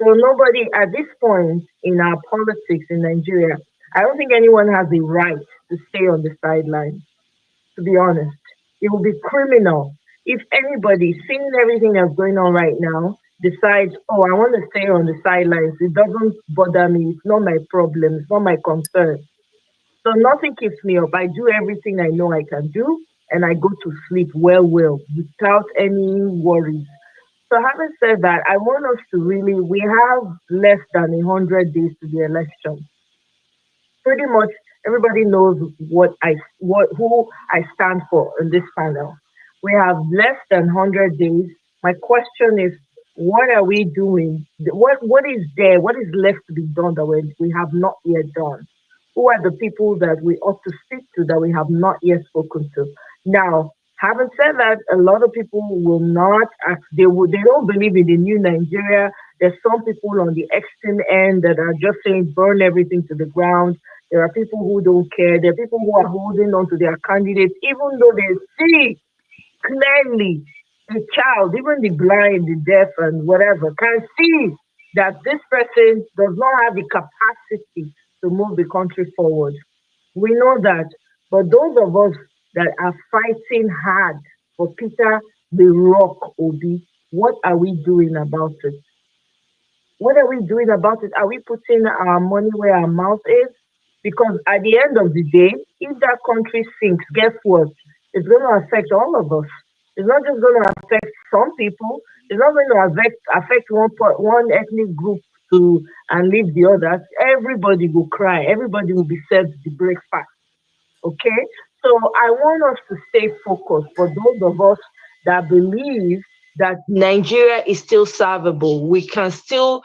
So nobody at this point in our politics in Nigeria, I don't think anyone has the right to stay on the sidelines, to be honest. It would be criminal if anybody, seeing everything that's going on right now, decides, oh, I want to stay on the sidelines. It doesn't bother me. It's not my problem. It's not my concern. So nothing keeps me up. I do everything I know I can do, and I go to sleep well, without any worries. So having said that, I want us to really, we have less than 100 days to the election. Pretty much everybody knows what who I stand for in this panel. We have less than 100 days. My question is, what are we doing? What is there? What is left to be done that we have not yet done? Who are the people that we ought to speak to that we have not yet spoken to? Now, having said that, a lot of people will not act, they don't believe in the new Nigeria. There's some people on the extreme end that are just saying burn everything to the ground. There are people who don't care. There are people who are holding on to their candidates, even though they see clearly the child, even the blind, the deaf, and whatever, can see that this person does not have the capacity to move the country forward. We know that. But those of us that are fighting hard for Peter the Rock Obi, what are we doing about it? What are we doing about it? Are we putting our money where our mouth is? Because at the end of the day, if that country sinks, guess what? It's going to affect all of us. It's not just going to affect some people. It's not going to affect one ethnic group to and leave the others. Everybody will cry. Everybody will be served the breakfast. Okay? So I want us to stay focused for those of us that believe that Nigeria is still servable. We can still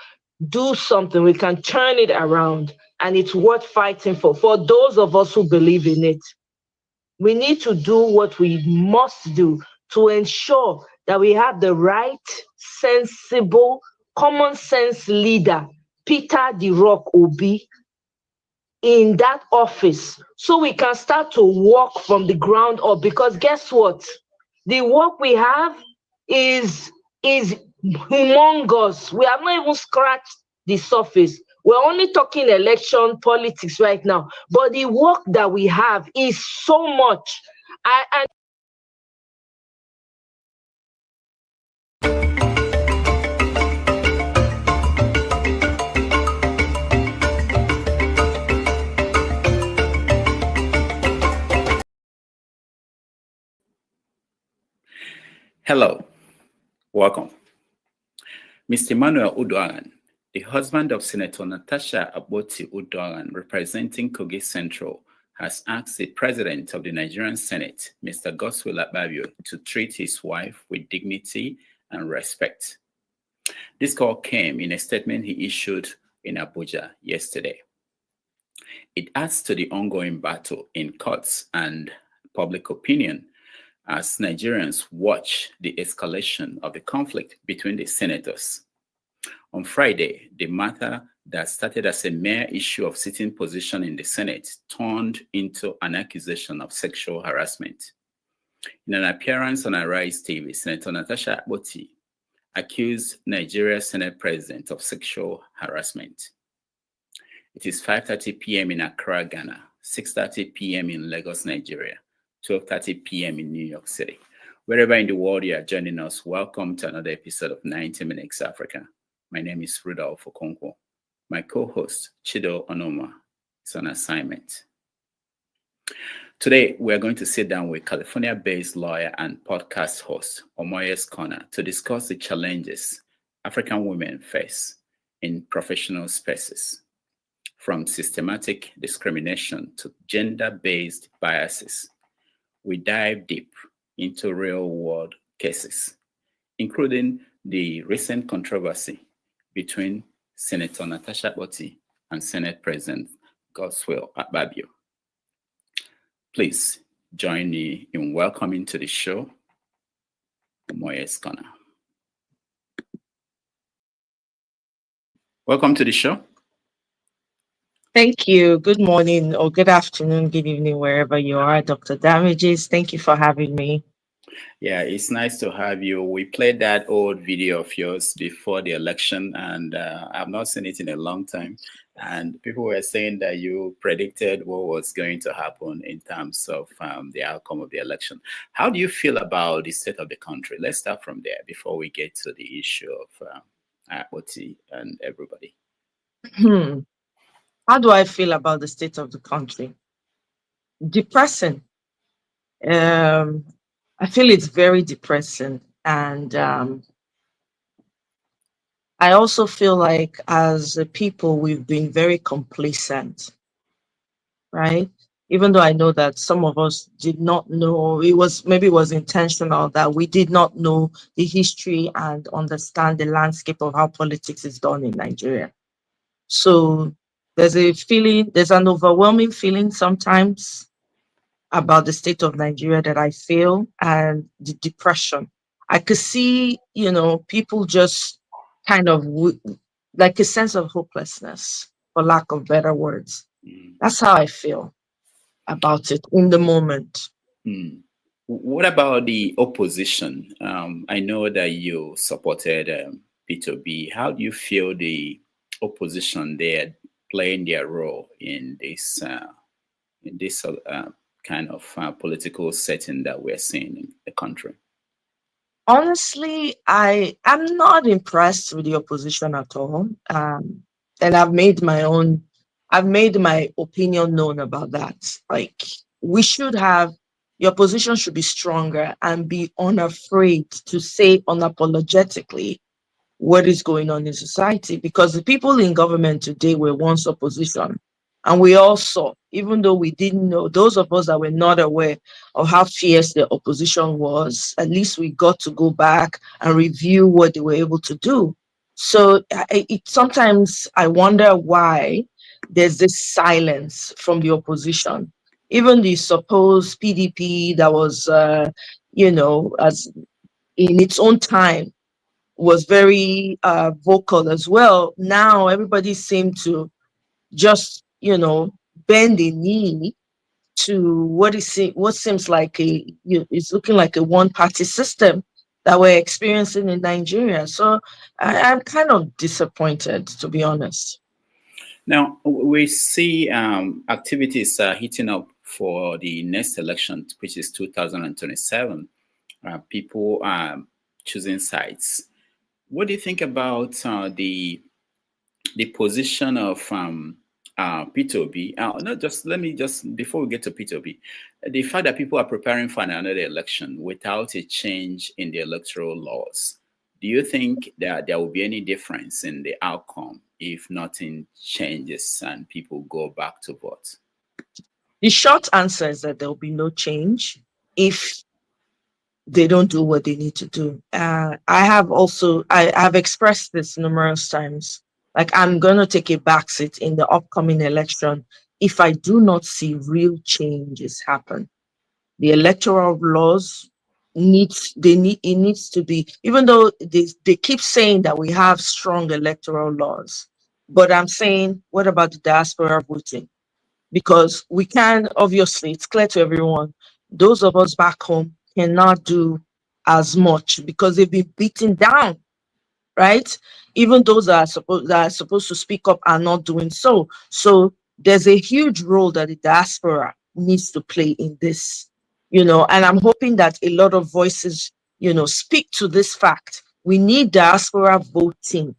do something. We can turn it around, and it's worth fighting for. For those of us who believe in it, we need to do what we must do to ensure that we have the right, sensible, common sense leader, Peter the Rock Obi, in that office, so we can start to work from the ground up. Because guess what? The work we have is humongous. We have not even scratched the surface. We're only talking election politics right now, but the work that we have is so much. And Hello, welcome. Mr. Emmanuel Uduagan, the husband of Senator Natasha Akpoti Uduagan, representing Kogi Central, has asked the President of the Nigerian Senate, Mr. Godswill Akpabio, to treat his wife with dignity and respect. This call came in a statement he issued in Abuja yesterday. It adds to the ongoing battle in courts and public opinion as Nigerians watch the escalation of the conflict between the senators. On Friday, the matter that started as a mere issue of sitting position in the Senate turned into an accusation of sexual harassment. In an appearance on Arise TV, Senator Natasha Akpoti accused Nigeria's Senate President of sexual harassment. It is 5:30 p.m. in Accra, Ghana, 6:30 p.m. in Lagos, Nigeria, 12:30 p.m. in New York City. Wherever in the world you are joining us, welcome to another episode of 90 Minutes Africa. My name is Rudolf Okonkwo. My co-host, Chido Onoma, is on assignment. Today, we are going to sit down with California-based lawyer and podcast host, Omoye's Corner, to discuss the challenges African women face in professional spaces, from systematic discrimination to gender-based biases. We dive deep into real-world cases, including the recent controversy between Senator Natasha Akpoti and Senate President Godswill Akpabio. Please join me in welcoming to the show Omoye's Corner. Welcome to the show. Thank you. Good morning or good afternoon, good evening, wherever you are, Dr. Damages. Thank you for having me. Yeah, it's nice to have you. We played that old video of yours before the election, and I've not seen it in a long time. And people were saying that you predicted what was going to happen in terms of the outcome of the election. How do you feel about the state of the country? Let's start from there before we get to the issue of Akpoti and everybody. Hmm. How do I feel about the state of the country? Depressing. Um, I feel it's very depressing. And I also feel like as a people, we've been very complacent, right? Even though I know that some of us did not know, maybe it was intentional that we did not know the history and understand the landscape of how politics is done in Nigeria. So there's an overwhelming feeling sometimes about the state of Nigeria that I feel, and the depression. I could see, people just kind of like a sense of hopelessness, for lack of better words. Mm. That's how I feel about it in the moment. Mm. What about the opposition? I know that you supported P2B. How do you feel the opposition there playing their role in this kind of political setting that we're seeing in the country? Honestly, I am not impressed with the opposition at all. And I've made my opinion known about that. Like, we should have, the opposition should be stronger and be unafraid to say unapologetically what is going on in society, because the people in government today were once opposition, and we all saw, even though we didn't know, those of us that were not aware of how fierce the opposition was, at least we got to go back and review what they were able to do. So sometimes I wonder why there's this silence from the opposition. Even the supposed PDP that was as in its own time was very vocal as well. Now everybody seemed to just, bend the knee to what seems like it's looking like a one-party system that we're experiencing in Nigeria. So I'm kind of disappointed, to be honest. Now, we see activities heating up for the next election, which is 2027. People are choosing sides. What do you think about the position of P2B? Not just let me just before we get to P2B, the fact that people are preparing for another election without a change in the electoral laws. Do you think that there will be any difference in the outcome if nothing changes and people go back to vote? The short answer is that there will be no change if they don't do what they need to do. I have expressed this numerous times. Like, I'm going to take a backseat in the upcoming election if I do not see real changes happen. The electoral laws it needs to be, even though they keep saying that we have strong electoral laws, but I'm saying, what about the diaspora voting? Because we can, obviously, it's clear to everyone, those of us back home cannot do as much because they've been beaten down, right? Even those that are supposed to speak up are not doing so. So there's a huge role that the diaspora needs to play in this, and I'm hoping that a lot of voices, speak to this fact. We need diaspora voting.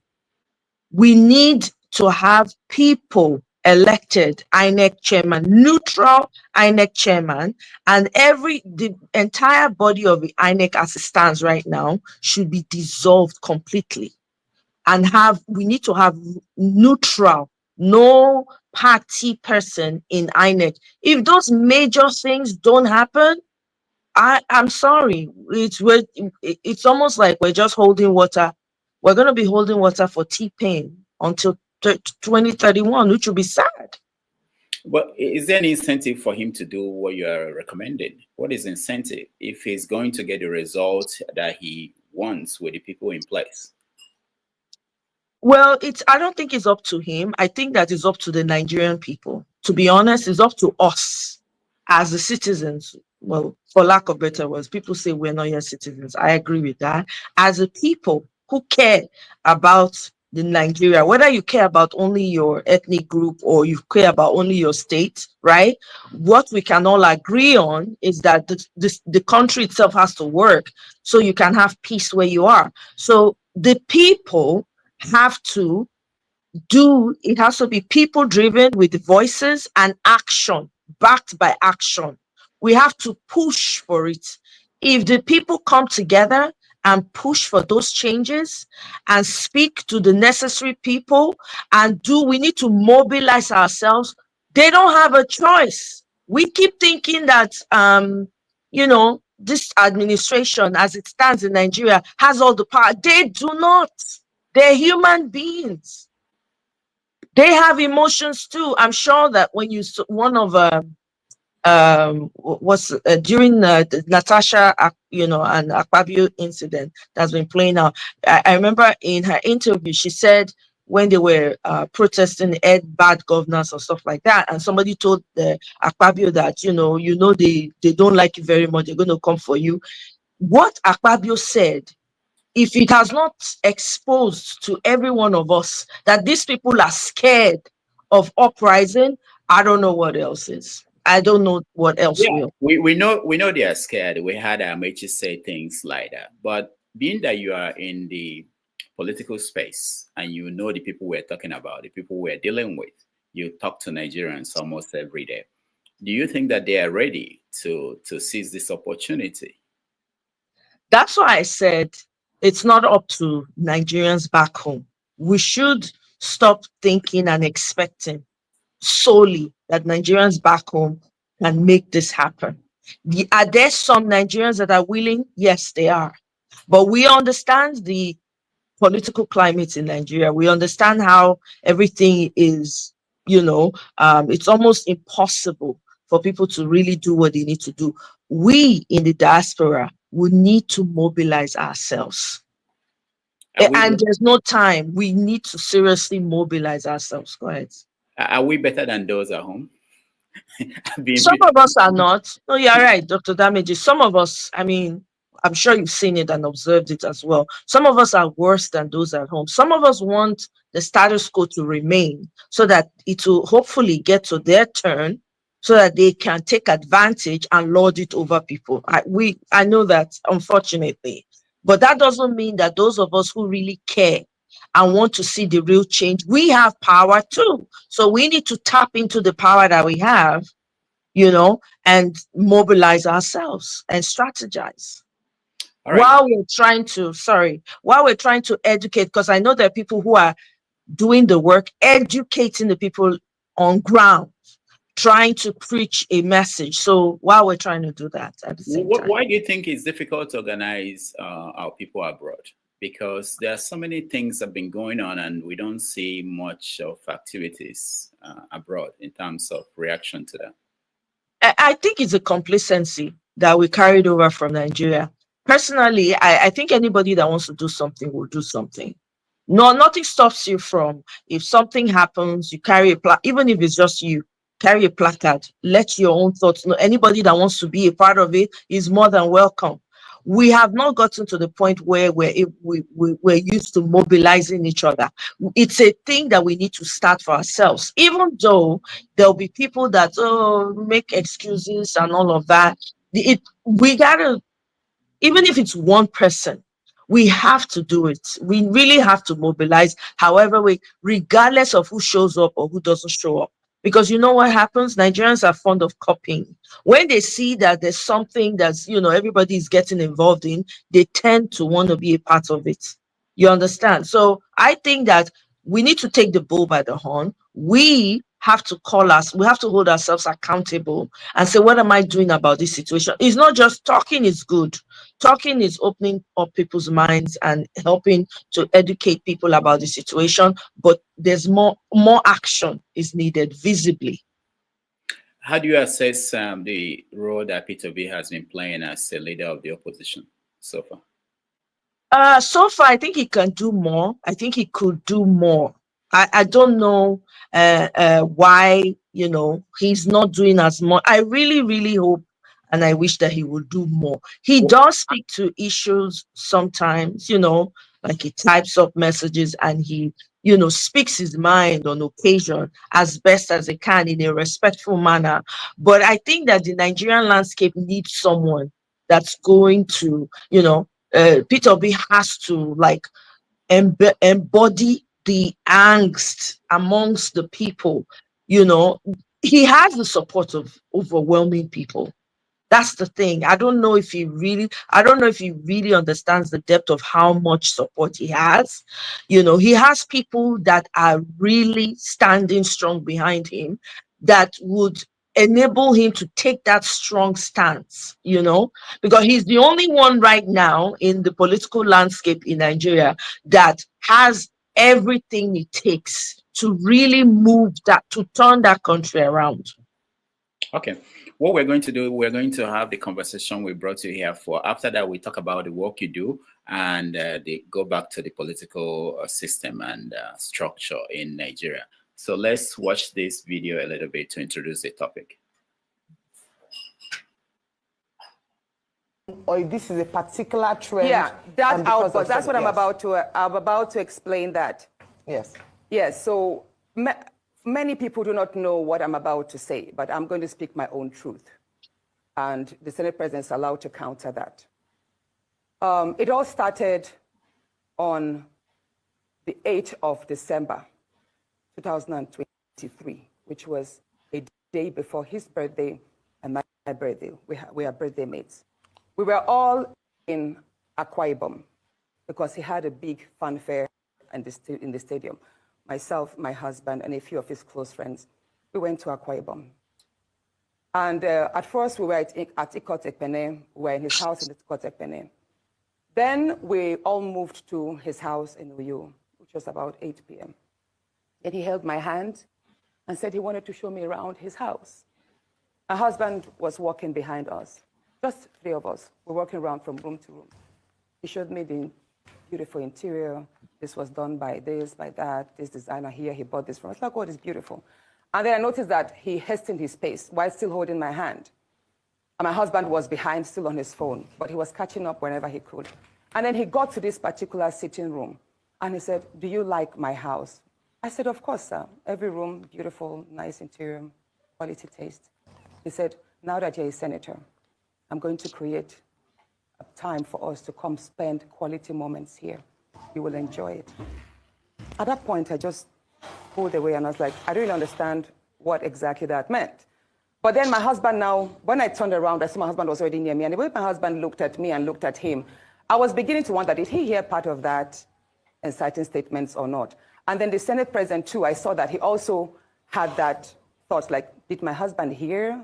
We need to have people elected INEC chairman, neutral INEC chairman, and the entire body of the INEC as it stands right now should be dissolved completely. And we need to have neutral, no party person in INEC. If those major things don't happen, I'm sorry. It's almost like we're just holding water. We're going to be holding water for T-Pain until 2031, which will be sad. But is there any incentive for him to do what you are recommending? What is incentive if he's going to get the result that he wants with the people in place? Well, I don't think it's up to him. I think that is up to the Nigerian people. To be honest, it's up to us as the citizens. well, for lack of better words, people say we're not your citizens. I agree with that. As a people who care about the Nigeria, whether you care about only your ethnic group or you care about only your state, right? What we can all agree on is that the country itself has to work so you can have peace where you are. So the people have to it has to be people driven with voices and action, backed by action. We have to push for it. If the people come together and push for those changes and speak to the necessary people and we need to mobilize ourselves. They don't have a choice. We keep thinking that this administration as it stands in Nigeria has all the power. They do not. They're human beings. They have emotions too. I'm sure that when you one of was during the Natasha and Akpabio incident that's been playing out. I remember in her interview she said when they were protesting bad governance or stuff like that, and somebody told Akpabio that they don't like you very much, they're going to come for you. What Akpabio said, if it has not exposed to every one of us that these people are scared of uprising, I don't know what else is. I don't know what else will. We know they are scared. We had Amaechi say things like that. But being that you are in the political space and you know the people we're talking about, the people we're dealing with, you talk to Nigerians almost every day. Do you think that they are ready to seize this opportunity? That's why I said it's not up to Nigerians back home. We should stop thinking and expecting solely that Nigerians back home can make this happen. Are there some Nigerians that are willing? Yes, they are. But we understand the political climate in Nigeria. We understand how everything is, it's almost impossible for people to really do what they need to do. We in the diaspora would need to mobilize ourselves. And there's no time. We need to seriously mobilize ourselves. Go ahead. Are we better than those at home? Some of us are not. No, you're right, Dr. Damage. Some of us, I'm sure you've seen it and observed it as well. Some of us are worse than those at home. Some of us want the status quo to remain so that it will hopefully get to their turn so that they can take advantage and lord it over people. I know that, unfortunately. But that doesn't mean that those of us who really care and want to see the real change, we have power too. So we need to tap into the power that we have, and mobilize ourselves and strategize. Right. While we're trying to educate, because I know there are people who are doing the work, educating the people on ground, trying to preach a message. So while we're trying to do that at the same time. Why do you think it's difficult to organize our people abroad? Because there are so many things that have been going on and we don't see much of activities abroad in terms of reaction to them. I think it's a complacency that we carried over from Nigeria. Personally, I think anybody that wants to do something will do something. No, nothing stops you from, if something happens, you carry even if it's just you, carry a placard, let your own thoughts know. Anybody that wants to be a part of it is more than welcome. We have not gotten to the point where we're used to mobilizing each other. It's a thing that we need to start for ourselves, even though there'll be people that make excuses and all of that. We gotta, even if it's one person, we have to do it. We really have to mobilize, however regardless of who shows up or who doesn't show up. Because you know what happens? Nigerians are fond of copying. When they see that there's something that's, everybody is getting involved in, they tend to want to be a part of it. You understand? So I think that we need to take the bull by the horn. We have to we have to hold ourselves accountable and say, what am I doing about this situation? It's not just talking is good. Talking is opening up people's minds and helping to educate people about the situation, but there's more action is needed visibly. How do you assess the role that Peter B has been playing as a leader of the opposition so far? So far, I think he can do more. I think he could do more. I don't know why, he's not doing as much. I really, really hope and I wish that he would do more. He does speak to issues sometimes, like he types up messages and he, speaks his mind on occasion as best as he can in a respectful manner. But I think that the Nigerian landscape needs someone that's going to, Peter B has to like embody the angst amongst the people. He has the support of overwhelming people. That's the thing. I don't know if he really understands the depth of how much support he has. He has people that are really standing strong behind him that would enable him to take that strong stance, because he's the only one right now in the political landscape in Nigeria that has everything it takes to really to turn that country around. Okay. What we're going to do, we're going to have the conversation we brought you here for. After that, we talk about the work you do and they go back to the political system and structure in Nigeria. So let's watch this video a little bit to introduce the topic. Or this is a particular trend. Yeah, that outburst. That's what I'm about to explain that. Yes. Yes. So many people do not know what I'm about to say, but I'm going to speak my own truth, and the Senate President is allowed to counter that. It all started on the 8th of December, 2023, which was a day before his birthday and my birthday. We are birthday mates. We were all in Akwa Ibom because he had a big fanfare in the stadium. Myself, my husband, and a few of his close friends, we went to Akwa Ibom. And at first, we were at Ikot Ekpene. We were in his house in Ikot Ekpene. Then we all moved to his house in Uyo, which was about 8 p.m. And he held my hand and said he wanted to show me around his house. My husband was walking behind us, just 3 of us. We're walking around from room to room. He showed me the beautiful interior. This was done by this, by that, this designer here, he bought this from. I was like, oh, it's beautiful. And then I noticed that he hastened his pace while still holding my hand. And my husband was behind, still on his phone, but he was catching up whenever he could. And then he got to this particular sitting room, and he said, do you like my house? I said, of course, sir. Every room, beautiful, nice interior, quality taste. He said, now that you're a senator, I'm going to create a time for us to come spend quality moments here. You will enjoy it. At that point, I just pulled away and I was like, I don't really understand what exactly that meant. But then my husband now, when I turned around, I saw my husband was already near me. And the way my husband looked at me and looked at him, I was beginning to wonder, did he hear part of that inciting statements or not? And then the Senate President too, I saw that he also had that thought, like, did my husband hear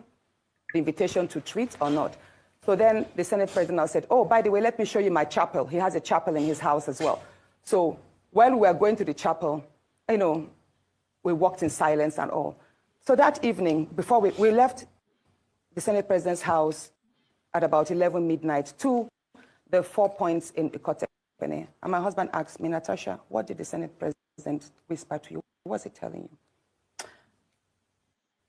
the invitation to treat or not? So then the Senate President now said, oh, by the way, let me show you my chapel. He has a chapel in his house as well. So while we were going to the chapel, we walked in silence and all. So that evening, before we left the Senate President's house at about 11 midnight to the 4 points in Ikot Ekpene. And my husband asked me, Natasha, what did the Senate President whisper to you? What was he telling you?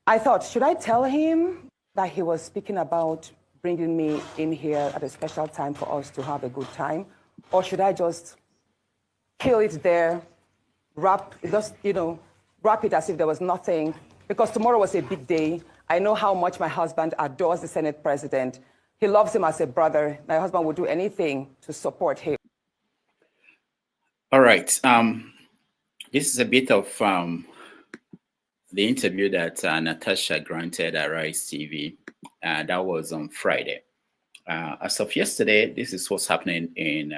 I thought, should I tell him that he was speaking about bringing me in here at a special time for us to have a good time? Or should I just kill it there, wrap it as if there was nothing? Because tomorrow was a big day. I know how much my husband adores the Senate President. He loves him as a brother. My husband would do anything to support him. All right. This is a bit of the interview that Natasha granted at Rise TV. That was on Friday. As of yesterday, this is what's happening in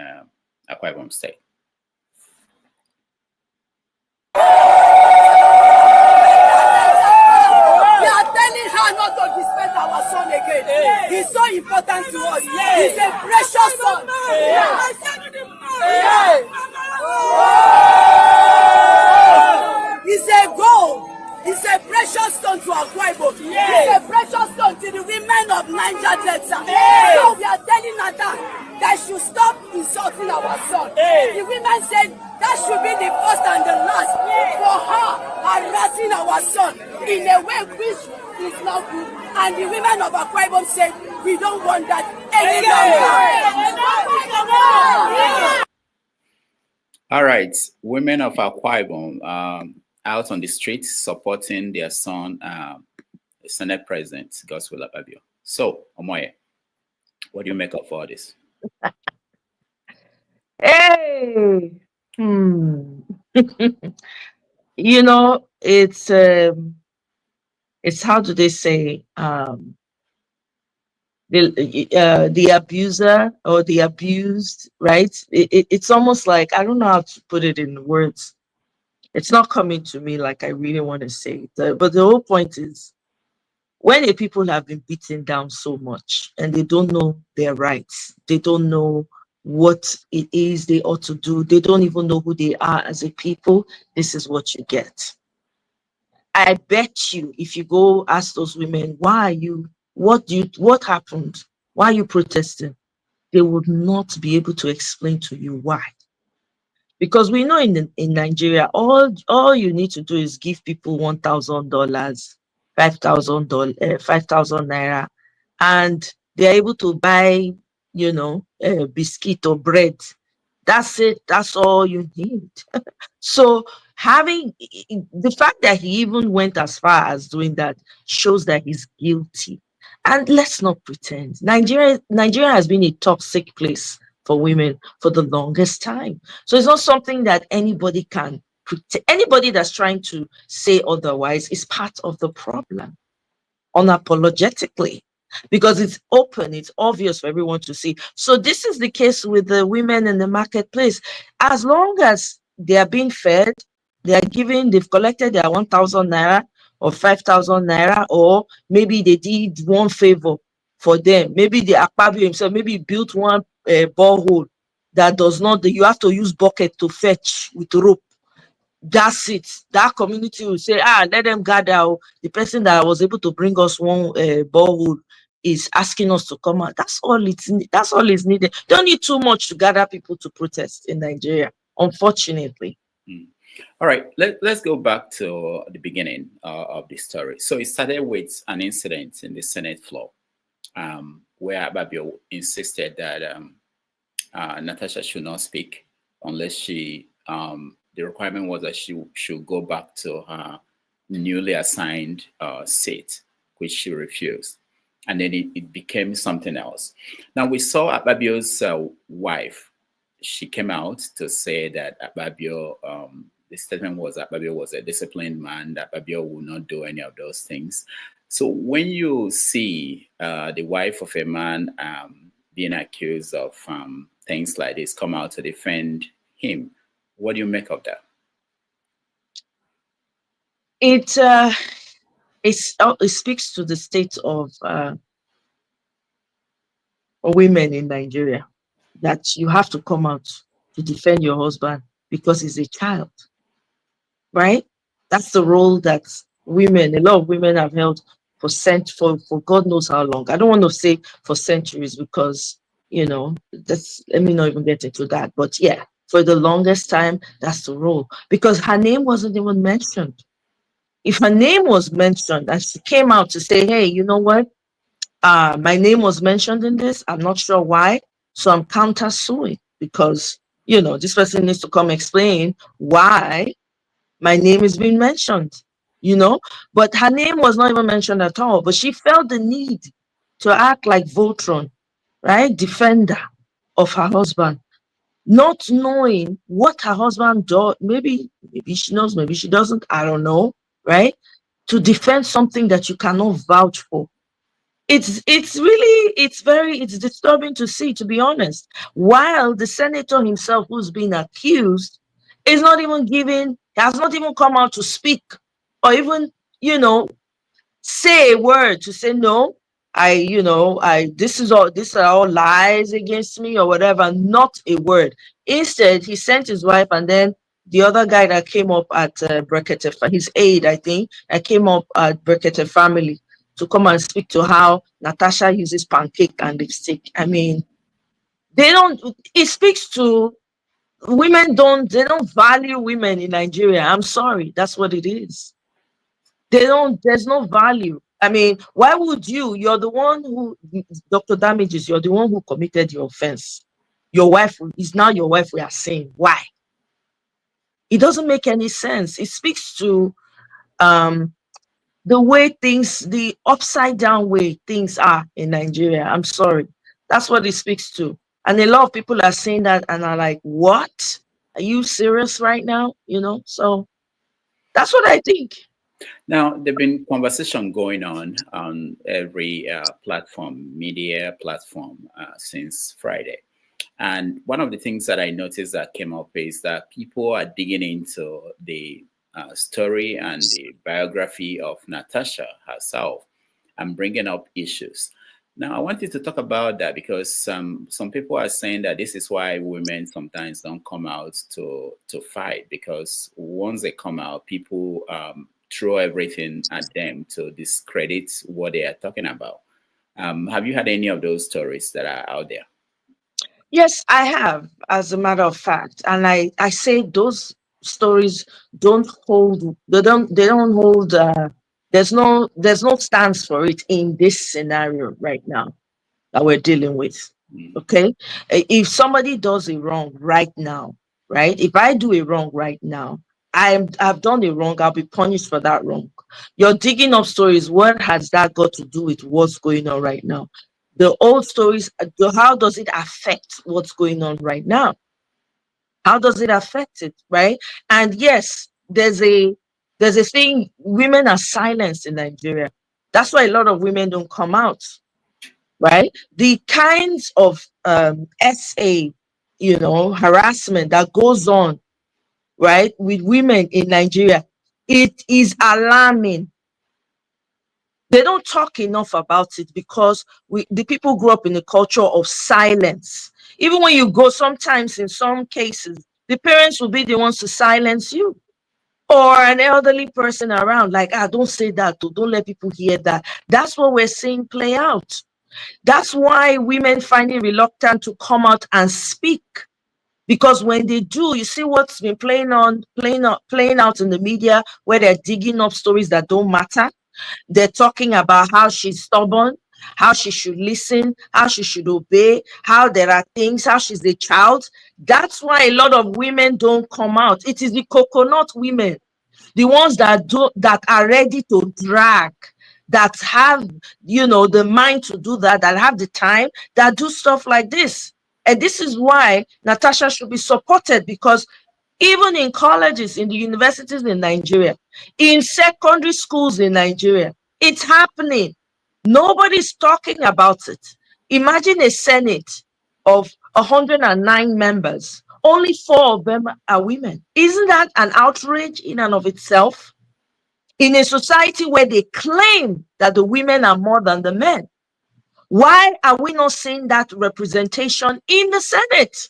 Akwa Ibom State. Not to disrespect our son again. He's so important to us. He's a precious son. He's a gold. He's a precious son to Akwa Ibom. He's a precious son to the women of Niger Delta. So we are telling her that should stop insulting our son. The women said that should be the first and the last for her harassing our son in a way which is not good. And the women of Akwa Ibom said We don't want that any longer. All right, women of Akwa Ibom out on the streets supporting their son, Senate President Godswill Akpabio. So, Omoye, what do you make of all this? Hey, you know, it's how do they say, the abuser or the abused, right? It's almost like, I don't know how to put it in words. It's not coming to me like I really want to say it. But the whole point is, when the people have been beaten down so much and they don't know their rights, they don't know what it is they ought to do, they don't even know who they are as a people, this is what you get. I bet you if you go ask those women, why are you, what happened? Why are you protesting? They would not be able to explain to you why. Because we know in Nigeria, all you need to do is give people $1,000, $5,000, 5,000 naira, and they're able to buy, biscuit or bread. That's it. That's all you need. So having the fact that he even went as far as doing that shows that he's guilty. And let's not pretend. Nigeria has been a toxic place for women for the longest time. So it's not something that anybody can pretend. Anybody that's trying to say otherwise is part of the problem, unapologetically, because it's open, it's obvious for everyone to see. So this is the case with the women in the marketplace. As long as they are being fed, they've collected their 1,000 naira or 5,000 naira, or maybe they did one favor for them. Maybe the Akpabio himself, maybe built one borehole that does not, you have to use bucket to fetch with rope. That's it. That community will say, let them gather. The person that was able to bring us one borehole is asking us to come out. That's all is needed. Don't need too much to gather people to protest in Nigeria, unfortunately. All right, let's go back to the beginning of the story. So it started with an incident in the Senate floor, where Akpabio insisted that Natasha should not speak unless she, the requirement was that she should go back to her newly assigned seat, which she refused. And then it became something else. Now we saw Akpabio's wife. She came out to say that Akpabio, the statement was Akpabio was a disciplined man, that Akpabio would not do any of those things. So when you see the wife of a man being accused of things like this come out to defend him, what do you make of that? It speaks to the state of women in Nigeria, that you have to come out to defend your husband because he's a child, right? That's the role that a lot of women have held for God knows how long. I don't want to say for centuries because, let me not even get into that. But yeah, for the longest time, that's the role, because her name wasn't even mentioned. If her name was mentioned and she came out to say, hey, you know what? My name was mentioned in this. I'm not sure why. So I'm counter suing because, this person needs to come explain why my name is being mentioned, but her name was not even mentioned at all. But she felt the need to act like Voltron, right? Defender of her husband, not knowing what her husband does. Maybe she knows, maybe she doesn't. I don't know, right? To defend something that you cannot vouch for. It's disturbing to see, to be honest, while the senator himself who's been accused is not even has not even come out to speak or even, say a word to say, no, these are all lies against me or whatever. Not a word. Instead, he sent his wife and then the other guy that came up at Brekete, his aide, I think, that came up at Brekete family to come and speak to how Natasha uses pancake and lipstick. I mean, it speaks to women they don't value women in Nigeria. I'm sorry, that's what it is. There's no value. I mean, why would you're the one who, Dr. Damages, you're the one who committed the offense. Your wife is now your wife, we are saying. Why? It doesn't make any sense. It speaks to the way things, the upside down way things are in Nigeria. I'm sorry. That's what it speaks to. And a lot of people are saying that and are like, what? Are you serious right now? You know, so that's what I think. Now, there've been conversation going on every platform, media platform, since Friday. And one of the things that I noticed that came up is that people are digging into the story and the biography of Natasha herself and bringing up issues. Now, I wanted to talk about that because some people are saying that this is why women sometimes don't come out to fight, because once they come out, people throw everything at them to discredit what they are talking about. Have you had any of those stories that are out there? Yes, I have, as a matter of fact. And I say those stories don't hold, they don't hold, there's no stance for it in this scenario right now that we're dealing with. Okay. If somebody does a wrong right now, right? If I do a wrong right now, I've done a wrong, I'll be punished for that wrong. You're digging up stories. What has that got to do with what's going on right now? The old stories, how does it affect what's going on right now? How does it affect it, right? And yes, there's a thing, women are silenced in Nigeria. That's why a lot of women don't come out, right? The kinds of SA, harassment that goes on, right, with women in Nigeria, it is alarming. They don't talk enough about it because the people grew up in a culture of silence. Even when you go, sometimes in some cases, the parents will be the ones to silence you, or an elderly person around, like, don't say that, don't let people hear that. That's what we're seeing play out. That's why women find it reluctant to come out and speak. Because when they do, you see what's been playing out in the media, where they're digging up stories that don't matter. They're talking about how she's stubborn, how she should listen, how she should obey, how there are things, how she's a child. That's why a lot of women don't come out. It is the coconut women, the ones that are ready to drag, that have, the mind to do that have the time, that do stuff like this. And this is why Natasha should be supported, because even in colleges, in the universities in Nigeria, in secondary schools in Nigeria, it's happening. Nobody's talking about it. Imagine a Senate of 109 members. Only 4 of them are women. Isn't that an outrage in and of itself? In a society where they claim that the women are more than the men, why are we not seeing that representation in the Senate?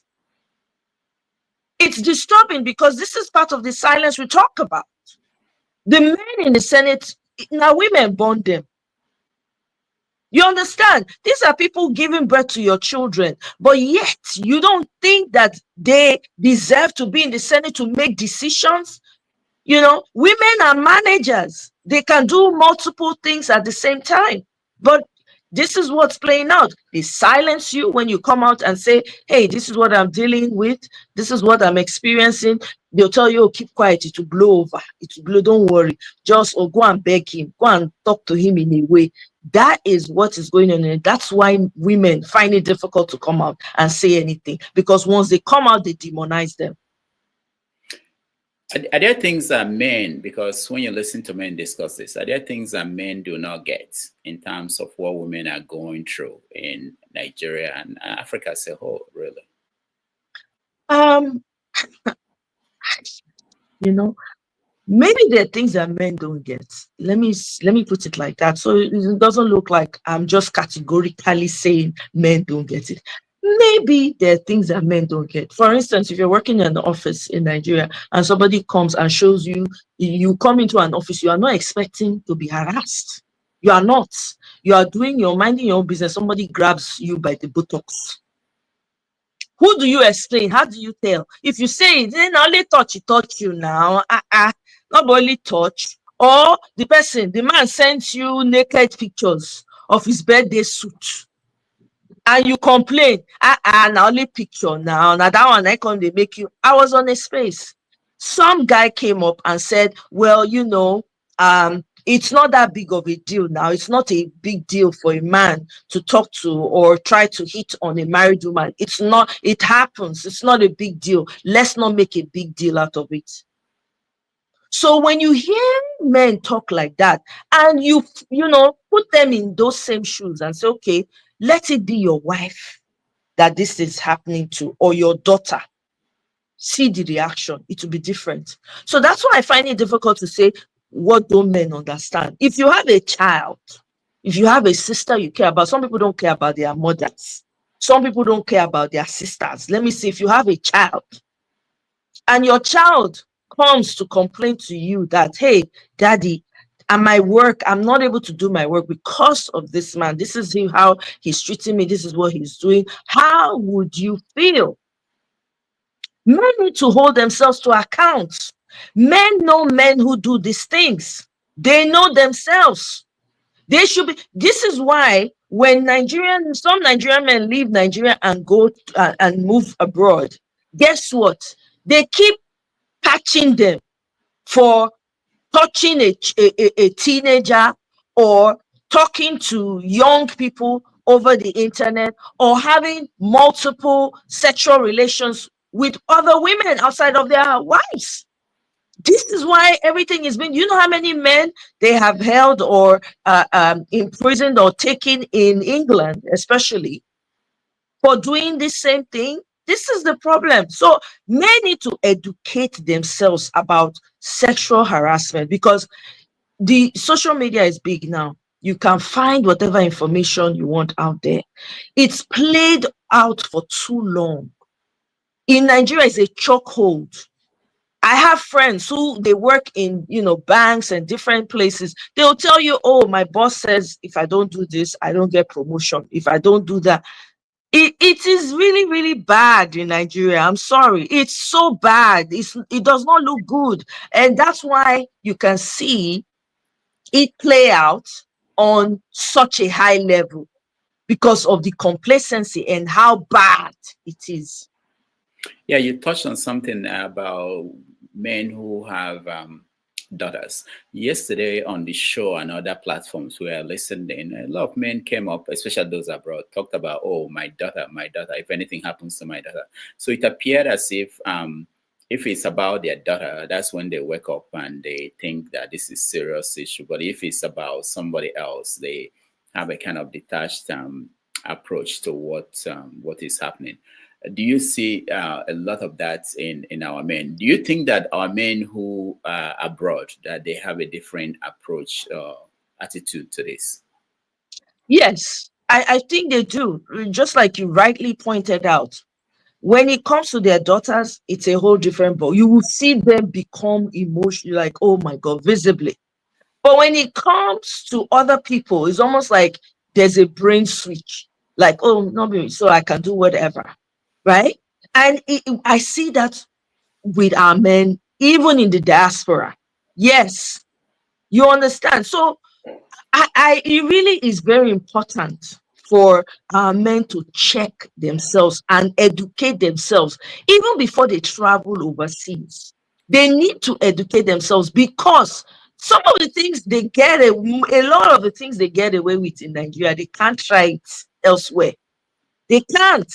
It's disturbing, because this is part of the silence we talk about. The men in the Senate, now women born them. You understand? These are people giving birth to your children, but yet you don't think that they deserve to be in the Senate to make decisions. Women are managers. They can do multiple things at the same time. But this is what's playing out. They silence you when you come out and say, hey, this is what I'm dealing with. This is what I'm experiencing. They'll tell you, keep quiet. It will blow over. It will blow. Don't worry. Just go and beg him. Go and talk to him in a way. That is what is going on. And that's why women find it difficult to come out and say anything. Because once they come out, they demonize them. Are there things that men, because when you listen to men discuss this, are there things that men do not get in terms of what women are going through in Nigeria and Africa as a whole, really? Maybe there are things that men don't get. Let me put it like that, so it doesn't look like I'm just categorically saying men don't get it. Maybe there are things that men don't get. For instance, if you're working in an office in Nigeria and somebody comes and shows you come into an office, you are not expecting to be harassed. You are not. You are minding your own business. Somebody grabs you by the buttocks. Who do you explain? How do you tell? If you say, then only touch you now. Not only touch. Or the man sends you naked pictures of his birthday suit, and you complain, na only picture now that one I come they make you. I was on a space. Some guy came up and said, well, it's not that big of a deal now. It's not a big deal for a man to talk to or try to hit on a married woman. It's not, it happens. It's not a big deal. Let's not make a big deal out of it. So when you hear men talk like that, and you put them in those same shoes and say, okay, let it be your wife that this is happening to, or your daughter, see the reaction. It will be different. So that's why I find it difficult to say, what don't men understand? If you have a child, if you have a sister you care about, some people don't care about their mothers. Some people don't care about their sisters. Let me see, if you have a child and your child comes to complain to you that, hey, daddy, at my work, I'm not able to do my work because of this man. This is how he's treating me. This is what he's doing. How would you feel? Men need to hold themselves to account. Men know men who do these things. They know themselves. They should be. This is why when some Nigerian men leave Nigeria and go and move abroad, guess what? They keep catching them for touching a teenager, or talking to young people over the internet, or having multiple sexual relations with other women outside of their wives. This is why everything is being, you know how many men they have held or imprisoned or taken in England, especially for doing this same thing? This is the problem. So men need to educate themselves about sexual harassment, because the social media is big now. You can find whatever information you want out there. It's played out for too long. In Nigeria, it's a chokehold. I have friends who they work in, banks and different places. They'll tell you, oh, my boss says if I don't do this, I don't get promotion. If I don't do that. It is really, really bad in Nigeria. I'm sorry. It's so bad. It does not look good. And that's why you can see it play out on such a high level, because of the complacency and how bad it is. Yeah, you touched on something about men who have daughters. Yesterday on the show and other platforms we are listening, a lot of men came up, especially those abroad, talked about, oh, my daughter, if anything happens to my daughter. So it appeared as if it's about their daughter, that's when they wake up and they think that this is serious issue. But if it's about somebody else, they have a kind of detached approach to what is happening. Do you see a lot of that in our men? Do you think that our men who are abroad, that they have a different approach, attitude to this? Yes, I think they do. Just like you rightly pointed out, when it comes to their daughters, it's a whole different ball. You will see them become emotional, like, oh my God, visibly. But when it comes to other people, it's almost like there's a brain switch, like, oh, not me, so I can do whatever, right? And I see that with our men, even in the diaspora. Yes, you understand. So it really is very important for our men to check themselves and educate themselves even before they travel overseas. They need to educate themselves, because some of the things a lot of the things they get away with in Nigeria, they can't try it elsewhere. They can't.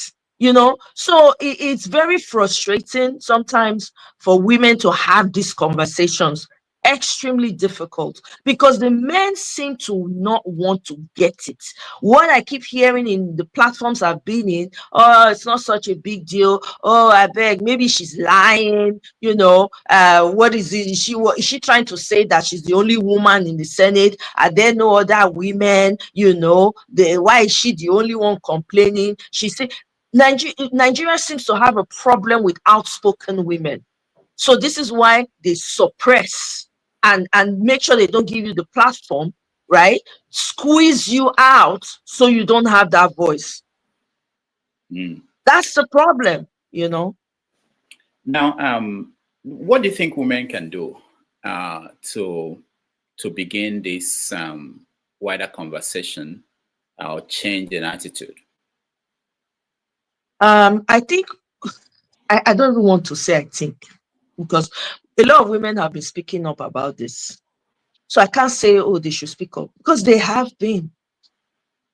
So it's very frustrating sometimes for women to have these conversations. Extremely difficult, because the men seem to not want to get it. What I keep hearing in the platforms I've been in, oh, it's not such a big deal. Oh, I beg, maybe she's lying. What is it? Is she trying to say that she's the only woman in the Senate? Are there no other women? Why is she the only one complaining? She said Nigeria seems to have a problem with outspoken women. So this is why they suppress and make sure they don't give you the platform, right? Squeeze you out so you don't have that voice. That's the problem, Now, what do you think women can do to to begin this wider conversation or change in attitude? I think I don't even want to say I think, because a lot of women have been speaking up about this. So I can't say, oh, they should speak up, because they have been.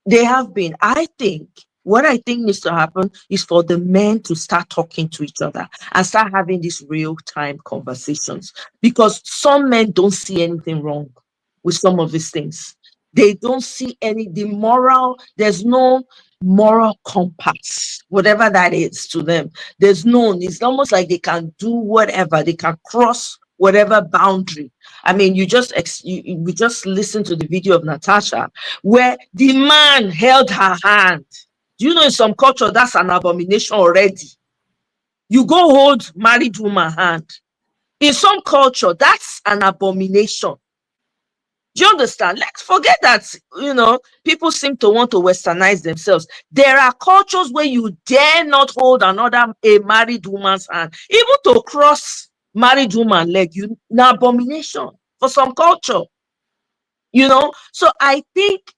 They have been. I think what I think needs to happen is for the men to start talking to each other and start having these real-time conversations, because some men don't see anything wrong with some of these things. They don't see there's no moral compass, whatever that is to them. There's none. It's almost like they can do whatever, they can cross whatever boundary. I mean, we just listened to the video of Natasha where the man held her hand. Do you know in some culture that's an abomination already? You go hold married woman hand. In some culture, that's an abomination. Do you understand? Let's forget that, people seem to want to westernize themselves. There are cultures where you dare not hold a married woman's hand. Even to cross married woman leg, an abomination for some culture. So I think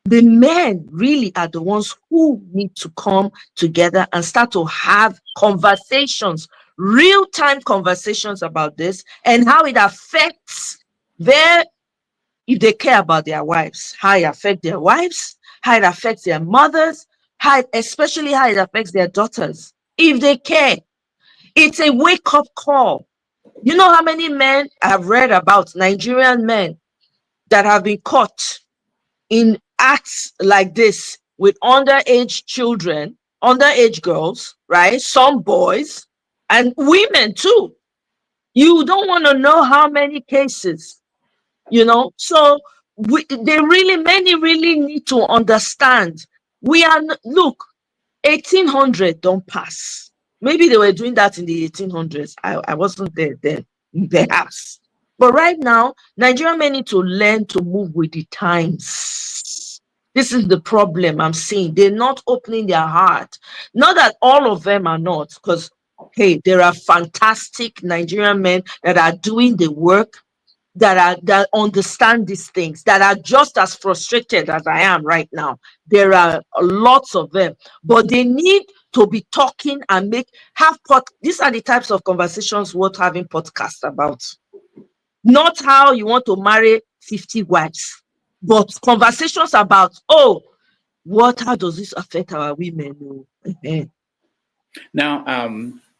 the men really are the ones who need to come together and start to have conversations, real-time conversations about this and how it affects if they care about their wives, how it affects their wives, how it affects their mothers, especially how it affects their daughters. If they care, it's a wake-up call. You know how many men I've read about, Nigerian men, that have been caught in acts like this with underage children, underage girls, right? Some boys and women too. You don't want to know how many cases, So many really need to understand. Look, 1800 don't pass. Maybe they were doing that in the 1800s. I wasn't there then, perhaps. But right now, Nigerian men need to learn to move with the times. This is the problem I'm seeing. They're not opening their heart. Not that all of them are not, because, hey, there are fantastic Nigerian men that are doing the work, that understand these things, that are just as frustrated as I am right now. There are lots of them, but they need to be talking and these are the types of conversations worth having podcasts about. Not how you want to marry 50 wives, but conversations about, how does this affect our women? Now,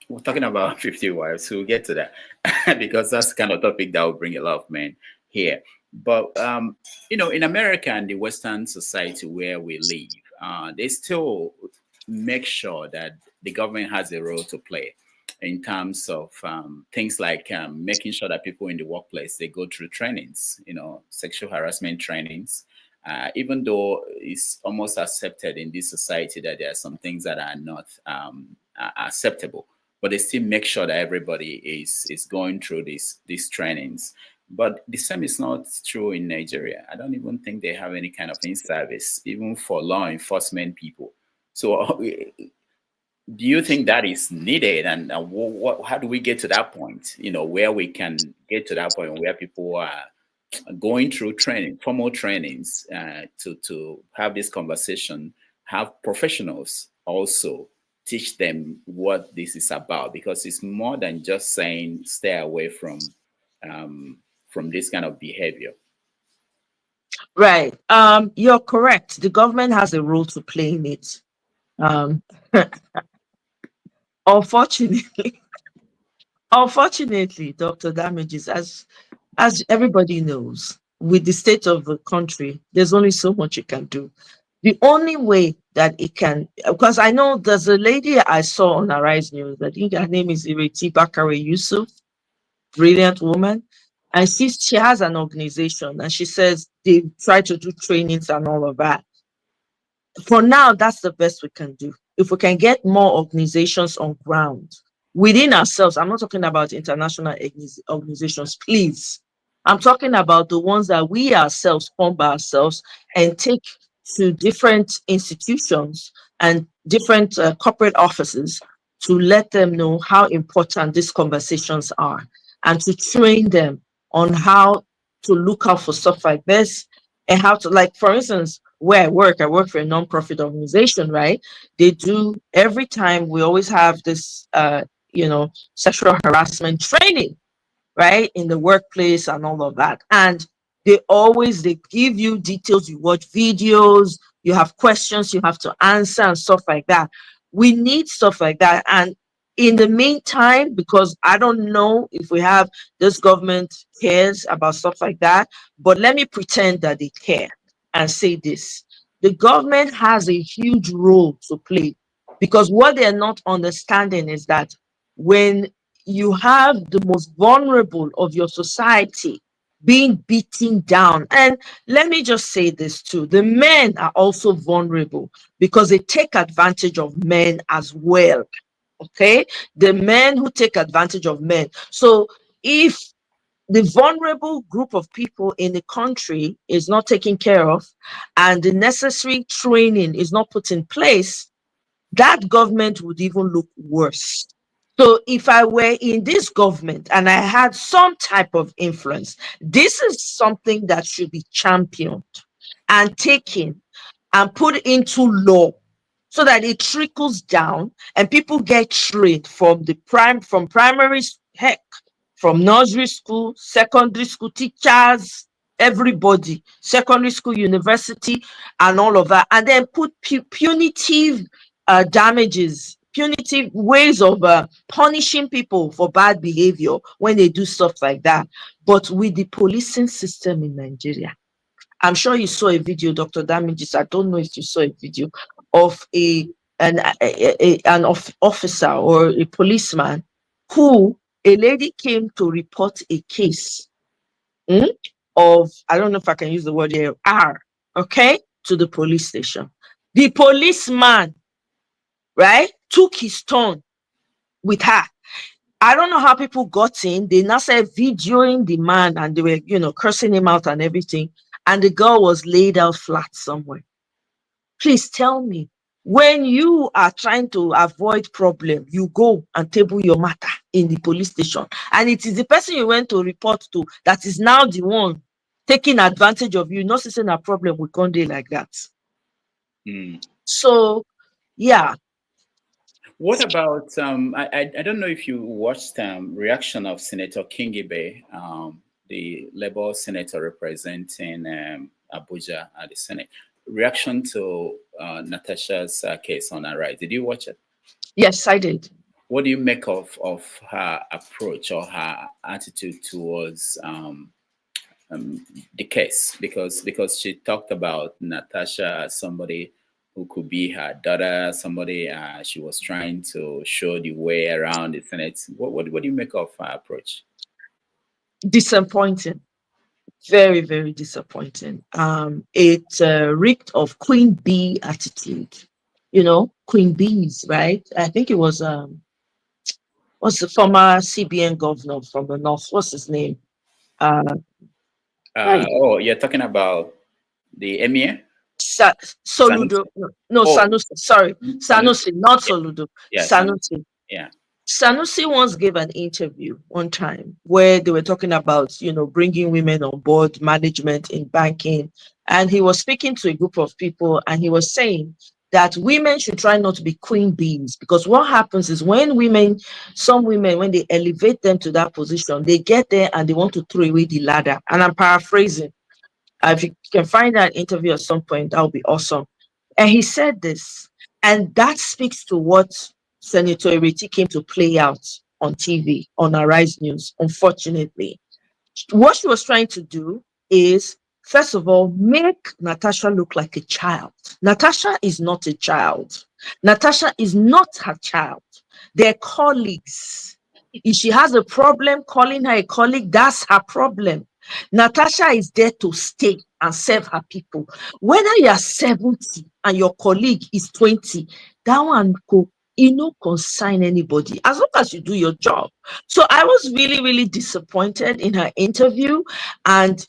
we're talking about 50 wives, so we'll get to that because that's the kind of topic that will bring a lot of men here. But, in America and the Western society where we live, they still make sure that the government has a role to play in terms of things like making sure that people in the workplace, they go through trainings, sexual harassment trainings. Even though it's almost accepted in this society that there are some things that are not acceptable, but they still make sure that everybody is going through these trainings. But the same is not true in Nigeria. I don't even think they have any kind of in-service, even for law enforcement people. So do you think that is needed? And how do we get to that point, where we can get to that point where people are going through formal trainings to have this conversation, have professionals also teach them what this is about, because it's more than just saying stay away from this kind of behavior. Right. You're correct. The government has a role to play in it. Unfortunately, Dr. Damages, as everybody knows, with the state of the country, there's only so much you can do. The only way that it can, because I know there's a lady I saw on Arise News, I think her name is Ireti Bakare Yusuf, brilliant woman. And she has an organization and she says they try to do trainings and all of that. For now, that's the best we can do. If we can get more organizations on ground within ourselves, I'm not talking about international organizations, please. I'm talking about the ones that we ourselves form by ourselves and take to different institutions and different corporate offices to let them know how important these conversations are and to train them on how to look out for stuff like this, and how to, like, for instance, where I work for a non-profit organization, right? They do, every time we always have this, sexual harassment training, right, in the workplace and all of that. And they give you details, you watch videos, you have questions you have to answer and stuff like that. We need stuff like that. And in the meantime, because I don't know if we have, this government cares about stuff like that, but let me pretend that they care and say this: the government has a huge role to play, because what they're not understanding is that when you have the most vulnerable of your society being beaten down, and let me just say this too, the men are also vulnerable because they take advantage of men as well. Okay, the men who take advantage of men. So if the vulnerable group of people in the country is not taken care of, and the necessary training is not put in place, that government would even look worse. So if I were in this government and I had some type of influence, this is something that should be championed and taken and put into law, so that it trickles down and people get trained from from primary, heck, from nursery school, secondary school, teachers, everybody, secondary school, university, and all of that, and then put punitive damages, punitive ways of punishing people for bad behavior when they do stuff like that. But with the policing system in Nigeria, I'm sure you saw a video, Dr. Damages. I don't know if you saw a video of an officer or a policeman who, a lady came to report a case of, I don't know if I can use the word here, okay, to the police station. The policeman, right, took his turn with her. I don't know how people got in. They now started videoing the man and they were, cursing him out and everything. And the girl was laid out flat somewhere. Please tell me, when you are trying to avoid problem, you go and table your matter in the police station, and it is the person you went to report to that is now the one taking advantage of you, not seeing a problem with Conde like that. So, yeah. What about I don't know if you watched reaction of Senator Kingibe, the Labour senator representing Abuja at the Senate, reaction to Natasha's case on her right. Did you watch it? Yes, I did. What do you make of her approach or her attitude towards the case? Because she talked about Natasha as somebody who could be her daughter, somebody she was trying to show the way around the Senate. What do you make of her approach? Disappointing. Very, very disappointing. It reeked of Queen Bee attitude. Queen Bees, right? I think it was what's the former CBN governor from the north? What's his name? Oh, you're talking about the emir? Soludo. No, Sanusi. Sorry, Sanusi, not Soludo. Yeah, Sanusi. Yeah. Sanusi once gave an interview one time where they were talking about, bringing women on board management in banking. And he was speaking to a group of people and he was saying that women should try not to be queen bees, because what happens is when some women, when they elevate them to that position, they get there and they want to throw away the ladder. And I'm paraphrasing. If you can find that interview at some point, that would be awesome. And he said this, and that speaks to what Senator Ireti came to play out on TV, on Arise News, unfortunately. What she was trying to do is, first of all, make Natasha look like a child. Natasha is not a child. Natasha is not her child. They're colleagues. If she has a problem calling her a colleague, that's her problem. Natasha is there to stay and serve her people. Whether you are 70 and your colleague is 20, that one go, consign anybody as long as you do your job. So I was really, really disappointed in her interview. And,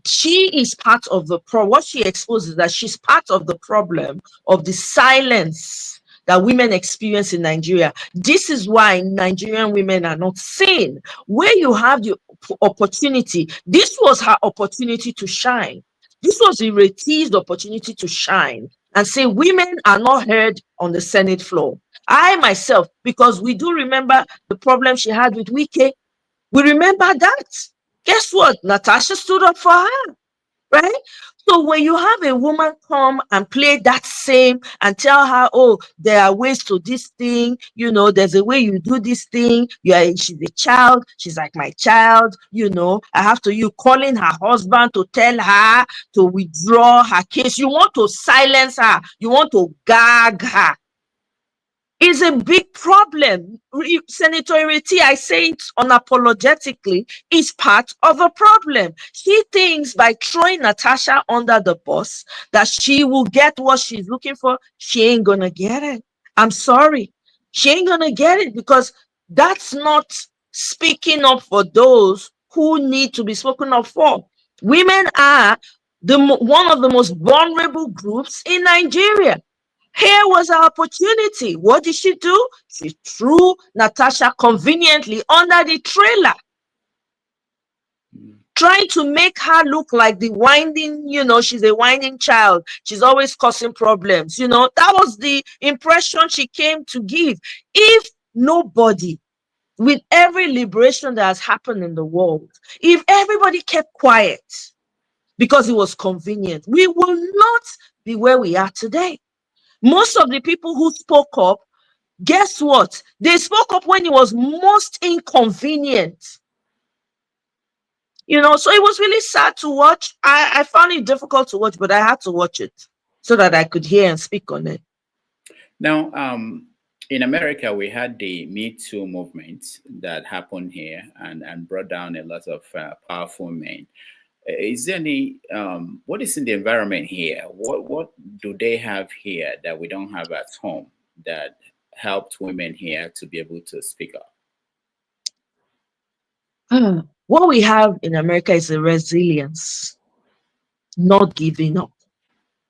she is part of the problem. What she exposes is that she's part of the problem of the silence that women experience in Nigeria. This is why Nigerian women are not seen. Where you have the opportunity, this was her opportunity to shine. This was Ireti's opportunity to shine and say women are not heard on the Senate floor. I myself, because we do remember the problem she had with Wike, we remember that. Guess what? Natasha stood up for her, right? So when you have a woman come and play that same and tell her, oh, there are ways to this thing, you know, there's a way you do this thing. She's a child. She's like my child, you know. I have to, you calling her husband to tell her to withdraw her case. You want to silence her. You want to gag her. Is a big problem. Senator Ireti, I say it unapologetically, is part of a problem. She thinks by throwing Natasha under the bus that she will get what she's looking for. She ain't gonna get it. I'm sorry. She ain't gonna get it, because that's not speaking up for those who need to be spoken up for. Women are one of the most vulnerable groups in Nigeria. Here was our opportunity. What did she do? She threw Natasha conveniently under the trailer, trying to make her look like the whining, you know, she's a whining child. She's always causing problems. You know, that was the impression she came to give. If nobody, with every liberation that has happened in the world, if everybody kept quiet because it was convenient, we will not be where we are today. Most of the people who spoke up, guess what? They spoke up when it was most inconvenient. You know, so it was really sad to watch. I found it difficult to watch, but I had to watch it so that I could hear and speak on it. Now, in America, we had the Me Too movement that happened here and brought down a lot of powerful men. Is there any, what is in the environment here? What do they have here that we don't have at home that helped women here to be able to speak up? What we have in America is a resilience, not giving up.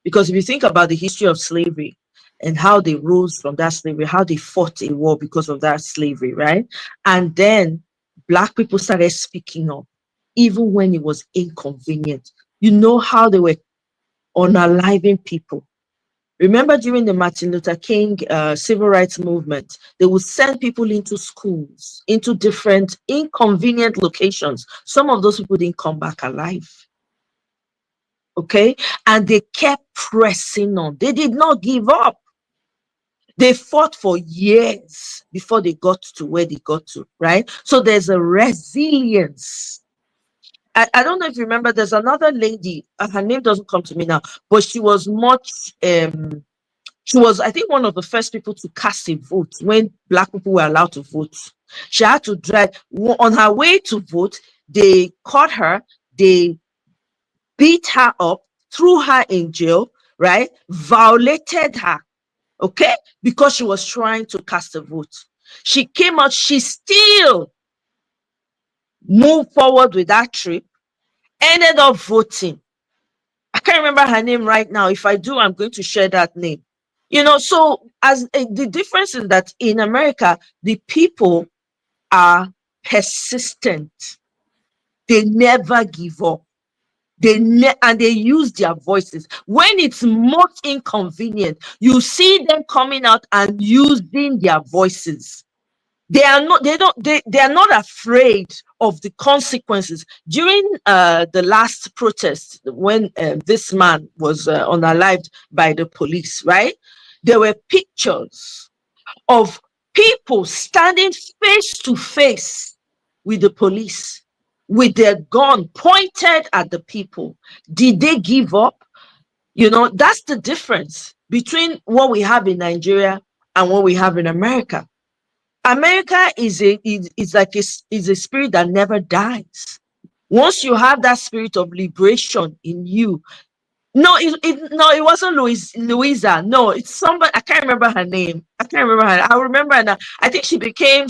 Because if you think about the history of slavery and how they rose from that slavery, how they fought a war because of that slavery, right? And then Black people started speaking up, even when it was inconvenient. You know how they were unaliving people. Remember during the Martin Luther King civil rights movement, they would send people into schools, into different inconvenient locations. Some of those people didn't come back alive. Okay? And they kept pressing on. They did not give up. They fought for years before they got to where they got to, right? So there's a resilience. I don't know if you remember, there's another lady, her name doesn't come to me now, but she was much, she was, I think, one of the first people to cast a vote when Black people were allowed to vote. She had to drive, on her way to vote, they caught her, they beat her up, threw her in jail, right? Violated her, okay? Because she was trying to cast a vote. She came out, she still moved forward with that trip, ended up voting. I can't remember her name right now. If I do, I'm going to share that name. You know, so as the difference is that in America, the people are persistent. They never give up. And they use their voices. When it's most inconvenient, you see them coming out and using their voices. They are not afraid of the consequences. During the last protest, when this man was unalived by the police, right? There were pictures of people standing face to face with the police, with their gun pointed at the people. Did they give up? You know, that's the difference between what we have in Nigeria and what we have in America. America is a spirit that never dies. Once you have that spirit of liberation in you, it wasn't Louisa. No, it's somebody. I can't remember her name. I remember her now. I think she became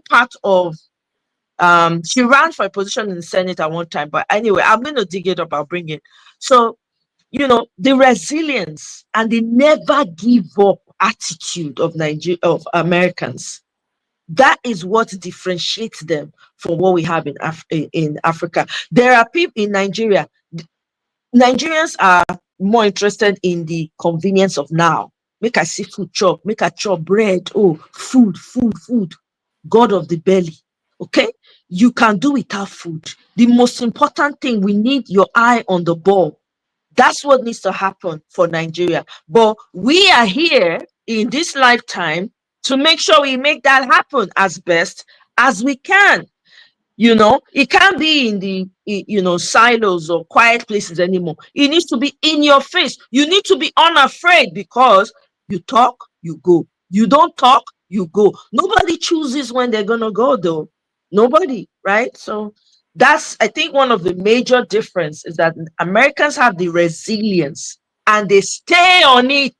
part of. She ran for a position in the Senate at one time. But anyway, I'm going to dig it up. I'll bring it. So, you know, the resilience, and they never give up. attitude of Americans. That is what differentiates them from what we have in Africa. There are people in Nigeria. Nigerians are more interested in the convenience of now. Make I see food chop, make I chop bread. Oh, food. God of the belly. Okay? You can do without food. The most important thing, we need your eye on the ball. That's what needs to happen for Nigeria. But we are here in this lifetime to make sure we make that happen as best as we can. It can't be in the silos or quiet places anymore. It needs to be in your face. You need to be unafraid, because you talk, you go. You don't talk, you go. Nobody chooses when they're going to go, though. Nobody, right? So that's, I think, one of the major difference is that Americans have the resilience and they stay on it,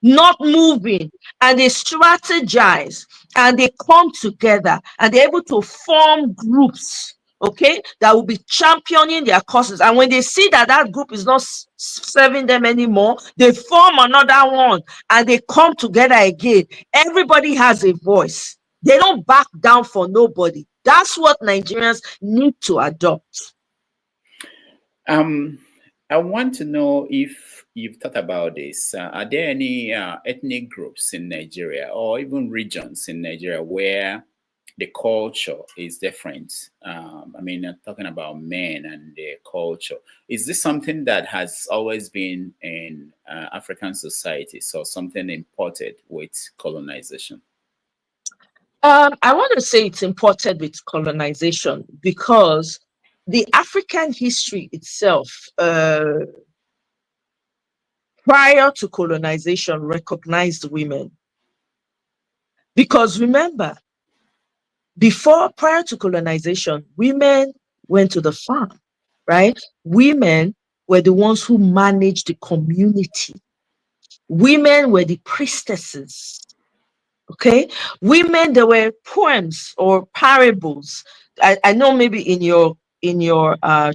not moving, and they strategize and they come together and they're able to form groups, okay, that will be championing their causes. And when they see that that group is not serving them anymore, they form another one and they come together again. Everybody has a voice. They don't back down for nobody. That's what Nigerians need to adopt. I want to know if you've thought about this. Are there any ethnic groups in Nigeria or even regions in Nigeria where the culture is different? I'm talking about men and their culture. Is this something that has always been in African societies, or something imported with colonization? I want to say it's imported with colonization, because the African history itself, prior to colonization, recognized women. Because remember, prior to colonization, women went to the farm, right? Women were the ones who managed the community. Women were the priestesses. Okay, women, there were poems or parables. I know maybe in your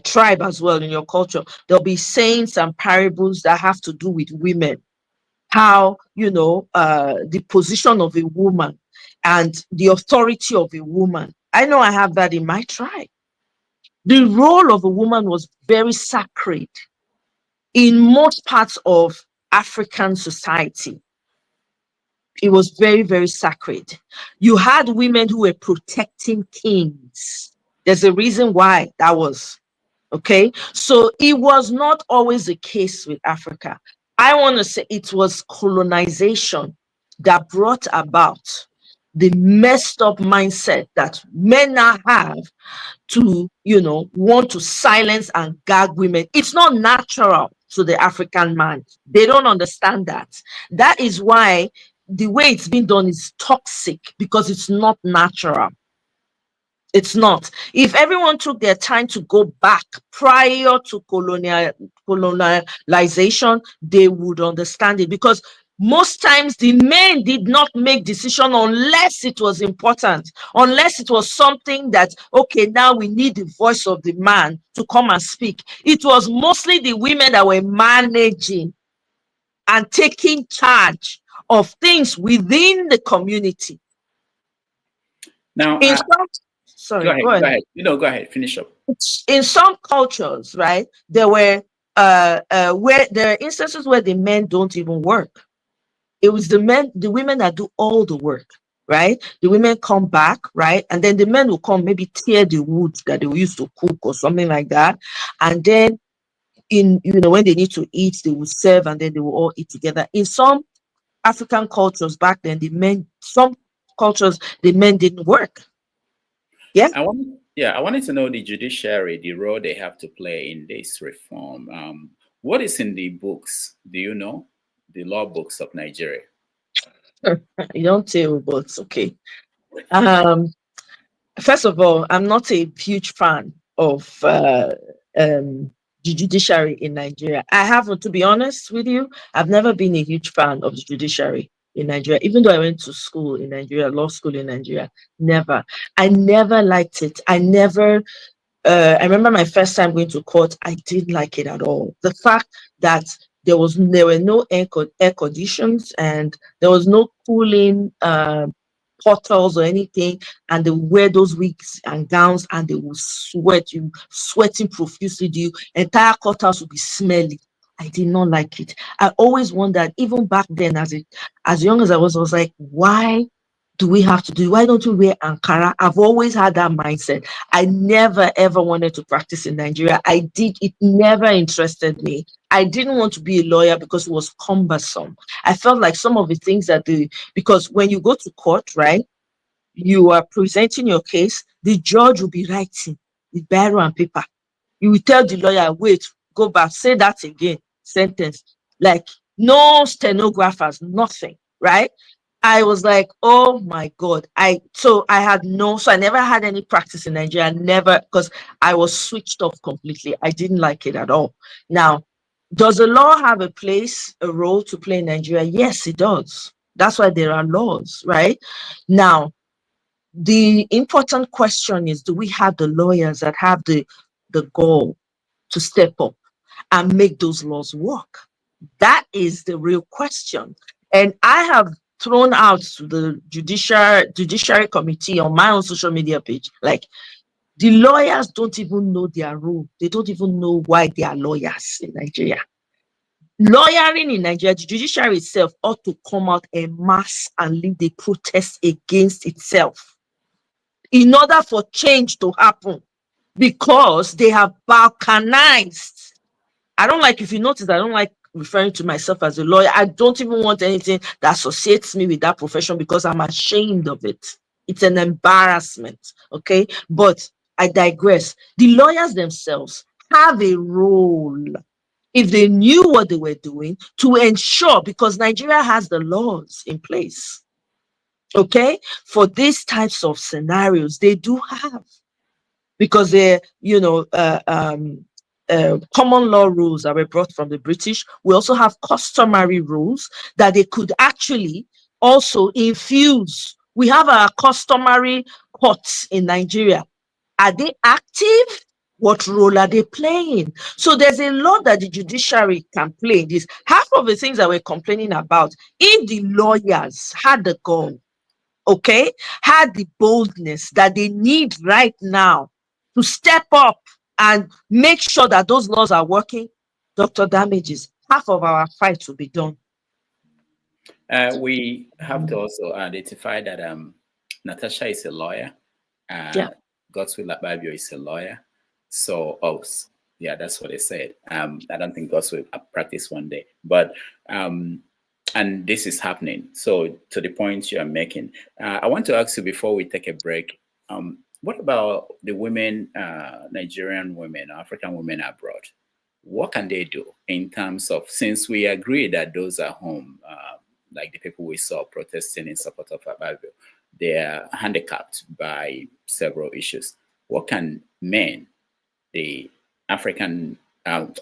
tribe as well, in your culture, there'll be sayings and parables that have to do with women. How, the position of a woman and the authority of a woman. I know I have that in my tribe. The role of a woman was very sacred in most parts of African society. It was very, very sacred. You had women who were protecting kings. There's a reason why that was. Okay. So it was not always the case with Africa. I want to say it was colonization that brought about the messed up mindset that men now have to, want to silence and gag women. It's not natural to the African man. They don't understand that. That is why the way it's been done is toxic, because it's not natural. It's not. If everyone took their time to go back prior to colonialization, they would understand it, because most times the men did not make decision unless it was important, unless it was something that, okay, now we need the voice of the man to come and speak. It was mostly the women that were managing and taking charge of things within the community. Now, go ahead. Go ahead. Go ahead. Finish up. In some cultures, right, there were where there are instances where the men don't even work. It was the women that do all the work, right? The women come back, right, and then the men will come, maybe tear the wood that they used to cook or something like that, and then when they need to eat, they will serve, and then they will all eat together. In some African cultures back then, some cultures, the men didn't work. Yeah. I wanted to know the judiciary, the role they have to play in this reform. What is in the books? Do you know the law books of Nigeria? You don't tell, but okay. First of all, I'm not a huge fan of the judiciary in Nigeria. I haven't, to be honest with you, I've never been a huge fan of the judiciary in Nigeria, even though I went to school in Nigeria, law school in Nigeria. I never liked it. I remember my first time going to court, I didn't like it at all. The fact that there were no air conditions, and there was no cooling portals or anything, and they would wear those wigs and gowns, and they would sweating profusely. The entire courthouse would be smelly. I did not like it. I always wondered, even back then, as young as I was like, why do we have to do? Why don't we wear Ankara? I've always had that mindset. I never ever wanted to practice in Nigeria. It never interested me. I didn't want to be a lawyer because it was cumbersome. I felt like some of the things because when you go to court, right, you are presenting your case, the judge will be writing with biro and paper. You will tell the lawyer, wait, go back, say that again, sentence. Like, no stenographers, nothing, right? I was like, oh my God. So I never had any practice in Nigeria, never, because I was switched off completely. I didn't like it at all. Now, does the law have a role to play in Nigeria? Yes, it does. That's why there are laws, right? Now, the important question is, do we have the lawyers that have the goal to step up and make those laws work? That is the real question. And I have thrown out to the judiciary committee on my own social media page, like, the lawyers don't even know their role. They don't even know why they are lawyers in Nigeria. Lawyering in Nigeria, the judiciary itself ought to come out en masse and lead the protest against itself in order for change to happen, because they have balkanized. If you notice, I don't like referring to myself as a lawyer. I don't even want anything that associates me with that profession because I'm ashamed of it. It's an embarrassment, okay? But I digress. The lawyers themselves have a role, if they knew what they were doing, to ensure, because Nigeria has the laws in place, okay, for these types of scenarios. They do have, because they're, common law rules that were brought from the British. We also have customary rules that they could actually also infuse. We have our customary courts in Nigeria. Are they active? What role are they playing? So there's a lot that the judiciary can play in this. Half of the things that we're complaining about, if the lawyers had the goal, okay, had the boldness that they need right now to step up and make sure that those laws are working, Dr. Damages, half of our fight will be done. We have to also identify that Natasha is a lawyer. Godswill Akpabio is a lawyer. So, yeah, that's what they said. I don't think Godswill practice one day, but and this is happening. So, to the point you are making, I want to ask you before we take a break. What about the women, Nigerian women, African women abroad? What can they do in terms of, since we agree that those are home, like the people we saw protesting in support of Akpabio, they are handicapped by several issues. What can men, the African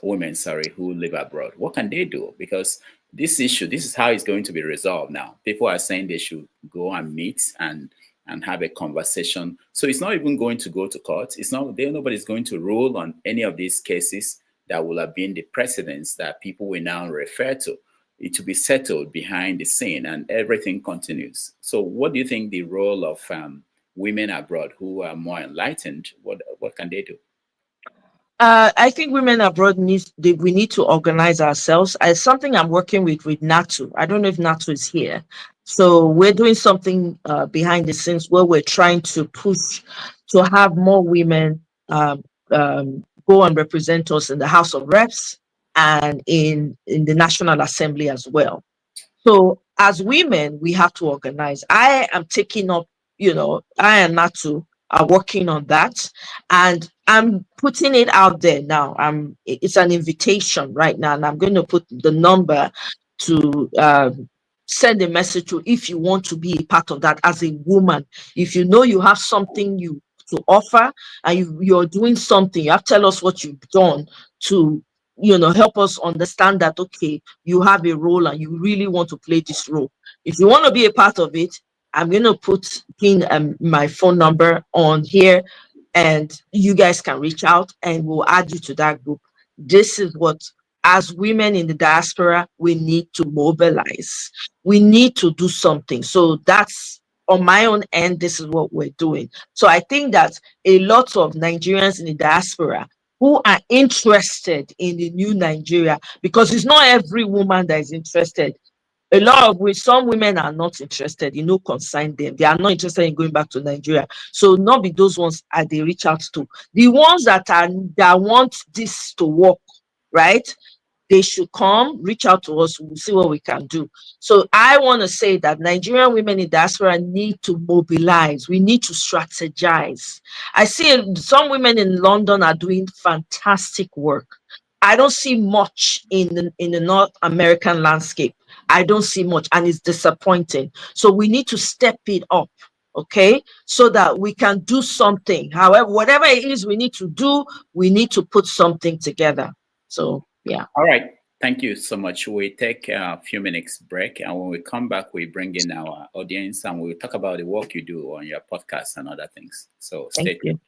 women, who live abroad, what can they do? Because this issue, this is how it's going to be resolved now. People are saying they should go and meet and have a conversation. So it's not even going to go to court. It's not, nobody's going to rule on any of these cases that will have been the precedents that people will now refer to. It will be settled behind the scene and everything continues. So what do you think the role of women abroad who are more enlightened, what can they do? I think women abroad we need to organize ourselves. It's something I'm working with NATO. I don't know if NATO is here. So we're doing something behind the scenes where we're trying to push to have more women go and represent us in the House of Reps and in the National Assembly as well. So as women, we have to organize. I am taking up, I and NATO are working on that, and I'm putting it out there now. It's an invitation right now, and I'm going to put the number to send a message to, if you want to be a part of that as a woman. If you know you have something to offer and you're doing something, you have to tell us what you've done to help us understand that, okay, you have a role and you really want to play this role. If you want to be a part of it, I'm going to put my phone number on here, and you guys can reach out and we'll add you to that group. This is what as women in the diaspora, we need to mobilize. We need to do something. So that's on my own end, this is what we're doing. So I think that a lot of Nigerians in the diaspora who are interested in the new Nigeria, because it's not every woman that is interested. A lot of some women are not interested, consign them. They are not interested in going back to Nigeria. So not be those ones that they reach out to. The ones that want this to work, right? They should come, reach out to us. We'll see what we can do. So I want to say that Nigerian women in diaspora need to mobilize. We need to strategize. I see some women in London are doing fantastic work. I don't see much in the North American landscape. I don't see much, and it's disappointing. So we need to step it up, okay, so that we can do something. However, whatever it is we need to do, we need to put something together. So, yeah. All right. Thank you so much. We take a few minutes break, and when we come back, we bring in our audience and we'll talk about the work you do on your podcast and other things. So stay tuned.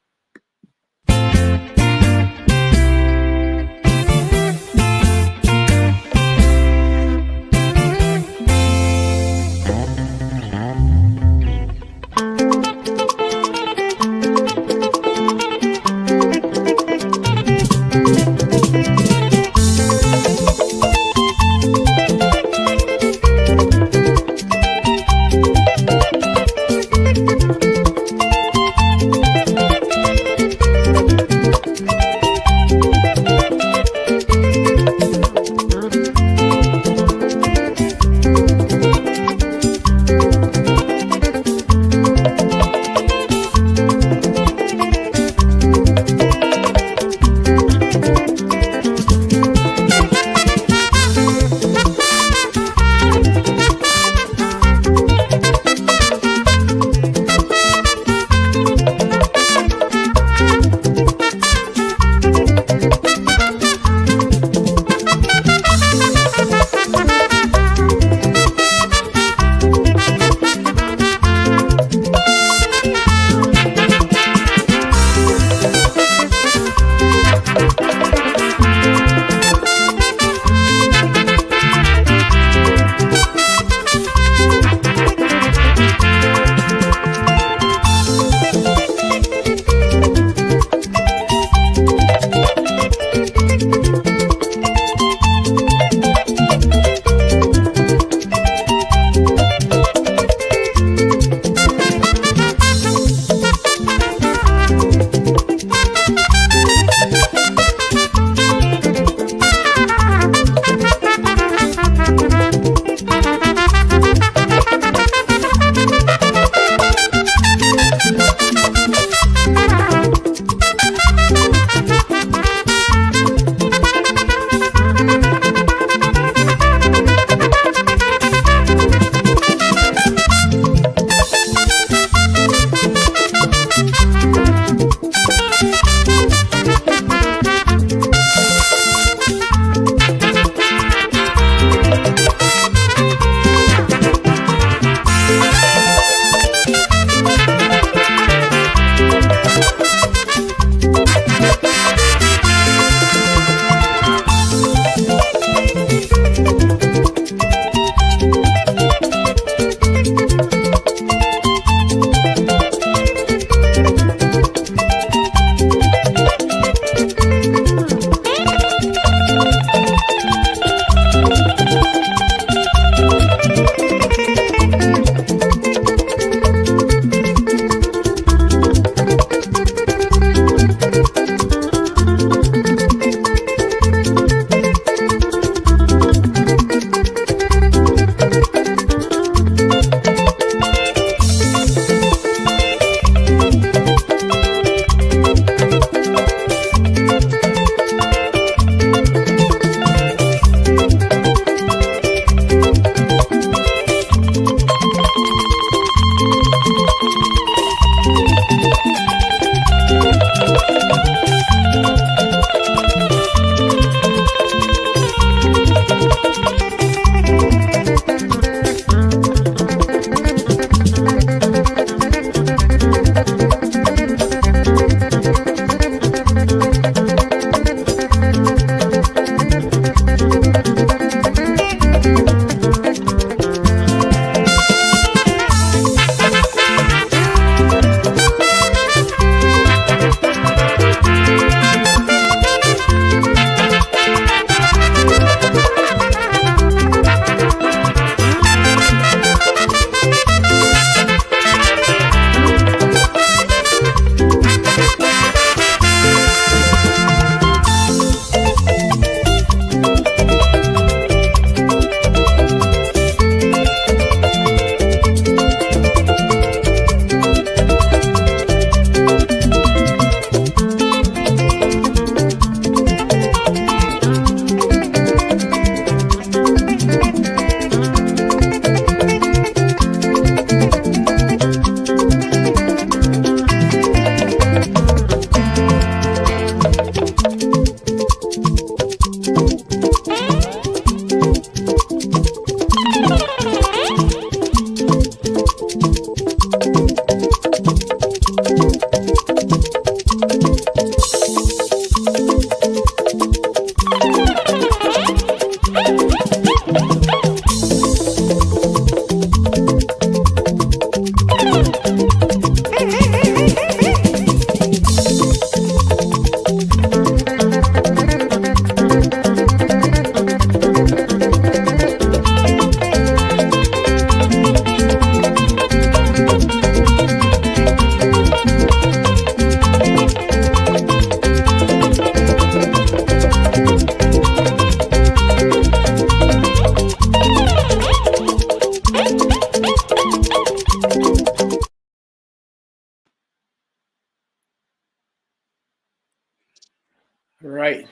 Right.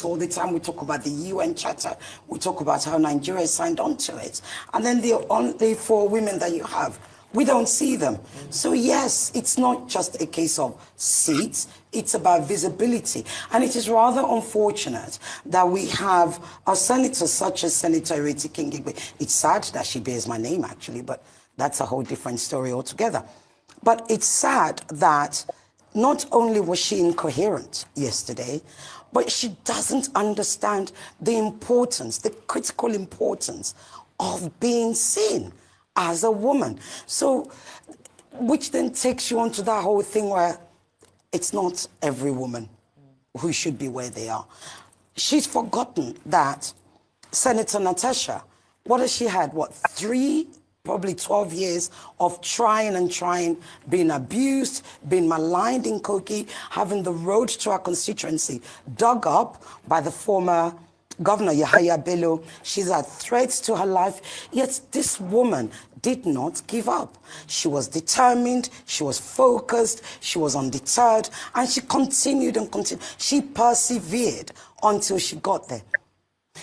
All the time we talk about the UN Charter, we talk about how Nigeria signed on to it, and then the 4 women that you have, we don't see them. So yes, it's not just a case of seats, it's about visibility. And it is rather unfortunate that we have our senators such as Senator Ireti Kingigbe. It's sad that she bears my name actually, but that's a whole different story altogether. But it's sad that not only was she incoherent yesterday, but she doesn't understand the importance, the critical importance of being seen as a woman. So, which then takes you onto that whole thing where it's not every woman who should be where they are. She's forgotten that Senator Natasha, what has she had? What, 3, probably 12 years of trying, being abused, being maligned in Kogi, having the road to our constituency dug up by the former Governor Yahaya Bello. She's had threats to her life, yet this woman did not give up. She was determined, she was focused, she was undeterred, and she continued and continued. She persevered until she got there.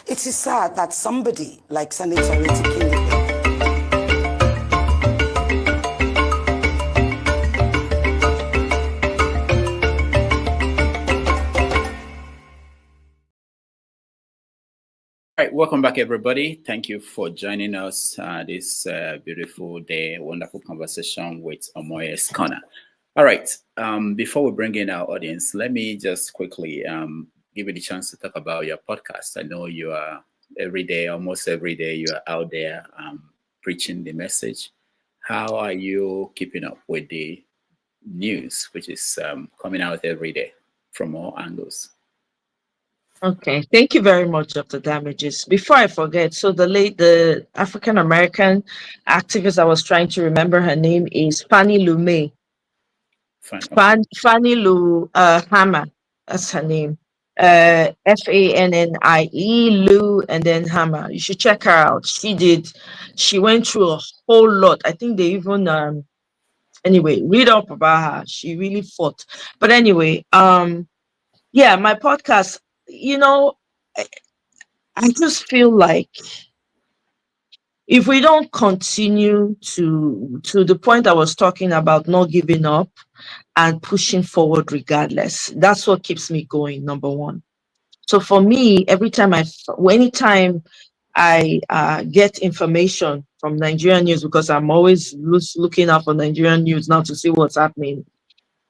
It is sad that somebody like Senator Ireti Kingigbe All right, welcome back, everybody. Thank you for joining us this beautiful day, wonderful conversation with Omoye's Corner. All right, before we bring in our audience, let me just quickly give you the chance to talk about your podcast. I know you are almost every day, you are out there preaching the message. How are you keeping up with the news, which is coming out every day from all angles? Okay, thank you very much, Dr. Damages. Before I forget, so the African American activist I was trying to remember, her name is Fannie Lou May. Fannie Lou Hammer, that's her name. Fannie Lou and then Hammer. You should check her out. She went through a whole lot. I think they even anyway, read up about her. She really fought. But anyway, yeah, my podcast, I just feel like if we don't continue to the point I was talking about, not giving up and pushing forward regardless, that's what keeps me going, number one. So for me, anytime I get information from Nigerian news, because I'm always looking out for Nigerian news now to see what's happening,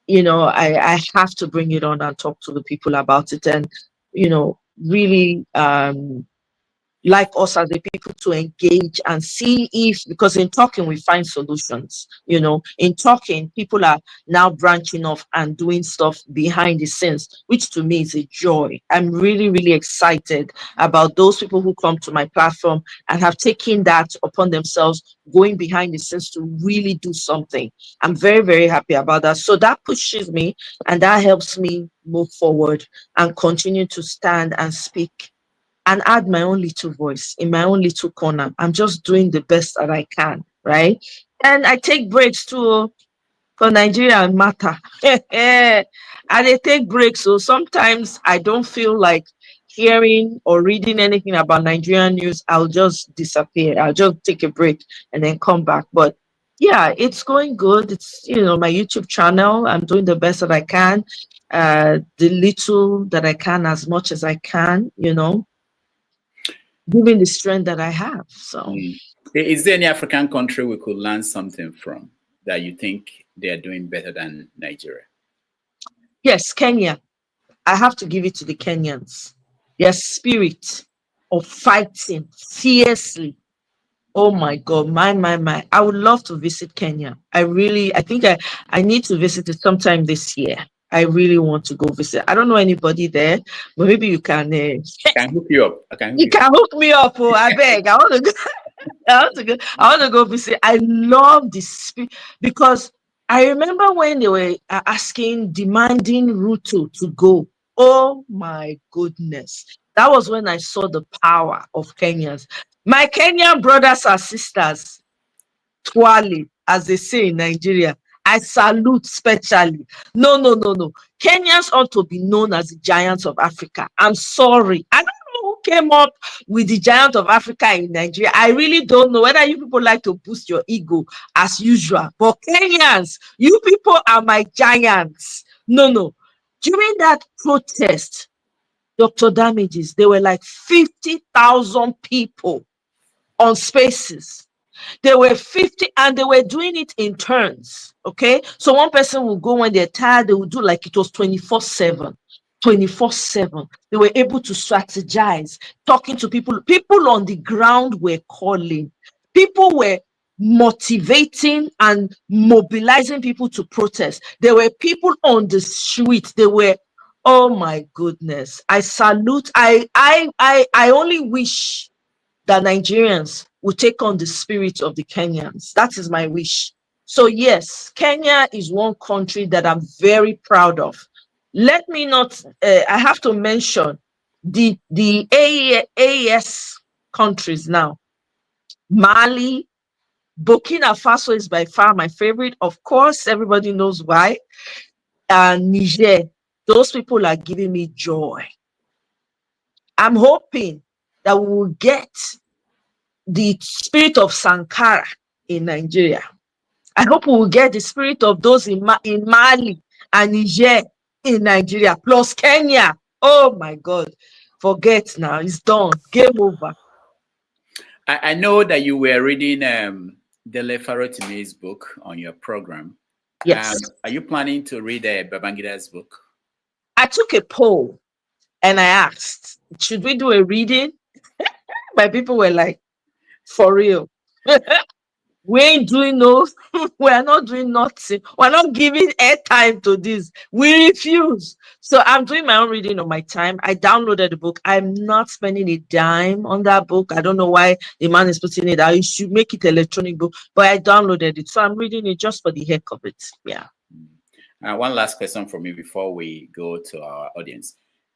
I have to bring it on and talk to the people about it, and really like us as the people to engage and see if, because in talking we find solutions. In talking, people are now branching off and doing stuff behind the scenes, which to me is a joy. I'm really, really excited about those people who come to my platform and have taken that upon themselves, going behind the scenes to really do something. I'm very, very happy about that. So that pushes me and that helps me move forward and continue to stand and speak and add my own little voice in my own little corner. I'm just doing the best that I can, right? And I take breaks too, for Nigeria matter. And I take breaks, so sometimes I don't feel like hearing or reading anything about Nigerian news. I'll just disappear. I'll just take a break and then come back. But yeah, it's going good. It's my YouTube channel. I'm doing the best that I can. The little that I can, as much as I can, given the strength that I have. So Is there any African country we could learn something from that you think they are doing better than Nigeria? Yes, Kenya. I have to give it to the Kenyans. Their spirit of fighting fiercely. Oh my God, my. I would love to visit Kenya. I think I need to visit it sometime this year. I really want to go visit. I don't know anybody there, but maybe you can. I can hook you up. You can hook me up. Oh, I beg. I want to go visit. I love this spirit because I remember when they were demanding Ruto to go. Oh my goodness. That was when I saw the power of Kenyans. My Kenyan brothers and sisters, Twali, as they say in Nigeria, I salute specially. No, no, no, no. Kenyans ought to be known as the giants of Africa. I'm sorry. I don't know who came up with the giant of Africa in Nigeria. I really don't know whether you people like to boost your ego as usual. But Kenyans, you people are my giants. No, no. During that protest, Dr. Damages, there were like 50,000 people on spaces. There were 50 and they were doing it in turns. Okay. So one person will go when they're tired, they will do like it was 24/7. 24/7. They were able to strategize, talking to people. People on the ground were calling. People were motivating and mobilizing people to protest. There were people on the street. They were, oh my goodness. I salute. I only wish that Nigerians will take on the spirit of the Kenyans. That is my wish. So yes, Kenya is one country that I'm very proud of. Let me not, I have to mention the AES countries now. Mali, Burkina Faso is by far my favorite. Of course, everybody knows why. And Niger, those people are giving me joy. I'm hoping that we will get the spirit of Sankara in Nigeria. I hope we will get the spirit of those in Mali and Niger in Nigeria, plus Kenya. Oh my God. Forget now. It's done. Game over. I know that you were reading Dele Farotime's book on your program. Yes. Are you planning to read Babangida's book? I took a poll and I asked, should we do a reading? My people were like, for real. We ain't doing no, we're not doing nothing. We're not giving airtime to this. We refuse. So I'm doing my own reading on my time. I downloaded the book. I'm not spending a dime on that book. I don't know why the man is putting it out. You should make it electronic book, but I downloaded it. So I'm reading it just for the heck of it. Yeah. One last question from me before we go to our audience.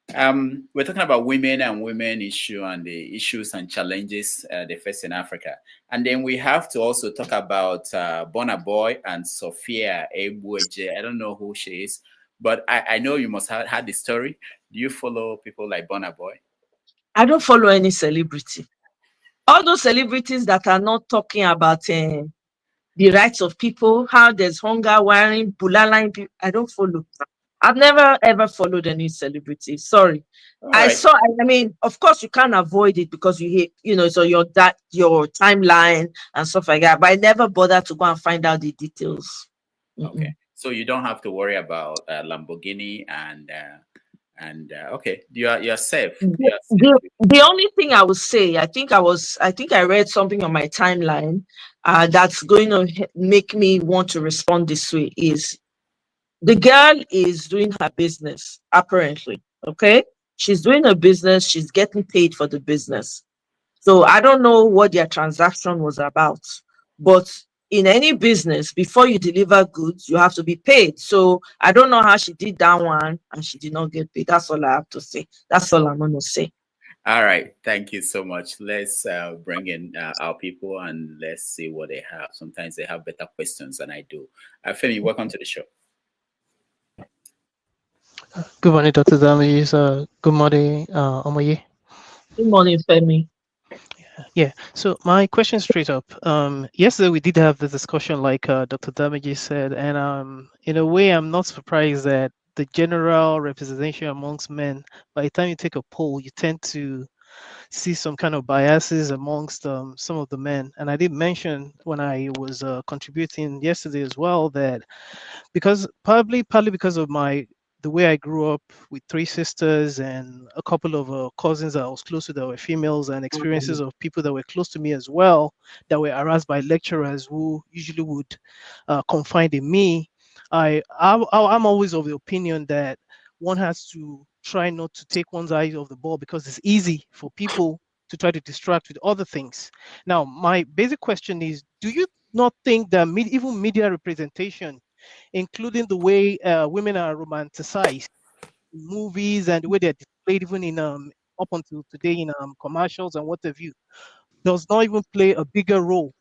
We're talking about women and women issue and the issues and challenges they face in Africa. And then we have to also talk about Burna Boy and Sophia Ebueje. I don't know who she is, but I know you must have had the story. Do you follow people like Burna Boy? I don't follow any celebrity. All those celebrities that are not talking about the rights of people, how there's hunger, wiring, bulala, I don't follow. I've never ever followed any celebrity. Sorry. I mean, of course you can't avoid it because you hate, so your timeline and stuff like that. But I never bother to go and find out the details. Okay. So you don't have to worry about Lamborghini and okay, you're safe. The only thing I would say, I think I read something on my timeline that's going to make me want to respond this way is the girl is doing her business, apparently. Okay. She's doing her business. She's getting paid for the business. So I don't know what their transaction was about, but in any business, before you deliver goods, you have to be paid. So I don't know how she did that one and she did not get paid. That's all I have to say. That's all I'm going to say. All right. Thank you so much. Let's bring in our people and let's see what they have. Sometimes they have better questions than I do. Femi, welcome to the show. Good morning, Dr. Damages. Good morning, Omoye. Good morning, Femi. Yeah, so my question straight up. Yesterday we did have the discussion like Dr. Damages said, and in a way I'm not surprised that the general representation amongst men, by the time you take a poll, you tend to see some kind of biases amongst some of the men. And I did mention when I was contributing yesterday as well that partly because of the way I grew up with 3 sisters and a couple of cousins that I was close to that were females, and experiences of people that were close to me as well that were harassed by lecturers who usually would confide in me. I'm always of the opinion that one has to try not to take one's eyes off the ball because it's easy for people to try to distract with other things. Now, my basic question is, do you not think that even media representation including the way women are romanticized in movies and the way they're displayed even in up until today in commercials and what have you, does not even play a bigger role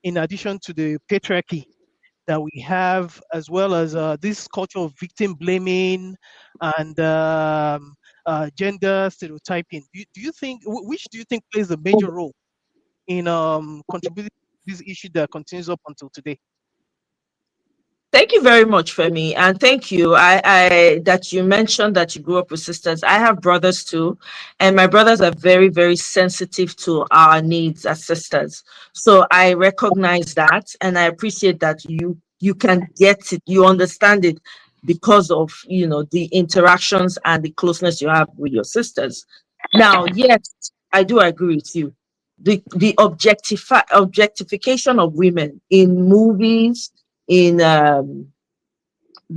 in addition to the patriarchy that we have, as well as this culture of victim blaming and gender stereotyping. Do you think, which do you think plays a major role in contributing to this issue that continues up until today? Thank you very much, Femi, and thank you. I that you mentioned that you grew up with sisters. I have brothers too, and my brothers are very, very sensitive to our needs as sisters. So I recognize that, and I appreciate that you can get it, you understand it because of the interactions and the closeness you have with your sisters. Now, yes, I do agree with you. The objectification of women in movies, in the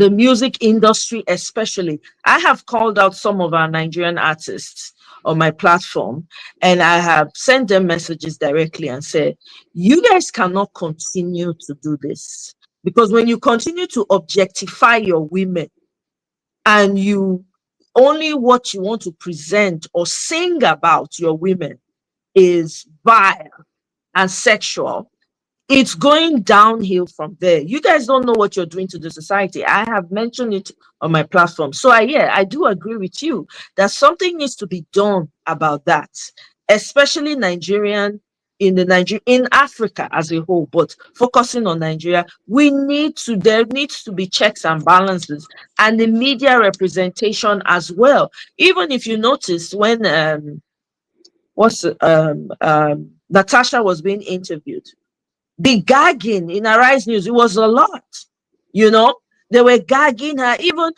music industry especially. I have called out some of our Nigerian artists on my platform, and I have sent them messages directly and said, you guys cannot continue to do this, because when you continue to objectify your women and you only what you want to present or sing about your women is vile and sexual, it's going downhill from there. You guys don't know what you're doing to the society. I have mentioned it on my platform. So I do agree with you that something needs to be done about that, especially in Africa as a whole, but focusing on Nigeria. There needs to be checks and balances, and the media representation as well. Even if you notice when Natasha was being interviewed, the gagging in Arise News, it was a lot. They were gagging her. Even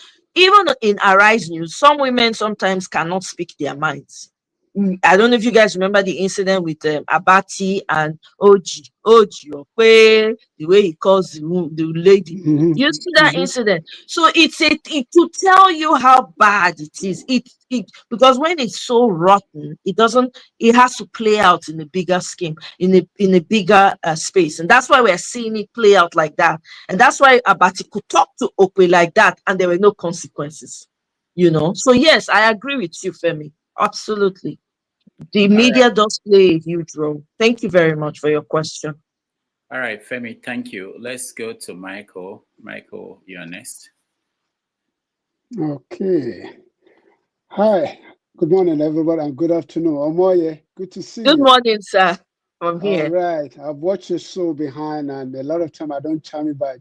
in Arise News, some women sometimes cannot speak their minds. I don't know if you guys remember the incident with Abati and Oji Okwe, the way he calls the lady. You see that incident? So it to tell you how bad it is. It because when it's so rotten, it has to play out in a bigger scheme, in a bigger space, and that's why we're seeing it play out like that. And that's why Abati could talk to Okwe like that, and there were no consequences. So yes, I agree with you, Femi. Absolutely. The media does play a huge role. Thank you very much for your question. All right, Femi, thank you. Let's go to Michael. Michael, you're next. Okay. Hi. Good morning, everybody, and good afternoon. Omoye, good to see you. Good morning, sir. From here. All right. I've watched your show behind, and a lot of time I don't chime it back,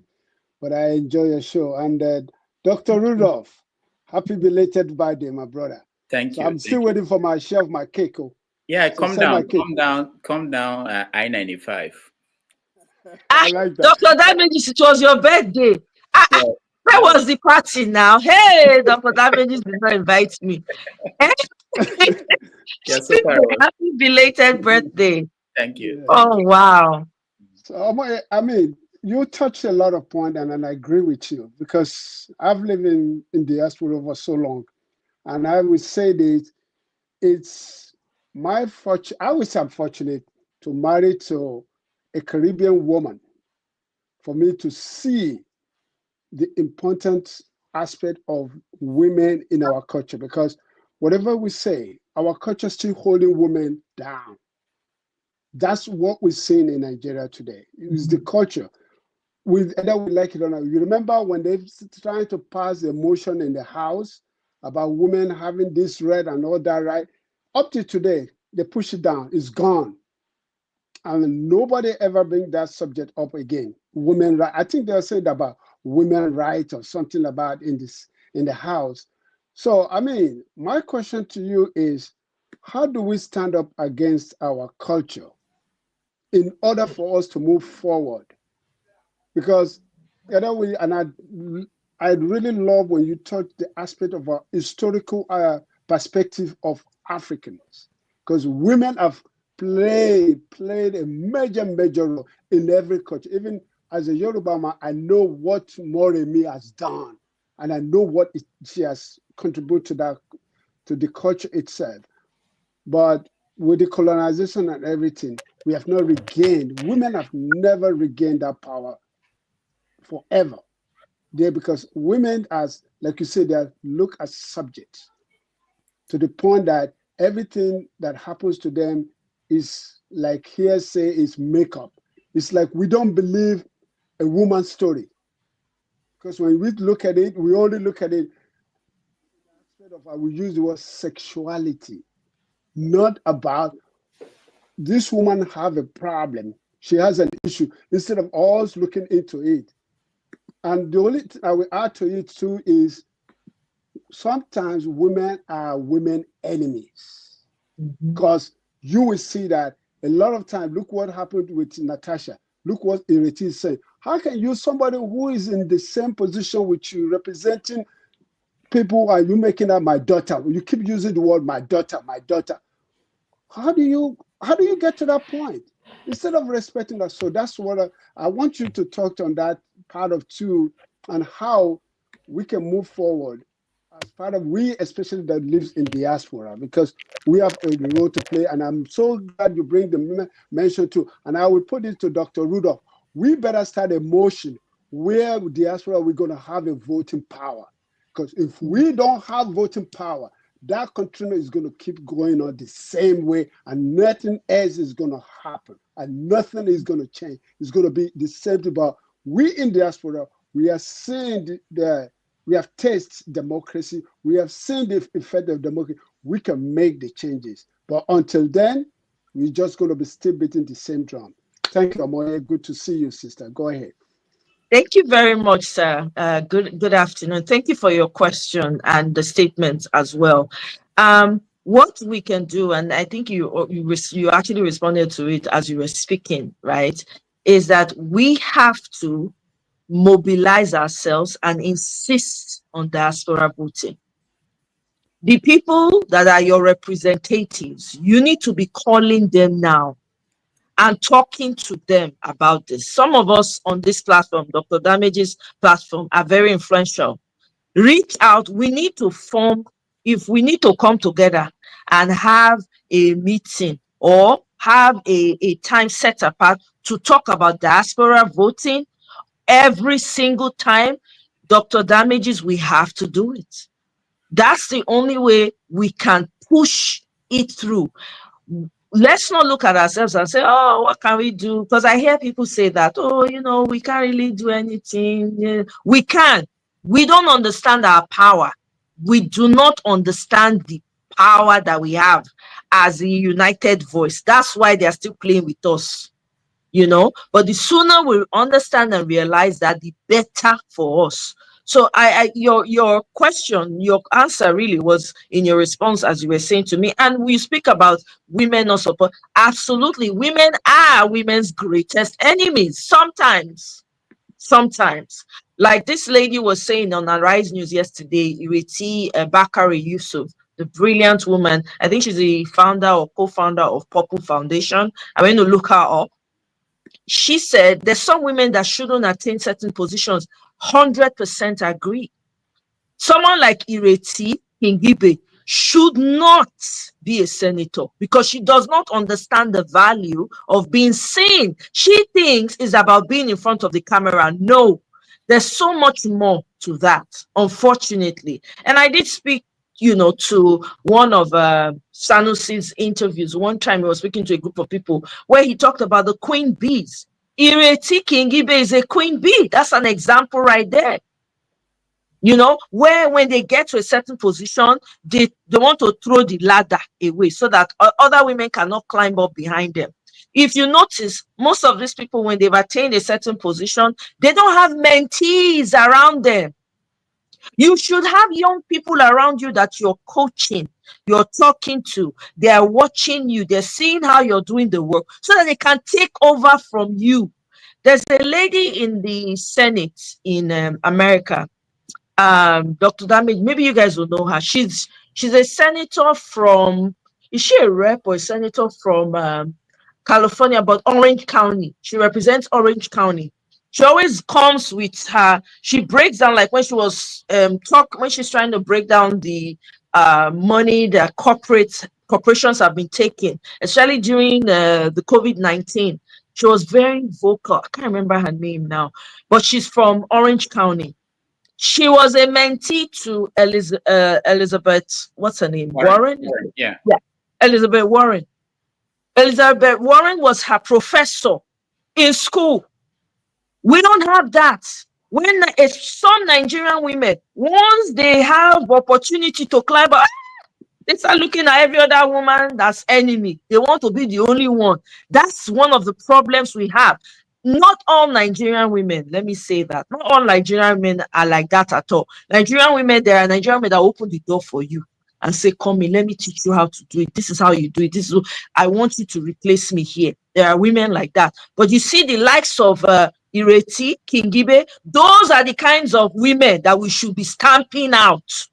but I enjoy your show. And Dr. Rudolph, happy belated birthday, my brother. Thank you. I'm still waiting for my share of my cake. Yeah, so come down, I-95. I like that. Dr. Damages, it was your birthday. Where was the party now? Hey, Dr. Damages did not invite me. Yes, happy belated birthday. Thank you. Oh, wow. So, I mean, you touched a lot of points, and I agree with you, because I've lived in diaspora for so long. And I would say that it's my fortune. I was unfortunate to marry to a Caribbean woman for me to see the important aspect of women in our culture, because whatever we say, our culture is still holding women down. That's what we're seeing in Nigeria today. It's the culture. Whether we like it or not. You remember when they trying to pass the motion in the House about women having this right and all that right? Up to today, they push it down. It's gone. And nobody ever bring that subject up again. Women right. I think they said about women rights or something about in the House. So, I mean, my question to you is, how do we stand up against our culture in order for us to move forward? Because I really love when you touch the aspect of a historical perspective of Africans, because women have played a major role in every culture. Even as a Yoruba man, I know what Moremi has done, and I know what she has contributed to the culture itself. But with the colonization and everything, we have women have never regained that power forever. there because women, as like you said, they are look as subjects to the point that everything that happens to them is like hearsay, is makeup. It's like we don't believe a woman's story. Because when we look at it, we only look at it instead of, I will use the word sexuality, not about this woman have a problem. She has an issue instead of us looking into it. And the only thing I will add to it too is sometimes women are women enemies. Because you will see that a lot of time, look what happened with Natasha. Look what Ireti is saying. How can you, somebody who is in the same position with you, representing people, are you making that my daughter? You keep using the word my daughter, my daughter. How do you get to that point? Instead of respecting that. So that's what I want you to talk on that part of too, and how we can move forward as part of we, especially that lives in diaspora, because we have a role to play. And I'm so glad you bring the mention too. And I will put it to Dr. Rudolf. We better start a motion where diaspora we're going to have a voting power. Because if we don't have voting power, that country is going to keep going on the same way, and nothing else is going to happen, and nothing is going to change. It's going to be the same. But we in diaspora, we are seeing we have tasted democracy. We have seen the effect of democracy. We can make the changes. But until then, we're just going to be still beating the same drum. Thank you, Omoye. Good to see you, sister. Go ahead. Thank you very much, sir. Good afternoon. Thank you for your question and the statement as well. What we can do, and I think you actually responded to it as you were speaking, right, is that we have to mobilize ourselves and insist on diaspora voting. The people that are your representatives, you need to be calling them now and talking to them about this. Some of us on this platform, Dr. Damage's platform, are very influential. Reach out. We need to form, if we need to come together and have a meeting or have a time set apart to talk about diaspora voting every single time, Dr. Damages, we have to do it. That's the only way we can push it through. Let's not look at ourselves and say, oh, what can we do? Because I hear people say that, oh, we can't really do anything. Yeah. We can. We don't understand our power. We do not understand the power that we have as a united voice. That's why they're still playing with us, But the sooner we understand and realize that, the better for us. So your question, your answer really was in your response, as you were saying to me, and we speak about women not support. Absolutely, women are women's greatest enemies. Sometimes, like this lady was saying on Arise News yesterday, Ireti Bakari Yusuf, the brilliant woman. I think she's the founder or co-founder of Purple Foundation. I'm going to look her up. She said there's some women that shouldn't attain certain positions. 100% agree. Someone like Ireti Kingibe should not be a senator because she does not understand the value of being seen. She thinks it's about being in front of the camera. No, there's so much more to that, unfortunately. And I did speak, to one of Sanusi's interviews. One time he was speaking to a group of people where he talked about the queen bees. Ireti Kingibe is a queen bee. That's an example right there. Where when they get to a certain position, they want to throw the ladder away so that other women cannot climb up behind them. If you notice, most of these people, when they've attained a certain position, they don't have mentees around them. You should have young people around you that you're coaching, you're talking to, they're watching you, they're seeing how you're doing the work so that they can take over from you. There's a lady in the Senate in America, Dr. Damage, maybe you guys will know her. She's a senator from, is she a rep or a senator from California, but Orange County. She represents Orange County. She always comes with her, she breaks down, like when she was when she's trying to break down the money that corporations have been taking, especially during the COVID-19. She was very vocal. I can't remember her name now, but she's from Orange County. She was a mentee to Elizabeth, what's her name? Warren? Yeah. Yeah, Elizabeth Warren. Elizabeth Warren was her professor in school. We don't have that. When some Nigerian women, once they have opportunity to climb up, they start looking at every other woman that's enemy. They want to be the only one. That's one of the problems we have. Not all Nigerian women, let me say that. Not all Nigerian men are like that at all. Nigerian women, there are Nigerian men that open the door for you and say, come in, let me teach you how to do it. This is how you do it. This is I want you to replace me here. There are women like that. But you see the likes of Ireti, Kingibe, those are the kinds of women that we should be stamping out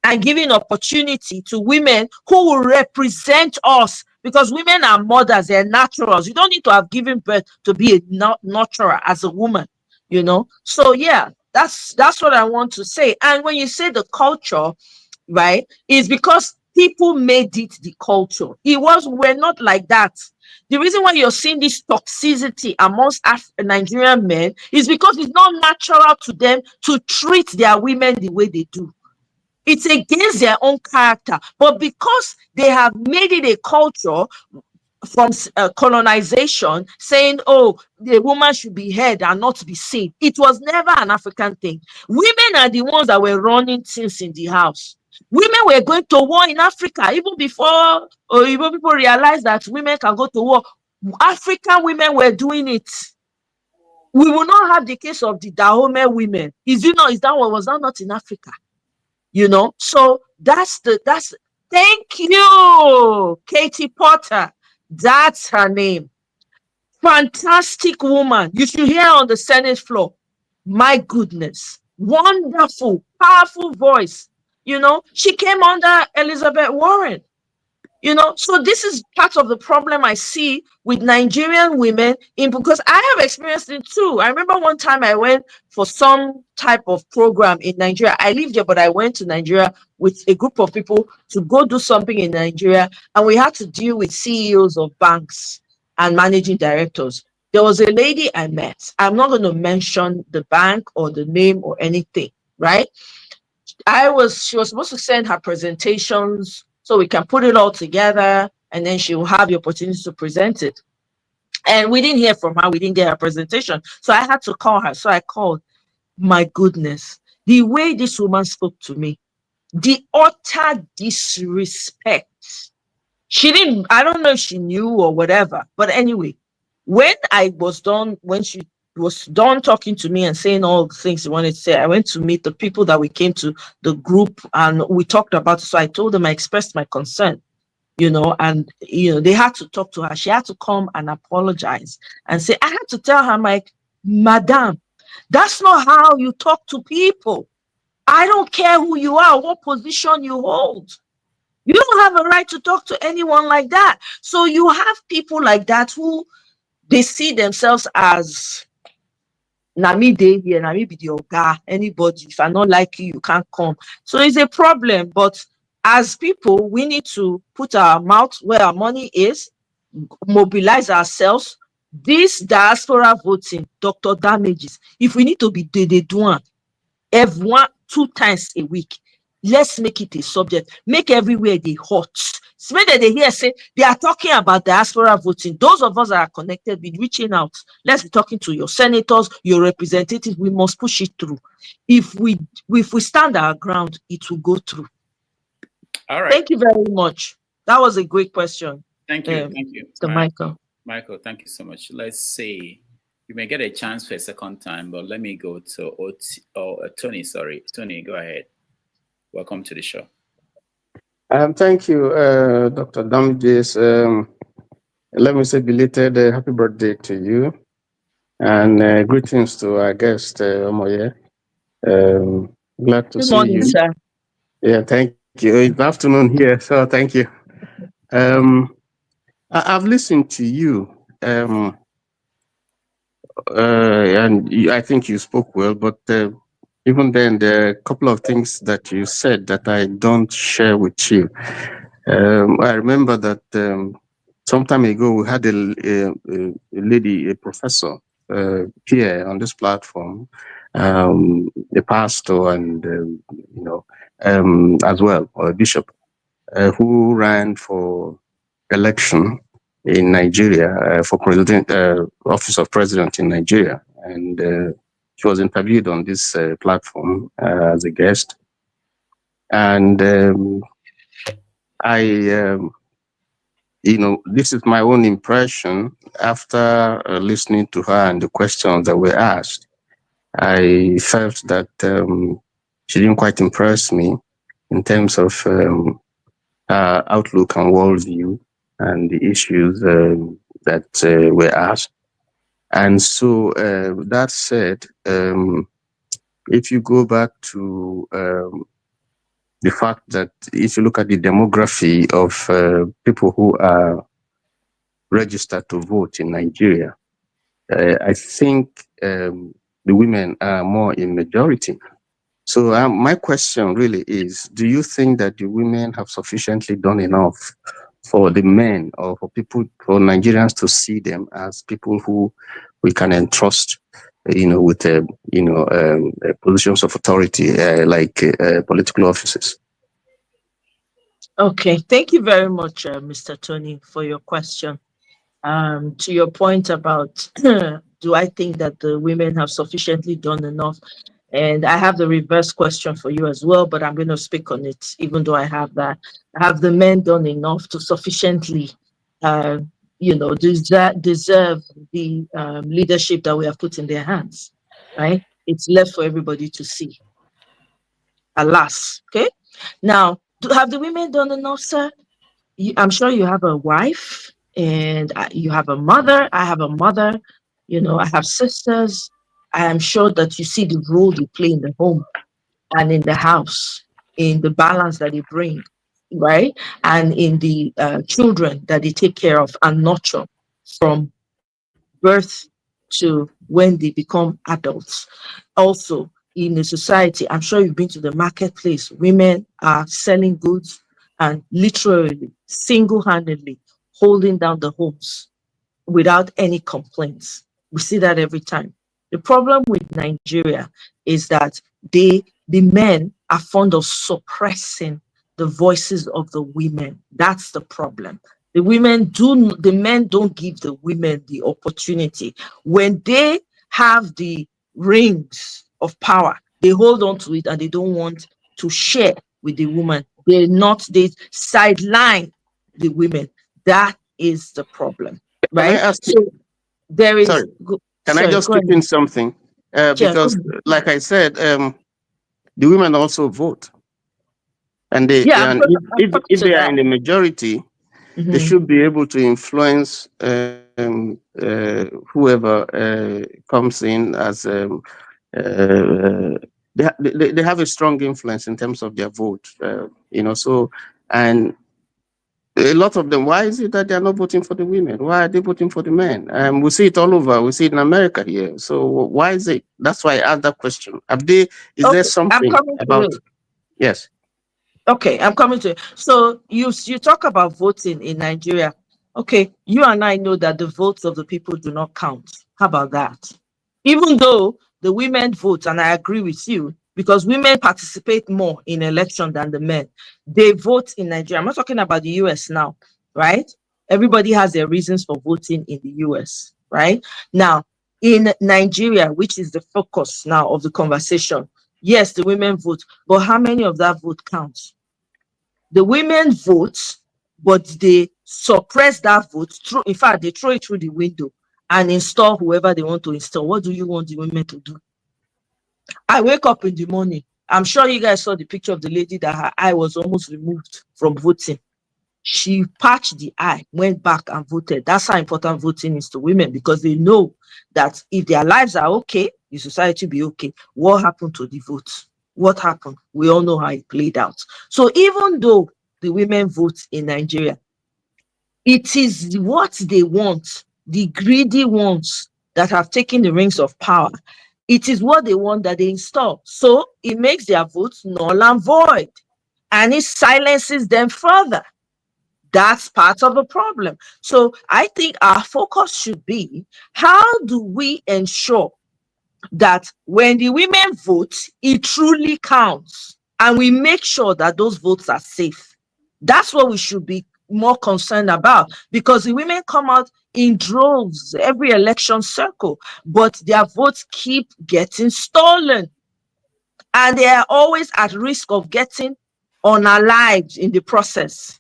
and giving opportunity to women who will represent us, because women are mothers, they're naturals. You don't need to have given birth to be a natural as a woman, you know. So yeah, that's what I want to say. And when you say the culture, right, is because people made it the culture. We're not like that. The reason why you're seeing this toxicity amongst Nigerian men is because it's not natural to them to treat their women the way they do. It's against their own character. But because they have made it a culture from colonization, saying, oh, the woman should be heard and not be seen. It was never an African thing. Women are the ones that were running things in the house. Women were going to war in Africa even before even people realized that women can go to war. African women were doing it. We will not have the case of the Dahomey women. Was that not in Africa? You know, so thank you, Katie Potter. That's her name. Fantastic woman. You should hear her on the Senate floor. My goodness. Wonderful, powerful voice. You know, she came under Elizabeth Warren. You know, so this is part of the problem I see with Nigerian women, because I have experienced it too. I remember one time I went for some type of program in Nigeria. I lived here, but I went to Nigeria with a group of people to go do something in Nigeria, and we had to deal with CEOs of banks and managing directors. There was a lady I met. I'm not going to mention the bank or the name or anything, right? She was supposed to send her presentations so we can put it all together, and then she will have the opportunity to present it. And we didn't hear from her. We didn't get her presentation. So I had to call her. So I called. My goodness, the way this woman spoke to me, the utter disrespect. She didn't, I don't know if she knew or whatever. But anyway, when she was done talking to me and saying all the things she wanted to say, I went to meet the people that we came to the group and we talked about it. So I told them, I expressed my concern, you know, and, you know, they had to talk to her. She had to come and apologize and say, I had to tell her, like, Madam, that's not how you talk to people. I don't care who you are, what position you hold. You don't have a right to talk to anyone like that. So you have people like that who they see themselves as Nami dey here, Nami be the oga. Anybody, if I not like you, you can't come. So it's a problem. But as people, we need to put our mouth where our money is, mobilize ourselves. This diaspora voting, Dr. Damages, if we need to be they do one every 1-2 times a week, let's make it a subject. Make everywhere they hot. So when they hear say they are talking about diaspora voting, those of us that are connected, be reaching out. Let's be talking to your senators, your representatives. We must push it through. If we stand our ground, it will go through. All right. Thank you very much. That was a great question. Thank you. Thank you. Michael. Michael, thank you so much. Let's see. You may get a chance for a second time, but let me go to Tony. Sorry, Tony, go ahead. Welcome to the show. Thank you, Dr. Damages. Let me say belated happy birthday to you, and greetings to our guest, Omoye. Glad to Good see morning, you. sir. Yeah, thank you. It's afternoon here, so thank you. I've listened to you, and I think you spoke well, but even then, there are a couple of things that you said that I don't share with you. I remember that some time ago we had a lady, a professor here on this platform, a pastor and as well, or a bishop who ran for election in Nigeria for president, office of president in Nigeria, and she was interviewed on this platform as a guest, and this is my own impression after listening to her and the questions that were asked. I felt that she didn't quite impress me in terms of her outlook and worldview and the issues that were asked. And so that said, if you go back to the fact that if you look at the demography of people who are registered to vote in Nigeria, I think the women are more in majority. So my question really is, do you think that the women have sufficiently done enough for the men or for people, for Nigerians to see them as people who we can entrust, with positions of authority, like political offices? Okay, thank you very much, Mr. Tony, for your question. To your point about do I think that the women have sufficiently done enough? And I have the reverse question for you as well, but I'm going to speak on it, even though I have that. Have the men done enough to sufficiently, deserve the leadership that we have put in their hands, right? It's left for everybody to see. Alas, okay? Now, have the women done enough, sir? I'm sure you have a wife and you have a mother. I have a mother, I have sisters. I am sure that you see the role they play in the home and in the house, in the balance that they bring, right? And in the children that they take care of and nurture from birth to when they become adults. Also, in the society, I'm sure you've been to the marketplace. Women are selling goods and literally single-handedly holding down the homes without any complaints. We see that every time. The problem with Nigeria is that the men are fond of suppressing the voices of the women. That's the problem. The men don't give the women the opportunity. When they have the rings of power, they hold on to it and they don't want to share with the woman. They sideline the women. That is the problem, Can I right? ask you? So there is. Sorry, can I just chip in something? Because, like I said, the women also vote, and if they are in the majority, they should be able to influence whoever comes in as. They have a strong influence in terms of their vote, So, and a lot of them, why is it that they are not voting for the women? Why are they voting for the men? We see it all over. We see it in America here. So why is it? That's why I asked that question. Is there something about? Yes. Okay, I'm coming to it. So you talk about voting in Nigeria. Okay, you and I know that the votes of the people do not count. How about that? Even though the women vote, and I agree with you, because women participate more in election than the men. They vote in Nigeria. I'm not talking about the US now, right? Everybody has their reasons for voting in the US, right? Now, in Nigeria, which is the focus now of the conversation, yes, the women vote, but how many of that vote counts? The women vote, but they suppress that vote. In fact, they throw it through the window and install whoever they want to install. What do you want the women to do? I wake up in the morning. I'm sure you guys saw the picture of the lady that her eye was almost removed from voting. She patched the eye, went back and voted. That's how important voting is to women, because they know that if their lives are okay, the society will be okay. What happened to the vote? What happened? We all know how it played out. So even though the women vote in Nigeria, it is what they want, the greedy ones that have taken the reins of power. It is what they want that they install. So it makes their votes null and void, and it silences them further. That's part of the problem. So I think our focus should be, how do we ensure that when the women vote, it truly counts, and we make sure that those votes are safe. That's what we should be more concerned about, because the women come out in droves every election cycle, but their votes keep getting stolen, and they are always at risk of getting unalived in the process,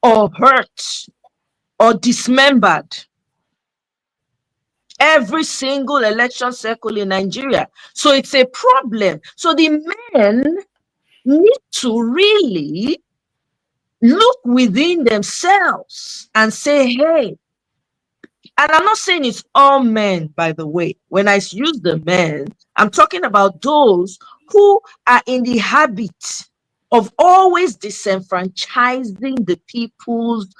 or hurt, or dismembered. Every single election cycle in Nigeria. So it's a problem. So the men need to really look within themselves and say, hey, and I'm not saying it's all men, by the way. When I use the men, I'm talking about those who are in the habit of always disenfranchising the people's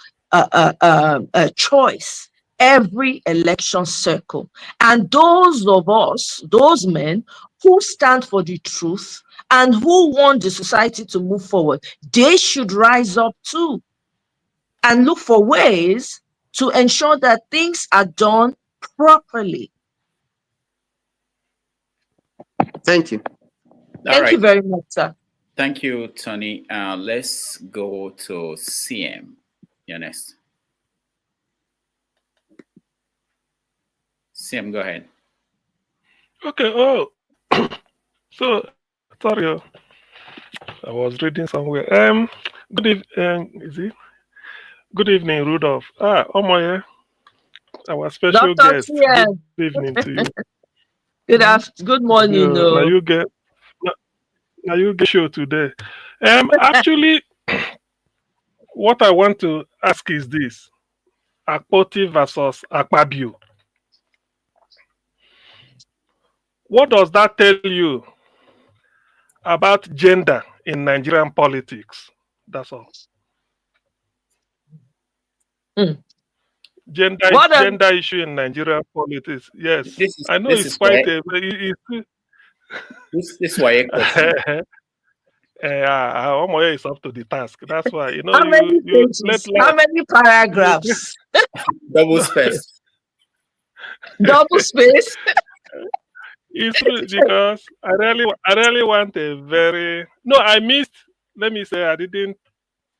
choice every election cycle. And those of us, those men who stand for the truth and who want the society to move forward, they should rise up too and look for ways to ensure that things are done properly. Thank you. Thank you very much, sir. Thank you, Tony. Let's go to CM. You're next. CM, go ahead. Okay. Oh, so sorry, I was reading somewhere. Good evening. Is it? Good evening, Rudolf. Omoye, our special Dr. guest. TM. Good evening to you. Good morning. Now you get show today. Actually, what I want to ask is this: Akpoti versus Akpabio. What does that tell you about gender in Nigerian politics? That's all. Gender issue in Nigerian politics. Yes, I know it's quite a. This is why. Omoye is up to the task. That's why How many pages? How many paragraphs? Double space. Double space. It's true, because I really want a very no. I missed. Let me say I didn't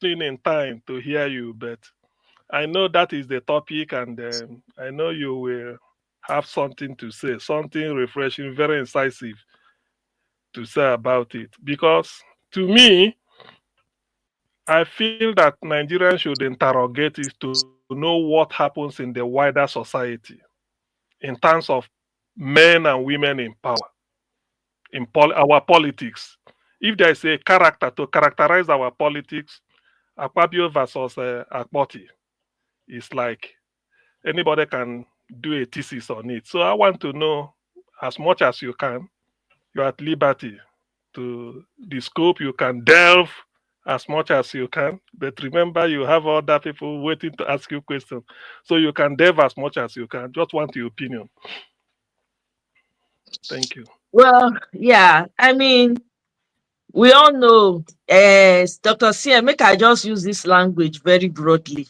tune in time to hear you, but I know that is the topic, and I know you will have something to say, something refreshing, very incisive to say about it. Because to me, I feel that Nigerians should interrogate it to know what happens in the wider society in terms of men and women in power, in our politics. If there is a character to characterize our politics, Akpabio versus Akpoti, it's like anybody can do a thesis on it. So I want to know as much as you can. You're at liberty to the scope. You can delve as much as you can, but remember you have other people waiting to ask you questions, so you can delve as much as you can. Just want your opinion. Thank you. Well, yeah, I mean, we all know, as Dr. CM, make I just use this language very broadly.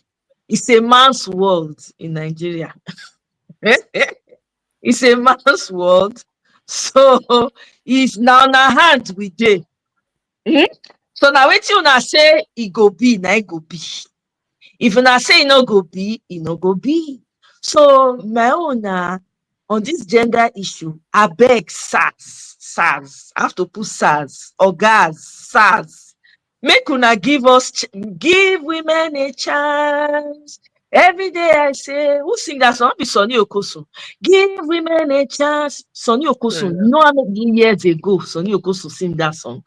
It's a man's world in Nigeria. It's a man's world. So it's now na hand we dey. So now wetin una say e go be, na e go be. If una say e no go be, e no go be. So my own on this gender issue, abeg SARS, I have to put SARS, Ogas, SARS. Make una give women a chance. Every day I say, who sing that song? Be Sonny Okosun. Give women a chance. Sonny Okosun. You know how many years ago Sonny Okosun sing that song?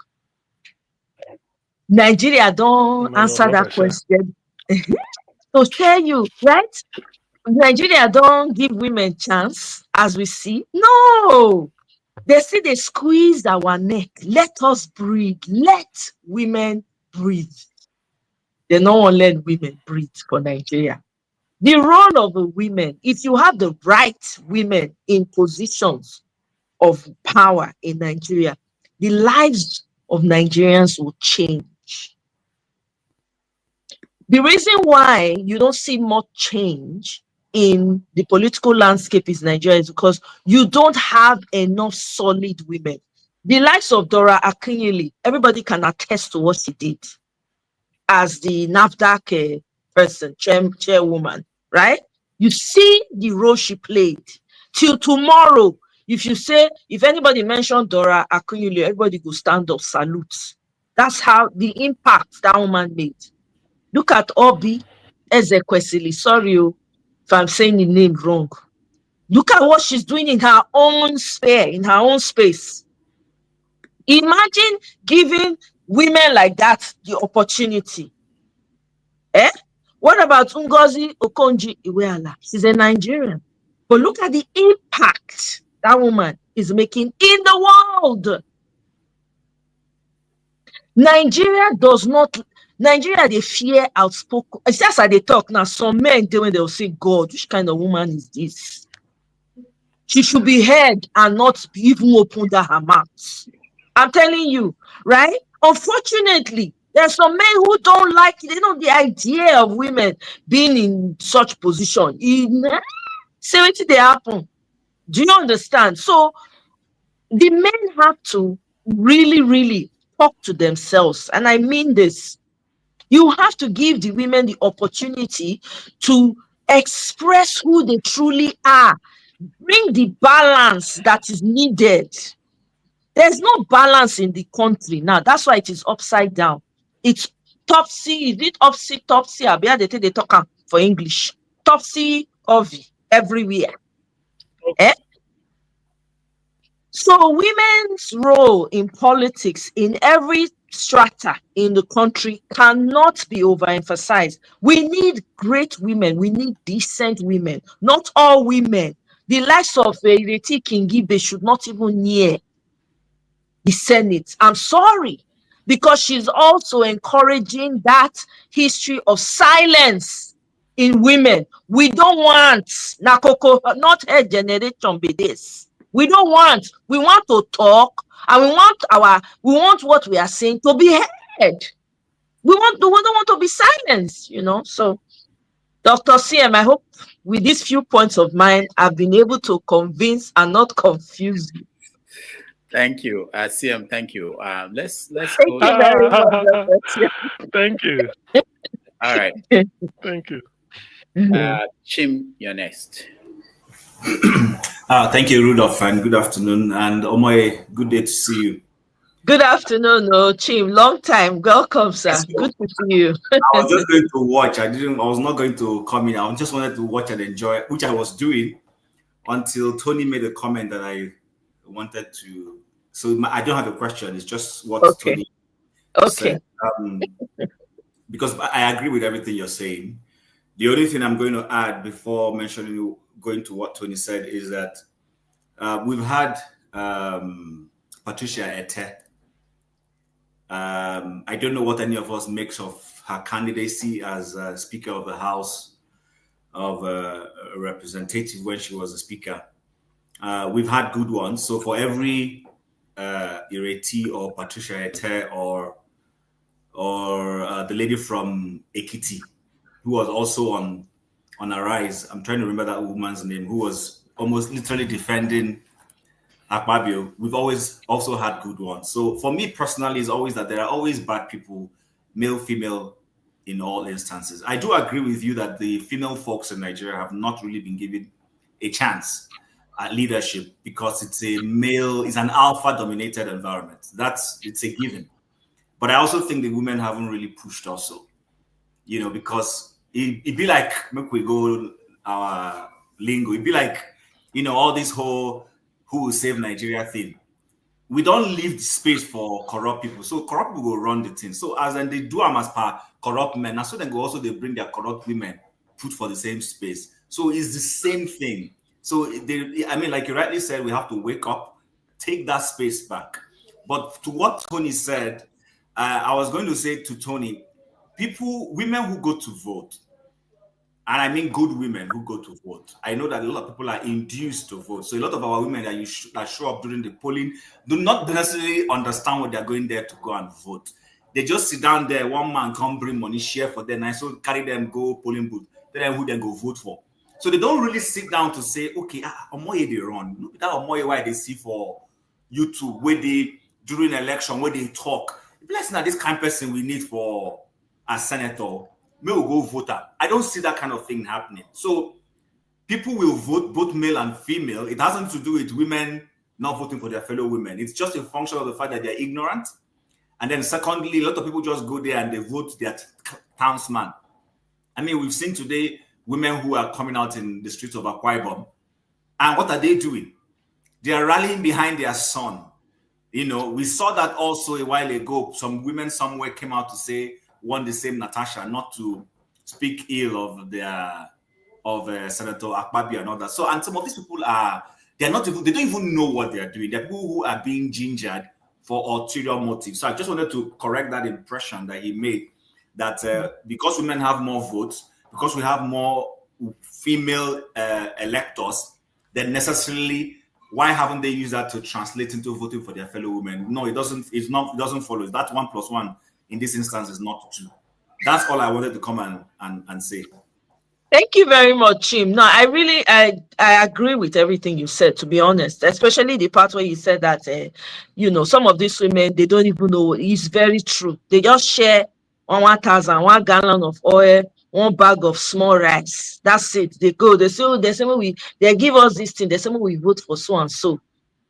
Nigeria don't answer that question. To tell you, right? Nigeria don't give women chance, as we see. No, they see they squeeze our neck. Let us breathe. Let women breathe. They don't want to let women breathe for Nigeria. The role of the women, if you have the right women in positions of power in Nigeria, the lives of Nigerians will change. The reason why you don't see much change in the political landscape is Nigeria is because you don't have enough solid women. The likes of Dora Akinyele, everybody can attest to what she did as the NAFDAC person, chairwoman, right? You see the role she played. Till tomorrow, if anybody mentioned Dora Akunyili, everybody go stand up, salute. That's how the impact that woman made. Look at Obi Ezekwesili. Sorry if I'm saying the name wrong. Look at what she's doing in her own sphere, in her own space. Imagine giving women like that the opportunity. What about Ngozi Okonjo-Iweala? She's a Nigerian. But look at the impact that woman is making in the world. Nigeria, they fear outspoken. It's just as they talk now. Some men, when they'll say, God, which kind of woman is this? She should be heard and not even open her mouth. I'm telling you, right? Unfortunately, there's some men who don't like it. They know the idea of women being in such position. See what they happen. Do you understand? So the men have to really, really talk to themselves. And I mean this. You have to give the women the opportunity to express who they truly are. Bring the balance that is needed. There's no balance in the country now. That's why it is upside down. It's topsy. Is it topsy? They talk for English. Topsy everywhere. So women's role in politics in every strata in the country cannot be overemphasized. We need great women. We need decent women. Not all women. The likes of Ireti Kingibe should not even near the Senate. I'm sorry, because she's also encouraging that history of silence in women. We don't want Nakoko, not her generation be this. We want to talk, and we want what we are saying to be heard. We don't want to be silenced, So, Dr. CM, I hope with these few points of mine, I've been able to convince and not confuse you. Thank you, CM. Thank you. Let's Thank go. you very much. Thank you. All right. Thank you. Chim, you're next. Thank you, Rudolf, and good afternoon. And Omoye, good day to see you. Good afternoon, Chim. Long time. Welcome, sir. Good to see you. I was just going to watch. I was not going to come in. I just wanted to watch and enjoy, which I was doing until Tony made a comment that I wanted to. So I don't have a question. It's just what Tony said. Because I agree with everything you're saying. The only thing I'm going to add before going to what Tony said is that we've had Patricia Ete. I don't know what any of us makes of her candidacy as Speaker of the House of Representatives when she was a Speaker. We've had good ones. So for every Ireti or Patricia Ete or the lady from Ekiti, who was also on a rise. I'm trying to remember that woman's name, who was almost literally defending Akpabio. We've always also had good ones. So for me personally, it's always that there are always bad people, male, female, in all instances. I do agree with you that the female folks in Nigeria have not really been given a chance at leadership because it's an alpha-dominated environment. It's a given. But I also think the women haven't really pushed also, because it'd be like, make we go our lingo, it'd be like, all this whole who will save Nigeria thing. We don't leave space for corrupt people. So corrupt people will run the thing. So as they do them as per corrupt men, so then they bring their corrupt women, put for the same space. So it's the same thing. So like you rightly said, we have to wake up, take that space back. But to what Tony said, I was going to say to Tony, women who go to vote, and I mean good women who go to vote. I know that a lot of people are induced to vote. So a lot of our women that show up during the polling do not necessarily understand what they're going there to go and vote. They just sit down there, one man come bring money, share for them, and so carry them, go polling booth, tell them who they go vote for. So they don't really sit down to say, okay, Omoye they run. Look that Omoye why they see for YouTube, where they during election, where they talk. Bless now this kind of person we need for a senator. May we go voter. I don't see that kind of thing happening. So people will vote, both male and female. It has nothing to do with women not voting for their fellow women. It's just a function of the fact that they're ignorant. And then secondly, a lot of people just go there and they vote their townsman. I mean, we've seen today women who are coming out in the streets of Akwa Ibom. And what are they doing? They are rallying behind their son. You know, we saw that also a while ago. Some women somewhere came out to say, one the same Natasha, not to speak ill of their Senator Akpabio and all that. So, and some of these people they don't even know what they are doing. They're people who are being gingered for ulterior motives. So I just wanted to correct that impression that he made, that because women have more votes, because we have more female electors, then necessarily, why haven't they used that to translate into voting for their fellow women? No, it doesn't. It doesn't follow. That 1 + 1 in this instance is not 2. That's all I wanted to come and say. Thank you very much, Chim. No, I agree with everything you said, to be honest, especially the part where you said that, some of these women, they don't even know. It's very true. They just share 1,000, 1 gallon of oil, 1 bag of small rice. That's it. They go, they say, they give us this thing. They say, we vote for so and so.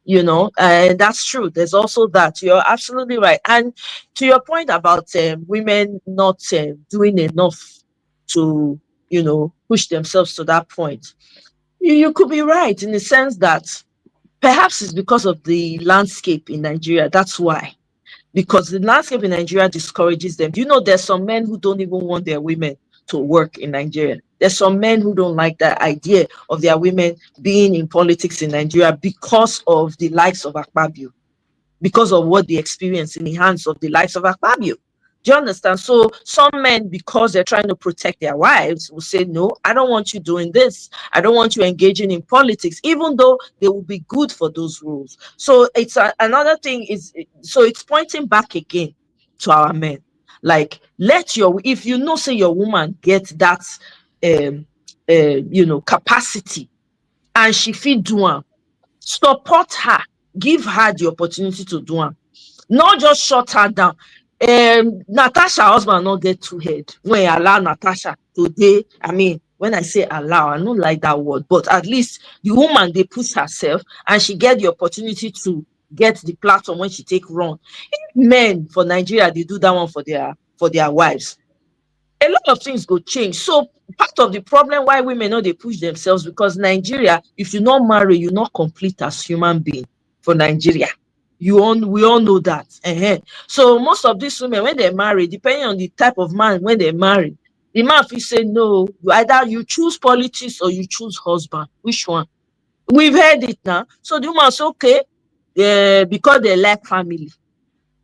That's true. There's also that. You're absolutely right. And to your point about women not doing enough to push themselves to that point, you could be right in the sense that perhaps it's because of the landscape in Nigeria. That's why, because the landscape in Nigeria discourages them. There's some men who don't even want their women to work in Nigeria. There's some men who don't like the idea of their women being in politics in Nigeria because of the likes of Akpabio, because of what they experience in the hands of the likes of Akpabio. Do you understand? So some men, because they're trying to protect their wives, will say, no, I don't want you doing this. I don't want you engaging in politics, even though they will be good for those rules. So it's another thing so it's pointing back again to our men. Like, if say your woman gets that, capacity and she fit do am, support her, give her the opportunity to do am. Not just shut her down. Natasha husband not get too head when he allow Natasha today. I mean, when I say allow, I don't like that word, but at least the woman, they push herself and she get the opportunity to get the platform when she take run. If men for Nigeria, they do that one for their wives, a lot of things go change. So part of the problem why women know they push themselves, because Nigeria, if you not marry, you're not complete as human being for Nigeria. We all know that. So most of these women, when they marry, depending on the type of man, when they marry, the man will say, no, either you choose politics or you choose husband. Which one? We've heard it now. So the woman say, okay, because they like family.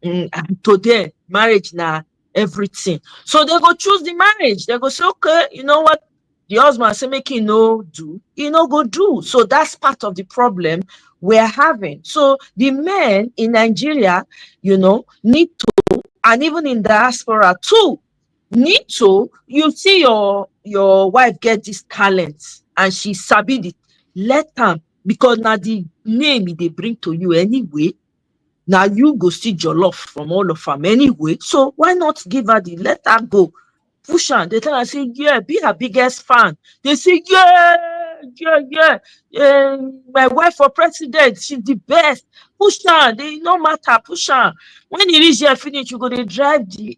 And to them, marriage now, everything. So they go choose the marriage. They go say, okay, you know what? The husband say, make go do. So that's part of the problem we're having. So the men in Nigeria, need to, and even in diaspora too, need to, you see your wife get this talent and she sabi it, let them, because now the name they bring to you anyway. Now you go see jollof from all of them anyway. So why not give her let her go? Push her. They tell her, say, yeah, be her biggest fan. They say, yeah. My wife for president, she's the best. Push her. They no matter, push her. When you reach here finish, you go to drive the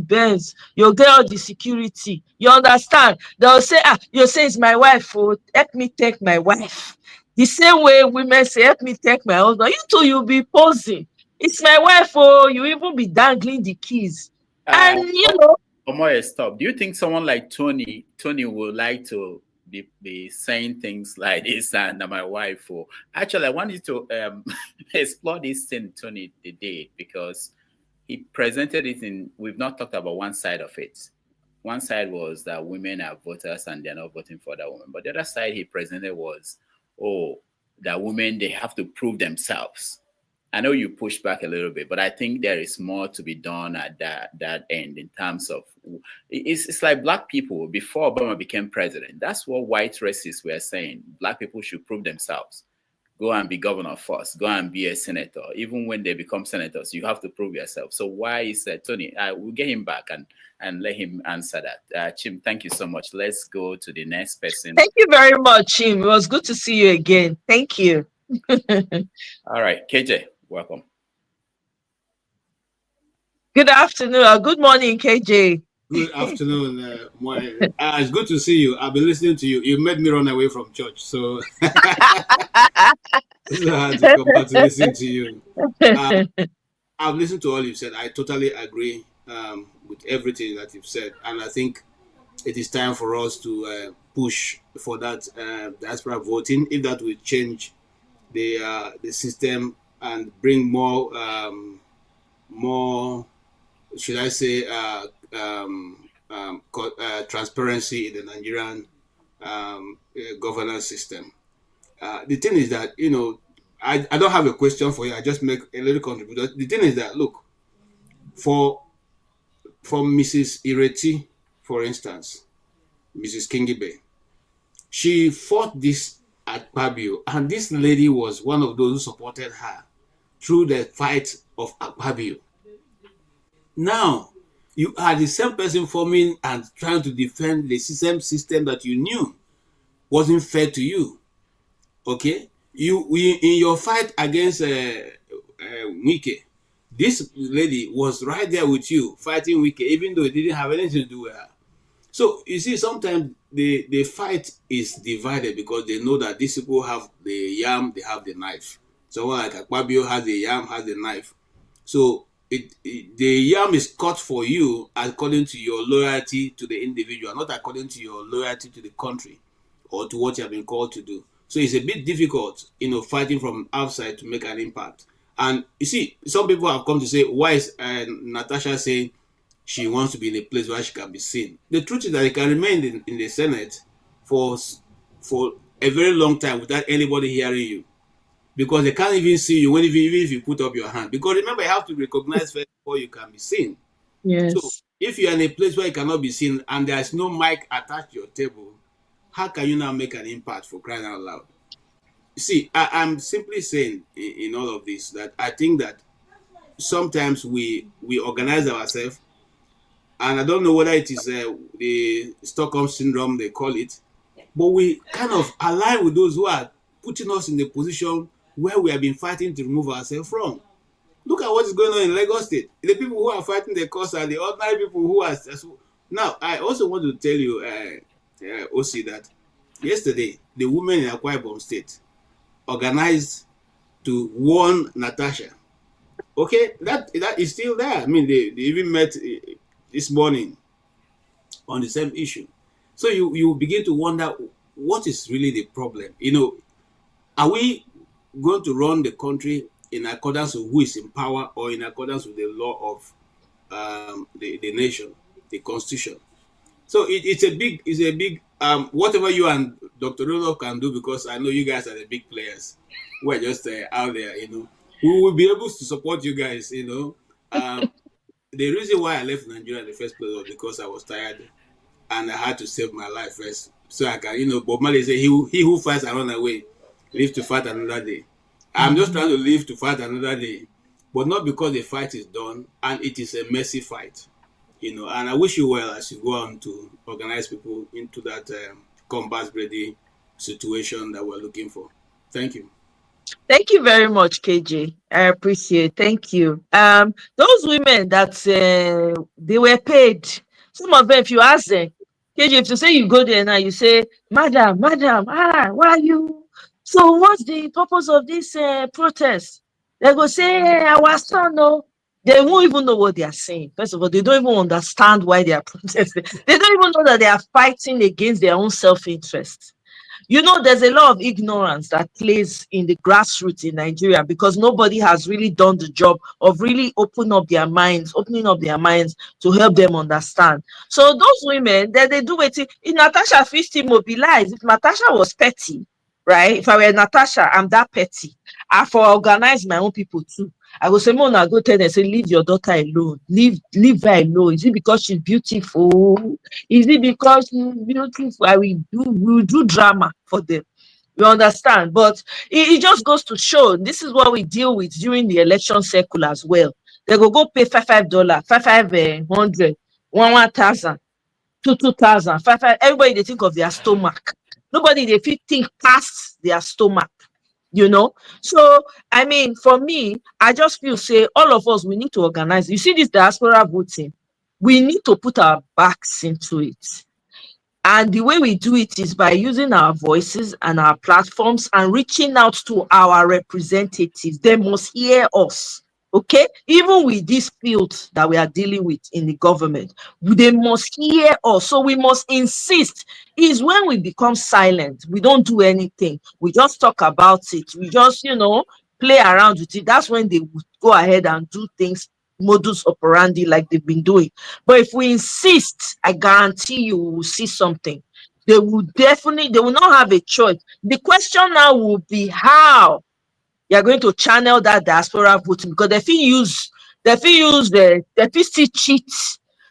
Benz. You'll get all the security. You understand? They'll say, you say it's my wife. Oh, help me take my wife. The same way women say, help me take my husband. You too, you'll be posing. It's my wife. Oh, you even be dangling the keys. And Omoye, stop. Do you think someone like Tony would like to be saying things like this and my wife? Or actually, I wanted to explore this thing Tony did, because he presented it we've not talked about one side of it. One side was that women are voters and they're not voting for that woman. But the other side he presented was, that women, they have to prove themselves. I know you pushed back a little bit, but I think there is more to be done at that end in terms of it's like black people before Obama became president. That's what white racists were saying. Black people should prove themselves. Go and be governor first. Go and be a senator. Even when they become senators, you have to prove yourself. So why is that, Tony? We'll get him back and let him answer that. Chim, thank you so much. Let's go to the next person. Thank you very much, Chim. It was good to see you again. Thank you. All right, KJ, welcome. Good afternoon or good morning, KJ. Good afternoon, Moye. It's good to see you. I've been listening to you. You made me run away from church, so I had to come back to listen to you. I've listened to all you've said. I totally agree with everything that you've said, and I think it is time for us to push for that diaspora voting. If that will change the system and bring more, should I say, transparency in the Nigerian governance system. The thing is that, you know, I don't have a question for you. I just make a little contribution. The thing is that, look, for Mrs. Ireti, for instance, Mrs. Kingibe, she fought this at Akpabio, and this lady was one of those who supported her through the fight of Akpabio. Now, you are the same person forming and trying to defend the same system that you knew wasn't fair to you. Okay? In your fight against Wike, this lady was right there with you fighting Wike, even though it didn't have anything to do with her. So, you see, sometimes the fight is divided because they know that these people have the yam, they have the knife. Someone like Akpabio has the yam, has the knife. So, the yam is cut for you according to your loyalty to the individual, not according to your loyalty to the country or to what you have been called to do. So it's a bit difficult, you know, fighting from outside to make an impact. And you see, some people have come to say, why is Natasha saying she wants to be in a place where she can be seen? The truth is that you can remain in the Senate for a very long time without anybody hearing you, because they can't even see you even if you put up your hand. Because remember, you have to recognize first before you can be seen. Yes. So if you're in a place where you cannot be seen and there's no mic attached to your table, how can you now make an impact, for crying out loud? You see, I'm simply saying in all of this that I think that sometimes we organize ourselves, and I don't know whether it is the Stockholm syndrome they call it, but we kind of align with those who are putting us in the position where we have been fighting to remove ourselves from. Look at what is going on in Lagos State. The people who are fighting the cause are the ordinary people who are. Now, I also want to tell you, OC, that yesterday the women in Akwa State organized to warn Natasha. Okay, that is still there. I mean, they even met this morning on the same issue. So you begin to wonder, what is really the problem? You know, are we going to run the country in accordance with who is in power or in accordance with the law of the nation, the constitution? So it's a big whatever you and Dr. Rudolf can do, because I know you guys are the big players. We're just out there, you know. We will be able to support you guys, you know. The reason why I left Nigeria in the first place was because I was tired and I had to save my life first. So I can, you know, Bob Marley say, he who fights and run away, live to fight another day. I'm just trying to live to fight another day, but not because the fight is done, and it is a messy fight, you know. And I wish you well as you go on to organize people into that combat-ready situation that we're looking for. Thank you. Thank you very much, KJ. I appreciate. Thank you. Those women that they were paid. Some of them, if you ask them, KJ, if you say you go there now, you say, Madam, why are you? So what's the purpose of this protest? They go say, our son, no. They won't even know what they are saying. First of all, they don't even understand why they are protesting. They don't even know that they are fighting against their own self-interest. You know, there's a lot of ignorance that plays in the grassroots in Nigeria, because nobody has really done the job of really opening up their minds to help them understand. So those women, they do it. If Natasha 50 mobilized, if Natasha was petty, right? If I were Natasha, I'm that petty. I for organize my own people too. I will say, Mona, go tell them, say, leave your daughter alone. Leave her alone. Is it because she's beautiful? Is it because she's beautiful? We'll do drama for them. You understand? But it just goes to show this is what we deal with during the election cycle as well. They go pay $5, 500, 1,000, 2,000, 5. Everybody they think of their stomach. Nobody they fit think past their stomach. You know, so I mean, for me, I just feel say all of us we need to organize. You see, this diaspora voting, we need to put our backs into it. And the way we do it is by using our voices and our platforms and reaching out to our representatives. They must hear us. Okay, even with this field that we are dealing with in the government, they must hear us. So we must insist. Is when we become silent, we don't do anything, we just talk about it, we just play around with it. That's when they would go ahead and do things modus operandi like they've been doing. But if we insist, I guarantee you we will see something. They will not have a choice. The question now will be how you're going to channel that diaspora voting, because they feel still cheat.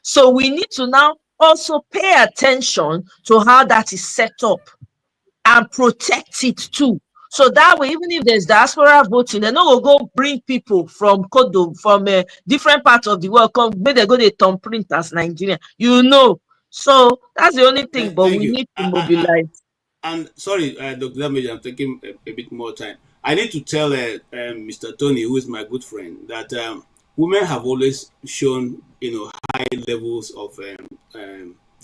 So we need to now also pay attention to how that is set up and protect it too. So that way, even if there's diaspora voting, they're not going to go bring people from Kodo, from different parts of the world, come where they go to thumbprint as Nigeria. So that's the only thing, but Thank we you. need to mobilize. And sorry, Dr. Damage, I'm taking a bit more time. I need to tell Mr. Tony, who is my good friend, that women have always shown, high levels of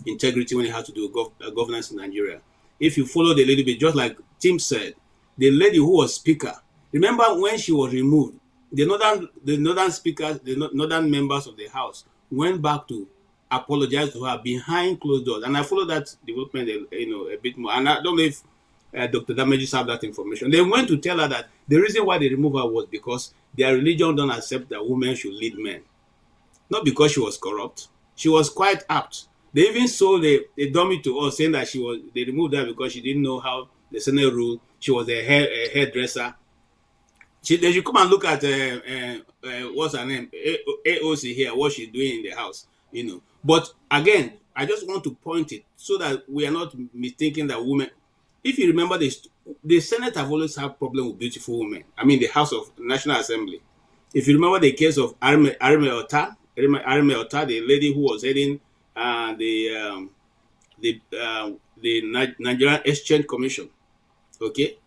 integrity when it has to do with governance in Nigeria. If you followed a little bit, just like Tim said, the lady who was speaker, remember when she was removed, the northern speakers, the northern members of the house went back to apologize to her behind closed doors, and I follow that development, a bit more. And I don't know if Dr. Damages have that information. They went to tell her that the reason why they removed her was because their religion don't accept that women should lead men, not because she was corrupt. She was quite apt. They even sold a dummy to us, saying that they removed her because she didn't know how the Senate ruled. She was a hairdresser. They should come and look at what's her name, AOC here, what she's doing in the house, But again, I just want to point it so that we are not mistaking that women. If you remember this, the Senate have always had problem with beautiful women. I mean, the House of National Assembly. If you remember the case of Arime Ota, the lady who was heading the Nigerian Exchange Commission, okay,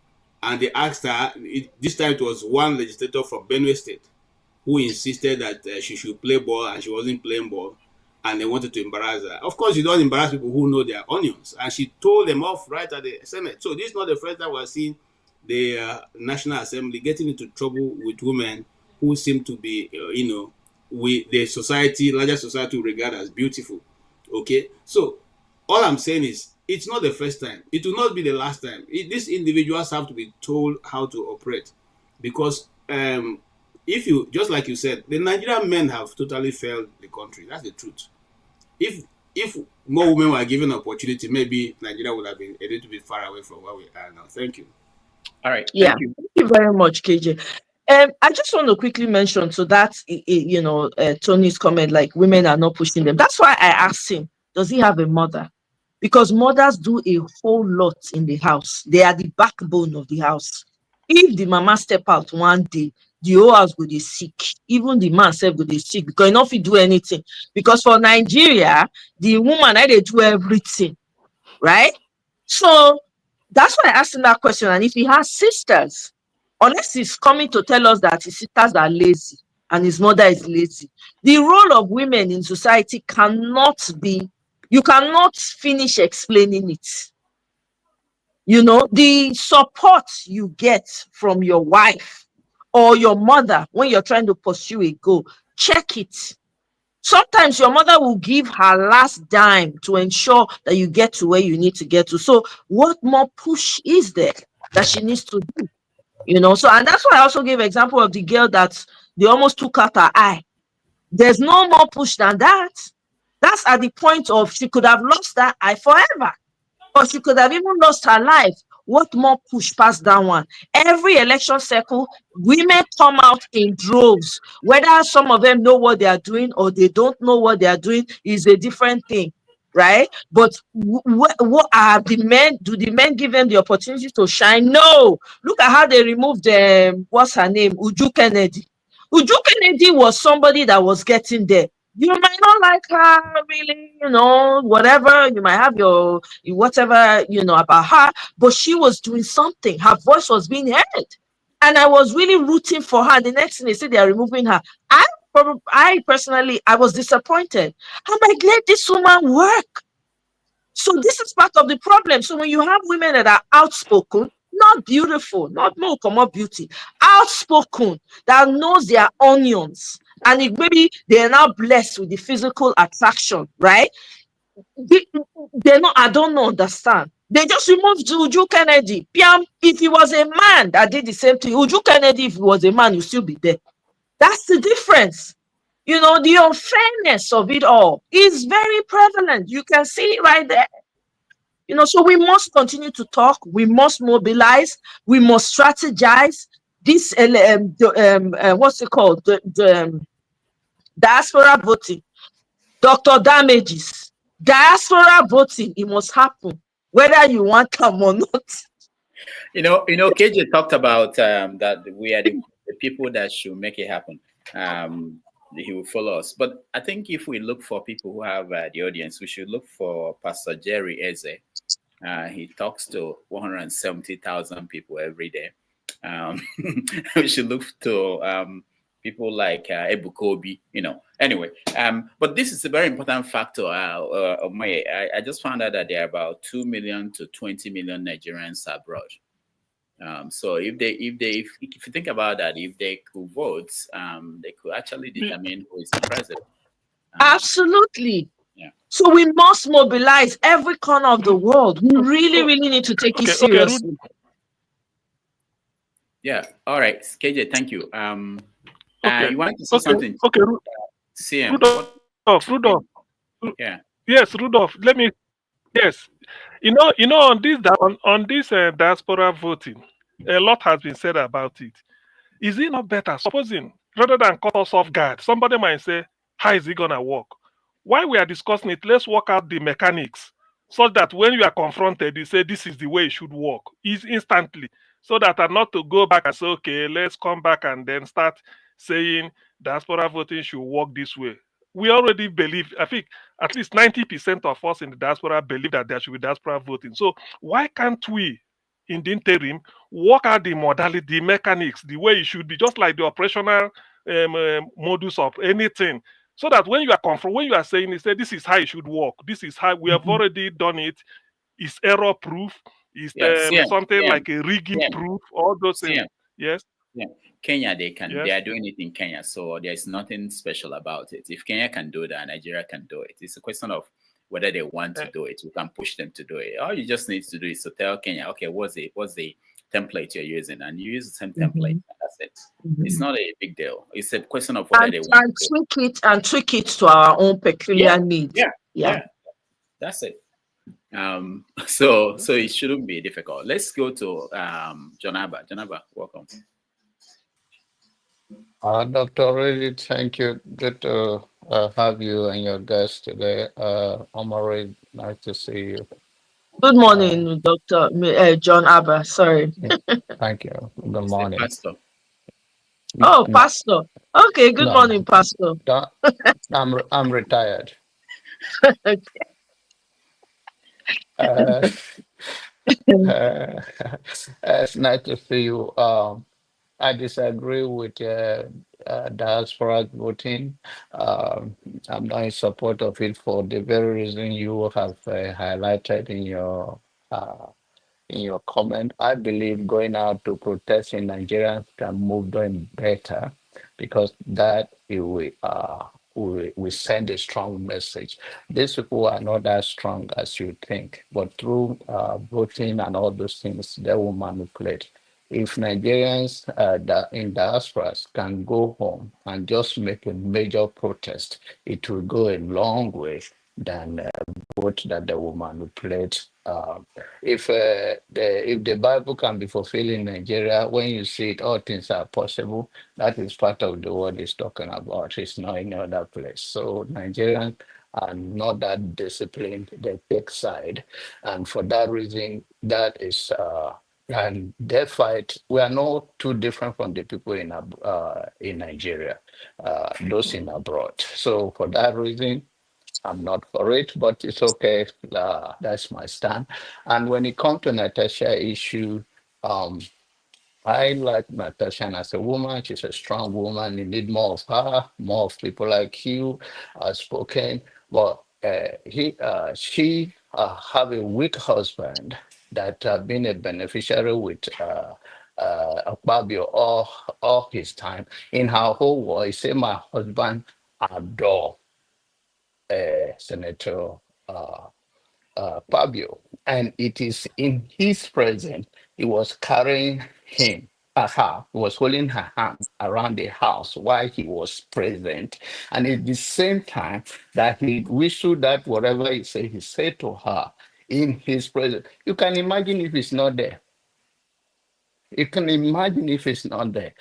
and they asked her. This time it was one legislator from Benue State who insisted that she should play ball, and she wasn't playing ball, and they wanted to embarrass her. Of course, you don't embarrass people who know their onions, and she told them off right at the Senate. So this is not the first time we're seeing the National Assembly getting into trouble with women who seem to be, with the larger society regard as beautiful. Okay, so all I'm saying is it's not the first time. It will not be the last time. These individuals have to be told how to operate, because if you, just like you said, the Nigerian men have totally failed the country. That's the truth. If more women were given opportunity, maybe Nigeria would have been a little bit far away from where we are now. Thank you. All right. Yeah, Thank you. thank you very much, KJ. I just want to quickly mention so that Tony's comment, like women are not pushing them. That's why I asked him, does he have a mother? Because mothers do a whole lot in the house. They are the backbone of the house. If the mama step out one day, the whole house go dey sick. Even the man self go dey sick because he no fit do anything. Because for Nigeria, the woman they do everything, right? So that's why I asked him that question. And if he has sisters, unless he's coming to tell us that his sisters are lazy and his mother is lazy, the role of women in society you cannot finish explaining it. The support you get from your wife or your mother when you're trying to pursue a goal, check it. Sometimes your mother will give her last dime to ensure that you get to where you need to get to. So what more push is there that she needs to do? So, and that's why I also gave example of the girl that they almost took out her eye. There's no more push than that. That's at the point of she could have lost that eye forever, or she could have even lost her life. What more push past that one? Every election cycle, women come out in droves. Whether some of them know what they are doing or they don't know what they are doing is a different thing, right? But what are the men? Do the men give them the opportunity to shine? No. Look at how they removed what's her name, Uju Kennedy. Uju Kennedy was somebody that was getting there. You might not like her, really, whatever. You might have your whatever, about her, but she was doing something. Her voice was being heard. And I was really rooting for her. The next thing they say they are removing her. I personally, I was disappointed. I'm like, let this woman work. So this is part of the problem. So when you have women that are outspoken, not beautiful, not more common beauty, outspoken, that knows their onions, and maybe they're now blessed with the physical attraction, right? They're not, I don't understand. They just removed Uju Kennedy. Piam, if he was a man that did the same thing, Uju Kennedy, if he was a man, you'll still be there. That's the difference. The unfairness of it all is very prevalent. You can see it right there. So we must continue to talk. We must mobilize. We must strategize. This, what's it called? The diaspora voting. Dr. Damages. Diaspora voting, it must happen, whether you want them or not. KJ talked about that we are the people that should make it happen. He will follow us. But I think if we look for people who have the audience, we should look for Pastor Jerry Eze. He talks to 170,000 people every day. We should look to people like Ebukobi, Anyway, but this is a very important factor. I just found out that there are about 2 million to 20 million Nigerians abroad. So if you think about that, if they could vote, they could actually determine who is the president. Absolutely. Yeah. So we must mobilize every corner of the world. We really, really need to take it seriously. Yeah. All right, KJ. Thank you. You want to say something? Okay. Rudolf. Yeah. Yes, Rudolf. Yes. On this diaspora voting, a lot has been said about it. Is it not better, supposing rather than cut us off guard, somebody might say, how is it gonna work? While we are discussing it, let's work out the mechanics so that when you are confronted, you say this is the way it should work instantly, so that are not to go back and say, okay, let's come back and then start saying diaspora voting should work this way. We already believe, I think at least 90% of us in the diaspora believe that there should be diaspora voting. So why can't we, in the interim, work out the modality, the mechanics, the way it should be, just like the operational modus of anything, so that when you are confronted, when you are saying, say, this is how it should work, this is how we have already done it, it's error proof, it's something like a rigging proof, all those things. Yes. Yeah. Kenya, they are doing it in Kenya, so there's nothing special about it. If Kenya can do that, Nigeria can do it. It's a question of whether they want to do it. We can push them to do it. All you just need to do is to tell Kenya, okay, what's the template you're using, and you use the same template. And that's it. It's not a big deal. It's a question of whether they want to tweak it to our own peculiar needs. Yeah. That's it. So it shouldn't be difficult. Let's go to John Abba. John Abba, welcome. Dr. Reddy, thank you. Good to have you and your guest today. Omoye, nice to see you. Good morning, Dr. John Abba. Sorry. Thank you. Good morning. Pastor. Oh, Pastor. Okay, good morning, Pastor. I'm retired. It's nice to see you. I disagree with diaspora voting. I'm not in support of it for the very reason you have highlighted in your comment. I believe going out to protest in Nigeria can move them better, because that we send a strong message. These people are not as strong as you think, but through voting and all those things, they will manipulate. If Nigerians in diasporas can go home and just make a major protest, it will go a long way than vote that the woman will pledge. If the Bible can be fulfilled in Nigeria, when you see it, all things are possible. That is part of the word it's talking about. It's not in other place. So Nigerians are not that disciplined. They take side, and for that reason, that is. And their fight, we are not too different from the people in Nigeria, those in abroad. So for that reason, I'm not for it, but it's okay. That's my stand. And when it comes to Natasha issue, um, I like Natasha as a woman. She's a strong woman. You need more of her, more of people like you spoken. But she have a weak husband that been a beneficiary with Akpabio all his time. In her whole world, he say, my husband adore Senator Fabio, and it is in his presence he was carrying her, he was holding her hand around the house while he was present, and at the same time that he whistled that whatever he said to her in his presence. You can imagine if he's not there. You can imagine if it's not there.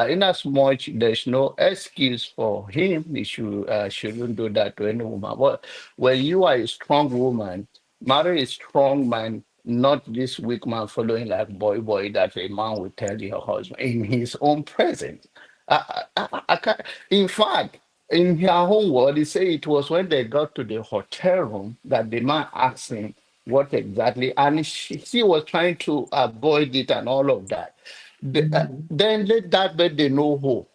In as much there's no excuse for him, he shouldn't do that to any woman. But when you are a strong woman, marry a strong man, not this weak man following like boy that a man will tell your husband in his own presence. I can't, in fact, in her own word, he say it was when they got to the hotel room that the man asked him what exactly, and she was trying to avoid it and all of that. Then let that birthday know who.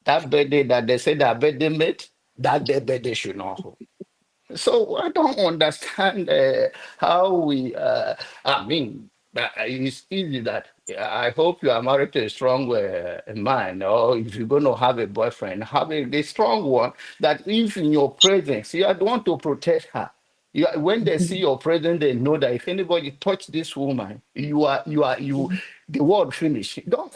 That birthday that they said that birthday mate, that their birthday should not hold. So I don't understand how we. I mean, it's easy that I hope you are married to a strong man, or if you're going to have a boyfriend, have a strong one. That if in your presence, you want to protect her. When they see your presence, they know that if anybody touch this woman, the world finish. Don't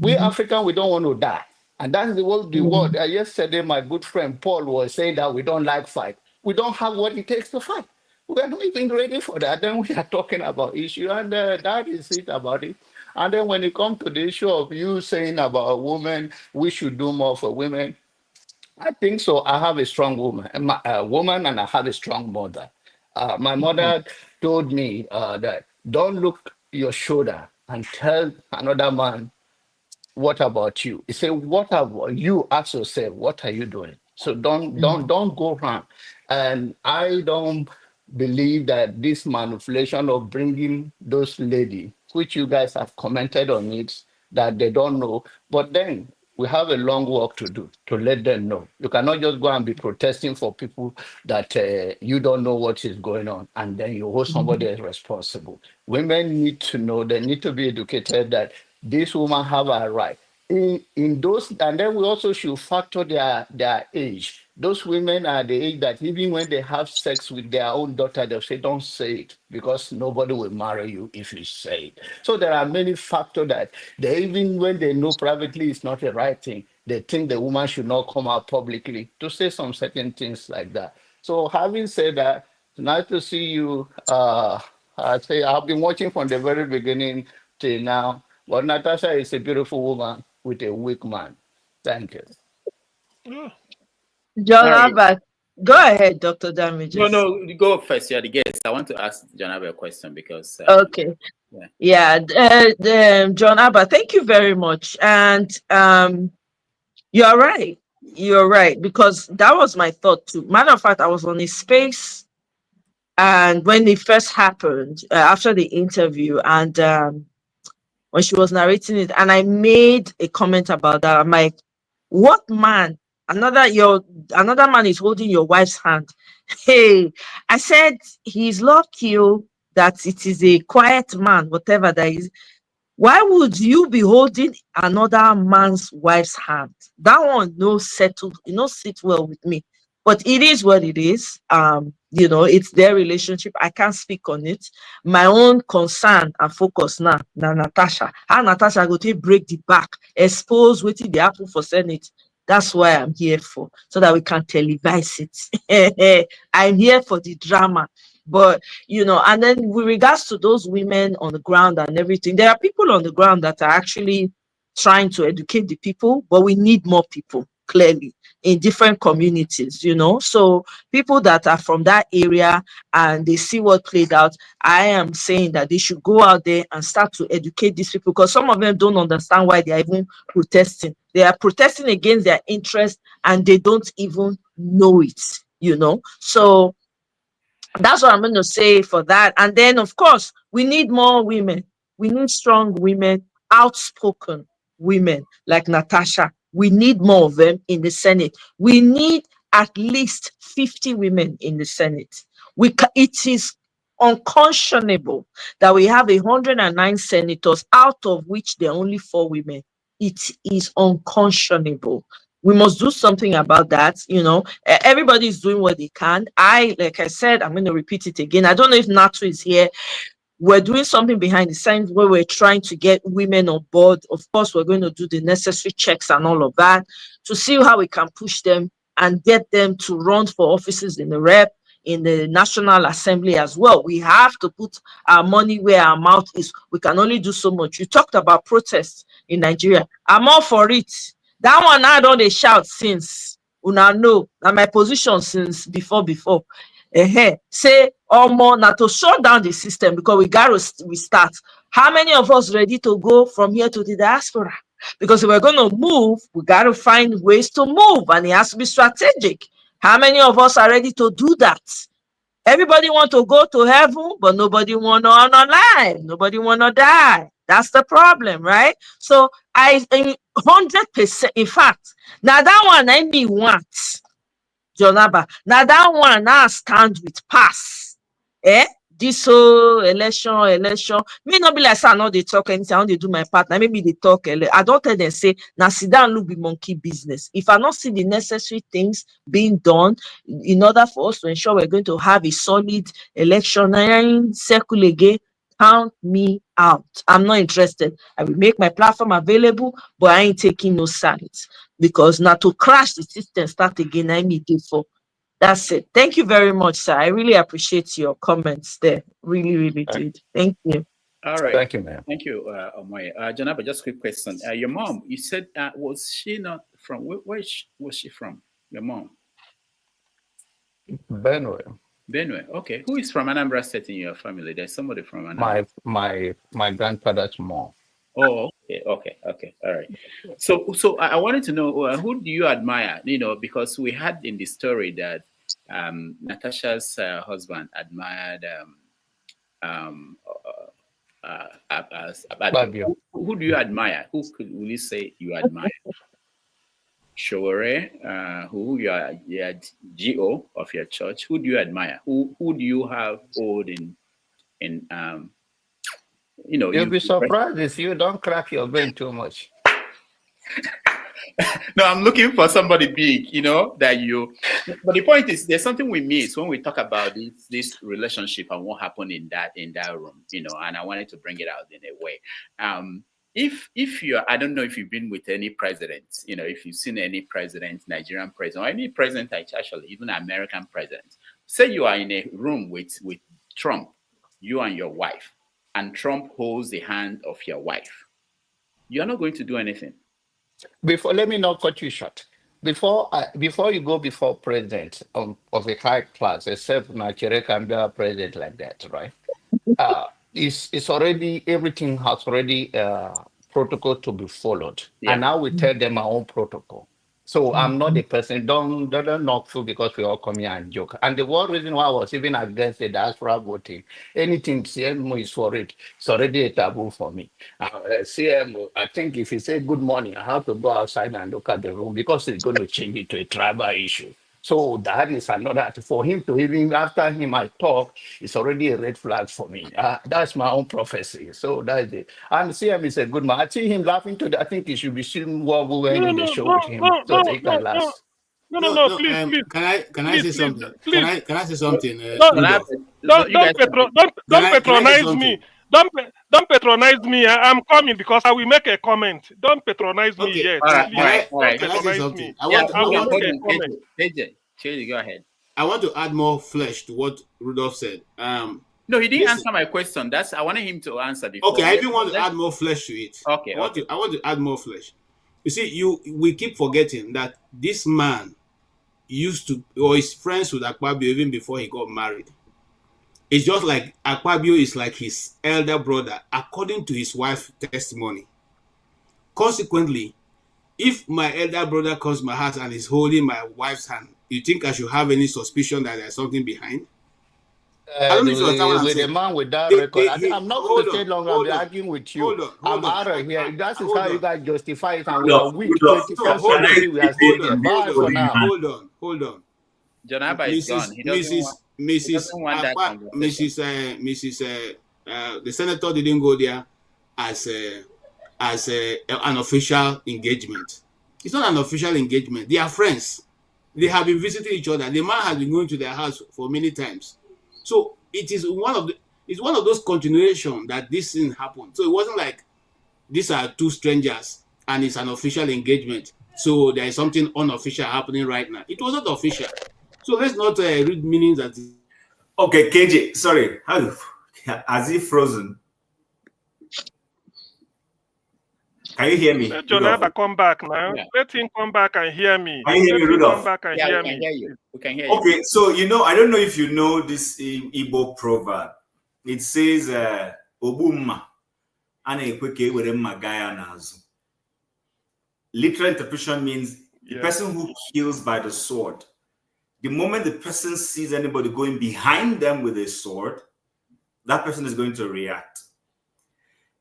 we African, we don't want to die. And that's the word. The word. Yesterday, my good friend Paul was saying that we don't like fight. We don't have what it takes to fight. We are not even ready for that. Then we are talking about issue, and that is it about it. And then when it comes to the issue of you saying about women, we should do more for women. I think so. I have a strong woman, and I have a strong mother. My mother told me that don't look your shoulder and tell another man what about you? He said, what about you? Ask yourself, what are you doing? So don't go wrong. And I don't believe that this manipulation of bringing those ladies, which you guys have commented on it, that they don't know. But then we have a long work to do to let them know. You cannot just go and be protesting for people that you don't know what is going on, and then you hold somebody as responsible. Women need to know, they need to be educated that this woman have a right. In those, and then we also should factor their age. Those women are the age that even when they have sex with their own daughter, they'll say, don't say it, because nobody will marry you if you say it. So there are many factors that they, even when they know privately it's not the right thing, they think the woman should not come out publicly to say some certain things like that. So having said that, it's nice to see you. I say I've been watching from the very beginning till now. But Natasha is a beautiful woman with a weak man. Thank you. Yeah. John All right. Albert, go ahead, Dr. No, Damages. you go first. You're the guest. I want to ask John Abel a question because Okay. yeah. John Albert, thank you very much. And you're right. You're right, because that was my thought too. Matter of fact, I was on a space, and when it first happened, after the interview, and when she was narrating it, and I made a comment about that. I'm like, what man? Another man is holding your wife's hand. Hey, I said he's lucky that it is a quiet man, whatever that is. Why would you be holding another man's wife's hand? That one no settled, sit well with me. But it is what it is. It's their relationship. I can't speak on it. My own concern and focus now, Natasha. How Natasha go to break the back, expose what they happen for Senate. That's why I'm here for, so that we can televise it. I'm here for the drama. But, and then with regards to those women on the ground and everything, there are people on the ground that are actually trying to educate the people, but we need more people, clearly, in different communities, So people that are from that area and they see what played out, I am saying that they should go out there and start to educate these people, because some of them don't understand why they are even protesting. They are protesting against their interest and they don't even know it, So that's what I'm going to say for that. And then, of course, we need more women. We need strong women, outspoken women like Natasha. We need more of them in the Senate. We need at least 50 women in the Senate. It is unconscionable that we have 109 senators, out of which there are only 4 women. It is unconscionable. We must do something about that. Everybody is doing what they can. Like I said, I'm going to repeat it again. I don't know if Natu is here. We're doing something behind the scenes where we're trying to get women on board. Of course, we're going to do the necessary checks and all of that to see how we can push them and get them to run for offices in the rep, in the National Assembly as well. We have to put our money where our mouth is. We can only do so much. You talked about protests in Nigeria. I'm all for it. That one I don't shout since. Una know that my position since before. Say more now to shut down the system, because we got to restart. How many of us ready to go from here to the diaspora? Because if we're going to move, we got to find ways to move, and it has to be strategic. How many of us are ready to do that? Everybody want to go to heaven, but nobody want to honor life. Nobody want to die. That's the problem, right? So 100%, in fact, now that one I me want, Jonaba. Now that one now stand with pass. This whole election. Me not be like say I know they talk anything. I don't they do my part. Now maybe they talk. I don't tell them say now sit down look be monkey business. If I not see the necessary things being done in order for us to ensure we're going to have a solid election circle again, count me out. I'm not interested. I will make my platform available, but I ain't taking no sides, because now to crash the system start again, I need it for. That's it. Thank you very much, sir. I really appreciate your comments there. Really, really did. Thank you. All right. Thank you, ma'am. Thank you, Omoye. Janaba, just a quick question. Your mom, you said, was she not from, where was she from? Your mom? Benue. Benue. Okay. Who is from Anambra State in your family? There's somebody from Anambra. My grandfather's mom. Oh, okay. All right. So I wanted to know, who do you admire? Because we had in the story that Natasha's husband admired Akpabio. Who do you admire? Will you say you admire? Showore, who you are GO of your church. Who do you admire? Who do you have hold in You'll be surprised if you don't crack your brain too much. No, I'm looking for somebody big, that you. But the point is, there's something we miss when we talk about this relationship and what happened in that room, And I wanted to bring it out in a way. If you're, I don't know if you've been with any president, if you've seen any president, Nigerian president, or any president, actually, even American president. Say you are in a room with Trump, you and your wife, and Trump holds the hand of your wife. You're not going to do anything. Let me not cut you short. Before you go before president of a high class, except Nigeria can be a president like that, right? It's already, everything has already protocol to be followed, and now we tell them our own protocol. So I'm not the person. Don't knock through because we all come here and joke. And the one reason why I was even against the diaspora voting, anything CMO is for it. It's already a taboo for me. CMO, I think if you say good morning, I have to go outside and look at the room because it's going to change it to a tribal issue. So that is another, for him to even, after him I talk, it's already a red flag for me. That's my own prophecy. So that's it. And CM is a good man. I see him laughing to that. I think he should be seeing what we went in the show with him. So they can laugh. No, please. Can I say something? Can I say something? Don't patronize me. Don't patronize me. I'm coming because I will make a comment. Don't patronize me Okay. yet. All right, Please. all right, all Don't right. Can I say patronize something? me. I Yeah, want I hold will on, make hold a on, comment. KJ, go ahead. I want to add more flesh to what Rudolf said. No, he didn't Listen. answer my question. I wanted him to answer before. Okay, I even want to add more flesh to it. Okay, I want to add more flesh. You see, we keep forgetting that this man used to, or is friends with Akpabio even before he got married. It's just like Akpabio is like his elder brother, according to his wife's testimony. Consequently, if my elder brother comes to my house and is holding my wife's hand, you think I should have any suspicion that there's something behind? I don't know if you understand what I'm With saying. a man with that record, I'm not going to stay long and hold be on, arguing with you. hold on, I'm hold on. out of here. That is Hold how you on. guys justify it, and we are Rudolf, weak. Rudolf, 21st hold on, century, we are still there. Bye for now. hold on. John Abba is gone. He doesn't want that conversation. The senator didn't go there as an official engagement. It's not an official engagement. They are friends. They have been visiting each other. The man has been going to their house for many times. So it is one of those continuation that this thing happened. So it wasn't like these are two strangers and it's an official engagement. So there is something unofficial happening right now. It was not official. So let's not read meanings that. Okay, KJ, sorry. Has he frozen? Can you hear me? Let Jonathan come back now. Yeah. Let him come back and hear me. Can you hear me, Rudolf? Come back and hear me. We can hear you. Okay, so I don't know if you know this Igbo proverb. It says, "Obumma ane kweke were mma gaya nazu." Literal interpretation means the person who kills by the sword. The moment the person sees anybody going behind them with a sword, that person is going to react.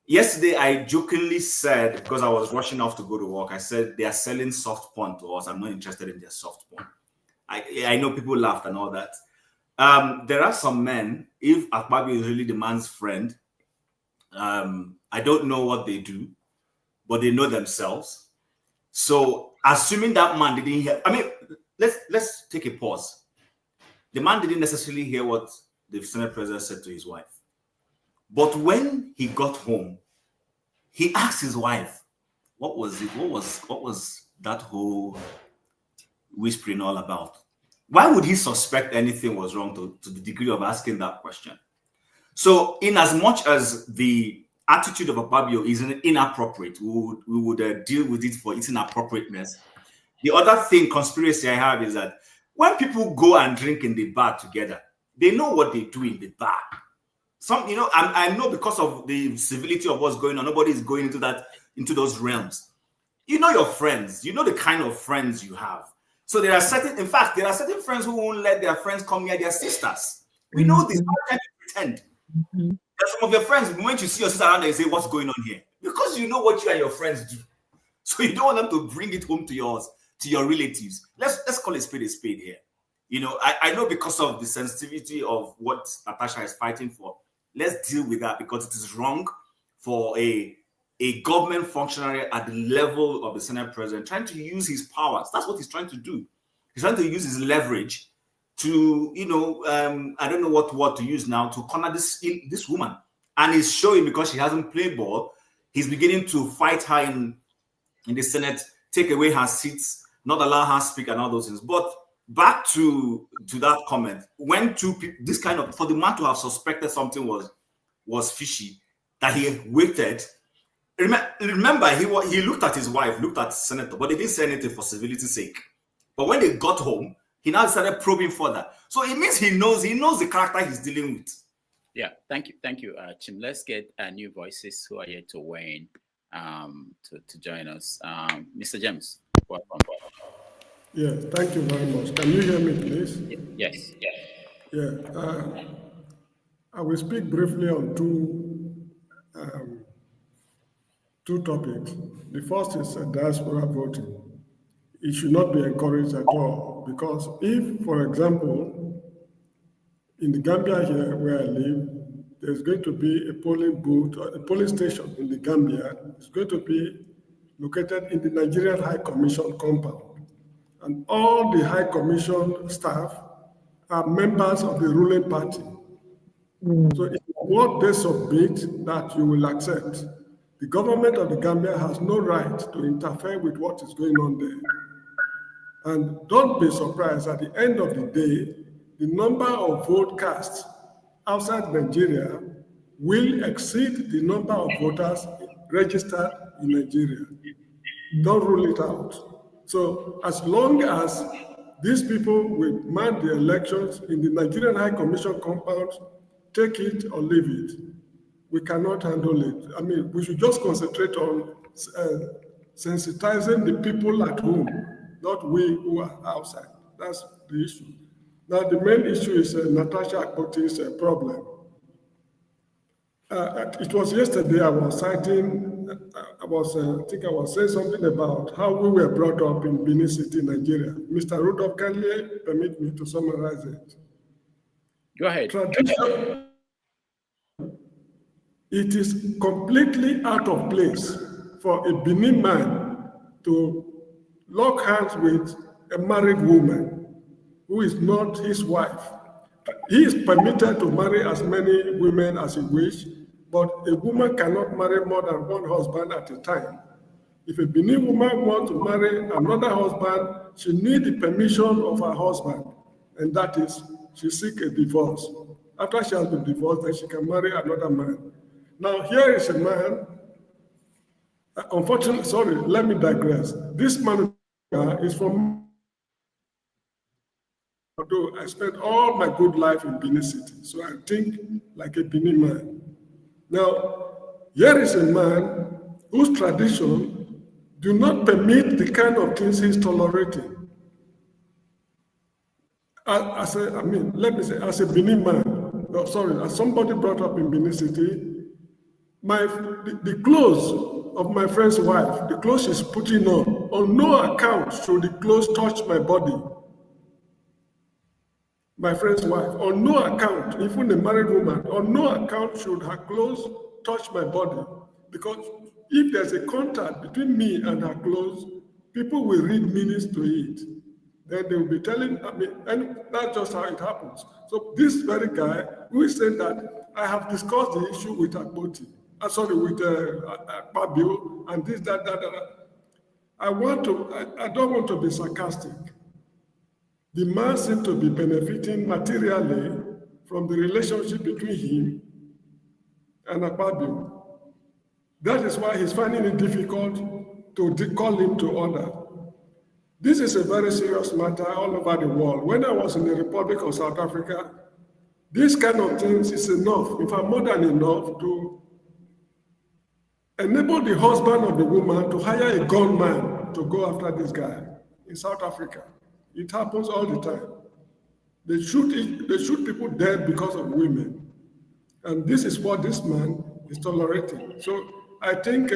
Yesterday, I jokingly said, because I was rushing off to go to work, I said, they are selling soft porn to us. I'm not interested in their soft porn. I know people laughed and all that. There are some men, if Akpabio is really the man's friend, I don't know what they do, but they know themselves. So assuming that man didn't hear, let's take a pause. The man didn't necessarily hear what the Senate president said to his wife. But when he got home, he asked his wife, what was it? What was that whole whispering all about? Why would he suspect anything was wrong to the degree of asking that question? So in as much as the attitude of Akpabio is inappropriate, we would deal with it for its inappropriateness. The other conspiracy I have is that when people go and drink in the bar together, they know what they do in the bar. I know because of the civility of what's going on, nobody is going into those realms. You know your friends. You know the kind of friends you have. So there are certain friends who won't let their friends come near their sisters. We know this. How can you pretend? There's some of your friends, the moment you see your sister around, they say, "What's going on here?" Because you know what you and your friends do. So you don't want them to bring it home to your relatives. Let's call a spade here. I know because of the sensitivity of what Natasha is fighting for. Let's deal with that because it is wrong for a government functionary at the level of the Senate president trying to use his powers. That's what he's trying to do. He's trying to use his leverage to, I don't know what word to use now, to corner this woman. And he's showing because she hasn't played ball, he's beginning to fight her in the Senate, take away her seats, not allow her to speak and all those things. But back to that comment, when two people, for the man to have suspected something was fishy, that he waited. Remember, he looked at his wife, looked at the senator, but they didn't say anything for civility's sake. But when they got home, he now started probing further. So it means he knows the character he's dealing with. Yeah, thank you, Chim. Let's get new voices who are here to weigh in to join us. Mr. James, welcome. Yeah, thank you very much. Can you hear me, please? Yes. Yeah, I will speak briefly on two topics. The first is diaspora voting. It should not be encouraged at all because if, for example, in the Gambia here where I live, there's going to be a polling booth, or a polling station in the Gambia. It's going to be located in the Nigerian High Commission compound. And all the High Commission staff are members of the ruling party. So it's what they submit that you will accept. The government of the Gambia has no right to interfere with what is going on there. And don't be surprised, at the end of the day, the number of vote cast outside Nigeria will exceed the number of voters registered in Nigeria. Don't rule it out. So as long as these people will man the elections in the Nigerian High Commission compound, take it or leave it. We cannot handle it. I mean, we should just concentrate on sensitizing the people at home, not we who are outside. That's the issue. Now, the main issue is Natasha Akpoti's problem. It was yesterday I was citing, I think I was saying something about how we were brought up in Benin City, Nigeria. Mr. Rudolf, can you permit me to summarize it? Go ahead. Tradition, it is completely out of place for a Benin man to lock hands with a married woman who is not his wife. He is permitted to marry as many women as he wishes, but a woman cannot marry more than one husband at a time. If a Benin woman wants to marry another husband, she needs the permission of her husband, and that is, she seeks a divorce. After she has been divorced, then she can marry another man. Now, here is a man, unfortunately, sorry, let me digress. This man is from, although I spent all my good life in Benin City, so I think like a Benin man. Now, here is a man whose tradition do not permit the kind of things he's tolerating. As a Benin man, as somebody brought up in Benin City, the clothes of my friend's wife, the clothes she's putting on no account should the clothes touch my body. My friend's wife, on no account, even a married woman, on no account should her clothes touch my body. Because if there's a contact between me and her clothes, people will read meanings to it. Then they will be telling, and that's just how it happens. So this very guy who is saying that I have discussed the issue with Akpoti, with Akpabio, and this, that. I don't want to be sarcastic. The man seems to be benefiting materially from the relationship between him and Akpabio. That is why he's finding it difficult to call him to order. This is a very serious matter all over the world. When I was in the Republic of South Africa, this kind of things is enough, in fact, more than enough, to enable the husband of the woman to hire a gunman to go after this guy in South Africa. It happens all the time. They shoot people dead because of women. And this is what this man is tolerating. So I think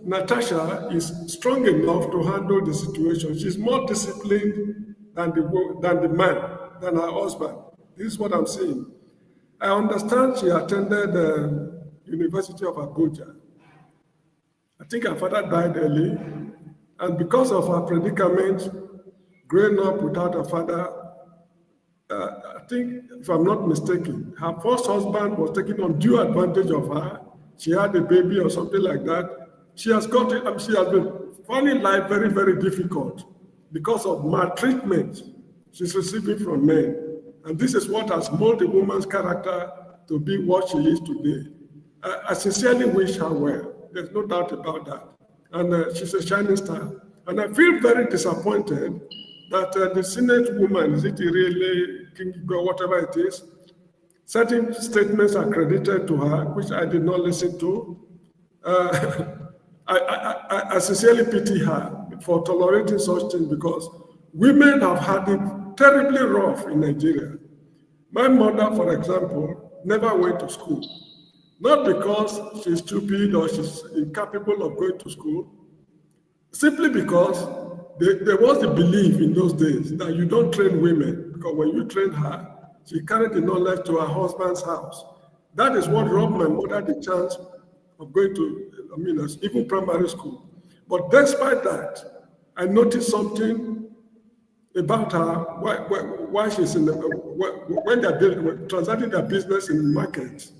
Natasha is strong enough to handle the situation. She's more disciplined than the man, than her husband. This is what I'm saying. I understand she attended the University of Abuja. I think her father died early, and because of her predicament, growing up without a father, I think, if I'm not mistaken, her first husband was taking undue advantage of her. She had a baby or something like that. She has been finding life very, very difficult because of maltreatment she's receiving from men. And this is what has molded a woman's character to be what she is today. I sincerely wish her well. There's no doubt about that. And she's a shining star. And I feel very disappointed that the Senate woman, is it really Kingigo, whatever it is, certain statements are credited to her, which I did not listen to. I sincerely pity her for tolerating such things, because women have had it terribly rough in Nigeria. My mother, for example, never went to school. Not because she's stupid or she's incapable of going to school, simply because there was the belief in those days that you don't train women, because when you train her, she carried the knowledge to her husband's house. That is what robbed my mother the chance of going to, even primary school. But despite that, I noticed something about her, why she's in the, when they're transacting their business in the market.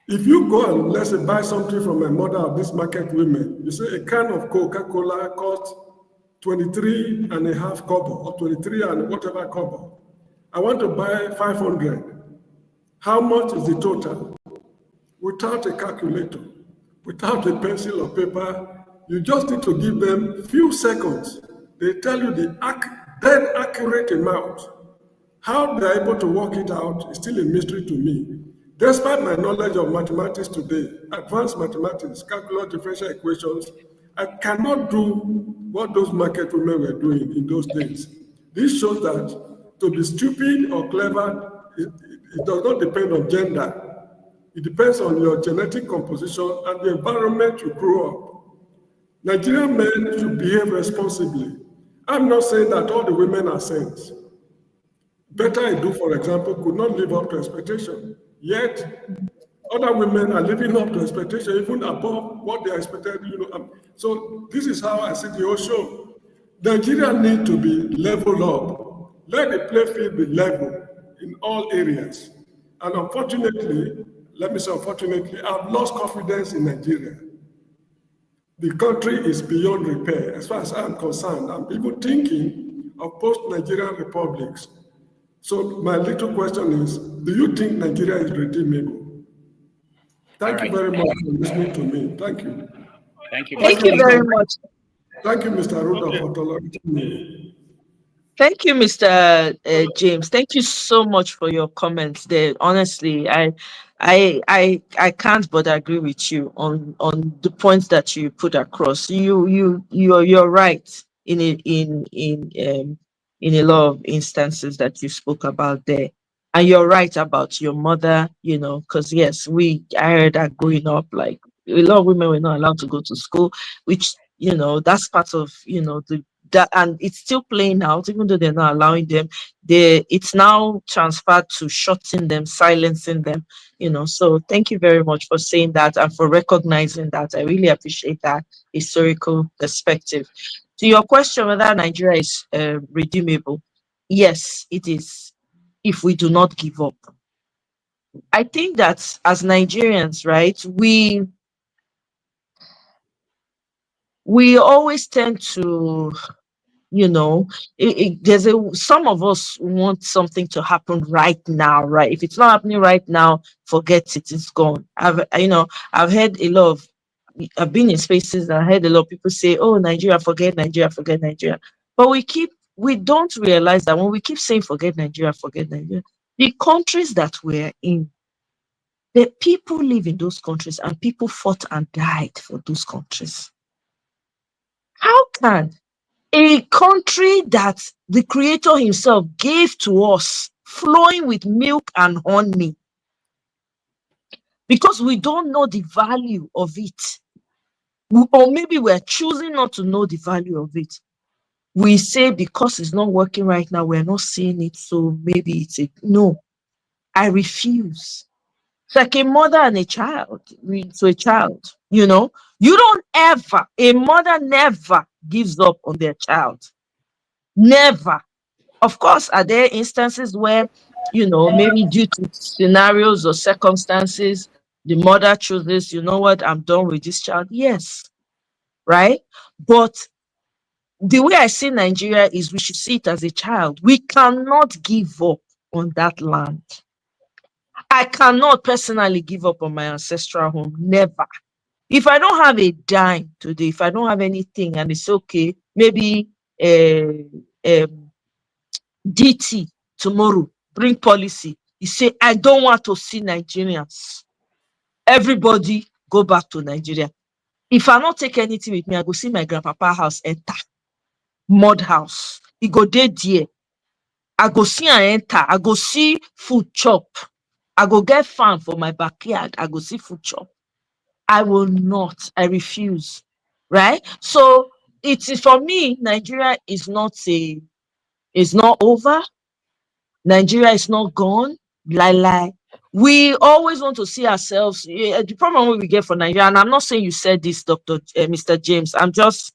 If you go and let's say buy something from a mother of this market women, you say a can of Coca-Cola costs 23 and a half kobo or 23 and whatever kobo. I want to buy 500. How much is the total? Without a calculator, without a pencil or paper, you just need to give them few seconds. They tell you the dead accurate amount. How they're able to work it out is still a mystery to me. Despite my knowledge of mathematics today, advanced mathematics, calculus differential equations, I cannot do what those market women were doing in those days. This shows that to be stupid or clever, it does not depend on gender. It depends on your genetic composition and the environment you grew up. Nigerian men should behave responsibly. I'm not saying that all the women are saints. Better Edu, for example, could not live up to expectation. Yet, other women are living up to expectation, even above what they are expected. So this is how I see the whole show. Nigeria needs to be leveled up. Let the playing field be level in all areas. And unfortunately, let me say unfortunately, I've lost confidence in Nigeria. The country is beyond repair. As far as I'm concerned, I'm even thinking of post-Nigerian republics. So my little question is, do you think Nigeria is redeemable? Thank you very much for listening to me. Thank you. Thank you. Thank you very much. Thank you, Mr. Rudolf, for tolerating me. Thank you, Mr. James. Thank you so much for your comments there. Honestly, I can't but agree with you on the points that you put across. You're right in a lot of instances that you spoke about there. And you're right about your mother, because yes, I heard that growing up, like a lot of women were not allowed to go to school, which that's part of that, and it's still playing out, even though they're not allowing them. It's now transferred to shutting them, silencing them. So thank you very much for saying that and for recognizing that. I really appreciate that historical perspective. To your question whether Nigeria is redeemable, yes, it is, if we do not give up. I think that as Nigerians, right, we always tend to, some of us want something to happen right now, right? If it's not happening right now, forget it, it's gone. I've heard a lot of, I've been in spaces and I heard a lot of people say, oh, Nigeria, forget Nigeria, forget Nigeria. But we don't realize that when we keep saying forget Nigeria, the countries that we're in, the people live in those countries and people fought and died for those countries. How can a country that the creator himself gave to us, flowing with milk and honey, because we don't know the value of it, or maybe we're choosing not to know the value of it, we say because it's not working right now, we're not seeing it, so maybe no. I refuse. It's like a mother and a child. To a child, you don't ever, a mother never gives up on their child. Never. Of course, are there instances where, maybe due to scenarios or circumstances, the mother chooses, you know what, I'm done with this child? Yes. Right? But the way I see Nigeria is we should see it as a child. We cannot give up on that land. I cannot personally give up on my ancestral home. Never. If I don't have a dime today, if I don't have anything and it's okay, maybe DT tomorrow, bring policy. You say, I don't want to see Nigerians. Everybody go back to Nigeria. If I not take anything with me, I go see my grandpapa house enter. Mud house. He go there. I go see and enter. I go see food chop. I go get farm for my backyard. I go see food chop. I will not. I refuse. Right? So it is, for me, Nigeria is not over. Nigeria is not gone. Lie. We always want to see ourselves. The problem we get for Nigeria, and I'm not saying you said this, Mr. James. I'm just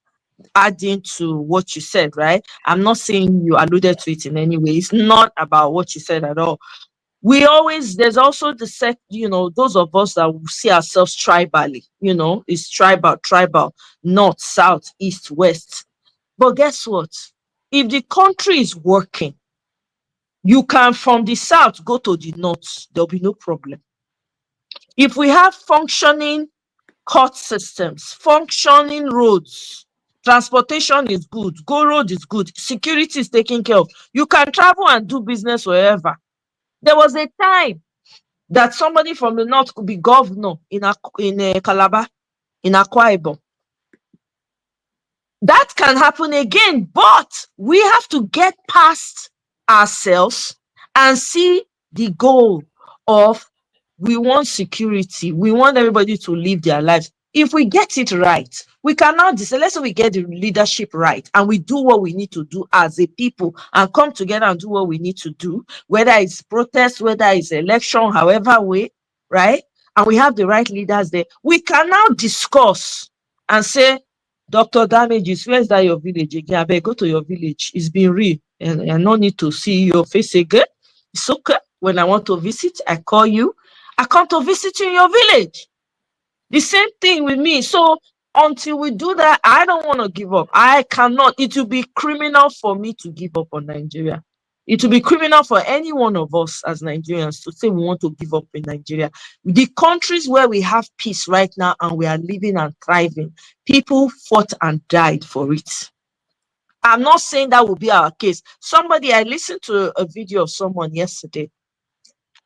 adding to what you said, right? I'm not saying you alluded to it in any way. It's not about what you said at all. There's also the set, those of us that see ourselves tribally, it's tribal, north, south, east, west. But guess what? If the country is working, you can from the south go to the north, there'll be no problem. If we have functioning court systems, functioning roads, transportation is good, go road is good, security is taken care of, you can travel and do business wherever. There was a time that somebody from the north could be governor in Calabar, in Akwa Ibom. That can happen again, but we have to get past ourselves and see the goal of we want security. We want everybody to live their lives. If we get it right, we cannot decide. Let's say we get the leadership right and we do what we need to do as a people and come together and do what we need to do, whether it's protest, whether it's election, however way, right? And we have the right leaders there. We can now discuss and say, Dr. Damages, where's that your village again? I better go to your village. It's been real. And I no need to see your face again. It's okay. When I want to visit, I call you. I come to visit you in your village. The same thing with me. So until we do that, I don't want to give up. I cannot. It will be criminal for me to give up on Nigeria. It will be criminal for any one of us as Nigerians to say we want to give up in Nigeria. The countries where we have peace right now and we are living and thriving, people fought and died for it. I'm not saying that will be our case. I listened to a video of someone yesterday.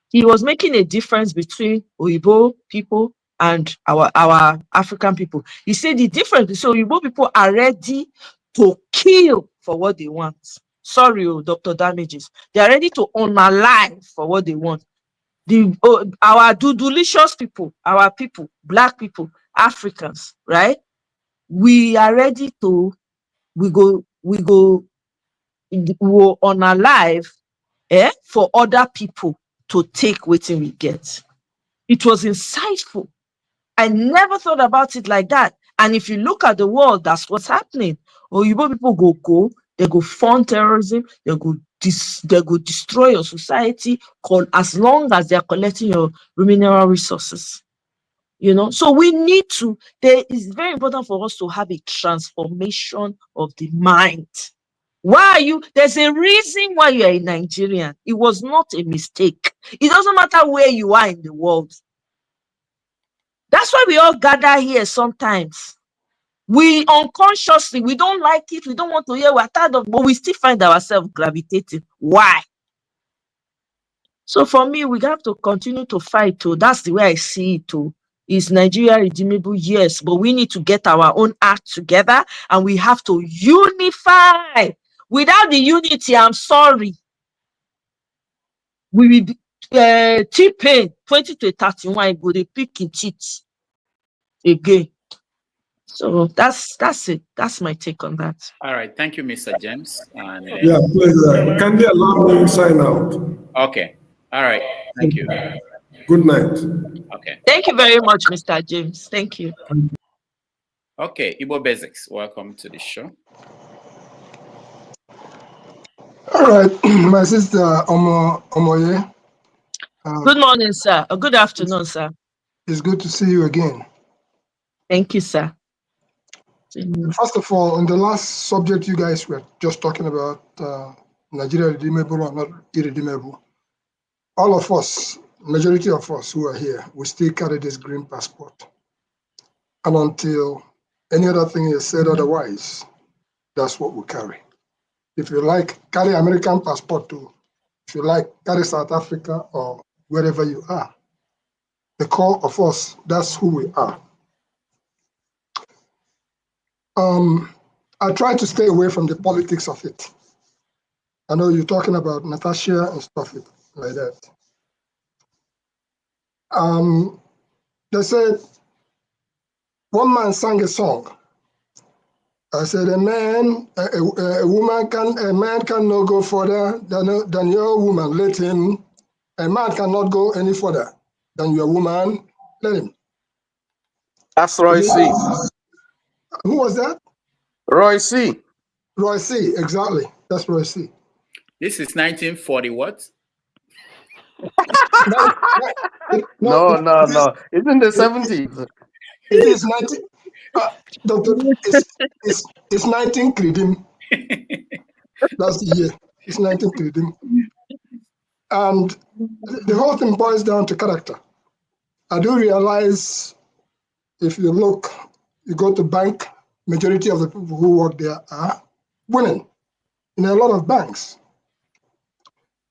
He was making a difference between Oyibo people and our African people. He said the difference is Oyibo people are ready to kill for what they want. Sorry, Dr. Damages. They are ready to unalive for what they want. Our dudulicious people, our people, Black people, Africans, right? We are ready to, we go unalive for other people to take what we get. It was insightful. I never thought about it like that. And if you look at the world, that's what's happening. Oyibo people they go fund terrorism, they go destroy your society as long as they're collecting your mineral resources. So we need to, it's very important for us to have a transformation of the mind. There's a reason why you're a Nigerian. It was not a mistake. It doesn't matter where you are in the world. That's why we all gather here sometimes. We unconsciously, we don't like it, we don't want to hear, we're tired of, but we still find ourselves gravitating. Why? So for me, we have to continue to fight. That's the way I see it. Is Nigeria redeemable? Yes, but we need to get our own act together and we have to unify. Without the unity, I'm sorry, we will be T-Pain 20 to 31 go they pick in teeth again. So that's it. That's my take on that. All right, thank you, Mr. James. And, Yeah, please, can they allow me to sign out? Okay. All right. Thank you. Good night. Okay. Thank you very much, Mr. James. Thank you. Okay, Igbo Basics, welcome to the show. All right, my sister Omoye. Good morning, sir. Or good afternoon, sir. It's good to see you again. Thank you, sir. First of all, on the last subject you guys were just talking about, Nigeria redeemable or not irredeemable, all of us, majority of us who are here, we still carry this green passport. And until any other thing is said otherwise, that's what we carry. If you like, carry American passport too. If you like, carry South Africa or wherever you are. The core of us, that's who we are. I try to stay away from the politics of it. I know you're talking about Natasha and stuff like that. They said, one man sang a song. I said, a man cannot go further than your woman. Let him. A man cannot go any further than your woman. Let him. That's Roy C. Who was that? Roy C. Roy C. Exactly. That's Roy C. This is 1940 what? No. It's in the 70s. It is 19. Doctor, it's 19 Kridim. That's the year. It's 19 Kridim. And the whole thing boils down to character. I do realize if you look, you go to bank, majority of the people who work there are women in a lot of banks.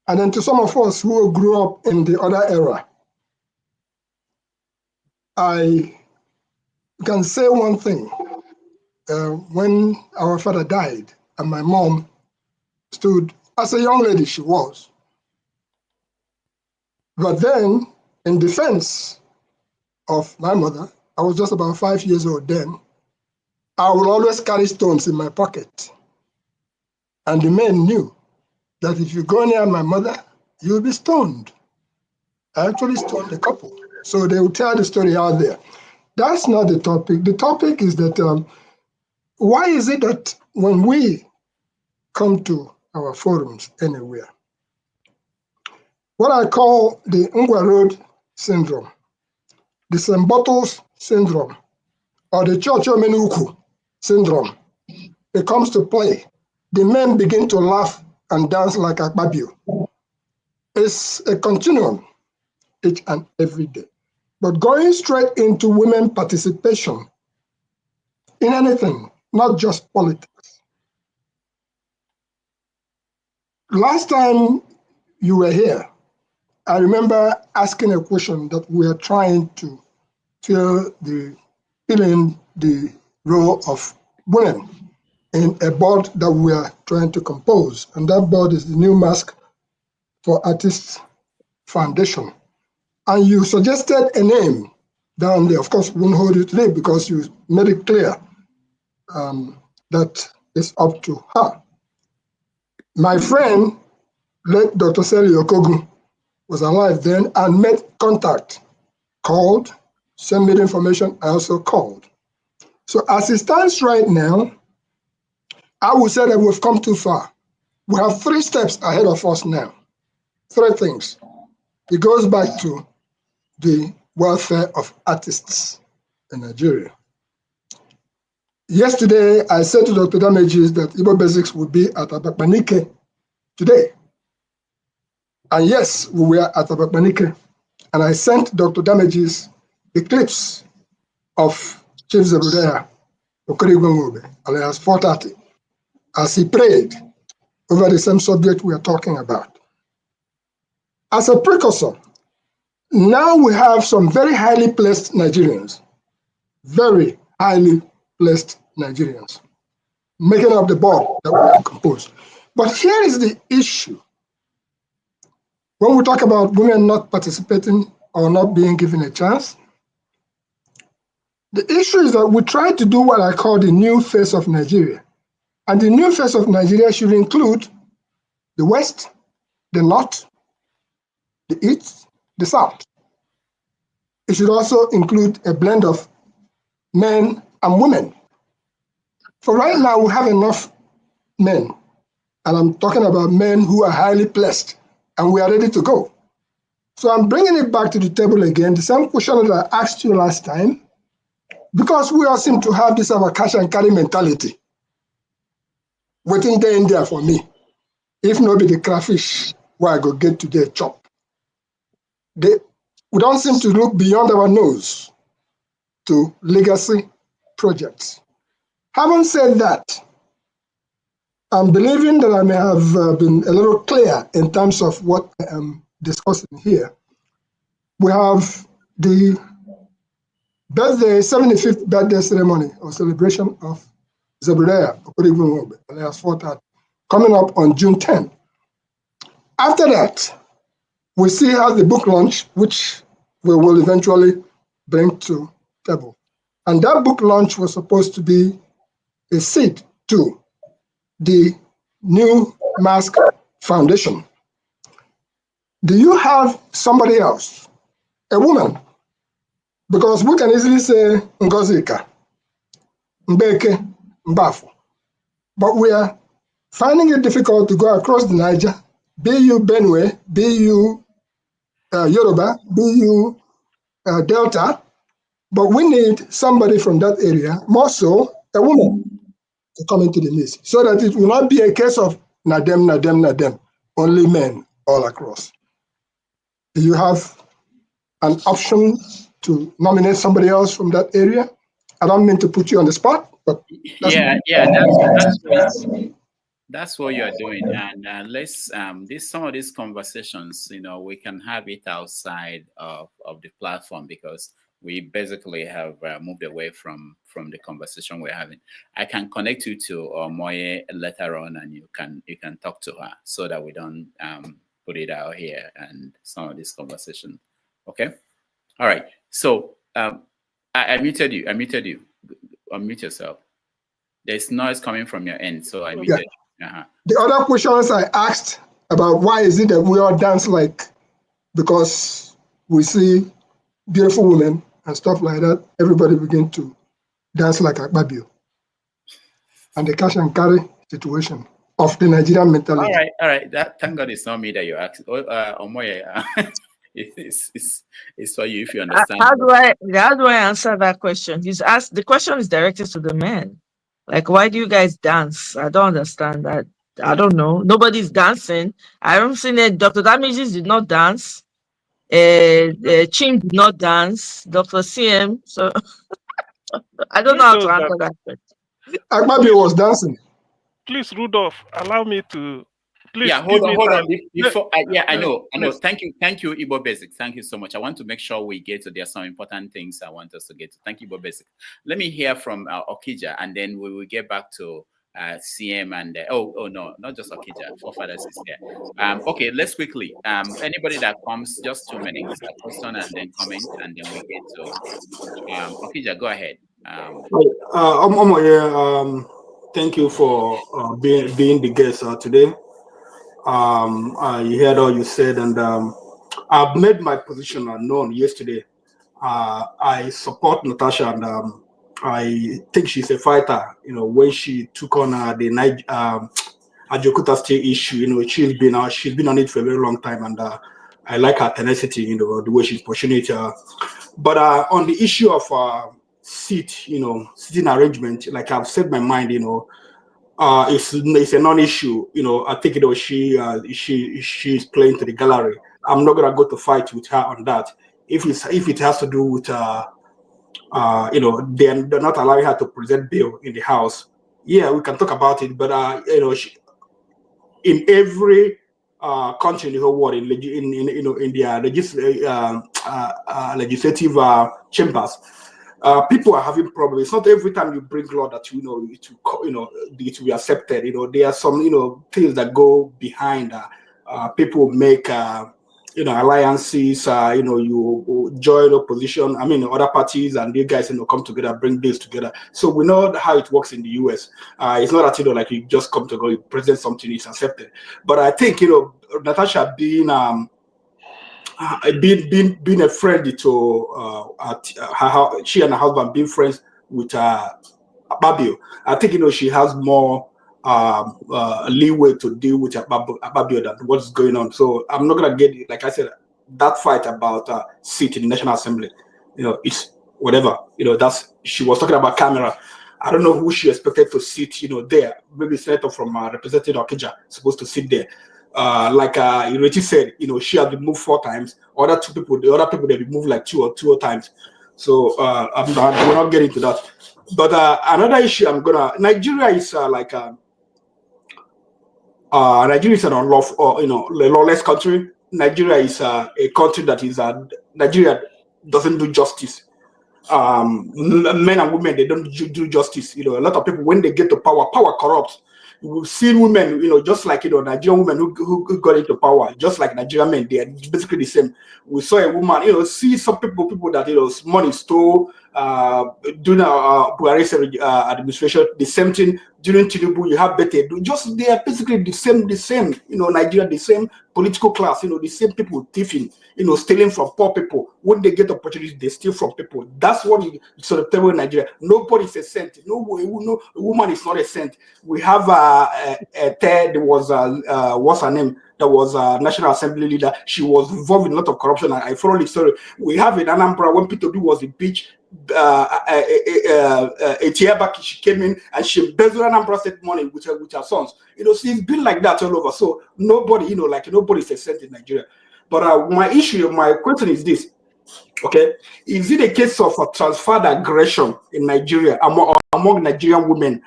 And then to some of us who grew up in the other era, I can say one thing. When our father died and my mom stood, as a young lady she was, but then in defense of my mother, I was just about 5 years old then, I would always carry stones in my pocket. And the men knew that if you go near my mother, you'll be stoned. I actually stoned a couple. So they will tell the story out there. That's not the topic. The topic is that why is it that when we come to our forums anywhere, what I call the Ngwa Road syndrome, the St. Bottles syndrome, or the Church Omenuku syndrome, it comes to play. The men begin to laugh and dance like Akpabio. It's a continuum each and every day. But going straight into women participation in anything, not just politics. Last time you were here, I remember asking a question that we are trying to fill in the role of women in a board that we are trying to compose. And that board is the New Mask for Artists Foundation. And you suggested a name down there. Of course, we won't hold you today because you made it clear that it's up to her. My friend, late Dr. Sally Okogu, was alive then and made contact, called, sent me the information, I also called. So as it stands right now, I would say that we've come too far. We have 3 steps ahead of us now. 3 things. It goes back to the welfare of artists in Nigeria. Yesterday, I said to Dr. Damages that Igbo Basics would be at Abakmanike today. And yes, we were at Abakmanike. And I sent Dr. Damages the clips of Chief Zebudea Okorigwenwobe, alias 430, as he prayed over the same subject we are talking about. As a precursor, now we have some very highly placed Nigerians, very highly placed Nigerians, making up the board that we compose. But here is the issue. When we talk about women not participating or not being given a chance, the issue is that we try to do what I call the new face of Nigeria. And the new face of Nigeria should include the West, the North, the East, the South. It should also include a blend of men and women. For right now, we have enough men, and I'm talking about men who are highly placed, and we are ready to go. So I'm bringing it back to the table again, the same question that I asked you last time, because we all seem to have this our cash and carry mentality, waiting there in there for me. If not be the crayfish, where I go get today chop. We don't seem to look beyond our nose to legacy projects. Having said that, I'm believing that I may have been a little clear in terms of what I am discussing here. We have the 75th birthday ceremony or celebration of Zebudea Okorigwenwobe, alias 430, coming up on June 10. After that, we see how the book launch, which we will eventually bring to table. And that book launch was supposed to be a seed to the New Mask Foundation. Do you have somebody else, a woman? Because we can easily say Ngozika, Mbeke, Mbafu. But we are finding it difficult to go across the Niger, be you Benue, be you Yoruba, be you Delta, but we need somebody from that area, more so a woman, to come into the midst, so that it will not be a case of nadem, only men all across. Do you have an option to nominate somebody else from that area? I don't mean to put you on the spot, but that's what you are doing. And let's some of these conversations, we can have it outside of the platform, because we basically have moved away from the conversation we're having. I can connect you to Omoye later on, and you can talk to her, so that we don't put it out here and some of this conversation. Okay. All right. So I muted you. Unmute yourself. There's noise coming from your end, so I muted. Yeah. The other questions I asked about why is it that we all dance like, because we see beautiful women and stuff like that, everybody begin to dance like Akpabio. And the cash and carry situation of the Nigerian mentality. All right. Thank God it's not me that you asked. Omoye, it's for you, if you understand. How do I answer that question? The question is directed to the men. Like, why do you guys dance? I don't understand that. I don't know. Nobody's dancing. I haven't seen it. Dr. Damages did not dance. Chim did not dance. Dr. CM. So I don't know how to answer that question. Akpabio was dancing. Please, Rudolf, allow me to. Please, hold on. Before, I know. Thank you, Igbo Basic. Thank you so much. I want to make sure we get to. There are some important things I want us to get to. Thank you, Igbo Basic. Let me hear from Okija, and then we will get back to CM and no, not just Okija. Forefathers is here. Okay, let's quickly. Anybody that comes, just 2 minutes, a question and then comment, and then we get to Okija. Go ahead. Thank you for being the guest today. You heard all you said, and I've made my position known yesterday. I support Natasha, and I think she's a fighter. When she took on the Ajokuta State issue, she's been on it for a very long time, and I like her tenacity, the way she's pushing it. But on the issue of sitting arrangement, like I've said my mind, it's a non-issue. I think she's playing to the gallery. I'm not gonna go to fight with her on that. If it has to do with they're not allowing her to present bill in the house, yeah, we can talk about it. But in every country in the whole world, in their legislative chambers, people are having problems. It's not every time you bring law that it will be accepted. There are some things that go behind. People make alliances. You join opposition. Other parties, and you guys come together, bring bills together. So we know how it works in the US. It's not that like you just come together, you present something, it's accepted. But I think Natasha being a friend to she and her husband being friends with Akpabio, I think she has more leeway to deal with Akpabio than what's going on. So I'm not gonna get, like I said, that fight about seat in the National Assembly. It's whatever. That's, she was talking about camera. I don't know who she expected to sit. There. Maybe senator from Representative Okija supposed to sit there. Like Ireti said, she has been moved 4 times. The other people they've been moved like two times. So we're not getting to that. But another issue Nigeria is Nigeria is an unlawful, lawless country. Nigeria is a country that is Nigeria doesn't do justice. Men and women, they don't do justice. A lot of people, when they get to power corrupts. We've seen women, just like Nigerian women who got into power, just like Nigerian men, they are basically the same. We saw a woman, see some people that money stole, during Buhari's administration, the same thing during Tinubu. You have better. Just they are basically the same. Nigeria, the same political class. The same people thieving. Stealing from poor people. When they get opportunities, they steal from people. That's what it's sort of terrible in Nigeria. Nobody is a saint. No woman is not a saint. We have there was what's her name? That was a National Assembly leader. She was involved in a lot of corruption. I followed the story. We have in Anambra when Peter B was the bitch. A year back, she came in and she embezzled Anambra State money with her sons. So it's been like that all over. So nobody, nobody's a saint in Nigeria. But my question is this: okay, is it a case of a transferred aggression in Nigeria among Nigerian women?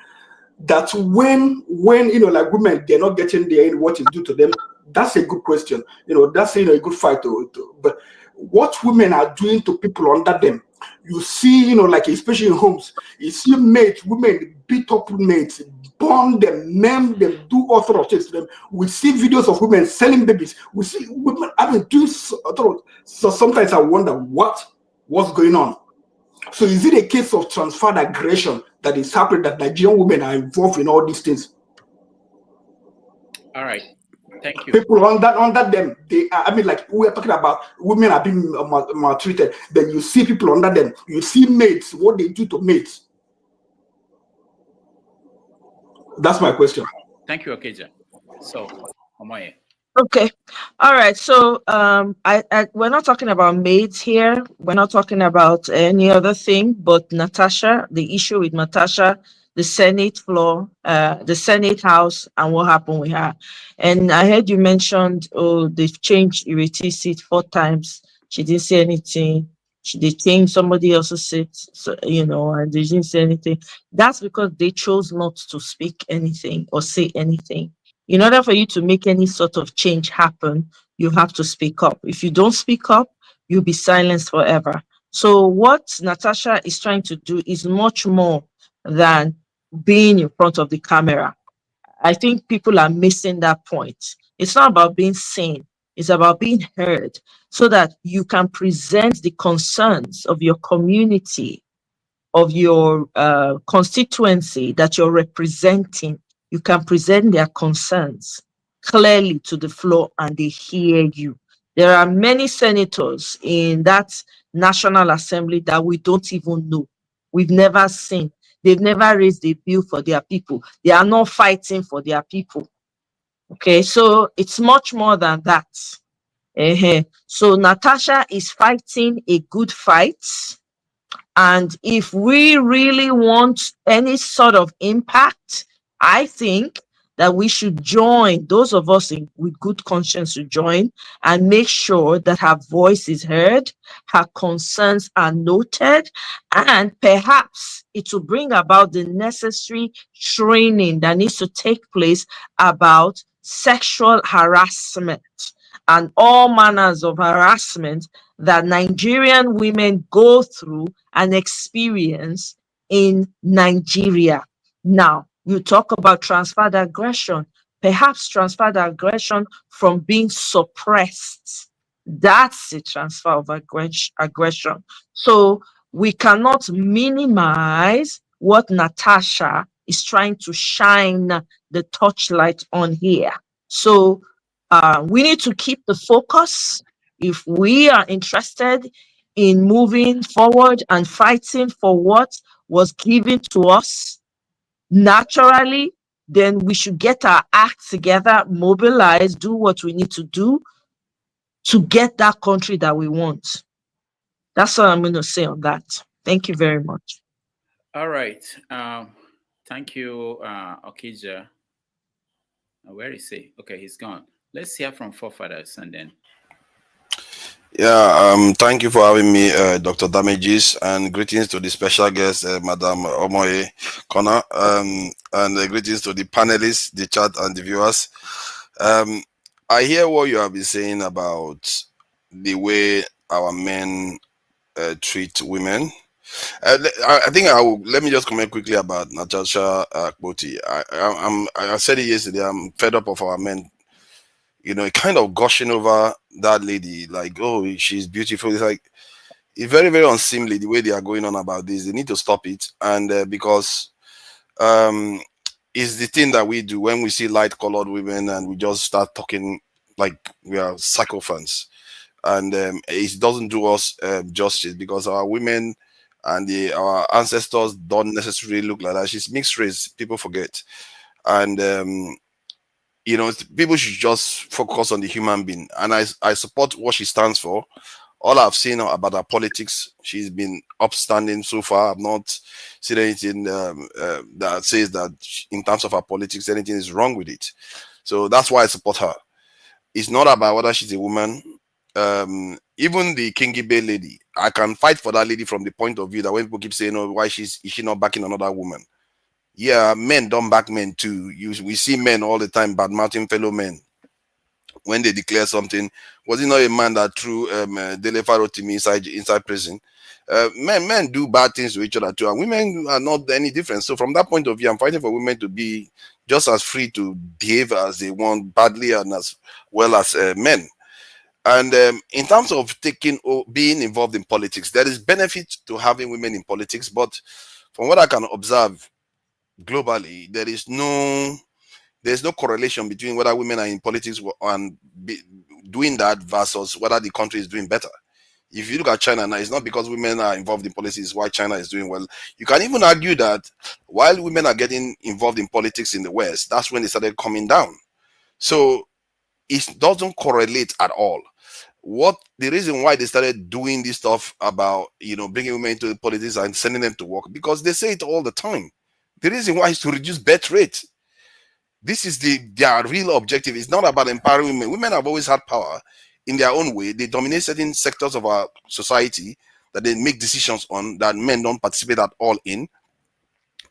That when women, they're not getting what is due to them. That's a good question. That's a good fight. But what women are doing to people under them, you see, especially in homes, you see women beat up mates, burn them, maim them, do all sorts of things to them. We see videos of women selling babies. We see women doing so sometimes I wonder what's going on. So is it a case of transferred aggression that is happening, that Nigerian women are involved in all these things? All right. Thank you. People under them, we are talking about women are being maltreated. Then you see people under them. You see mates, what they do to mates. That's my question. Thank you, Okija. So, Omoye. Okay. All right. So we're not talking about maids here. We're not talking about any other thing, but Natasha, the issue with Natasha, the Senate floor, the Senate House, and what happened with her. And I heard you mentioned, they've changed Ireti's seat 4 times. She didn't say anything. They changed somebody else's seat, and they didn't say anything. That's because they chose not to speak anything or say anything. In order for you to make any sort of change happen, you have to speak up. If you don't speak up, you'll be silenced forever. So what Natasha is trying to do is much more than being in front of the camera. I think people are missing that point. It's not about being seen. It's about being heard so that you can present the concerns of your community, of your constituency that you're representing. You can present their concerns clearly to the floor and they hear you. There are many senators in that National Assembly that we don't even know. We've never seen. They've never raised a bill for their people. They are not fighting for their people. Okay, so it's much more than that. So Natasha is fighting a good fight. And if we really want any sort of impact, I think that we should join, those of us with good conscience to join and make sure that her voice is heard, her concerns are noted, and perhaps it will bring about the necessary training that needs to take place about sexual harassment and all manners of harassment that Nigerian women go through and experience in Nigeria. Now, you talk about transferred aggression, perhaps transferred aggression from being suppressed. That's a transfer of aggression. So we cannot minimize what Natasha is trying to shine the torchlight on here. So we need to keep the focus. If we are interested in moving forward and fighting for what was given to us naturally, then we should get our act together, mobilize, do what we need to do to get that country that we want. That's all I'm going to say on that. Thank you very much. All right. Thank you, Okija. Where is he? Okay, he's gone. Let's hear from Forefathers and then. Yeah, thank you for having me, Dr. Damages, and greetings to the special guest, Madam Omoye Kona, and greetings to the panelists, the chat, and the viewers. I hear what you have been saying about the way our men treat women. I think let me just comment quickly about Natasha Akpoti. I said it yesterday. I'm fed up of our men, kind of gushing over that lady, like, oh, she's beautiful. It's like, It's very, very unseemly the way they are going on about this. They need to stop it. And because it's the thing that we do when we see light-colored women and we just start talking like we are sycophants. And it doesn't do us justice, because our women and our ancestors don't necessarily look like that. She's mixed race. People forget. And people should just focus on the human being. And I support what she stands for. All I've seen about her politics, she's been upstanding so far. I've not seen anything that says that in terms of her politics, anything is wrong with it. So that's why I support her. It's not about whether she's a woman. Even the Kingi Bay lady, I can fight for that lady from the point of view that when people keep saying, "Oh, why is she not backing another woman?" Yeah, men don't back men too. We see men all the time bad mouthing fellow men when they declare something. Was it not a man that threw Dele Farotimi inside prison? Men do bad things to each other too, and women are not any different. So from that point of view, I'm fighting for women to be just as free to behave as they want, badly and as well as men. And in terms of being involved in politics, there is benefit to having women in politics, but from what I can observe globally, there's no correlation between whether women are in politics and doing that versus whether the country is doing better. If you look at China now, it's not because women are involved in politics why China is doing well. You can even argue that while women are getting involved in politics in the West, that's when they started coming down. So it doesn't correlate at all. What the reason why they started doing this stuff about bringing women into politics and sending them to work, because they say it all the time. The reason why is to reduce birth rate. This is their real objective. It's not about empowering women. Women have always had power in their own way. They dominate certain sectors of our society that they make decisions on that men don't participate at all in.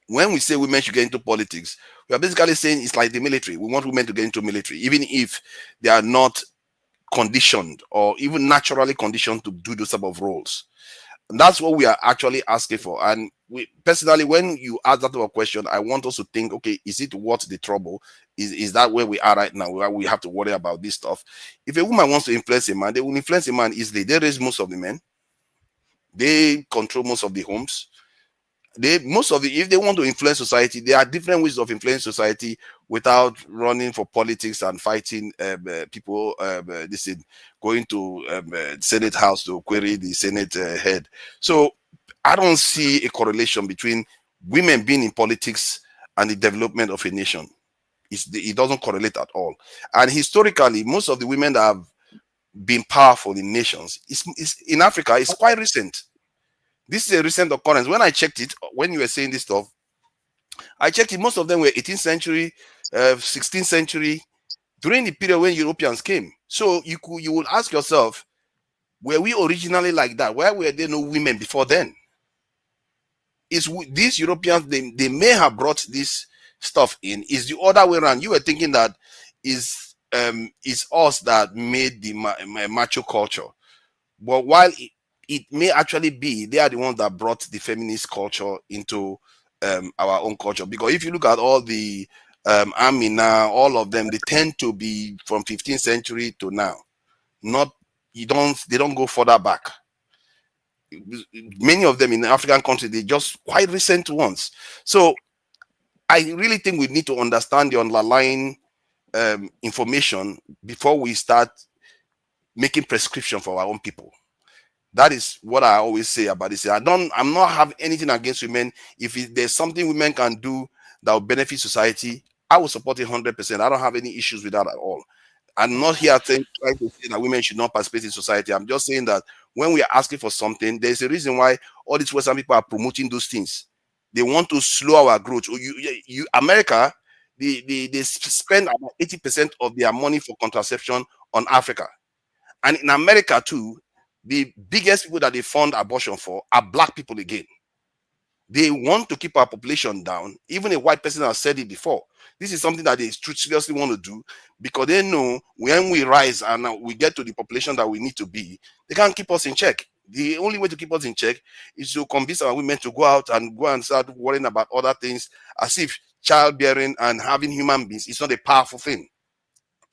When we say women should get into politics, we are basically saying it's like the military. We want women to get into military, even if they are not conditioned or even naturally conditioned to do those type of roles. And that's what we are actually asking for. And personally, when you ask that type of question, I want us to think, okay, is it worth the trouble? Is that where we are right now, where we have to worry about this stuff? If a woman wants to influence a man, they will influence a man easily. They raise most of the men. They control most of the homes. If they want to influence society, there are different ways of influencing society without running for politics and fighting people. Going to Senate House to query the Senate head. So I don't see a correlation between women being in politics and the development of a nation. It doesn't correlate at all. And historically, most of the women that have been powerful in nations in Africa is quite recent. This is a recent occurrence. When I checked it, when you were saying this stuff, I checked it. Most of them were 18th century, 16th century, during the period when Europeans came. So you would ask yourself, were we originally like that? Why were there no women before then? These Europeans, they may have brought this stuff in. Is the other way around? You were thinking that is us that made the macho culture. But while it may actually be they are the ones that brought the feminist culture into our own culture. Because if you look at all the army now, all of them, they tend to be from 15th century to now. They don't go further back. Many of them in African countries, they're just quite recent ones. So I really think we need to understand the underlying information before we start making prescription for our own people. That is what I always say about this. I'm not have anything against women. If there's something women can do that will benefit society, I will support it 100%. I don't have any issues with that at all. I'm not here trying to say that women should not participate in society. I'm just saying that when we are asking for something, there's a reason why all these Western people are promoting those things. They want to slow our growth. America, they spend about 80% of their money for contraception on Africa. And in America too, the biggest people that they fund abortion for are black people again. They want to keep our population down. Even a white person has said it before. This is something that they seriously want to do because they know when we rise and we get to the population that we need to be, they can't keep us in check. The only way to keep us in check is to convince our women to go out and start worrying about other things as if childbearing and having human beings is not a powerful thing.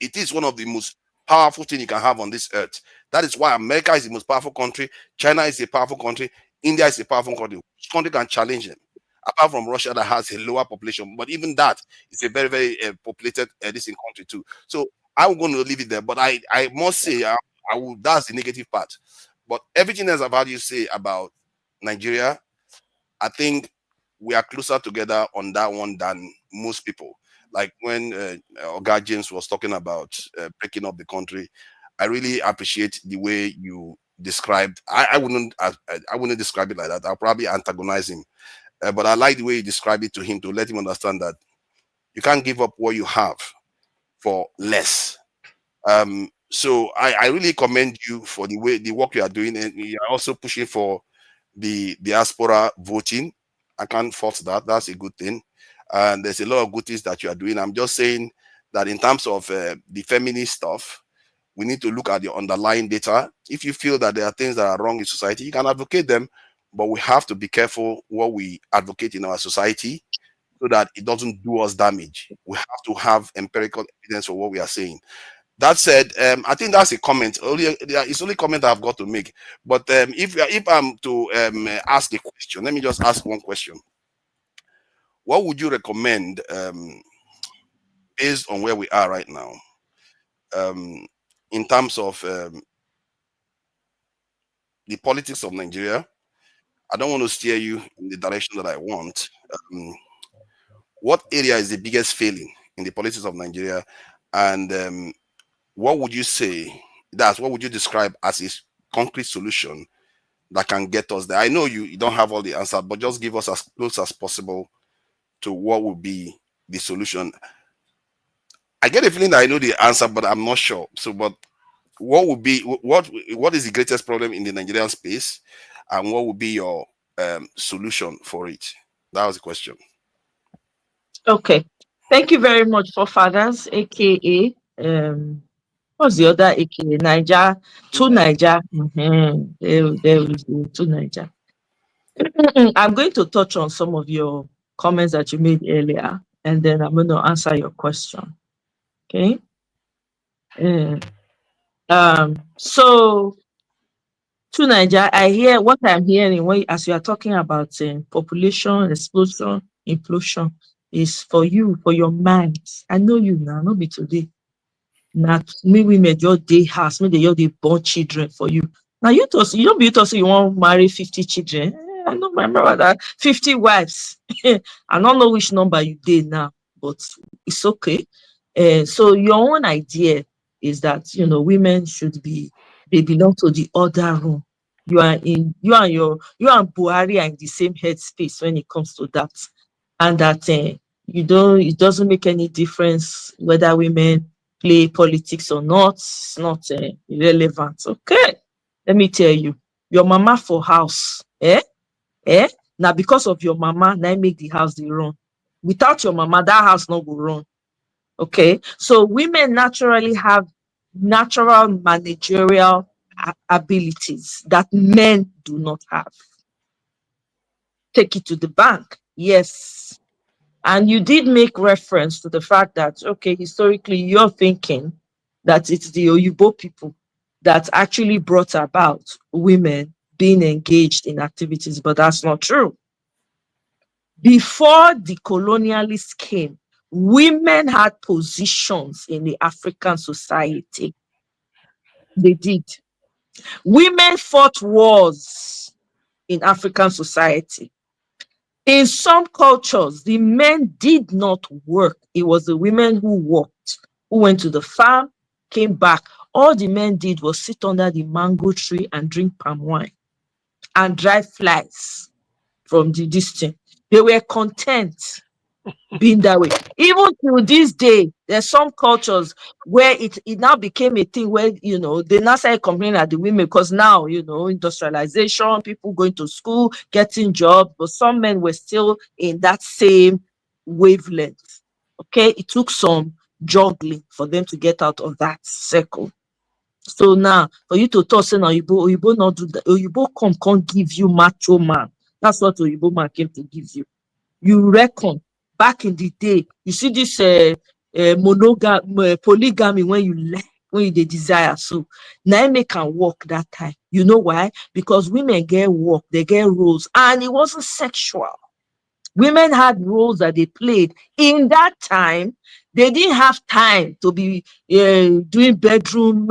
It is one of the most powerful thing you can have on this earth. That is why America is the most powerful country, China is a powerful country, India is a powerful country. Which country can challenge them? Apart from Russia that has a lower population, but even that is a very, very populated this in country too. So I'm going to leave it there. But I must say, I will. That's the negative part. But everything else I've heard you say about Nigeria, I think we are closer together on that one than most people. Like when Oga James was talking about breaking up the country, I really appreciate the way you described. I wouldn't describe it like that. I'll probably antagonize him. But I like the way you describe it to him, to let him understand that you can't give up what you have for less. So I really commend you for the work you are doing, and you are also pushing for the diaspora voting. I can't fault that. That's a good thing. And there's a lot of good things that you are doing. I'm just saying that in terms of the feminist stuff, we need to look at the underlying data. If you feel that there are things that are wrong in society, you can advocate them, but we have to be careful what we advocate in our society so that it doesn't do us damage. We have to have empirical evidence for what we are saying. That said, I think that's a comment. It's only comment I've got to make. But if I'm to ask a question, let me just ask one question. What would you recommend based on where we are right now in terms of the politics of Nigeria? I don't want to steer you in the direction that I want. What area is the biggest failing in the politics of Nigeria? And what would you say, what would you describe as a concrete solution that can get us there? I know you don't have all the answers, but just give us as close as possible to what would be the solution. I get a feeling that I know the answer, but I'm not sure. So, but what would be, what is the greatest problem in the Nigerian space, and what would be your solution for it? That was the question. Okay. Thank you very much, for fathers, aka what's the other aka? Niger, to Niger. There we go, to Niger. I'm going to touch on some of your comments that you made earlier, and then I'm going to answer your question. Okay. So to Niger, I hear what I'm hearing as you are talking about population explosion, implosion, is for you, for your mind. I know you now, not be today. Not me, women just day house, me they just they born children for you. Now you don't be to say you want to marry 50 children. I don't remember that 50 wives. I don't know which number you did now, but it's okay. So your own idea is that women should be, they belong to the other room. You and Buhari are in the same headspace when it comes to that, and that it doesn't make any difference whether women play politics or not. It's not irrelevant. Okay, let me tell you, your mama for house, now because of your mama, now make the house they run. Without your mama, that house not go run. Okay, so women naturally have natural managerial abilities that men do not have. Take it to the bank, yes. And you did make reference to the fact that, okay, historically, you're thinking that it's the Oyibo people that actually brought about women being engaged in activities, but that's not true. Before the colonialists came, women had positions in the African society. They did. Women fought wars in African society. In some cultures, the men did not work. It was the women who worked, who went to the farm, came back. All the men did was sit under the mango tree and drink palm wine and drive flies from the distance. They were content being that way. Even to this day, there's some cultures where it now became a thing where, they now started complaining at the women because now, industrialization, people going to school, getting jobs, but some men were still in that same wavelength. Okay, it took some juggling for them to get out of that circle. So now, for you to talk, say, now, Oyibo not do that. Oyibo can't give you macho man. That's what Oyibo man came to give you. You reckon back in the day, you see this polygamy when you when they desire. So now men can work that time. You know why? Because women get work, they get roles, and it wasn't sexual. Women had roles that they played in that time. They didn't have time to be doing bedroom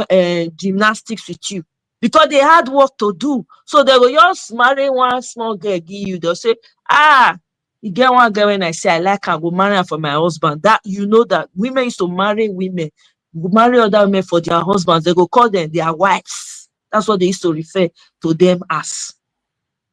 gymnastics with you because they had work to do. So they will just marry one small girl, give you. They'll say, you get one girl when I say I like her, I go marry her for my husband. That you know that women used to marry women, marry other women for their husbands. They go call them their wives. That's what they used to refer to them as.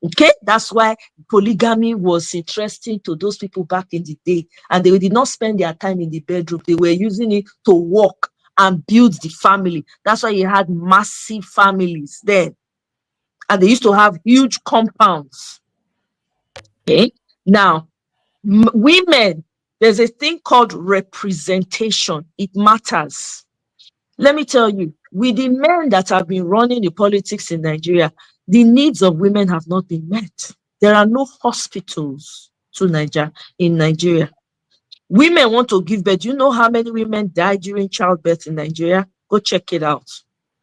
Okay, that's why polygamy was interesting to those people back in the day, and they did not spend their time in the bedroom. They were using it to work and build the family. That's why you had massive families then, and they used to have huge compounds. Okay, now women, there's a thing called representation. It matters. Let me tell you, with the men that have been running the politics in Nigeria, the needs of women have not been met. There are no hospitals in Nigeria. Women want to give birth. Do you know how many women died during childbirth in Nigeria? Go check it out.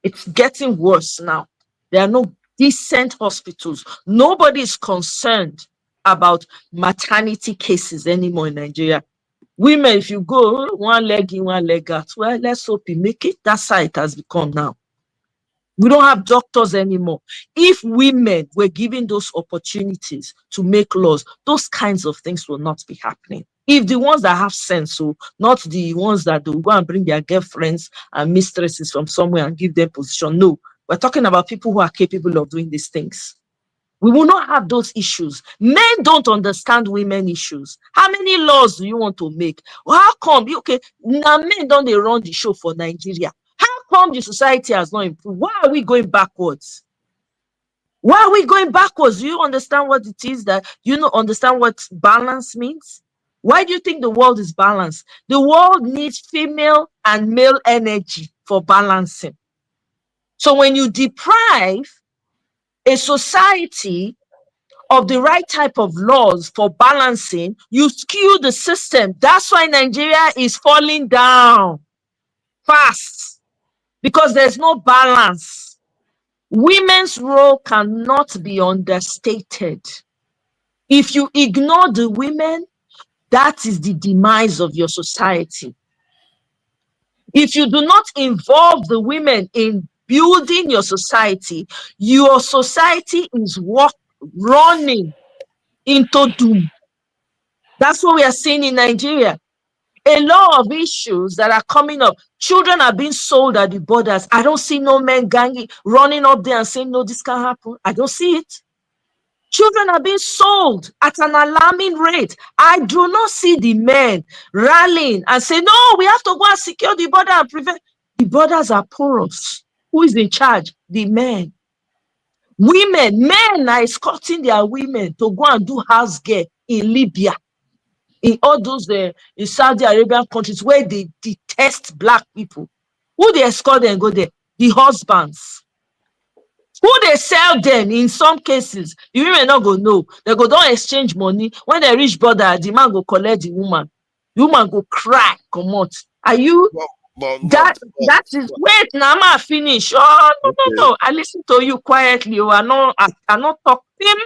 It's getting worse now. There are no decent hospitals. Nobody is concerned about maternity cases anymore in Nigeria. Women, if you go one leg in, one leg out, well, let's hope you make it. That's how it has become now. We don't have doctors anymore. If women were given those opportunities to make laws, those kinds of things will not be happening. If the ones that have sense, so not the ones that will go and bring their girlfriends and mistresses from somewhere and give them position. No, we're talking about people who are capable of doing these things. We will not have those issues. Men don't understand women issues. How many laws do you want to make? Well, how come? Okay, now men don't they run the show for Nigeria? How come the society has not improved? Why are we going backwards? Why are we going backwards? Do you understand what it is that you don't understand what balance means? Why do you think the world is balanced? The world needs female and male energy for balancing. So when you deprive a society of the right type of laws for balancing, you skew the system. That's why Nigeria is falling down fast, because there's no balance. Women's role cannot be understated. If you ignore the women, that is the demise of your society. If you do not involve the women in building your society is running into doom. That's what we are seeing in Nigeria. A lot of issues that are coming up. Children are being sold at the borders. I don't see no men running up there and saying, no, this can't happen. I don't see it. Children are being sold at an alarming rate. I do not see the men rallying and say, no, we have to go and secure the border and prevent. The borders are porous. Who is in charge? The men. Men are escorting their women to go and do house girl in Libya, in all those in Saudi Arabian countries where they detest black people. Who they escort them go there? The husbands. Who they sell them in some cases, the women not go know. They go don't exchange money. When they reach border, the man go collect the woman. The woman go cry, come out. Are you? That is wait, now I'm finish. Oh no. I listen to you quietly. I not talk him.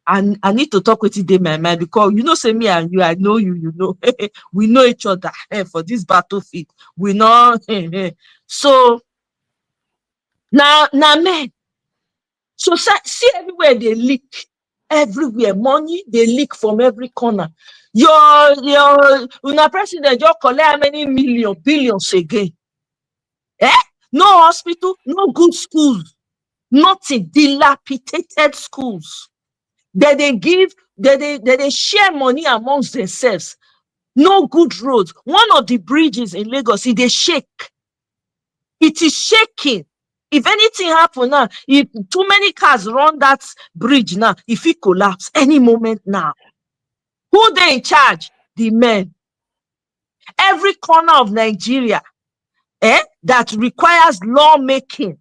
And I need to talk with you in my mind, because you know, say me and you, I know you, you know, we know each other for this battlefield. We know. So now men. So see everywhere they leak. Everywhere money they leak from every corner. Your president just collect how many billions again? No hospital, no good schools, nothing. Dilapidated schools. They share money amongst themselves. No good roads. One of the bridges in Lagos, they shake. It is shaking. If anything happen now, if too many cars run that bridge now, if it collapse any moment now, who they in charge? The men. Every corner of Nigeria that requires lawmaking,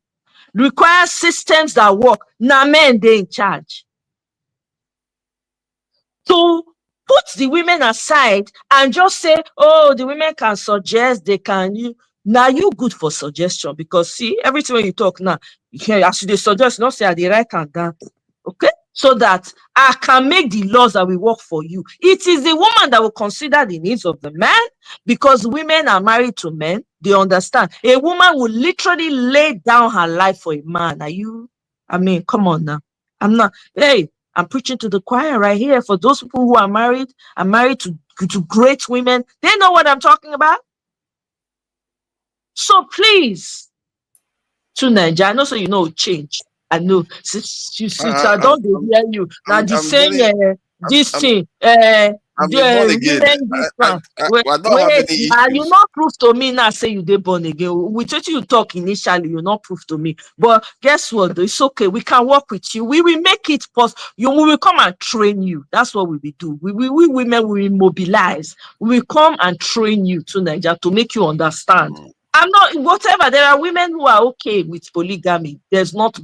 requires systems that work. Now men they in charge. To put the women aside and just say, oh, the women can suggest, they can Now you good for suggestion, because see, everything when you talk now, as they suggest, not say I the right and down. Okay, so that I can make the laws that will work for you. It is the woman that will consider the needs of the man, because women are married to men. They understand. A woman will literally lay down her life for a man. Are you? I mean, come on now. I'm not. Hey, I'm preaching to the choir right here. For those people who are married to great women, they know what I'm talking about. So please, to Nigeria, I know, so you know change. I know. Since I don't hear you now. The same this thing. I'm born again. Women this one. I don't have Wait, any now you issues. not prove to me now. Say you dey born again. With what you talk initially, you not prove to me. But guess what? It's okay. We can work with you. We will make it possible. We will come and train you. That's what we will do. We women will mobilize. We will come and train you to Nigeria to make you understand. I'm not whatever. There are women who are okay with polygamy. There's not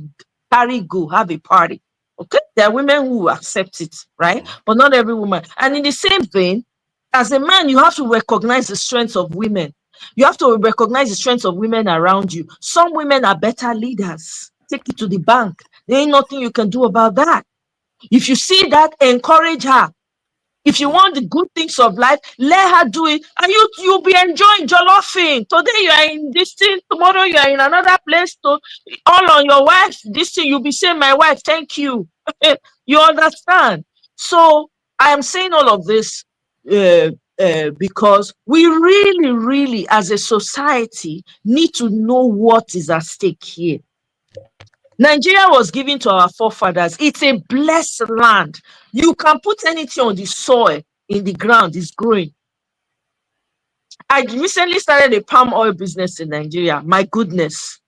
carry go, have a party. Okay, there are women who accept it, right? But not every woman. And in the same vein, as a man, you have to recognize the strengths of women. You have to recognize the strengths of women around you. Some women are better leaders. Take it to the bank. There ain't nothing you can do about that. If you see that, encourage her. If you want the good things of life, let her do it, and you'll be enjoying jollophing. Today you are in this thing, tomorrow you are in another place. To all on your wife, this thing you'll be saying, "My wife, thank you." You understand? So I am saying all of this because we really, really, as a society, need to know what is at stake here. Nigeria was given to our forefathers. It's a blessed land. You can put anything on the soil, in the ground, it's growing. I recently started a palm oil business in Nigeria. My goodness.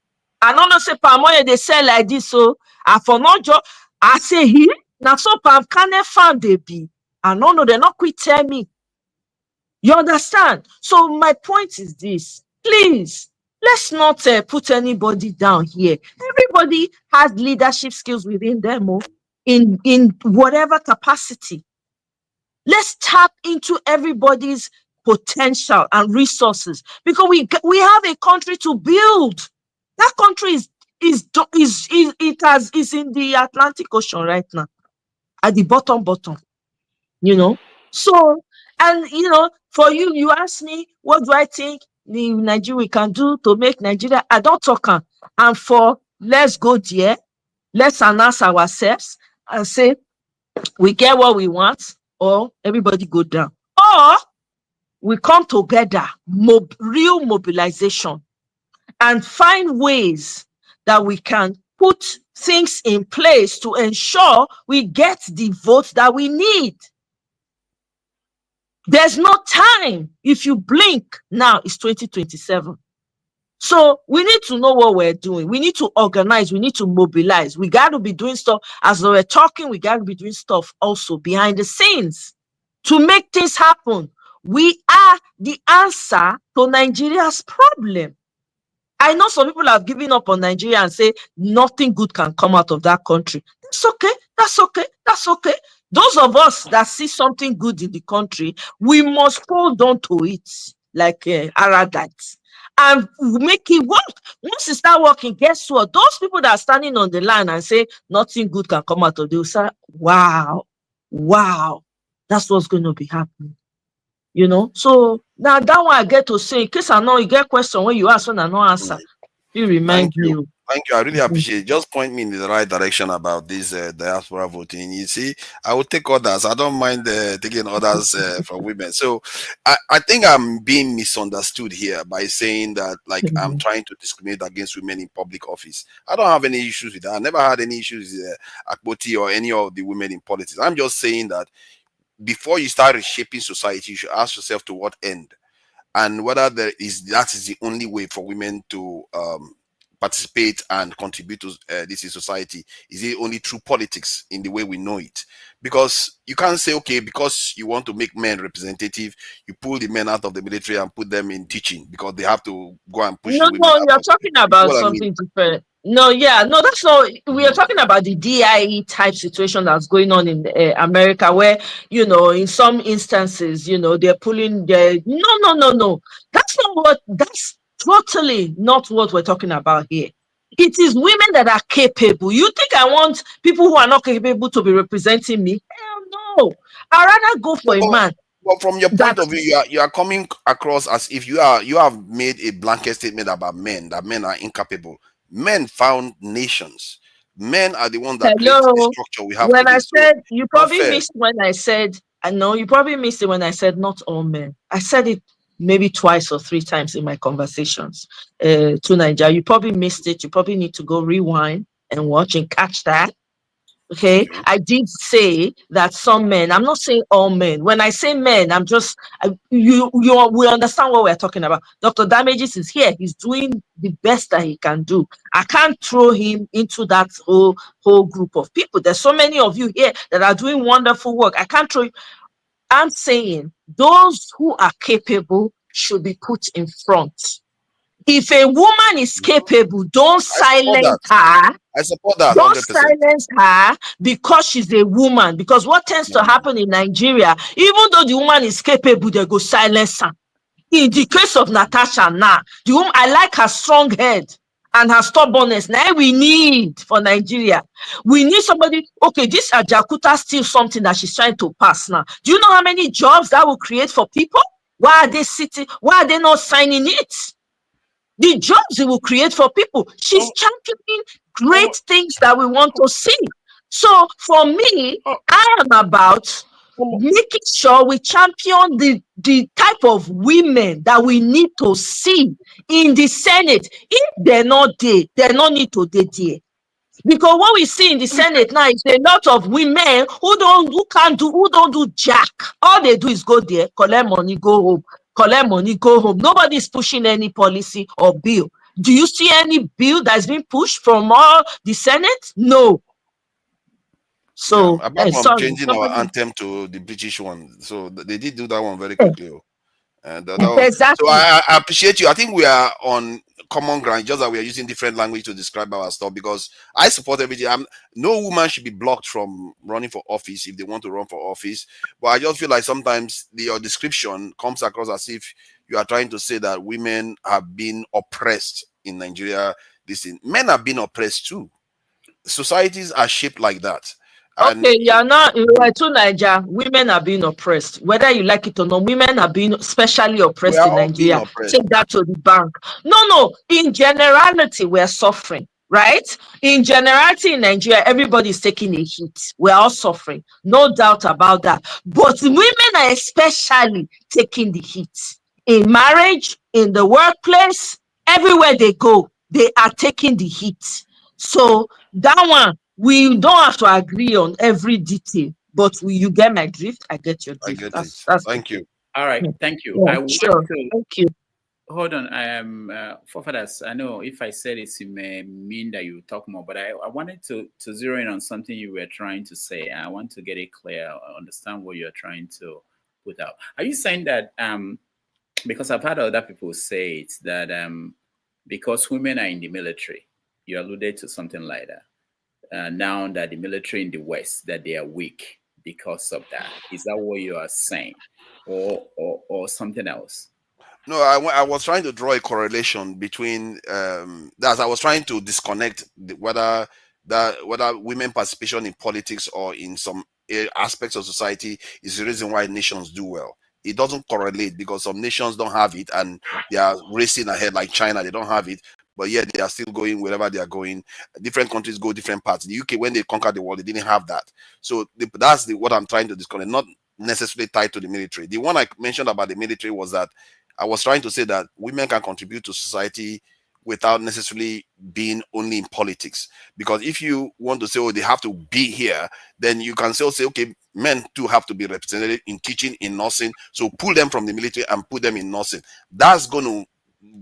I don't say palm oil, they sell like this. So I for not job, I say here, now so palm kernel farm they be. I don't know, they're not quit tell me. You understand? So my point is this. Please, let's not put anybody down here. Everybody has leadership skills within them, in whatever capacity. Let's tap into everybody's potential and resources, because we have a country to build. That country is in the Atlantic Ocean right now, at the bottom. You know, so, and for you ask me, what do I think the Nigeria can do to make Nigeria? I don't talk and for let's go there, let's announce ourselves and say we get what we want, or everybody go down, or we come together, real mobilization, and find ways that we can put things in place to ensure we get the votes that we need. There's no time. If you blink now, it's 2027. So we need to know what we're doing. We need to organize. We need to mobilize. We got to be doing stuff. As we're talking, we got to be doing stuff also behind the scenes to make things happen. We are the answer to Nigeria's problem. I know some people have given up on Nigeria and say nothing good can come out of that country. That's okay. That's okay. That's okay. Those of us that see something good in the country, we must hold on to it like arrogant and make it work. Once you start working, guess what? Those people that are standing on the line and say nothing good can come out of it, they'll say, wow, that's what's going to be happening. So now that one I get to say, in case I know you get question when you ask when I no answer, you remind me. Thank you. I really appreciate it. Just point me in the right direction about this diaspora voting. You see, I will take others. I don't mind taking others from women. So I think I'm being misunderstood here by saying that I'm trying to discriminate against women in public office. I don't have any issues with that. I never had any issues with Akpoti or any of the women in politics. I'm just saying that before you start reshaping society, you should ask yourself to what end, and whether that is the only way for women to participate and contribute to this society. Is it only through politics in the way we know it? Because you can't say, okay, because you want to make men representative, you pull the men out of the military and put them in teaching because they have to go and push the women. No, you're talking about something different. No, that's not. We are talking about the DIE type situation that's going on in America, where in some instances, they're pulling. No. That's not what. totally not what we're talking about here. It is women that are capable. You think I want people who are not capable to be representing me? Hell no. I'd rather go for a man. But from your that point of view, you are coming across as if you have made a blanket statement about men, that men are incapable. Men found nations. Men are the ones that create the Hello. structure we have When I today. So said, you not probably fair. missed when I said, I know you probably missed it when I said not all men. I said it maybe twice or three times in my conversations to Nigeria. You probably missed it. You probably need to go rewind and watch and catch that. Okay, I did say that some men, I'm not saying all men. When I say men, I'm just we understand what we're talking about. Dr. Damages is here, he's doing the best that he can do. I can't throw him into that whole group of people. There's so many of you here that are doing wonderful work. I can't throw. I'm saying those who are capable should be put in front. If a woman is capable, don't silence her. I support that Don't 100%. silence her because she's a woman. Because what tends to happen in Nigeria, even though the woman is capable, they go silence her. In the case of Natasha now, the woman, I like her strong head and her stubbornness. Now we need for Nigeria. We need somebody. Okay, this Ajakuta still something that she's trying to pass now. Do you know how many jobs that will create for people? Why are they sitting? Why are they not signing it? The jobs it will create for people. She's championing great things that we want to see. So for me, I am about making sure we champion the type of women that we need to see in the Senate. If they're not there, they don't need to be there. Because what we see in the Senate now is a lot of women who don't do jack. All they do is go there, collect money, go home, collect money, go home. Nobody is pushing any policy or bill. Do you see any bill that's been pushed from all the Senate? No. So, Apart from sorry, changing our anthem to the British one, so they did do that one very Eh. quickly. So Exactly. I appreciate you. I think we are on common ground, just that we are using different language to describe our stuff, because I support everything. No woman should be blocked from running for office if they want to run for office. But I just feel like sometimes your description comes across as if you are trying to say that women have been oppressed in Nigeria. Men have been oppressed too. Societies are shaped like that. And okay, you're not to Nigeria. Women are being oppressed, whether you like it or not. Women are being especially we oppressed are in all being Nigeria. oppressed. Take that to the bank. No. In generality, we're suffering, right? In generality, in Nigeria, everybody is taking a hit. We're all suffering, no doubt about that. But women are especially taking the hit in marriage, in the workplace, everywhere they go, they are taking the hit. So that one, we don't have to agree on every detail, but you get my drift. I get your I drift. get it. That's Thank you. All right, thank you. yeah, I want sure. to Thank you. hold on. I am forefathers. I know if I said it, it may mean that you talk more, but I wanted to zero in on something you were trying to say. I want to get it clear, understand what you're trying to put out. Are you saying that because I've heard other people say it, that because women are in the military, you alluded to something like that. Now that the military in the West, that they are weak because of that. Is that what you are saying, or something else? No, I was trying to draw a correlation between that. I was trying to disconnect whether women participation in politics or in some aspects of society is the reason why nations do well. It doesn't correlate, because some nations don't have it and they are racing ahead, like China. They don't have it, but yet they are still going wherever they are going. Different countries go different paths. The UK, when they conquered the world, they didn't have that. So that's what I'm trying to disconnect, not necessarily tied to the military. The one I mentioned about the military was that I was trying to say that women can contribute to society without necessarily being only in politics. Because if you want to say, oh, they have to be here, then you can still say, okay, men too have to be represented in teaching, in nursing. So pull them from the military and put them in nursing. That's going to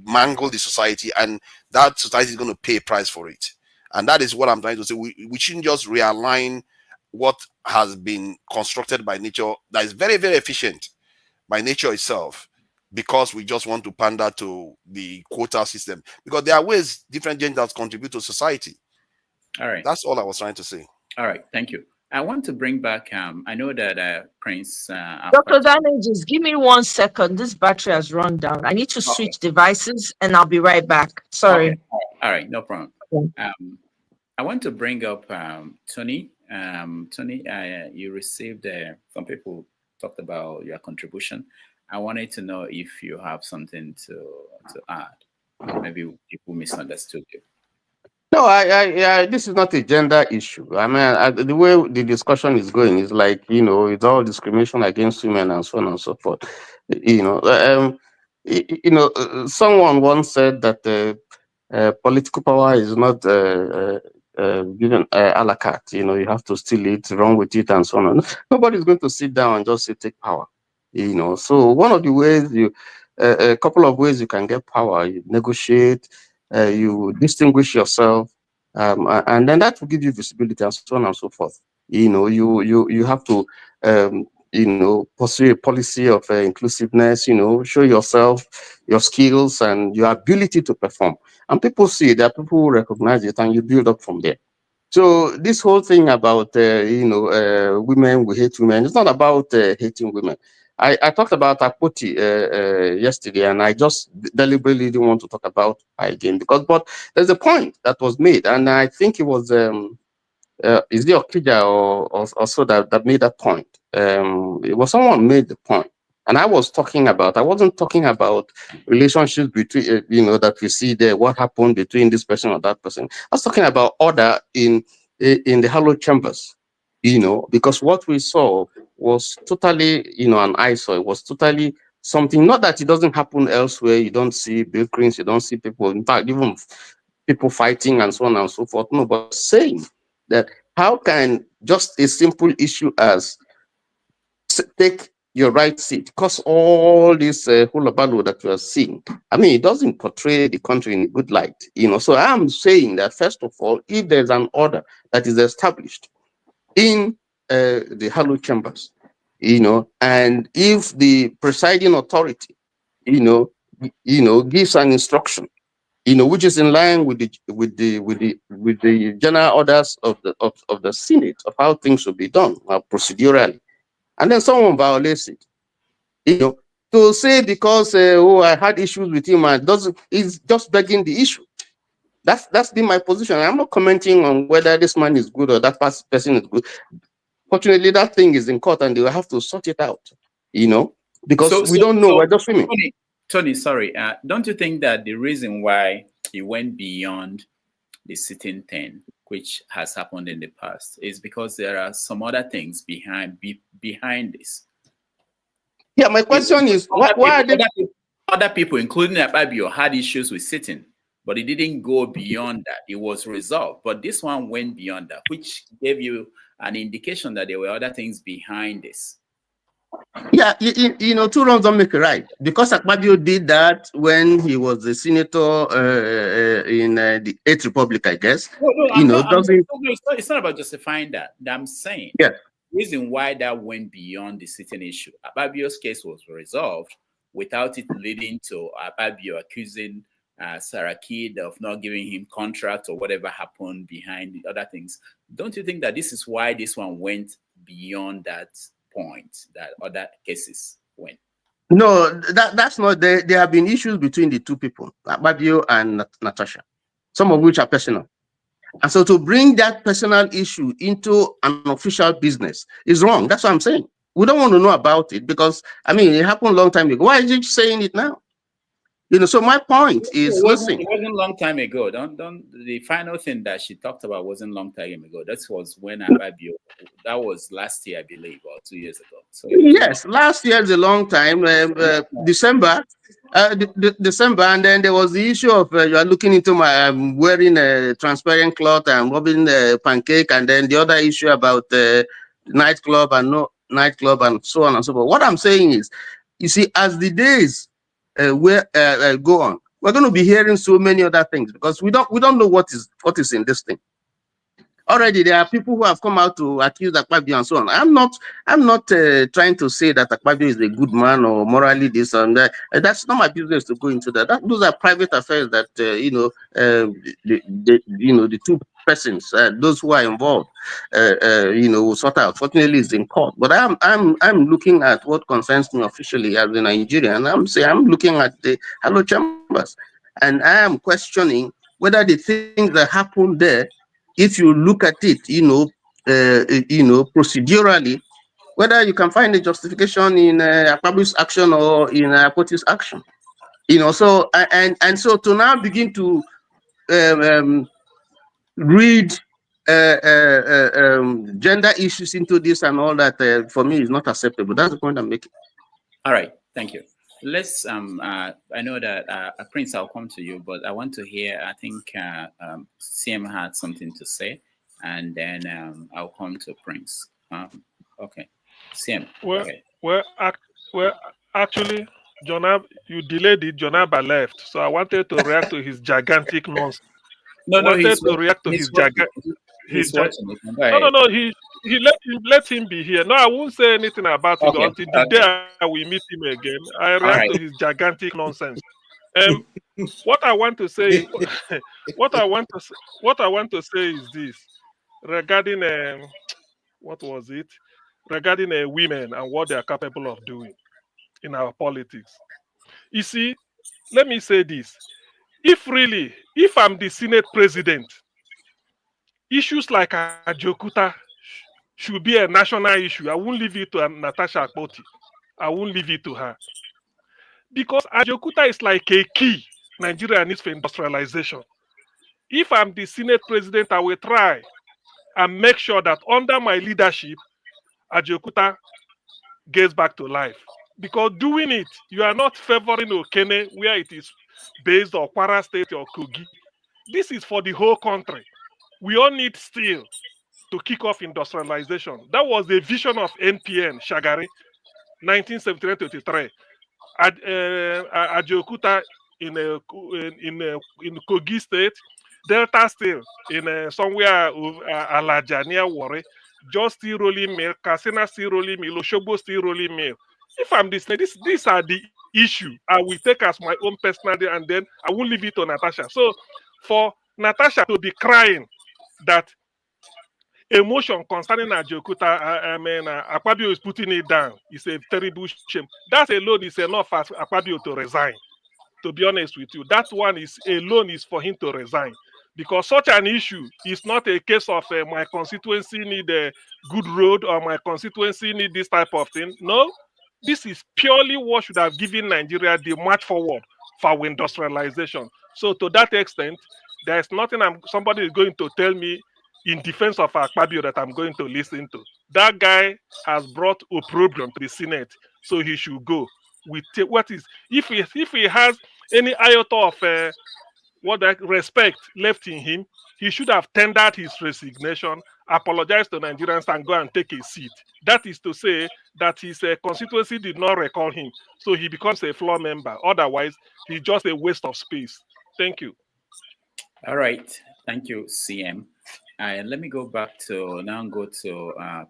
mangle the society, and that society is going to pay a price for it. And that is what I'm trying to say. We shouldn't just realign what has been constructed by nature that is very, very efficient by nature itself, because we just want to pander to the quota system, because there are ways different genders contribute to society. All right. That's all I was trying to say. All right. Thank you. I want to bring back, I know that Prince Dr. Damages, give me 1 second. This battery has run down. I need to switch devices and I'll be right back. Sorry. Okay. All right, no problem. I want to bring up Tony. Tony, you received, some people talked about your contribution. I wanted to know if you have something to add. Maybe people misunderstood you. No, this is not a gender issue. I mean, the way the discussion is going is like, it's all discrimination against women and so on and so forth. Someone once said that political power is not given a la carte. You have to steal it, run with it, and so on. Nobody's going to sit down and just say take power. So one of the ways a couple of ways you can get power: you negotiate, you distinguish yourself, and then that will give you visibility and so on and so forth. You have to pursue a policy of inclusiveness. Show yourself, your skills, and your ability to perform. And people see that, people will recognize it, and you build up from there. So this whole thing about women, we hate women, it's not about hating women. I talked about Akpoti yesterday, and I just deliberately didn't want to talk about her again but there's a point that was made, and I think it was is it Okija or so that made that point. It was someone made the point, and I wasn't talking about relationships between that we see there, what happened between this person or that person. I was talking about order in the hallowed chambers. Because what we saw was totally, an eyesore. It was totally something, not that it doesn't happen elsewhere. You don't see bickerings, you don't see people, in fact, even people fighting and so on and so forth. No, but saying that how can just a simple issue as take your right seat cause all this hullabaloo that you are seeing? I mean, it doesn't portray the country in a good light. So I'm saying that, first of all, if there's an order that is established in the hallowed chambers, and if the presiding authority, gives an instruction, which is in line with the general orders of the Senate of how things should be done procedurally, and then someone violates it, to say because I had issues with him, is just begging the issue. That's been my position. I'm not commenting on whether this man is good or that person is good. Fortunately, that thing is in court, and they will have to sort it out, because we don't know. We're just women. Tony, sorry. Don't you think that the reason why he went beyond the sitting thing, which has happened in the past, is because there are some other things behind this? Yeah, my question is, why are they... Other people, including Akpabio, had issues with sitting, but it didn't go beyond that. It was resolved. But this one went beyond that, which gave you an indication that there were other things behind this. Yeah, two wrongs don't make a right. Because Akpabio did that when he was a senator in the 8th Republic, I guess. It's not about justifying that. I'm saying, yeah, the reason why that went beyond the sitting issue, Akpabio's case was resolved without it leading to Akpabio accusing Sarakid of not giving him contract or whatever happened behind the other things. Don't you think that this is why this one went beyond that point that other cases went? No, that's not. There have been issues between the two people, Akpabio and Natasha, some of which are personal. And so to bring that personal issue into an official business is wrong. That's what I'm saying. We don't want to know about it because, I mean, it happened a long time ago. Why is he saying it now? So my point is, listen. It wasn't a long time ago. The final thing that she talked about wasn't a long time ago. That was when Akpabio, that was last year, I believe, or 2 years ago. So yes, last year is a long time, December, and then there was the issue of you are looking into my wearing a transparent cloth and rubbing a pancake, and then the other issue about nightclub and no nightclub and so on and so forth. What I'm saying is, you see, as the days go on, we're going to be hearing so many other things because we don't know what is in this thing. Already there are people who have come out to accuse Akpabio and so on. I'm not trying to say that Akpabio is a good man or morally this and that. That's not my business to go into that. Those are private affairs that the two persons, those who are involved, sort out. Fortunately, it's in court. But I'm looking at what concerns me officially as a Nigerian. I'm looking at the Hello Chambers, and I am questioning whether the things that happen there, if you look at it, procedurally, whether you can find a justification in Akpabio's action or in Akpoti's action. So so to now begin to read gender issues into this and all that, for me is not acceptable. That's the point I'm making. All right, thank you. Let's I know that Prince, I'll come to you, but I want to hear, I think CM had something to say, and then I'll come to Prince. Okay, CM. Well, actually, Jonab, you delayed it. Jonaba left, so I wanted to react to his gigantic nonsense. No, He's gigantic. He let him be here. No, I won't say anything about it until the day we meet him again. I react to his gigantic nonsense. What I want to say, what I want to say is this regarding what was it? Regarding women and what they are capable of doing in our politics. You see, let me say this. If I'm the Senate president, issues like Ajokuta should be a national issue. I won't leave it to Natasha Akpoti. I won't leave it to her. Because Ajokuta is like a key Nigeria needs for industrialization. If I'm the Senate president, I will try and make sure that under my leadership, Ajokuta gets back to life. Because doing it, you are not favoring Okene where it is based on Kwara State or Kogi. This is for the whole country. We all need steel to kick off industrialization. That was the vision of NPN, Shagari, 1973-23. Ajokuta in Kogi State, Delta Steel in somewhere Alaja near Warri, Just Steel Rolling Mill, Kasina Steel Rolling Mill, Oshobo Steel Rolling Mill. If I'm this, these are the issue. I will take as my own personality, and then I won't leave it to Natasha. So for Natasha to be crying that emotion concerning Ajokuta, Akpabio is putting it down, it's a terrible shame. That alone is enough for Akpabio to resign. To be honest with you, that one is alone is for him to resign. Because such an issue is not a case of my constituency need a good road or my constituency need this type of thing. No, this is purely what should have given Nigeria the march forward for our industrialization. So to that extent, there is nothing somebody is going to tell me in defense of Akpabio that I'm going to listen to. That guy has brought a problem to the Senate, so he should go. If he has any iota of respect left in him, he should have tendered his resignation, apologized to Nigerians, and go and take a seat. That is to say that his constituency did not recall him, so he becomes a floor member. Otherwise, he's just a waste of space. Thank you. All right. Thank you, CM. Let me go back to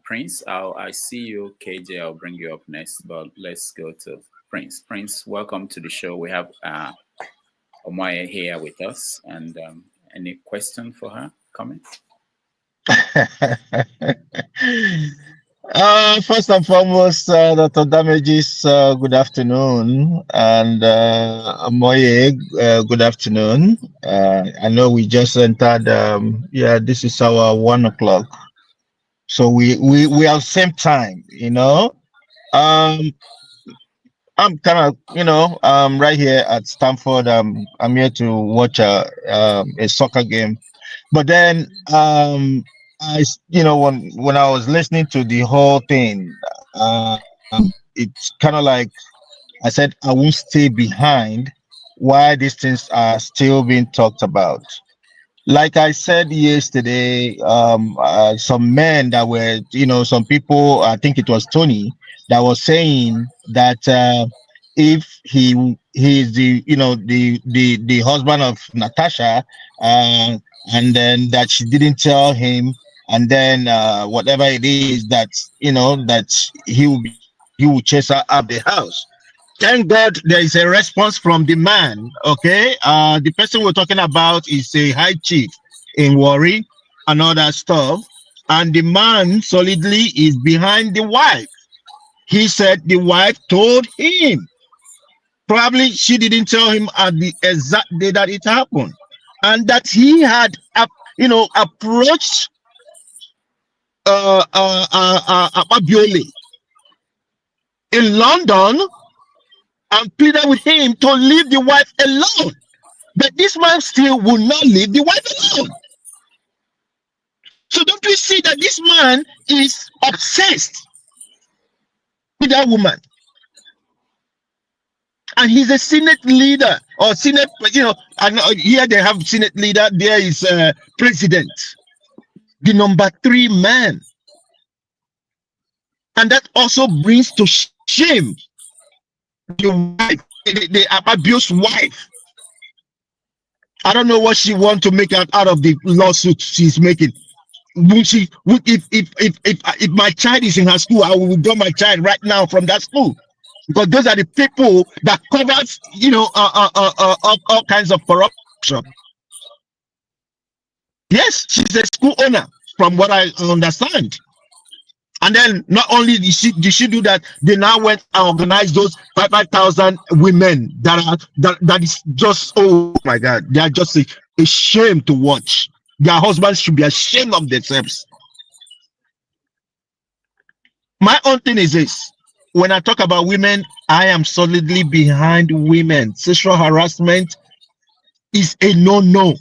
Prince. I see you, KJ. I'll bring you up next, but let's go to Prince. Prince, welcome to the show. We have Omoye here with us, and any question for her? Comments? First and foremost, Dr. Damages, good afternoon, and Omoye, good afternoon. I know we just entered. This is our 1 o'clock, so we are same time. I'm kind of, right here at Stanford. I'm here to watch a soccer game, but then when I was listening to the whole thing, it's kind of like I said I won't stay behind why these things are still being talked about. Like I said yesterday, some men that were, some people, I think it was Tony, that was saying that if he is the husband of Natasha, and then that she didn't tell him, and then whatever it is that that he will chase her out of the house. Thank God there is a response from the man. Okay, the person we're talking about is a high chief in Warri, and all that stuff, and the man solidly is behind the wife. He said the wife told him. Probably she didn't tell him at the exact day that it happened, and that he had, approached Akpabio in London and pleaded with him to leave the wife alone. But this man still will not leave the wife alone. So don't we see that this man is obsessed with that woman? And he's a Senate leader or Senate, and here they have Senate leader, there is president, the number 3 man. And that also brings to shame the wife, the Akpabio's wife. I don't know what she wants to make out of the lawsuit she's making. If my child is in her school, I will withdraw my child right now from that school, because those are the people that covers, all kinds of corruption. Yes, she's a school owner, from what I understand. And then not only did she do that, they now went and organized those 5,000 women that is just, oh my God, they are just a shame to watch. Their husbands should be ashamed of themselves. My own thing is this: when I talk about women, I am solidly behind women. Sexual harassment is a no-no.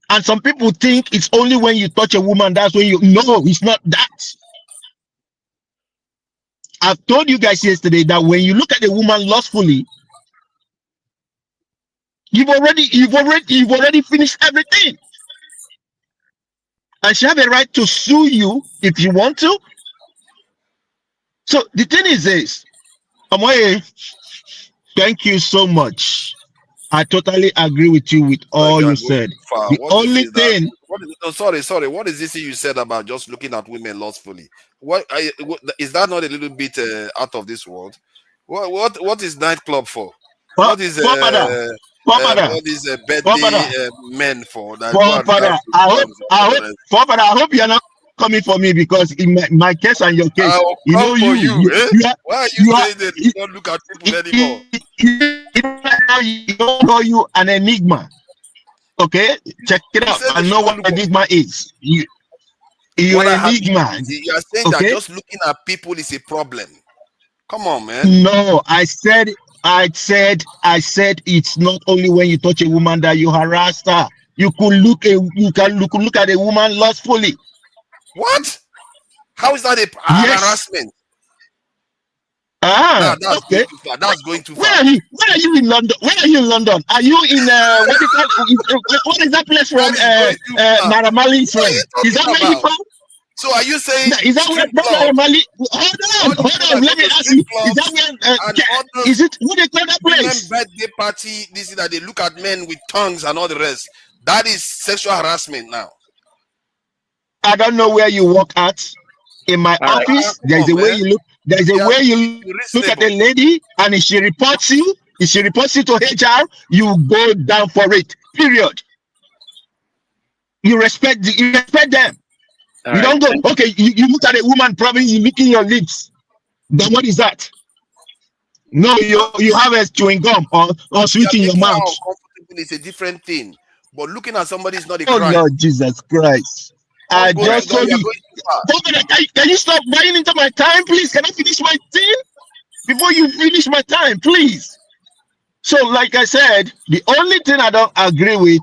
And some people think it's only when you touch a woman, that's when you... No, it's not that. I've told you guys yesterday that when you look at a woman lustfully, you've already finished everything. And she have a right to sue you if you want to. So the thing is this, Omoye, thank you so much. I totally agree with you with all you said. The only thing... Sorry. What is this you said about just looking at women lustfully? What is that not a little bit out of this world? What is nightclub for? What is birthday men for? I hope you're not coming for me, because in my case and your case, Why are you saying that you don't look at people anymore? You don't know you an enigma. Okay, check it out. I know what enigma is. You're an enigma. You are saying that just looking at people is a problem. Come on, man. No, I said it's not only when you touch a woman that you harass her. You could look at a woman lustfully. What? How is that a harassment? That's okay. That's going too far. Where are you in London? Where are you in London? Are you in what is that place from? Naramali, Israel? Is that where you from? So are you saying? Is that where Naramali? Hold on. Let me ask you. Is that where? Is it what they call that place? Birthday party. This is that they look at men with tongues and all the rest. That is sexual harassment now. I don't know where you work at. In my office, there's a way you look. There's a way you look at a lady, and if she reports you to HR, you go down for it. Period. You respect them. You don't go. Okay, you look at a woman, probably you licking your lips. Then what is that? No, you have a chewing gum or sweet in your mouth. It's a different thing. But looking at somebody is not a crime. Oh Lord Jesus Christ! I just told you. Can you stop buying into my time, please? Can I finish my thing before you finish my time, please? So, like I said, the only thing I don't agree with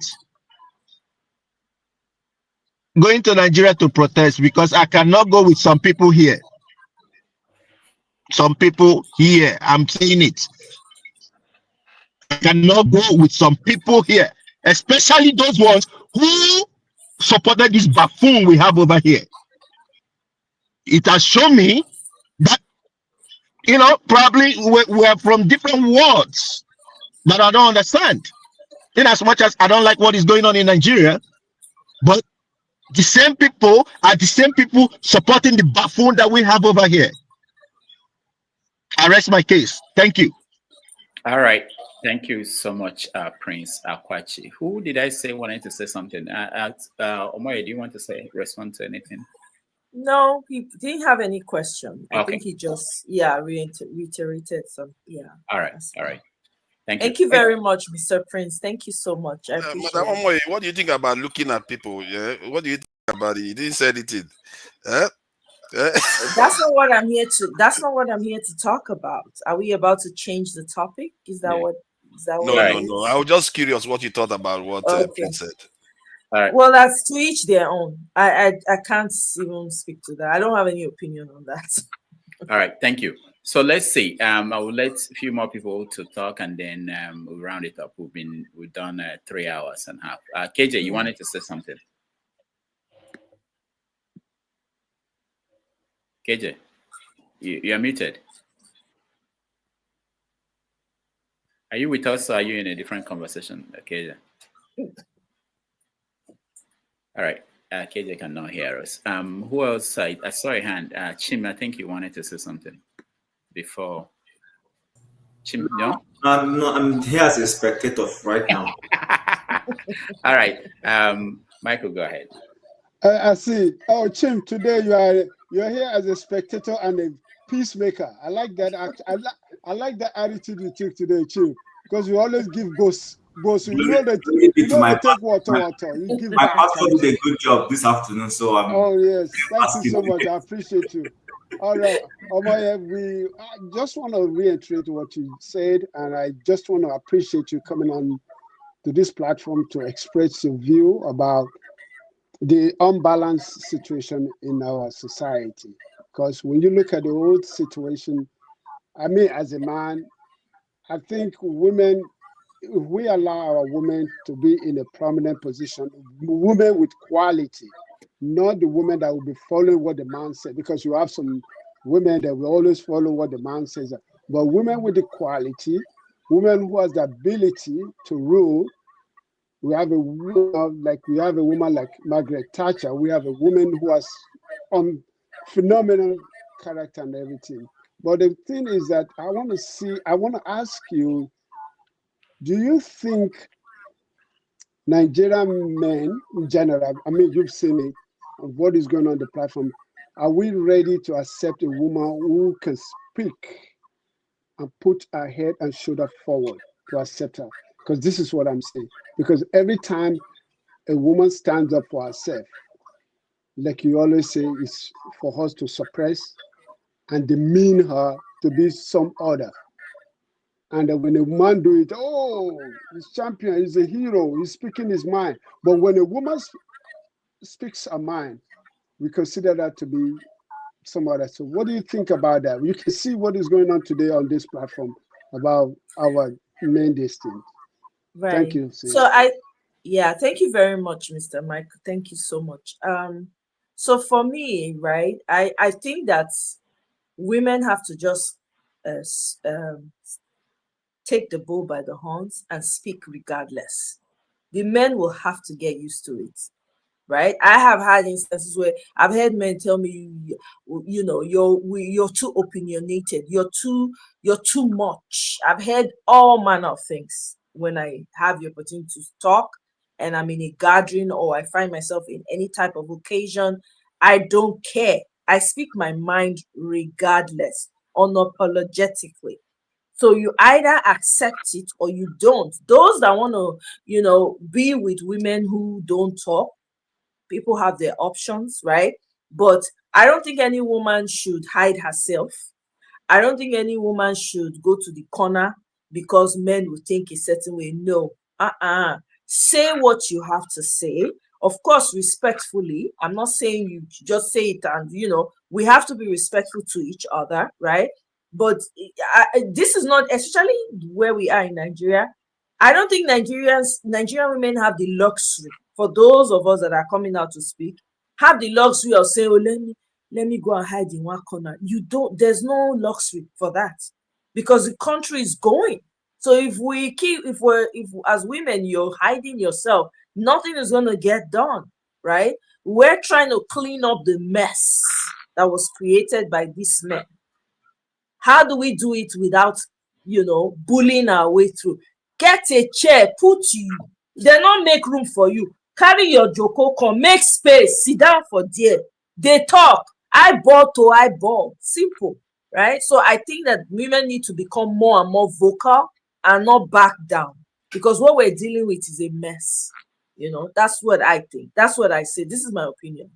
going to Nigeria to protest, because I cannot go with some people here. Some people here, I'm saying it. I cannot go with some people here, especially those ones who supported this buffoon we have over here. It has shown me that, probably we're from different worlds that I don't understand. In as much as I don't like what is going on in Nigeria, but the same people are the same people supporting the buffoon that we have over here. I rest my case. Thank you. All right. Thank you so much, Prince Akwachi. Who did I say wanted to say something? Omoye, do you want to respond to anything? No, he didn't have any question. I Okay. think he just reiterated some. Yeah. All right. All right. Thank you. Thank you very much, Mr. Prince. Thank you so much. I appreciate Madam it. Omoye, what do you think about looking at people? Yeah, what do you think about it? You didn't say anything. Eh? That's not what I'm here to. That's not what I'm here to talk about. Are we about to change the topic? Is that what? Is that what? No. I was just curious what you thought about what Prince said. All right. Well, that's to each their own. I can't even speak to that. I don't have any opinion on that. All right. Thank you. So let's see. I will let a few more people to talk, and then we'll round it up. We've done 3 hours and a half. KJ, you wanted to say something? KJ, you're muted. Are you with us, or are you in a different conversation, KJ? All right. KJ cannot hear us. Who else? I saw a hand. Chim, I think you wanted to say something before. Chim, no? No, I'm here as a spectator right now. All right. Michael, go ahead. I see. Oh, Chim, today you're here as a spectator and a peacemaker. I like that. I like that attitude you took today, Chim, because you always give boss. You know that you don't take water. You give my pastor did a good job this afternoon, so I'm. Oh yes, thank you so much. I appreciate you. All right, Omoye, I just want to reiterate what you said, and I just want to appreciate you coming on to this platform to express your view about the unbalanced situation in our society. Because when you look at the old situation, I mean, as a man, I think women, if we allow our women to be in a prominent position, women with quality, not the women that will be following what the man said, because you have some women that will always follow what the man says, but women with the quality, women who has the ability to rule. We have a woman like Margaret Thatcher. We have a woman who has phenomenal character and everything. But the thing is that I want to ask you, do you think Nigerian men in general, I mean, you've seen it, what is going on the platform, are we ready to accept a woman who can speak and put her head and shoulder forward to accept her? Because this is what I'm saying. Because every time a woman stands up for herself, like you always say, it's for us to suppress and demean her to be some other. And when a man do it, oh, he's champion, he's a hero, he's speaking his mind. But when a woman speaks her mind, we consider that to be some other. So what do you think about that? You can see what is going on today on this platform about our main destiny. Right. Thank you. So thank you very much, Mr. Michael. Thank you so much. So for me, right, I think that women have to just take the bull by the horns and speak regardless. The men will have to get used to it, right? I have had instances where I've heard men tell me, you're too opinionated, you're too much. I've heard all manner of things when I have the opportunity to talk and I'm in a gathering or I find myself in any type of occasion. I don't care. I speak my mind regardless, unapologetically. So you either accept it or you don't. Those that want to, be with women who don't talk, people have their options, right? But I don't think any woman should hide herself. I don't think any woman should go to the corner because men will think a certain way. No. Say what you have to say. Of course, respectfully. I'm not saying you just say it and, we have to be respectful to each other, right? But this is not, especially where we are in Nigeria. I don't think Nigerian women have the luxury, for those of us that are coming out to speak, have the luxury of saying, oh, let me go and hide in one corner. You don't, there's no luxury for that because the country is going. So if as women, you're hiding yourself, nothing is going to get done, right? We're trying to clean up the mess that was created by these men. How do we do it without, bullying our way through? get a chair, put you. They not make room for you. Carry your joko, come, make space, sit down for there. They talk. Eyeball to eyeball. Simple, right? So I think that women need to become more and more vocal and not back down, because what we're dealing with is a mess. You know, that's what I think. That's what I say. This is my opinion.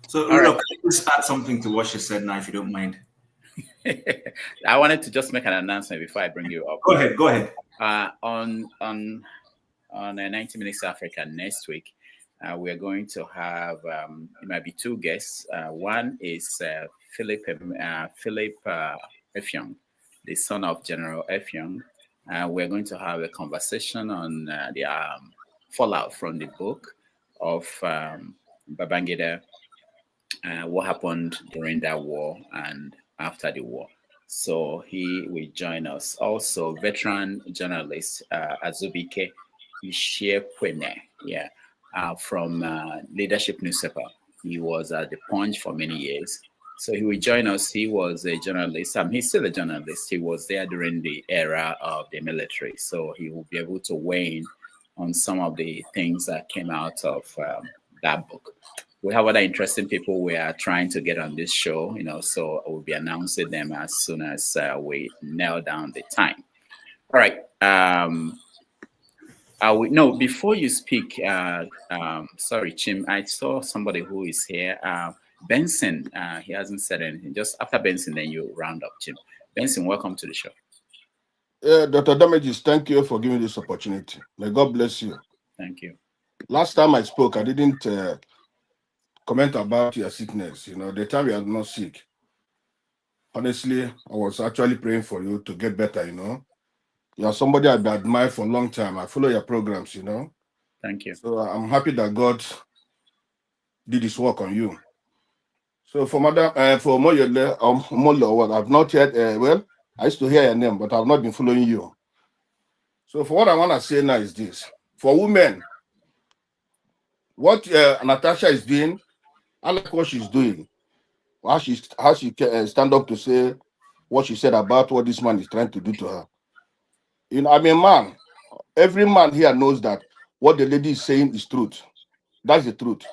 So, Rudolf, can you just add something to what she said now, if you don't mind? I wanted to just make an announcement before I bring you up. Go ahead. Go ahead. On 90 Minutes Africa next week, we're going to have it might be two guests. One is Philip Effiong, the son of General Effiong. We're going to have a conversation on the fallout from the book of Babangida, what happened during that war and after the war. So he will join us. Also, veteran journalist Azubike Ishekwene, from Leadership Newspaper. He was at the Punch for many years. So he will join us. He was a journalist. He's still a journalist. He was there during the era of the military. So he will be able to weigh in on some of the things that came out of that book. We have other interesting people we are trying to get on this show, so we'll be announcing them as soon as we nail down the time. All right. Before you speak, sorry, Chim, I saw somebody who is here. Benson, he hasn't said anything. Just after Benson, then you round up, Chim. Benson, welcome to the show. Dr. Damages, thank you for giving this opportunity. May God bless you. Thank you. Last time I spoke, I didn't comment about your sickness. The time you are not sick. Honestly, I was actually praying for you to get better, You are somebody I've admired for a long time. I follow your programs, Thank you. So I'm happy that God did his work on you. So for Moyo, I've not yet, I used to hear your name, but I've not been following you. So for what I want to say now is this. For women, what Natasha is doing, I like what she's doing. How she stand up to say what she said about what this man is trying to do to her. I'm a man. Every man here knows that what the lady is saying is truth. That's the truth.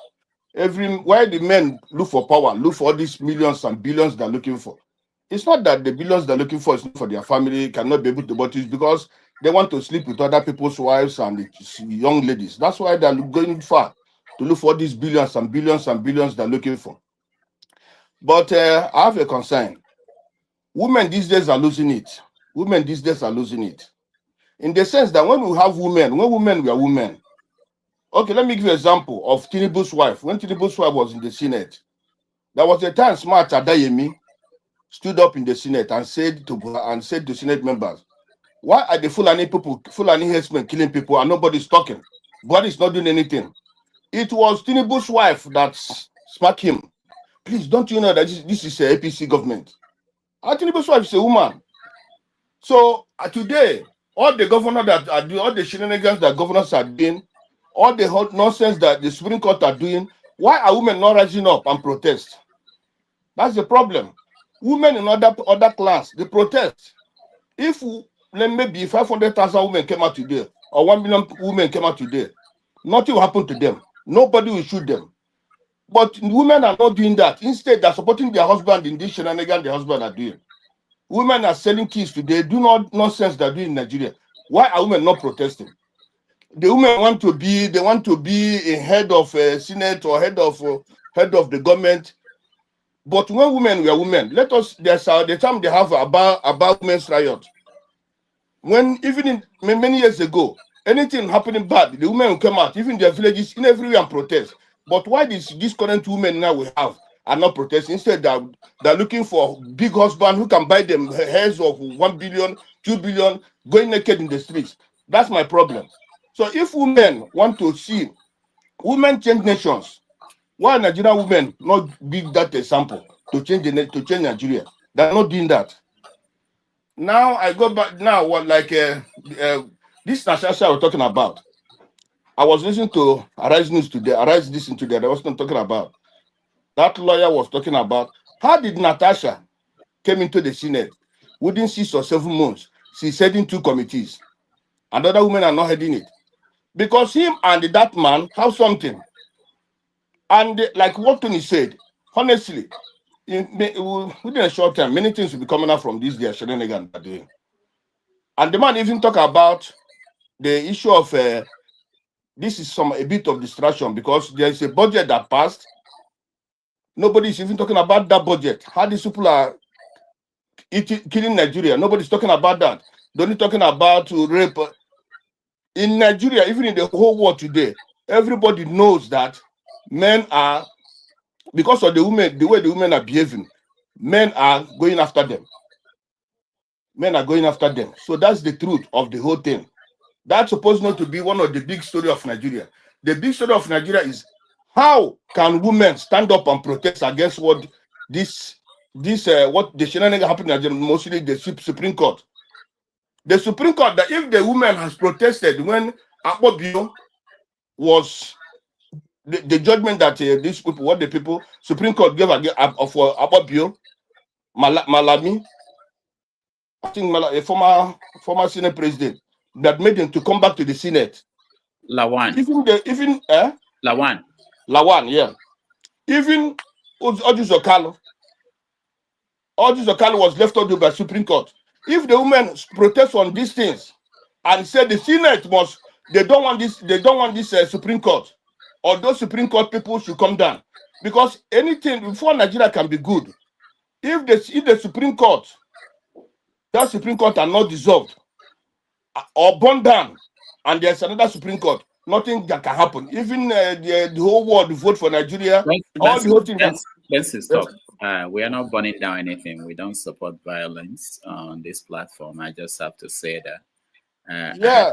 Why the men look for power, look for all these millions and billions they're looking for. It's not that the billions they're looking for is not for their family, cannot be able to, but it's because they want to sleep with other people's wives and the young ladies. That's why they're going far to look for these billions and billions and billions they're looking for. But I have a concern. Women these days are losing it. Women these days are losing it. In the sense that when we have women, we are women. Okay, let me give you an example of Tinubu's wife. When Tinubu's wife was in the Senate, there was a time Smart Adayemi stood up in the Senate and said to Senate members, why are the Fulani herdsmen killing people and nobody's talking? God is not doing anything. It was Tinubu's wife that smacked him. Please, don't you know that this is a APC government? Tinubu's wife is a woman. So today, all the governors that are doing, all the shenanigans that governors are doing, all the hot nonsense that the Supreme Court are doing, why are women not rising up and protest? That's the problem. Women in other class, they protest. If maybe 500,000 women came out today, or 1 million women came out today, nothing will happen to them. Nobody will shoot them. But women are not doing that. Instead, they're supporting their husband in this shenanigan the husband are doing. Women are selling keys today. Do not nonsense they're doing in Nigeria. Why are women not protesting? The women want to be a head of a Senate or head of the government. But when women were women, there's the time they have about women's riot. When even in many years ago, anything happening bad, the women will come out, even their villages, in everywhere and protest. But why these current women now we have are not protesting? Instead, they're looking for big husband who can buy them heads of 1 billion, 2 billion, going naked in the streets. That's my problem. So if women want to see women change nations, why Nigerian women not be that example to change Nigeria? They're not doing that. Now I go back now. What this Natasha we're talking about? I was listening to Arise News today. Arise Listen today. I was not talking about. That lawyer was talking about how did Natasha came into the Senate within 6 or 7 months. She's heading 2 committees. and other women are not heading it. Because him and that man have something. And like what Tony said, honestly, within a short time, many things will be coming out from this their shenanigans are doing. And the man even talk about the issue of this is a bit of distraction because there is a budget that passed. Nobody is even talking about that budget. How these people are killing Nigeria. Nobody's talking about that. They're only talking about rape. In Nigeria, even in the whole world today, everybody knows that men are, because of the women, the way the women are behaving, men are going after them. Men are going after them. So that's the truth of the whole thing. That's supposed not to be one of the big story of Nigeria. The big story of Nigeria is how can women stand up and protest against what what the shenanigans happened in Nigeria, mostly the Supreme Court. The Supreme Court, that if the woman has protested when Akpabio was the judgment that these people, what the people, Supreme Court gave for Akpabio, Malami, I think a former Senate president, that made him to come back to the Senate. Lawan. Lawan, yeah. Even Odus Okalo was left out by Supreme Court. If the women protest on these things and say the Senate they don't want this Supreme Court, or those Supreme Court people should come down, because anything before Nigeria can be good, if the Supreme Court, that Supreme Court are not dissolved or burned down, and there's another Supreme Court, nothing that can happen. Even the whole world vote for Nigeria. All the whole thing. Let's stop. We are not burning down anything. We don't support violence on this platform. I just have to say that. Yeah.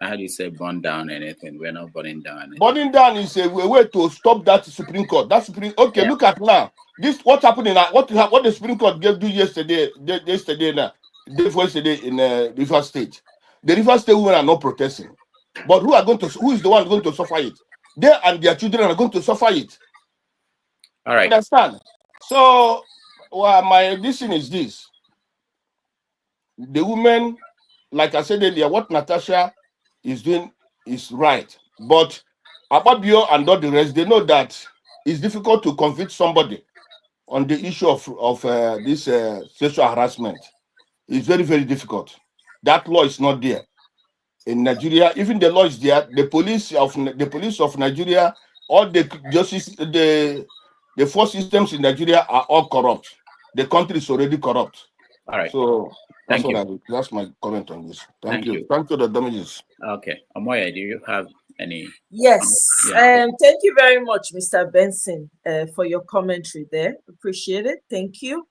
I heard you say burn down anything. We're not burning down anything. Burning down is a way to stop that Supreme Court. Okay, yeah. Look at now. What happened in what the Supreme Court do yesterday in River State. The River State women are not protesting. But who is the one going to suffer it? They and their children are going to suffer it. All right. Understand? So my decision is this. The women, like I said earlier, what Natasha is doing is right. But Akpabio and all the rest, they know that it's difficult to convict somebody on the issue of this sexual harassment. It's very, very difficult. That law is not there. In Nigeria, even the law is there. The police of Nigeria, all the justice, the four systems in Nigeria are all corrupt. The country is already corrupt. All right. So thank you. That's my comment on this. Thank you. Thank you, the damages. Okay. Omoye, do you have any? Yes. Thank you very much, Mr. Benson, for your commentary there. Appreciate it. Thank you.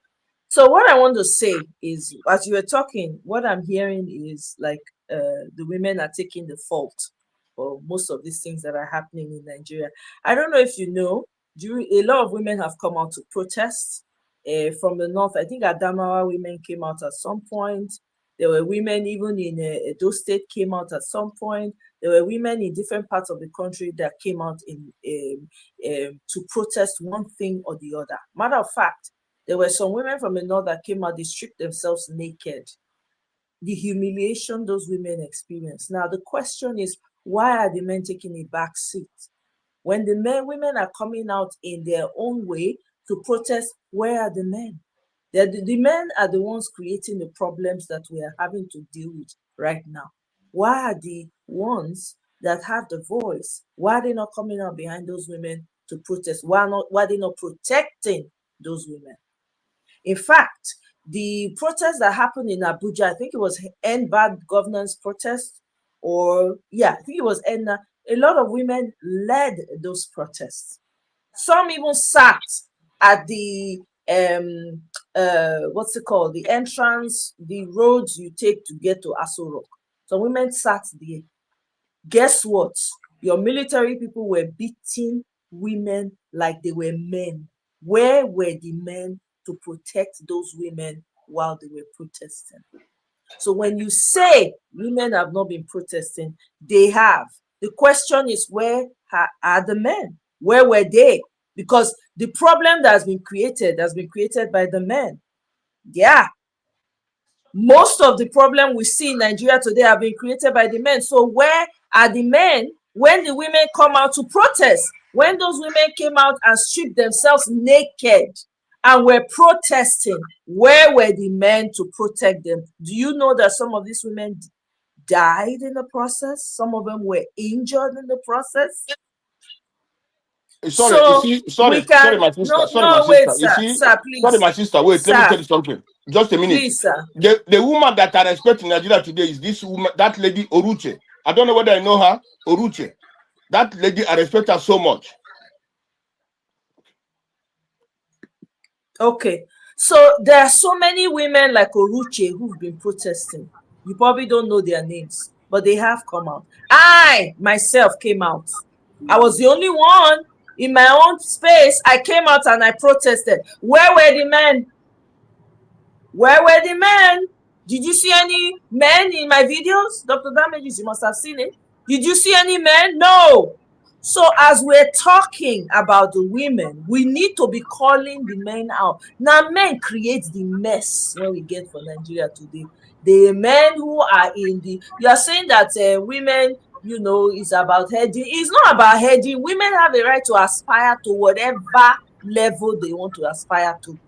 So what I want to say is, as you were talking, what I'm hearing is like the women are taking the fault for most of these things that are happening in Nigeria. I don't know if you know, a lot of women have come out to protest from the north. I think Adamawa women came out at some point. There were women even in Edo State came out at some point. There were women in different parts of the country that came out to protest one thing or the other. Matter of fact, there were some women from the north that came out, they stripped themselves naked. The humiliation those women experienced. Now, the question is, why are the men taking a back seat? When the women are coming out in their own way to protest, where are the men? The men are the ones creating the problems that we are having to deal with right now. Why are the ones that have the voice, why are they not coming out behind those women to protest? Why are they not protecting those women? In fact, the protest that happened in Abuja, I think it was End Bad Governance protest, I think it was End. A lot of women led those protests. Some even sat at the the entrance, the roads you take to get to Aso Rock. So women sat there. Guess what? Your military people were beating women like they were men. Where were the men to protect those women while they were protesting? So when you say women have not been protesting, they have. The question is, where are the men? Where were they? Because the problem that has been created by the men. Yeah. Most of the problem we see in Nigeria today have been created by the men. So where are the men when the women come out to protest? When those women came out and stripped themselves naked and were protesting, where were the men to protect them? Do you know that some of these women died in the process? Some of them were injured in the process. Sorry, So you see, sorry, my sister. Wait, You sir, see, sir, please. sorry, my sister. Wait, Sir, let me tell you something. Just a minute. Please, sir. The woman that I respect in Nigeria today is this woman, that lady Oruche. I don't know whether I know her, Oruche. That lady, I respect her so much. Okay, so there are so many women like Oruche who've been protesting. You probably don't know their names, but they have come out. I myself came out. I was the only one in my own space. I came out and I protested. Where were the men? Where were the men? Did you see any men in my videos? Dr. Damages, you must have seen it. Did you see any men? No. So as we're talking about the women, we need to be calling the men out. Now, men create the mess when we get for Nigeria today. The men who are in the, you are saying that women, you know, is about heading. It's not about heading. Women have a right to aspire to whatever level they want to aspire to.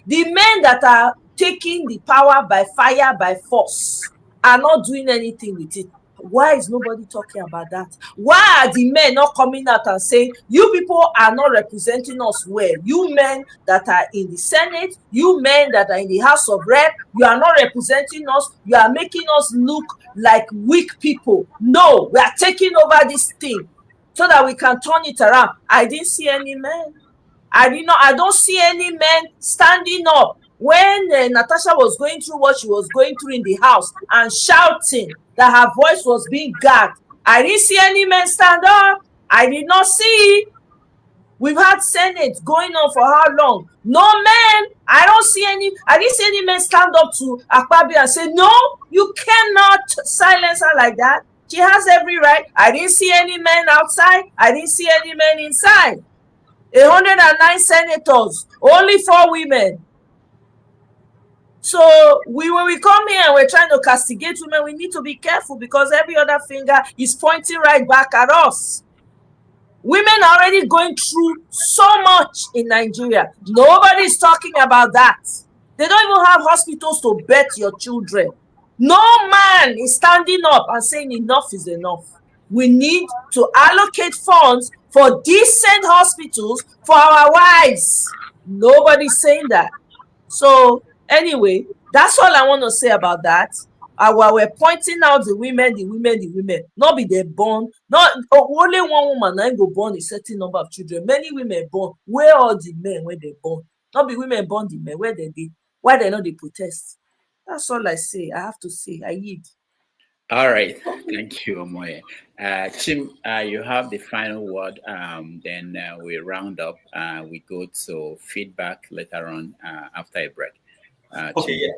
The men that are taking the power by fire, by force, are not doing anything with it. Why is nobody talking about that? Why are the men not coming out and saying, you people are not representing us well? You men that are in the Senate, you men that are in the House of Rep, you are not representing us. You are making us look like weak people. No, we are taking over this thing so that we can turn it around. I didn't see any men. I don't see any men standing up when Natasha was going through what she was going through in the house and shouting that her voice was being gagged. I didn't see any men stand up. I did not see. We've had Senate going on for how long? No men. I didn't see any men stand up to Akpabio and say, no, you cannot silence her like that. She has every right. I didn't see any men outside. I didn't see any men inside. 109 senators, only 4 women. So when we come here and we're trying to castigate women, we need to be careful because every other finger is pointing right back at us. Women are already going through so much in Nigeria. Nobody is talking about that. They don't even have hospitals to birth your children. No man is standing up and saying enough is enough. We need to allocate funds for decent hospitals for our wives. Nobody's saying that. So anyway, that's all I want to say about that. While we're pointing out the women, not be they born, not only one woman now go born a certain number of children. Many women born. Where are the men when they born? Not be women born the men. Where they be? Why they not they protest? That's all I say. I have to say. I yield. All right, thank you, Omoye. Chim, you have the final word. Then we round up. We go to feedback later on after a break. Okay, Chim.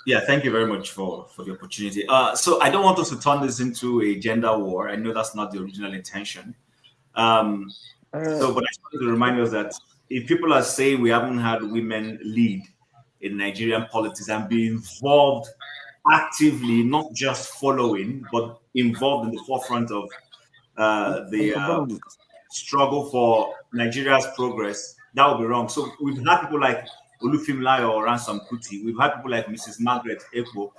yeah. Thank you very much for the opportunity. So I don't want us to turn this into a gender war. I know that's not the original intention. But I just wanted to remind us that if people are saying we haven't had women lead in Nigerian politics and be involved actively, not just following, but involved in the forefront of the struggle for Nigeria's progress, that would be wrong. So we've had people like Olufimlayo or Ransom Kuti. We've had people like Mrs. Margaret Ekpo,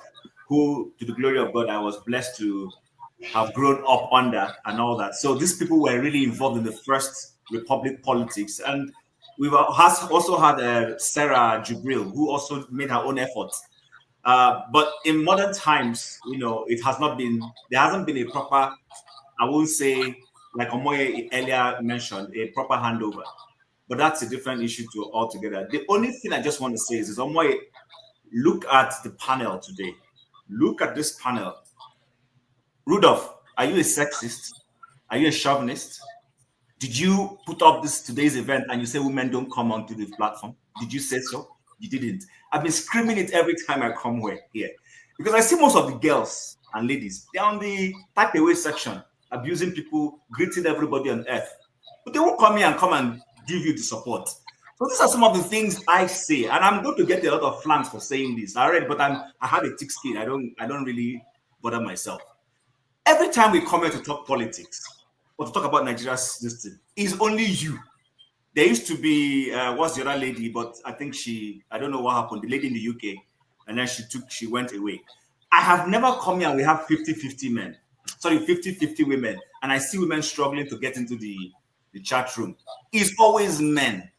who, to the glory of God, I was blessed to have grown up under and all that. So these people were really involved in the first Republic politics. And we've also had Sarah Jubril, who also made her own efforts. But in modern times, it has not been, there hasn't been a proper, I won't say, like Omoye earlier mentioned, a proper handover. But that's a different issue altogether. The only thing I just want to say is Omoye, look at the panel today. Look at this panel. Rudolf, are you a sexist? Are you a chauvinist? Did you put up today's event and you say women don't come onto the platform? Did you say so? You didn't. I've been screaming it every time I come here because I see most of the girls and ladies, they're on the type away section, abusing people, greeting everybody on earth. But they won't come here and give you the support. So these are some of the things I say, and I'm going to get a lot of flanks for saying this already. But I have a thick skin. I don't really bother myself. Every time we come here to talk politics or to talk about Nigeria's system, is only you. There used to be what's the other lady, but I think I don't know what happened. The lady in the UK, and then she went away. I have never come here and we have 50-50 men. Sorry, 50-50 women, and I see women struggling to get into the chat room. It's always men.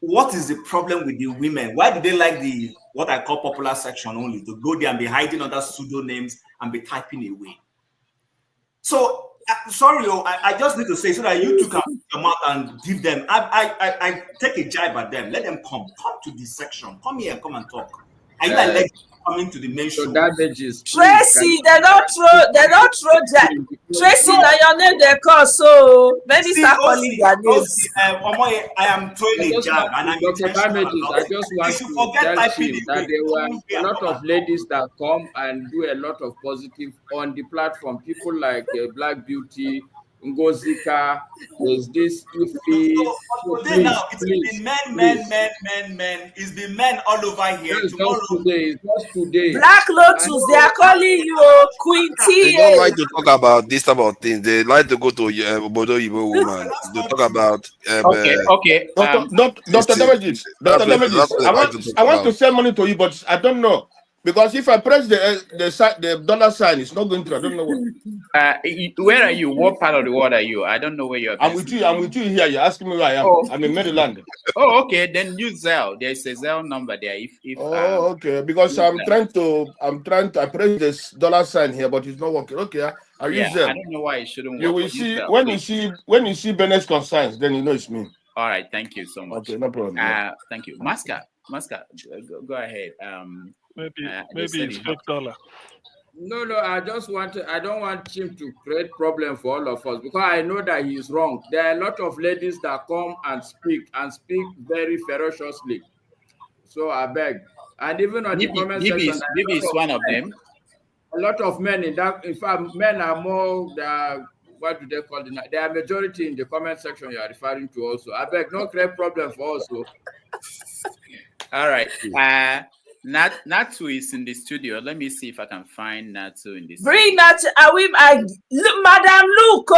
What is the problem with the women? Why do they like the what I call popular section only, to go there and be hiding under pseudonyms and be typing away? So sorry, I just need to say so that you two can come out and give them. I take a jibe at them. Let them come to this section. Come here, come and talk. Are you like coming to the main show? Tracy, they don't throw that. Tracy, now your name they call, so maybe start calling their names. Omoye, I am throwing a jab, and I'm intentional about I it. just want You to forget tell typing him that there were a lot of ladies that come and do a lot of positive on the platform. People like Black Beauty, Ngozika, there's this Ify. So Today now, please, it's been men. It's been men all over here. That's Tomorrow, just today. Black Lotus, they are calling you Queen They don't like TA. to talk about this type of things. They like to go to Bodo Ibo woman to talk about. Okay. Dr. Damages, That's what they like to talk I want to about. send money to you, but I don't know. Because if I press the dollar sign, it's not going through. I don't know what. Where are you? What part of the world are you? I don't know where you are. I'm with you here. You're asking me where I am. Oh. I'm in Maryland. Oh, okay. Then use Zelle. There's a Zelle number there. Okay. Because I press this dollar sign here, but it's not working. Okay, I use Zelle. I don't know why it shouldn't work. You will see when you see Bennett's concerns, then you know it's me. All right. Thank you so much. Okay, no problem. Thank you, Masca, go ahead. Maybe it's fake dollar. No, I don't want him to create problem for all of us, because I know that he is wrong. There are a lot of ladies that come and speak very ferociously. So I beg. And even on the comment section, Bibi is one of them. a lot of men in that. In fact, men are more. What do they call it? They are majority in the comment section you are referring to. Also, I beg, no create problem for us. So. All right. Natu is in the studio. Let me see if I can find Natu in this. Bring Natu. Madam Luke,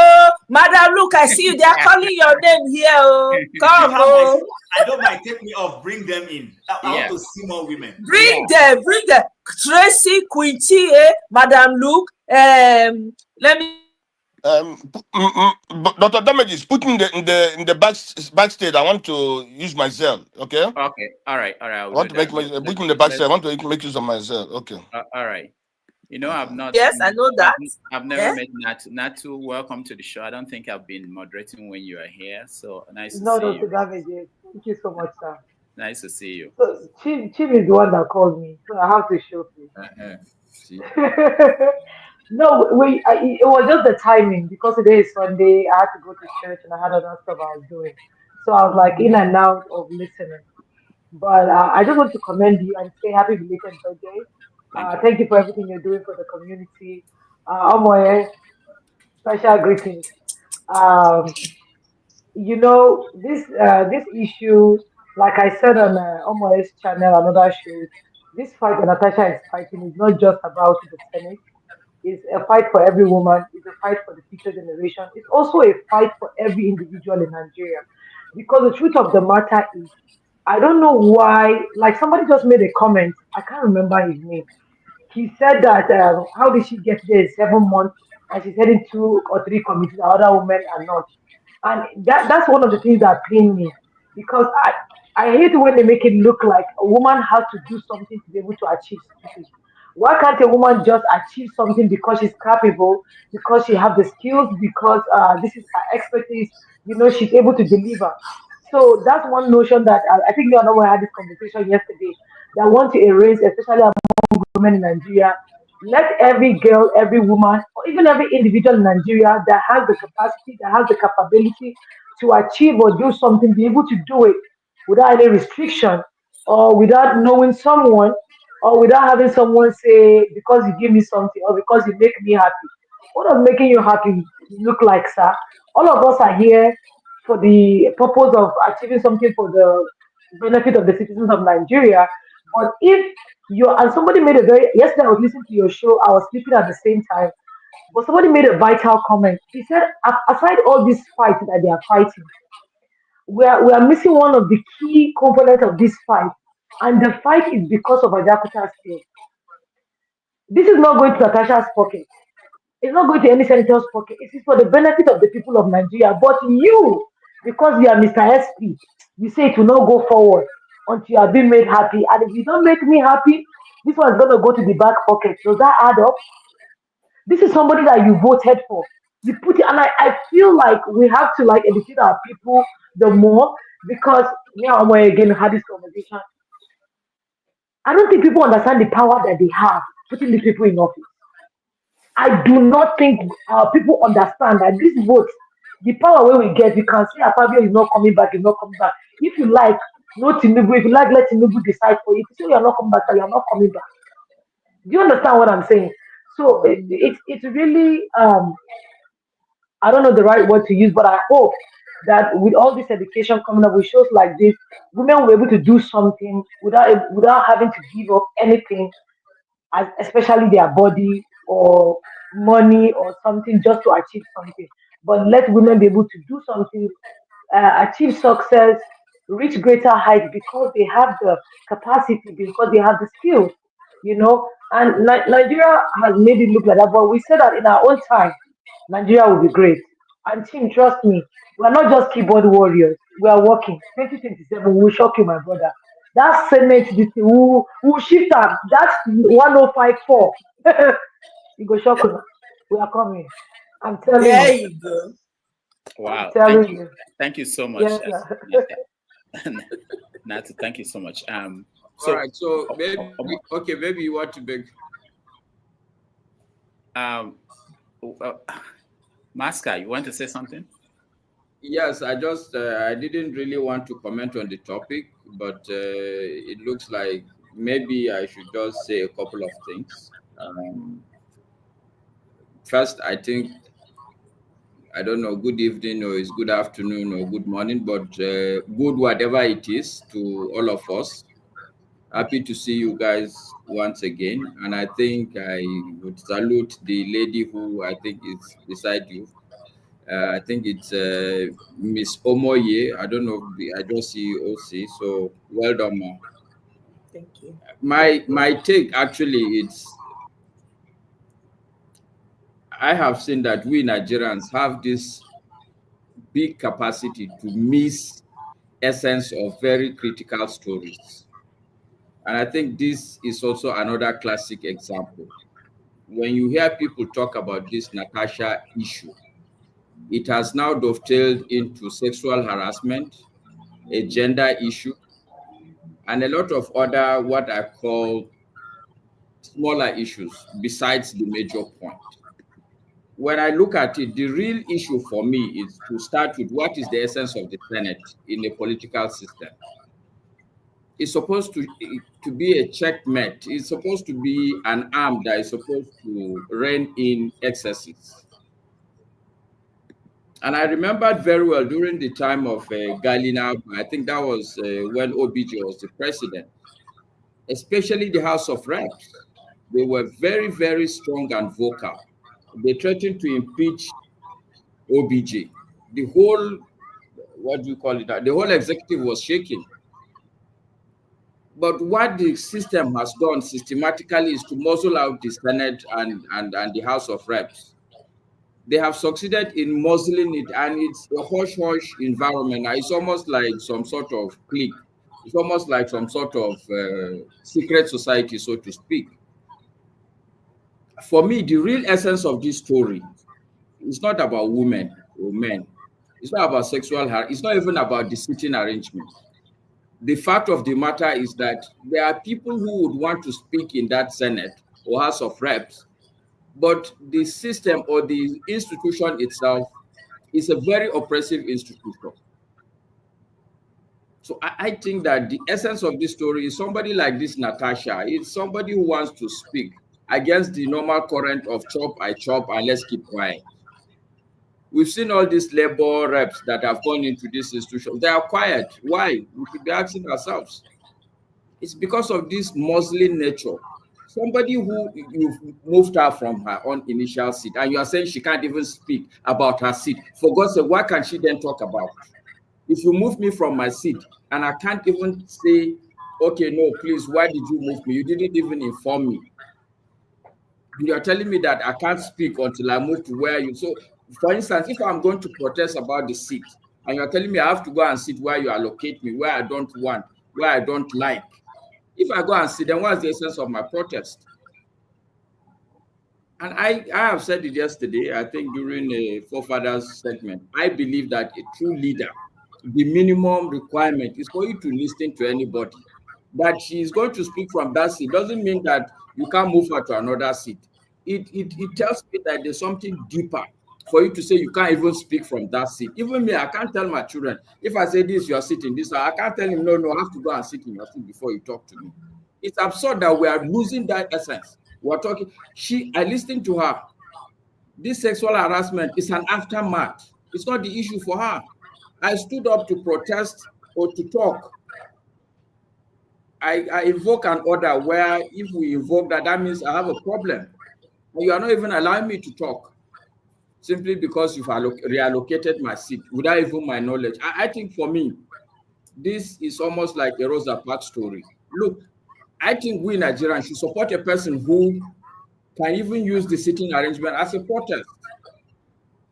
Madam Luke, I see you. They are calling your name here. Oh. Come, oh. I don't mind. Take me off. Bring them in. I want to see more women. Bring them. Tracy, Quinty, Madam Luke. Let me. Dr. Damages, put in the backstage. I want to use my Zelle. Okay. Okay. All right. I want to make put in the backstage. I want to make use of my Zelle. Okay. All right. You know, I've not. Yes, I know that. I've never met Natu. Natu, welcome to the show. I don't think I've been moderating when you are here. So nice to see Dr. you. Damages. Thank you so much, sir. Nice to see you. So Chim is the one that called me, so I have to show you. No, it was just the timing because today is Sunday. I had to go to church and I had other stuff I was doing. So I was like in and out of listening. But I just want to commend you and say happy belated birthday. Thank you for everything you're doing for the community. Omoye, special greetings. You know, this issue, like I said on Omoye's channel and other shows, this fight that Natasha is fighting is not just about the Senate. It's a fight for every woman. It's a fight for the future generation. It's also a fight for every individual in Nigeria. Because the truth of the matter is, I don't know why, like somebody just made a comment, I can't remember his name. He said that, how did she get there in 7 months and she's heading 2 or 3 committees, other women are not. And that's one of the things that pain me because I hate when they make it look like a woman has to do something to be able to achieve something. Why can't a woman just achieve something because she's capable, because she has the skills, because this is her expertise, she's able to deliver. So that's one notion that I think you and I had this conversation yesterday that want to erase, especially among women in Nigeria. Let every girl, every woman, or even every individual in Nigeria that has the capacity, that has the capability to achieve or do something, be able to do it without any restriction or without knowing someone or without having someone say, because you give me something or because you make me happy. What does making you happy look like, sir? All of us are here for the purpose of achieving something for the benefit of the citizens of Nigeria. But if you're, and somebody made a very, yesterday I was listening to your show, I was sleeping at the same time, but somebody made a vital comment. He said, aside all these fights that they are fighting, we are missing one of the key components of this fight. And the fight is because of Ajakuta State. This is not going to Natasha's pocket. It's not going to any senator's pocket. It is for the benefit of the people of Nigeria. But you, because you are Mr. SP, you say it will not go forward until you have been made happy. And if you don't make me happy, this one's going to go to the back pocket. Does that add up? This is somebody that you voted for. You put it, and I feel like we have to like educate our people the more, because me and Omoye again had this conversation. I don't think people understand the power that they have putting these people in office. I do not think people understand that this vote, the power where we get, you can say Akpabio is not coming back, is not coming back. If you like, no Tinubu, if you like, let Tinubu decide for you. If you say you're not coming back, you're not coming back. Do you understand what I'm saying? So it's really I don't know the right word to use, but I hope that with all this education coming up with shows like this, women will be able to do something without having to give up anything, especially their body or money or something, just to achieve something. But let women be able to do something, achieve success, reach greater heights because they have the capacity, because they have the skills, you know. And Nigeria has made it look like that, but we said that in our own time, Nigeria will be great. And team, trust me, we are not just keyboard warriors. We are working. 2027, we will shock you, my brother. That Senate, this thing, we will shift up. That's 1054. You go shock us. We are coming. I'm telling There you. you go. Wow. I'm telling you. Thank you so much. Yes, sir. Nat, thank you so much. All right. So maybe okay. Maybe you want to make. Masca, you want to say something? Yes, I didn't really want to comment on the topic, but it looks like maybe I should just say a couple of things. First, I think, I don't know, good evening or it's good afternoon or good morning, but good whatever it is to all of us. Happy to see you guys once again. And I think I would salute the lady who I think is beside you. I think it's Miss Omoye. I don't know. I just see OC. So well done, ma. Thank you. My take actually, it's I have seen that we Nigerians have this big capacity to miss essence of very critical stories. And I think this is also another classic example. When you hear people talk about this Natasha issue, it has now dovetailed into sexual harassment, a gender issue, and a lot of other what I call smaller issues besides the major point. When I look at it, the real issue for me is to start with what is the essence of the Senate in a political system. It's supposed to be a checkmate. It's supposed to be an arm that is supposed to rein in excesses. And I remembered very well during the time of Galina, I think that was when OBJ was the president, especially the House of Reps. They were very, very strong and vocal. They threatened to impeach OBJ. The whole, what do you call it? The whole executive was shaking. But what the system has done systematically is to muzzle out the Senate and the House of Reps. They have succeeded in muzzling it, and it's a hush-hush environment. It's almost like some sort of clique. It's almost like some sort of secret society, so to speak. For me, the real essence of this story is not about women or men. It's not about sexual harassment. It's not even about the sitting arrangement. The fact of the matter is that there are people who would want to speak in that Senate or House of Reps, but the system or the institution itself is a very oppressive institution. So I think that the essence of this story is somebody like this Natasha. It's somebody who wants to speak against the normal current of chop, I chop, and let's keep quiet. We've seen all these labor reps that have gone into this institution. They are quiet. Why? We should be asking ourselves. It's because of this muzzling nature. Somebody who you've moved her from her own initial seat, and you are saying she can't even speak about her seat. For God's sake, what can she then talk about? If you move me from my seat and I can't even say, okay, no, please, why did you move me? You didn't even inform me. And you're telling me that I can't speak until I move to where you. So, for instance, if I'm going to protest about the seat, and you're telling me I have to go and sit where you allocate me, where I don't want, where I don't like. If I go and sit, then what's the essence of my protest? And I have said it yesterday, I think during a forefathers segment, I believe that a true leader, the minimum requirement is for you to listen to anybody. That she is going to speak from that seat doesn't mean that you can't move her to another seat. It tells me that there's something deeper for you to say you can't even speak from that seat. Even me, I can't tell my children, if I say this, you're sitting this, I can't tell him, no, I have to go and sit in your seat before you talk to me. It's absurd that we are losing that essence. We're talking, I listened to her. This sexual harassment is an aftermath. It's not the issue for her. I stood up to protest or to talk. I invoke an order where if we invoke that, that means I have a problem. And you are not even allowing me to talk simply because you've reallocated my seat without even my knowledge. I think for me, this is almost like a Rosa Parks story. Look, I think we Nigerians should support a person who can even use the sitting arrangement as a protest.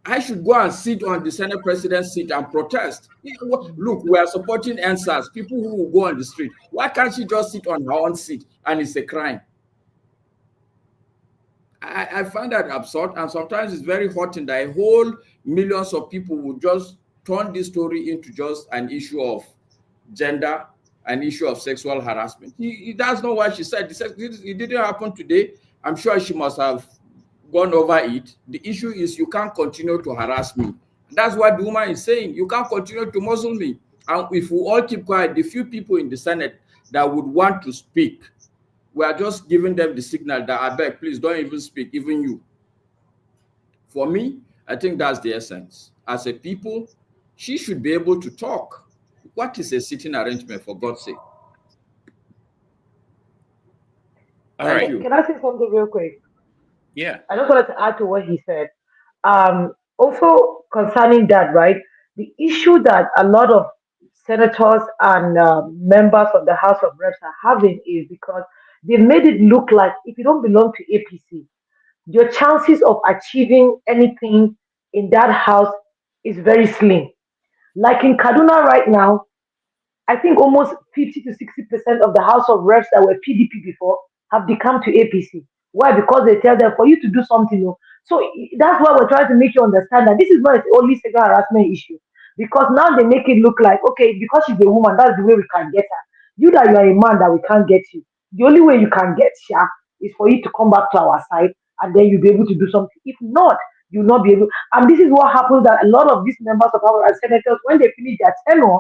I should go and sit on the Senate president's seat and protest. Look, we are supporting NSAS, people who will go on the street. Why can't she just sit on her own seat and it's a crime? I find that absurd, and sometimes it's very hurting that a whole millions of people will just turn this story into just an issue of gender, an issue of sexual harassment. That's not what she said. It didn't happen today. I'm sure she must have gone over it. The issue is you can't continue to harass me. That's what the woman is saying. You can't continue to muzzle me. And if we all keep quiet, the few people in the Senate that would want to speak, we are just giving them the signal that I beg, please don't even speak, even you. For me, I think that's the essence. As a people, she should be able to talk. What is a sitting arrangement, for God's sake? All right. Can I say something real quick? Yeah. I just wanted to add to what he said. Also concerning that, right? The issue that a lot of senators and members of the House of Reps are having is because they made it look like if you don't belong to APC, your chances of achieving anything in that house is very slim. Like in Kaduna right now, I think almost 50 to 60% of the House of Reps that were PDP before have become to APC. Why? Because they tell them for you to do something. So that's why we're trying to make you understand that this is not only sexual harassment issue. Because now they make it look like, okay, because she's a woman, that's the way we can get her. You that you are a man that we can't get you. The only way you can get her is for you to come back to our side and then you'll be able to do something. If not, you'll not be able. And this is what happens that a lot of these members of our senators, when they finish their tenure,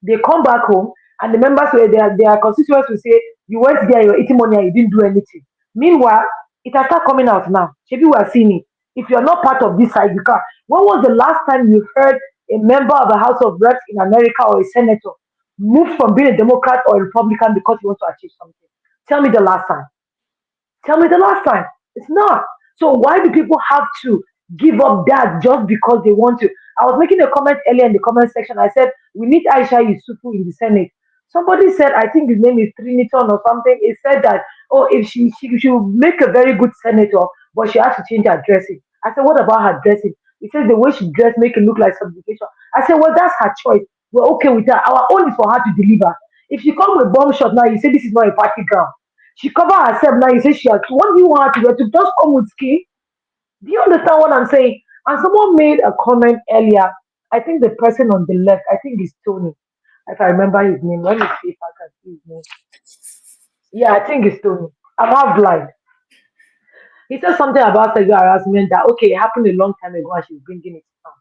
they come back home and the members were their constituents will say, you went there, you were eating money and you didn't do anything. Meanwhile, it has started coming out now. Maybe we are seeing it. If you're not part of this side, you can't. When was the last time you heard a member of the House of Reps in America or a senator move from being a Democrat or a Republican because he wants to achieve something? Tell me the last time. Tell me the last time. It's not. So why do people have to give up that just because they want to? I was making a comment earlier in the comment section. I said, we need Aisha Yusufu in the Senate. Somebody said, I think his name is Triniton or something. He said that, oh, if she will make a very good senator, but she has to change her dressing. I said, what about her dressing? He said the way she dressed make it look like subjugation. I said, well, that's her choice. We're okay with that. Our own is for her to deliver. If she come with bomb shot now, you say this is not a party ground. She cover herself now, you say she has. What do you want her to do? To just come with skin? Do you understand what I'm saying? And someone made a comment earlier. I think the person on the left, I think it's Tony, if I remember his name. Let me see if I can see his name. Yeah, I think it's Tony. I'm half blind. He said something about sexual harassment that, okay, it happened a long time ago and she's bringing it down.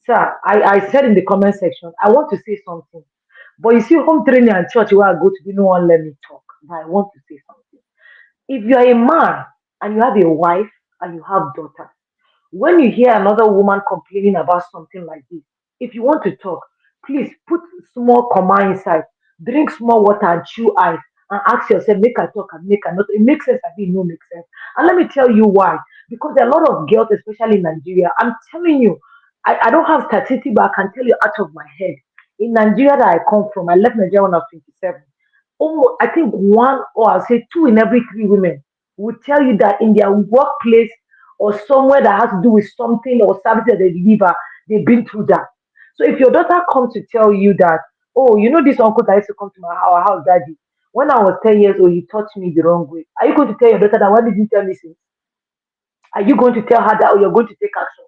Sir, I said in the comment section, I want to say something. But you see, home training and church where I go to, no one let me talk. But I want to say something. If you're a man and you have a wife and you have daughters, When you hear another woman complaining about something like this, if you want to talk, please put small comma inside, drink small water and chew ice, and ask yourself, make I talk and make I not. It makes sense, I mean, no make sense. And let me tell you why. Because there are a lot of girls, especially in Nigeria. I'm telling you, I don't have statistics, but I can tell you out of my head. In Nigeria that I come from, I left Nigeria when I was 27. Almost, I think one or I'll say two in every three women would tell you that in their workplace or somewhere that has to do with something or service that they deliver, they've been through that. So if your daughter comes to tell you that, oh, you know this uncle that used to come to our house, daddy, when I was 10 years old, he taught me the wrong way. Are you going to tell your daughter that? Why did you tell me since? Are you going to tell her that or you're going to take action?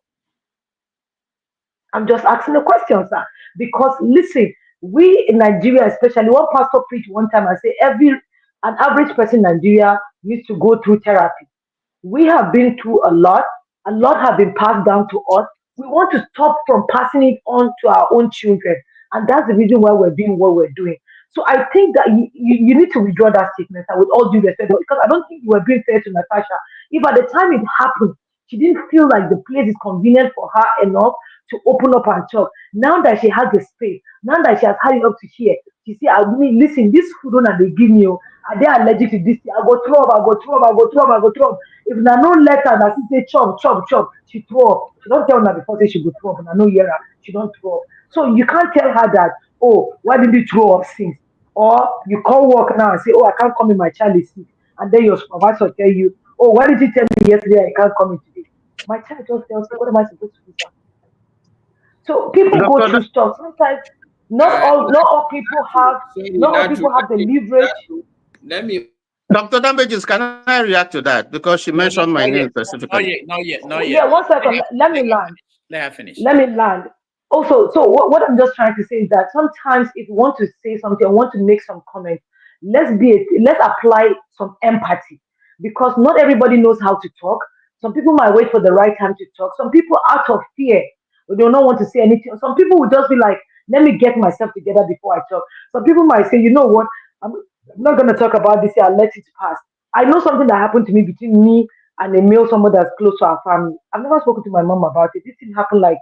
I'm just asking a question, sir. Because listen, we in Nigeria, especially one pastor preached one time and say an average person in Nigeria needs to go through therapy. We have been through a lot have been passed down to us. We want to stop from passing it on to our own children. And that's the reason why we're doing what we're doing. So I think that you need to withdraw that statement, and with all due respect, because I don't think you were being fair to Natasha. If at the time it happened, she didn't feel like the place is convenient for her enough to open up and talk. Now that she has the space, now that she has had it up to here, she say, I mean, listen, this food that they give me, are they allergic to this? I go throw up, I go throw up, I go throw up, I go throw up. If na no let her, na she say chop, chop, chop, she throw up. She don't tell her before say she go throw up, and I know hear her, she don't throw up. So you can't tell her that, oh, why did you throw up since? Or you call work now and say, oh, I can't come in, my child is sick. And then your supervisor tell you, oh, why did you tell me yesterday I can't come in today? My child just tells me, what am I supposed to do, sir? So people go Doctor, through stuff. Sometimes Uh, not all that people have the leverage. let me. Dr. Damages, can I react to that? Because she No, mentioned my not name yet, not specifically. yet, not yet, Oh, not yeah, yet. one second. Let me land. Let her finish. Let me land. Also, so what I'm just trying to say is that sometimes if you want to say something, I want to make some comments, let's apply some empathy, because not everybody knows how to talk. Some people might wait for the right time to talk. Some people out of fear they do not want to say anything. Some people will just be like, let me get myself together before I talk. Some people might say, you know what, I'm not going to talk about this here, I'll let it pass. I know something that happened to me between me and a male, someone that's close to our family. I've never spoken to my mom about it. This thing happened like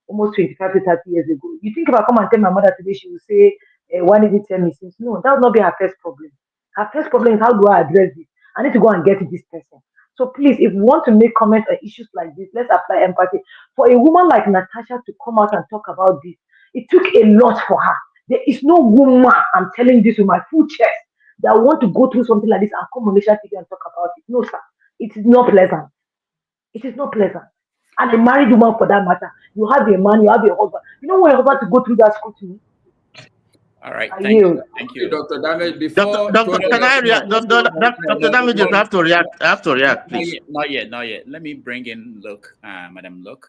almost 25 to 30 years ago. You think if I come and tell my mother today, she will say, why did you tell me since? No, that would not be her first problem. Her first problem is, how do I address this? I need to go and get this person. So please, if you want to make comments on issues like this, let's apply empathy. For a woman like Natasha to come out and talk about this, it took a lot for her. There is no woman, I'm telling this with my full chest, that want to go through something like this and come on Nation TV and talk about it. No, sir. It is not pleasant. It is not pleasant. And a married woman for that matter, you have a man, you have a husband. You know when you're about to go through that scrutiny? All right, I thank you, yield. thank you. Dr. Damage, Doctor, before can I react? Dr. Damages, I have to react. I have to react, Not please. yet, not yet, not yet. Let me bring in Luke, Madam Luke.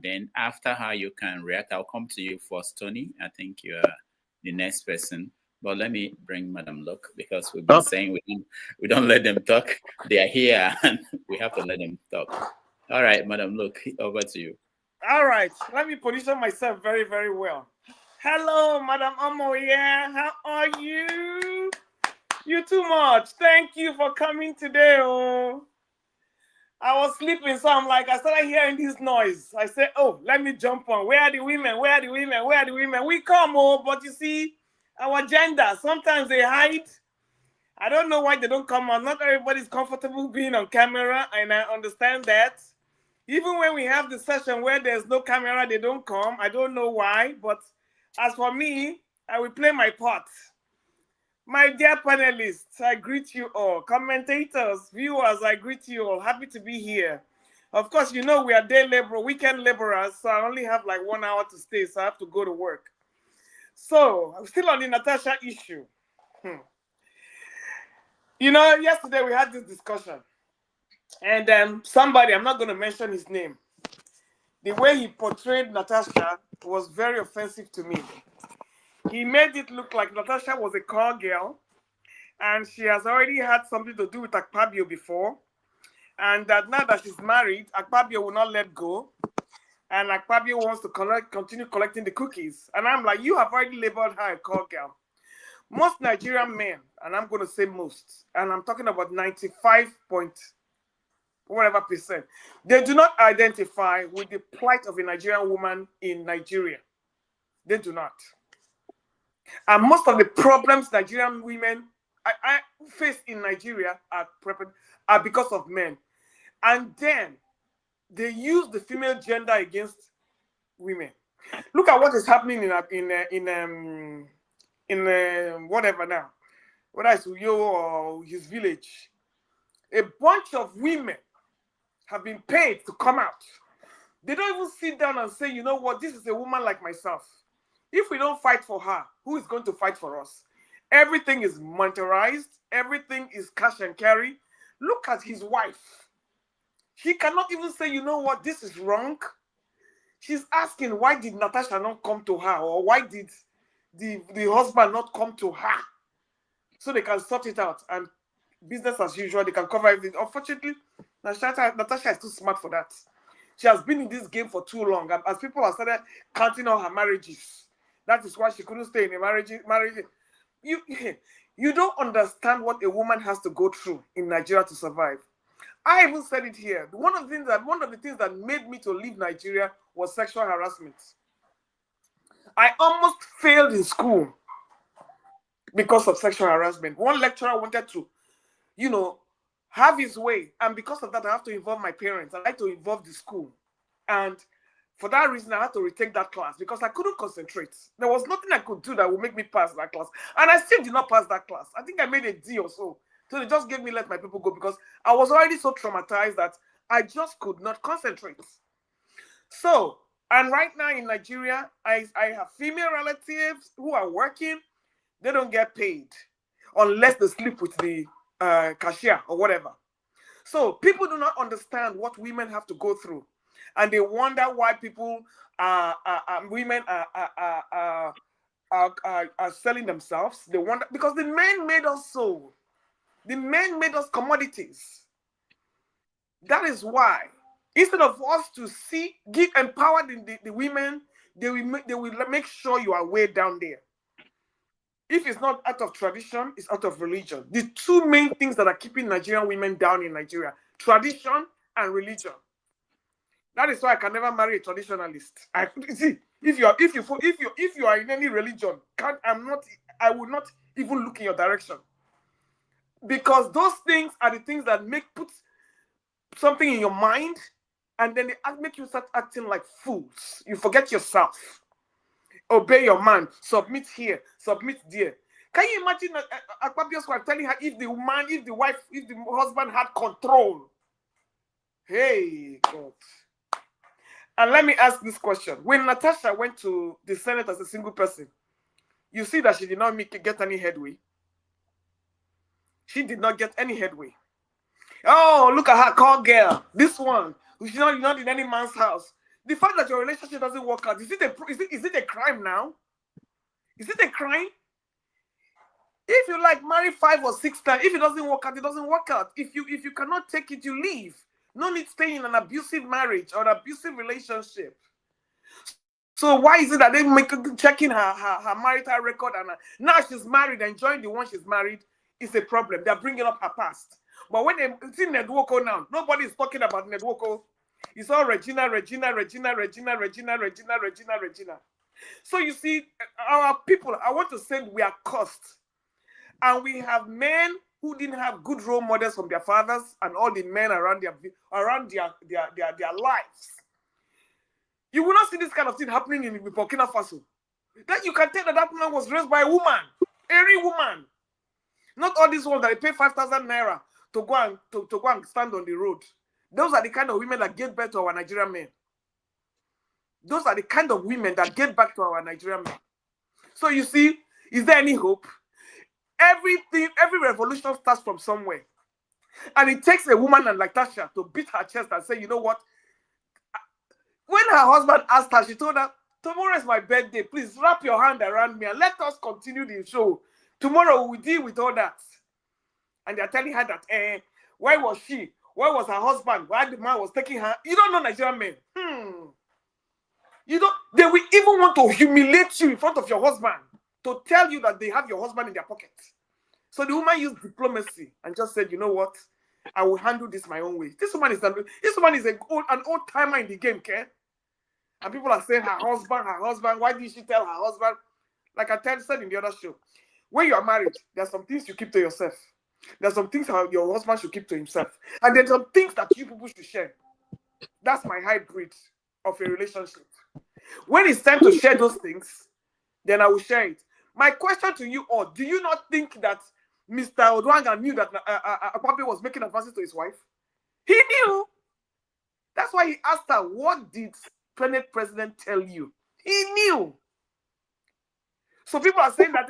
Then after her, you can react. I'll come to you first, Tony. I think you are the next person. But let me bring Madam Luke, because we've been saying we don't let them talk. They are here, and we have to let them talk. All right, Madam Luke, over to you. All right, let me position myself very, very well. Hello, Madam Omoye. How are you? You too much. Thank you for coming today. Oh, I was sleeping, so I'm like, I started hearing this noise. I said, oh, let me jump on. Where are the women? Where are the women? Where are the women? We come, oh, but you see, our gender, sometimes they hide. I don't know why they don't come on. Not everybody's comfortable being on camera, and I understand that. Even when we have the session where there's no camera, they don't come. I don't know why, but as for me, I will play my part. My dear panelists, I greet you all. Commentators, viewers, I greet you all. Happy to be here. Of course, you know we are day laborer, weekend laborers, so I only have like 1 hour to stay, so I have to go to work. So I'm still on the Natasha issue. You know, yesterday we had this discussion, and somebody, I'm not going to mention his name, the way he portrayed Natasha was very offensive to me. He made it look like Natasha was a call girl, and she has already had something to do with Akpabio before, and that now that she's married, Akpabio will not let go, and Akpabio wants to continue collecting the cookies. And I'm like, you have already labeled her a call girl. Most Nigerian men, and I'm going to say most, and I'm talking about 95 whatever percent, they do not identify with the plight of a Nigerian woman in Nigeria. They do not. And most of the problems Nigerian women I face in Nigeria are because of men. And then they use the female gender against women. Look at what is happening in whatever now, whether it's Uyo or his village. A bunch of women have been paid to come out. They don't even sit down and say, you know what, this is a woman like myself. If we don't fight for her, who is going to fight for us? Everything is monetarized. Everything is cash and carry. Look at his wife. She cannot even say, you know what, this is wrong. She's asking, why did Natasha not come to her? Or why did the husband not come to her? So they can sort it out. And business as usual, they can cover everything. Unfortunately, Natasha is too smart for that. She has been in this game for too long. And as people have started counting on her marriages, that is why she couldn't stay in a marriage. You don't understand what a woman has to go through in Nigeria to survive. I even said it here. One of the things that made me to leave Nigeria was sexual harassment. I almost failed in school because of sexual harassment. One lecturer wanted to, have his way. And because of that, I have to involve my parents. I like to involve the school. And for that reason, I had to retake that class because I couldn't concentrate. There was nothing I could do that would make me pass that class. And I still did not pass that class. I think I made a D or so. So they just gave me let my people go because I was already so traumatized that I just could not concentrate. So, and right now in Nigeria, I have female relatives who are working. They don't get paid unless they sleep with the cashier or whatever. So people do not understand what women have to go through. And they wonder why women are selling themselves. They wonder because the men made us so. The men made us commodities. That is why, instead of us to empower the women, they will make sure you are way down there. If it's not out of tradition, it's out of religion. The two main things that are keeping Nigerian women down in Nigeria: tradition and religion. That is why I can never marry a traditionalist. If you are in any religion, I will not even look in your direction. Because those things are the things that put something in your mind, and then they make you start acting like fools. You forget yourself. Obey your man. Submit here. Submit there. Can you imagine Akpabio's wife telling her if the husband had control? Hey, God. And let me ask this question. When Natasha went to the Senate as a single person, you see that she did not get any headway. She did not get any headway. Oh, look at her, call girl. This one, she's not in any man's house. The fact that your relationship doesn't work out, is it a crime now? Is it a crime? If you marry 5 or 6 times, if it doesn't work out, it doesn't work out. If you cannot take it, you leave. No need staying in an abusive marriage or an abusive relationship. So why is it that they checking her marital record and now she's married, enjoying the one she's married is a problem? They're bringing up her past. But when they see Nedwoko now, nobody is talking about Nedwoko. It's all Regina. So you see, our people, I want to say we are cursed. And we have men who didn't have good role models from their fathers and all the men around their lives. You will not see this kind of thing happening in Burkina Faso. That you can tell that man was raised by a woman, every woman. Not all these ones that they pay 5,000 naira to go and stand on the road. Those are the kind of women that get back to our Nigerian men. Those are the kind of women that get back to our Nigerian men. So you see, is there any hope? Every revolution starts from somewhere. And it takes a woman like Natasha to beat her chest and say, you know what? When her husband asked her, she told her, tomorrow is my birthday. Please wrap your hand around me and let us continue the show. Tomorrow we'll deal with all that. And they're telling her that, why was she? Why was her husband? Why the man was taking her? You don't know Nigerian men. They will even want to humiliate you in front of your husband to tell you that they have your husband in their pocket. So the woman used diplomacy and just said, you know what? I will handle this my own way. This woman is an old timer in the game, okay? And people are saying her husband. Why did she tell her husband? Like I said in the other show, when you are married, there are some things you keep to yourself. There's some things your husband should keep to himself. And there's some things that you people should share. That's my hybrid of a relationship. When it's time to share those things, then I will share it. My question to you all, do you not think that Mr. Oduanga knew that Akpabio was making advances to his wife? He knew. That's why he asked her, what did Senate President tell you? He knew. So people are saying that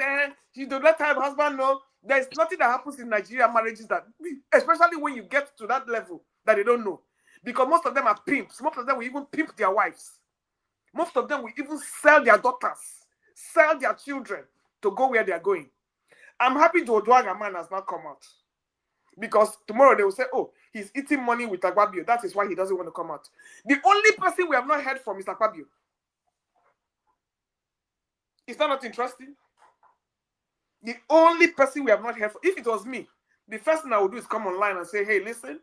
you don't let her husband know. There's nothing that happens in Nigerian marriages that, especially when you get to that level, that they don't know. Because most of them are pimps. Most of them will even pimp their wives. Most of them will even sell their daughters, sell their children to go where they are going. I'm happy the Oduanga man has not come out. Because tomorrow they will say, oh, he's eating money with Akpabio. That is why he doesn't want to come out. The only person we have not heard from is Akpabio. Is that not interesting? The only person we have not heard from, if it was me, the first thing I would do is come online and say, hey, listen,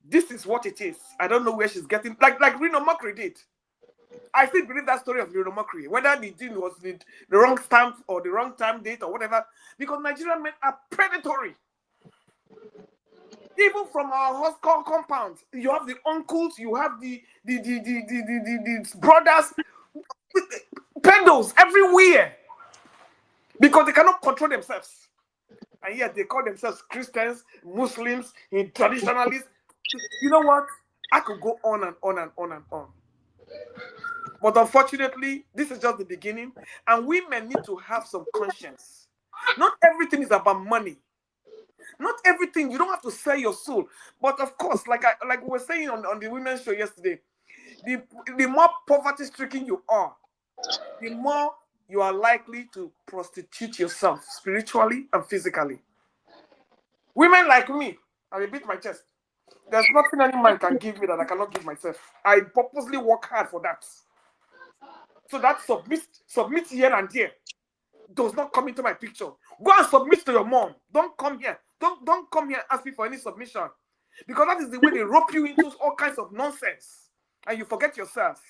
this is what it is. I don't know where she's getting, like Reno Mockery did. I still believe that story of Reno Mockery, whether the deal was the wrong stamp or the wrong time date or whatever, because Nigerian men are predatory. Even from our compounds, you have the uncles, you have the brothers, pedos everywhere, because they cannot control themselves. And yet they call themselves Christians, Muslims, traditionalists. You know what? I could go on and on and on and on. But unfortunately, this is just the beginning. And women need to have some conscience. Not everything is about money. Not everything. You don't have to sell your soul. But of course, like we were saying on the women's show yesterday, the more poverty-stricken you are, the more you are likely to prostitute yourself spiritually and physically. Women like me, I will beat my chest. There's nothing any man can give me that I cannot give myself. I purposely work hard for that. So that submit here and there does not come into my picture. Go and submit to your mom. Don't come here. Don't come here and ask me for any submission. Because that is the way they rope you into all kinds of nonsense. And you forget yourself.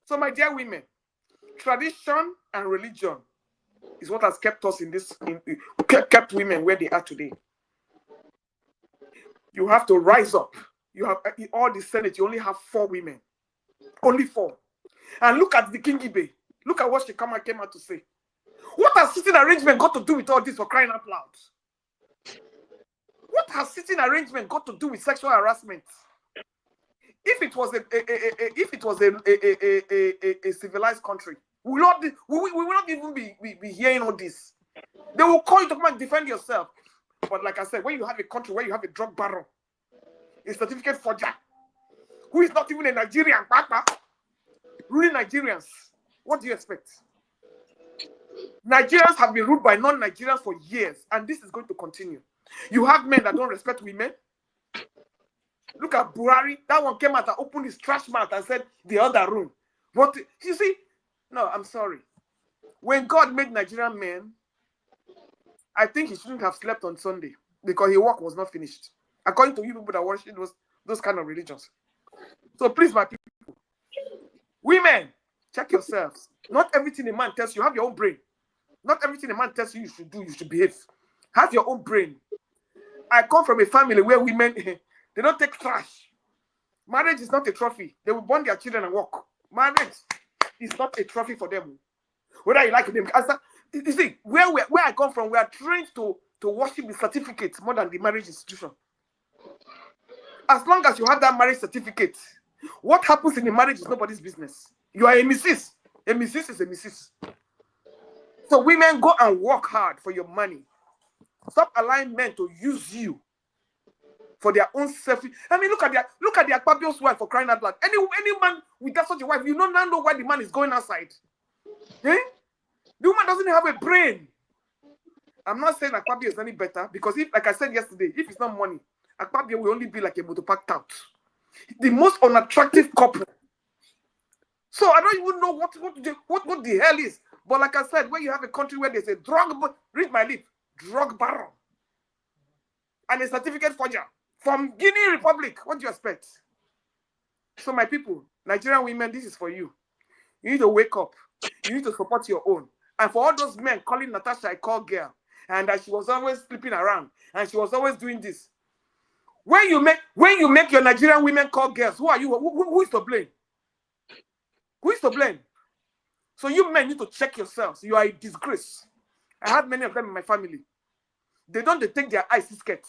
So my dear women, tradition and religion is what has kept us kept women where they are today. You have to rise up. You have all the Senate, you only have 4 women. Only 4. And look at the King Ibe. Look at what she came out to say. What has sitting arrangement got to do with all this, for crying out loud? What has sitting arrangement got to do with sexual harassment? If it was a civilized country, we will not even be hearing all this. They will call you to come and defend yourself. But like I said, when you have a country where you have a drug baron, a certificate forger, who is not even a Nigerian, ruling Nigerians, what do you expect? Nigerians have been ruled by non-Nigerians for years, and this is going to continue. You have men that don't respect women. Look at Buhari. That one came out and opened his trash mouth and said, the other room. What? You see? No, I'm sorry. When God made Nigerian men, I think he shouldn't have slept on Sunday because his work was not finished. According to you people that worship those kind of religions. So please, my people, women, check yourselves. Not everything a man tells you, have your own brain. Not everything a man tells you you should do, you should behave. Have your own brain. I come from a family where women, they don't take trash. Marriage is not a trophy. They will burn their children and walk. Marriage is not a trophy for them. Whether you like them. You see, where I come from, we are trained to worship the certificate more than the marriage institution. As long as you have that marriage certificate, what happens in the marriage is nobody's business. You are a missus. A missus is a missus. So women, go and work hard for your money. Stop allowing men to use you for their own selfish. I mean, look at the Akpabio's wife, for crying out loud. Any man with that such a wife, you don't now know why the man is going outside. Eh? The woman doesn't have a brain. I'm not saying Akpabio is any better because if, like I said yesterday, if it's not money, Akpabio will only be like a motor park tout. The most unattractive couple. So I don't even know what the hell is. But like I said, when you have a country where there's a drug, read my lip, drug baron. and a certificate forger from Guinea Republic. What do you expect? So my people, Nigerian women, this is for you. You need to wake up. You need to support your own. And for all those men calling Natasha a call girl, and that she was always sleeping around, and she was always doing this. When you make your Nigerian women call girls, who are you? Who is to blame? Who is to blame? So you men need to check yourselves. You are a disgrace. I have many of them in my family. They don't take their ice skirts.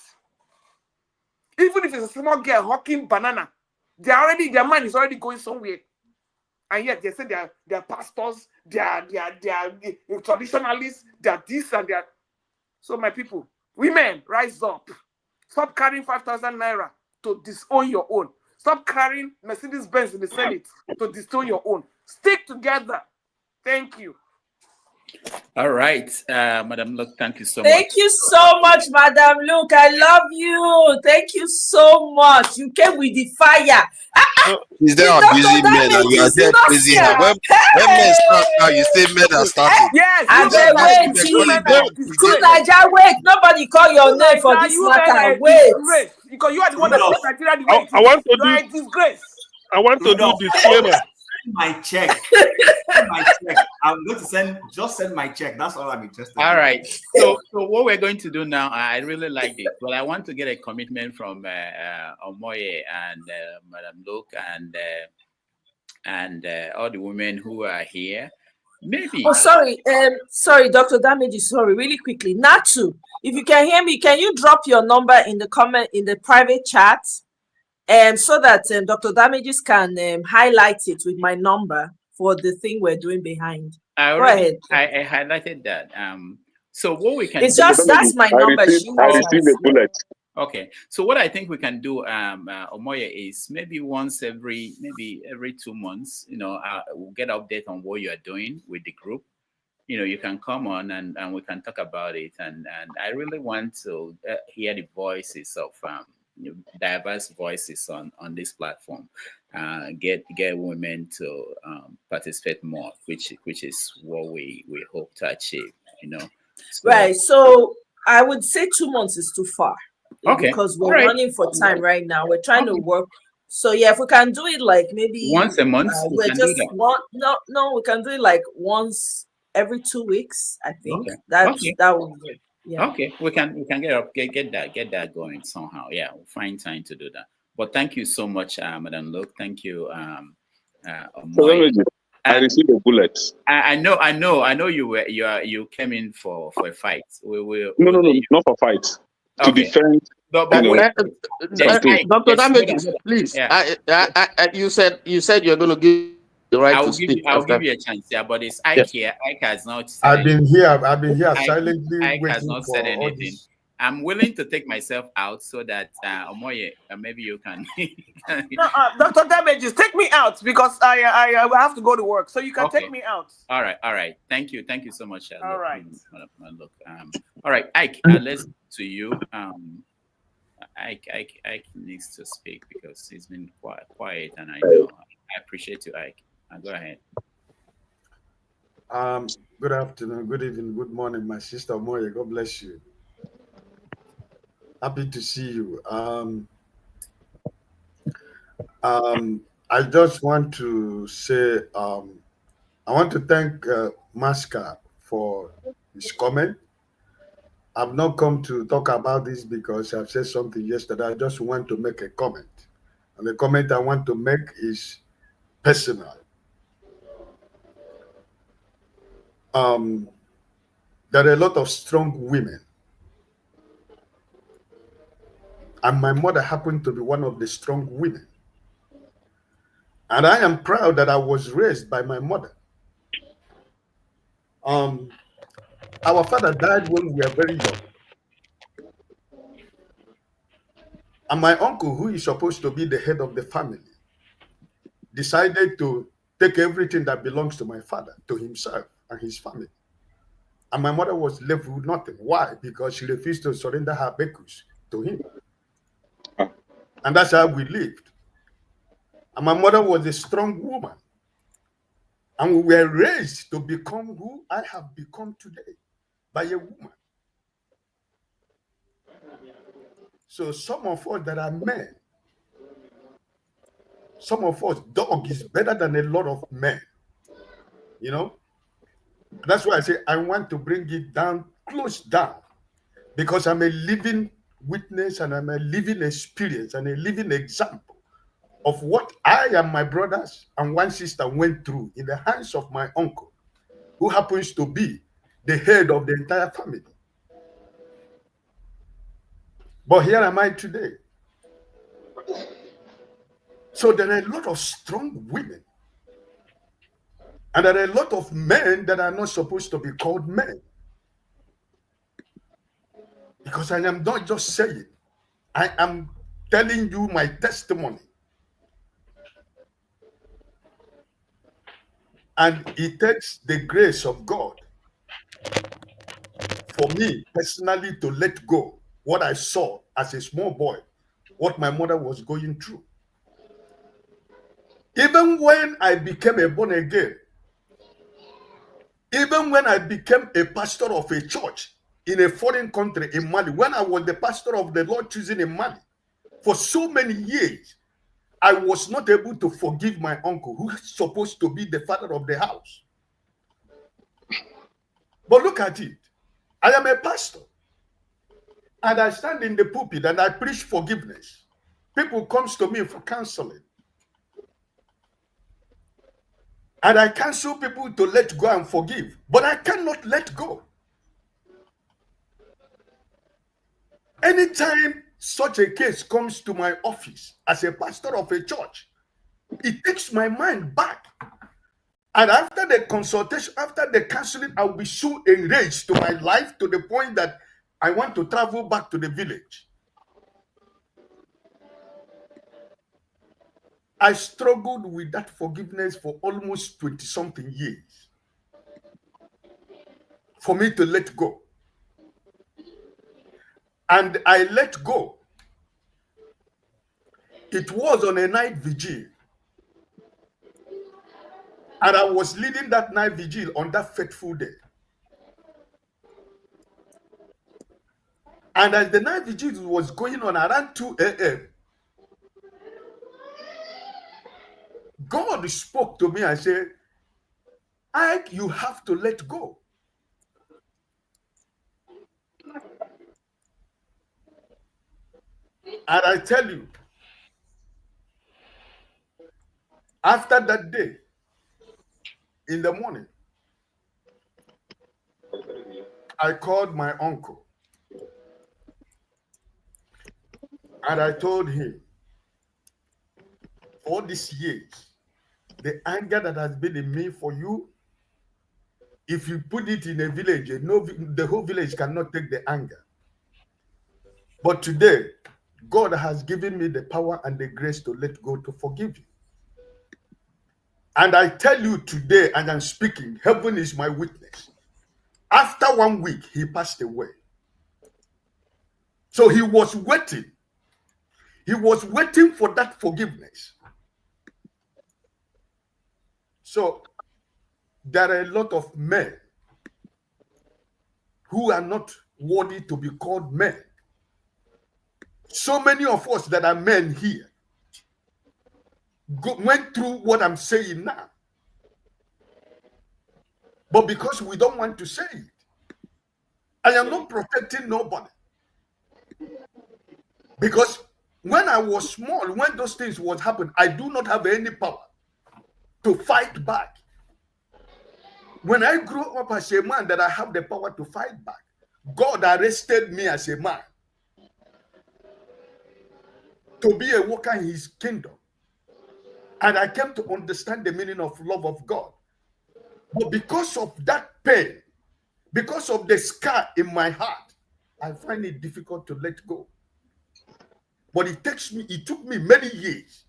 Even if it's a small girl hawking banana, their mind is already going somewhere. And yet they say they are pastors, they are traditionalists, they are this and that. So my people, women, rise up. Stop carrying 5,000 naira to disown your own. Stop carrying Mercedes-Benz in the Senate to disown your own. Stick together. Thank you. All right, Madam Luke, thank you so much. Thank you so much, Madam Luke. I love you. Thank you so much. You came with the fire. Is there a busy men and you are there busy? When men start now, you say men are starting. Yes, I been waiting. Good Naija, wait. Nobody call your name for this matter. Wait. Because you are the one that takes Nigeria the way I want to you are a disgrace. I want to do disclaimer. My check. My check. I'm going to send my check. That's all I'm interested in. All right. So what we're going to do now, I really like this, but I want to get a commitment from Omoye and Madam Luke and all the women who are here. Maybe. Oh, sorry, Dr. Damage. Sorry, really quickly. Natu, if you can hear me, can you drop your number in the comment in the private chat? So that Dr. Damages can highlight it with my number for the thing we're doing behind. Go ahead. I highlighted that. So what we can it's just that's my number. I received a bullet. Okay. So what I think we can do, Omoye, is maybe every 2 months, we'll get an update on what you are doing with the group. You can come on and we can talk about it. And I really want to hear the voices of diverse voices on this platform. Get women to participate more, which is what we hope to achieve. So, right. So I would say 2 months is too far. Okay. Because we're running for time right now. We're trying to work. So yeah, if we can do it like maybe once a month, we can do it like once every 2 weeks. I think that would be. Yeah. Okay, we can get that going somehow. Yeah, we'll find time to do that. But thank you so much, Madam Luke. Thank you, I received a bullet. I know you came in for a fight. No, not for fight. To defend. Dr. Damages, please. Yeah. You said you're going to give the right to speak. I'll give you a chance, but it's Ike here. Ike has not said I've been here silently Ike waiting has not for said all anything. this. I'm willing to take myself out so that Omoye, maybe you can. No, Dr. Damages, take me out because I have to go to work. So you can take me out. All right. Thank you so much. All right. Look. All right, Ike. Let's to you. Ike needs to speak because he's been quiet, and I know I appreciate you, Ike. Go ahead. Good afternoon, good evening, good morning, my sister Omoye. God bless you. Happy to see you. I just want to say I want to thank Maska for his comment. I've not come to talk about this because I've said something yesterday. I just want to make a comment. And the comment I want to make is personal. There are a lot of strong women. And my mother happened to be one of the strong women. And I am proud that I was raised by my mother. Our father died when we were very young. And my uncle, who is supposed to be the head of the family, decided to take everything that belongs to my father to himself and his family. And my mother was left with nothing. Why? Because she refused to surrender her bekus to him. And that's how we lived. And my mother was a strong woman. And we were raised to become who I have become today by a woman. So some of us that are men, some of us, dog is better than a lot of men. You know? That's why I say I want to bring it down, close down, because I'm a living witness and I'm a living experience and a living example of what I and my brothers and one sister went through in the hands of my uncle, who happens to be the head of the entire family. But here am I today. So there are a lot of strong women, and there are a lot of men that are not supposed to be called men. Because I am not just saying, I am telling you my testimony. And it takes the grace of God for me personally to let go what I saw as a small boy, what my mother was going through. Even when I became a born again, even when I became a pastor of a church in a foreign country in Mali, when I was the pastor of the Lord choosing in Mali, for so many years, I was not able to forgive my uncle, who is supposed to be the father of the house. But look at it. I am a pastor, and I stand in the pulpit and I preach forgiveness. People come to me for counseling, and I counsel people to let go and forgive, but I cannot let go. Anytime such a case comes to my office as a pastor of a church, it takes my mind back. And after the consultation, after the counseling, I'll be so enraged to my life to the point that I want to travel back to the village. I struggled with that forgiveness for almost 20-something years for me to let go. And I let go. It was on a night vigil. And I was leading that night vigil on that fateful day. And as the night vigil was going on around 2 a.m., God spoke to me and said, Ike, you have to let go. And I tell you, after that day, in the morning, I called my uncle and I told him, all these years, the anger that has been in me for you, if you put it in a village, the whole village cannot take the anger. But today, God has given me the power and the grace to let go, to forgive you. And I tell you today, and I'm speaking, heaven is my witness. After 1 week, he passed away. So he was waiting. He was waiting for that forgiveness. So there are a lot of men who are not worthy to be called men. So many of us that are men here went through what I'm saying now. But because we don't want to say it, I am not protecting nobody. Because when I was small, when those things was happening, I do not have any power to fight back. When I grew up as a man that I have the power to fight back, God arrested me as a man to be a worker in his kingdom. And I came to understand the meaning of love of God. But because of that pain, because of the scar in my heart, I find it difficult to let go. But it took me many years.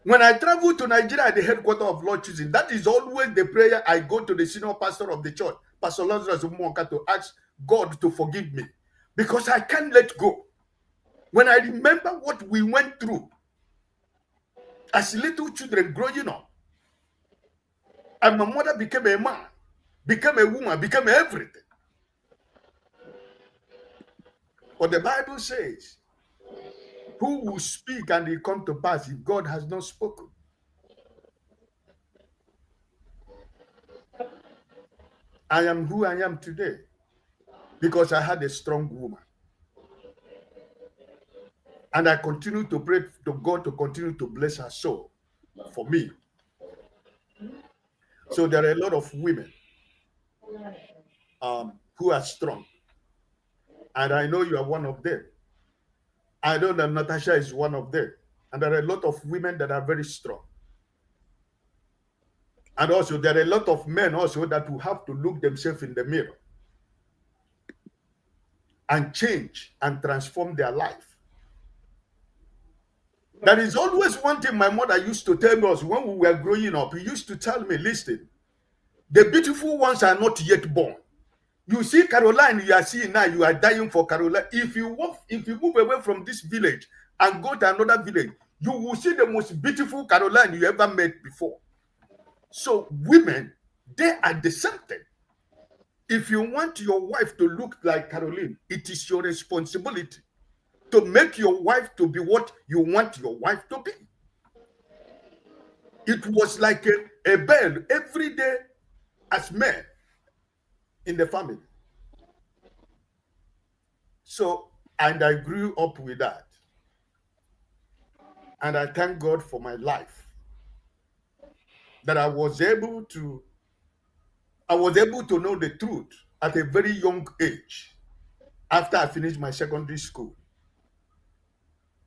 When I travel to Nigeria at the headquarters of Lord Choosing, that is always the prayer I go to the senior pastor of the church, Pastor Lazarus Umonka, to ask God to forgive me. Because I can't let go. When I remember what we went through as little children growing up, and my mother became a man, became a woman, became everything. But the Bible says, Who will speak and it come to pass if God has not spoken? I am who I am today because I had a strong woman. And I continue to pray to God to continue to bless her soul for me. So there are a lot of women who are strong. And I know you are one of them. I know that Natasha is one of them. And there are a lot of women that are very strong. And also there are a lot of men also that will have to look themselves in the mirror and change and transform their life. There is always one thing my mother used to tell us when we were growing up. He used to tell me, listen, the beautiful ones are not yet born. You see Caroline, you are seeing now, you are dying for Caroline. If you move away from this village and go to another village, you will see the most beautiful Caroline you ever met before. So women, they are the same thing. If you want your wife to look like Caroline, it is your responsibility to make your wife to be what you want your wife to be. It was like a bell every day as men in the family. So, and I grew up with that. And I thank God for my life. That I was able to know the truth at a very young age after I finished my secondary school.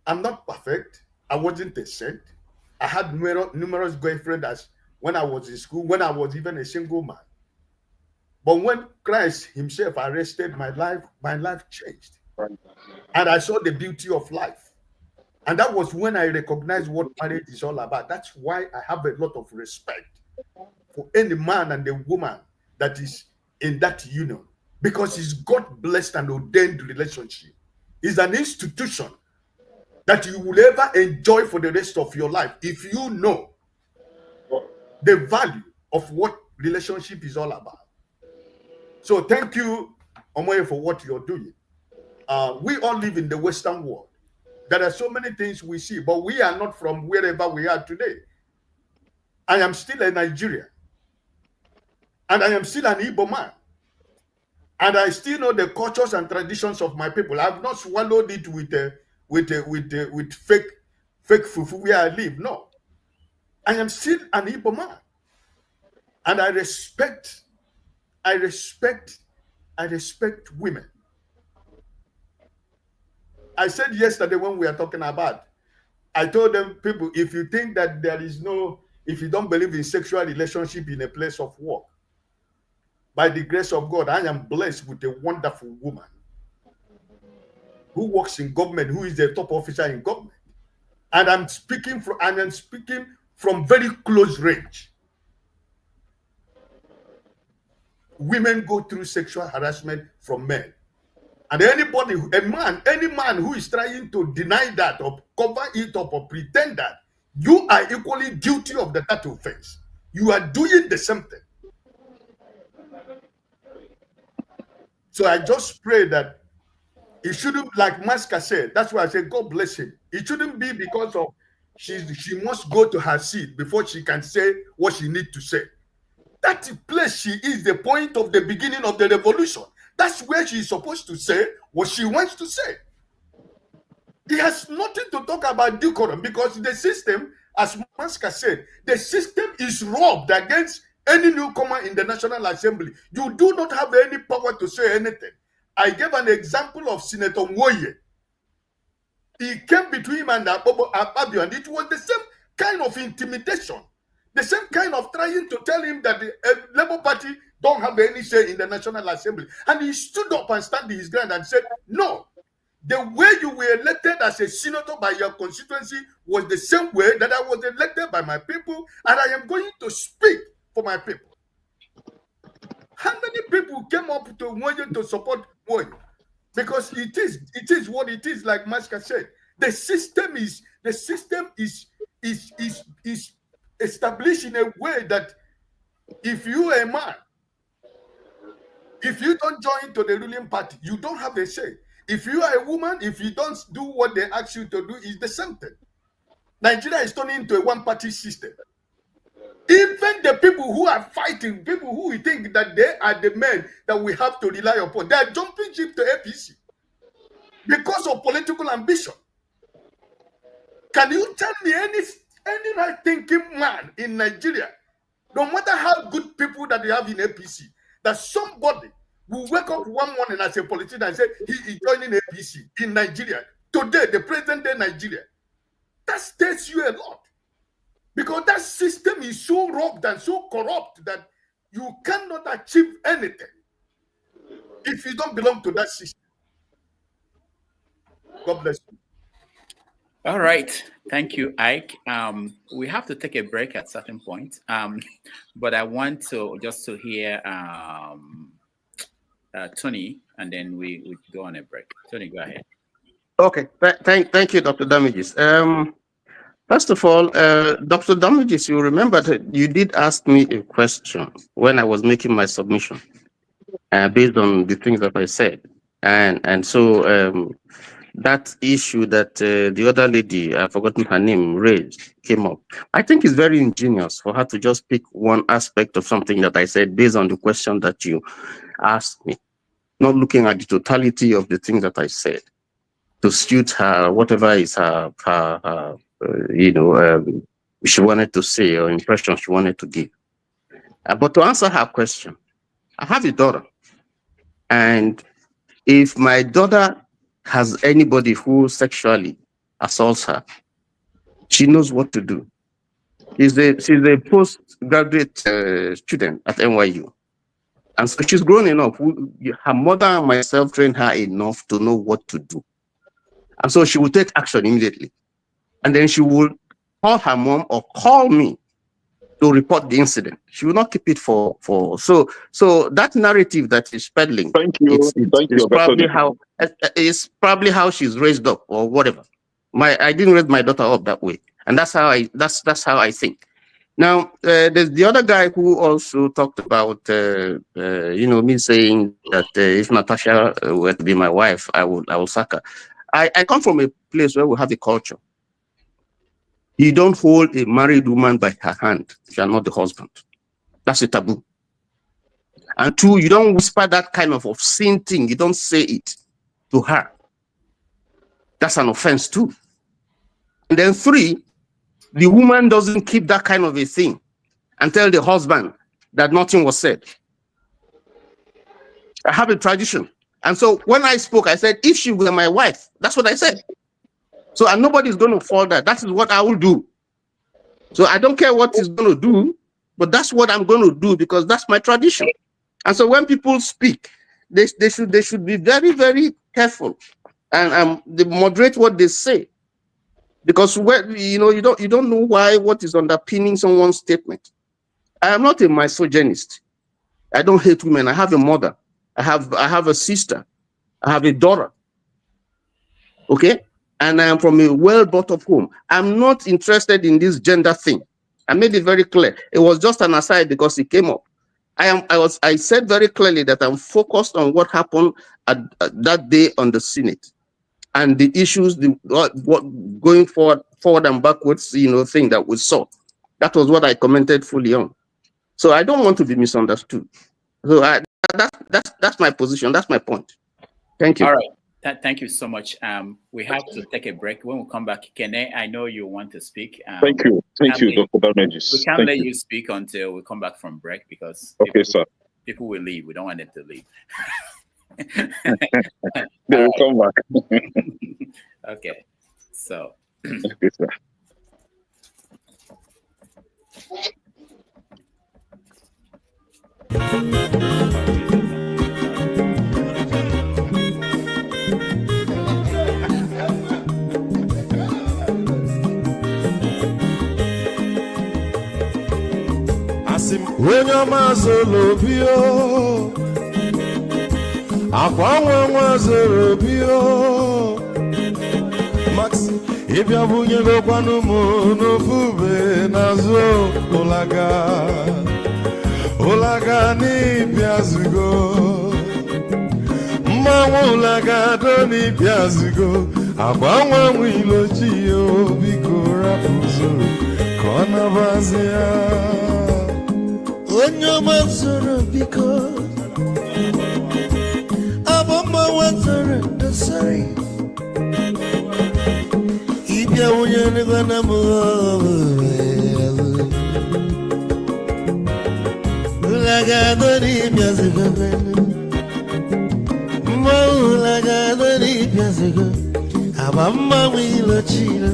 I'm not perfect. I wasn't a saint. I had numerous girlfriends when I was in school, when I was even a single man. But when Christ himself arrested my life changed. And I saw the beauty of life. And that was when I recognized what marriage is all about. That's why I have a lot of respect for any man and a woman that is in that union. Because it's God-blessed and ordained relationship. It's an institution that you will ever enjoy for the rest of your life if you know the value of what relationship is all about. So thank you, Omoye, for what you're doing. We all live in the Western world. There are so many things we see, but we are not from wherever we are today. I am still a Nigerian, and I am still an Igbo man, and I still know the cultures and traditions of my people. I have not swallowed it with fake fufu where I live. No, I am still an Igbo man, and I respect women. I said yesterday when we were talking about, I told them, people, if you think that if you don't believe in sexual relationship in a place of work, by the grace of God, I am blessed with a wonderful woman who works in government, who is the top officer in government. And I'm speaking from very close range. Women go through sexual harassment from men. And any man who is trying to deny that or cover it up or pretend that, you are equally guilty of that offense. You are doing the same thing. So I just pray that it shouldn't, like Maska said, that's why I say God bless him. It shouldn't be because of she must go to her seat before she can say what she needs to say. That place she is the point of the beginning of the revolution. That's where she's supposed to say what she wants to say. It has nothing to talk about decorum because the system, as Maska said, the system is robbed against any newcomer in the National Assembly. You do not have any power to say anything. I gave an example of Senator Omoye. He came between him and Akpabio, and it was the same kind of intimidation, the same kind of trying to tell him that the Labour Party don't have any say in the National Assembly. And he stood up and stood his ground and said, no, the way you were elected as a senator by your constituency was the same way that I was elected by my people, and I am going to speak for my people. How many people came up to Omoye to support Omoye? Because it is what it is, like Maska said. The system is established in a way that if you are a man, if you don't join to the ruling party, you don't have a say. If you are a woman, if you don't do what they ask you to do, it's the same thing. Nigeria is turning into a one-party system. Even the people who are fighting, people who we think that they are the men that we have to rely upon, they are jumping ship to APC because of political ambition. Can you tell me any right-thinking man in Nigeria, no matter how good people that they have in APC, that somebody will wake up one morning as a politician and say he is joining APC in Nigeria today, the present day Nigeria? That states you a lot, because that system is so robbed and so corrupt that you cannot achieve anything if you don't belong to that system. God bless you. All right. Thank you, Ike. We have to take a break at certain point, but I want to just to hear Tony, and then we go on a break. Tony, go ahead. Okay. Thank you, Dr. Damages. First of all, Dr. Damages, you remember that you did ask me a question when I was making my submission, based on the things that I said, and so that issue that the other lady, I've forgotten her name, raised, came up. I think it's very ingenious for her to just pick one aspect of something that I said based on the question that you asked me, not looking at the totality of the things that I said, to suit her, whatever is her she wanted to say or impression she wanted to give. But to answer her question, I have a daughter, and if my daughter has anybody who sexually assaults her, she knows what to do. She's a postgraduate student at NYU. And so she's grown enough. Her mother and myself trained her enough to know what to do. And so she will take action immediately. And then she will call her mom or call me to report the incident. She will not keep it for so that narrative that is peddling. Thank you. It's probably how she's raised up or whatever. I didn't raise my daughter up that way, and that's how I think. Now there's the other guy who also talked about me saying that if Natasha were to be my wife, I will sack her. I come from a place where we have a culture. You don't hold a married woman by her hand if you are not the husband. That's a taboo. And two, you don't whisper that kind of obscene thing. You don't say it to her. That's an offense too. And then three, the woman doesn't keep that kind of a thing and tell the husband that nothing was said. I have a tradition. And so when I spoke, I said, if she were my wife, that's what I said. So, and nobody's going to fall that. That is what I will do. So I don't care what he's going to do, but that's what I'm going to do because that's my tradition. And so when people speak, they should be very, very careful and they moderate what they say, because when you don't know what is underpinning someone's statement. I am not a misogynist. I don't hate women. I have a mother. I have a sister. I have a daughter. Okay. And I am from a well-brought-up home. I'm not interested in this gender thing. I made it very clear. It was just an aside because it came up. I said very clearly that I'm focused on what happened at that day on the Senate and the issues, what going forward and backwards, thing that we saw. That was what I commented fully on. So I don't want to be misunderstood. So that's my position. That's my point. Thank you. All right. Thank you so much. We have to take a break. When we come back, Kene, I know you want to speak. Thank you, Dr. Damages. We can't let you speak until we come back from break because people will leave. We don't want them to leave. They will come back. Okay, so. Okay, sir. When your mazolo bio, akwa mazolo bio, Max, if you bunye go kwanu mo no fube nazo olaga ni piazugo, mmanwụ lagado n'ibiazigo agbanwe nwe ilochi yo biko rapụ zoro ka ọ nabazi ya onye ọma zoro biko abụ mmanwụ zoro ndosari ibia onye nigwa na mụ lagado n'ibiazigo mmanwụ n'ibiazigo agba mmanwụ ilochilo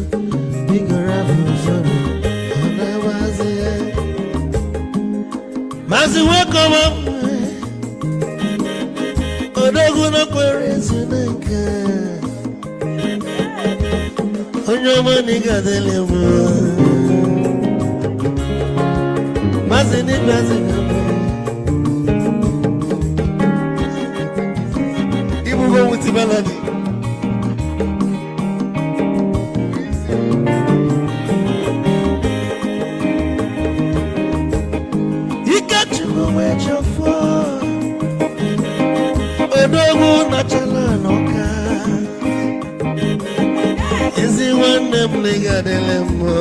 biko rapụ zoro ọ na-agbazi ya mazi nwekọma odogwu na kwere ezu n'aka onye ọma n'igadele mụ mazi n'ibiazigo go with the melody. You got to go where you're for. Odogu nachala noka. Is the one them nigga delemo.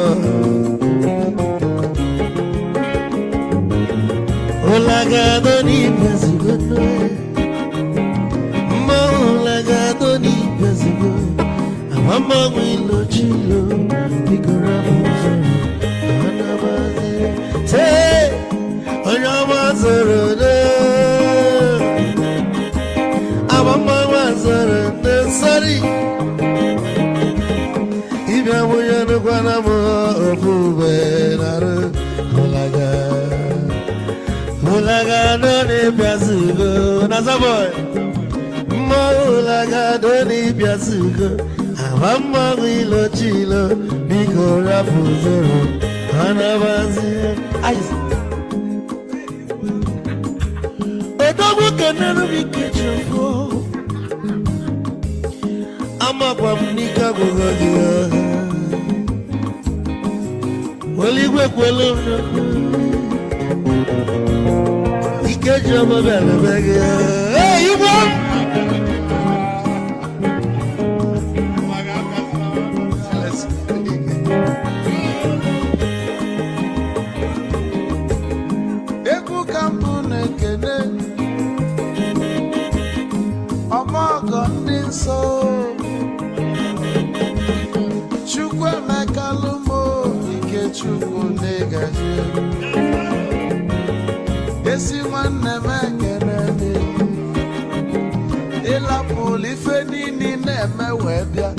Olaga doni pesi gono. Lagado ni pezigo amama wilo chilo bigora buzo anabaze te onyama zoro de amama wazoro de sari ibya moya no kwana mo obube naro olaga no ni pezigo nazaboy lagado n'ibiazigo amama wilo chilo biko rapụ zoro anabazi odogwu kenere bike chefo amakwa m n'ike agwụgọ gị oligwe kwelu ike ji ọmọ bịara gị igbo Chukwu negaji esi nwanne m ekele dị ịlapụlụ ife niile na-eme wee bịa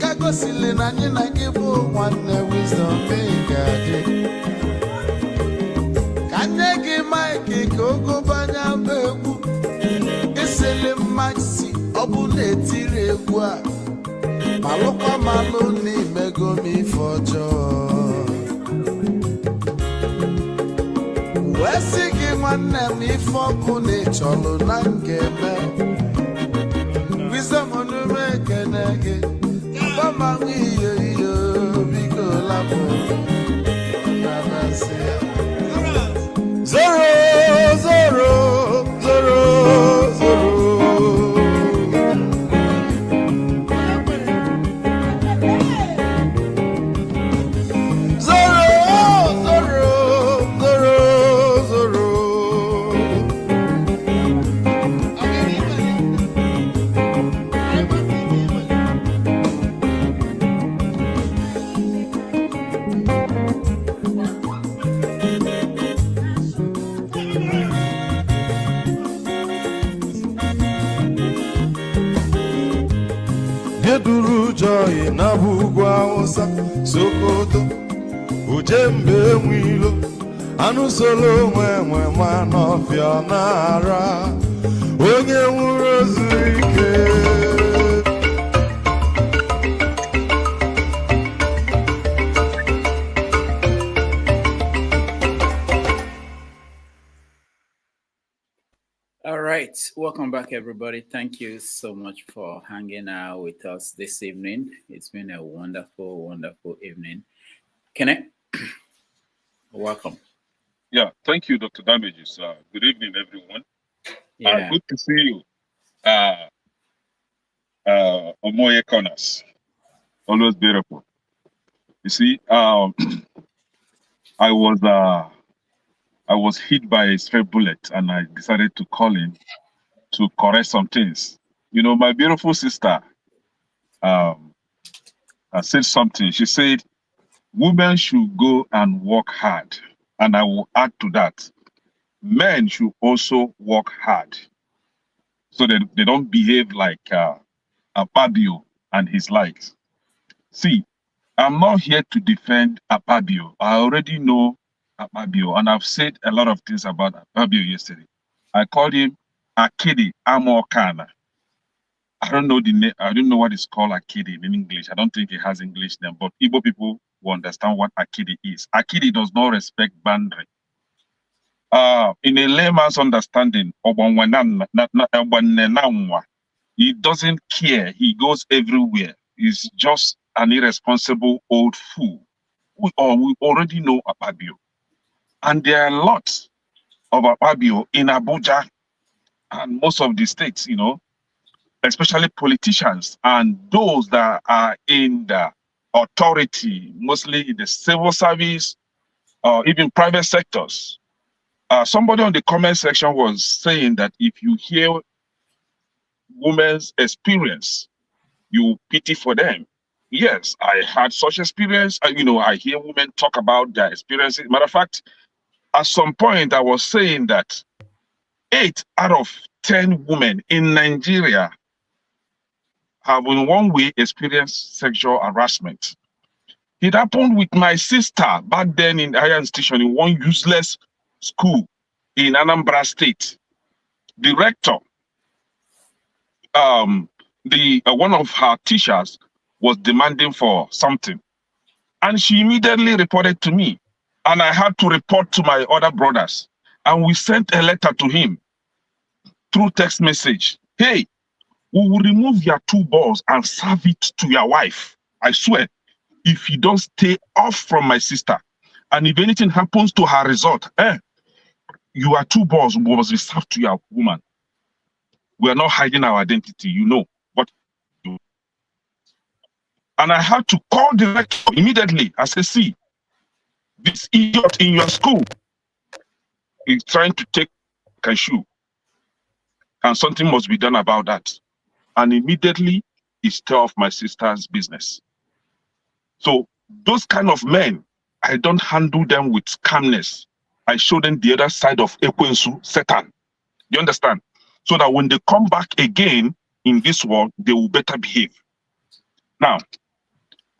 ka gosili na anyị na gị bụ nwanne wisdom gaji ka nye gị maịkị ka ogobanya bụ egwu isili mmasị ọ bụ na-etiri egwu a malụkwa malụ n'imego m ife ọjọọ wee sị gị nwanne m ife ọkụ na ịchọlụ na ngeme wisdom onume ekene gị gbamanwụ iyo iyo biko lapụ nabasị ya zoro zoro zoro zoro Geduru joy na bugwa Hausa Sokoto Ujembe nwilo anụ solo nwe ma n'ọfịa na-ara onye nwụrụ ozu ike All right, welcome back, everybody. Thank you so much for hanging out with us this evening. It's been a wonderful, wonderful evening. Kenneth, welcome. Yeah, thank you, Dr. Damages. Good evening, everyone. Yeah. Good to see you. Omoye corners. Always beautiful. You see, I was hit by a stray bullet, and I decided to call in to correct some things. You know, my beautiful sister said something. She said, women should go and work hard. And I will add to that, men should also work hard so that they don't behave like Akpabio and his likes. See, I'm not here to defend Akpabio. I already know Akpabio, and I've said a lot of things about Akpabio yesterday. I called him Akidi Amokana. I don't know the name. I don't know what it's called Akidi in English. I don't think it has English name, but Igbo people will understand what Akidi is. Akidi does not respect boundary. In a layman's understanding, he doesn't care. He goes everywhere. He's just an irresponsible old fool. We already know Akpabio. And there are lots of Akpabio in Abuja and most of the states, you know, especially politicians and those that are in the authority, mostly in the civil service or even private sectors. Somebody on the comment section was saying that if you hear women's experience, you pity for them. Yes, I had such experience. You know, I hear women talk about their experiences. Matter of fact, at some point I was saying that 8 out of 10 women in Nigeria have in one way experienced sexual harassment. It happened with my sister back then in higher institution in one useless school in Anambra State. The rector, one of her teachers was demanding for something, and she immediately reported to me, and I had to report to my other brothers, and we sent a letter to him through text message. Hey, we will remove your 2 balls and serve it to your wife. I swear, if you don't stay off from my sister, and if anything happens to her result, your 2 balls must be served to your woman. We are not hiding our identity, you know what to do. And I had to call the rector immediately. I said, see, this idiot in your school is trying to take a shoe, and something must be done about that. And immediately he stayed off my sister's business. So those kind of men, I don't handle them with calmness. I show them the other side of Ekwensu, Satan. You understand? So that when they come back again in this world, they will better behave. Now,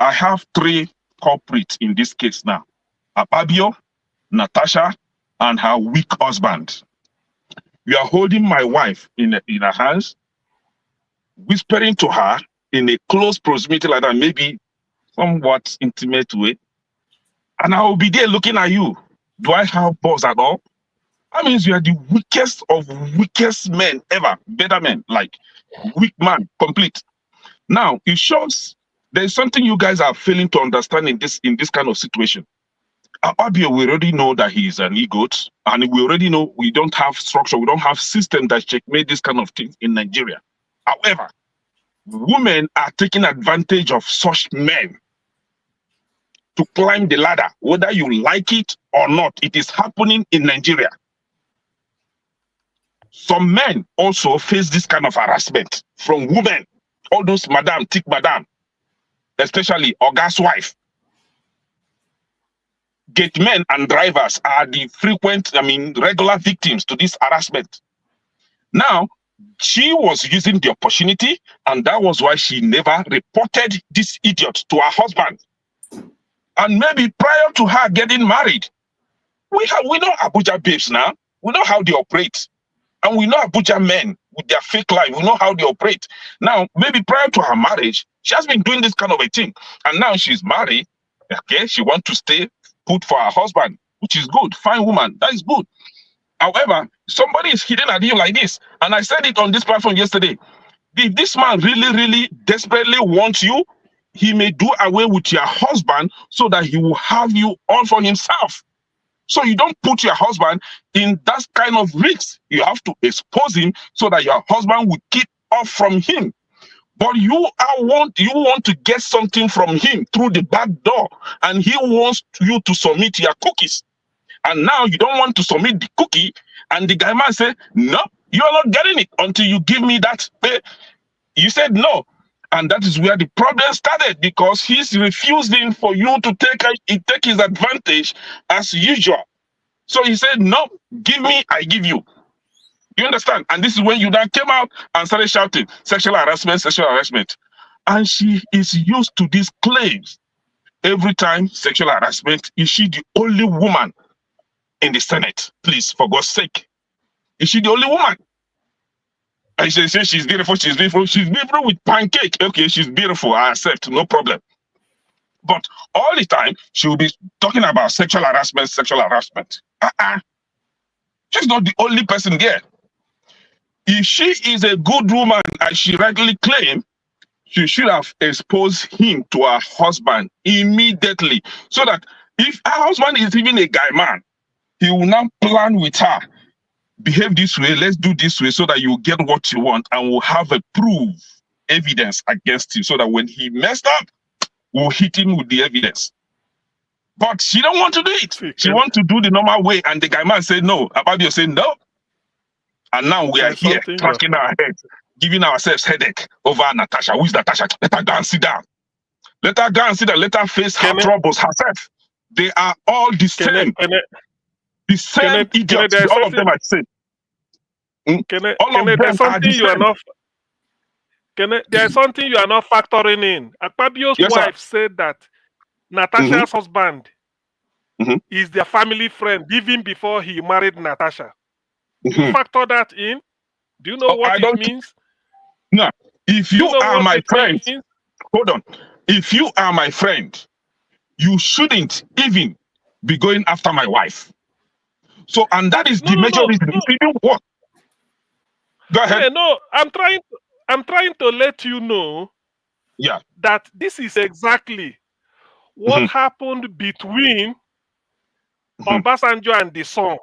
I have 3 culprits in this case now. Akpabio, Natasha, and her weak husband. You are holding my wife in her hands, whispering to her in a close proximity like that, maybe somewhat intimate way, and I will be there looking at you. Do I have balls at all? That means you are the weakest of weakest men ever. Better men, like weak man, complete. Now it shows there is something you guys are failing to understand in this kind of situation. Akpabio, we already know that he is an egot, and we already know we don't have structure, we don't have system that checkmate this kind of thing in Nigeria. However, women are taking advantage of such men to climb the ladder, whether you like it or not. It is happening in Nigeria. Some men also face this kind of harassment from women. All those madam, thick madam, especially Oga's wife. Gate men and drivers are the frequent, regular victims to this harassment. Now, she was using the opportunity, and that was why she never reported this idiot to her husband. And maybe prior to her getting married, we know Abuja babes now. We know how they operate. And we know Abuja men with their fake life. We know how they operate. Now, maybe prior to her marriage, she has been doing this kind of a thing. And now she's married. Okay, she wants to stay put for her husband, which is good. Fine woman, that is good. However, somebody is hitting at you like this. And I said it on this platform yesterday. If this man really, really desperately wants you, he may do away with your husband so that he will have you all for himself. So you don't put your husband in that kind of risk. You have to expose him so that your husband will keep off from him. But you want to get something from him through the back door, and he wants you to submit your cookies. And now you don't want to submit the cookie, and the guy man say, no, you're not getting it until you give me that. You said no. And that is where the problem started, because he's refusing for you to take his advantage as usual. So he said, no, give me, I give you. You understand? And this is when you now came out and started shouting, sexual harassment, sexual harassment. And she is used to these claims. Every time sexual harassment, is she the only woman in the Senate? Please, for God's sake. Is she the only woman? And she says she's beautiful, she's beautiful with pancake. Okay, she's beautiful, I accept, no problem. But all the time, she will be talking about sexual harassment, sexual harassment. She's not the only person there. If she is a good woman, as she rightly claimed, she should have exposed him to her husband immediately, so that if her husband is even a guy man, he will now plan with her. Behave this way, let's do this way, so that you get what you want, and we'll have a proof, evidence against him, so that when he messed up, we'll hit him with the evidence. But she don't want to do it. She wants to do the normal way, and the guy man said no. Akpabio said no. And now we are here, cracking our heads, giving ourselves headache over Natasha. Who is Natasha? Let her go and sit down. Let her go and sit down. Let her face her troubles herself. They are all the same. The same idiots. All of them are the same. There's something you are not factoring in. Akpabio's wife said that Natasha's husband is their family friend even before he married Natasha. Do you factor that in? Do you know what it means? No. If you are my friend, hold on. If you are my friend, you shouldn't even be going after my wife. So, and that is the major reason. What? Go ahead. Yeah, no, I'm trying to let you know that this is exactly what happened between Obasanjo and the son.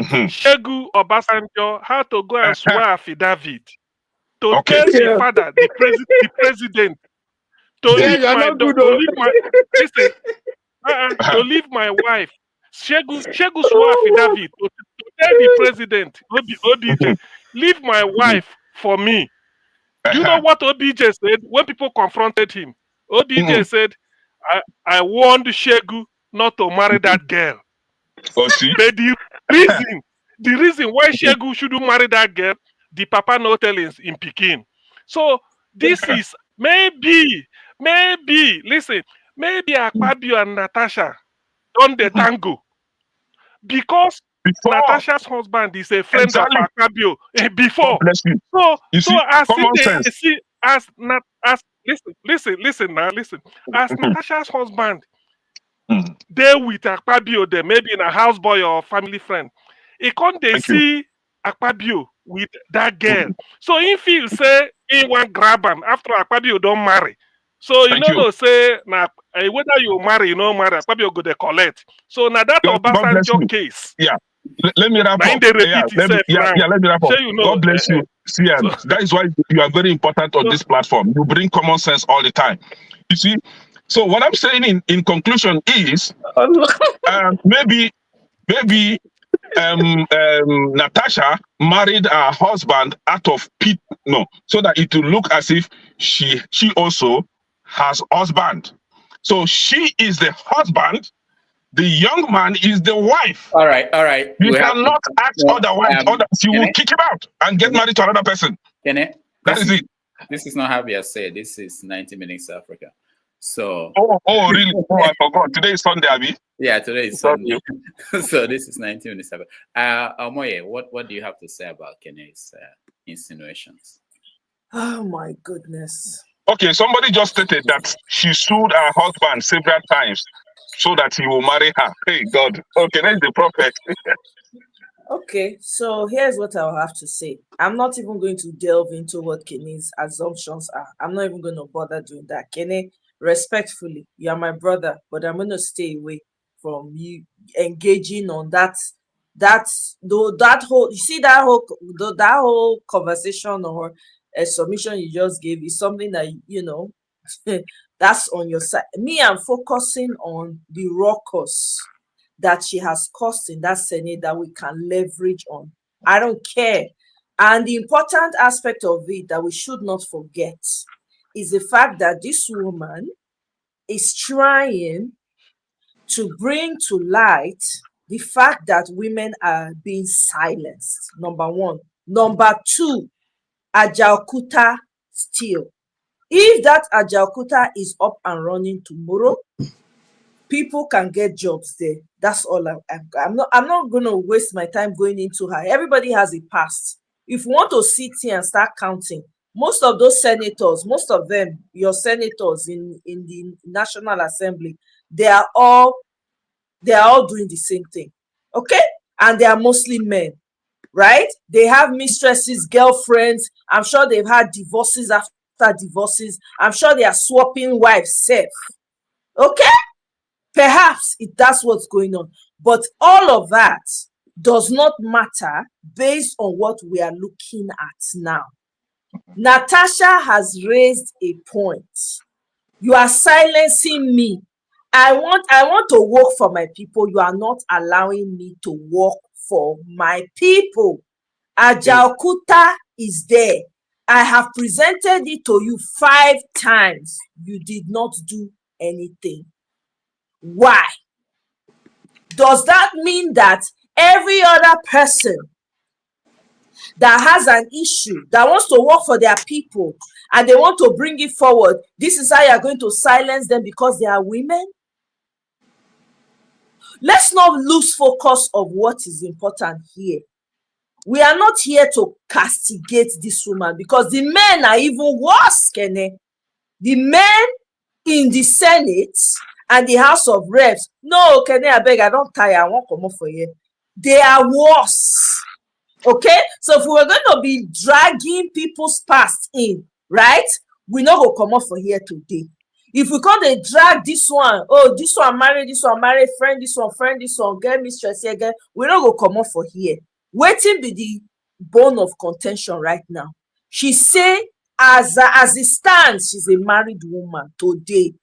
Shegu Obasanjo had to go and swear affidavit to tell the father, the president, to leave my wife. Shegu swore affidavit to tell the president, OBJ, leave my wife for me. Do you know what OBJ said when people confronted him? OBJ said, I warned Shegu not to marry that girl. But the reason why Shegu shouldn't marry that girl, the papa no tell in Peking. So this is maybe Akpabio and Natasha on the tango, because Natasha's husband is a friend of Akpabio before. So as Natasha's husband they with Akpabio, they maybe in a houseboy or family friend, he can't see Akpabio with that girl. So if he say he want grab him after Akpabio don't marry, so you know say now whether you marry you no marry, Akpabio go to collect. So now that Obasanjo case. Yeah. Let me wrap up. Let me wrap up. God bless you. See, that is why you are very important on this platform. You bring common sense all the time. You see. So what I'm saying in conclusion is maybe Natasha married her husband out of so that it will look as if she also has husband. So she is the husband, the young man is the wife. All right. You cannot act otherwise. You will kick him out and get married to another person. That is it. This is not how we are said. This is 90 Minutes Africa. So. Oh, really? Oh, I forgot. Today is Sunday, Abi. Yeah, today is Sunday. So this is 90 Minutes Africa. Omoye, what do you have to say about Kene's insinuations? Oh my goodness. Okay, somebody just stated that she sued her husband several times so that he will marry her. Hey, God. Okay, that's the prophet. Okay, so here's what I'll have to say. I'm not even going to delve into what Kene's assumptions are. I'm not even going to bother doing that. Kene, respectfully, you are my brother, but I'm going to stay away from you engaging on that whole, you see that whole conversation or submission you just gave is something that, you know, that's on your side. Me, I'm focusing on the ruckus that she has caused in that Senate that we can leverage on. I don't care. And the important aspect of it that we should not forget is the fact that this woman is trying to bring to light the fact that women are being silenced, number one. Number two, Ajaokuta still. If that Ajaokuta is up and running tomorrow, people can get jobs there. That's all I'm not going to waste my time going into her. Everybody has a past. If you want to sit here and start counting, most of those senators, most of them, your senators in the National Assembly, they are all doing the same thing. Okay? And they are mostly men, right? They have mistresses, girlfriends. I'm sure they've had divorces after divorces. I'm sure they are swapping wives safe. Okay? Perhaps that's what's going on. But all of that does not matter based on what we are looking at now. Natasha has raised a point. You are silencing me. I want to work for my people. You are not allowing me to work for my people. Ajaokuta is there. I have presented it to you 5 times. You did not do anything. Why? Does that mean that every other person that has an issue, that wants to work for their people, and they want to bring it forward, this is how you are going to silence them because they are women? Let's not lose focus of what is important here. We are not here to castigate this woman because the men are even worse, Kene. The men in the Senate and the House of Reps, no, Kene, I beg, I don't tire, I won't come up for you. They are worse. Okay? So if we were going to be dragging people's past in, right? We not go come up for here today. If we can't drag this one, oh, this one married, friend, this one, get mistress here again, we not go come up for here. Waiting be the bone of contention right now. She say, as it stands, she's a married woman today.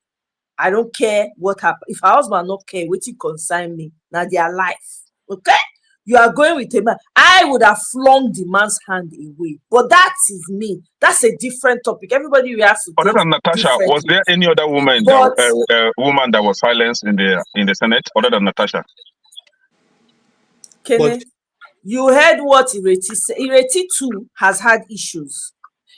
I don't care what happened. If her husband not care, waiting concern me. Now their life. Okay? You are going with a man. I would have flung the man's hand away. But that is me. That's a different topic. Everybody will have to. Other than Natasha, was there any other woman woman that was silenced in the Senate other than Natasha? Kenneth, you heard what Ireti said. Ireti too has had issues.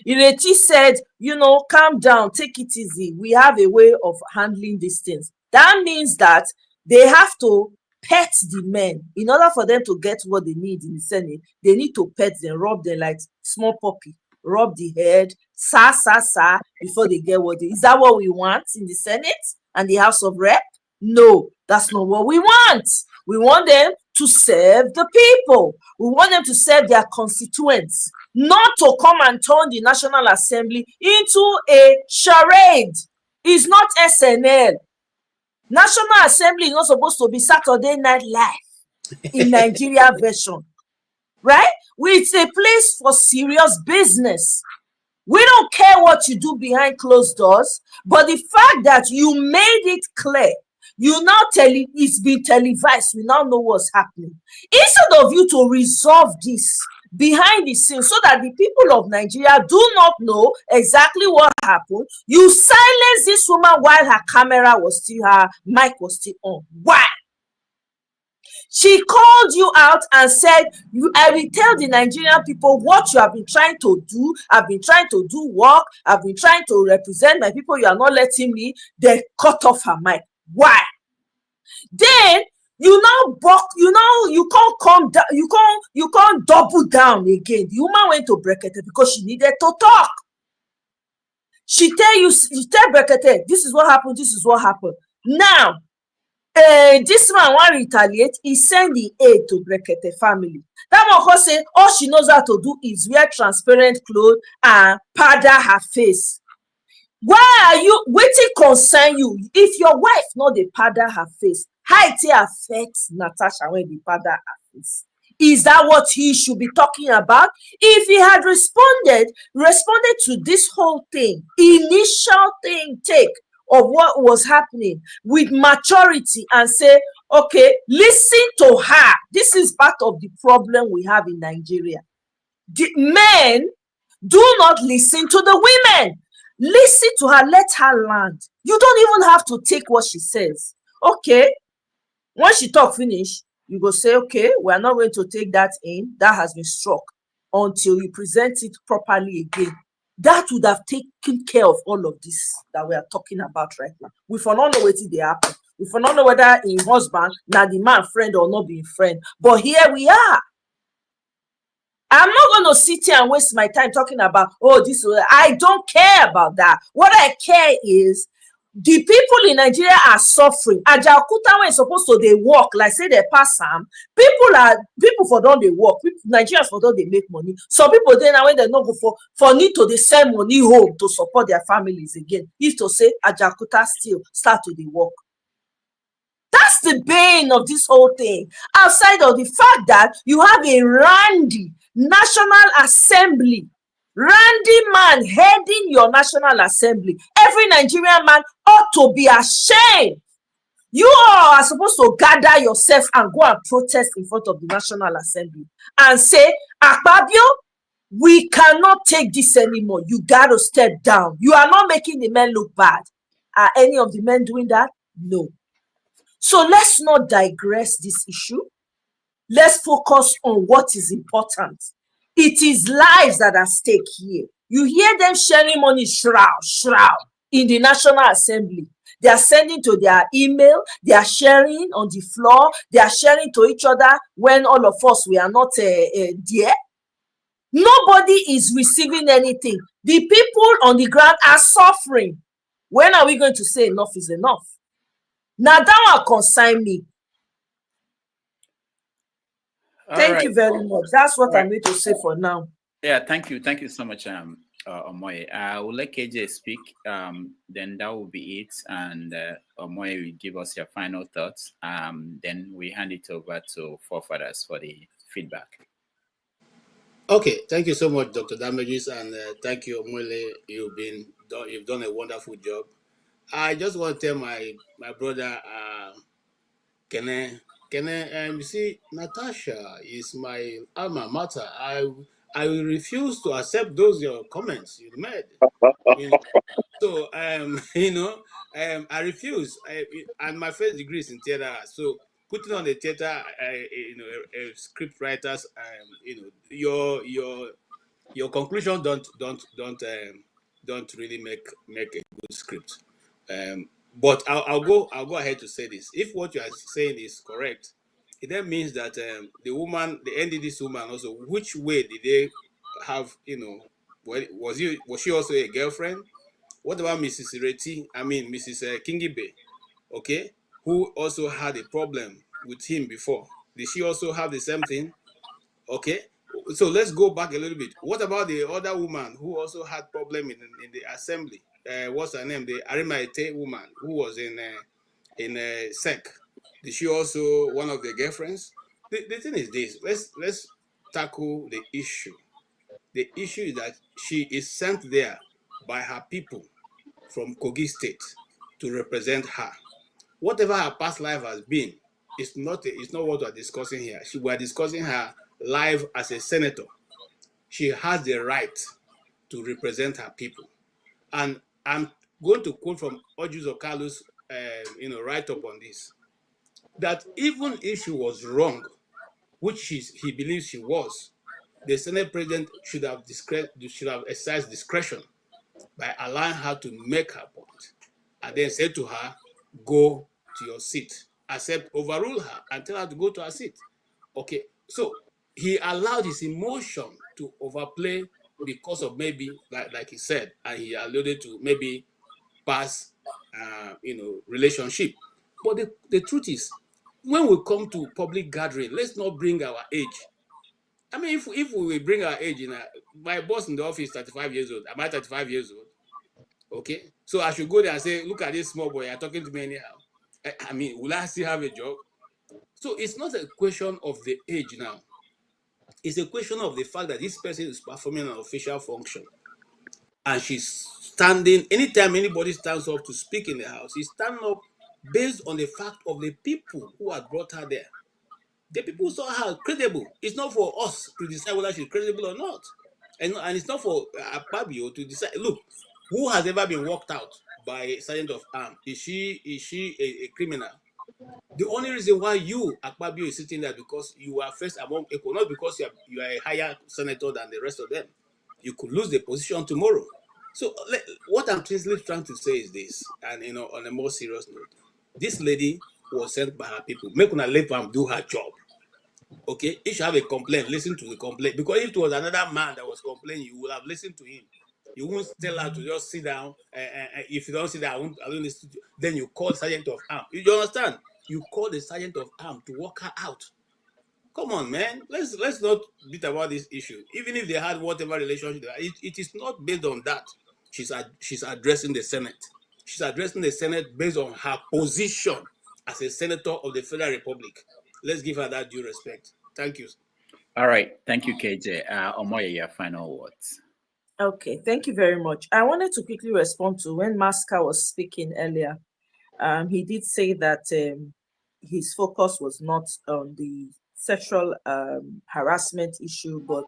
Ireti said, you know, calm down, take it easy. We have a way of handling these things. That means that they have to pet the men. In order for them to get what they need in the Senate, they need to pet them, rub them like small puppy, rub the head, sa, before they get what they need. Is that what we want in the Senate and the House of Rep? No, that's not what we want. We want them to serve the people. We want them to serve their constituents, not to come and turn the National Assembly into a charade. It's not SNL. National Assembly is not supposed to be Saturday Night Live in Nigeria version, right? It's a place for serious business. We don't care what you do behind closed doors, but the fact that you made it clear, you now it's been televised, we now know what's happening. Instead of you to resolve this behind the scenes so that the people of Nigeria do not know exactly what happened, you silence this woman while her camera was still, her mic was still on. Why? She called you out and said, I will tell the Nigerian people what you have been trying to do. I've been trying to do work. I've been trying to represent my people. You are not letting me. They cut off her mic. Why? Then you now you can't come down, you can't double down again. The woman went to Brekete because she needed to talk. She tell Brekete, this is what happened, this is what happened. Now, this man want to retaliate, he send the aid to Brekete family. That one say all she knows how to do is wear transparent clothes and powder her face. Why are you waiting concern you? If your wife not the powder her face, how it affects Natasha when the powder her face? Is that what he should be talking about? If he had responded to this whole thing, initial take of what was happening with maturity, and say, okay, listen to her. This is part of the problem we have in Nigeria. The men do not listen to the women. Listen to her, let her land. You don't even have to take what she says. Okay, when she talk finish, you go say, okay, we are not going to take that in. That has been struck until you present it properly again. That would have taken care of all of this that we are talking about right now. We for not know what they happen. We for not know whether in husband, now the man friend or not being friend. But here we are. I'm not going to sit here and waste my time talking about, oh, this. I don't care about that. What I care is the people in Nigeria are suffering. Ajaokuta, when supposed to they work, like say they pass some people for don't they work. Nigerians for don't they make money. Some people then when they not go for need to they send money home to support their families again. If to say Ajaokuta still start to the work. That's the bane of this whole thing. Outside of the fact that you have a randy National Assembly, randy man heading your National Assembly. Every Nigerian man ought to be ashamed. You all are supposed to gather yourself and go and protest in front of the National Assembly and say, Akpabio, we cannot take this anymore. You got to step down. You are not making the men look bad. Are any of the men doing that? No. So let's not digress this issue. Let's focus on what is important. It is lives that are at stake here. You hear them sharing money shroud in the National Assembly. They are sending to their email. They are sharing on the floor. They are sharing to each other when all of us, we are not there. Nobody is receiving anything. The people on the ground are suffering. When are we going to say enough is enough? Now that will consign me. Thank you very much. That's what I'm going to say for now. Yeah, thank you. Thank you so much, Omoye. I will let KJ speak, then that will be it. And Omoye will give us your final thoughts. Then we hand it over to forefathers for the feedback. Okay, thank you so much, Dr. Damages, and thank you, Omoye. You've done a wonderful job. I just want to tell my brother, Kene, you see, Natasha is my alma mater. I will refuse to accept those your comments you made. You know? So I refuse. And my first degree is in theater. So putting on the theater, script writers, your conclusion don't really make a good script. But I'll go ahead to say this. If what you are saying is correct, it then means that the NDD's woman also, which way did they have, was she also a girlfriend? What about Mrs. Mrs. Kingibe, okay, who also had a problem with him before? Did she also have the same thing? Okay, so let's go back a little bit. What about the other woman who also had problem in the assembly? What's her name? The Arimaite woman who was in SEC. Did she also one of the girlfriends? The thing is this. Let's tackle the issue. The issue is that she is sent there by her people from Kogi State to represent her. Whatever her past life has been, it's not what we're discussing here. We're discussing her life as a senator. She has the right to represent her people. And I'm going to quote from Ojus Okalu's write-up on this, that even if she was wrong, which he believes she was, the Senate president should have exercised discretion by allowing her to make her point, and then say to her, go to your seat, overrule her and tell her to go to her seat. Okay, so he allowed his emotion to overplay because of maybe, like he said, and he alluded to maybe past, relationship. But the truth is, when we come to public gathering, let's not bring our age. I mean, if we bring our age my boss in the office is 35 years old. Am I 35 years old? Okay, so I should go there and say, look at this small boy, you're talking to me anyhow. I mean, will I still have a job? So it's not a question of the age now. It's a question of the fact that this person is performing an official function, and she's standing. Anytime anybody stands up to speak in the house, she's standing up based on the fact of the people who had brought her there. The people saw her credible. It's not for us to decide whether she's credible or not, and it's not for Akpabio to decide. Look, who has ever been walked out by a sergeant of arms? Is she a criminal? The only reason why you, Akpabio, is sitting there because you are first among equal, not because you are a higher senator than the rest of them. You could lose the position tomorrow. So what I'm simply trying to say is this, and on a more serious note, this lady was sent by her people. Make una let them do her job. Okay, if you have a complaint, listen to the complaint. Because if it was another man that was complaining, you would have listened to him. You won't tell her to just sit down. If you don't sit down, I won't listen to you. Then you call sergeant of arms. You understand? You call the sergeant of arms to walk her out. Come on, man. Let's not beat about this issue. Even if they had whatever relationship, it is not based on that. She's addressing the Senate. She's addressing the Senate based on her position as a senator of the Federal Republic. Let's give her that due respect. Thank you. All right. Thank you, KJ. Omoye, your final words. Okay, thank you very much. I wanted to quickly respond to when Masca was speaking earlier. He did say that his focus was not on the sexual harassment issue, but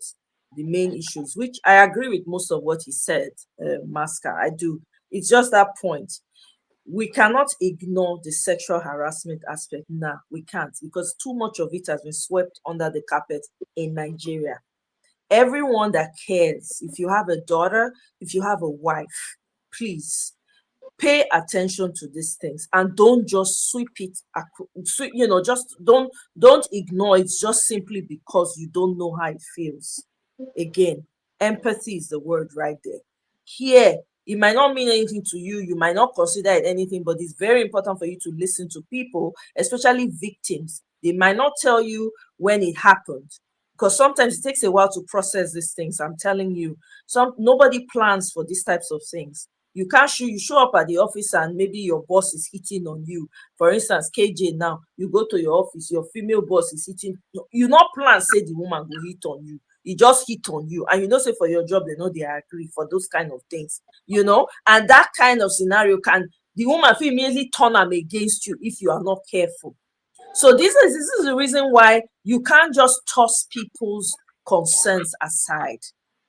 the main issues, which I agree with most of what he said, Masca. I do. It's just that point. We cannot ignore the sexual harassment aspect now. We can't, because too much of it has been swept under the carpet in Nigeria. Everyone that cares, if you have a daughter, if you have a wife, please pay attention to these things and don't just sweep it, just don't ignore it just simply because you don't know how it feels. Again, empathy is the word right there. Here, it might not mean anything to you, you might not consider it anything, but it's very important for you to listen to people, especially victims. They might not tell you when it happened, because sometimes it takes a while to process these things. I'm telling you, nobody plans for these types of things. You can't you show up at the office and maybe your boss is hitting on you. For instance, KJ, now you go to your office, your female boss is hitting. You not plan say the woman will hit on you. He just hit on you, and say for your job they know they agree for those kind of things, and that kind of scenario the woman will immediately turn them against you if you are not careful. So this is the reason why you can't just toss people's concerns aside.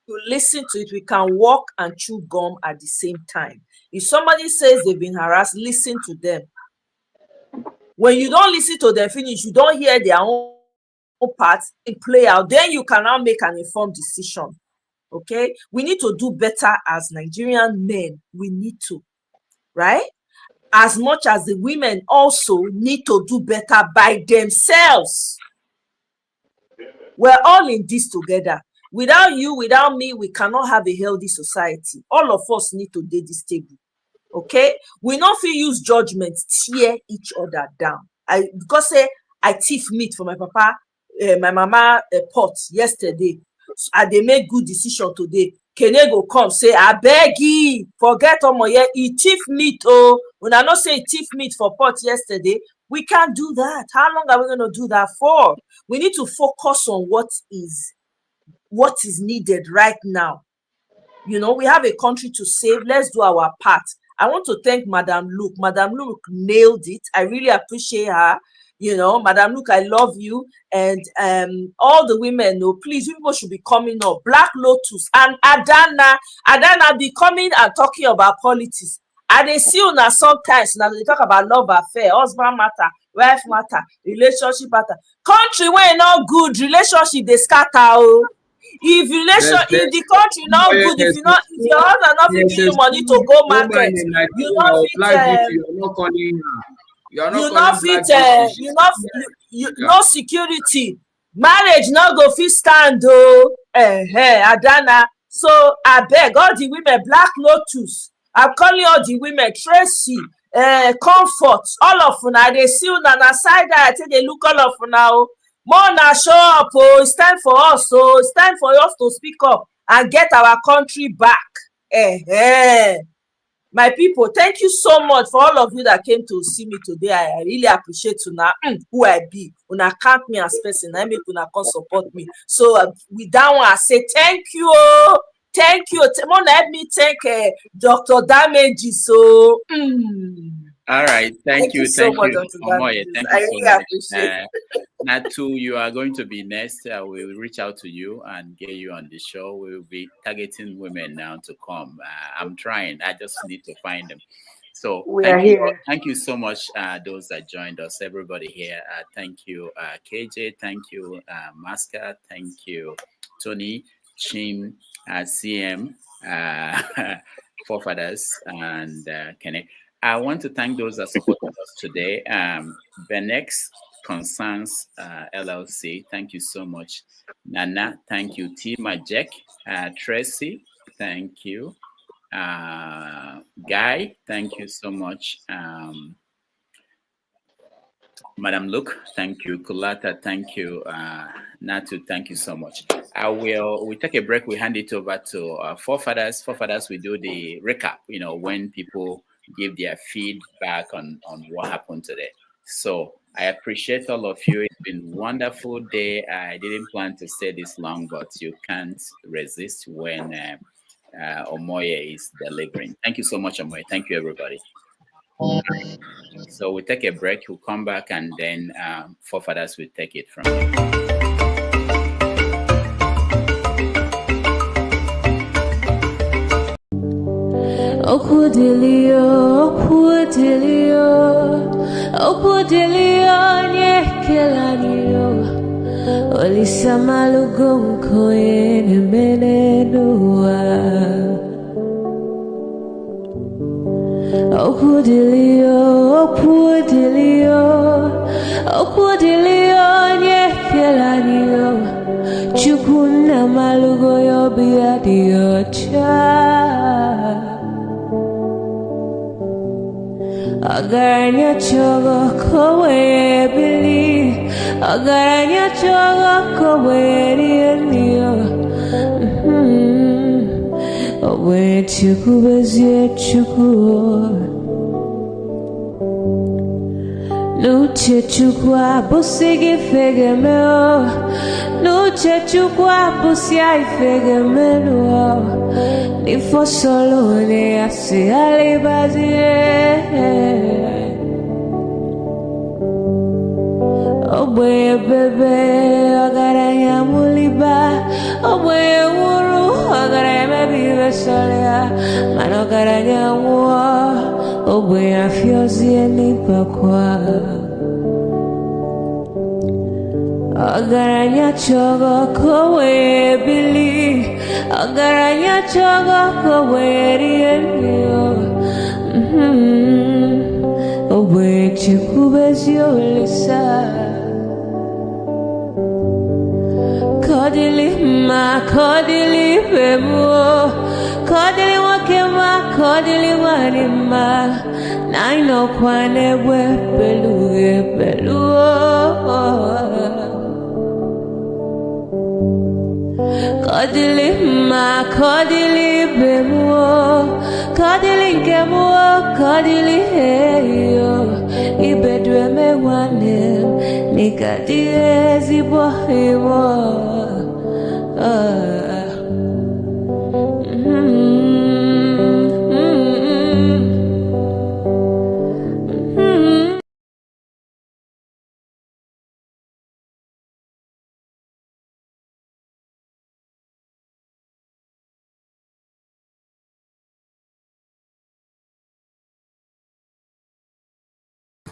You listen to it. We can walk and chew gum at the same time. If somebody says they've been harassed, listen to them. When you don't listen to them finish, you don't hear their own parts and play out, then you can now make an informed decision. Okay, we need to do better as Nigerian men. We need to, right? As much as the women also need to do better by themselves. We're all in this together. Without you, without me, we cannot have a healthy society. All of us need to do this table. Okay, we not feel use judgment tear each other down. Because I thief meat for my papa, my mama pot yesterday. And they make good decision today. Kene go come say, I beg you, forget Omoye, he thief meat. Oh, when I not say thief meat for pot yesterday, we can't do that. How long are we going to do that for? We need to focus on what is needed right now. We have a country to save. Let's do our part. I want to thank Madam Luke. Madam Luke nailed it. I really appreciate her. Madam Luke, I love you. And all the women, please, people should be coming up. Black Lotus and Adana be coming and talking about politics. And they see una sometimes now they talk about love affair, husband matter, wife matter, relationship matter. Country where not good, relationship they scatter. If the country not good, if your husband not give you money to go market, you no security, marriage not go fit stand. Adana. So I beg all the women, Black Lotus, I'm calling all the women, Tracy, Comfort, all of una, they see una na side eye, I think they look all of una. More na show up, it's time for us, it's time for us to speak up and get our country back. My people, thank you so much for all of you that came to see me today. I really appreciate una who I be. Una count me as person. I make una come support me. So with that one, I say thank you. Thank you. Mona, help me thank Dr. Damages. So all right, thank you so much, you, Dr. Omoye. Damages. Thank I you so really much. appreciate Natu, you are going to be next. We will reach out to you and get you on the show. We will be targeting women now to come. I'm trying. I just need to find them. So We are here. Thank you so much, those that joined us, everybody here. Thank you, KJ. Thank you, Masca. Thank you, Tony, Chin, CM, Forefathers, and Kenneth. I want to thank those that supported us today. Benex Concerns LLC, thank you so much. Nana, thank you. Tima Jack, Tracy, thank you. Guy, thank you so much. Madam Luke, thank you. Kulata, thank you. Natu, thank you so much. We take a break. We hand it over to Forefathers. Forefathers, we do the recap, when people give their feedback on what happened today. So I appreciate all of you. It's been a wonderful day. I didn't plan to stay this long, but you can't resist when Omoye is delivering. Thank you so much, Omoye. Thank you, everybody. So we take a break. We'll come back, and then Forefathers will take it from here. Olisa malugonko ene menenua Okudilio nyekelanio Chukuna malugo yobia diocha Agaranya chogo kowe bili Agaranya chogo kowe rienio Owe chuku bezie chuku Nuche chukwa busigi fegemeo Nuche chukwa busia ifegemeo Nifo solo ne asi alibazie Oboye bebe agaranya muliba Oboye wuru agaranya mebibe solea Mano garanya uwa Oboye afiozi enipa kwa Agaranya chogo kowe bili Agaranya chogo kowe rienio Oboye chikubezi olisa Kodili bemo Kodili wakema Kodili wanima Naino kwane we peluo Kodili bemo Kodili kemo Kodili heyo Ibedwe me wane Nikadie zibo heyo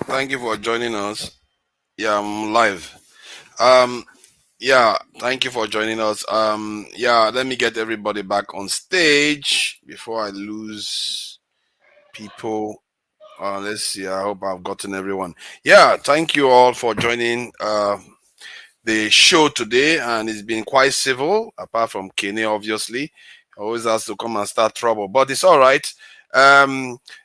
Thank you for joining us. Yeah, I'm live. Yeah, thank you for joining us. Yeah, let me get everybody back on stage before I lose people. Let's see. I hope I've gotten everyone. Yeah, thank you all for joining the show today, and it's been quite civil, apart from Kenny, obviously. Always has to come and start trouble, but it's all right.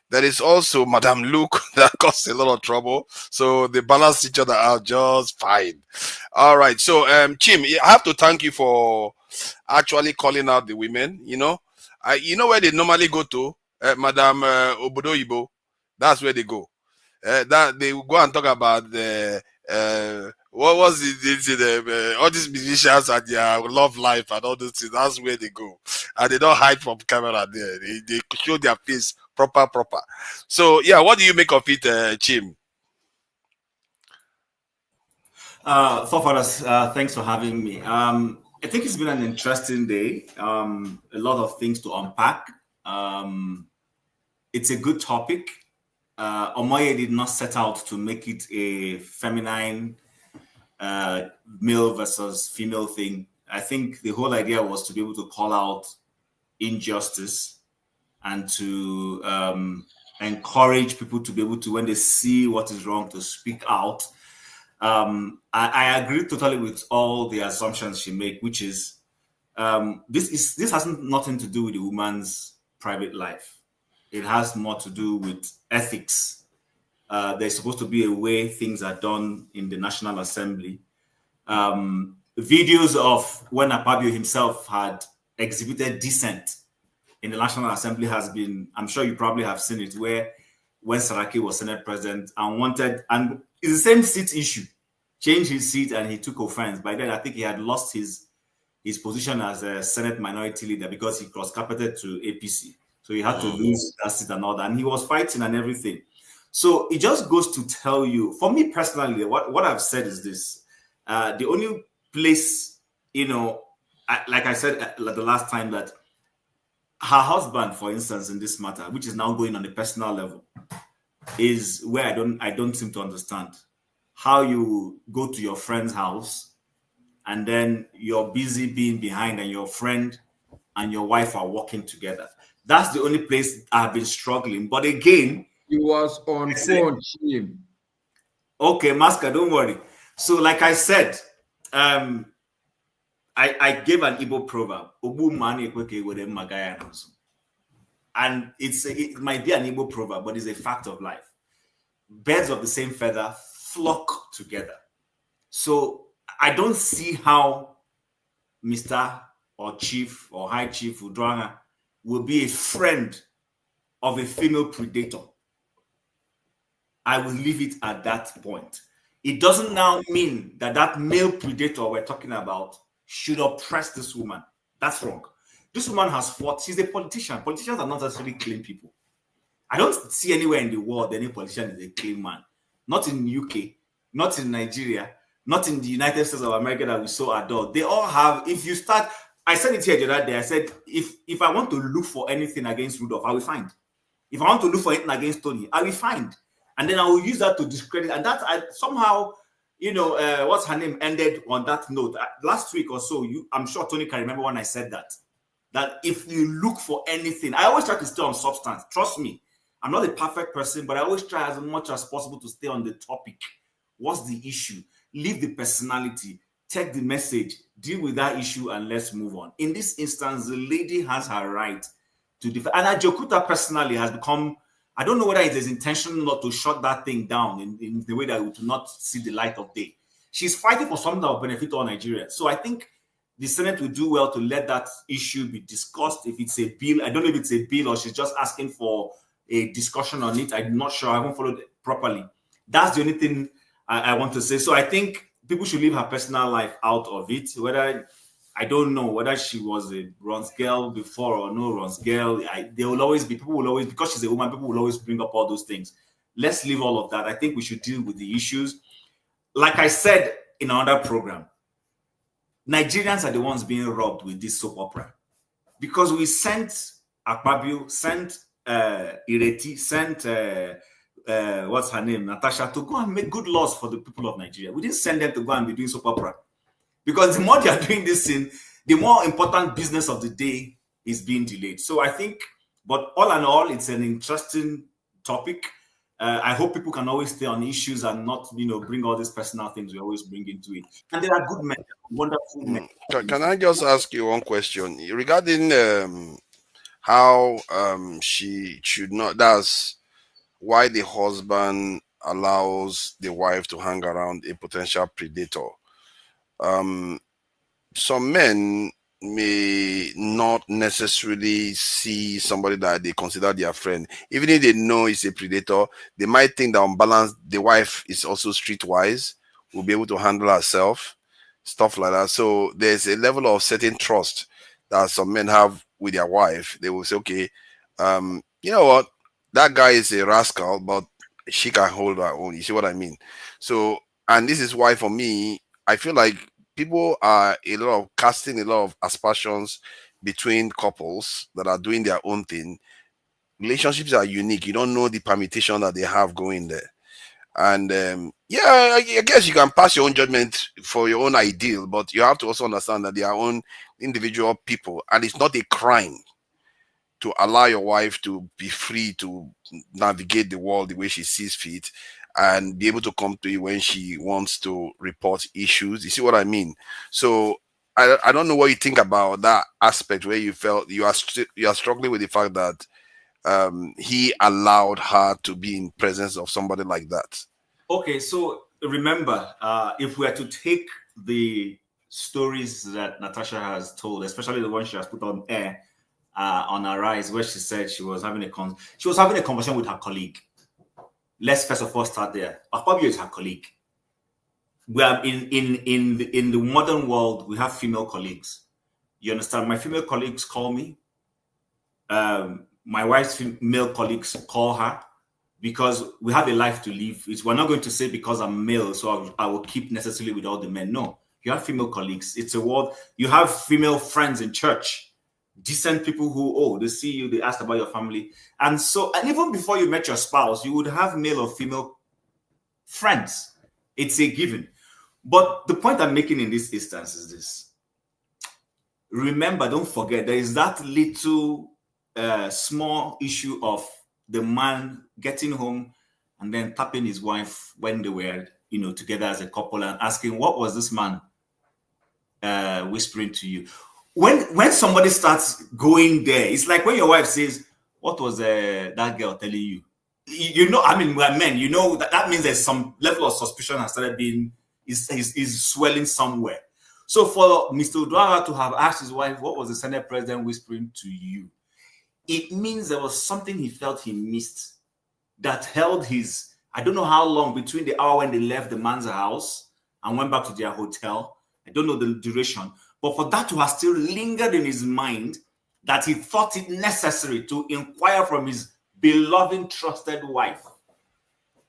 There is also Madame Luke that caused a lot of trouble, so they balance each other out just fine. All right, so Chim, I have to thank you for actually calling out the women. You know where they normally go to Madam Obodoyibo. That's where they go. That they will go and talk about the what was it? All these musicians and their love life and all those things. That's where they go, and they don't hide from camera there. They show their face proper. So yeah, what do you make of it, Chim? Forefathers, thanks for having me. I think it's been an interesting day. A lot of things to unpack. It's a good topic. Omoye did not set out to make it a feminine male versus female thing. I think the whole idea was to be able to call out injustice and to encourage people to be able to, when they see what is wrong, to speak out. I agree totally with all the assumptions she made, which is this has nothing to do with the woman's private life. It has more to do with ethics. There's supposed to be a way things are done in the National Assembly. Videos of when Akpabio himself had exhibited dissent in the National Assembly has been, I'm sure you probably have seen it, where when Saraki was Senate President and wanted, and it's the same seat issue, changed his seat and he took offense. By then, I think he had lost his position as a Senate Minority Leader because he cross-carpeted to APC. So he had to lose that seat and all that. And he was fighting and everything. So it just goes to tell you, for me personally, what I've said is this. The only place, like I said the last time, that her husband, for instance, in this matter, which is now going on a personal level, is where I don't seem to understand how you go to your friend's house and then you're busy being behind and your friend and your wife are working together. That's the only place I've been struggling. But again, he was on phone. Okay, Masker, don't worry. So, like I said, I gave an Igbo proverb. And it might be an Igbo proverb, but it's a fact of life. Birds of the same feather flock together. So I don't see how Mr. or Chief or High Chief Udrana will be a friend of a female predator. I will leave it at that point. It doesn't now mean that male predator we're talking about should oppress this woman. That's wrong. This woman has fought. She's a politician. Politicians are not necessarily clean people. I don't see anywhere in the world any politician is a clean man. Not in the UK, not in Nigeria, not in the United States of America that we so adore. They all have, if you start, I said it here the other day, I said, if I want to look for anything against Rudolf, I will find. If I want to look for anything against Tony, I will find. And then I will use that to discredit. And that somehow, what's her name, ended on that note. Last week or so, I'm sure Tony can remember when I said that if you look for anything, I always try to stay on substance. Trust me, I'm not a perfect person, but I always try as much as possible to stay on the topic. What's the issue? Leave the personality, take the message, deal with that issue, and let's move on. In this instance, the lady has her right to defend. And Ajokuta personally has become, I don't know whether it is intentional not to shut that thing down in the way that we do not see the light of day. She's fighting for something that will benefit all Nigerians. So I think the Senate will do well to let that issue be discussed. If it's a bill, I don't know if it's a bill or she's just asking for a discussion on it. I'm not sure. I haven't followed it properly. That's the only thing I want to say. So I think people should leave her personal life out of it. Whether, I don't know whether she was a Ron's girl before or no Ron's girl. There will always be, people will always, because she's a woman, people will always bring up all those things. Let's leave all of that. I think we should deal with the issues. Like I said in another program, Nigerians are the ones being robbed with this soap opera. Because we sent Akpabio, sent Ireti, sent what's her name, Natasha, to go and make good laws for the people of Nigeria. We didn't send them to go and be doing soap opera. Because the more they are doing this thing, the more important business of the day is being delayed. So I think, but all in all, it's an interesting topic. I hope people can always stay on issues and not, bring all these personal things we always bring into it. And there are good men, wonderful men. Can I just ask you one question regarding how she should not? That's why the husband allows the wife to hang around a potential predator. Some men may not necessarily see somebody that they consider their friend. Even if they know it's a predator, they might think that on balance, the wife is also streetwise, will be able to handle herself, stuff like that. So there's a level of certain trust that some men have with their wife. They will say, okay, you know what, that guy is a rascal, but she can hold her own. You see what I mean? So, and this is why for me, I feel like people are casting a lot of aspersions between couples that are doing their own thing. Relationships are unique. You don't know the permutation that they have going there. And yeah, I guess you can pass your own judgment for your own ideal, but you have to also understand that they are own individual people, and it's not a crime to allow your wife to be free to navigate the world the way she sees fit and be able to come to you when she wants to report issues. You see what I mean? So I don't know what you think about that aspect where you felt you are struggling with the fact that he allowed her to be in presence of somebody like that. Okay, so remember, if we are to take the stories that Natasha has told, especially the one she has put on air on her rise, where she said she was having a conversation with her colleague. Let's first of all start there. Akpabio is her colleague. We are in the modern world, we have female colleagues. You understand? My female colleagues call me. My wife's male colleagues call her, because we have a life to live. We're not going to say because I'm male, so I will keep necessarily with all the men. No, you have female colleagues. It's a world. You have female friends in church, decent people who, they see you, they ask about your family. And even before you met your spouse, you would have male or female friends. It's a given. But the point I'm making in this instance is this. Remember, don't forget, there is that little small issue of the man getting home and then tapping his wife when they were, together as a couple, and asking, what was this man whispering to you? When somebody starts going there, it's like when your wife says, what was that girl telling you? We're men, that means there's some level of suspicion has started being, is swelling somewhere. So for Mr. Uduaghan to have asked his wife, what was the Senate president whispering to you? It means there was something he felt he missed that held his, I don't know how long, between the hour when they left the man's house and went back to their hotel. I don't know the duration, but for that to have still lingered in his mind, that he thought it necessary to inquire from his beloved, trusted wife,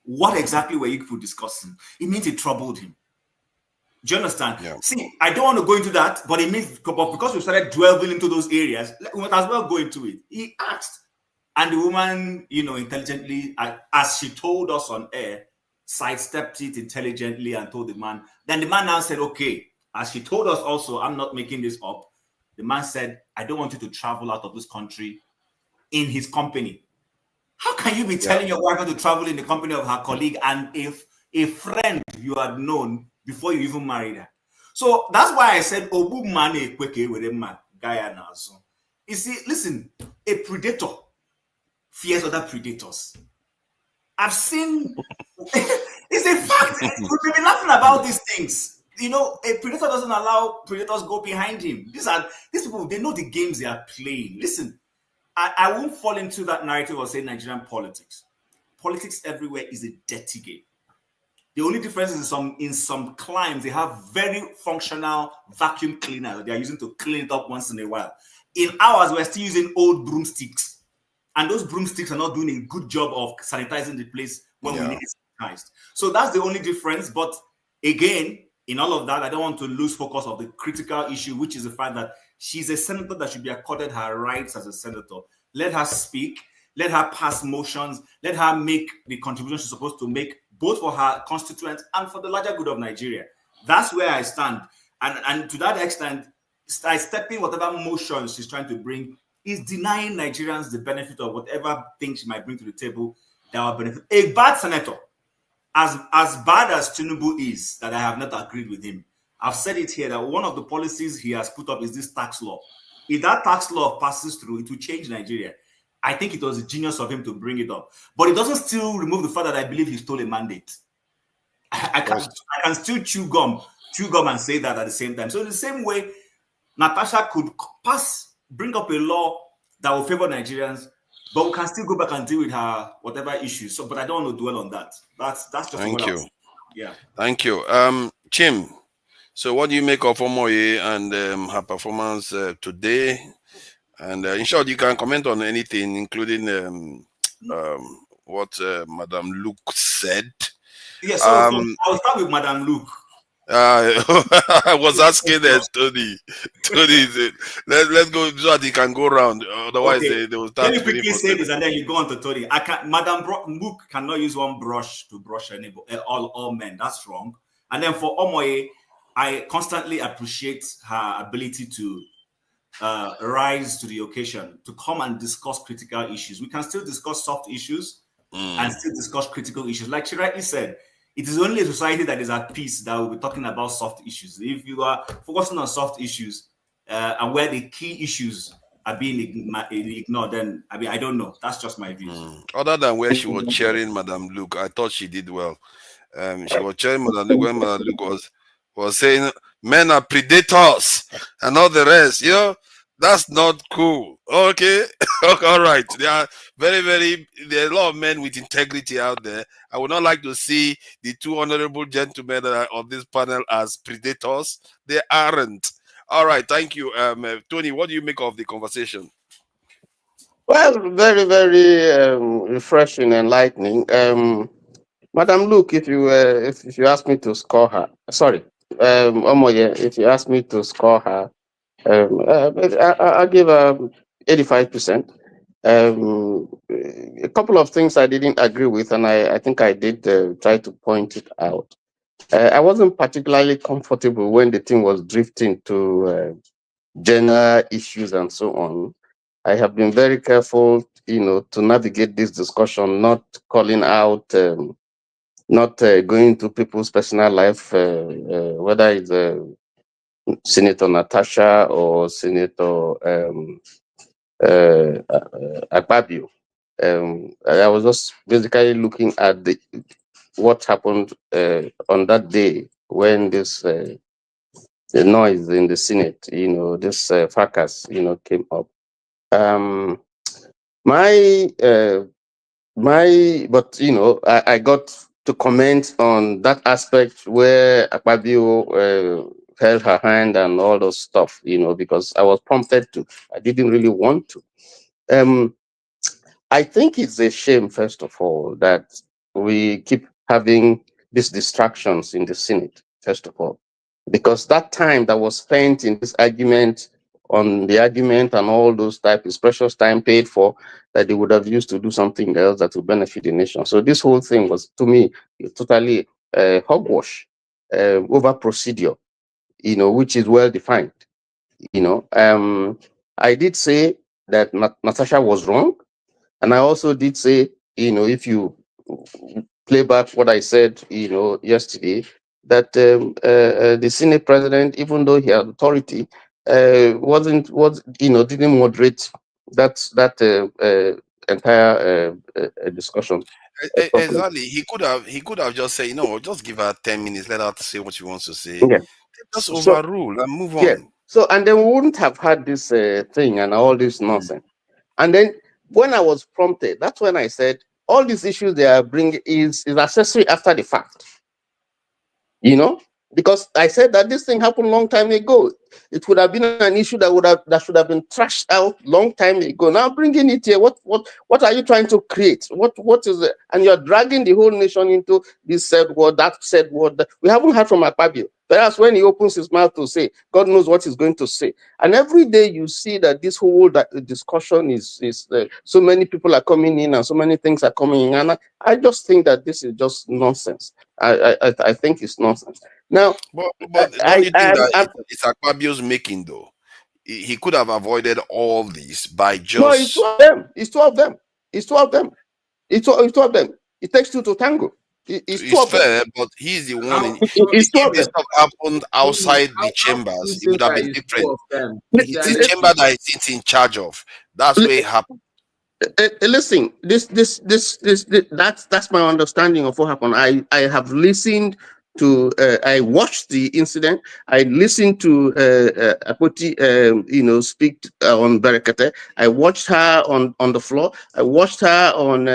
what exactly were you people discussing? It means it troubled him. Do you understand? Yeah. See, I don't want to go into that, but it means, because we started delving into those areas, we might as well go into it. He asked, and the woman, intelligently, as she told us on air, sidestepped it intelligently and told the man. Then the man now said, okay, as she told us also, I'm not making this up. The man said, I don't want you to travel out of this country in his company. How can you be telling your wife to travel in the company of her colleague and if a friend you had known before you even married her? So that's why I said, Obu mane kweke with a guy. You see, listen, a predator fears other predators. I've seen, it's a fact. We've been laughing about these things. A predator doesn't allow predators go behind him. These people, they know the games they are playing. Listen, I won't fall into that narrative of saying Nigerian politics. Politics everywhere is a dirty game. The only difference is in some climes, they have very functional vacuum cleaners that they are using to clean it up once in a while. In ours, we're still using old broomsticks. And those broomsticks are not doing a good job of sanitizing the place when we need it sanitized. So that's the only difference. But again, in all of that, I don't want to lose focus of the critical issue, which is the fact that she's a senator that should be accorded her rights as a senator. Let her speak. Let her pass motions. Let her make the contribution she's supposed to make, both for her constituents and for the larger good of Nigeria. That's where I stand. And to that extent, stepping whatever motions she's trying to bring is denying Nigerians the benefit of whatever things she might bring to the table that will benefit. A bad senator, as bad as Tinubu is, that I have not agreed with him, I've said it here that one of the policies he has put up is this tax law. If that tax law passes through, it will change Nigeria. I think it was a genius of him to bring it up. But it doesn't still remove the fact that I believe he stole a mandate. I can still chew gum and say that at the same time. So in the same way, Natasha could bring up a law that will favor Nigerians, but we can still go back and deal with her whatever issues. So, but I don't want to dwell on that. That's just Thank you. Yeah. Thank you. Chim, so what do you make of Omoye and her performance today? And in short, you can comment on anything, including what Madam Luke said. Yes, so I'll start with Madam Luke. I was asking Tony, let's go so that he can go around. Otherwise, Okay. they will start. Let me quickly say this, and then you go on to Tony. Madam Luke cannot use one brush to brush all men. That's wrong. And then for Omoye, I constantly appreciate her ability to rise to the occasion, to come and discuss critical issues. We can still discuss soft issues and still discuss critical issues. Like she rightly said, it is only a society that is at peace that will be talking about soft issues. If you are focusing on soft issues and where the key issues are being ignored, then I don't know. That's just my view. Other than where she was cheering Madam Luke, I thought she did well. She was cheering Madam Luke when Madam Luke was saying men are predators and all the rest. That's not cool. Okay. All right. There are there are a lot of men with integrity out there. I would not like to see the two honorable gentlemen that are on this panel as predators. They aren't. All right. Thank you. Tony, what do you make of the conversation? Well, very, very refreshing, enlightening. Madam Luke, if you ask me to score her, sorry, Omoye, if you ask me to score her, I'll give her 85%. A couple of things I didn't agree with, and I think I did try to point it out. I wasn't particularly comfortable when the thing was drifting to gender issues and so on. I have been very careful, to navigate this discussion, not calling out, not going to people's personal life, whether it's Senator Natasha or Senator Akpabio. I was just basically looking at what happened on that day when this the noise in the Senate, this fracas, came up. But I got to comment on that aspect where Akpabio held her hand and all those stuff, because I was prompted to. I didn't really want to. I think it's a shame, first of all, that we keep having these distractions in the Senate, first of all, because that time that was spent in this argument, on the argument and all those type is precious time paid for that they would have used to do something else that would benefit the nation. So this whole thing was, to me, totally hogwash, over procedure, which is well defined. I did say that Natasha was wrong. And I also did say, if you play back what I said, yesterday, that the Senate president, even though he had authority, didn't moderate that entire discussion. Exactly. He could have just said, just give her 10 minutes, let her say what she wants to say. Yeah. Just overrule and move on. Yeah. So, and then we wouldn't have had this thing and all this nonsense. And then when I was prompted, that's when I said all these issues they are bringing is accessory after the fact. Because I said that this thing happened a long time ago. It would have been an issue that should have been trashed out long time ago. Now bringing it here, what are you trying to create? What is it? And you're dragging the whole nation into this said word, that said word. We haven't heard from Akpabio. Whereas when he opens his mouth to say, God knows what he's going to say. And every day you see that this whole discussion is so many people are coming in and so many things are coming in. And I just think that this is just nonsense. I think it's nonsense. Now, but don't you think that it's Akpabio's making, though? He could have avoided all this by just... No, it's two of them. It's two of them. It's two of them. It's two of them. It takes two to tango. It's fair, but he's the one. If this stuff happened outside the chambers, it would have been different. It's the chamber that it's in charge of. That's where it happened. Listen, that's my understanding of what happened. I have listened I watched the incident. I listened to Akpoti, speak on Berekete. I watched her on the floor. I watched her on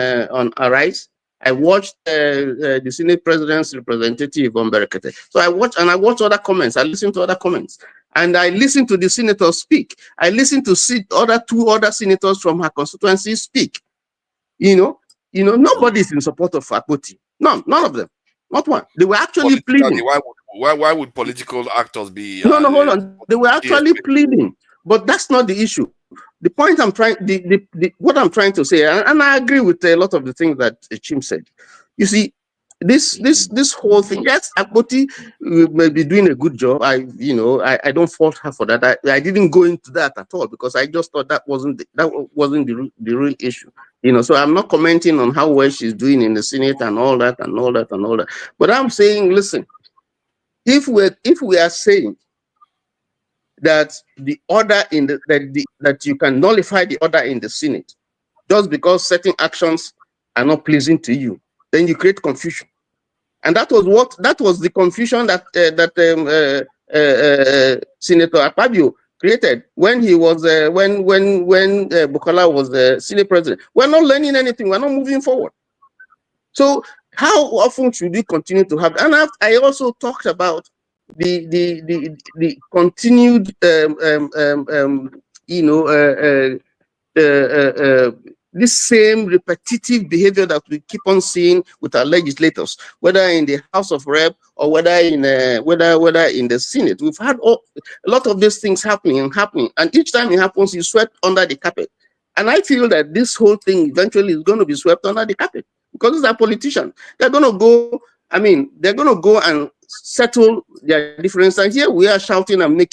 Arise. I watched the Senate President's representative on Berekete. So I watched other comments. I listened to other comments. And I listened to the senators speak. I listened to two other senators from her constituency speak. Nobody is in support of Akpoti. None of them. Not one. They were actually pleading. Why would political actors be? No, hold on. They were actually pleading, but that's not the issue. The point I'm trying, what I'm trying to say, and I agree with a lot of the things that Chim said. You see, this whole thing. Yes, Akpoti may be doing a good job. I don't fault her for that. I didn't go into that at all because I just thought that wasn't the real issue. So I'm not commenting on how well she's doing in the Senate and all that. But I'm saying, listen, if we are saying that the order that you can nullify the order in the Senate just because certain actions are not pleasing to you, then you create confusion, and that was the confusion that Senator Akpabio created when he was when Bukola was the Senate president. We're not learning anything. We're not moving forward. So how often should we continue to have? And I also talked about the continued this same repetitive behavior that we keep on seeing with our legislators, whether in the House of Rep or whether in the Senate. We've had a lot of these things happening, and each time it happens, it's swept under the carpet. And I feel that this whole thing eventually is going to be swept under the carpet because these are politicians. They're going to go. They're going to go and settle their differences. And here we are shouting and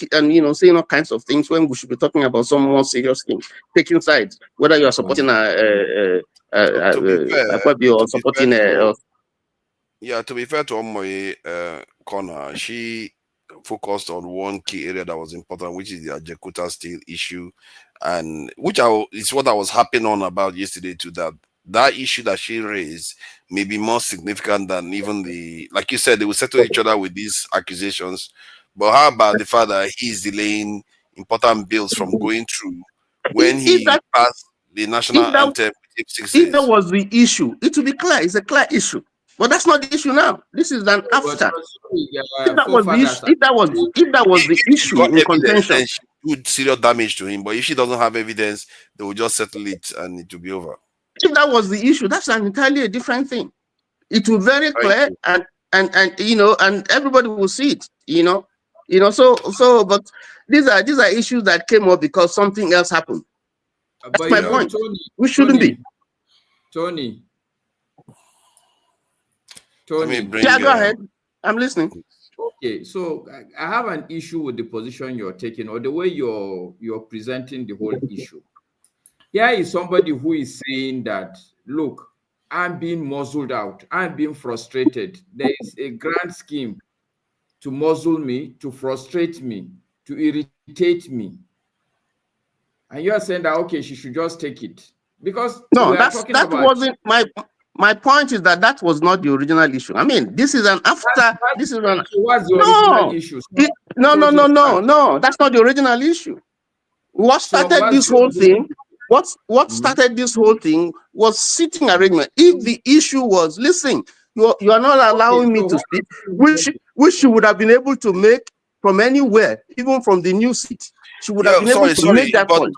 saying all kinds of things when we should be talking about some more serious things, taking sides, whether you are supporting Akpabio or supporting to be fair to Omoye Corner, she focused on one key area that was important, which is the Ajakuta steel issue, and is what I was harping on about yesterday too, that issue that she raised may be more significant than even like you said, they will settle each other with these accusations. But how about the fact that he's delaying important bills from going through when he passed the national anthem? If that was the issue, it will be clear. It's a clear issue. But that's not the issue now. This is an after. If that was the issue in contention, then she would serious damage to him. But if she doesn't have evidence, they will just settle it and it will be over. If that was the issue, that's an entirely a different thing. It will be very clear, and everybody will see it. So but these are issues that came up because something else happened. That's my point. We shouldn't be. Tony. Yeah, go ahead. I'm listening. Okay, so I have an issue with the position you're taking or the way you're presenting the whole issue. Here is somebody who is saying that, look, I'm being muzzled out. I'm being frustrated. There is a grand scheme to muzzle me, to frustrate me, to irritate me. And you're saying that, okay, she should just take it. Because no, wasn't my point is that was not the original issue. This is an after. This is an original issue. No. That's not the original issue. What started this whole thing? What started this whole thing was sitting arrangement. If the issue was, listen, you are not allowing me to speak, which she would have been able to make from anywhere, even from the new seat. She would have been able to make that point.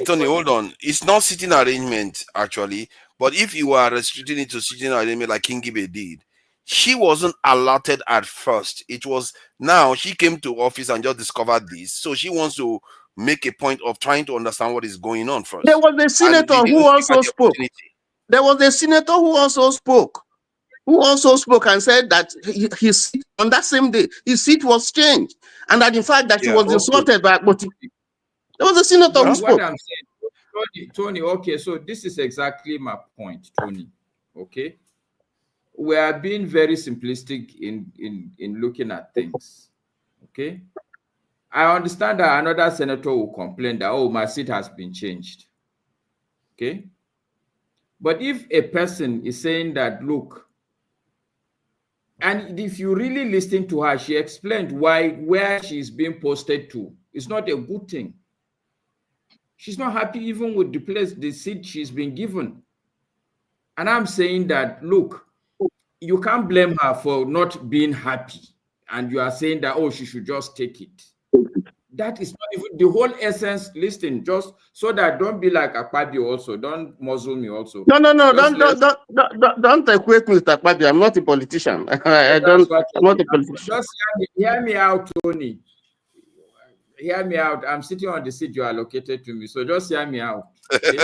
Tony, hold on. It's not sitting arrangement, actually. But if you are restricting it to sitting arrangement like King Gibe did, she wasn't allotted at first. It was now she came to office and just discovered this. So she wants to make a point of trying to understand what is going on first. There was a senator who also spoke. There was a senator who also spoke. And said that his seat on that same day, his seat was changed, and that in fact that he was insulted by Akpoti. There was a senator who spoke. What I'm saying, Tony, okay, so this is exactly my point, Tony. Okay, we are being very simplistic in looking at things. Okay, I understand that another senator will complain that, oh, my seat has been changed. Okay, but if a person is saying that, look, And if you really listen to her, she explained why where she's being posted to is not a good thing. She's not happy even with the place, the seat she's been given. And I'm saying that, look, you can't blame her for not being happy. And you are saying that, oh, she should just take it. That is not even the whole essence. Listen, just so that don't be like Akpabio also. Don't muzzle me also. No, Just don't equate me with Akpabio. I'm not a politician. I'm not a politician. Just hear me out, Tony. Hear me out. I'm sitting on the seat you allocated to me. So just hear me out. Okay?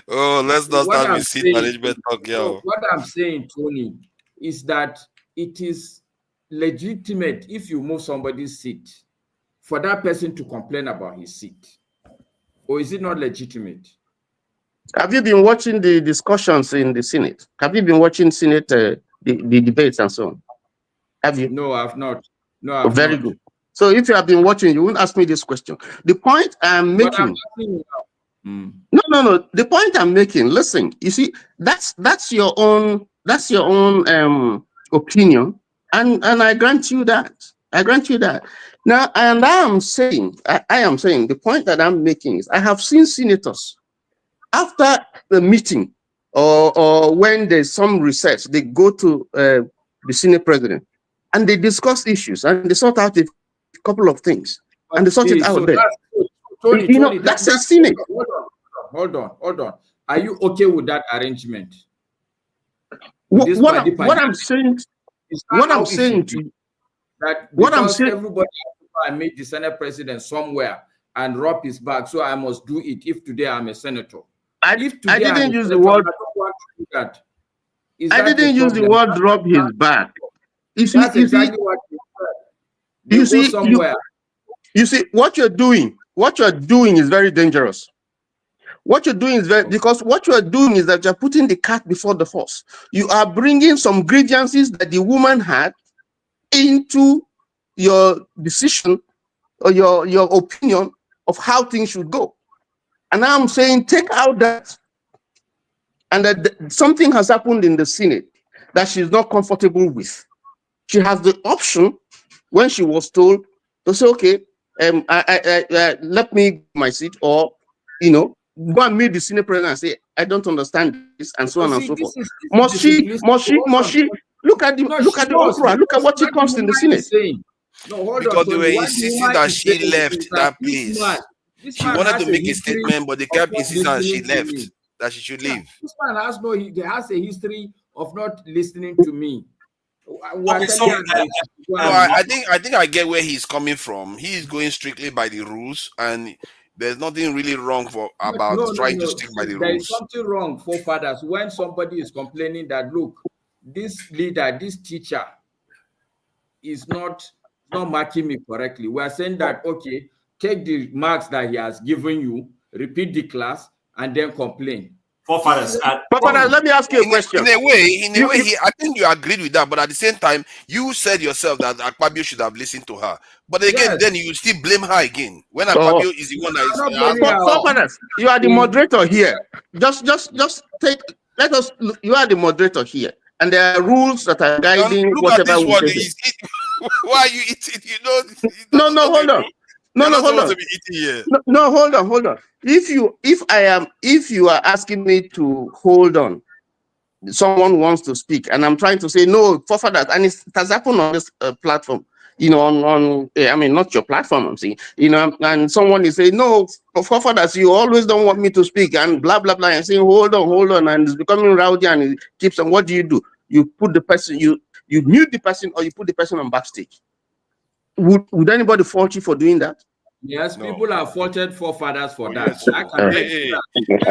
Oh, let's not start with seat management talk, so what I'm saying, Tony, is that it is legitimate if you move somebody's seat for that person to complain about his seat. Or is it not legitimate? Have you been watching the discussions in the Senate? Have you been watching Senate, the debates and so on? Have you? No, I've not. No, I've Very not. good. So if you have been watching, you won't ask me this question. The point I'm making. No. The point I'm making. Listen, you see, that's your own opinion, and I grant you that. I grant you that. Now, and I am saying the point that I'm making is I have seen senators after the meeting or when there's some research, they go to the Senate president and they discuss issues and they sort out a couple of things and they sort it out there. Tony, that's a Senate. Hold on. Are you okay with that arrangement? What I'm saying to you, that because everybody has to meet the Senate president somewhere and rub his back, so I must do it if today I'm a senator. I didn't use the word rub his back. That's exactly what you said. You see, what you're doing is very dangerous. What you're doing is because what you are doing is that you're putting the cart before the horse. You are bringing some grievances that the woman had into your decision or your opinion of how things should go. And I'm saying take out that, and that something has happened in the Senate that she's not comfortable with. She has the option when she was told to say, okay, let me get my seat, or go and meet the Senate president and say, I don't understand this, and so on and so forth. Must she look at the uproar, look at what she comes in the Senate. Because they were insisting that she left that place. She wanted to make a statement, but they kept insisting that she left, that she should leave. This man has a history of not listening to me. Okay, so I think I get where he's coming from. He is going strictly by the rules, and there's nothing really wrong about trying to stick by the rules. There is something wrong, forefathers, when somebody is complaining that, look, this leader, this teacher is not marking me correctly. We are saying that, okay, take the marks that he has given you, repeat the class, and then complain. Forefathers, let me ask you a question. In a way, I think you agreed with that, but at the same time, you said yourself that Akpabio should have listened to her. But again, then you still blame her again when Akpabio is the one that is. Forefathers, you are the moderator here. Just take. Let us. You are the moderator here, and there are rules that are guiding whatever we say. Why are you eating? No, hold on. Hold on. If you are asking me to hold on, someone wants to speak, and I'm trying to say no, forefathers, and it has happened on this platform, not your platform, I'm saying, and someone is saying, no, forefathers, you always don't want me to speak, and blah blah blah, and saying hold on, and it's becoming rowdy, and it keeps on. What do? You put the person, you mute the person, or you put the person on backstage. Would anybody fault you for doing that? Yes, people are faulted forefathers for that. I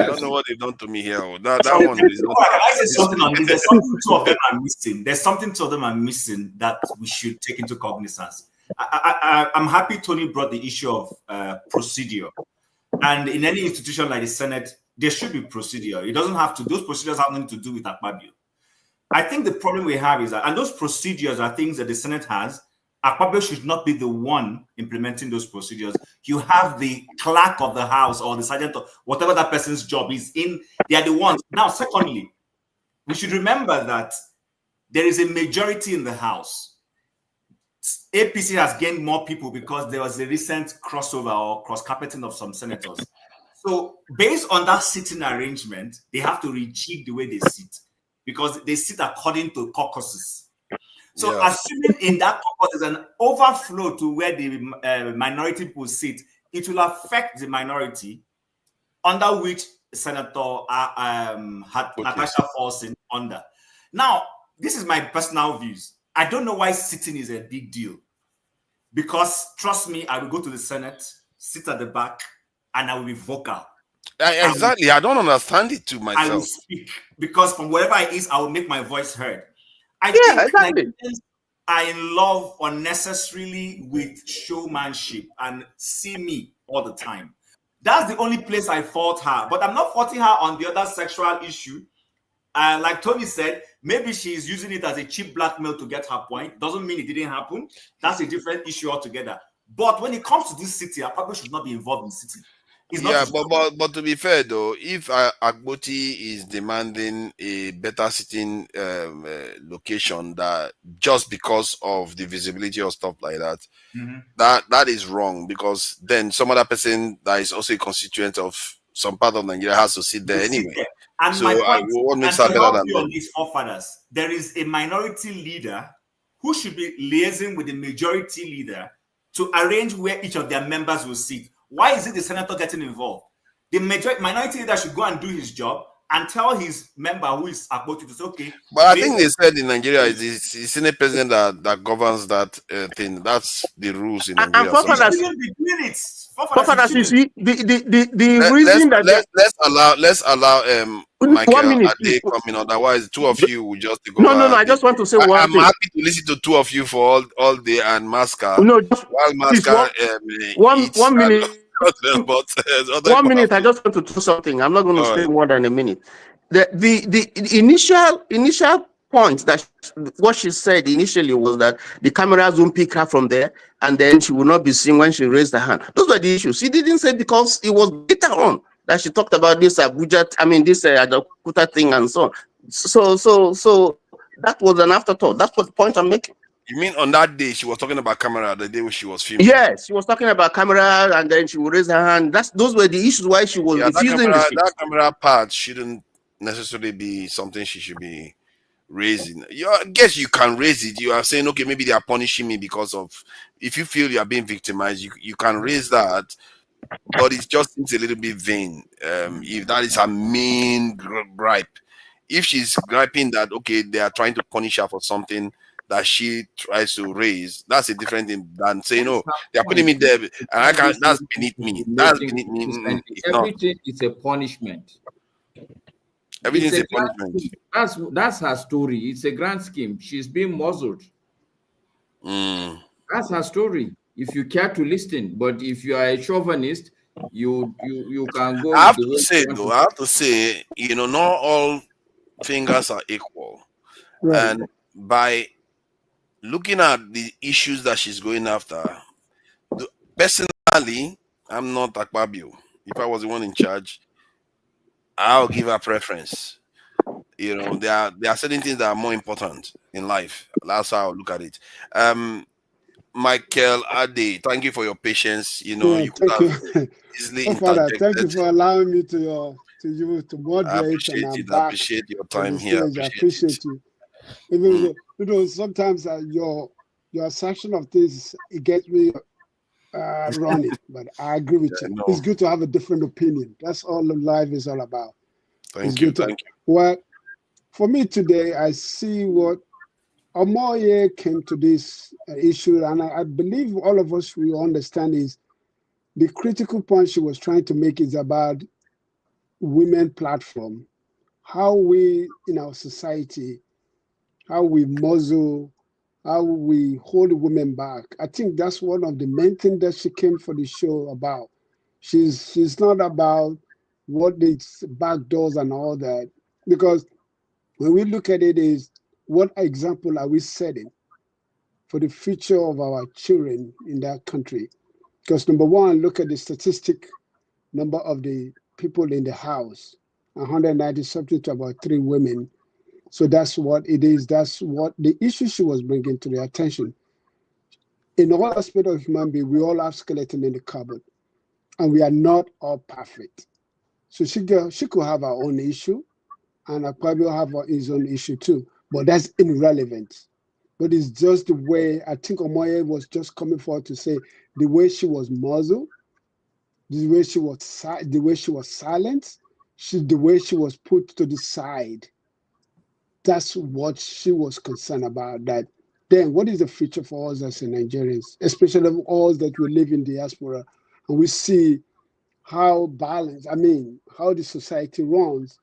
don't know what they've done to me here. That one is not. Can I say something on this? There's something two of them are missing. There's something two of them are missing that we should take into cognizance. I'm happy Tony brought the issue of procedure. And in any institution like the Senate, there should be procedure. It doesn't have to. Those procedures have nothing to do with Akpabio. I think the problem we have is that, and those procedures are things that the Senate has. Akpabio should not be the one implementing those procedures. You have the clerk of the house or the sergeant or whatever that person's job is in. They are the ones. Now, secondly, we should remember that there is a majority in the House. APC has gained more people because there was a recent crossover or cross-carpeting of some senators. So based on that seating arrangement, they have to rejig the way they sit because they sit according to caucuses. So assuming in that caucus there's an overflow to where the minority people sit, it will affect the minority under which Senator Natasha falls in under. Now, this is my personal views. I don't know why sitting is a big deal. Because, trust me, I will go to the Senate, sit at the back, and I will be vocal. Exactly. I don't understand it to myself. I will speak. Because from wherever it is, I will make my voice heard. I think Nigerians are in love unnecessarily with showmanship and see me all the time. That's the only place I fault her. But I'm not faulting her on the other sexual issue. Like Tony said, maybe she's using it as a cheap blackmail to get her point. Doesn't mean it didn't happen. That's a different issue altogether. But when it comes to this city, Akpabio should not be involved in city. But to be fair though, if Akpoti is demanding a better sitting location that just because of the visibility or stuff like that, that is wrong, because then some other person that is also a constituent of some part of Nigeria has to sit there anyway. And so my point, what makes her better than them? These forefathers, there is a minority leader who should be liaising with the majority leader to arrange where each of their members will sit. Why is it the senator getting involved? The minority leader should go and do his job and tell his member who is Akpoti to say, okay. But I think they said in Nigeria it's the Senate president that governs that thing. That's the rules in Nigeria. And forefathers, you see, the reason that let's allow Michael Ade coming. Otherwise, two of you will just go. No. I just want to say one I'm thing. happy to listen to two of you for all day and Masca. No, while Masca one minute. But 1 minute. I just want to do something. I'm not going to stay more than a minute. The initial point that what she said initially was that the cameras won't pick her from there, and then she will not be seen when she raised her hand. Those were the issues. She didn't say, because it was later on that she talked about this Abuja, this Ajakuta thing and so on. So that was an afterthought. That's what the point I'm making. You mean on that day she was talking about camera, the day when she was filming? Yes, she was talking about camera, and then she would raise her hand. Those were the issues why she was refusing that camera part shouldn't necessarily be something she should be raising. I guess you can raise it. You are saying, okay, maybe they are punishing me because of, if you feel you are being victimized, you can raise that, but it just seems a little bit vain. If that is her main gripe, if she's griping that, okay, they are trying to punish her for something that she tries to raise, that's a different thing than saying, no, they are putting me there and I can't, that's beneath me. That's beneath me. Everything is a punishment. Everything is a punishment. That's her story. It's a grand scheme. She's being muzzled. That's her story. If you care to listen, but if you are a chauvinist, you can go. I have to say, not all fingers are equal. Right. And by looking at the issues that she's going after, personally, I'm not Akpabio. If I was the one in charge, I'll give her preference. There are certain things that are more important in life. That's how I look at it. Michael Ade, thank you for your patience. You could have easily Father, thank you for allowing me to moderate. I appreciate your time here. I appreciate you. Even though sometimes your assertion of things, it gets me running, but I agree with you. No. It's good to have a different opinion. That's all life is all about. Thank you. Well, for me today, I see what Omoye came to this issue, and I believe all of us will understand is the critical point she was trying to make is about women platform, how we in our society, how we muzzle, how we hold women back. I think that's one of the main things that she came for the show about. She's not about what it's back doors and all that, because when we look at it is what example are we setting for the future of our children in that country? Because number one, look at the statistic number of the people in the house, 190 something to about 3 women. So that's what it is. That's what the issue she was bringing to the attention. In all aspects of human being, we all have skeleton in the cupboard, and we are not all perfect. So she could have her own issue, and Akpabio have his own issue too. But that's irrelevant. But it's just the way I think Omoye was just coming forward to say the way she was muzzled, the way she was silent, the way she was put to the side. That's what she was concerned about. That then, what is the future for us as Nigerians, especially all that we live in diaspora, and we see how balanced, how the society runs,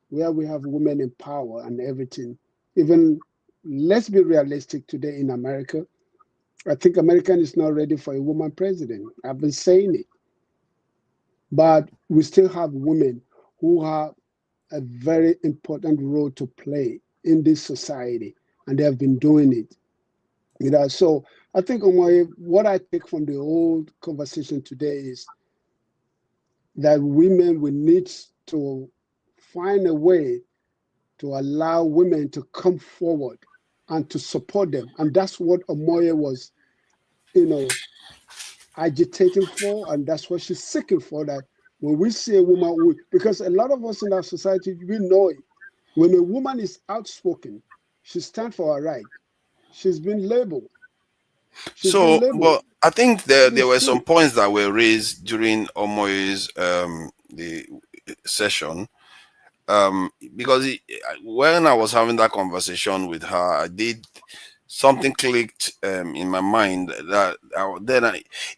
where we have women in power and everything. Even let's be realistic today in America. I think America is not ready for a woman president. I've been saying it. But we still have women who have a very important role to play in this society, and they have been doing it. So I think what I take from the old conversation today is that women will need to find a way to allow women to come forward and to support them. And that's what Omoye was, agitating for, and that's what she's seeking for, that when we see a woman, because a lot of us in our society, we know it. When a woman is outspoken, she stands for her right. She's been labeled. But I think there were true. some points that were raised during Omoye's the session. Because when I was having that conversation with her, something clicked in my mind that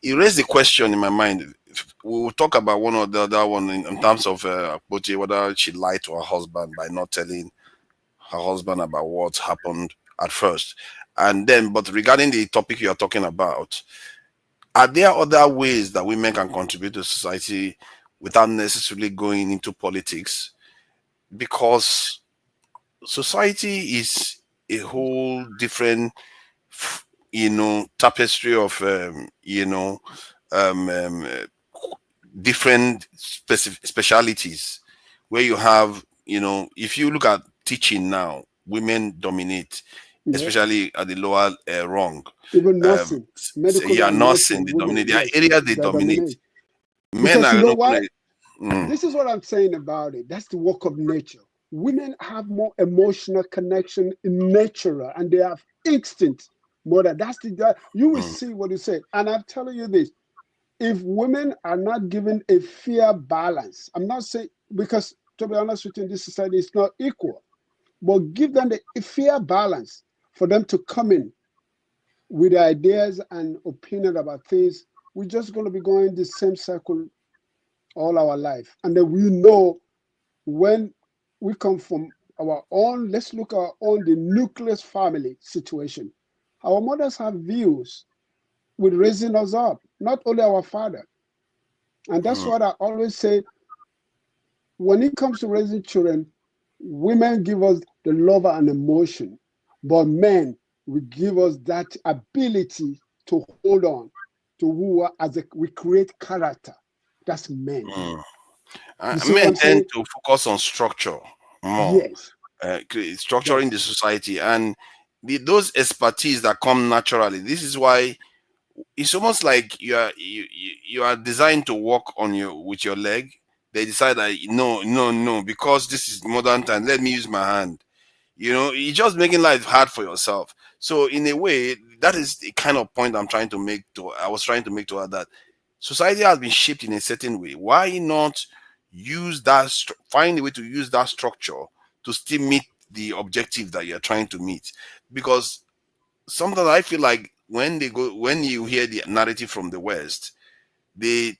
it raised the question in my mind. We will talk about one or the other one in terms of Akpoti, whether she lied to her husband by not telling her husband about what happened at first. And then, but regarding the topic you are talking about, are there other ways that women can contribute to society without necessarily going into politics? Because society is a whole different, tapestry of, different specialities, where you have, if you look at teaching now, women dominate, especially at the lower rung. Even nursing, medical nursing, they dominate. There are areas they dominate. Men because are you know not what? gonna, This is what I'm saying about it. That's the work of nature. Women have more emotional connection in nature, and they have instinct more than you will see what you say. And I'm telling you this, if women are not given a fair balance, I'm not saying, because to be honest with you, in this society it's not equal, but give them a fair balance for them to come in with ideas and opinion about things. We're just going to be going the same circle all our life. And then we know when we come from our own, let's look at our own, the nucleus family situation. Our mothers have views with raising us up, not only our father. And that's what I always say, when it comes to raising children, women give us the love and emotion, but men will give us that ability to hold on to who are, we create character. That's men. Men tend to focus on structure more. Yes. Structuring the society and those expertise that come naturally. This is why it's almost like you are designed to walk with your leg. They decide that no, because this is modern time, let me use my hand. You're just making life hard for yourself. So in a way, that is the kind of point I was trying to make to her, that society has been shaped in a certain way. Why not use that, find a way to use that structure to still meet the objective that you're trying to meet? Because sometimes I feel like when you hear the narrative from the West, they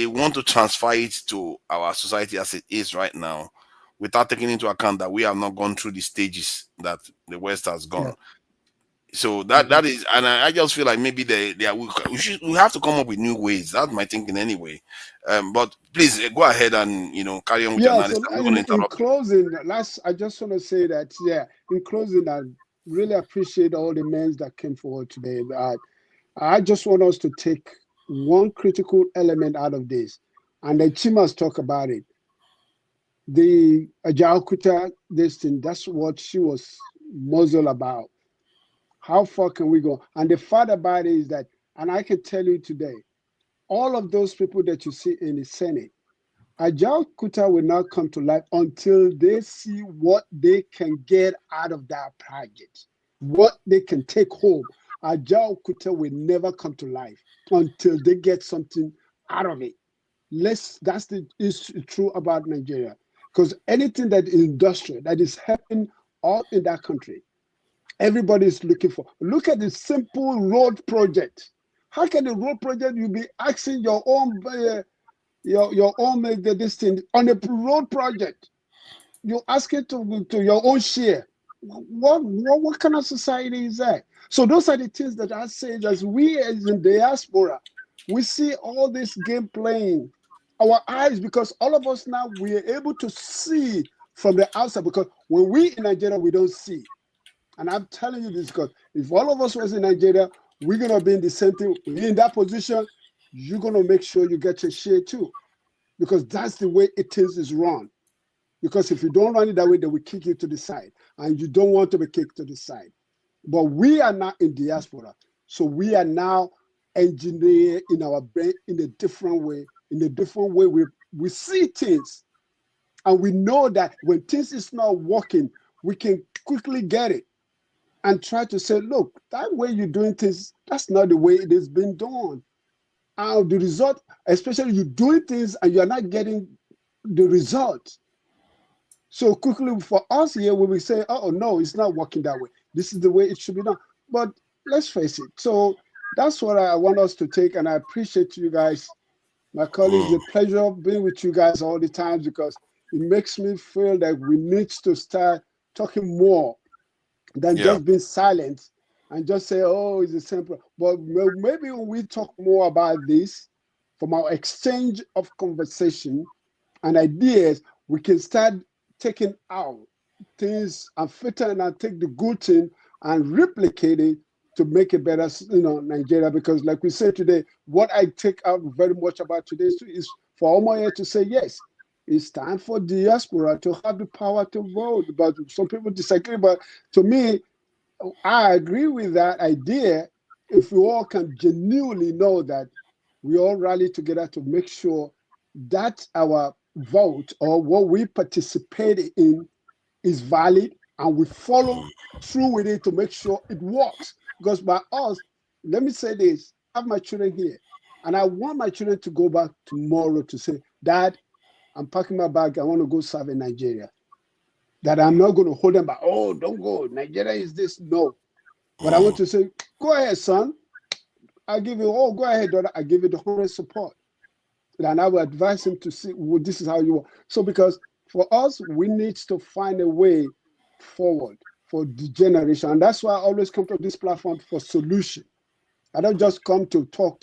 want to transfer it to our society as it is right now, without taking into account that we have not gone through the stages that the West has gone. Yeah. So that is, and I just feel like maybe we have to come up with new ways. That's my thinking anyway. But please go ahead and carry on with your analysis. So in closing, I just want to say that in closing, I really appreciate all the men that came forward today. I just want us to take one critical element out of this, and then Chima's talk about it. the Ajaokuta, this thing, that's what she was muzzled about. How far can we go? And the fact about it is that, and I can tell you today, all of those people that you see in the Senate, Ajaokuta will not come to life until they see what they can get out of that project, what they can take home. Ajaokuta will never come to life until they get something out of it. That's the is true about Nigeria, because anything that is industrial, that is happening all in that country, everybody is looking for. Look at the simple road project. How can the road project you be asking your own this thing on a road project? You ask it to your own share. What kind of society is that? So those are the things that I say that we as in diaspora, we see all this game playing our eyes, because all of us now we are able to see from the outside, because when we in Nigeria we don't see. And I'm telling you this because if all of us was in Nigeria, we're gonna be in the same thing. When you're in that position, you're gonna make sure you get your share too, because that's the way it is run. Because if you don't run it that way, they will kick you to the side, and you don't want to be kicked to the side. But we are not in diaspora, so we are now engineer in our brain in a different way. In a different way, we see things, and we know that when things is not working, we can quickly get it and try to say, look, that way you're doing things, that's not the way it has been done. And the result, especially you doing things and you're not getting the result. So quickly for us here, when we say, oh no, it's not working that way. This is the way it should be done. But let's face it. So that's what I want us to take, and I appreciate you guys. My colleagues, it's a pleasure being with you guys all the time, because it makes me feel that we need to start talking more than just being silent and just say, oh, it's a simple. But maybe when we talk more about this, from our exchange of conversation and ideas, we can start taking out things and filter and take the good thing and replicate it to make it better, Nigeria. Because like we said today, what I take out very much about today is for Omoye to say, yes, it's time for diaspora to have the power to vote. But some people disagree. But to me, I agree with that idea if we all can genuinely know that we all rally together to make sure that our vote or what we participate in is valid, and we follow through with it to make sure it works. Because by us, let me say this, I have my children here, and I want my children to go back tomorrow to say, Dad, I'm packing my bag, I want to go serve in Nigeria. That I'm not going to hold them back, oh, don't go, Nigeria is this, no. But I want to say, go ahead, son. I give you, oh, go ahead, daughter, I give you the 100% support. And I will advise him to see, well, this is how you want. So because for us, we need to find a way forward for the generation. And that's why I always come to this platform for solution. I don't just come to talk.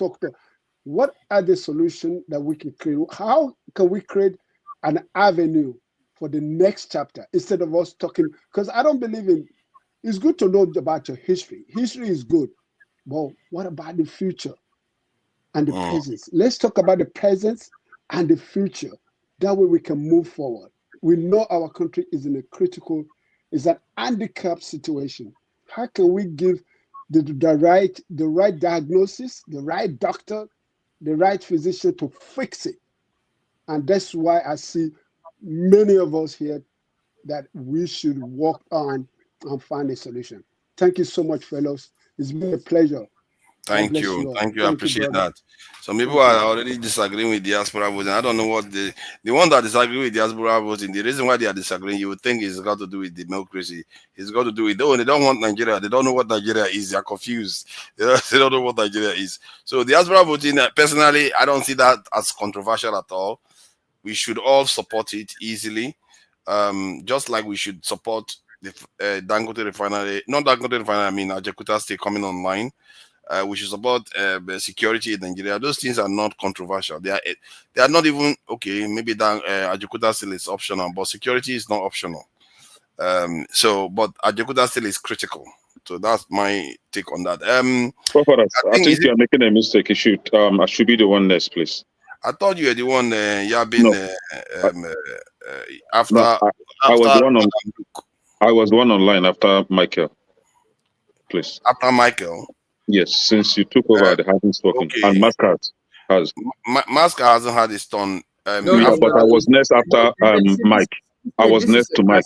What are the solutions that we can create? How can we create an avenue for the next chapter instead of us talking? Because I don't believe in, it's good to know about your history. History is good. But what about the future and the present? Let's talk about the present and the future. That way we can move forward. We know our country is in a critical, is an handicapped situation. How can we give the right diagnosis, the right doctor, the right physician to fix it? And that's why I see many of us here that we should work on and find a solution. Thank you so much, fellows. It's been a pleasure. Thank you. I appreciate that. Some people are already disagreeing with diaspora voting. I don't know what the one that disagree with diaspora voting, the reason why they are disagreeing, you would think it's got to do with democracy. It's got to do with, they don't want Nigeria. They don't know what Nigeria is. They're confused. They don't know what Nigeria is. So diaspora voting, personally, I don't see that as controversial at all. We should all support it easily. Just like we should support the Dangote refinery, not Dangote refinery, I mean Ajaokuta State coming online. Which is about security in Nigeria. Those things are not controversial. They are not even, okay, maybe Ajaokuta still is optional, but security is not optional. But Ajaokuta still is critical. So that's my take on that. I think you are making a mistake. I should be the one next, please. I thought you were the one, after No, I was the one on. I was the one online after Michael. Please. After Michael. Yes, since you took over, they haven't spoken. Okay. And Mascot has. Mascot hasn't had his turn. No, Yeah, but I was next after Mike. I was next to Mike.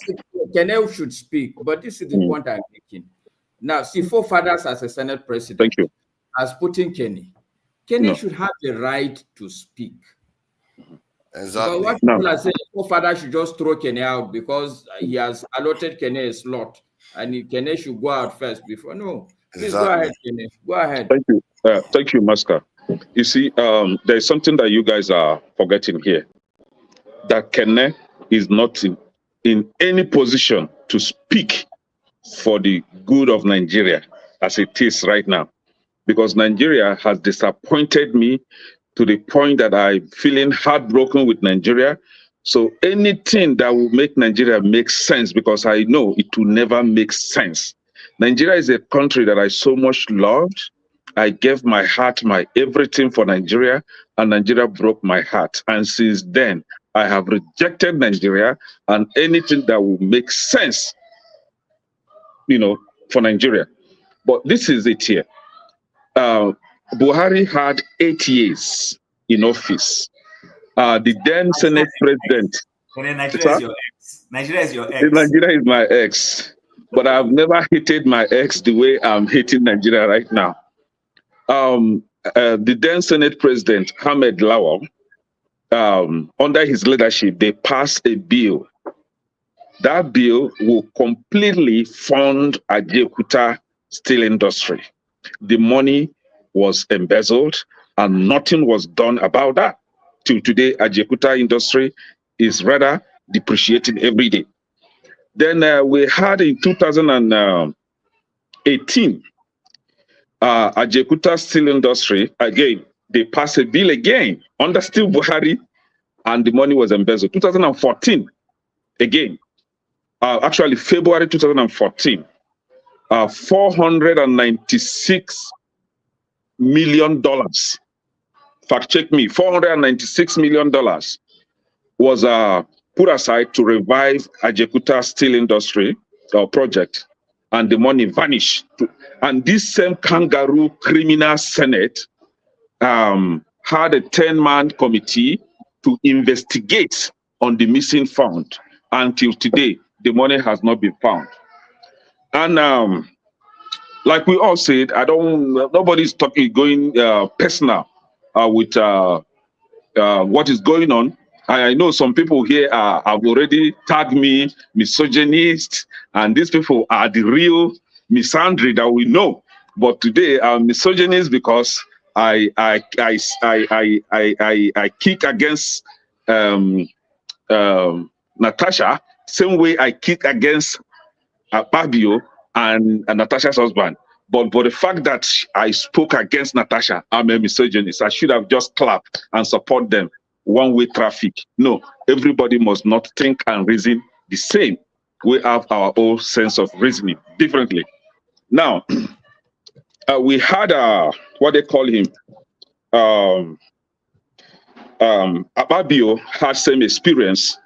Kene should speak, but this is the point I'm making. Now, see, forefathers as a Senate president. Thank you. As putting Kenny. Kenny should have the right to speak. Exactly. But what people are saying, forefather should just throw Kenny out because he has allotted Kenny a slot, and Kenny should go out first before. No, please go ahead, Kenny. Go ahead. Thank you. Thank you, Masker. You see, there's something that you guys are forgetting here. That Kene is not in any position to speak for the good of Nigeria as it is right now. Because Nigeria has disappointed me to the point that I'm feeling heartbroken with Nigeria. So anything that will make Nigeria make sense, because I know it will never make sense. Nigeria is a country that I so much loved. I gave my heart, my everything for Nigeria, and Nigeria broke my heart. And since then, I have rejected Nigeria and anything that will make sense, for Nigeria. But this is it here. Buhari had 8 years in office. The then Senate president. Nigeria is your ex. Nigeria is your ex. Nigeria is my ex. But I've never hated my ex the way I'm hating Nigeria right now. The then Senate President, Ahmed Lawal, under his leadership, they passed a bill. That bill will completely fund Ajaokuta steel industry. The money was embezzled and nothing was done about that. Till today, Ajaokuta industry is rather depreciating every day. Then we had in 2018, Ajaokuta steel industry, again, they passed a bill again under still Buhari, and the money was embezzled. 2014, again, actually February 2014, $496 million. Fact check me, $496 million was put aside to revive Ajaokuta steel industry project, and the money vanished. And this same kangaroo criminal Senate had a 10-man committee to investigate on the missing fund. Until today, the money has not been found. And like we all said, nobody's going personal with what is going on. I know some people here have already tagged me misogynist, and these people are the real misandry that we know. But today I'm misogynist because I kick against Natasha, same way I kick against Akpabio and Natasha's husband. But the fact that I spoke against Natasha, I'm a misogynist. I should have just clapped and support them. One-way traffic. No, everybody must not think and reason the same. We have our own sense of reasoning differently. Now, we had what they call him. Akpabio had same experience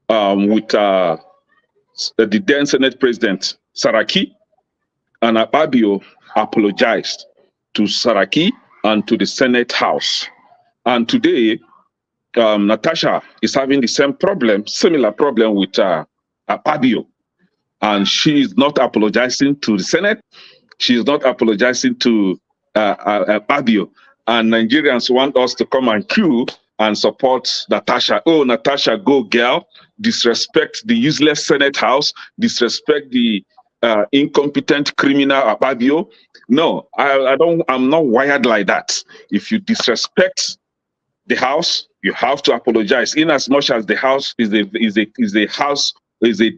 with the then Senate President Saraki, and Akpabio apologized to Saraki and to the Senate House. And today, Natasha is having the same problem, similar problem with Akpabio. And she is not apologizing to the Senate. She is not apologizing to Akpabio. And Nigerians want us to come and queue and support Natasha. Oh, Natasha, go girl. Disrespect the useless Senate House. Disrespect the incompetent criminal Akpabio. No, I'm not wired like that. If you disrespect the House, you have to apologize. In as much as the House is a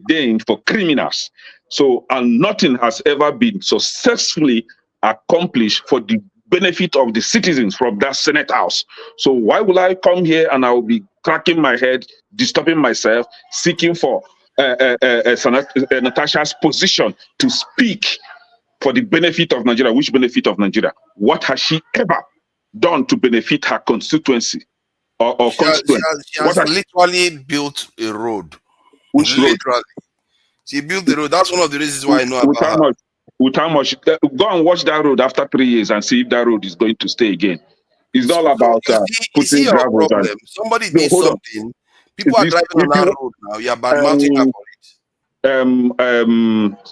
den for criminals. So, and nothing has ever been successfully accomplished for the benefit of the citizens from that Senate House. So why will I come here and I will be cracking my head, disturbing myself, seeking for Natasha's position to speak for the benefit of Nigeria? Which benefit of Nigeria? What has she ever done to benefit her constituency? or constituent. She has literally built a road. Which road? Literally. She built the road. That's one of the reasons why I know With about how her. much? With how much? Go and watch that road after 3 years and see if that road is going to stay again. It's all about You see your gravels problem. and Somebody no, did hold on. something. People are This, driving on if that you road now. You are bad mouthing her for it.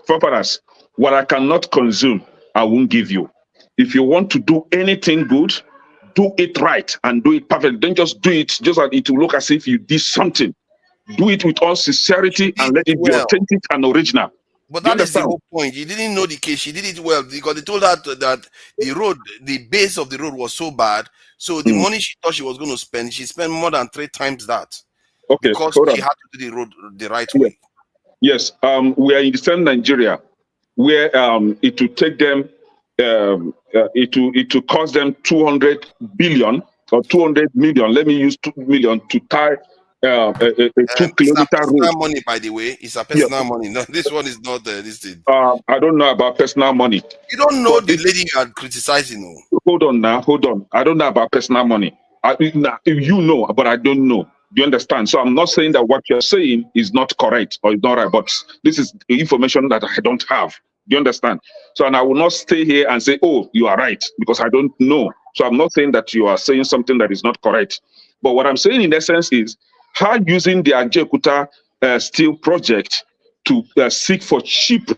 Foreigners, what I cannot consume, I won't give you. If you want to do anything good, do it right and do it perfect. Don't just do it just that it will look as if you did something. Do it with all sincerity and let it be well. authentic and original. But Do you that is the understand? whole point. You didn't know the case. She did it well because they told her that the road, the base of the road was so bad. So the money she thought she was going to spend, she spent more than 3 times that. Okay, because hold she on. had to do the road the right Yes. way. Yes, we are in the same Nigeria where it will take them, it will cost them 200 billion or 200 million. Let me use 2 million to tie a 2-kilometer road. Personal money, by the way. It's a personal money. No, this one is not this thing. I don't know about personal money. You don't know the lady you are criticizing. Hold on now, hold on. I don't know about personal money. You know, but I don't know. Do you understand? So I'm not saying that what you're saying is not correct or is not right, but this is information that I don't have. Do you understand? So, and I will not stay here and say, oh, you are right, because I don't know. So I'm not saying that you are saying something that is not correct. But what I'm saying in essence is how using the Ajekuta steel project to seek for cheap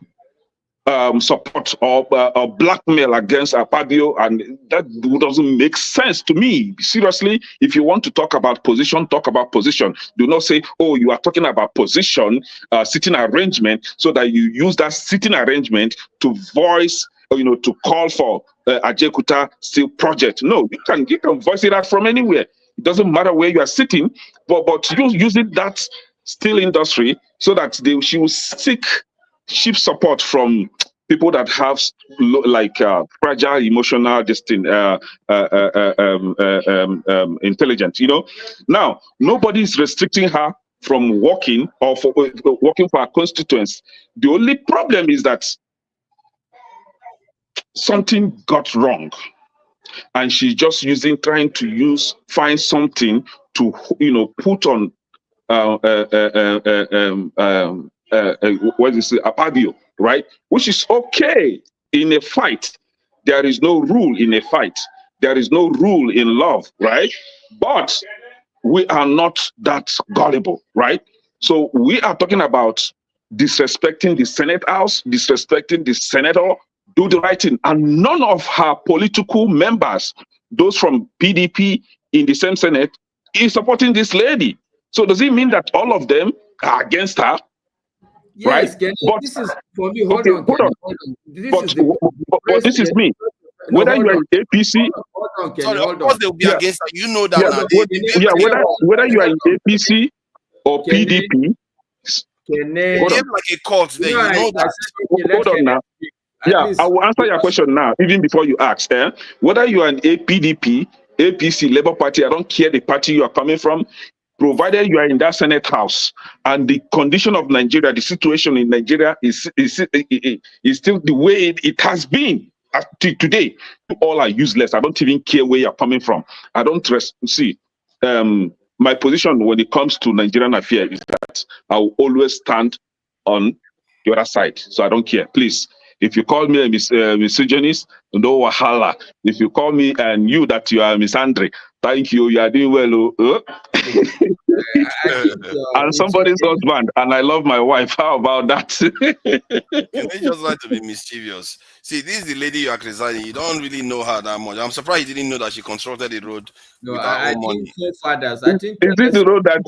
support or blackmail against Akpabio, and that doesn't make sense to me. Seriously, if you want to talk about position, talk about position. Do not say, oh, you are talking about position, sitting arrangement, so that you use that sitting arrangement to voice, to call for Ajekuta steel project. No, you can voice it out from anywhere. It doesn't matter where you are sitting, but using that steel industry so that she will seek cheap support from people that have fragile emotional intelligence. Now nobody is restricting her from working or for working for her constituents. The only problem is that something got wrong, and she's just trying to find something to put on what is it, Akpabio, right? Which is okay in a fight. There is no rule in a fight. There is no rule in love, right? But we are not that gullible, right? So we are talking about disrespecting the Senate House, disrespecting the senator, do the right thing. And none of her political members, those from PDP in the same Senate, is supporting this lady. So does it mean that all of them are against her? Yes, right? Kenny, But this is for me. Hold okay, on, hold Kenny, on. hold on. This But, is the but this is me. No, Whether hold you are on. in APC, Hold on, Kenny, Sorry, hold of course on. they will be Yeah. against her. You know that yeah, now. yeah, whether you are in APC or Kenny, PDP, They hold behave on, like a cult there. You know that. hold on now. Yeah, I will answer your question now, even before you ask. Whether you are an PDP, APC, Labour Party, I don't care the party you are coming from, provided you are in that Senate House and the condition of Nigeria, the situation in Nigeria is still the way it has been till today. You all are useless. I don't even care where you're coming from. I don't see. My position when it comes to Nigerian affairs is that I will always stand on the other side. So I don't care. Please, if you call me a misogynist, no wahala. If you call me and you that you are misandry, thank you. You are doing well. I'm somebody's husband, and I love my wife. How about that? You just like to be mischievous. See, this is the lady you are criticizing. You don't really know her that much. I'm surprised you didn't know that she constructed the road No, with her I own money. think so fathers. I think Is this the road that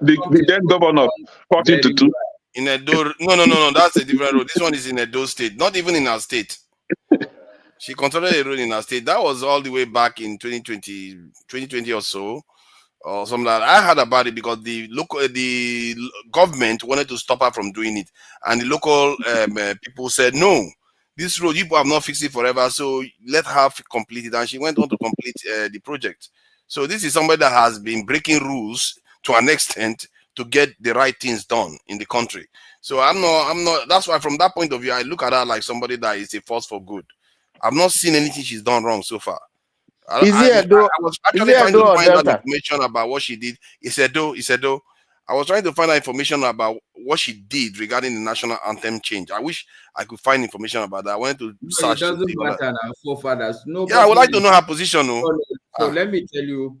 the then governor fought into two? In Edo, no. That's a different road. This one is in Edo State, not even in our state. She constructed a road in our state. That was all the way back in 2020 or so, or something like that. I heard about it because the government wanted to stop her from doing it, and the local people said, no, this road, you have not fixed it forever, so let her complete it. And she went on to complete the project. So this is somebody that has been breaking rules to an extent to get the right things done in the country. So I'm not. That's why, from that point of view, I look at her like somebody that is a force for good. I've not seen anything she's done wrong so far. I was actually trying to find out information about what she did. He said, though, I was trying to find out information about what she did regarding the national anthem change. I wish I could find information about that. I wanted to search. It doesn't matter now, forefathers. Yeah, I would like to know her position. So let me tell you,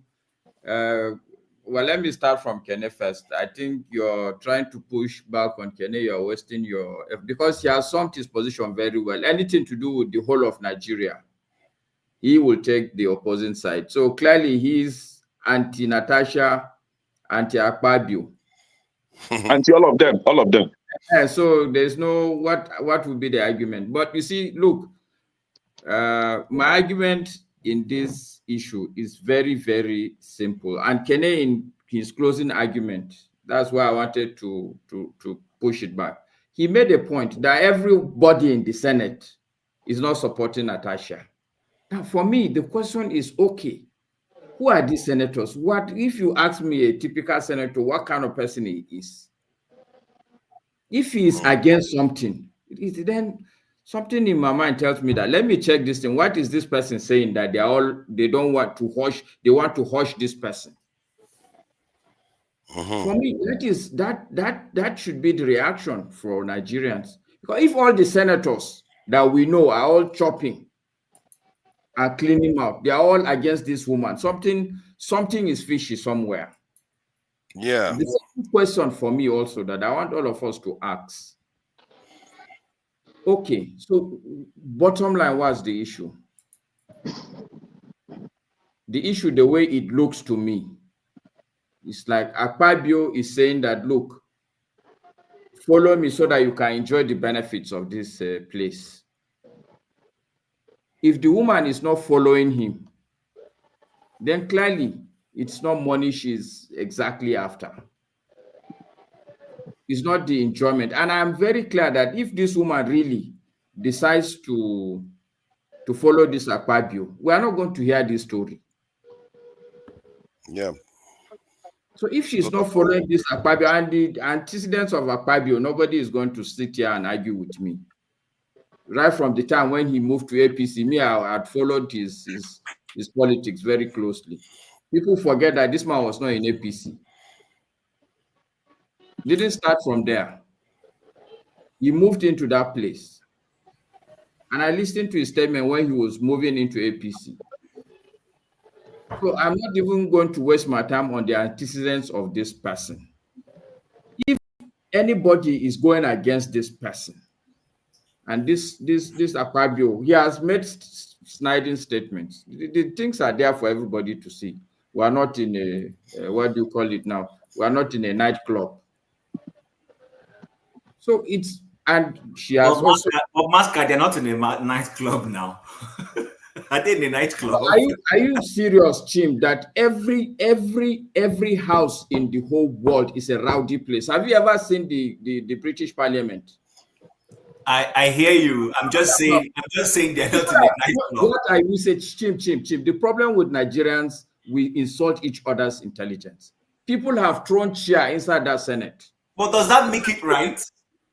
well, let me start from Kene first. I think you're trying to push back on Kene. You're wasting your... Because he has summed his position very well. Anything to do with the whole of Nigeria, he will take the opposing side. So clearly he's anti-Natasha, anti-Akpabio. Anti all of them. Yeah, so there's no... What would be the argument? But you see, look, my argument in this issue is very, very simple. And Kene, in his closing argument, that's why I wanted to push it back. He made a point that everybody in the Senate is not supporting Natasha. Now, for me, the question is, okay, who are these senators? What if you ask me a typical senator, what kind of person he is? If he is against something, then something in my mind tells me that let me check this thing. What is this person saying that they don't want to hush? They want to hush this person. For me, that should be the reaction for Nigerians. Because if all the senators that we know are all chopping and cleaning out, they are all against this woman. Something is fishy somewhere. Yeah. The second question for me also that I want all of us to ask. Okay, so bottom line, what's the issue? The issue, the way it looks to me, it's like Akpabio is saying that, look, follow me so that you can enjoy the benefits of this place. If the woman is not following him, then clearly it's not money she's exactly after. It's not the enjoyment. And I'm very clear that if this woman really decides to follow this Akpabio, we are not going to hear this story. Yeah. So if she's not following this Akpabio and the antecedents of Akpabio, nobody is going to sit here and argue with me. Right from the time when he moved to APC, me, I had followed his politics very closely. People forget that this man was not in APC. Didn't start from there. He moved into that place. And I listened to his statement when he was moving into APC. So I'm not even going to waste my time on the antecedents of this person. If anybody is going against this person, and this Akpabio, he has made sniding statements. The things are there for everybody to see. We are not in a, what do you call it now? We are not in a nightclub. So it's, and she has also... Masca, they're not in a nightclub now. Are they in a nightclub? Are you serious, Chim, that every house in the whole world is a rowdy place? Have you ever seen the British Parliament? I hear you. I'm just saying they're not in a nightclub. What I will say, Chim. The problem with Nigerians, we insult each other's intelligence. People have thrown chair inside that Senate. But does that make it right?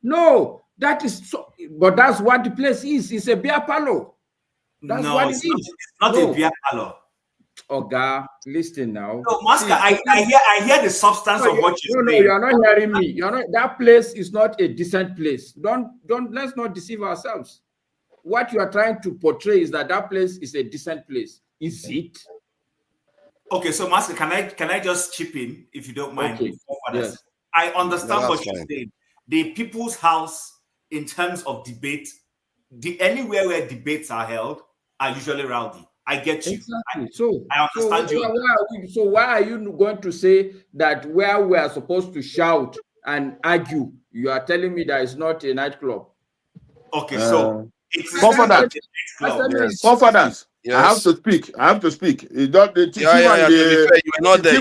No, that is so, but that's what the place is. It's a beer parlor. That's no, what it is. It's not a beer parlor. Oga, listen now. No, Masca, I hear the substance of what you're saying. No, you're not hearing me. You're not. That place is not a decent place. Let's not deceive ourselves. What you are trying to portray is that place is a decent place. Is it? Okay, so Masca, can I just chip in if you don't mind? Okay. Yes. I understand what you're saying. The people's house, in terms of debate, anywhere where debates are held, are usually rowdy. I get you. Exactly. I understand you. So why are you going to say that where we are supposed to shout and argue, you are telling me that it's not a nightclub? Okay, so it's Forefathers. Yes. I have to speak. You were not there.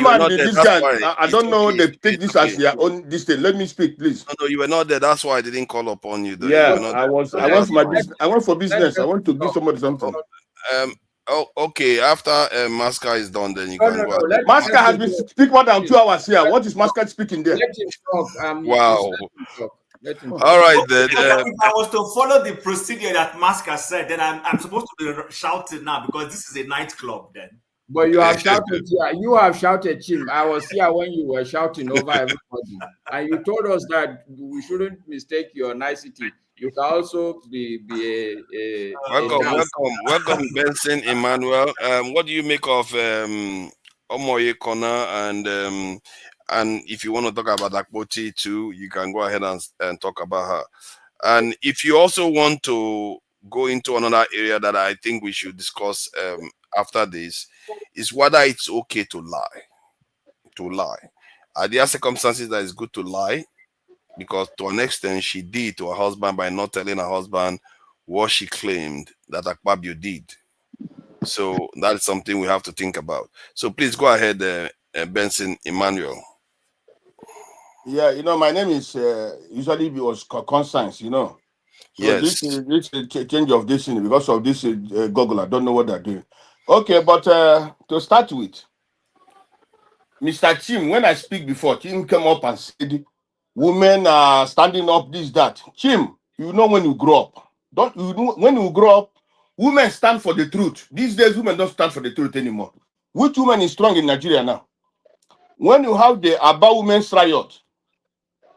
I don't know. They take this as their own. This thing. Let me speak, please. No, you were not there. That's why I didn't call upon you. Yeah, I was. I went for business. I want to give somebody something. Okay. After Masca is done, then you can go. Masca has been speaking more than 2 hours here. What is Masca speaking there? Let him talk. Wow. Let him All right, then. If I was to follow the procedure that Masker said, then I'm supposed to be shouting now because this is a nightclub. Then, but you have shouted. You have shouted, Chim. I was here when you were shouting over everybody, and you told us that we shouldn't mistake your nicety. You can also be a welcome, Benson Emmanuel. What do you make of Omoye Corner and if you want to talk about Akpoti too, you can go ahead and talk about her. And if you also want to go into another area that I think we should discuss after this, is whether it's okay to lie. Are there circumstances that it's good to lie? Because to an extent, she did to her husband by not telling her husband what she claimed that Akpabio did. So that's something we have to think about. So please go ahead, Benson Emmanuel. Yeah, my name is usually it was Constance, So yes. This change of this thing because of this Google. I don't know what they're doing. Okay, but to start with, Mr. Chim, when I speak before, Chim came up and said, women are standing up, this, that. Chim, when you grow up, when you grow up, women stand for the truth. These days, women don't stand for the truth anymore. Which woman is strong in Nigeria now? When you have the Aba Women's Riot,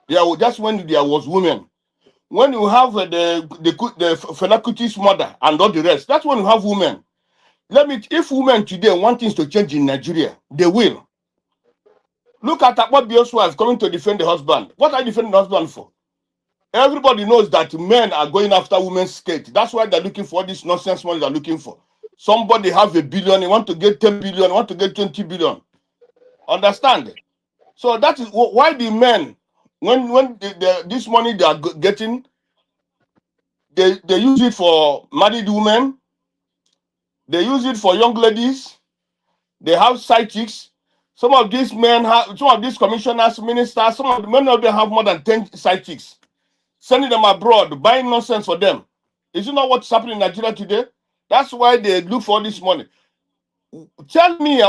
that's when there was women. When you have the Fela Kuti's mother and all the rest, that's when you have women. If women today want things to change in Nigeria, they will. Look at Akpabio's wife coming to defend the husband. What are you defending the husband for? Everybody knows that men are going after women's skate. That's why they're looking for this nonsense money they're looking for. Somebody have $1 billion, they want to get 10 billion, want to get 20 billion. Understand? So that is why the men, when this money they are getting, they use it for married women, they use it for young ladies, they have side chicks. Some of these men have, some of these commissioners, ministers, many of them have more than 10 side chicks. Sending them abroad, buying nonsense for them. Is it not what's happening in Nigeria today? That's why they look for this money. Tell me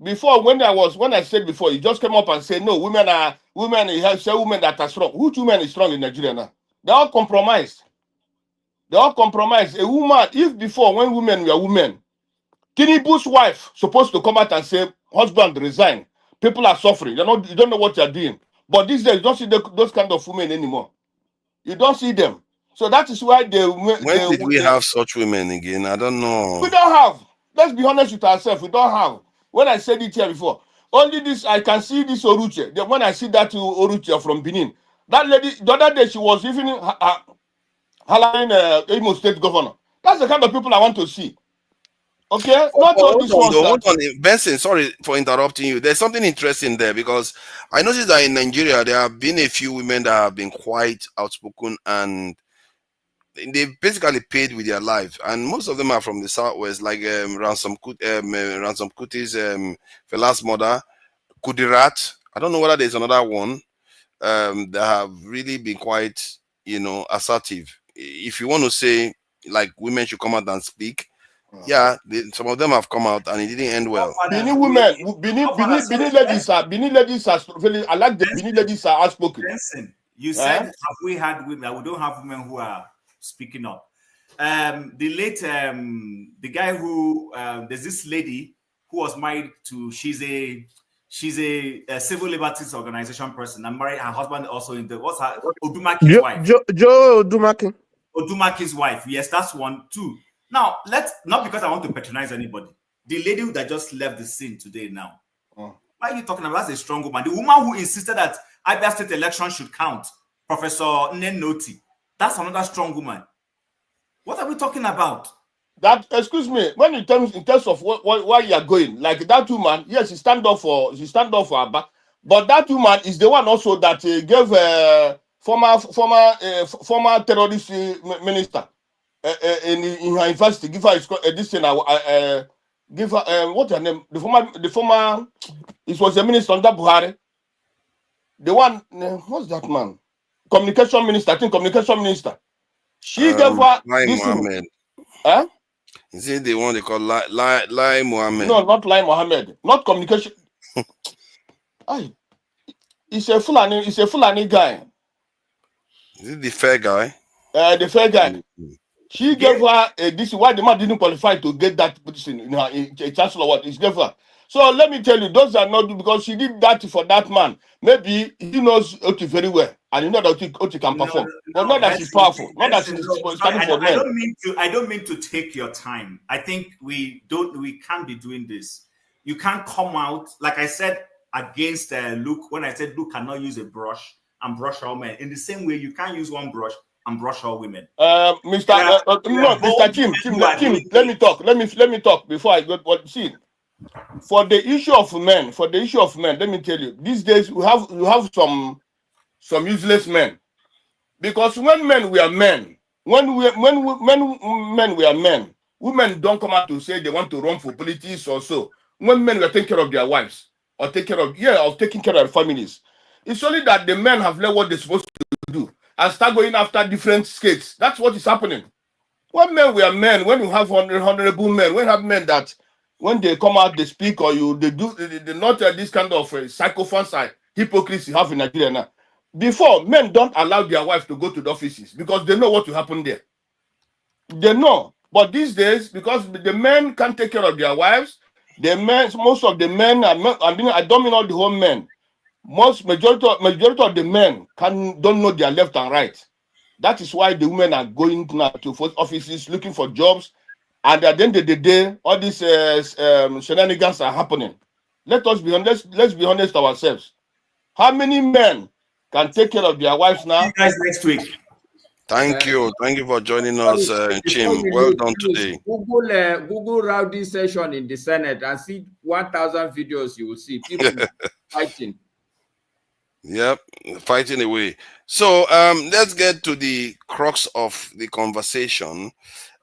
before when I said before, you just came up and said no, women that are strong. Which women is strong in Nigeria now? They're all compromised. A woman, if before when women were women, Tinubu's wife supposed to come out and say, husband resign. People are suffering. You don't know what you're doing. But these days, you don't see those kind of women anymore. You don't see them. So that is why when did we have such women again? I don't know. We don't have. Let's be honest with ourselves. We don't have. When I said it here before, only this, I can see this Oruche. When I see that Oruche from Benin, that lady, the other day, she was even highlighting Imo State governor. That's the kind of people I want to see. Okay, not all these ones. Hold on, Benson, sorry for interrupting you. There's something interesting there because I noticed that in Nigeria there have been a few women that have been quite outspoken and they basically paid with their life, and most of them are from the southwest, like Ransom Kuti's Fela's mother, Kudirat. I don't know whether there's another one that have really been quite, assertive. If you want to say like women should come out and speak. Yeah, some of them have come out and it didn't end well. Benin ladies are really, I like the Benin ladies are outspoken. Listen, you said have we had women? We don't have women who are speaking up. The guy who there's this lady who was married to, she's a civil liberties organization person. I'm married, her husband also in the Odumaki's wife. Joe Odumaki. Odumaki's wife. Yes, that's one too. Now, not because I want to patronize anybody. The lady that just left the scene today now. Why are you talking about? That's a strong woman. The woman who insisted that Abia State election should count, Professor Nenoti. That's another strong woman. What are we talking about? That, excuse me, when in terms of why you are going, like that woman, yes, she stand up for Abba, but that woman is the one also that gave former terrorist minister. In her university, give her this thing. Give her what's her name? The former. It was the minister under Buhari. The one. What's that man? Communication minister. I think communication minister. She gave her this Mohammed. Huh? Is it the one they call Lai Mohammed? No, not Lai Mohammed. Not communication. It's a Fulani guy. Is it the fair guy? The fair guy. She gave her this is why the man didn't qualify to get that position in her a chancellor. What is gave her. So let me tell you, those are not because she did that for that man. Maybe he knows Oti very well, and you know that Oti can perform. But not that she's powerful, not that she's standing for men. I don't mean to take your time. I think we can't be doing this. You can't come out like I said against Luke when I said Luke cannot use a brush and brush all men. In the same way, you can't use one brush and brush all women. Mr. Tim, let me talk. Let me talk before I go. What see? For the issue of men, let me tell you, these days you have some useless men. Because when men we are men, men we are men, women don't come out to say they want to run for politics or so. When men were taking care of their wives or taking care of their families, it's only that the men have learned what they're supposed to do and start going after different skates. That's what is happening. When men we are men, when you have honorable men, when you have men that when they come out, they speak or they not this kind of psychophants hypocrisy you have in Nigeria now. Before, men don't allow their wives to go to the offices because they know what will happen there. They know. But these days, because the men can't take care of their wives, most of the men, I don't mean all the whole men, majority of the men don't know their left and right. That is why the women are going now to offices looking for jobs. And at the end of the day, all these shenanigans are happening. Let's be honest ourselves. How many men can take care of their wives now? See you guys next week. Thank you for joining us, Chim. Well done today. Google rowdy session in the Senate and see 1,000 videos. You will see people fighting. Yep, fighting away. So let's get to the crux of the conversation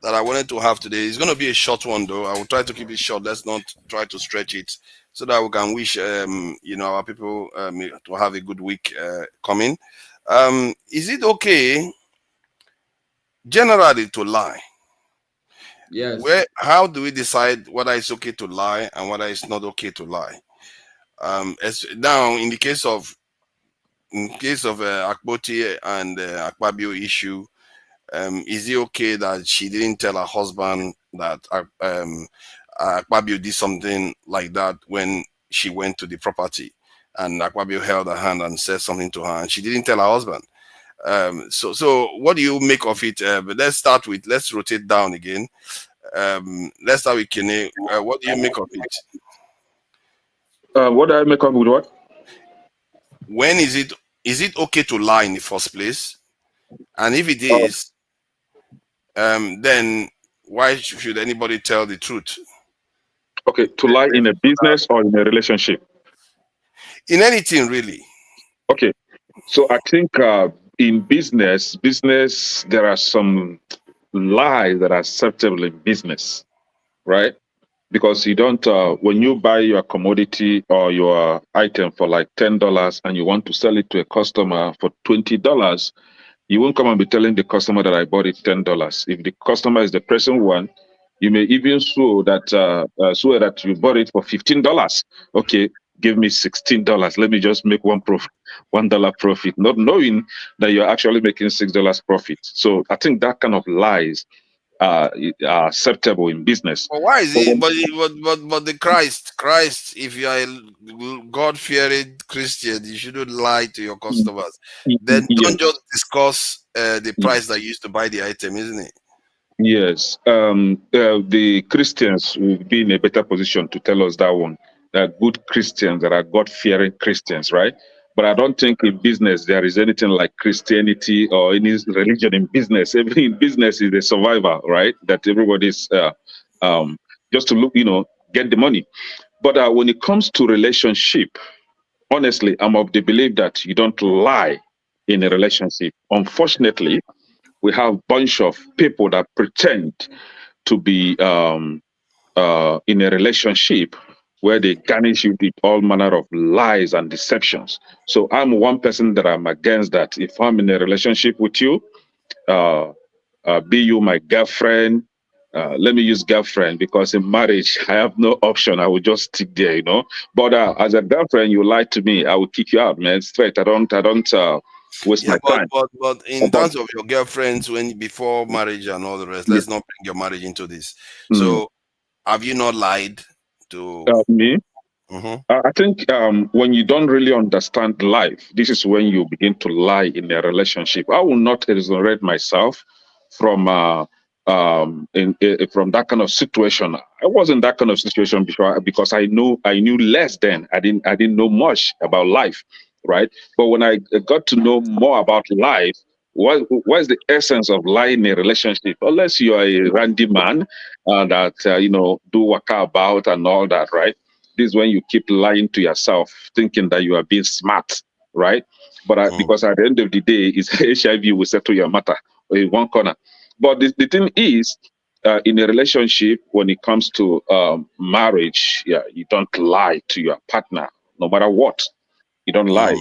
that I wanted to have today. It's going to be a short one, though. I will try to keep it short. Let's not try to stretch it, so that we can wish our people to have a good week coming. Is it okay generally to lie? Yes. How do we decide whether it's okay to lie and whether it's not okay to lie? Now, in case of Akpoti and Akpabio issue, is it okay that she didn't tell her husband that Akpabio did something like that when she went to the property, and Akpabio held her hand and said something to her, and she didn't tell her husband? So what do you make of it? But let's rotate down again. Let's start with Kene. What do you make of it? What do I make of with what? When is it okay to lie in the first place? And if it is, then why should anybody tell the truth? Okay, to lie in a business or in a relationship? In anything, really. Okay, so I think in business, there are some lies that are acceptable in business, right? Because you don't, when you buy your commodity or your item for like $10 and you want to sell it to a customer for $20, you won't come and be telling the customer that I bought it $10. If the customer is the present one, you may even swear that you bought it for $15. Okay, give me $16. Let me just make $1 profit, not knowing that you're actually making $6 profit. So I think that kind of lies are acceptable in business. But why is it? But the Christ, if you are a God-fearing Christian, you shouldn't lie to your customers. Then don't just discuss the price that you used to buy the item, isn't it? Yes, the Christians will be in a better position to tell us that one. They're good Christians, that are God-fearing Christians, right? But I don't think in business there is anything like Christianity or any religion in business. Everything in business is a survivor, right? That everybody's just to look, get the money. But when it comes to relationship, honestly, I'm of the belief that you don't lie in a relationship. Unfortunately, we have a bunch of people that pretend to be in a relationship where they garnish you with all manner of lies and deceptions. So I'm one person that I'm against that. If I'm in a relationship with you, be you my girlfriend, let me use girlfriend because in marriage, I have no option. I will just stick there, But as a girlfriend, you lie to me, I will kick you out, man, straight. I don't waste Yeah, my time. but in But terms of your girlfriends when before marriage and all the rest, let's not bring your marriage into this. So have you not lied to me, Mhm. I think when you don't really understand life, this is when you begin to lie in a relationship. I will not exonerate myself from from that kind of situation. I was in that kind of situation before because I knew less then. I didn't know much about life, right? But when I got to know more about life, what is the essence of lying in a relationship? Unless you are a randy man that do waka about and all that, right? This is when you keep lying to yourself, thinking that you are being smart, right? But because at the end of the day, it's HIV will settle your matter in one corner. But the thing is, in a relationship, when it comes to marriage, yeah, you don't lie to your partner, no matter what. You don't lie.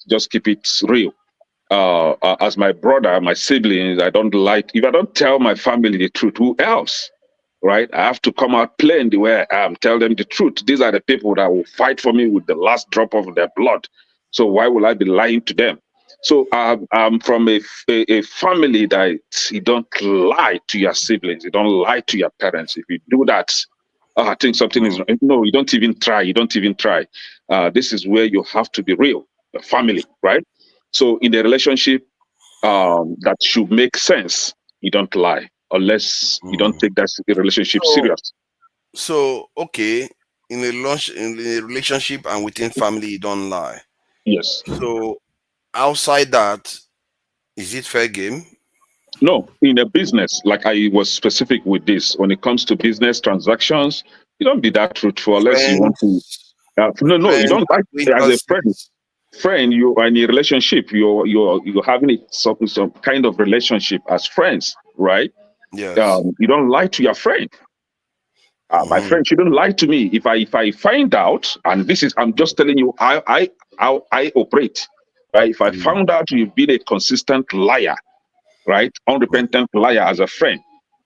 Just keep it real. As my brother, my siblings, I don't lie. If I don't tell my family the truth, who else? Right? I have to come out plain the way I am, tell them the truth. These are the people that will fight for me with the last drop of their blood. So why will I be lying to them? So I'm from a family that you don't lie to your siblings, you don't lie to your parents. If you do that, I think something is wrong. No, you don't even try. You don't even try. This is where you have to be real, the family, right? So in a relationship, that should make sense. You don't lie unless you don't take that relationship So serious. so okay, in a relationship and within family you don't lie. Yes. So outside that, is it fair game? No, in a business, like I was specific with this, when it comes to business transactions, you don't be that truthful unless you want to. Friends, No, you friends, don't. Like, as a friend, acquaintances. you are in a relationship. You're having some kind of relationship as friends, right? Yes. You don't lie to your friend. My Mhm. friend shouldn't lie to me. If I find out, and this is I'm just telling you how I operate, right? If I found out you've been a consistent liar, right, unrepentant liar as a friend,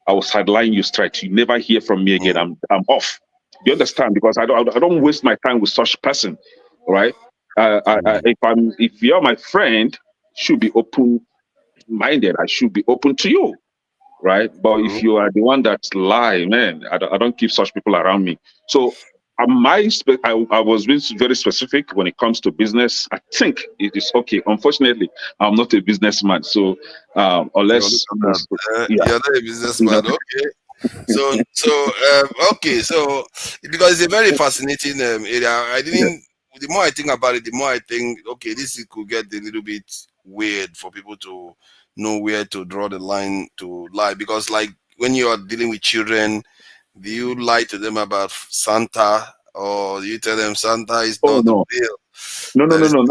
I will sideline you straight. You never hear from me again. I'm off. You understand? Because I don't waste my time with such person, right? If you're my friend, should be open minded. I should be open to you, right? But if you are the one that's lie, man, I don't keep such people around me. So I was being very specific when it comes to business. I think it is okay. Unfortunately, I'm not a businessman, so Yo, look unless at that. yeah, You're not a you know, businessman. Okay. Okay. So because it's a very fascinating area. I yeah. didn't. The more I think about it, the more I think, okay, this could get a little bit weird for people to know where to draw the line to lie. Because like when you are dealing with children, do you lie to them about Santa, or do you tell them Santa is Oh not no. real? No, no, That no, is no,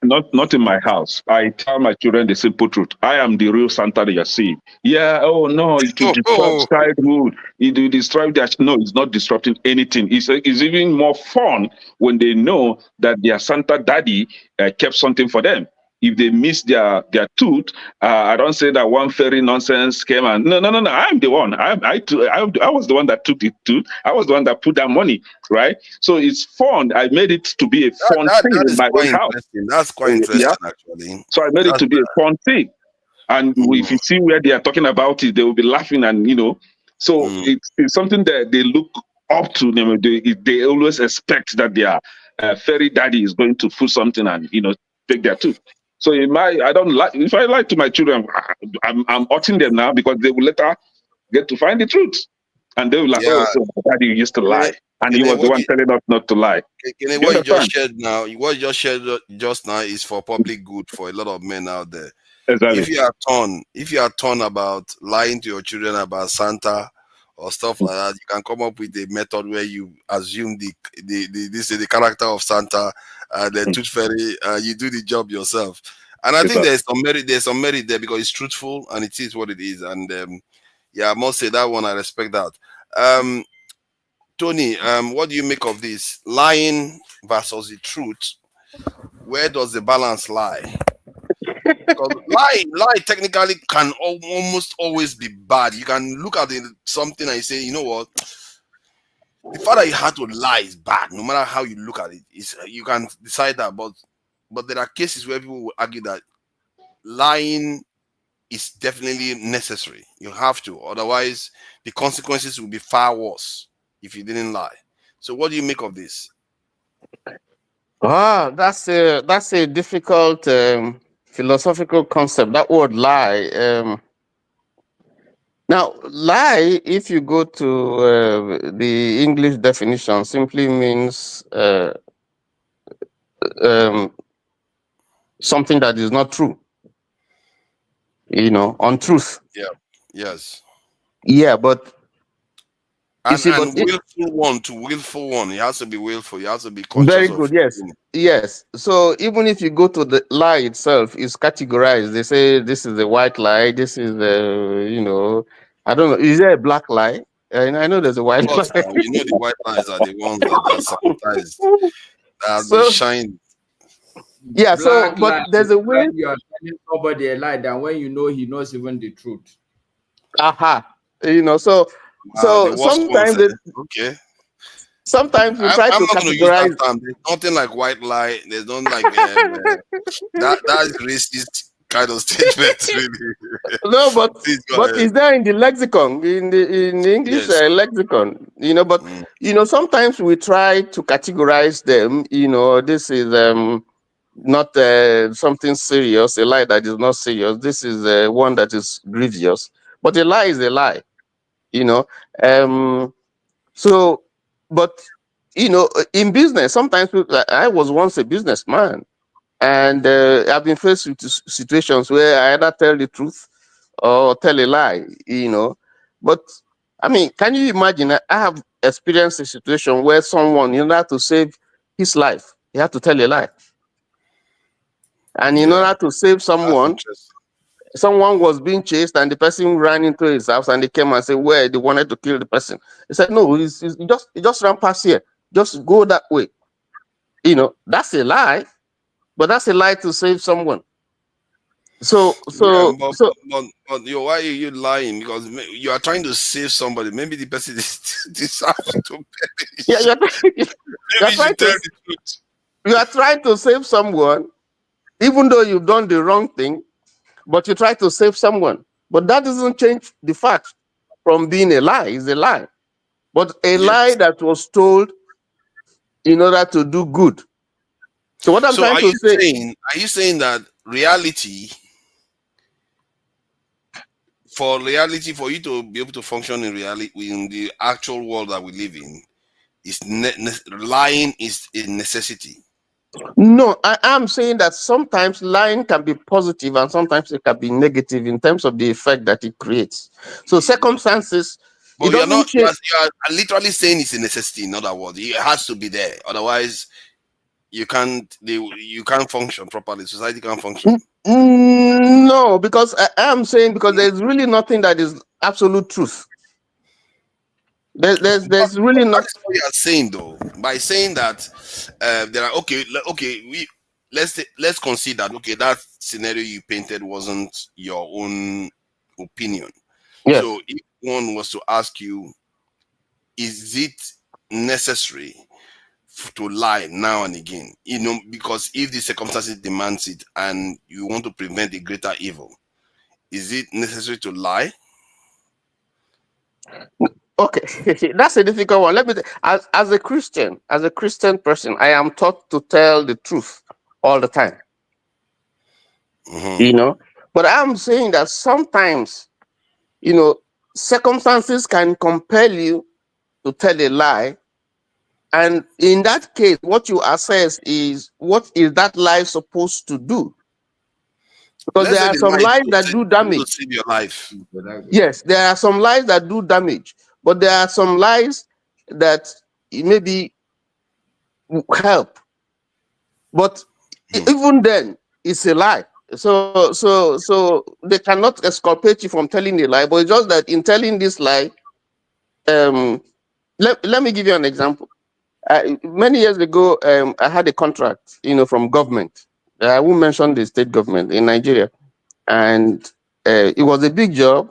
not. not in my house. I tell my children the simple truth. I am the real Santa that you're seeing. Yeah, oh no, it will disrupt childhood. It will disrupt that. No, it's not disrupting anything. It's even more fun when they know that their Santa daddy kept something for them. If they miss their tooth, I don't say that one fairy nonsense came and no, no, no, no. I'm the one. I was the one that took the tooth. I was the one that put that money, right? So it's fun. I made it to be a fun thing That in is my own quite house. interesting. That's quite Yeah. interesting, actually. So I made it That's to be a fun thing. And if you see where they are talking about it, they will be laughing and. So it's something that they look up to. They always expect that their fairy daddy is going to put something and take their tooth. So I don't like if I lie to my children, I'm hurting them now because they will later get to find the truth. And they will like, oh, yeah. so my daddy used to lie. And he Kene, was the what one you, telling us not to lie. Kene, You what you just understand? shared now, what you just shared just now is for public good for a lot of men out there. Exactly. If you are torn about lying to your children about Santa or stuff like that, you can come up with a method where you assume the character of Santa, the tooth fairy, you do the job yourself. And I think Exactly. there's some merit there because it's truthful and it is what it is. And yeah, I must say that one I respect that. Tony, what do you make of this lying versus the truth? Where does the balance lie? Because lie technically can almost always be bad. You can look at something and you say, you know what, the fact that you had to lie is bad. No matter how you look at it, you can decide that. But there are cases where people will argue that lying is definitely necessary. You have to, otherwise the consequences will be far worse if you didn't lie. So what do you make of this? Ah, that's a difficult philosophical concept. That word lie. Now, lie, if you go to the English definition, simply means um, something that is not true. Untruth. Yeah. Yes. Yeah, but you And see, but willful one. It has to be willful. You have to be very conscious of. good. Yes. Yes. So even if you go to the lie itself, it's categorized. They say this is a white lie. This is I don't know. Is there a black lie? I know there's a Of white course, lie. now you know the white lies are the ones that are sanitized, that have been So shined. yeah. So, Black but lie there's is a way. when you are telling somebody a lie than when you know he knows even the truth. Aha. So The worst ones. sometimes Okay. sometimes we try I'm to not going to use that categorize. term. There's nothing like white lie. There's nothing like that is racist kind of statement, really. No, but Please go but ahead. is there in the lexicon in the English Yes. lexicon? But Mm. sometimes we try to categorize them. This is not something serious, a lie that is not serious. This is one that is grievous. But a lie is a lie. You know. So, but in business, sometimes I was once a businessman, and I've been faced with situations where I either tell the truth or tell a lie. But I mean, can you imagine? I have experienced a situation where someone, in order to save his life, he had to tell a lie, and in Yeah. order to save That's someone, interesting. someone was being chased, and the person ran into his house, and they came and said, "Where they wanted to kill the person." He said, "No, he just ran past here. Just go that way." That's a lie, but that's a lie to save someone. So, Yeah, so, so, but why are you lying? Because you are trying to save somebody. Maybe the person deserves to yeah, perish. you're, Maybe you're you trying should tell to the truth. you are trying to save someone, even though you've done the wrong thing, but you try to save someone. But that doesn't change the fact from being a lie. Is a lie, but a lie Yes. that was told in order to do good. So what I'm So trying to say, are you saying that reality, for you to be able to function in reality in the actual world that we live in, is lying is a necessity? no, I am saying that sometimes lying can be positive and sometimes it can be negative in terms of the effect that it creates. So circumstances, it But you're not. doesn't change. You are literally saying it's a necessity. In other words, it has to be there. Otherwise, you can't function properly. Society can't function. No, because I am saying because there's really nothing that is absolute truth. There's really That not. is what you are saying, though. By saying that there are let's consider that that scenario you painted wasn't your own opinion. Yes. So if one was to ask you, is it necessary to lie now and again? Because if the circumstances demands it and you want to prevent a greater evil, is it necessary to lie? Okay, that's a difficult one. Let me as a Christian person, I am taught to tell the truth all the time. Mm-hmm. But I'm saying that sometimes, circumstances can compel you to tell a lie. And in that case, what you assess is what is that lie supposed to do? Because Let's there say are the some lie is lies that do supposed to damage. save your life. Yes, there are some lies that do damage, but there are some lies that maybe help. But even then, it's a lie. So they cannot exculpate you from telling a lie. But it's just that in telling this lie, let me give you an example. Many years ago, I had a contract, from government. I won't mention the state government in Nigeria, and it was a big job,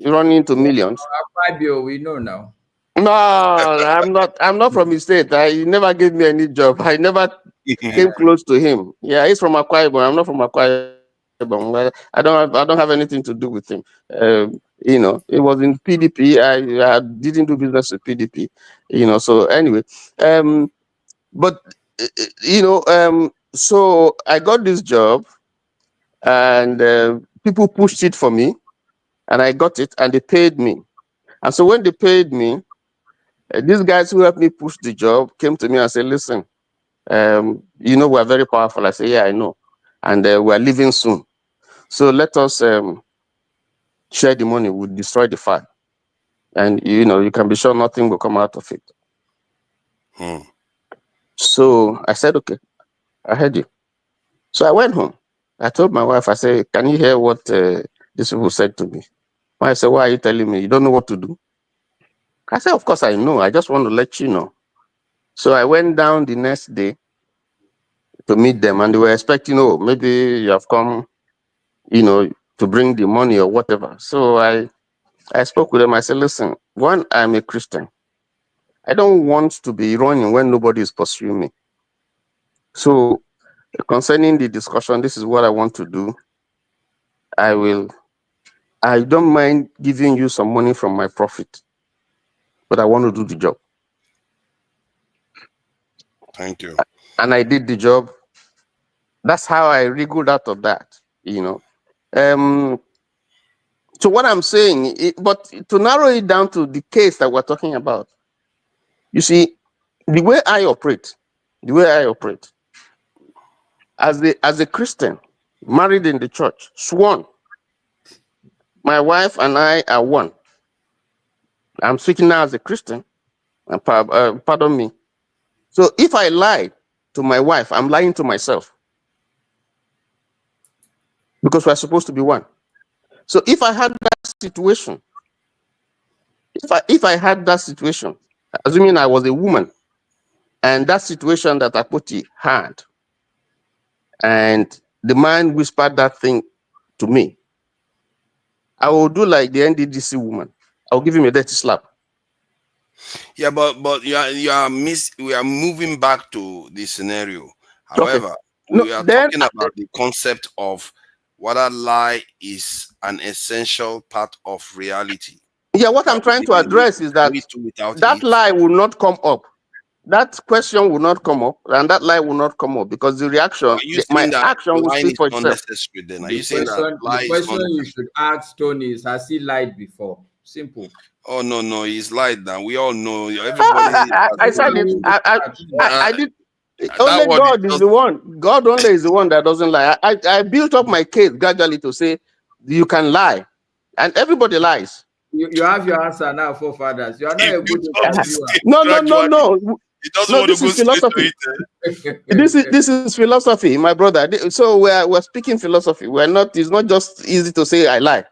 running into millions. Akpabio, we know now. No, I'm not from his state. He never gave me any job. I never came close to him. Yeah, he's from Akwa Ibom. I'm not from Akwa Ibom. Well, I don't have anything to do with him. It was in PDP. I didn't do business with PDP. So anyway, but so I got this job, and people pushed it for me, and I got it, and they paid me. And so when they paid me, these guys who helped me push the job came to me and said, "Listen, we're very powerful." I said, "Yeah, I know, and we're leaving soon. So let us share the money. We'll destroy the file, and you can be sure nothing will come out of it." So I said, "Okay, I heard you." So I went home. I told my wife, I said, "Can you hear what these people said to me?" My wife said, "Why are you telling me? You don't know what to do?" I said, "Of course I know. I just want to let you know." So I went down the next day to meet them, and they were expecting, "Oh, maybe you have come, to bring the money or whatever." So I spoke with them. I said, "Listen, one, I'm a Christian. I don't want to be running when nobody is pursuing me. So concerning the discussion, this is what I want to do. I don't mind giving you some money from my profit, but I want to do the job." Thank you. And I did the job. That's how I wriggled out of that, So what I'm saying, but to narrow it down to the case that we're talking about, you see, the way I operate, as a Christian, married in the church, sworn, my wife and I are one. I'm speaking now as a Christian, pardon me. So if I lie to my wife, I'm lying to myself, because we're supposed to be one. So if I had that situation, assuming I was a woman, and that situation that Akpoti had, and the man whispered that thing to me, I will do like the NDDC woman. I'll give him a dirty slap. Yeah, but we are moving back to the scenario. However, we are talking about the concept of whether lie is an essential part of reality. Yeah, what I'm trying to address is that that lie will not come up. That question will not come up, and that lie will not come up, because the reaction, my action will speak for itself. Unnecessary then? Are you saying that lie the question you should ask Tony is, has he lied before? Simple. Oh no, he's lied now. We all know. Everybody. I said it. I did. Only God is the one. God only is the one that doesn't lie. I built up my case gradually to say you can lie, and everybody lies. You have your answer now, forefathers. You are not a good interviewer. No. This is philosophy. This is philosophy, my brother. So we're speaking philosophy. We're not. It's not just easy to say I lie.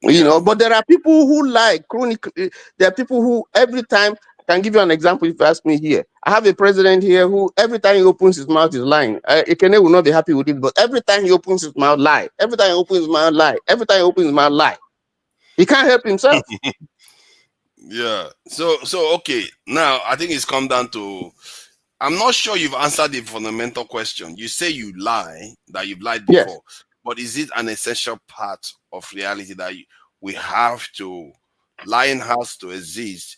But there are people who lie chronically. There are people who every time. I can give you an example if you ask me here. I have a president here who every time he opens his mouth is lying. Ekene will not be happy with it, but every time he opens his mouth, lie. Every time he opens his mouth, lie. Every time he opens his mouth, lie. He can't help himself. Yeah. So okay. Now I think it's come down to, I'm not sure you've answered the fundamental question. You say you lie, that you've lied before, yes. But is it an essential part of reality that we have to, lying has to exist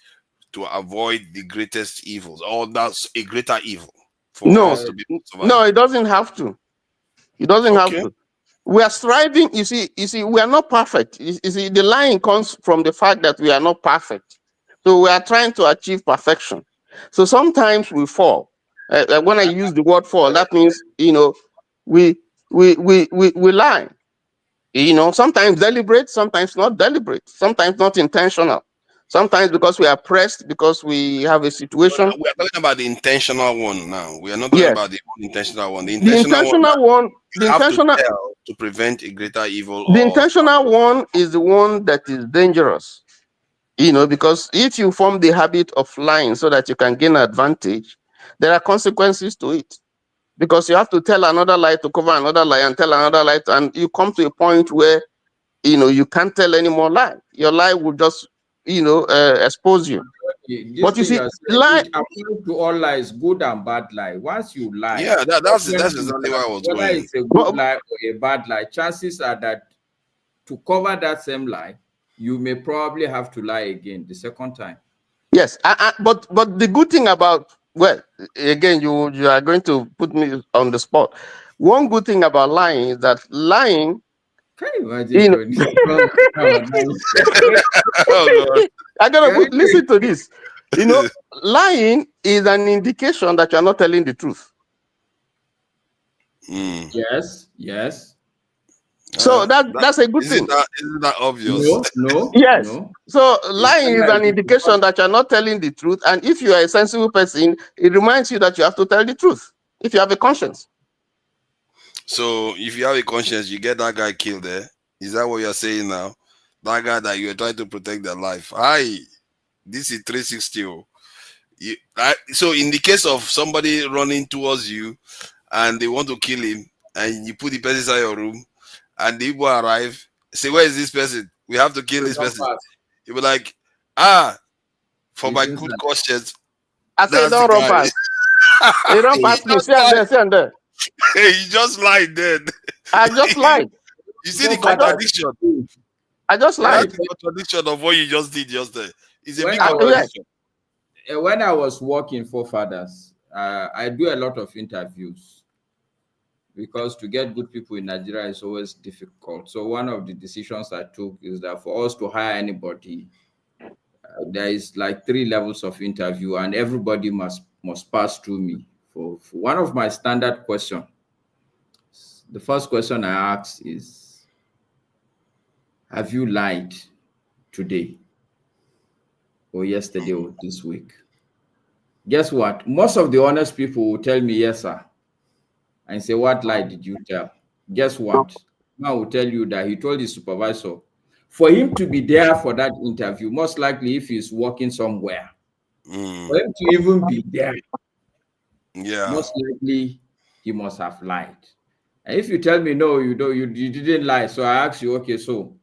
to avoid the greatest evils, or that's a greater evil for us to be able to survive? No, it doesn't have to. It doesn't have to. We are striving. You see, we are not perfect. You see, the lying comes from the fact that we are not perfect. So we are trying to achieve perfection. So sometimes we fall. When I use the word fall, that means we lie. Sometimes deliberate, sometimes not deliberate, sometimes not intentional. Sometimes because we are pressed, because we have a situation. We are talking about the intentional one now. We are not talking about the unintentional one. The intentional one you have to tell to prevent a greater evil. The intentional one is the one that is dangerous. Because if you form the habit of lying so that you can gain advantage, there are consequences to it. Because you have to tell another lie to cover another lie and tell another lie, and you come to a point where you can't tell any more lie. Your lie will just expose you. this But you thing see, you're saying, lie. it applies to all lies, good and bad lie. Once you lie, Yeah, that's whether exactly where I was whether going. it's a good lie or a bad lie, chances are that to cover that same lie, you may probably have to lie again the second time. Yes, but the good thing about, well, again, you are going to put me on the spot. One good thing about lying is that lying, Can you imagine? you know, Oh God. I gotta listen to this. You know, lying is an indication that you're not telling the truth. Yes, yes. So that's a good thing. Isn't that obvious? No, Yes. no. So lying is an indication that you're not telling the truth. And if you are a sensible person, it reminds you that you have to tell the truth if you have a conscience. So if you have a conscience, you get that guy killed there. Is that what you're saying now? That guy that you're trying to protect their life. Hi, this is 360. So in the case of somebody running towards you and they want to kill him, and you put the person inside your room, and the people arrive, say, where is this person? We have to kill this person. You'll be like, for my good conscience. I say, don't run past. They run past me. See and there. Hey, you just lied then. I just lied. You see the contradiction? I just lied. The contradiction of what you just did just there. It's a big When contradiction. When I was working for Fathers, I do a lot of interviews because to get good people in Nigeria is always difficult. So one of the decisions I took is that for us to hire anybody, there is like 3 levels of interview, and everybody must pass through me. For one of my standard questions, the first question I ask is, have you lied today or yesterday or this week? Guess what? Most of the honest people will tell me, yes, sir. And say, what lie did you tell? Guess what? I will tell you that he told his supervisor, for him to be there for that interview, most likely if he's working somewhere, for him to even be there, most likely he must have lied. And if you tell me, no, you didn't lie. So I ask you, okay, so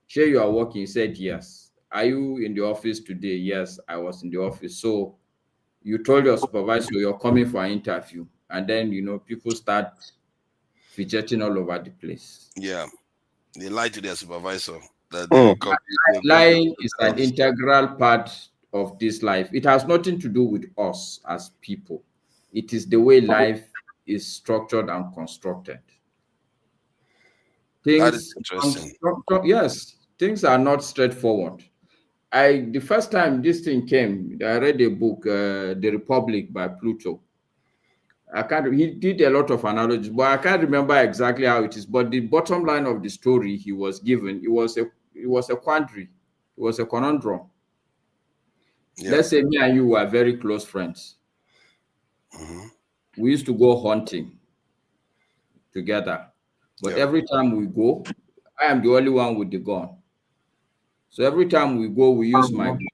sure you are working? He said, yes. Are you in the office today? Yes, I was in the office. So you told your supervisor you're coming for an interview, and then people start fidgeting all over the place. Yeah, they lie to their supervisor. Lying is an integral part of this life. It has nothing to do with us as people. It is the way life is structured and constructed. That is interesting. Yes, things are not straightforward. The first time this thing came, I read a book, The Republic by Pluto. He did a lot of analogies, but I can't remember exactly how it is. But the bottom line of the story he was given, it was a quandary, it was a conundrum. Yeah. Let's say me and you were very close friends. We used to go hunting together, but every time we go, I am the only one with the gun. So every time we go, we use my gun.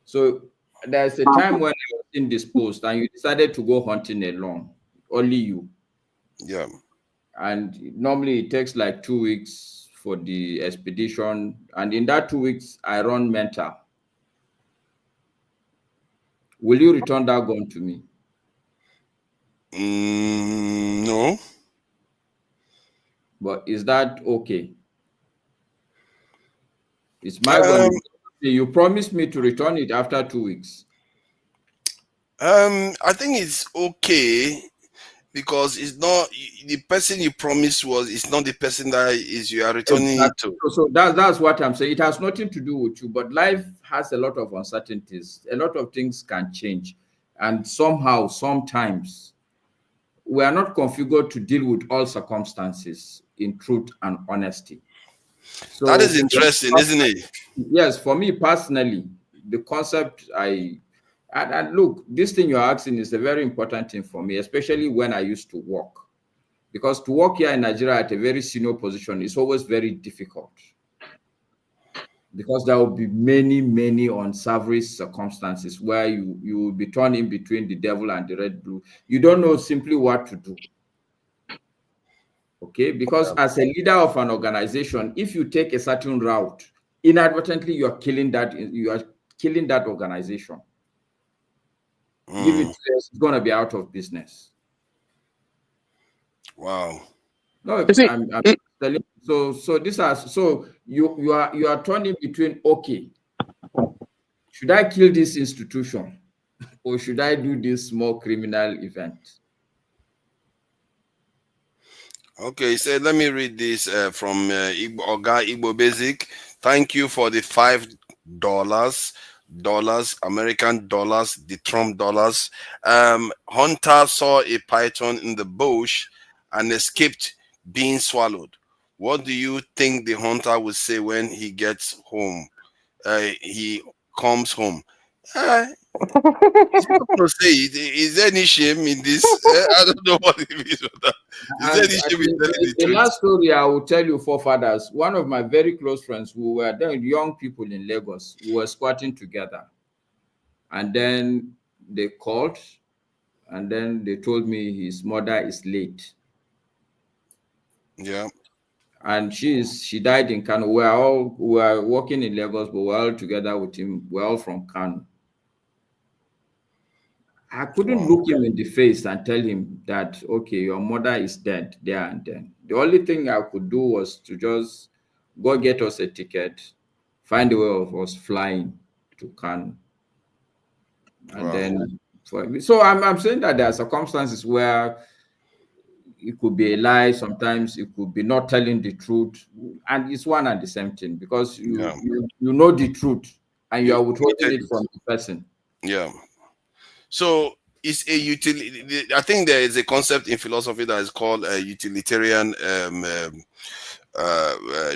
So there's a time when I was indisposed and you decided to go hunting alone, only you. Yeah. And normally it takes like 2 weeks for the expedition. And in that 2 weeks, I run mental. Will you return that gun to me? No. But is that okay? It's my gun. You promised me to return it after 2 weeks. I think it's okay because it's not the person you promised it's not the person that you are returning it to. So that's what I'm saying. It has nothing to do with you, but life has a lot of uncertainties. A lot of things can change, and somehow, sometimes, we are not configured to deal with all circumstances in truth and honesty. So that is interesting, isn't it? Yes, for me personally, the concept and look, this thing you're asking is a very important thing for me, especially when I used to work. Because to work here in Nigeria at a very senior position is always very difficult. Because there will be many, many unsavory circumstances where you will be torn in between the devil and the red blue. You don't know simply what to do. Okay, because as a leader of an organization, if you take a certain route, inadvertently you are killing killing that organization. Give it 2 years, it's going to be out of business. Wow. No, I'm telling you. So these are you are turning between, okay, should I kill this institution or should I do this small criminal event? Okay, so let me read this from Oga Igbo Basic. Thank you for the $5, American dollars, the Trump dollars. Hunter saw a python in the bush and escaped being swallowed. What do you think the hunter will say when he gets home? He comes home. He's not going to say it. Is there any shame in this? I don't know what it means. Is there any shame in telling the The truth? last story I will tell you, forefathers, one of my very close friends who were then young people in Lagos who were squatting together. And then they called and then they told me his mother is late. Yeah. And she died in Kano. We are working in Lagos, but we're all together with him. We're all from Kano. I couldn't look him in the face and tell him that, okay, your mother is dead there and then. The only thing I could do was to just go get us a ticket, find a way of us flying to Kano. And then, so I'm saying that there are circumstances where it could be a lie, sometimes it could be not telling the truth, and it's one and the same thing because you know the truth and you are withholding it from the person. Yeah. So it's a utility. I think there is a concept in philosophy that is called utilitarian.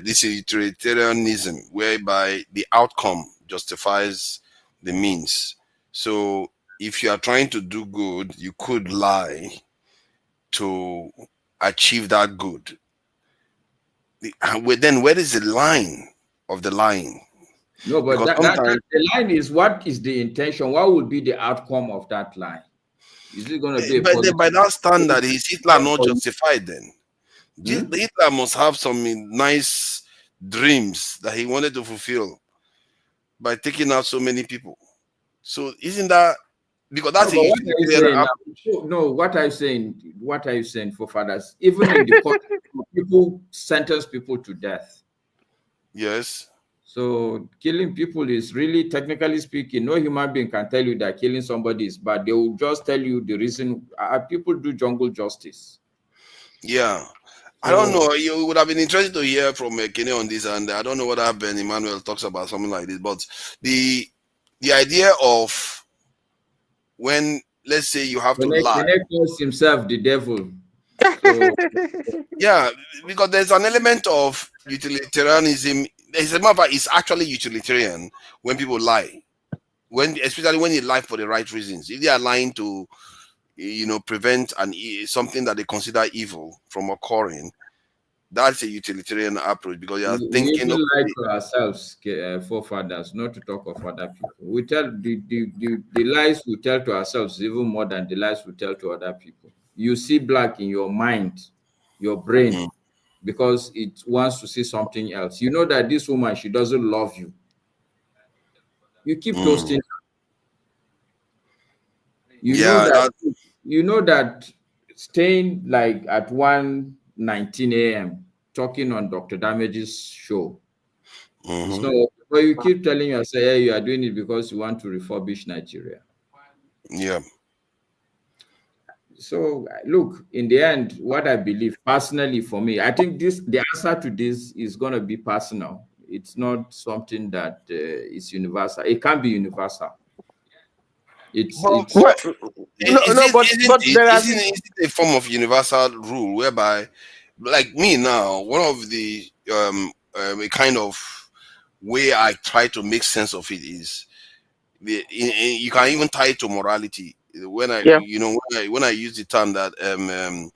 This is utilitarianism, whereby the outcome justifies the means. So if you are trying to do good, you could lie to achieve that good. Then where is the line of the lying? No, but the line is, what is the intention? What would be the outcome of that line? Is it going to be by that standard, is Hitler not justified then? Hitler must have some nice dreams that he wanted to fulfill by taking out so many people. So isn't that because that's what are you saying? What are you saying, for fathers? Even in the court, people sentence people to death. Yes. So killing people is really, technically speaking, no human being can tell you that killing somebody is bad. They will just tell you the reason. People do jungle justice. Yeah. I don't know. You would have been interested to hear from Kenny on this, and I don't know whether Ben Emmanuel talks about something like this, but the idea of when, let's say, you have to lie. Kenny calls himself the devil. So, yeah, because there's an element of utilitarianism. As a matter of fact, it's actually utilitarian when people lie, especially when they lie for the right reasons. If they are lying to, prevent something that they consider evil from occurring, that's a utilitarian approach because you are thinking. We lie to ourselves, forefathers, not to talk of other people. We tell the lies we tell to ourselves even more than the lies we tell to other people. You see black in your mind, your brain, because it wants to see something else. You know that this woman, she doesn't love you. You keep toasting her. You know that staying like at 1:19 a.m. talking on Dr. Damage's show. So, but you keep telling yourself, hey, you are doing it because you want to refurbish Nigeria. Yeah. So look, in the end, what I believe personally for me, I think the answer to this is going to be personal. It's not something that is universal. It can't be universal. Isn't a form of universal rule whereby, like me now, one of the a kind of way I try to make sense of it is you can even tie it to morality. When I use the term that the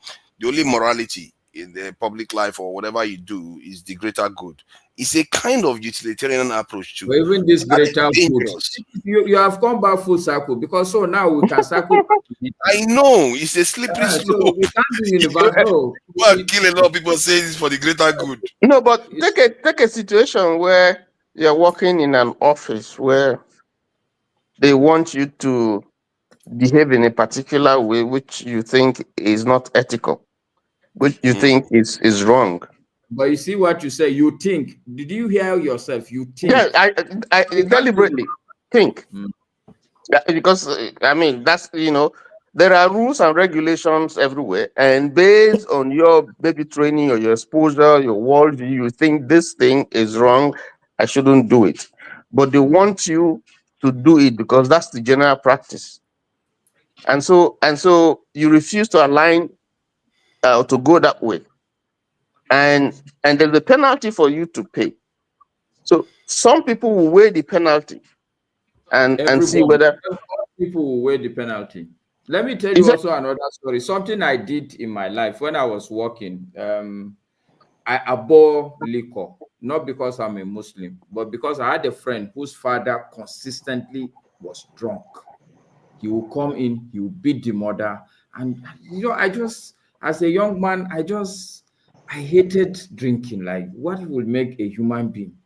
only morality in the public life or whatever you do is the greater good. It's a kind of utilitarian approach to. But even this greater good, you have come back full circle because so now we can circle. I know it's a slippery slope. So we can't be universal. Kill a lot of people say this for the greater good. No, but take a situation where you're working in an office where they want you to behave in a particular way which you think is not ethical, which you think is wrong. But you see what you say, you think. Did you hear yourself? You think. Yeah, I deliberately think. Because I mean, that's, there are rules and regulations everywhere, and based on your maybe training or your exposure, your worldview, you think this thing is wrong, I shouldn't do it. But they want you to do it because that's the general practice. And so you refuse to align to go that way. And there's a penalty for you to pay. So some people will weigh the penalty and see whether people will weigh the penalty. Let me tell you also another story. Something I did in my life when I was working. I abhor liquor, not because I'm a Muslim, but because I had a friend whose father consistently was drunk. He will come in, he will beat the mother. And, I just, as a young man, I hated drinking. Like, what will make a human being,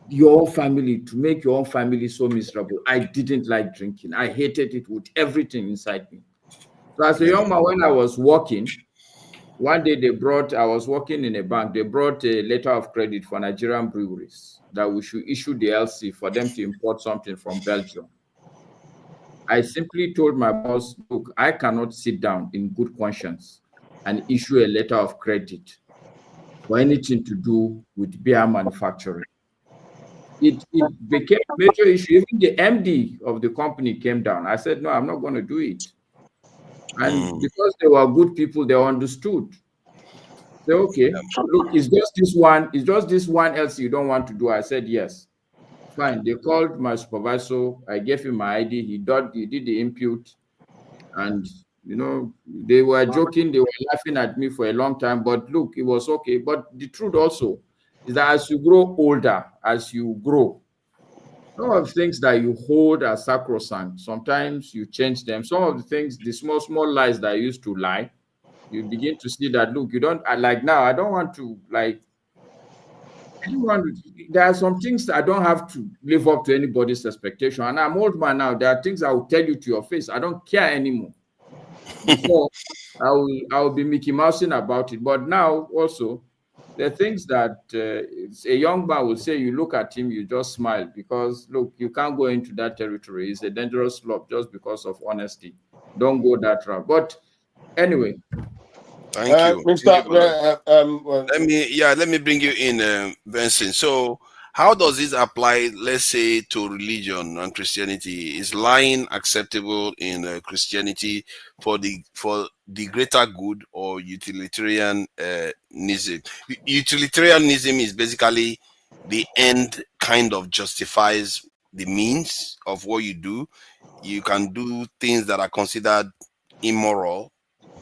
your own family, to make your own family so miserable? I didn't like drinking. I hated it with everything inside me. So as a young man, when I was working, one day I was working in a bank, they brought a letter of credit for Nigerian breweries that we should issue the LC for them to import something from Belgium. I simply told my boss, look, I cannot sit down in good conscience and issue a letter of credit for anything to do with beer manufacturing. It became a major issue. Even the MD of the company came down. I said, no, I'm not going to do it. And because they were good people, they understood. Say, okay, look, it's just this one else you don't want to do. I said, yes. Fine. They called my supervisor. I gave him my ID. He did the input. And, they were joking. They were laughing at me for a long time. But look, it was okay. But the truth also is that as you grow older, as you grow, some of the things that you hold as sacrosanct, sometimes you change them. Some of the things, the small lies that I used to lie, you begin to see that, look, you don't, like now, I don't want to, there are some things I don't have to live up to anybody's expectation. And I'm old man now. There are things I will tell you to your face. I don't care anymore. Before, I will be Mickey Mousing about it. But now also, there are things that a young man will say, you look at him, you just smile because, look, you can't go into that territory. It's a dangerous slope just because of honesty. Don't go that route. But anyway. Thank you. Let me bring you in, Benson. So how does this apply, let's say, to religion and Christianity? Is lying acceptable in Christianity for the greater good or utilitarianism? Utilitarianism is basically the end kind of justifies the means of what you do. You can do things that are considered immoral,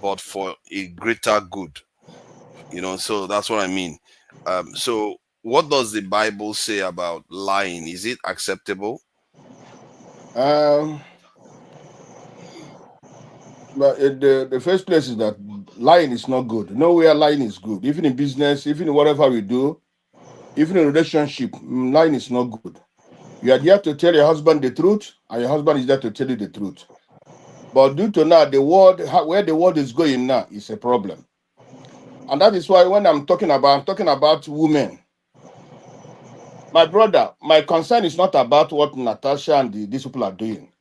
but for a greater good. So that's what I mean. So what does the Bible say about lying? Is it acceptable? But the first place is that lying is not good. Nowhere lying is good. Even in business, even in whatever we do, even in relationship, lying is not good. You are there to tell your husband the truth, and your husband is there to tell you the truth. But due to now, where the world is going now is a problem. And that is why when I'm talking about women. My brother, my concern is not about what Natasha and these people are doing.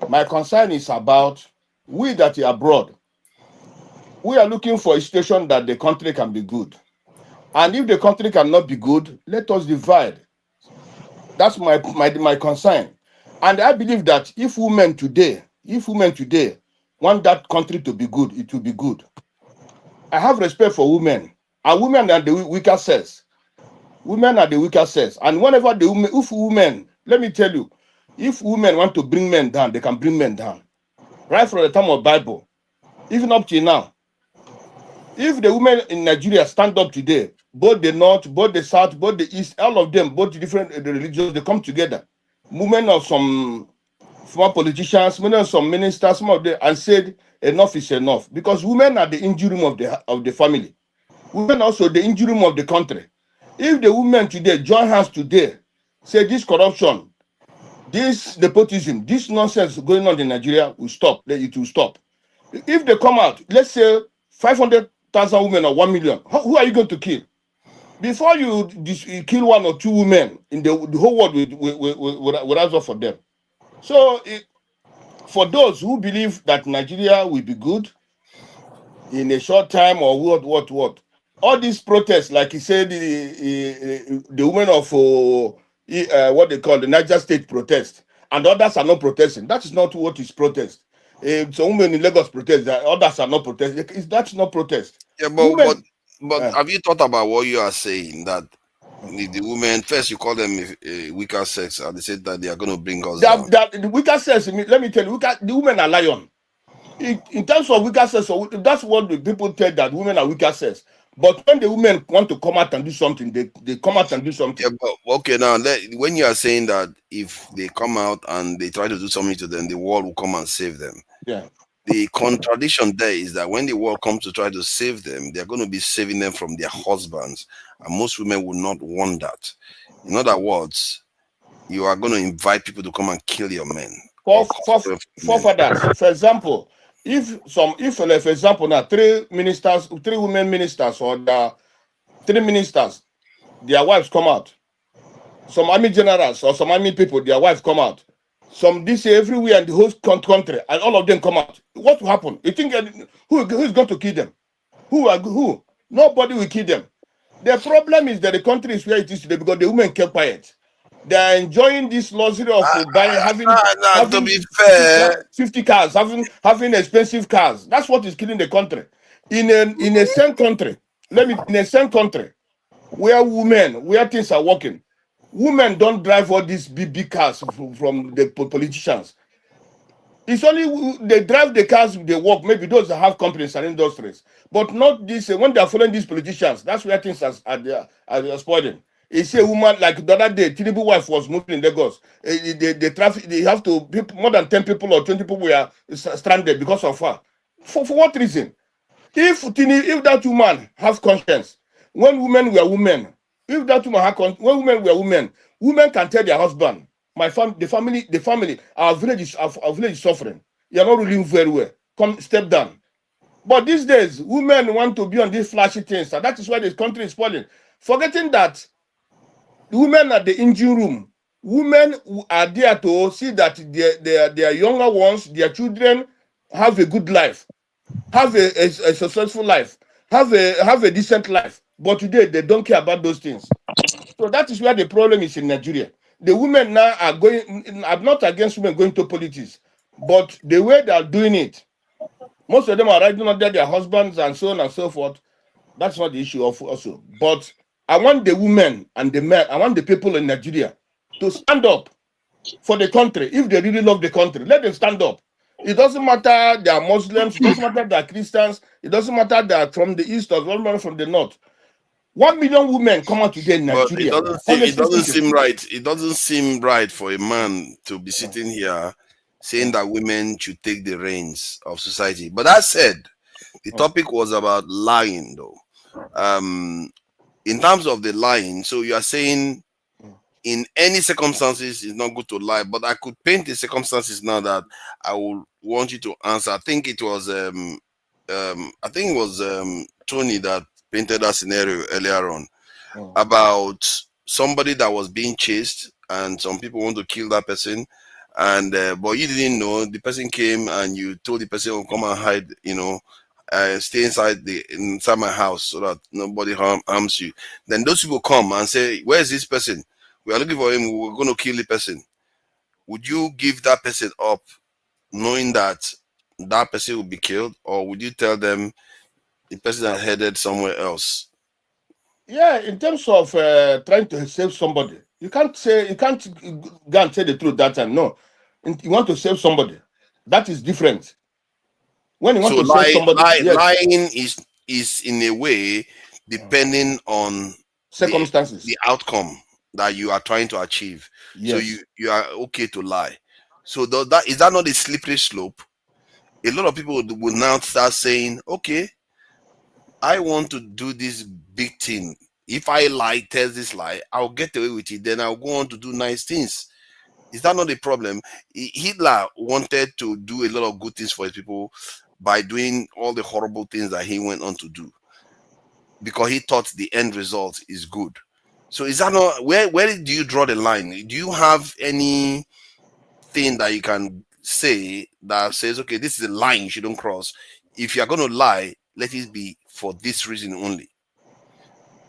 My concern is about we that are abroad. We are looking for a situation that the country can be good. And if the country cannot be good, let us divide. That's my concern. And I believe that if women today want that country to be good, it will be good. I have respect for women. And women are the weaker sex. Women are the weaker sex. And whenever let me tell you, if women want to bring men down, they can bring men down. Right from the time of Bible, even up till now. If the women in Nigeria stand up today, both the North, both the South, both the East, all of them, both the different religions, they come together. Women of some former politicians, women of some ministers, some of them, and said enough is enough. Because women are the engine room of the family. Women also the engine room of the country. If the women today join hands today, say this corruption, this nepotism, this nonsense going on in Nigeria will stop. It will stop. If they come out, let's say 500,000 women or 1 million, who are you going to kill? Before you kill 1 or 2 women, in the whole world will rise up for them. So for those who believe that Nigeria will be good in a short time or what, all these protests, like he said, the women of what they call the Niger State protest, and others are not protesting. That is not what is protest. Some women in Lagos protest, others are not protesting. That's not protest. Yeah, but have you thought about what you are saying? That the women, first you call them weaker sex, and they said that they are going to bring us down. The weaker sex, let me tell you, the women are lion. In terms of weaker sex, that's what the people tell, that women are weaker sex. But when the women want to come out and do something, they come out and do something. Yeah, but okay, now when you are saying that if they come out and they try to do something to them, the world will come and save them. Yeah. The contradiction there is that when the world comes to try to save them, they're going to be saving them from their husbands, and most women will not want that. In other words, you are going to invite people to come and kill your men. Forefathers, for example, if for example now 3 women ministers, or 3 ministers, their wives come out. Some army generals or some army people, their wives come out. Some this everywhere in the whole country, and all of them come out. What will happen? You think who is going to kill them? Who? Nobody will kill them. The problem is that the country is where it is today because the women kept quiet. They are enjoying this luxury of having to be fair, 50 cars, having expensive cars. That's what is killing the country. In a same country, in a same country where things are working, women don't drive all these big cars from the politicians. It's only they drive the cars they work, maybe those that have companies and industries, but not this. When they are following these politicians, that's where things are spoiling. You see a woman, like the other day, Tinubu's wife was moving in Lagos. The traffic, they have to, more than 10 people or 20 people were stranded because of her. For what reason? If that woman has conscience, when women were women, if that woman when women were women can tell their husband, the family, our village is suffering. You're not ruling very well. Come, step down. But these days, women want to be on these flashy things, and that is why the country is falling. Forgetting that the women at the engine room, women are there to see that their younger ones, their children, have a good life, have a successful life, have a decent life. But today they don't care about those things. So that is where the problem is in Nigeria. The women now are going. I'm not against women going to politics, but the way they are doing it, most of them are riding under their husbands and so on and so forth. That's not the issue of also. But I want the women and the men, I want the people in Nigeria to stand up for the country. If they really love the country, let them stand up. It doesn't matter they are Muslims, it doesn't matter they are Christians, it doesn't matter they are from the east or from the north. 1 million women come out today in Nigeria. But it doesn't seem right. It doesn't seem right for a man to be sitting here saying that women should take the reins of society. But that said, the topic was about lying, though. In terms of the lying, so you are saying in any circumstances it's not good to lie, but I could paint the circumstances now that I would want you to answer. I think it was Tony that painted that scenario earlier on about somebody that was being chased and some people want to kill that person, and but you didn't know. The person came and you told the person, "Oh, come and hide," stay inside my house so that nobody harms you. Then those people come and say, "Where is this person? We are looking for him. We're going to kill the person." Would you give that person up knowing that that person will be killed, or would you tell them the person are headed somewhere else? Yeah, in terms of trying to save somebody, you can't go and say the truth that time. No, you want to save somebody. That is different. When you want to save somebody, yes. Lying is in a way depending on circumstances, the outcome that you are trying to achieve. Yes. So you are okay to lie. So is that not a slippery slope? A lot of people will now start saying, "Okay, I want to do this big thing. If I tell this lie, I'll get away with it. Then I'll go on to do nice things." Is that not a problem? Hitler wanted to do a lot of good things for his people by doing all the horrible things that he went on to do, because he thought the end result is good. So is that not, where do you draw the line? Do you have anything that you can say that says, okay, this is a line you shouldn't cross? If you're going to lie, let it be for this reason only.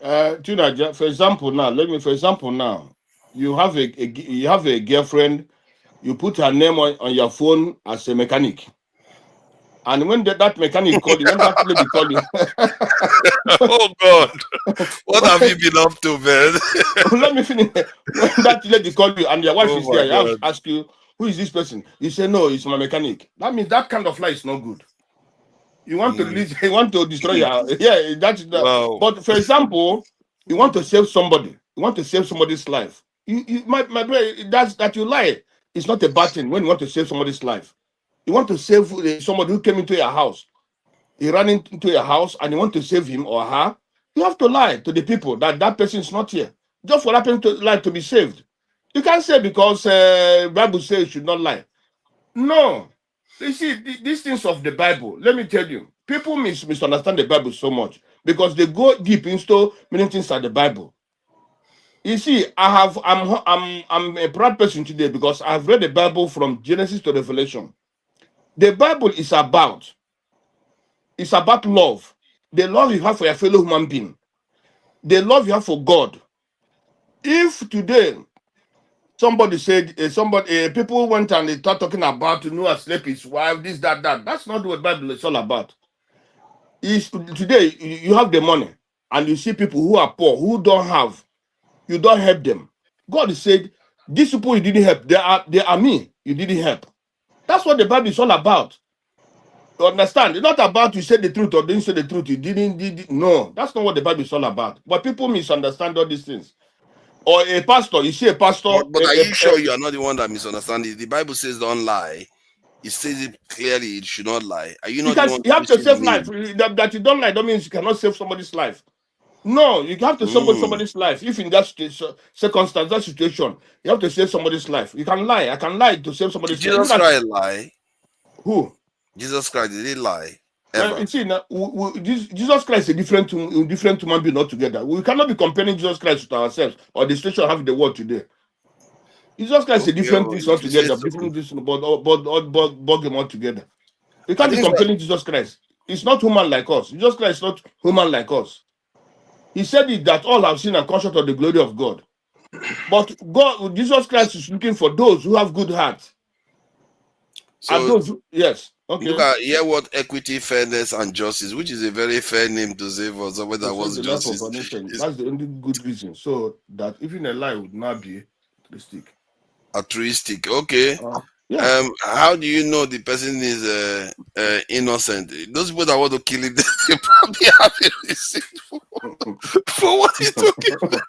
For example, now, you have a girlfriend, you put her name on your phone as a mechanic. And when that mechanic called you, when that lady called you, oh God, what have you been up to, man? Let me finish. When that lady called you and your wife is there, God. you ask you, who is this person? You say, no, it's my mechanic. That means that kind of lie is not good. You want to release, you want to destroy your, that's the. Wow. But for example, you want to save somebody, you want to save somebody's life. My brother, that you lie. It's not a bad thing when you want to save somebody's life. You want to save somebody who came into your house. He ran into your house and you want to save him or her. You have to lie to the people that person is not here. Just for that person to lie to be saved. You can't say because Bible says you should not lie. No. You see, these things of the Bible, let me tell you, people misunderstand the Bible so much because they go deep into many things of the Bible. You see, I'm a proud person today because I've read the Bible from Genesis to Revelation. The Bible is about love. The love you have for your fellow human being. The love you have for God. If today somebody said, people went and they start talking about Noah slept his wife, this, that. That's not what the Bible is all about. Today you have the money and you see people who are poor, who don't have, you don't help them. God said, these people you didn't help, they are me, you didn't help. That's what the Bible is all about. You understand? It's not about you say the truth or didn't say the truth. You didn't. No, that's not what the Bible is all about. But people misunderstand all these things. Or a pastor, you see a pastor. But are you sure you are not the one that misunderstands it? The Bible says don't lie. It says it clearly. It should not lie. Are you not the one? You have to save life. That you don't lie, that means you cannot save somebody's life. No, you have to save somebody's life. If in that circumstance, that situation, you have to save somebody's life. You can lie. I can lie to save somebody's life. Jesus Christ lie. Who? Jesus Christ, did he lie? You see, now, Jesus Christ is a different human being altogether. We cannot be comparing Jesus Christ with ourselves or the situation having the world today. Jesus Christ is a different thing altogether, different things, but them altogether. You can't be comparing Jesus Christ. It's not human like us. Jesus Christ is not human like us. He said it that all have seen and come short of the glory of God. But God, Jesus Christ is looking for those who have good hearts. So, and those yes. Okay. Look at here what equity, fairness, and justice, which is a very fair name to say for someone that wants justice. That's the only good reason. So that even a lie would not be altruistic. Altruistic, okay. Yeah. How do you know the person is innocent? Those people that want to kill him, they probably have a reason for what he's talking about.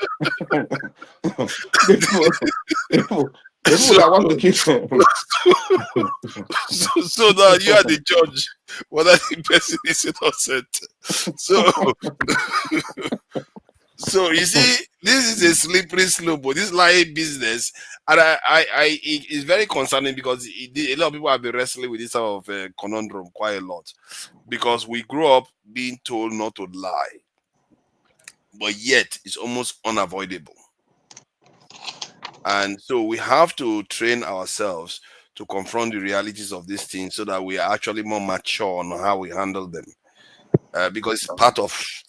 People that want to kill him. So now you are the judge whether the person is innocent. So you see, this is a slippery slope, but this lying business, and it's very concerning because a lot of people have been wrestling with this type of conundrum quite a lot, because we grew up being told not to lie, but yet it's almost unavoidable. And so we have to train ourselves to confront the realities of these things so that we are actually more mature on how we handle them. Because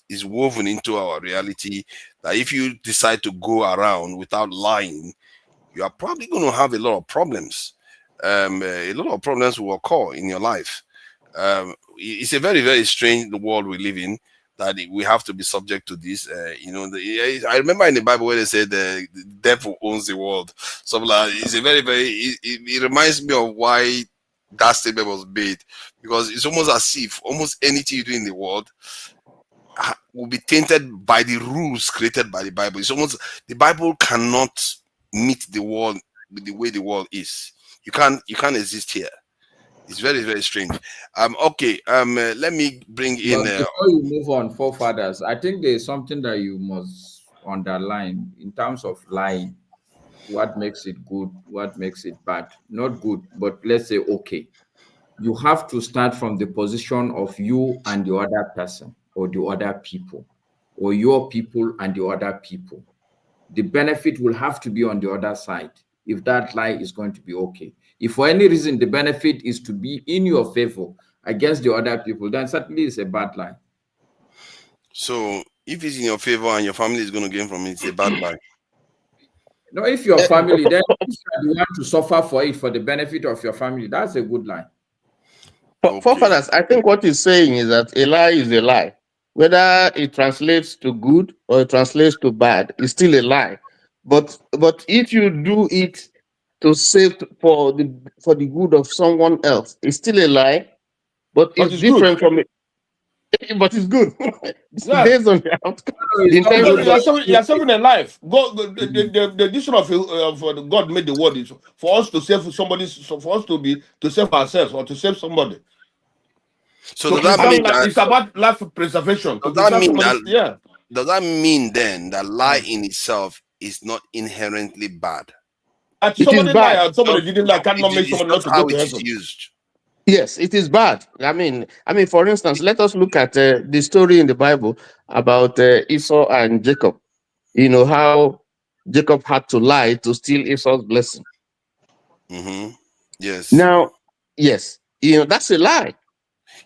it's woven into our reality that if you decide to go around without lying, you are probably going to have a lot of problems. A lot of problems will occur in your life. It's a very, very strange world we live in, that we have to be subject to this. I remember in the Bible where they said the devil owns the world. So it's a very, very, it reminds me of why that statement was made, because it's almost as if almost anything you do in the world will be tainted by the rules created by the Bible. It's almost, the Bible cannot meet the world with the way the world is. You can't exist here. It's very, very strange. Okay. Let me bring in. Before you move on, forefathers, I think there's something that you must underline in terms of lying. what makes it good, what makes it bad. Not good, but let's say okay. You have to start from the position of you and the other person, or the other people, or your people and the other people. The benefit will have to be on the other side if that lie is going to be okay. If for any reason the benefit is to be in your favor against the other people, then certainly it's a bad lie. So if it's in your favor and your family is going to gain from it, it's a bad lie. No, if your family, then if you want to suffer for it for the benefit of your family, that's a good lie. Forefathers, I think what he's saying is that a lie is a lie. Whether it translates to good or it translates to bad, it's still a lie. But if you do it to save for the good of someone else, it's still a lie, but it's different from it. But it's good. It's based on the outcome. You are saving a life. God, the decision of God made the world is for us to save somebody, for us to save ourselves or to save somebody. So does that mean that it's about life preservation? Does that mean then that lie in itself is not inherently bad? Somebody lie, somebody didn't lie, cannot make someone not to go to heaven. Used. Yes, it is bad. I mean, for instance, let us look at the story in the Bible about Esau and Jacob. You know how Jacob had to lie to steal Esau's blessing. Mm-hmm. Yes. Now, yes, that's a lie.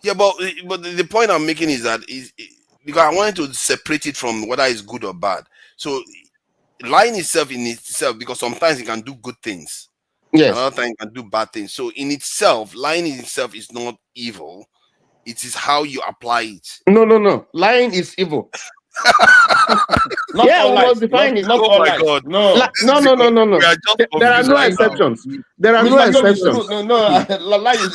Yeah, but the point I'm making is that because I wanted to separate it from whether it's good or bad. So lying itself, because sometimes it can do good things. Yes. Another time it can do bad things. So in itself, lying in itself is not evil. It is how you apply it. No. Lying is evil. Not all lies. Not all lies. God. No. There are no exceptions. There are no exceptions. No. Lying is.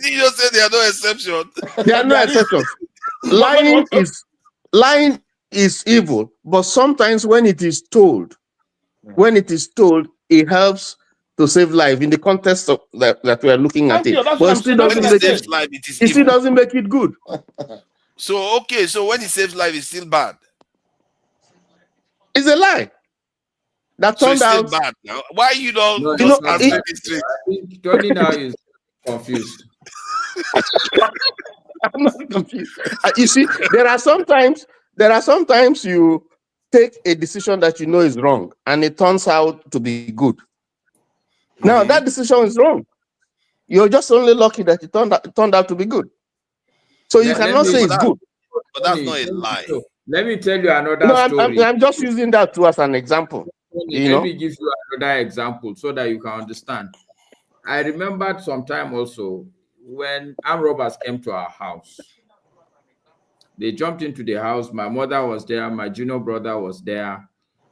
Did you just say there are no exceptions? There are no exceptions. Lying is evil, but sometimes when it is told, it helps to save life in the context of that we are looking at it. But it still doesn't make it good. So when it saves life, it's still bad. It's a lie. That turned out bad now. Why you don't? I think Tony now is confused. I'm not confused. You see, there are sometimes you take a decision that you know is wrong, and it turns out to be good. Now that decision is wrong. You're just only lucky that it turned out to be good. So you cannot say it's good. But that's not a lie. Let me tell you another story. I'm just using that as an example. Let me give you another example so that you can understand. I remembered sometime also when armed robbers came to our house. They jumped into the house. My mother was there. My junior brother was there.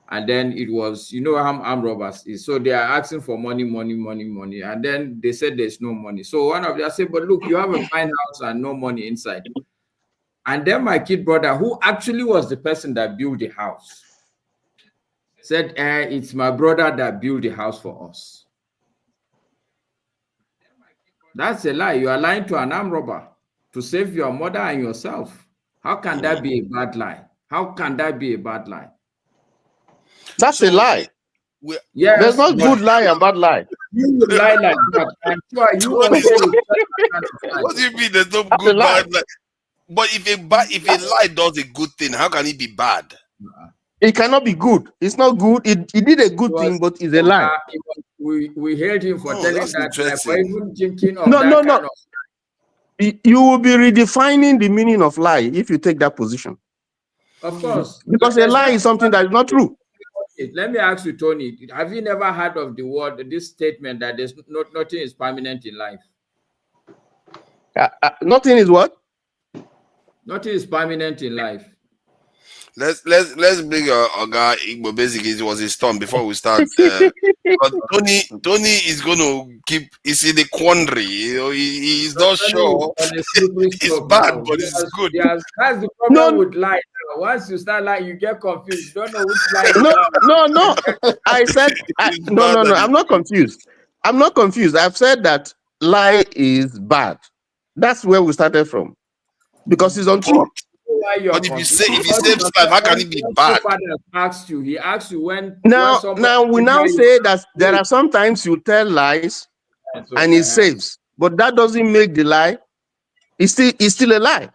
And then it was, how armed robbers is. So they are asking for money. And then they said there's no money. So one of them said, but look, you have a fine house and no money inside. And then my kid brother, who actually was the person that built the house, said, it's my brother that built the house for us. That's a lie. You are lying to an armed robber to save your mother and yourself. How can that be a bad lie? How can that be a bad lie? That's a lie. Yes, there's no good lie and bad lie. You would lie like that. I'm sure you what do you mean there's no good bad lie? But if a lie does a good thing, how can it be bad? It cannot be good. It's not good. It did a good thing, but it's a lie. We held him for telling that. For even thinking of No. You will be redefining the meaning of lie if you take that position. Of course. Because a lie is something that is not true. Let me ask you, Tony, have you never heard of this statement that there's nothing is permanent in life? Nothing is what? Nothing is permanent in life. Let's bring our guy Igbo. Basically, it was his turn before we start. But Tony is going to he's in a quandary. He's not sure. It's bad, but it's good. That's the problem with lie. Once you start lying, you get confused. You don't know which lie. No. I said no. I'm not confused. I've said that lie is bad. That's where we started from, because it's untrue. why you're But if you say confused. saves life, how can it be bad? He asked you when Now, somebody we now say that there are sometimes you tell lies and it saves, but that doesn't make the lie. It's still a lie.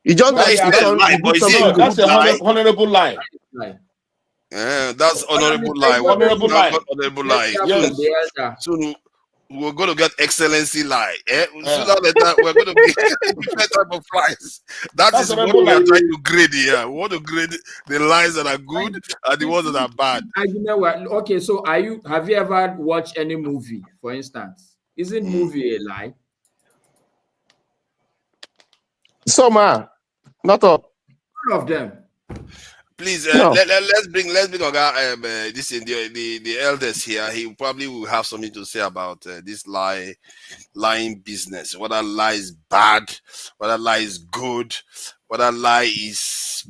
It just Yeah, it's still a lie, but is it a that's good a lie? honorable lie. Yeah, that's honorable lie. Honorable lie. Not honorable lie. Yes. Soon we're going to get excellency lie. Sooner or later, we're going to be different type of lies. That's Is what honorable we are lie. trying to grade here. We want to grade the lies that are good and the ones that are bad. Okay, so have you ever watched any movie, for instance? Isn't movie a lie? Some are, not all. All of them. Please, No. let's bring Oga this in the elders here. He probably will have something to say about this lying business. Whether lie is bad, whether lie is good, whether lie is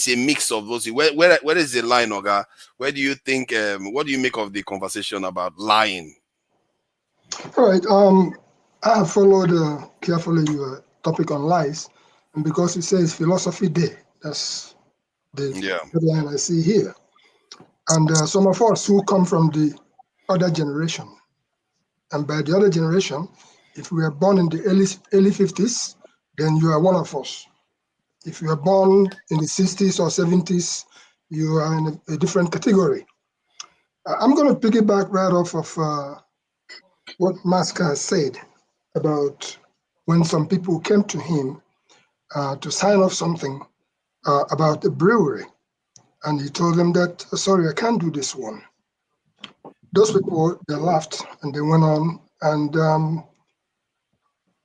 a mix of those. Where is the line, Oga? Where do you think? What do you make of the conversation about lying? All right. I have followed carefully your topic on lies, and because it says philosophy day, that's the headline I see here. And some of us who come from the other generation, and by the other generation, if we were born in the early 50s, then you are one of us. If you are born in the 60s or 70s, you are in a different category. I'm going to piggyback right off of what Maska said about when some people came to him to sign off something about a brewery. And he told them that, sorry, I can't do this one. Those people, they laughed and they went on. And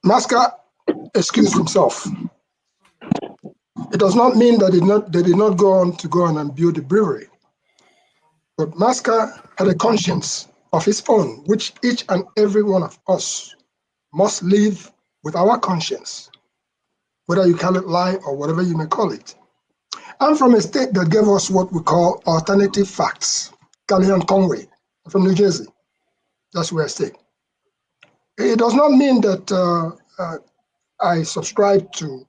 Maska excused himself. It does not mean that they did not go on and build a brewery. But Maska had a conscience of his own, which each and every one of us must live with our conscience, whether you call it lie or whatever you may call it. I'm from a state that gave us what we call alternative facts. Cali and Conway, from New Jersey. That's where I stay. It does not mean that I subscribe to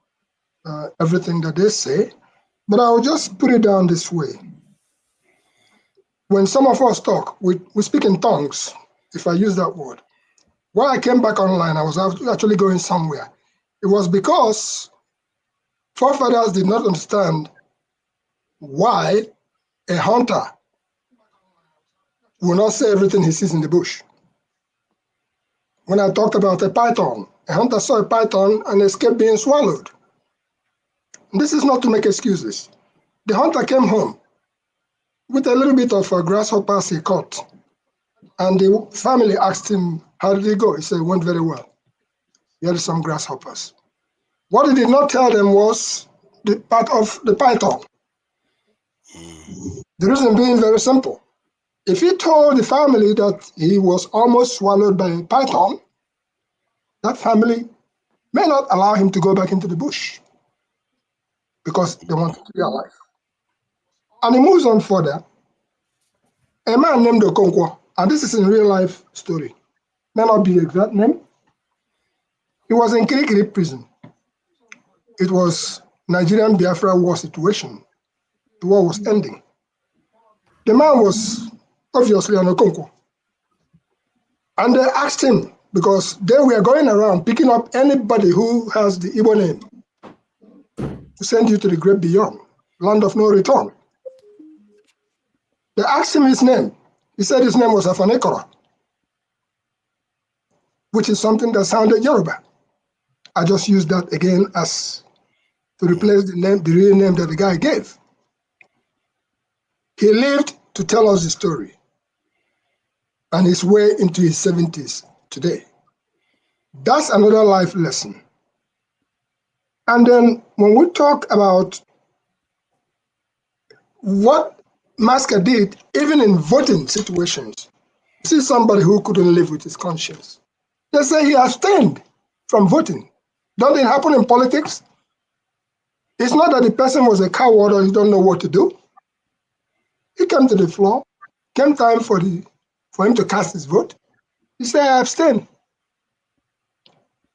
everything that they say, but I'll just put it down this way. When some of us talk, we speak in tongues, if I use that word. When I came back online, I was actually going somewhere. It was because forefathers did not understand why a hunter will not say everything he sees in the bush. When I talked about a python, a hunter saw a python and escaped being swallowed. And this is not to make excuses. The hunter came home with a little bit of a grasshopper he caught. And the family asked him, how did it go? He said, it went very well. He had some grasshoppers. What he did not tell them was the part of the python. The reason being very simple. If he told the family that he was almost swallowed by a python, that family may not allow him to go back into the bush because they want to be alive. And he moves on further. A man named Okonkwo, and this is in real life story, may not be the exact name. He was in Kirikiri prison. It was Nigerian Biafra war situation. The war was ending. The man was obviously an Okonkwo. And they asked him, because they were going around picking up anybody who has the Igbo name to send you to the great beyond, land of no return. They asked him his name. He said his name was Afanekora, which is something that sounded Yoruba. I just used that again as to replace the real name that the guy gave. He lived to tell us the story, and he's way into his 70s today. That's another life lesson. And then when we talk about what Maska did, even in voting situations, see somebody who couldn't live with his conscience. They say he abstained from voting. Doesn't it happen in politics? It's not that the person was a coward or he don't know what to do. He came to the floor, came time for him to cast his vote. He said, I abstain.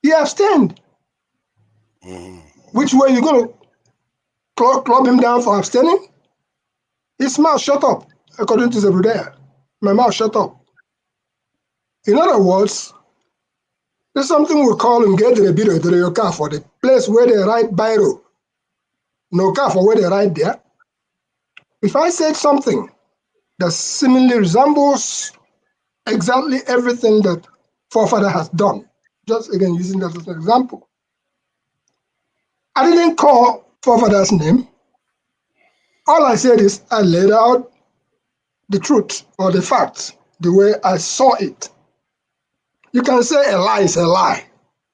He abstained. Which way you going to club him down for abstaining? His mouth shut up, according to Zebudea. My mouth shut up. In other words, there's something we call Ngedre for the place where they write biro. No car for where they write there. If I said something that seemingly resembles exactly everything that forefather has done, just again using that as an example, I didn't call forefather's name. All I said is I laid out the truth or the facts the way I saw it. You can say a lie is a lie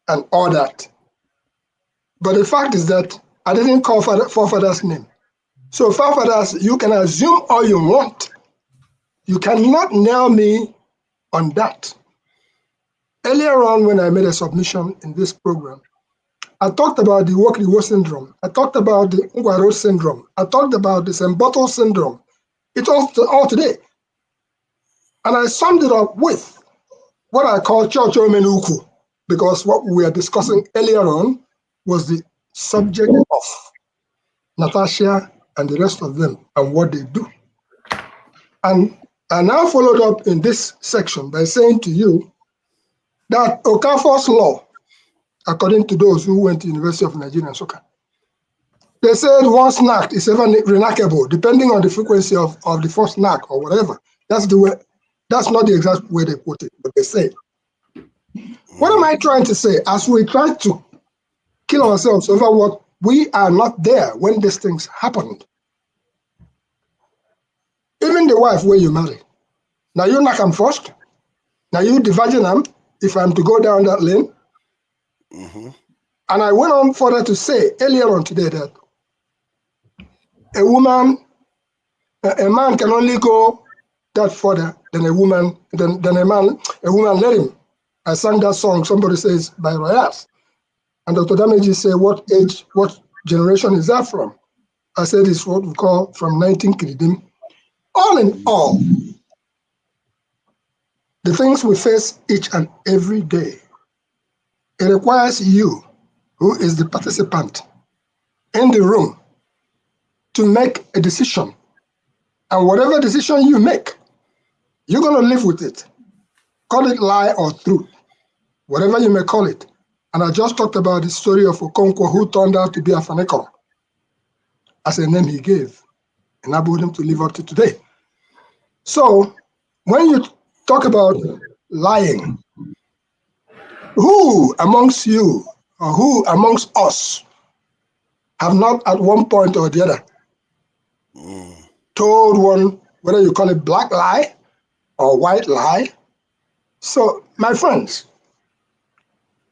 and all that. But the fact is that I didn't call forefather's name. So forefathers, you can assume all you want. You cannot nail me on that. Earlier on when I made a submission in this program, I talked about the Wokliwo syndrome. I talked about the Ngwaro syndrome. I talked about the Semboto syndrome. It's all today. And I summed it up with what I call Chocho Menuku, because what we were discussing earlier on was the subject of Natasha and the rest of them and what they do. And I now followed up in this section by saying to you that Okafor's law, according to those who went to the University of Nigeria and Soka, they said one snack is ever remarkable, depending on the frequency of the first snack or whatever. That's the way. That's not the exact way they put it, but they say. What am I trying to say? As we try to kill ourselves over what we are not there when these things happened. Even the wife where you marry. Now you knock him first. Now you diverging him if I'm to go down that lane. And I went on further to say earlier on today that a man can only go that further than a woman, than a man let him. I sang that song, somebody says, by Royals. And Dr. Damaji said, what age, what generation is that from? I said, it's what we call from 19 Kiridim. All in all, the things we face each and every day, it requires you, who is the participant in the room, to make a decision. And whatever decision you make, you're going to live with it. Call it lie or truth, whatever you may call it. And I just talked about the story of Okonkwo, who turned out to be a Faneko, as a name he gave, enabled him to live up to today. So when you talk about lying, who amongst you or who amongst us have not at one point or the other told one, whether you call it black lie or white lie? So, my friends,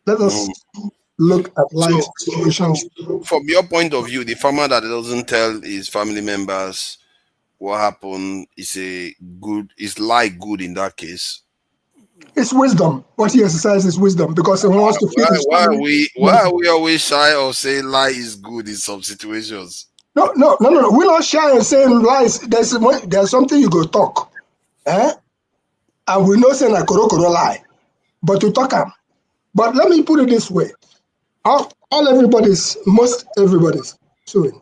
let us look at life situations. From your point of view, the farmer that doesn't tell his family members what happened is like good in that case. It's wisdom. What he exercises is wisdom because he wants to feel. Why are we always shy of saying lie is good in some situations? No. We're not shy of saying lies. There's something you go talk. And we know saying a koro lie. But to talk am. But let me put it this way. Most everybody's suing.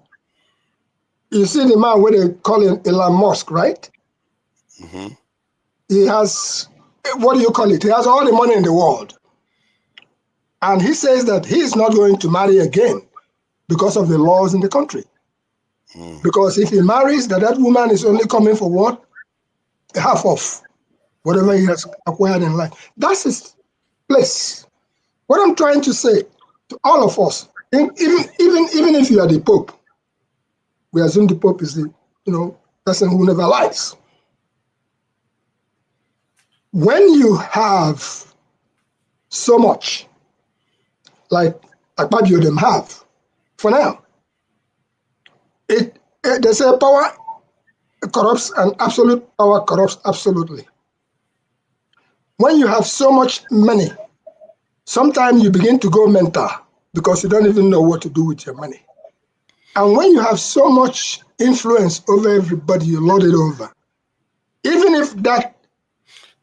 You see the man where they call him Elon Musk, right? He has, what do you call it? He has all the money in the world. And he says that he is not going to marry again because of the laws in the country. Because if he marries, that woman is only coming for what? Half of whatever he has acquired in life. That's his place. What I'm trying to say to all of us, even if you are the Pope, we assume the Pope is the person who never lies. When you have so much, like Akpabio them have, for now, they say power corrupts and absolute power corrupts absolutely. When you have so much money, sometimes you begin to go mental because you don't even know what to do with your money. And when you have so much influence over everybody, you lord it over. Even if that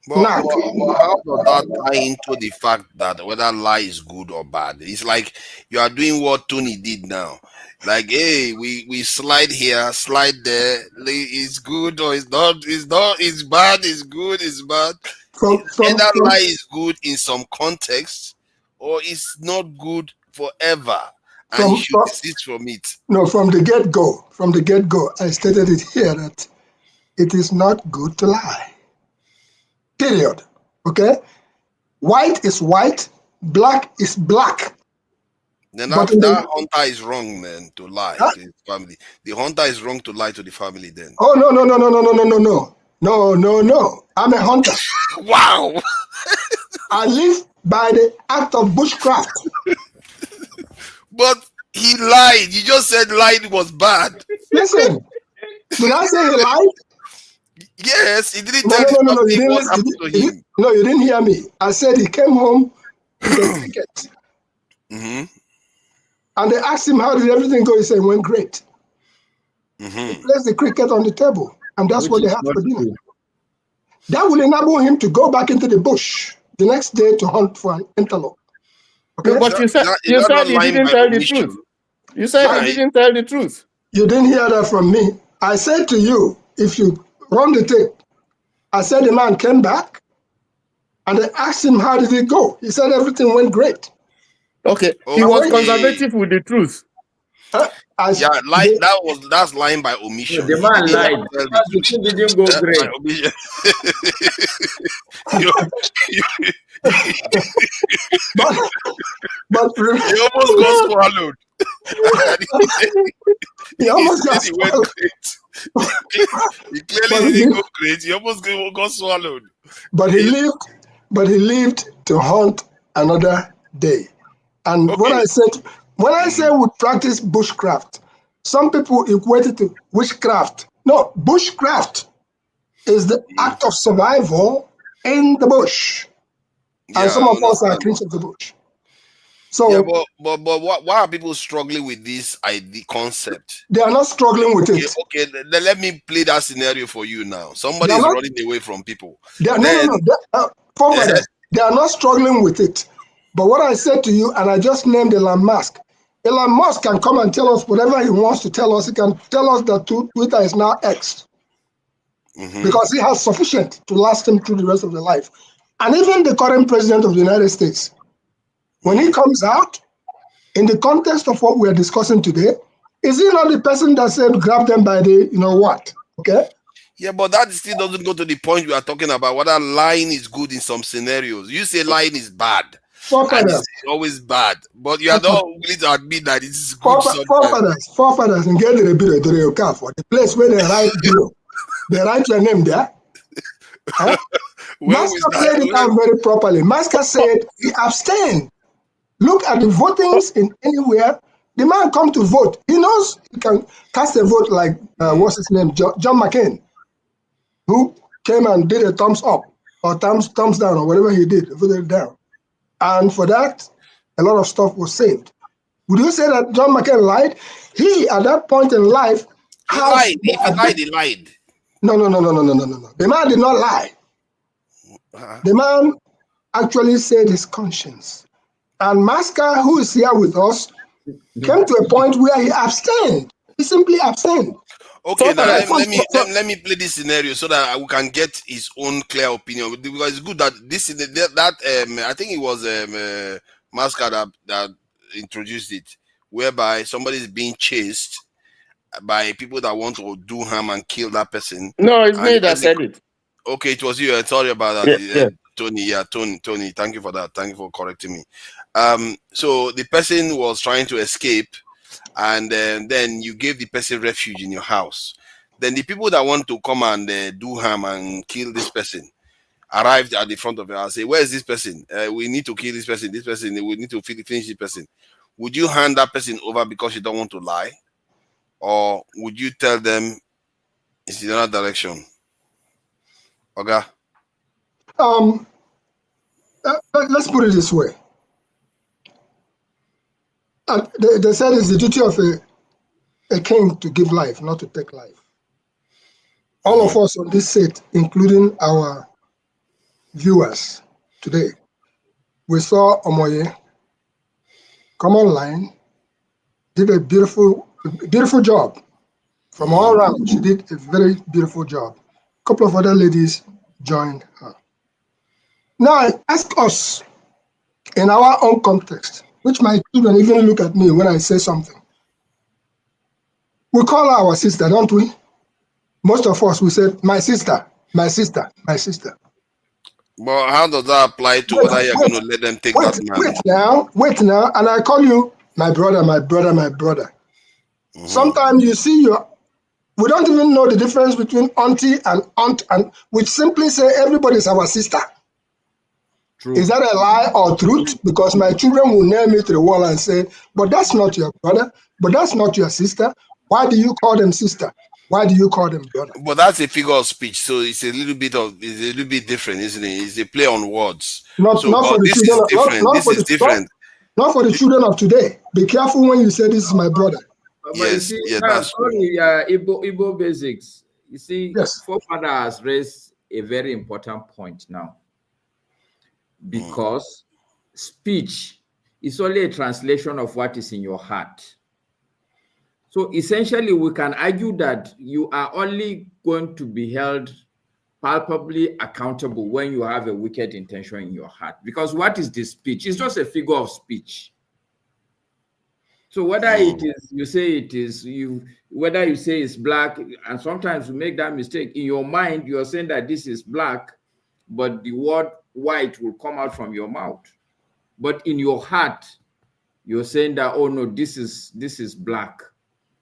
But, Now, but how does that tie into the fact that whether lie is good or bad? It's like you are doing what Tony did now. Like, hey, we slide here, slide there. It's good or it's not. It's not. It's bad. It's good. It's bad. Either lie is good in some context, or it's not good forever, and you should desist from it. No, from the get-go, I stated it here that it is not good to lie. Period. Okay? White is white, black is black. Then that hunter is wrong, man, to lie to his family. The hunter is wrong to lie to the family then. Oh, no. No. I'm a hunter. Wow. I live by the act of bushcraft. But he lied. You just said lying was bad. Listen, did I say he lied? Yes, he didn't tell you what happened to him. No, you didn't hear me. I said he came home with a cricket. Mm-hmm. And they asked him, how did everything go? He said, it went great. Mm-hmm. He placed the cricket on the table, and that's what they had for dinner. That will enable him to go back into the bush the next day to hunt for an antelope. Okay? But you said he didn't tell the truth. You said he didn't tell the truth. You didn't hear that from me. I said to you, if you run the tape, I said the man came back, and they asked him, how did it go? He said everything went great. Okay, he was conservative with the truth. That's lying by omission. The man lied. The didn't go great. But he almost got swallowed. He almost got swallowed. He clearly didn't go great. He almost got swallowed. But he lived to hunt another day. And when I say we practice bushcraft, some people equate it to witchcraft. No, bushcraft is the act of survival in the bush. And some of us are creatures of the bush. So, but why are people struggling with this idea concept? They are not struggling with it. Okay, then let me play that scenario for you now. Somebody is running away from people. They are not struggling with it. But what I said to you, and I just named Elon Musk. Elon Musk can come and tell us whatever he wants to tell us. He can tell us that Twitter is now X. Mm-hmm. Because he has sufficient to last him through the rest of the life. And even the current president of the United States, when he comes out, in the context of what we are discussing today, is he not the person that said grab them by the, what? Okay? Yeah, but that still doesn't go to the point we are talking about, whether lying is good in some scenarios. You say lying is bad. And it's always bad. But you are not willing to admit that it's good sometimes. Forefathers and get the place where they write your name there. Huh? Masker played it out very properly. Masker said he abstained. Look at the votings in anywhere. The man come to vote. He knows he can cast a vote like, what's his name? John McCain, who came and did a thumbs up or thumbs down or whatever he did, voted down. And for that, a lot of stuff was saved. Would you say that John McCain lied? He, at that point in life, he lied. He lied. No. The man did not lie. The man actually said his conscience. And Masker, who is here with us, came to a point where he abstained. He simply abstained. Okay, now let me play this scenario so that we can get his own clear opinion. Because it's good that I think it was Masker that introduced it, whereby somebody is being chased by people that want to do harm and kill that person. No, it's me that said it. Okay, it was you. Sorry about that, yeah. Tony. Yeah, Tony. Thank you for that. Thank you for correcting me. So the person was trying to escape. And then you gave the person refuge in your house. Then the people that want to come and do harm and kill this person arrived at the front of your house. Say, where is this person? We need to kill this person. This person, we need to finish this person. Would you hand that person over because you don't want to lie? Or would you tell them it's in another direction? Okay. Let's put it this way. They said it's the duty of a king to give life, not to take life. All of us on this set, including our viewers today. We saw Omoye come online, did a beautiful job. From all around, she did a very beautiful job. A couple of other ladies joined her. Now, ask us, in our own context, which my children even look at me when I say something. We call her our sister, don't we? Most of us, we say, my sister, my sister, my sister. But how does that apply to whether you're going to let them take that man? Wait now, and I call you my brother, my brother, my brother. Sometimes you see we don't even know the difference between auntie and aunt, and we simply say everybody's our sister. True. Is that a lie or truth? Because my children will nail me to the wall and say, but that's not your brother, but that's not your sister. Why do you call them sister? Why do you call them brother? But that's a figure of speech, so it's a little bit different, isn't it? It's a play on words. Not for the children. Not for the children of today. Be careful when you say this is my brother. Yes, that's sorry, Igbo basics. You see, forefather has raised a very important point now. Because speech is only a translation of what is in your heart. So essentially, we can argue that you are only going to be held palpably accountable when you have a wicked intention in your heart. Because what is the speech? It's just a figure of speech. So whether it is, you say it is, whether you say it's black, and sometimes you make that mistake. In your mind, you're saying that this is black, but the word white will come out from your mouth. But in your heart, you're saying that, oh no, this is black.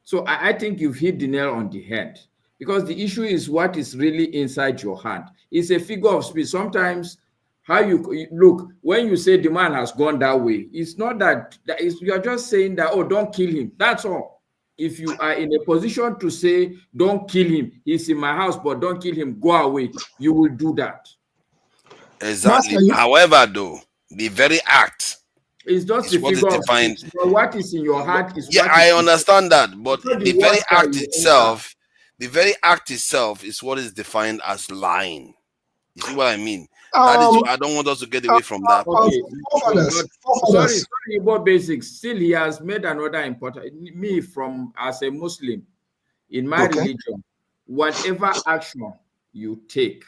So I think you've hit the nail on the head, because the issue is what is really inside your heart. It's a figure of speech. Sometimes how you look, when you say the man has gone that way, it's not that you're just saying that, oh, don't kill him. That's all. If you are in a position to say, don't kill him, he's in my house, but don't kill him, go away, you will do that. Exactly. However, though, the very act is just the figure of speech. What is in your heart is what I understand that, but the very act itself is what is defined as lying. You see what I mean? That is, I don't want us to get away from that. Sorry, about basics. Still, he has made another important. Me, as a Muslim, in my religion, whatever action you take,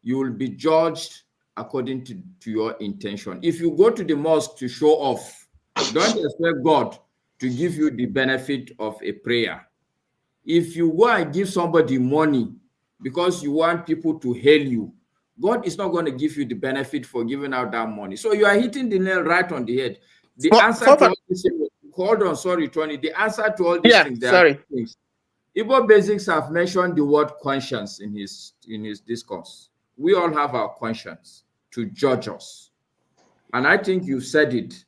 you will be judged according to your intention. If you go to the mosque to show off, don't expect God to give you the benefit of a prayer. If you go and give somebody money because you want people to hail you, God is not going to give you the benefit for giving out that money. So you are hitting the nail right on the head. The answer to all these things, hold on, sorry, Tony. The answer to all these things, there are things. Igbo basics have mentioned the word conscience in his discourse. We all have our conscience to judge us. And I think you said it.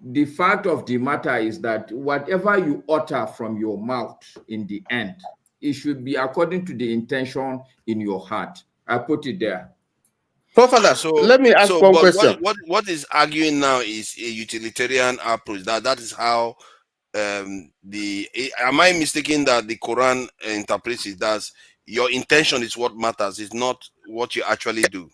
The fact of the matter is that whatever you utter from your mouth in the end, it should be according to the intention in your heart. I put it there. So let me ask one question. What is arguing now is a utilitarian approach. That is how am I mistaken that the Quran interprets it as your intention is what matters, it's not what you actually do?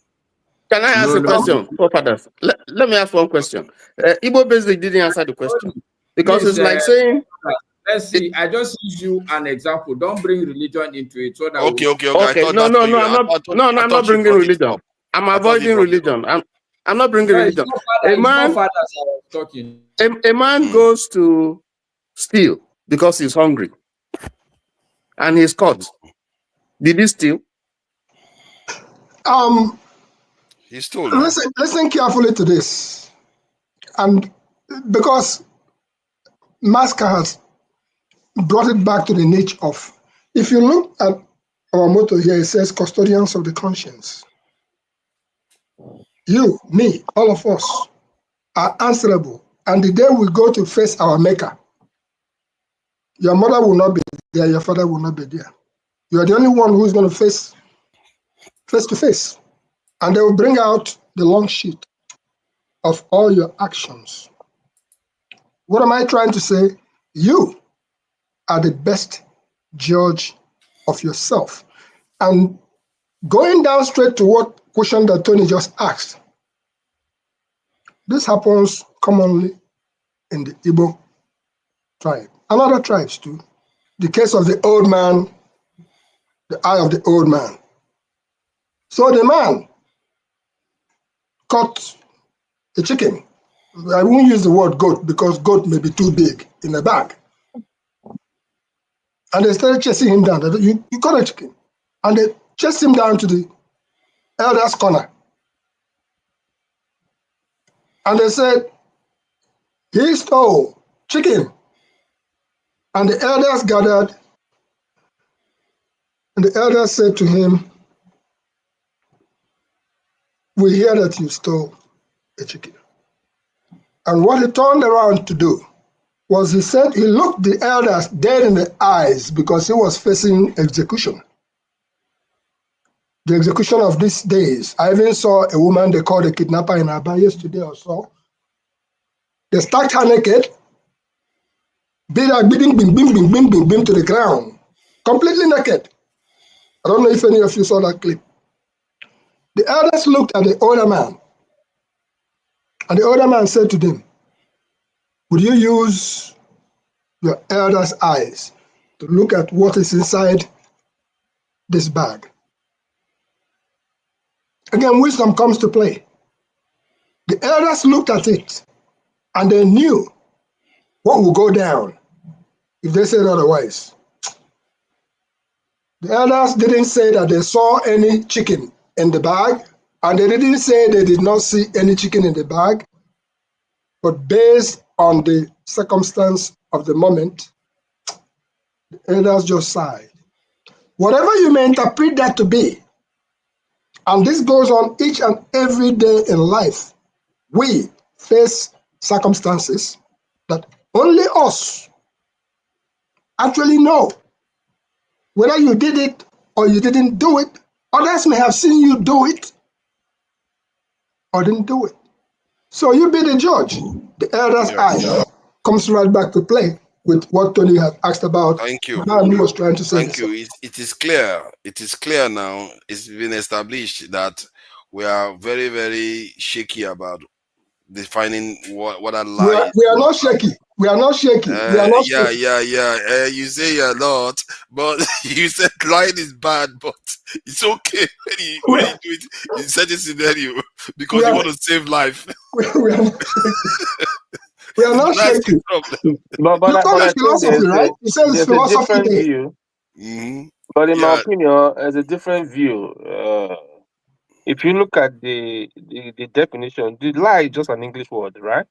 Can I ask a question, forefathers? Let me ask one question. Igbo basically didn't answer the question because it's like saying. Let's see. I just use you an example. Don't bring religion into it. So that Okay. No, I'm not bringing religion. I'm avoiding religion. I'm not bringing religion. A man goes to steal because he's hungry, and he's caught. Did he steal? He stole. Listen carefully to this, and because Masker has brought it back to the niche of, if you look at our motto here, it says custodians of the conscience. You, me, all of us are answerable. And the day we go to face our maker, your mother will not be there, your father will not be there. You are the only one who is going to face to face. And they will bring out the long sheet of all your actions. What am I trying to say? You are the best judge of yourself. And going down straight to what question that Tony just asked. This happens commonly in the Igbo tribe and other tribes too. The case of the old man, the eye of the old man. So the man caught a chicken. I won't use the word goat because goat may be too big in a bag. And they started chasing him down. You caught a chicken. And they chased him down to the elder's corner. And they said, he stole chicken. And the elders gathered. And the elders said to him, we hear that you stole a chicken. And what he turned around to do was he said he looked the elders dead in the eyes because he was facing execution. The execution of these days. I even saw a woman they called a kidnapper in Aba yesterday or so. They stacked her naked, beat her, bing, bing, bing, bing, bing, bing, bing to the ground, completely naked. I don't know if any of you saw that clip. The elders looked at the older man, and the older man said to them, would you use your elder's eyes to look at what is inside this bag? Again, wisdom comes to play. The elders looked at it, and they knew what would go down if they said otherwise. The elders didn't say that they saw any chicken in the bag, and they didn't say they did not see any chicken in the bag, but based on the circumstance of the moment, the elders just sighed. Whatever you may interpret that to be, and this goes on each and every day in life, we face circumstances that only us actually know. Whether you did it or you didn't do it, others may have seen you do it or didn't do it. So you be the judge. The elder's eye comes right back to play with what Tony had asked about. Thank you. And he was trying to say. Thank you. It is clear. It is clear now. It's been established that we are very, very shaky about defining what a lie is. We are not shaky. We are not shaky. We are not shaky. You say you're not, but you said lying is bad, but it's okay when you do it in such a scenario because you want to save life. We are not shaky. But I philosophy, right? You said it's philosophy view. But in my opinion, there's a different view. If you look at the definition, the lie is just an English word, right?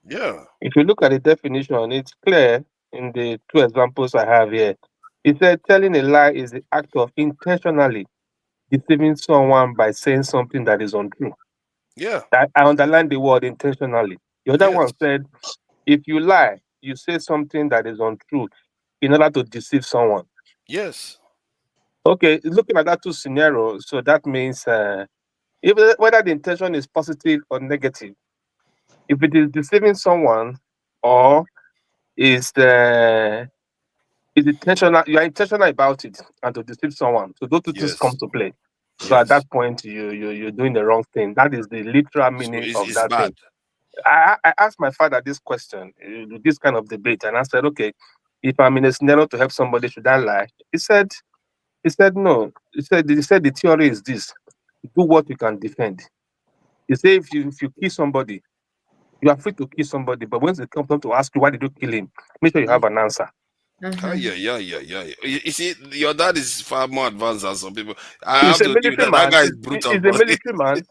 Yeah. If you look at the definition, it's clear in the two examples I have here. It said telling a lie is the act of intentionally deceiving someone by saying something that is untrue. Yeah. I underline the word intentionally. The other one said, if you lie, you say something that is untrue in order to deceive someone. Yes. Okay, looking at that two scenarios, so that means whether the intention is positive or negative, if it is deceiving someone or is intentional, you are intentional about it and to deceive someone. So those two things come to play. So at that point, you're doing the wrong thing. That is the literal meaning of that thing. I asked my father this question, this kind of debate, and I said, okay, if I'm in a scenario to help somebody, should I lie? He said no. He said the theory is this: do what you can defend. He said if you kill somebody, you are free to kill somebody, but when they come to ask you why did you kill him, make sure you have an answer. Yeah. You see, your dad is far more advanced than some people. He's a military man. That guy is brutal. He's a military man.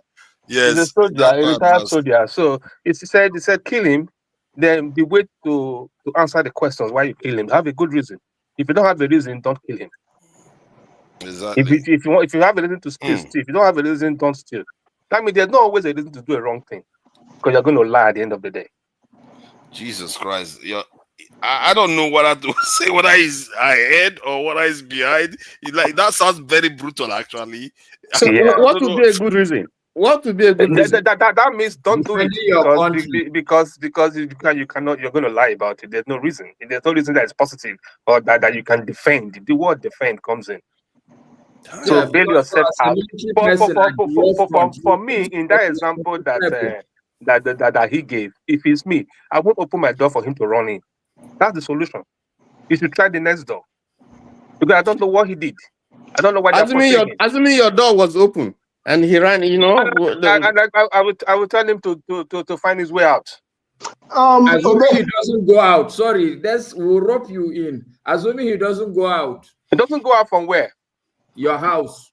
Yes, he's a soldier, a retired soldier. So he said kill him. Then the way to answer the questions why you kill him, have a good reason. If you don't have a reason, don't kill him. Exactly. If you have a reason to steal, steal. If you don't have a reason, don't steal. That means there's not always a reason to do a wrong thing because you're going to lie at the end of the day. Jesus Christ. I don't know what I to say, whether he's ahead or whether he's behind. That sounds very brutal, actually. So what would be a good reason? What would be a good reason? That means don't do it because you cannot. You're going to lie about it. There's no reason. There's no reason that is positive or that you can defend. The word defend comes in. So bail because yourself as a out. military person at the war front, For me, in that example that he gave, if it's me, I won't open my door for him to run in. That's the solution. You should try the next door. Because I don't know what he did. I don't know why they're pursuing him. Assuming your door was open and he ran, I would tell him to find his way out. Assuming he doesn't go out. Sorry, we'll rope you in. Assuming he doesn't go out. He doesn't go out from where? Your house.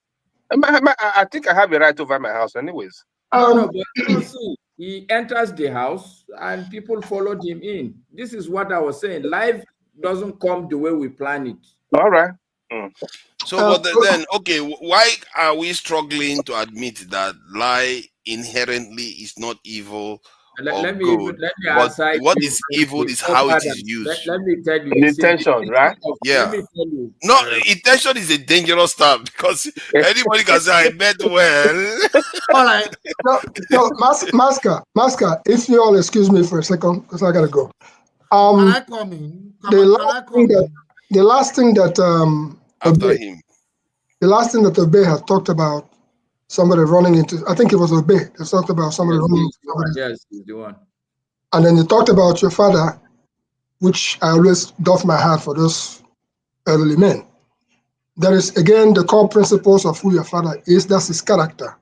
I think I have a right over my house anyways. No, but you see, he enters the house and people followed him in. This is what I was saying. Life doesn't come the way we plan it. All right. So, but then, okay, why are we struggling to admit that lie inherently is not evil or good? But what is evil is how it is used. Let me tell you. Intention, right? Yeah. Let me tell you. No, intention is a dangerous term because anybody can say, I meant well. All right. No, Masker, if you all excuse me for a second, because I gotta go. Can I come in? The last thing that Obey had talked about, somebody running into, I think it was Obey. They talked about somebody running into somebody. Yes, he's the one. And then they talked about your father, which I always doff my hat for those elderly men. There is, again, the core principles of who your father is. That's his character.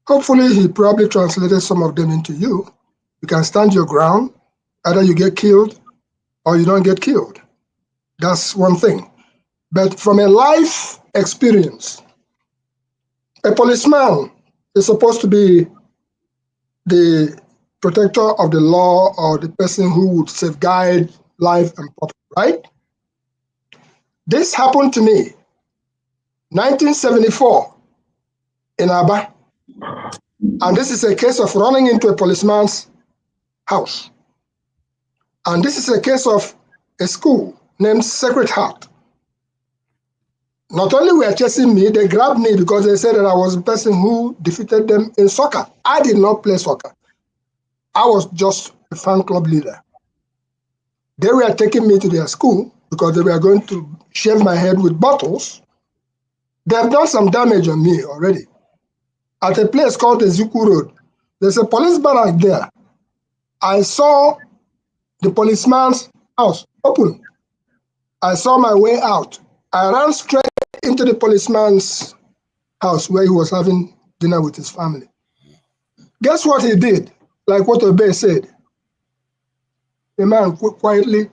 Hopefully, he probably translated some of them into you. You can stand your ground. Either you get killed or you don't get killed. That's one thing. But from a life experience, a policeman is supposed to be the protector of the law or the person who would safeguard life and property, right? This happened to me 1974 in Aba. And this is a case of running into a policeman's house. And this is a case of a school named Sacred Heart. Not only were chasing me, they grabbed me because they said that I was the person who defeated them in soccer. I did not play soccer. I was just a fan club leader. They were taking me to their school because they were going to shave my head with bottles. They have done some damage on me already. At a place called the Zuku Road, there's a police barrack there. I saw the policeman's house open. I saw my way out. I ran straight into the policeman's house where he was having dinner with his family. Guess what he did? Like what Obey said. The man quietly,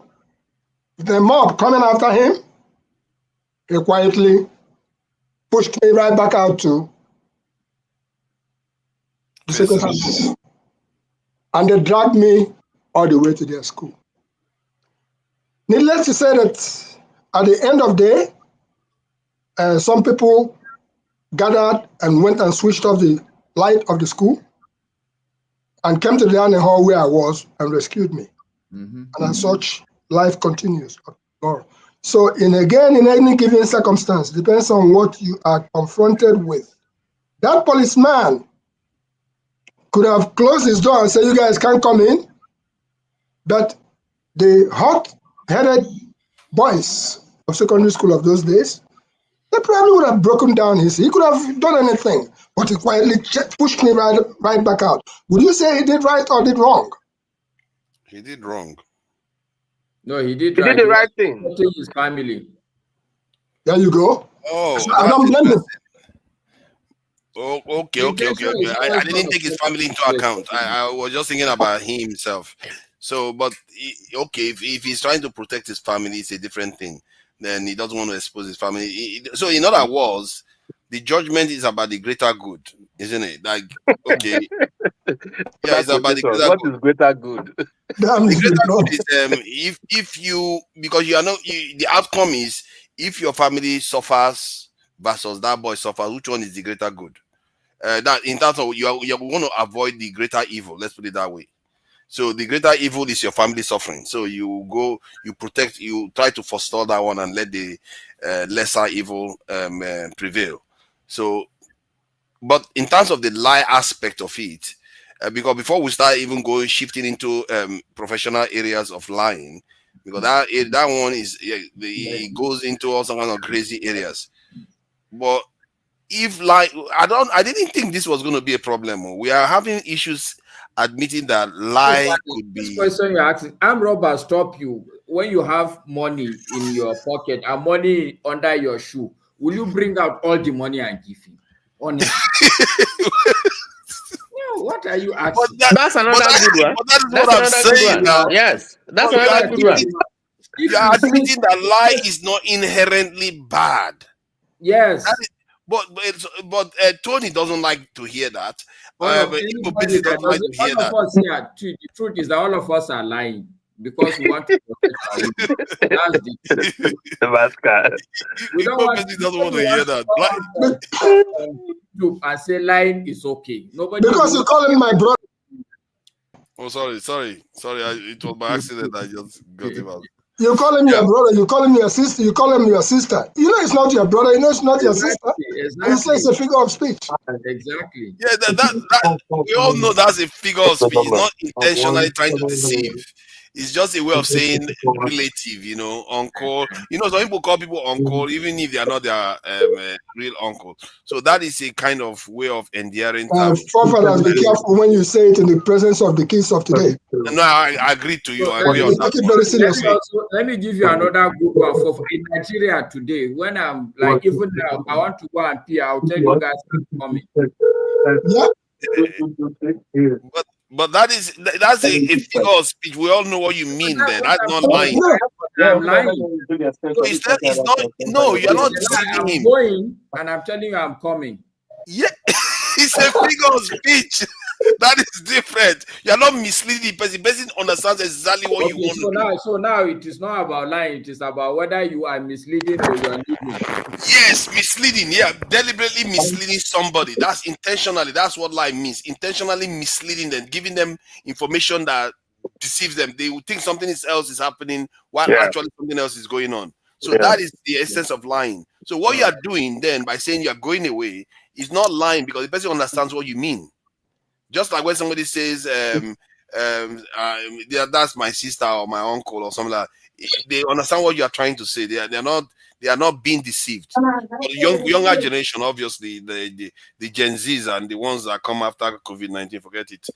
the mob coming after him, he quietly pushed me right back out to the second house. And they dragged me all the way to their school. Needless to say that at the end of the day, some people gathered and went and switched off the light of the school and came to the dining hall where I was and rescued me. And as such, life continues. So in any given circumstance, depends on what you are confronted with. That policeman could have closed his door and said, you guys can't come in. But the hot-headed boys of secondary school of those days, they probably would have broken down he could have done anything, but he quietly pushed me right back out. Would you say he did right or did wrong? He did wrong. No, he did right. He did the right thing. Protecting his family. There you go. Oh, so I don't blame him. Oh, okay. I didn't take his family into account. I was just thinking about him himself. So, but okay, if he's trying to protect his family, it's a different thing. Then he doesn't want to expose his family. So, in other words, the judgment is about the greater good, isn't it? Like, okay, yeah, it's about the greater what good. Is greater good? The greater good is if you, because you are not, the outcome is if your family suffers versus that boy suffers, which one is the greater good? That in terms of you want to avoid the greater evil. Let's put it that way. So the greater evil is your family suffering. So you protect, you try to forestall that one and let the lesser evil prevail. So, but in terms of the lie aspect of it, because before we start even shifting into professional areas of lying, because that one is it goes into all some kind of crazy areas. But if like I didn't think this was going to be a problem. We are having issues admitting that lie could This be. question you're asking, armed robbers stop you when you have money in your pocket and money under your shoe. Will you bring out all the money and give him? Honestly. No, what are you asking? That's another good one. But that is That's what I'm another good saying one. now. Yes, that's But another good one. You are admitting that lie is not inherently bad. Yes. But Tony doesn't like to hear that. All of anybody that doesn't like to hear all of that. us here, the truth is that all of us are lying because we want to protect our women. That's the truth. We don't want doesn't want to hear that. And say lying is okay. Nobody Because you call him my brother. Oh, sorry. It was by accident. I just got him out. You call him your brother, you call him your sister, you call him your sister. You know it's not your brother, you know it's not your sister. Exactly. You say it's a figure of speech. Exactly. Yeah, that we all know that's a figure of speech. It's not intentionally trying to deceive. It's just a way of saying relative, uncle. Some people call people uncle, even if they are not their real uncle. So that is a kind of way of endearing term. Forefathers, be careful when you say it in the presence of the kids of today. No, I agree to you. So I agree on that. take it very seriously. Let me give you another good one for in Nigeria today. When I'm like, even now, I want to go and pee, I'll tell you guys I'm coming. Yeah. But that's a figure of speech. We all know what you mean there. That's not lying. I'm lying. So it's not. No, you're not deceiving him. I'm going and I'm telling you I'm coming. Yeah, it's a figure of speech. That is different. You're not misleading the person. The person understands exactly what you want to do. So now it is not about lying. It is about whether you are misleading or you are leading. Yes, misleading. Yeah, deliberately misleading somebody. That's intentionally. That's what lie means. Intentionally misleading them, giving them information that deceives them. They will think something else is happening while actually something else is going on. So that is the essence of lying. So what you are doing then by saying you are going away is not lying because the person understands what you mean. Just like when somebody says, that's my sister or my uncle or something like that, they understand what you are trying to say. They are not being deceived. But the younger generation, obviously, the Gen Zs and the ones that come after COVID-19, forget it.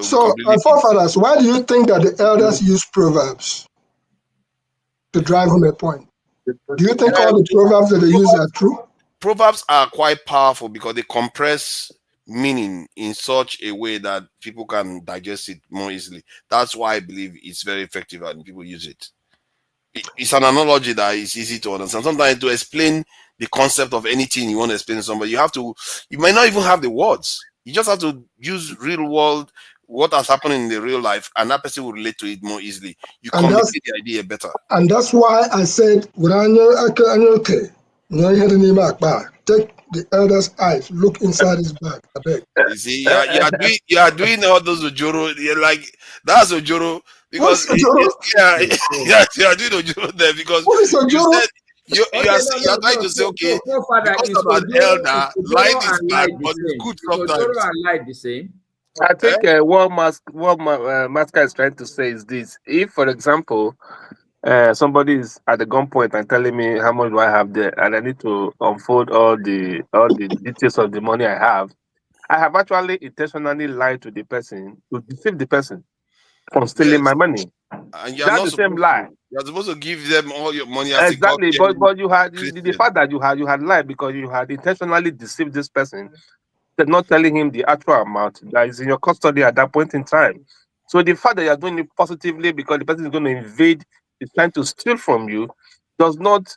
So, forefathers, why do you think that the elders use proverbs to drive home a point? Do you think all the proverbs that they use are true? Proverbs are quite powerful because they compress meaning in such a way that people can digest it more easily. That's why I believe it's very effective and people use it. It's an analogy that is easy to understand. Sometimes to explain the concept of anything you want to explain to somebody, you might not even have the words. You just have to use real world, what has happened in the real life, and that person will relate to it more easily. You communicate the idea better. And that's why I said, take the elder's eyes, look inside his bag. I beg. You see, you are doing all those ojoro. You're like, that's ojoro because you are doing ojoro there because what is ojoro? You are trying to say, okay, because of an elder, light is bad, but it's good sometimes. Light the same. I think what Maska is trying to say is this: if, for example, somebody is at the gunpoint and telling me how much do I have there, and I need to unfold all the details of the money I have actually intentionally lied to the person to deceive the person from stealing my money. And you're That's the same lie. You're supposed to give them all your money as exactly, but you had the fact that you had lied because you had intentionally deceived this person, not telling him the actual amount that is in your custody at that point in time. So the fact that you're doing it positively because the person is going to invade, is trying to steal from you, does not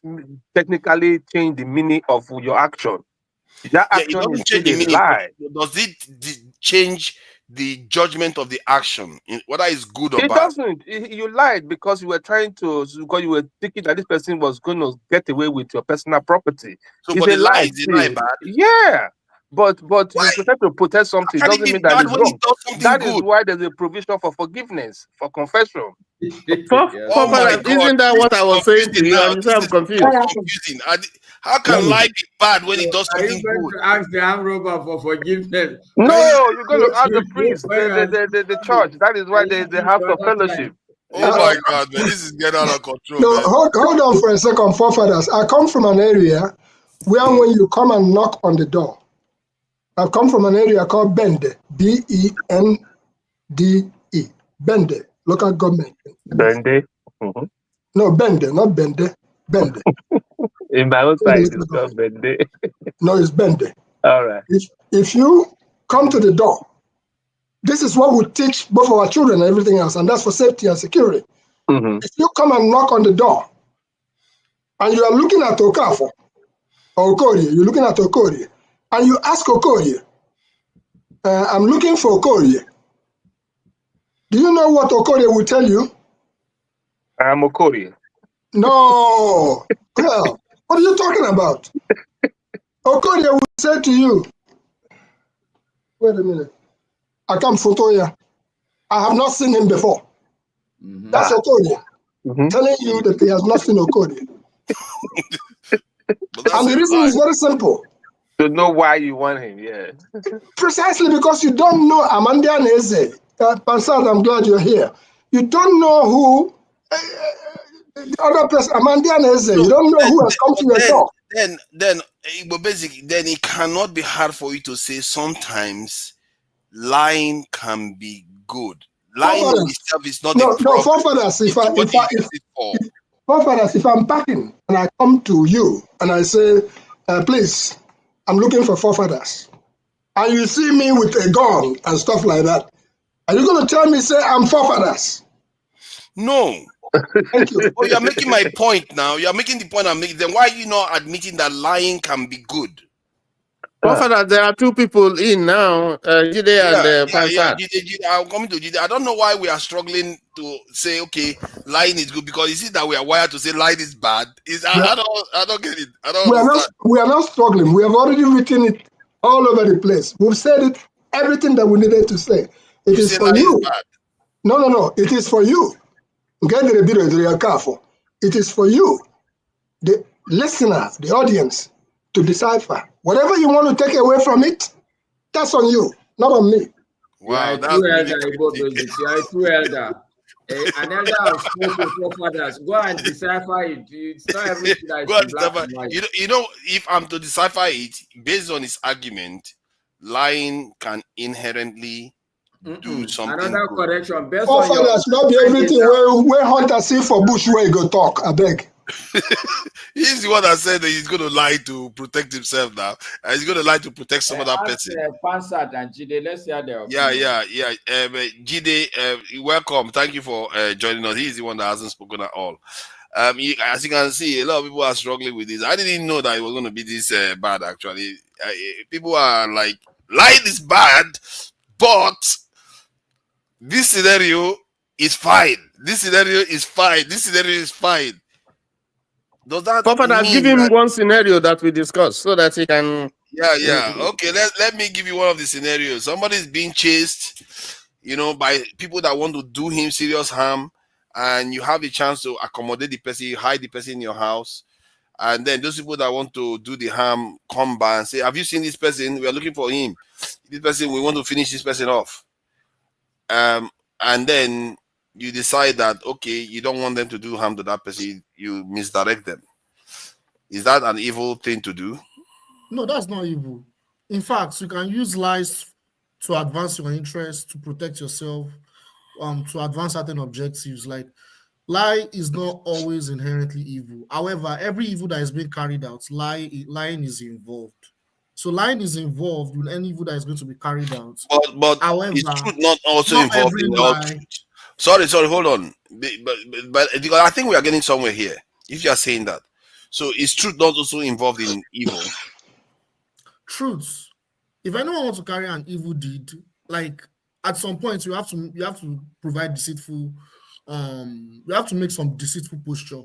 technically change the meaning of your action. That action is still a lie. Does it change the judgment of the action, whether it's good or bad? It doesn't. You lied because you were because you were thinking that this person was going to get away with your personal property. So, but the lie is bad. Yeah. But you prefer to protest something doesn't mean that it's wrong. That is why there's a provision for forgiveness, for confession. Isn't that what I was saying to you? I'm confused. How can lie be bad when it does something good? Ask the armed robber for forgiveness. No, you're going to ask the priest, the church. That is why there's the house of fellowship. Oh my God, man, this is getting out of control. No, hold on for a second, forefathers. I come from an area where when you come and knock on the door. I've come from an area called Bende, Bende, Bende, local government. Bende. No, Bende, not Bende, Bende. In my own side, it's called Bende. No, it's Bende. All right. If you come to the door, this is what we teach both our children and everything else, and that's for safety and security. If you come and knock on the door, and you are looking at Okafo, or Okorie, you're looking at Okorie, and you ask Okorie, I'm looking for Okorie. Do you know what Okorie will tell you? I'm Okorie. No. Well, what are you talking about? Okorie will say to you, wait a minute, I come Fotoya. I have not seen him before. That's Okorie telling you that he has not seen Okorie. And the reason is very simple. To know why you want him, yeah. Precisely because you don't know Amandia Neze. Pansad, I'm glad you're here. You don't know who the other person, Amandia Neze. You don't know who has come to your door. But basically, then it cannot be hard for you to say sometimes lying can be good. Lying in itself is not a problem. Forefathers, if I'm packing and I come to you and I say, please, I'm looking for forefathers, and you see me with a gun and stuff like that, are you going to tell me, say, I'm forefathers? No. Thank you. Oh, you're making my point now. You're making the point I'm making. Then why are you not admitting that lying can be good? Forefathers, there are two people in now, Jide and Pansad. Jide, I'm coming to Jide. I don't know why we are struggling to say, okay, lying is good, because is it that we are wired to say lying is bad? I don't get it. I don't understand. We are not struggling. We have already written it all over the place. We've said it, everything that we needed to say. It is for you. No. It is for you. It is for you, the listener, the audience, to decipher. Whatever you want to take away from it, that's on you, not on me. Wow, that's really true elder. An elder has spoken forefathers. Go and decipher it. It's not everything that is black and white. You know, if I'm to decipher it based on his argument, lying can inherently do something. Another good. correction. Forefathers not be everything where hunter see for bush where he go talk. I beg. He's the one that said that he's going to lie to protect himself now. And he's going to lie to protect some other person. Pansad and Jide, let's hear their opinion. Yeah. Jide, welcome. Thank you for joining us. He's the one that hasn't spoken at all. As you can see, a lot of people are struggling with this. I didn't know that it was going to be this bad, actually. People are like, lying is bad, but this scenario is fine. This scenario is fine. This scenario is fine. Does that Forefathers, give him one scenario that we discussed so that he can... Yeah. Okay, let me give you one of the scenarios. Somebody is being chased, by people that want to do him serious harm, and you have a chance to accommodate the person, you hide the person in your house, and then those people that want to do the harm come by and say, have you seen this person? We are looking for him. This person, we want to finish this person off. And then you decide that, okay, you don't want them to do harm to that person, you misdirect them. Is that an evil thing to do? No, that's not evil. In fact, you can use lies to advance your interests, to protect yourself, to advance certain objectives. Like, lie is not always inherently evil. However, every evil that is being carried out, lying is involved. So lying is involved with any evil that is going to be carried out. But however, is truth not also involved in all truth? Sorry, hold on. But because I think we are getting somewhere here. If you are saying that, so is truth not also involved in evil? Truth. If anyone wants to carry an evil deed, like at some point you have to provide deceitful. You have to make some deceitful posture.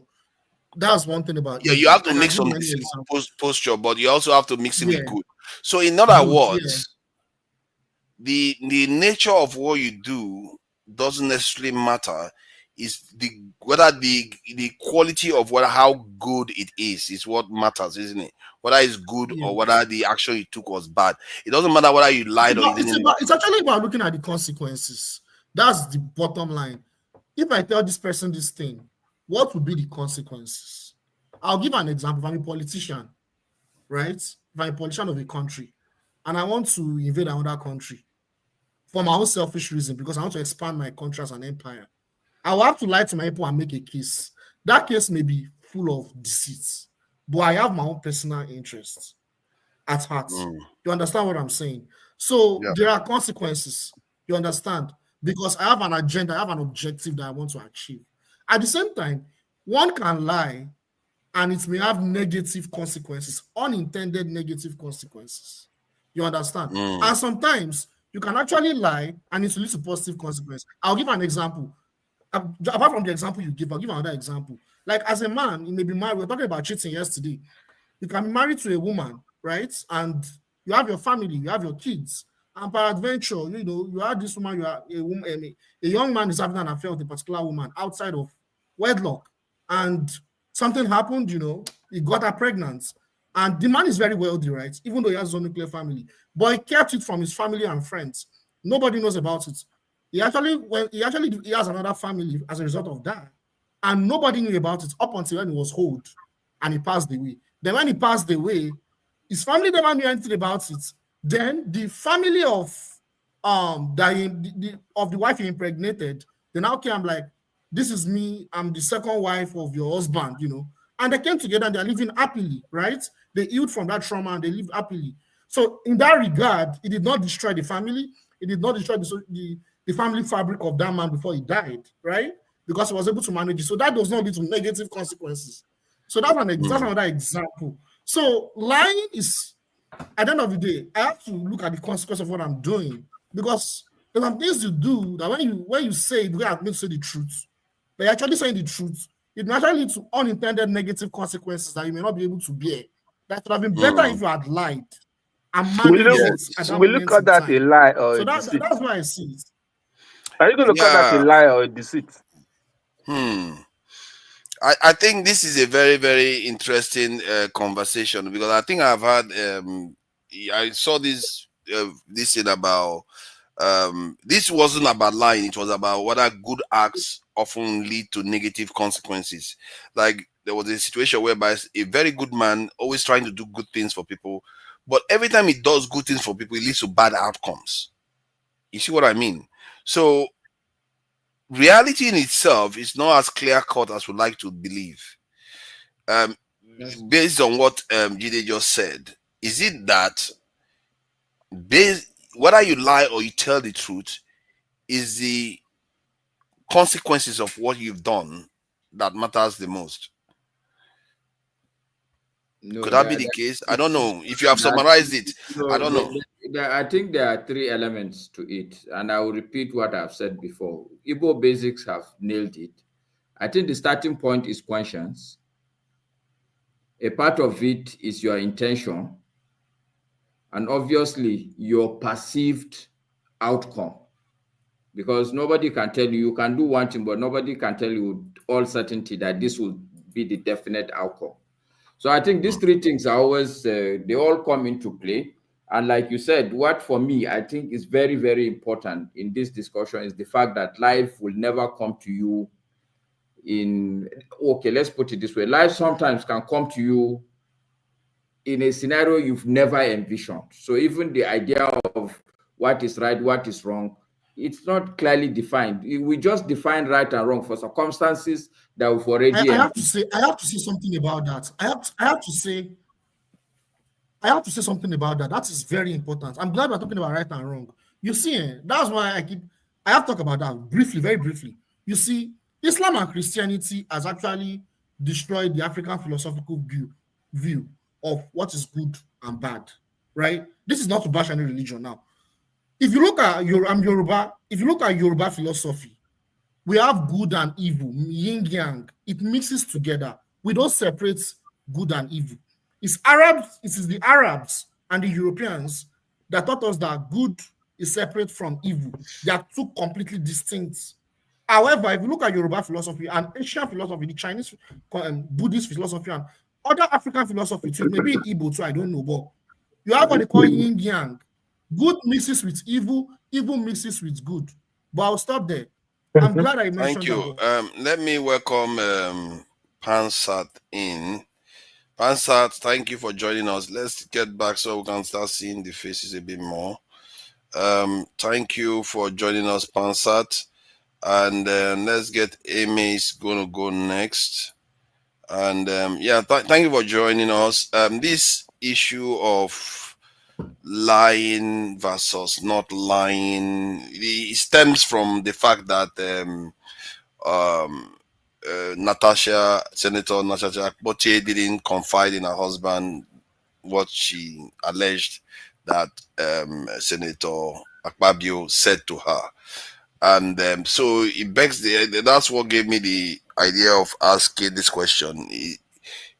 That's one thing about evil. You have to make some deceitful posture, but you also have to mix it with good. So in other words, the nature of what you do doesn't necessarily matter. Is whether the quality of how good it is what matters, isn't it? Whether it's good or whether the action you took was bad. It doesn't matter whether you lied or you didn't. It's actually about looking at the consequences. That's the bottom line. If I tell this person this thing, what would be the consequences? I'll give an example. If I'm a politician right? If I'm a politician of a country and I want to invade another country for my own selfish reason because I want to expand my country as an empire, I will have to lie to my people and make a case. That case may be full of deceit, but I have my own personal interests at heart. You understand what I'm saying? So there are consequences. You understand? Because I have an agenda, I have an objective that I want to achieve. At the same time, one can lie and it may have negative consequences, unintended negative consequences. You understand? And sometimes you can actually lie and it will lead to positive consequences. I'll give an example. Apart from the example you give, I'll give another example. Like as a man, you may be married. We were talking about cheating yesterday. You can be married to a woman, right? And you have your family, you have your kids. And peradventure, you know, you have this woman, you are a woman, a young man is having an affair with a particular woman outside of wedlock. And something happened, you know, he got her pregnant. And the man is very wealthy, right? Even though he has his own nuclear family. But he kept it from his family and friends. Nobody knows about it. He has another family as a result of that. And nobody knew about it up until when he was old and he passed away. Then when he passed away, his family never knew anything about it. Then the family of the wife he impregnated, they now came like, this is me, I'm the second wife of your husband, you know. And they came together and they're living happily, right? They healed from that trauma and they live happily. So in that regard, it did not destroy the family. It did not destroy the family fabric of that man before he died, right? Because he was able to manage it. So that does not lead to negative consequences. So that's another example. So lying is, at the end of the day, I have to look at the consequence of what I'm doing, because there are things you do that when you say it, we have to say the truth. But you're actually saying the truth, it may actually lead to unintended negative consequences that you may not be able to bear. That would have been better if you had lied and managed it. Will you call that a lie or a deceit? That's why I see it. Are you going to call that a lie or a deceit? I think this is a very, very interesting conversation, because I think I've had I saw this thing about this wasn't about lying, it was about whether good acts often lead to negative consequences. Like there was a situation whereby a very good man always trying to do good things for people, but every time he does good things for people, it leads to bad outcomes. You see what I mean? So reality in itself is not as clear-cut as we like to believe. Based on what Jide just said, is it that whether you lie or you tell the truth, is the consequences of what you've done that matters the most? No, could that be the case? I don't know. If you have summarized it, I don't know. I think there are three elements to it, and I will repeat what I've said before. Igbo basics have nailed it. I think the starting point is conscience. A part of it is your intention, and obviously your perceived outcome. Because nobody can tell you can do one thing, but nobody can tell you with all certainty that this will be the definite outcome. So I think these three things are always, they all come into play. And like you said, what for me, I think is very, very important in this discussion is the fact that life will never come to you okay, let's put it this way. Life sometimes can come to you in a scenario you've never envisioned. So even the idea of what is right, what is wrong, it's not clearly defined. We just define right and wrong for circumstances that we've already. I have to say something about that. I have to say something about that. That is very important. I'm glad we're talking about right and wrong. You see, that's why I have to talk about that briefly, very briefly. You see, Islam and Christianity has actually destroyed the African philosophical view of what is good and bad, right? This is not to bash any religion now. If you look at Yoruba, if you look at Yoruba philosophy, we have good and evil, yin yang. It mixes together. We don't separate good and evil. It is the Arabs and the Europeans that taught us that good is separate from evil. They are two completely distinct. However, if you look at Yoruba philosophy and Asian philosophy, the Chinese Buddhist philosophy and other African philosophy too, maybe in Igbo too, I don't know, but you have what they call yin yang. Good mixes with evil, evil mixes with good. But I'll stop there. I'm glad I mentioned Thank you. that. Let me welcome Pansat in. Pansat, thank you for joining us. Let's get back so we can start seeing the faces a bit more. Thank you for joining us, Pansat. And let's get Amy's going to go next. And yeah, thank you for joining us. This issue of lying versus not lying, it stems from the fact that Natasha, Senator Natasha Akpoti didn't confide in her husband what she alleged that Senator Akpabio said to her. And so it begs that's what gave me the idea of asking this question.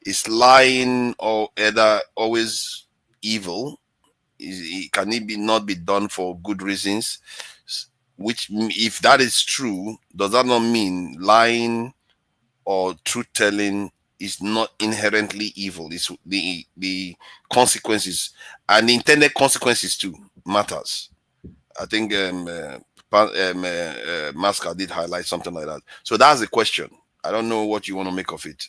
Is lying or either always evil? Can it not be done for good reasons? Which, if that is true, does that not mean lying or truth telling is not inherently evil? It's the consequences and the intended consequences too matters. I think Masca did highlight something like that. So that's the question. I don't know what you want to make of it.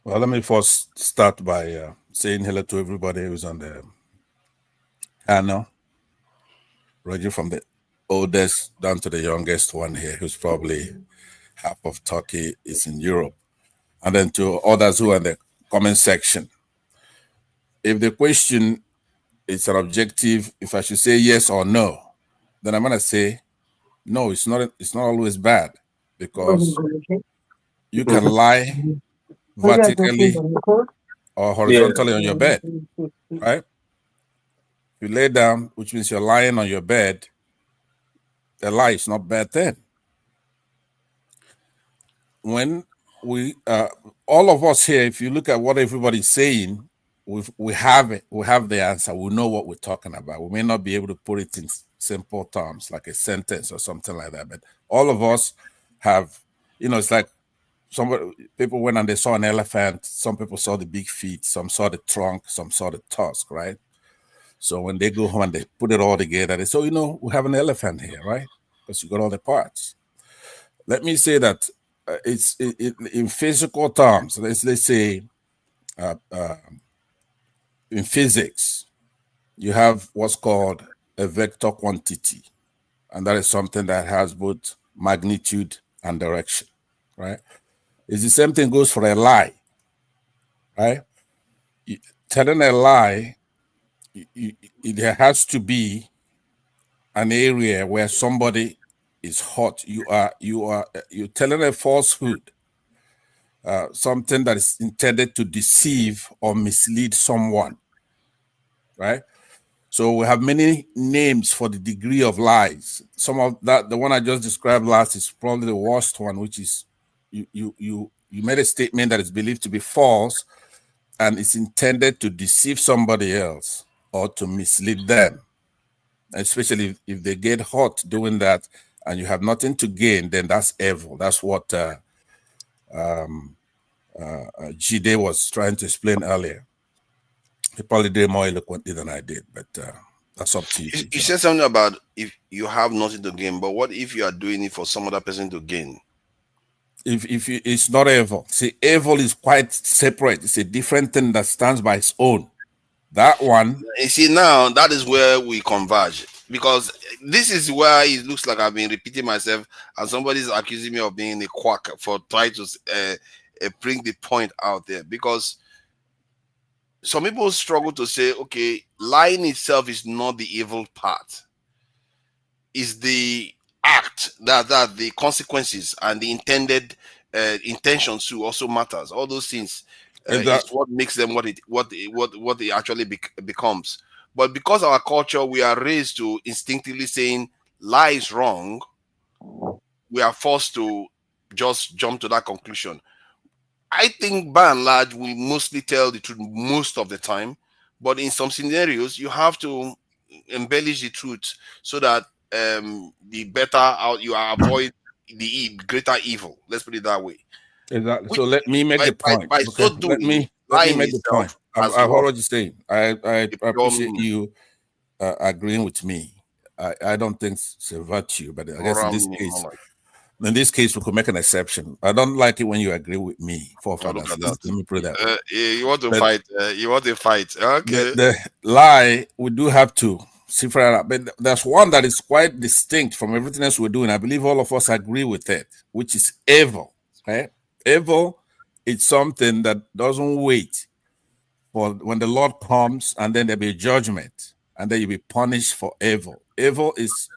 Well, let me first start by saying hello to everybody who's on the panel, ranging from the oldest down to the youngest one here, who's probably half of Turkey is in Europe, and then to others who are in the comment section. If the question is an objective, if I should say yes or no, then I'm gonna say no. It's not always bad, because you can lie vertically or horizontally on your bed, right? You lay down, which means you're lying on your bed. The lie is not bad then. When we, all of us here, if you look at what everybody's saying, we have it. We have the answer. We know what we're talking about. We may not be able to put it in simple terms, like a sentence or something like that, but all of us have, it's like people went and they saw an elephant. Some people saw the big feet. Some saw the trunk. Some saw the tusk, right? So when they go home and they put it all together, they say, we have an elephant here, right? Because you got all the parts. Let me say that it's in physical terms. Let's say in physics, you have what's called a vector quantity, and that is something that has both magnitude and direction, right? It's the same thing goes for a lie, right? Telling a lie, there has to be an area where somebody is hot. You're telling a falsehood, something that is intended to deceive or mislead someone, right? So we have many names for the degree of lies. Some of that, the one I just described last, is probably the worst one, which is you made a statement that is believed to be false, and it's intended to deceive somebody else or to mislead them. Especially if they get hot doing that and you have nothing to gain, then that's evil. That's what Jide was trying to explain earlier. He probably did more eloquently than I did, but that's up to you. You said something about if you have nothing to gain, but what if you are doing it for some other person to gain? If it's not evil. See, evil is quite separate. It's a different thing that stands by its own. That one. You see, now that is where we converge, because this is where it looks like I've been repeating myself, and somebody's accusing me of being a quack for trying to bring the point out there. Because some people struggle to say, okay, lying itself is not the evil part. It's the act that the consequences and the intended intentions too also matters. All those things is what makes them what it actually becomes. But because our culture, we are raised to instinctively saying lie is wrong, we are forced to just jump to that conclusion. I think by and large, we mostly tell the truth most of the time, but in some scenarios, you have to embellish the truth so that the better you avoid the greater evil. Let's put it that way. Exactly. So let me make the point. By so doing, let me make the point. I've heard what you're saying. I appreciate you agreeing with me. I don't think it's a virtue, but I guess in this case, In this case, we could make an exception. I don't like it when you agree with me, forefathers. Let me put it that way. You want to fight? You want to fight? Okay. The lie, we do have to cipher it out. But there's one that is quite distinct from everything else we're doing. I believe all of us agree with it, which is evil. Right? Evil is something that doesn't wait for when the Lord comes and then there'll be a judgment and then you'll be punished for evil. Evil is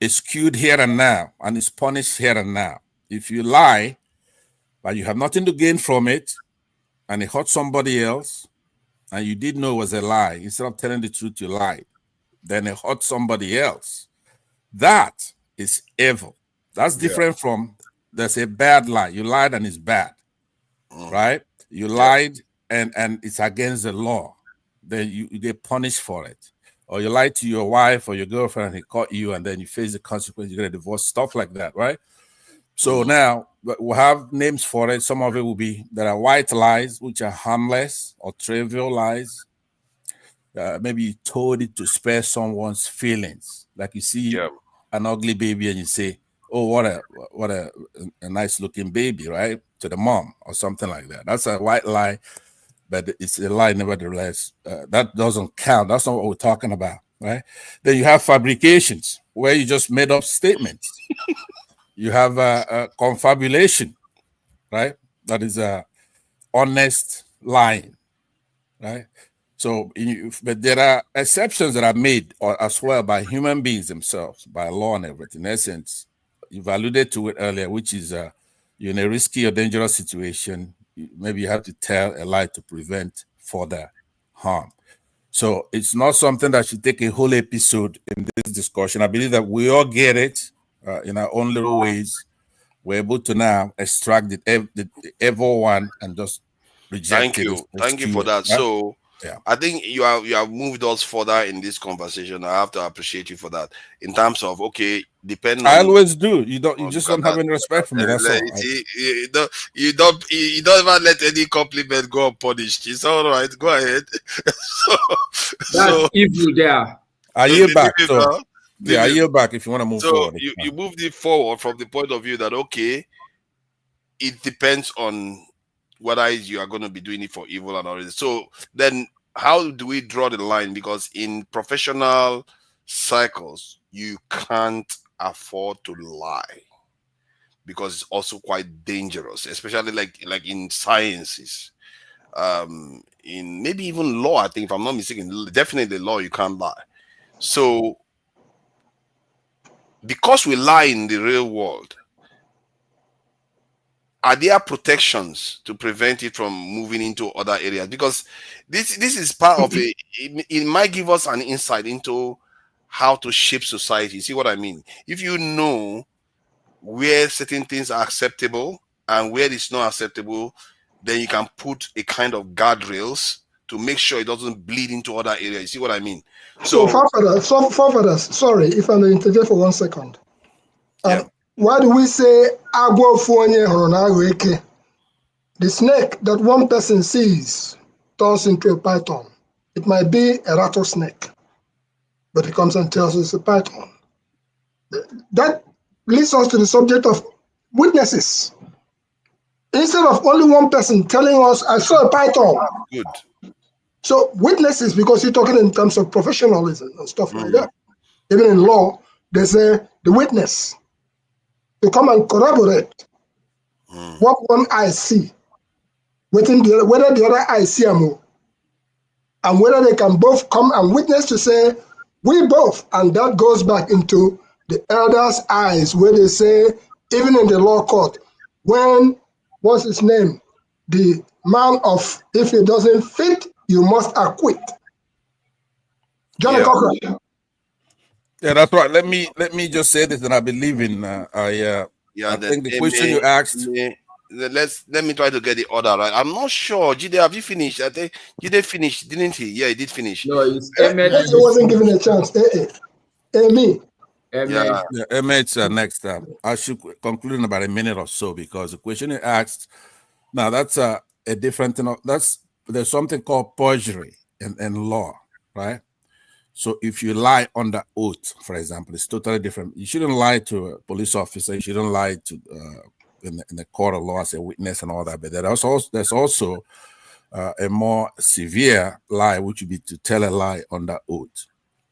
skewed here and now and is punished here and now. If you lie, but you have nothing to gain from it, and it hurt somebody else, and you did know it was a lie, instead of telling the truth, you lied, then it hurt somebody else. That is evil. That's different from there's a bad lie. You lied and it's bad, right? You lied and it's against the law. Then you get punished for it. Or you lied to your wife or your girlfriend and he caught you and then you face the consequence, you get a divorce, stuff like that, right? So now we'll have names for it. Some of it will be, there are white lies, which are harmless or trivial lies. Maybe you told it to spare someone's feelings. Like you see an ugly baby and you say, oh, what a nice looking baby, right? To the mom or something like that. That's a white lie, but it's a lie nevertheless. That doesn't count. That's not what we're talking about, right? Then you have fabrications where you just made up statements. You have confabulation, right? That is honest lying, right? So, but there are exceptions that are made as well by human beings themselves, by law and everything. In essence, you've alluded to it earlier, which is you're in a risky or dangerous situation. Maybe you have to tell a lie to prevent further harm. So it's not something that should take a whole episode in this discussion. I believe that we all get it in our own little ways. We're able to now extract the evil one and just reject it. Thank you for that. Right? So I think you have moved us further in this conversation. I have to appreciate you for that. In terms of depending. I always do. You just don't have any respect for me. That's all. You don't even let any compliment go unpunished. It's all right. Go ahead. That's evil there. I yield back. I yield back if you want to move forward. So you moved it forward from the point of view that it depends on whether you are going to be doing it for evil or not. So then how do we draw the line? Because in professional cycles, you can't afford to lie because it's also quite dangerous, especially like in sciences. In maybe even law, I think, if I'm not mistaken, definitely law, you can't lie. So because we lie in the real world, are there protections to prevent it from moving into other areas? Because this is part of it might give us an insight into how to shape society. See what I mean? If you know where certain things are acceptable and where it's not acceptable, then you can put a kind of guardrails to make sure it doesn't bleed into other areas. You see what I mean? So forefathers, sorry if I may interject for 1 second. Why do we say the snake that one person sees turns into a python? It might be a rattlesnake, but it comes and tells us it's a python. That leads us to the subject of witnesses. Instead of only one person telling us, I saw a python. Good. So witnesses, because you're talking in terms of professionalism and stuff like that. Even in law, they say the witness to come and corroborate what one eye see, whether the other eye see them, and whether they can both come and witness to say, we both, and that goes back into the elders' eyes, where they say, even in the law court, when, what's his name? The man of, if it doesn't fit, you must acquit. John Cochran. Yeah, that's right. Let me just say this, and I believe in. I think the question you asked. Let me try to get the order right. I'm not sure. Jide, have you finished? I think Jide finished, didn't he? Yeah, he did finish. No, it's He wasn't given a chance. Me. Emmett's next. I should conclude in about a minute or so because the question you asked. Now that's a different thing. There's something called perjury in law, right? So if you lie under oath, for example, it's totally different. You shouldn't lie to a police officer. You shouldn't lie to in the court of law as a witness and all that. But there's also a more severe lie, which would be to tell a lie under oath.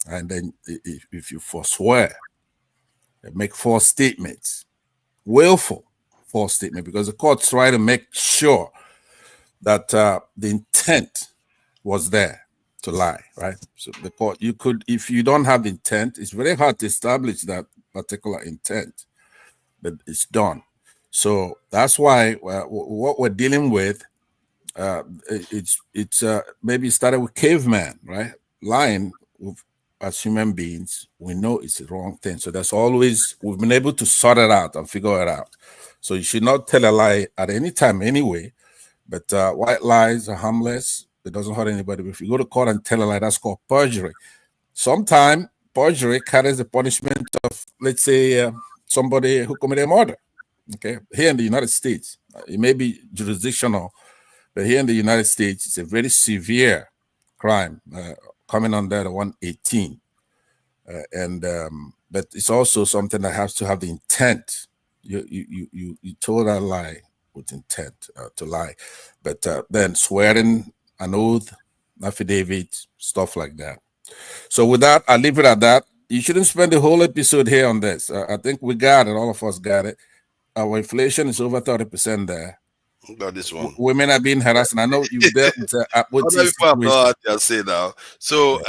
And then if you forswear, make false statements, willful false statement, because the courts try to make sure that the intent was there to lie, right? So the court, you could, if you don't have intent, it's very hard to establish that particular intent, but it's done. So that's why what we're dealing with, it's maybe started with caveman, right? Lying as human beings, we know it's the wrong thing. So that's always, we've been able to sort it out and figure it out. So you should not tell a lie at any time anyway, but white lies are harmless. It doesn't hurt anybody. But if you go to court and tell a lie, that's called perjury. Sometimes perjury carries the punishment of, let's say, somebody who committed a murder. Okay, here in the United States, it may be jurisdictional, but here in the United States, it's a very severe crime coming under the 118, but it's also something that has to have the intent. You told that lie with intent to lie, but then swearing an oath, affidavit, stuff like that. So with that, I'll leave it at that. You shouldn't spend the whole episode here on this. I think we got it. All of us got it. Our inflation is over 30% there. About this one, women are being harassed, and I know you've dealt with other people have not had their say now. So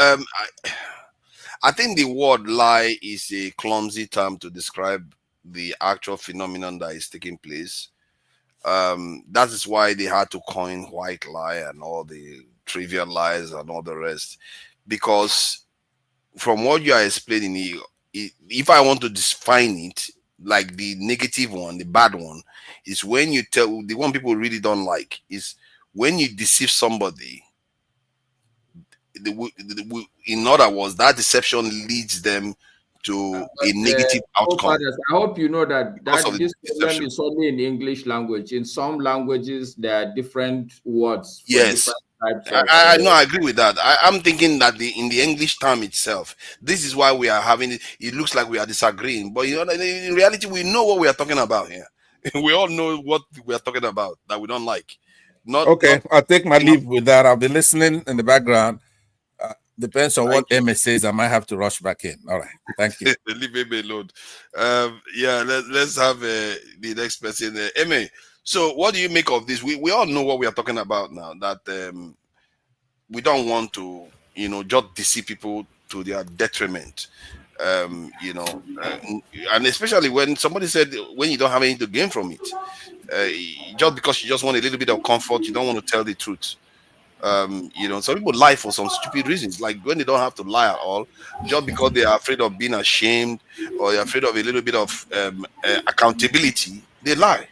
I think the word lie is a clumsy term to describe the actual phenomenon that is taking place. That is why they had to coin white lie and all the trivial lies and all the rest, because from what you are explaining, if I want to define it, like the negative one, the bad one, is when you tell, the one people really don't like is when you deceive somebody. In other words, that deception leads them to a negative outcome. I hope you know that this problem is only in English language. In some languages, there are different words. Yes, I know. I agree with that. I'm thinking that in the English term itself, this is why we are having it. It looks like we are disagreeing, but in reality, we know what we are talking about here. We all know what we are talking about that we don't like. I'll take my leave with that. I'll be listening in the background. Depends on what Emma says. I might have to rush back in. All right. Thank you. Leave me alone. Let's have the next person. Emma. So what do you make of this? We all know what we are talking about now, that we don't want to, just deceive people to their detriment. And especially when somebody said, when you don't have anything to gain from it, just because you just want a little bit of comfort, you don't want to tell the truth. Some people lie for some stupid reasons, like when they don't have to lie at all, just because they are afraid of being ashamed or they're afraid of a little bit of accountability, they lie.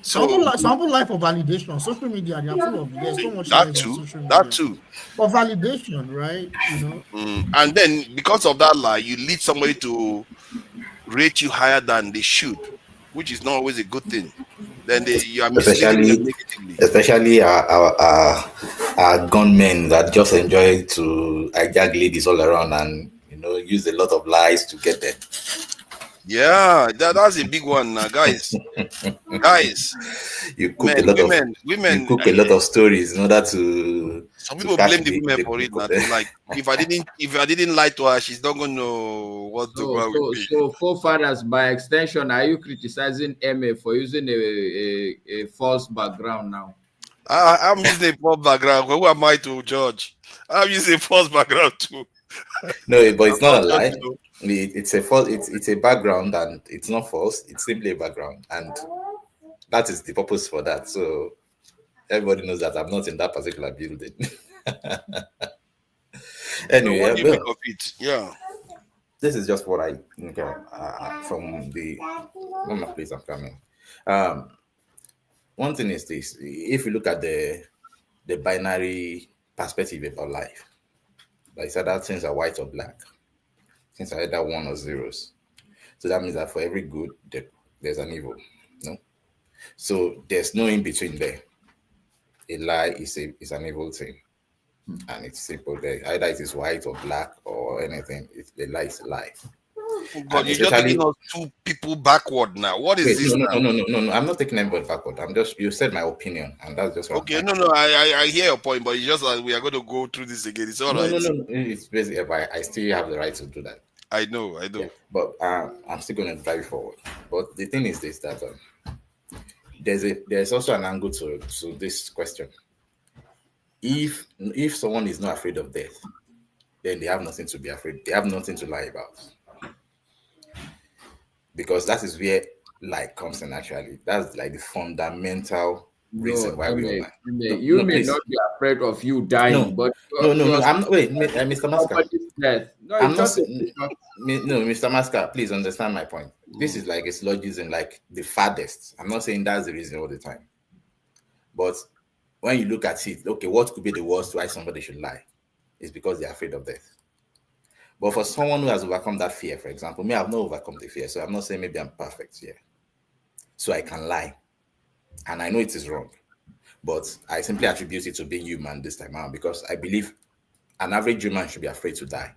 Some people lie for validation. Social media, they are full of, there's so much that too. That too. For validation, right? And then because of that lie, you lead somebody to rate you higher than they should, which is not always a good thing. Then you are misleading them negatively. Especially our gunmen that just enjoy to hijack ladies all around and use a lot of lies to get them. Yeah, that's a big one, guys. You cook women. You cook a lot of stories in order to. Some people blame the women for it. Like if I didn't lie to her, she's not gonna know what to go with me. So, forefathers, by extension, are you criticizing Emma for using a false background now? I'm using a false background. Who am I to judge? I'm using a false background too. No, but it's not a lie. It's a false. It's a background, and it's not false. It's simply a background, and that is the purpose for that. So everybody knows that I'm not in that particular building. Anyway, what do you make of it? Yeah, this is just what I think from the place I'm coming. One thing is this: if you look at the binary perspective about life, like either things are white or black. Things are either one or zeros. So that means that for every good, there's an evil. No? So there's no in between there. A lie is an evil thing. And it's simple. Either it is white or black or anything. If the lie is a lie. Oh God, And you're just taking us two people backward now. What is wait, this now? No. I'm not taking anybody backward. You said my opinion, and that's just what Okay, no. I hear your point, but it's just like we are going to go through this again. It's all right. No. It's basically, I still have the right to do that. I know. Yeah, but I'm still going to drive forward. But the thing is this, that there's also an angle to this question. If someone is not afraid of death, then they have nothing to be afraid. They have nothing to lie about. Because that is where lie comes in, actually. That's like the fundamental reason why we all lie. You may not be afraid of you dying, but no. I'm not. Wait, Mr. Maska. Death. No, I'm not. No, Mr. Maska, please understand my point. This is like a syllogism, like the farthest. I'm not saying that's the reason all the time. But when you look at it, okay, what could be the worst why somebody should lie? It's because they're afraid of death. But for someone who has overcome that fear, for example, me, I've not overcome the fear, so I'm not saying maybe I'm perfect here. So I can lie. And I know it is wrong. But I simply attribute it to being human this time around because I believe an average human should be afraid to die.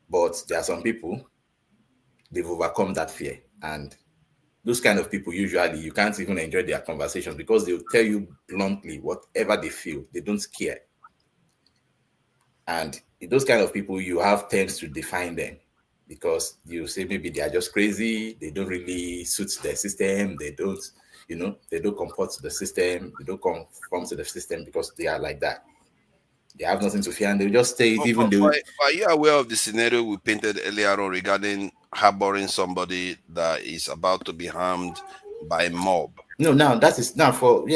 But there are some people, they've overcome that fear. And those kind of people, usually, you can't even enjoy their conversations because they'll tell you bluntly whatever they feel. They don't care. And those kind of people, you have terms to define them because you say maybe they are just crazy. They don't really suit their system. They don't, they don't comport to the system. They don't conform to the system because they are like that. They have nothing to fear and they just stay even though. Are you aware of the scenario we painted earlier on regarding harboring somebody that is about to be harmed by a mob? No, now that is now for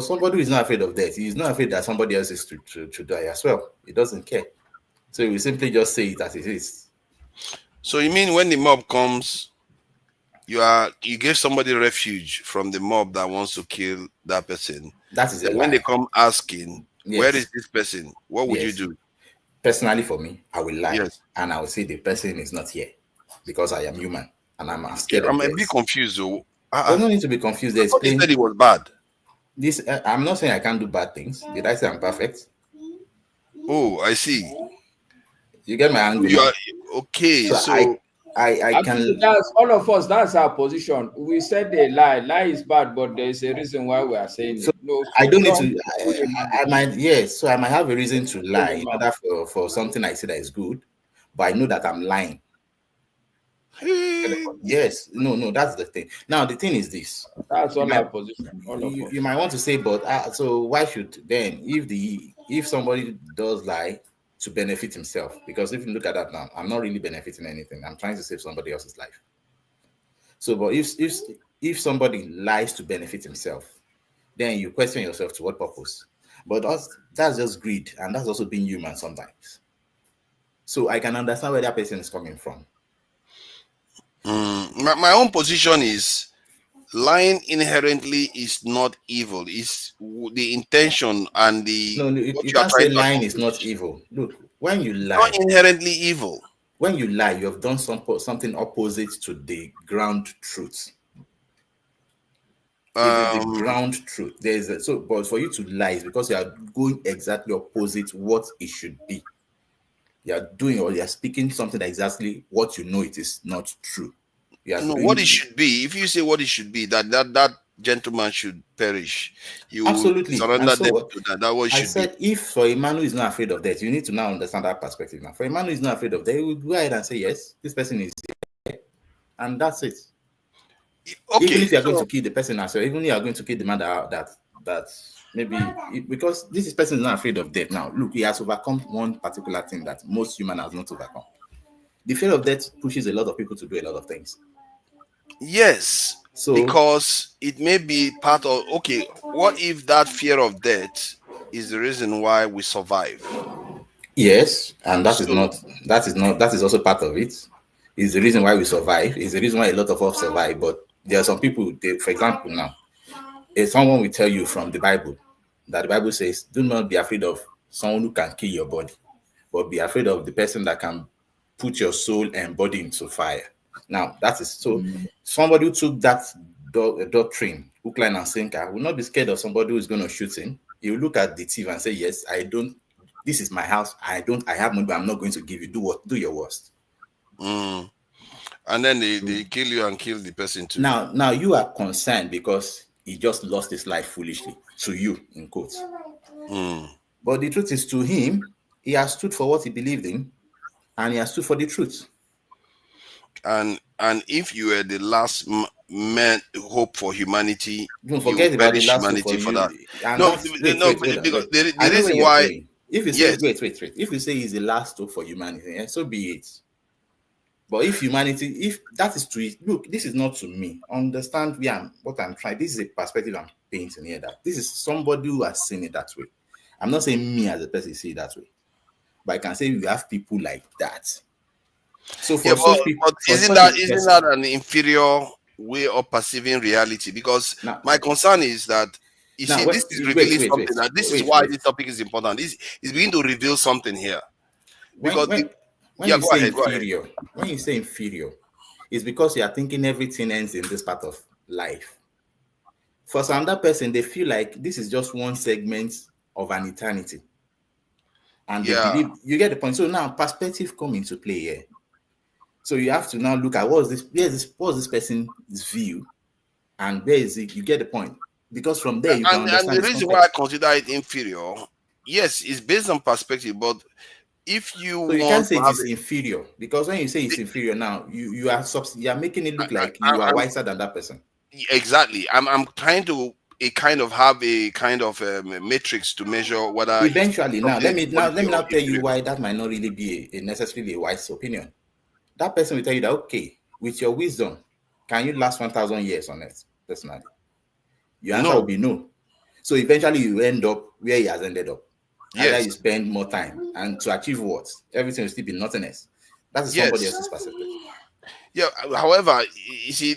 somebody who is not afraid of death. He's not afraid that somebody else is to die as well. He doesn't care. So he will simply just say it as it is. So you mean when the mob comes, you give somebody refuge from the mob that wants to kill that person. That is when they come asking, yes. Where is this person? What would you do? Personally, for me, I will lie. Yes. And I will say the person is not here because I am human and I'm scared of I'm death. a bit confused though. There's no need to be confused. I thought you said it was bad. I'm not saying I can't do bad things. Did I say I'm perfect? Oh, I see. You get my angle. You are okay. So I can. That's all of us. That's our position. We said they lie. Lie is bad, but there is a reason why we are saying so it. No, I don't need to. I might So I might have a reason to lie in order for something I say that is good, but I know that I'm lying. Yes, no, that's the thing. Now the thing is this. That's all our position. You might want to say, but so why should then if somebody does lie to benefit himself? Because if you look at that now, I'm not really benefiting anything. I'm trying to save somebody else's life. So, but if somebody lies to benefit himself, then you question yourself to what purpose? But that's just greed, and that's also being human sometimes. So I can understand where that person is coming from. My own position is lying inherently is not evil. It's the intention and the. No, you can't say lying is not evil. Look, when you lie, not inherently evil. When you lie, you have done something opposite to the ground truth. The ground truth. But for you to lie is because you are going exactly opposite what it should be. You are doing or you are speaking something exactly what you know it is not true. What it should be. If you say what it should be, that gentleman should perish. You absolutely surrender them to that. That what it should be. If for a man who is not afraid of death, you need to now understand that perspective. Now, for a man who is not afraid of death, he will go ahead and say yes, this person is dead, and that's it. Okay, even if you are going to kill the person as well, even if you are going to kill the man that maybe because this person is not afraid of death. Now, look, he has overcome one particular thing that most humans have not overcome. The fear of death pushes a lot of people to do a lot of things. Yes, because it may be part of. Okay, what if that fear of death is the reason why we survive? Yes, and that is also part of it. Is the reason why we survive. Is the reason why a lot of us survive. But there are some people, for example, now, if someone will tell you from the Bible that the Bible says, do not be afraid of someone who can kill your body, but be afraid of the person that can put your soul and body into fire. Now, that is so. Somebody who took that doctrine, hook, line, and sinker, will not be scared of somebody who is going to shoot him. He will look at the thief and say, yes, I don't, this is my house. I have money, but I'm not going to give you. Do your worst. And then they kill you and kill the person too. Now you are concerned because he just lost his life foolishly to you, in quotes. But the truth is, to him, he has stood for what he believed in, and he has stood for the truth. And if you were the last man hope for humanity, don't forget about the last humanity for that. Because the reason why. If you say wait, if you say he's the last hope for humanity, so be it. But if humanity, if that is to it, look, this is not to me. Understand what I'm trying. This is a perspective I'm painting here. That this is somebody who has seen it that way. I'm not saying me as a person see it that way, but I can say we have people like that. So for such people, isn't that an inferior way of perceiving reality? Because my concern is that this is revealing something. That this is why this topic is important. This is beginning to reveal something here. Because when you say inferior, it's because you are thinking everything ends in this part of life. For some other person, they feel like this is just one segment of an eternity, and they believe, you get the point. So now perspective come into play here. So you have to now look at what's this person's view, and where is it? You get the point. Because from there you can understand. And the reason why I consider it inferior, yes, it's based on perspective, but if you can't say it's inferior, because when you say it's inferior now, you are making it look like you are wiser than that person. Exactly. I'm trying to have a kind of matrix to measure whether eventually. Now let me tell you why that might not really be a necessarily a wise opinion. That person will tell you that, okay, with your wisdom, can you last 1,000 years on earth personally? Your answer will be no. So eventually you end up where he has ended up. Yes. Either you spend more time, and to achieve what? Everything will still be nothingness. That is somebody else's perspective. Yeah. However, you see,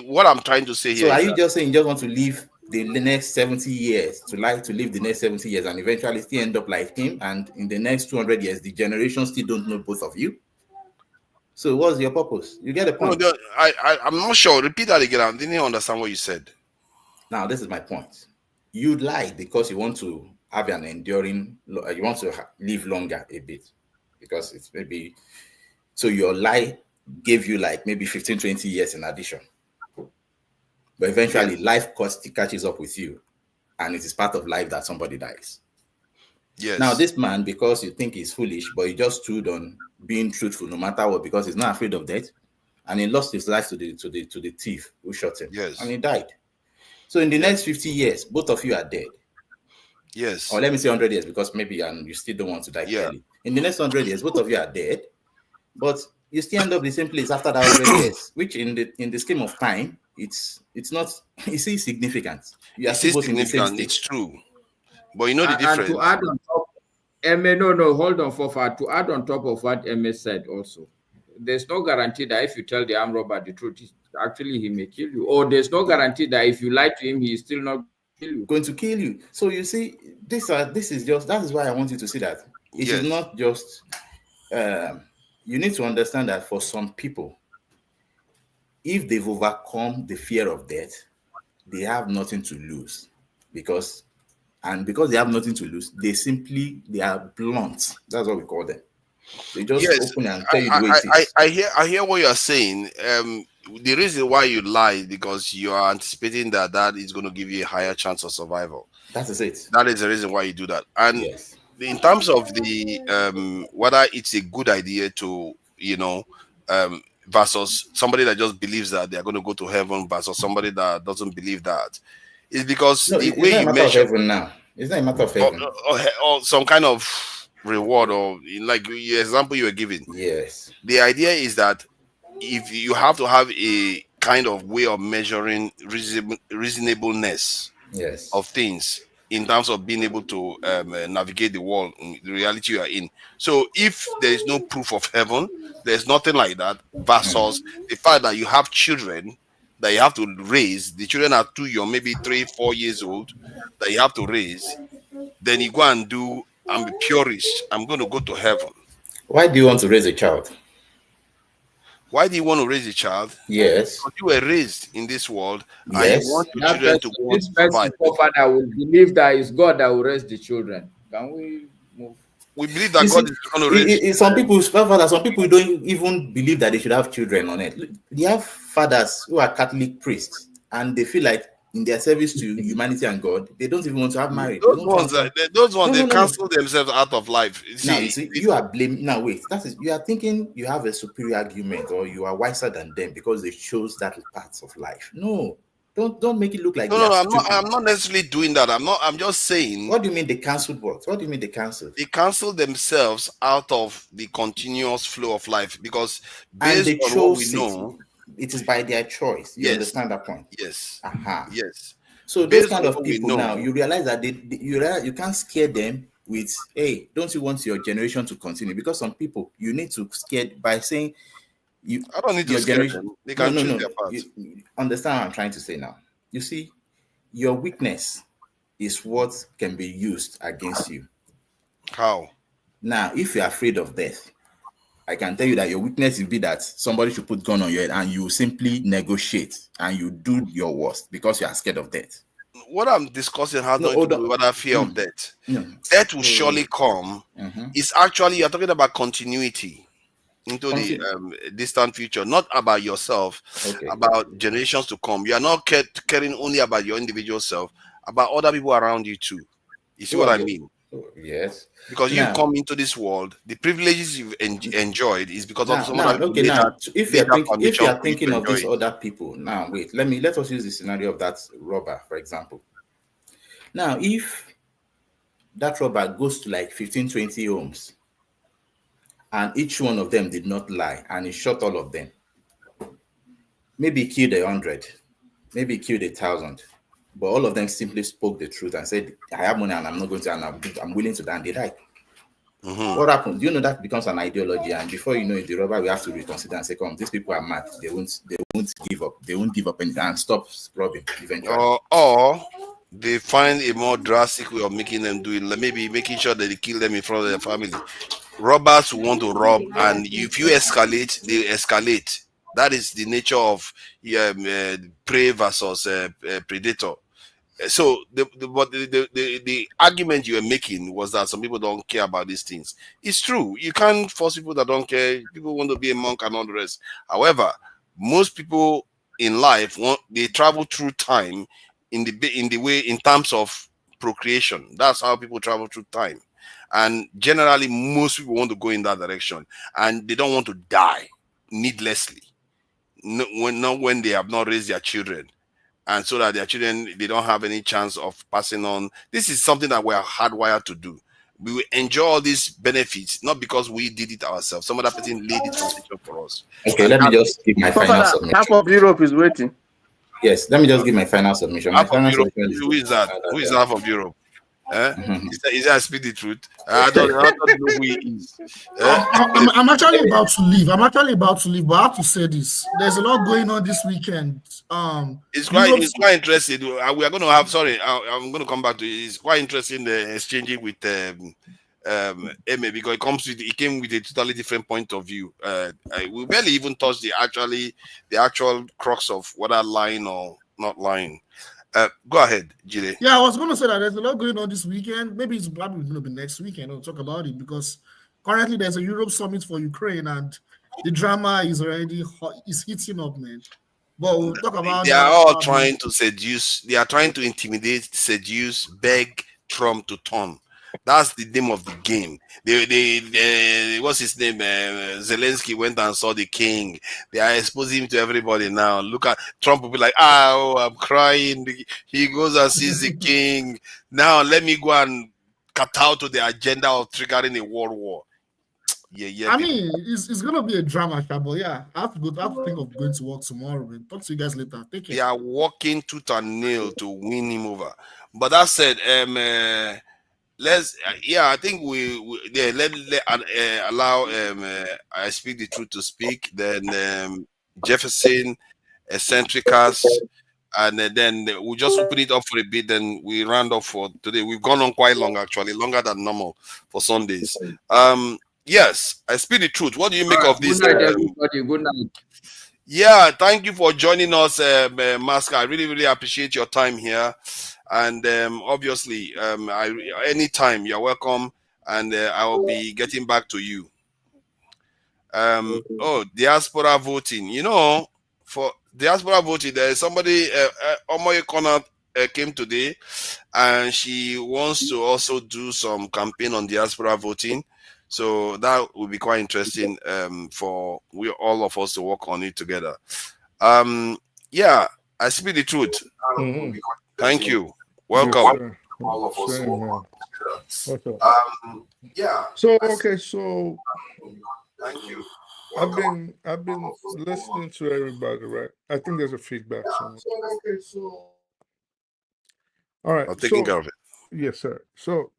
what I'm trying to say here. So are you just saying you just want to live the next 70 years, to live the next 70 years, and eventually still end up like him, and in the next 200 years, the generation still don't know both of you? So what's your purpose? You get the point. No, I'm not sure. Repeat that again. I didn't understand what you said. Now, this is my point. You lie because you want to have an enduring, you want to live longer a bit, because it's maybe, so your lie gave you like maybe 15, 20 years in addition. But eventually life catches up with you, and it is part of life that somebody dies. Yes. Now, this man, because you think he's foolish, but he just stood on being truthful no matter what, because he's not afraid of death, and he lost his life to the thief who shot him. Yes. And he died. So in the next 50 years, both of you are dead. Yes. Or let me say 100 years, because maybe you still don't want to die early. In the next 100 years, both of you are dead, but you still end up the same place after that 100 years, which in the scheme of time, it's not, it's insignificant. You are still both in the same state. It's true. But you know the difference. And to add on top, hold on, Fofa. To add on top of what MS said also, there's no guarantee that if you tell the armed robber the truth, actually he may kill you. Or there's no guarantee that if you lie to him, he's still not going to kill you. So you see, that is why I want you to see that. It is not just, you need to understand that for some people, if they've overcome the fear of death, they have nothing to lose. Because they have nothing to lose, they are blunt. That's what we call them. They just open and tell you the way it is. I hear what you are saying. The reason why you lie is because you are anticipating that is going to give you a higher chance of survival. That is it. That is the reason why you do that. And in terms of the whether it's a good idea to, versus somebody that just believes that they are going to go to heaven versus somebody that doesn't believe that, is because the way you measure heaven now. It's not a matter of heaven. Or some kind of reward, or like the example you were giving. Yes. The idea is that if you have to have a kind of way of measuring reasonableness of things in terms of being able to navigate the world, the reality you are in. So if there is no proof of heaven, there's nothing like that, versus the fact that you have children that you have to raise. The children are too young, maybe 3-4 years old, that you have to raise. Then you go and do, I'm a purist, I'm going to go to heaven. Why do you want to raise a child? Why do you want to raise a child? Yes. Because you were raised in this world and you Yes. want your That children to person, go on this to person survive. forefather will believe that it's God that will raise the children. Can we move? We believe that You God see, is going to raise. some people, some people don't even believe that they should have children on it. They have fathers who are Catholic priests, and they feel like in their service to humanity and God, they don't even want to have marriage. They Those don't ones, want to. they cancel themselves out of life. Now you see, you are blaming. Now wait, that is, you are thinking you have a superior argument or you are wiser than them because they chose that path of life. No, don't make it look like No, they are stupid. I'm not necessarily doing that. I'm just saying. What do you mean they cancelled what? What do you mean they cancelled? They cancel themselves out of the continuous flow of life because And based they on what we chose know, it is by their choice. You understand that point? Yes. Aha. Yes. So those Based kind on of what we people know, now, you realize that you realize you can't scare them with, hey, don't you want your generation to continue? Because some people you need to scare by saying I don't need to your scare generation. them. They can choose their path. You understand what I'm trying to say now? You see, your weakness is what can be used against you. How? Now, if you're afraid of death, I can tell you that your weakness will be that somebody should put gun on your head and you simply negotiate and you do your worst because you are scared of death. What I'm discussing has nothing to do with that fear of death. Death will surely come. It's actually, you're talking about continuity into the distant future, not about yourself, about generations to come. You are not caring only about your individual self, about other people around you too. You see what I mean? Yes. Because you've come into this world, the privileges you've enjoyed is because of some other people. If you are thinking of these other people, now wait, let us use the scenario of that robber, for example. Now, if that robber goes to like 15, 20 homes, and each one of them did not lie, and he shot all of them, maybe he killed 100, maybe he killed 1,000, but all of them simply spoke the truth and said, I have money and I'm not going to, and I'm willing to die, and they died. What happens? You know that becomes an ideology, and before you know it, the robber will have to reconsider and say, "Come, these people are mad. They won't give up. They won't give up and stop robbing eventually." Or they find a more drastic way of making them do it, like maybe making sure that they kill them in front of their family. Robbers who want to rob, and if you escalate, they escalate. That is the nature of prey versus predator. So the argument you were making was that some people don't care about these things. It's true. You can't force people that don't care. People want to be a monk and all the rest. However, most people in life they travel through time in the way in terms of procreation. That's how people travel through time. And generally, most people want to go in that direction, and they don't want to die needlessly. Not when they have not raised their children. And so that their children, they don't have any chance of passing on. This is something that we're hardwired to do. We will enjoy all these benefits, not because we did it ourselves. Some other person laid this foundation for us. Okay, let me just give my final submission. Half of Europe is waiting. Yes, let me just give my final submission. Half of Europe, who is that? Who is half of Europe? Is that speak the truth? I don't know who he is. I'm actually about to leave. But I have to say this. There's a lot going on this weekend. It's quite interesting. We are going to have. Sorry, I'm going to come back to it. It's quite interesting exchanging with Eme, because it came with a totally different point of view. We barely even touched the actual crux of whether lying or not lying. Go ahead, Jide. Yeah, I was going to say that there's a lot going on this weekend. Maybe it's probably going to be next weekend. We'll talk about it because currently there's a Europe summit for Ukraine and the drama is already heating up, man. But we'll talk about. They are all trying to seduce. They are trying to intimidate, seduce, beg Trump to turn. That's the name of the game. What's his name? Zelensky went and saw the king. They are exposing him to everybody now. Look at Trump will be like, oh, I'm crying. He goes and sees the king. Now let me go and cut out to the agenda of triggering a world war. Yeah. I mean, it's gonna be a drama, but yeah, I have to think of going to work tomorrow. Man. Talk to you guys later. Take care. They are working tooth and nail to win him over. But that said, I think let allow I speak the truth to speak. Then Jefferson, Eccentricas, and then we'll just open it up for a bit. Then we round off for today. We've gone on quite long, actually, longer than normal for Sundays. Yes, I speak the truth. What do you make of this? Good night, everybody. Good night. Yeah, thank you for joining us, Masker. I really, really appreciate your time here. And obviously, anytime you're welcome, and I will be getting back to you. Diaspora voting. You know, for diaspora voting, there is somebody, Omoye Corner came today, and she wants to also do some campaign on diaspora voting. So that will be quite interesting for all of us to work on it together. Yeah, I speak the truth. Thank you. Welcome. All of us Same, man. Okay. yeah. So okay, so Thank you. I've been listening to everybody, right? I think there's a feedback somewhere. Okay, so All right. I'm taking care of it. Yes, sir. So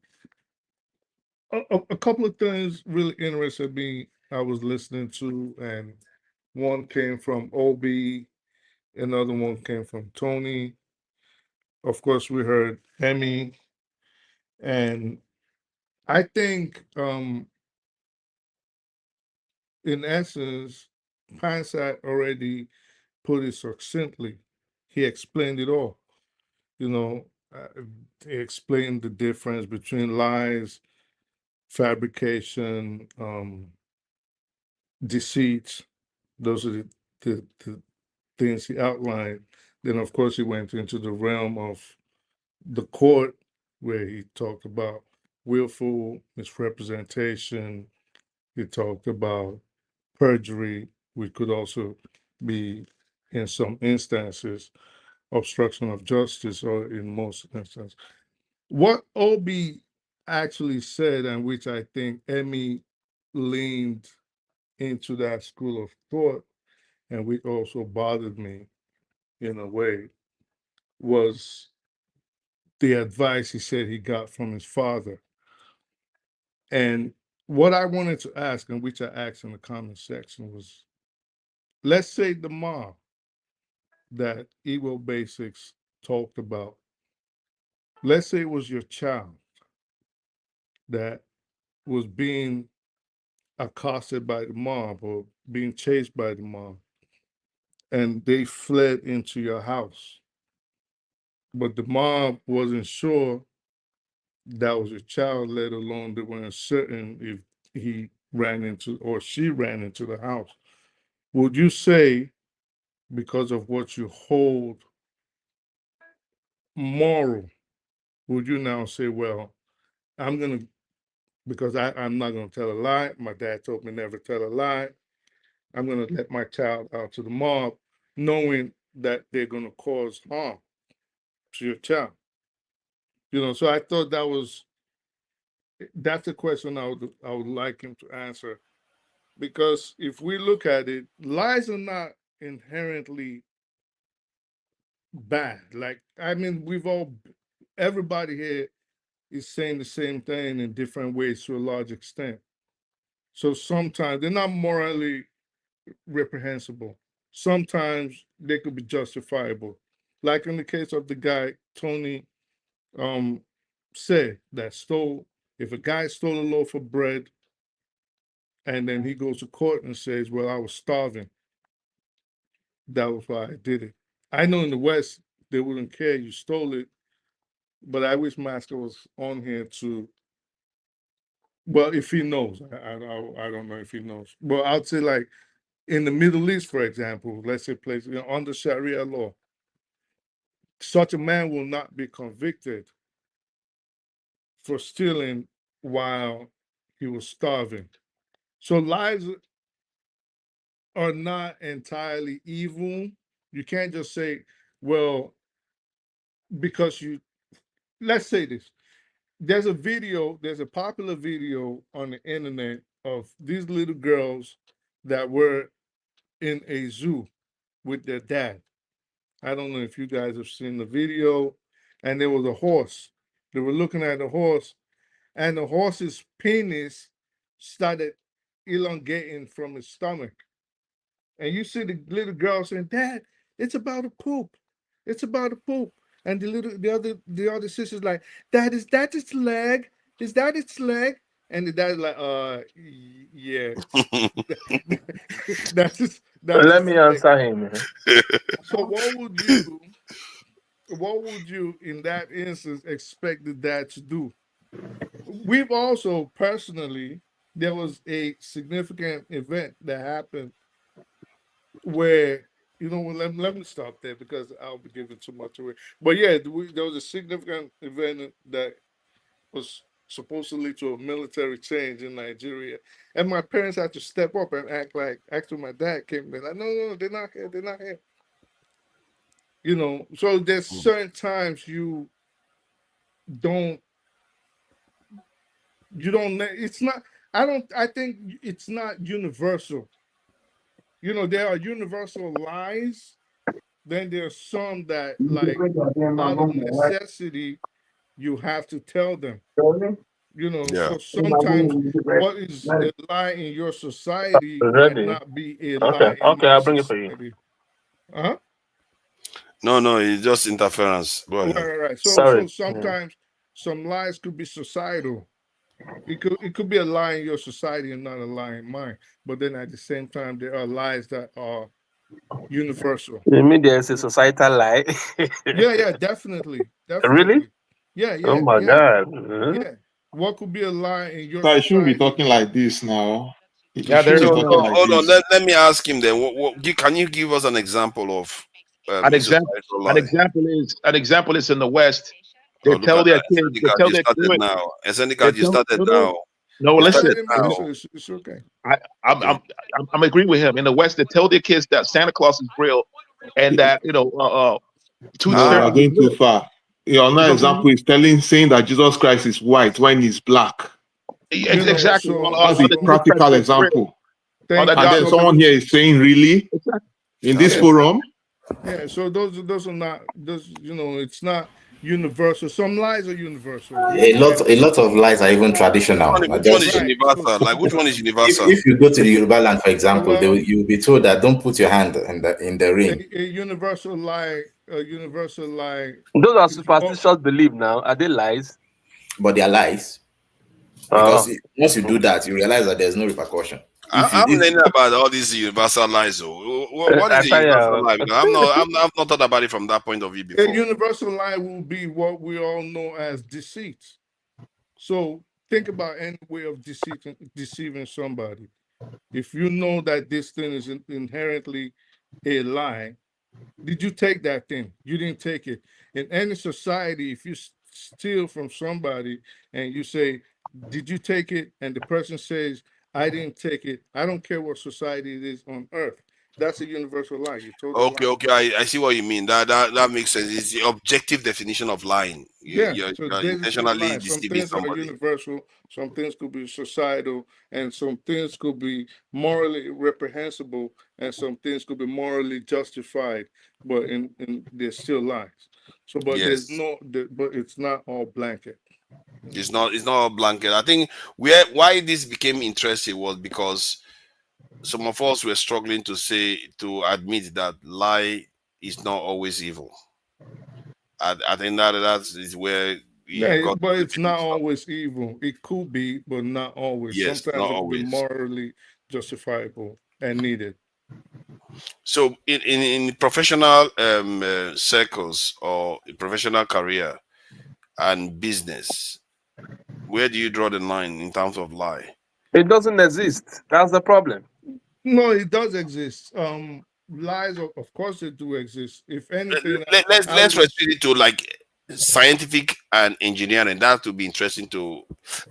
a couple of things really interested me. I was listening to, and one came from Obi, another one came from Tony. Of course, we heard Emmy, and I think, in essence, hindsight already put it succinctly. He explained it all. You know, he explained the difference between lies, fabrication, deceit. Those are the things he outlined. Then, of course, he went into the realm of the court, where he talked about willful misrepresentation. He talked about perjury, which could also be, in some instances, obstruction of justice, or in most instances. What Obi actually said, and which I think Emmy leaned into that school of thought, and which also bothered me in a way, was the advice he said he got from his father. And what I wanted to ask, and which I asked in the comment section, was, let's say the mom that Evo Basics talked about, let's say it was your child that was being accosted by the mob or being chased by the mob, and they fled into your house. But the mob wasn't sure that was your child, let alone they weren't certain if he ran into or she ran into the house. Would you say, because of what you hold moral, would you now say, well, I'm going to, because I'm not going to tell a lie. My dad told me never tell a lie. I'm going to let my child out to the mob, knowing that they're going to cause harm to your child. You know, so I thought that's a question I would like him to answer. Because if we look at it, lies are not inherently bad. Like, I mean, everybody here is saying the same thing in different ways to a large extent. So sometimes they're not morally reprehensible. Sometimes they could be justifiable. Like in the case of the guy Tony said that stole, if a guy stole a loaf of bread and then he goes to court and says, well, I was starving, that was why I did it. I know in the West, they wouldn't care you stole it, but I wish Master was on here to, well, if he knows, I don't know if he knows. But I'd say, like, in the Middle East, for example, let's say places under Sharia law, such a man will not be convicted for stealing while he was starving. So lies are not entirely evil. You can't just say, well, because let's say this. There's a popular video on the internet of these little girls that were in a zoo with their dad. I don't know if you guys have seen the video. And there was a horse. They were looking at the horse, and the horse's penis started elongating from his stomach. And you see the little girl saying, Dad, it's about a poop. It's about a poop. And the other sister's like, Dad, is that its leg? Is that its leg? And the dad's like, yeah. that's Let me his thing. answer him. So what would you in that instance expect the dad to do? We've also personally, there was a significant event that happened where, let me stop there because I'll be giving too much away. But yeah, there was a significant event that was supposed to lead to a military change in Nigeria. And my parents had to step up and act like, after my dad came in, like, no, they're not here, they're not here. So there's certain times you don't, it's not, I think it's not universal. There are universal lies. Then there's some that, like, out of necessity, you have to tell them. Yeah. So sometimes what is a lie in your society might not be a lie in Okay, my I'll bring it for you. society. Huh? No, it's just interference. Go ahead. Right. So Sorry. sometimes some lies could be societal. It could be a lie in your society and not a lie in mine. But then at the same time, there are lies that are universal. You mean there's a societal lie? Yeah, definitely. Really? Yeah. Oh my God. Yeah. What could be a lie in your So I shouldn't be society? talking like this now. You Yeah, shouldn't be there. talking like Hold on. this. Let me ask him then. Can you give us an example of An a example. societal An lie? example is in the West. They Oh, look tell at their that. kids. They Syndicat, tell you their started wait, now. they Syndicat, you tell started no, now. no. I Listen. let him No. answer. It's okay. I'm agreeing with him. In the West, they tell their kids that Santa Claus is real, and that Tooth No, Fairy you're is going too real. far. Your another example is saying that Jesus Christ is white when he's black. Exactly. That's a practical example. Thank And you. then someone here is saying, really? In this forum? Yeah, so those are not it's not universal. Some lies are universal. A lot of lies are even traditional. Which one is universal? Like, which one is universal? If you go to the Yoruba land, for example, Well, you will be told that don't put your hand in the ring. A universal lie. Those are superstitious beliefs now. Are they lies? But they are lies. Because once you do that, you realize that there's no repercussion. I'm learning about all these universal lies. What is a universal lie? Because I've not thought about it from that point of view before. A universal lie will be what we all know as deceit. So think about any way of deceiving somebody. If you know that this thing is inherently a lie, did you take that thing? You didn't take it. In any society, if you steal from somebody and you say, did you take it? And the person says, I didn't take it. I don't care what society it is on earth. That's a universal lie. You told Okay. I see what you mean. That makes sense. It's the objective definition of lying. You're intentionally some deceiving things are somebody. universal, some things could be societal, and some things could be morally reprehensible, and some things could be morally justified, but in there's still lies. So but Yes. but it's not all blanket. It's not all blanket. I think why this became interesting was because some of us were struggling to admit that lie is not always evil. I think that is where but it's not always evil. It could be, but not always. Yes, Sometimes not it could be always. morally justifiable and needed. So in professional circles or professional career and business, where do you draw the line in terms of lie? It doesn't exist. That's the problem. No, it does exist. Lies, of course, they do exist. If anything, Let's restrict it to like scientific and engineering. That would be interesting to.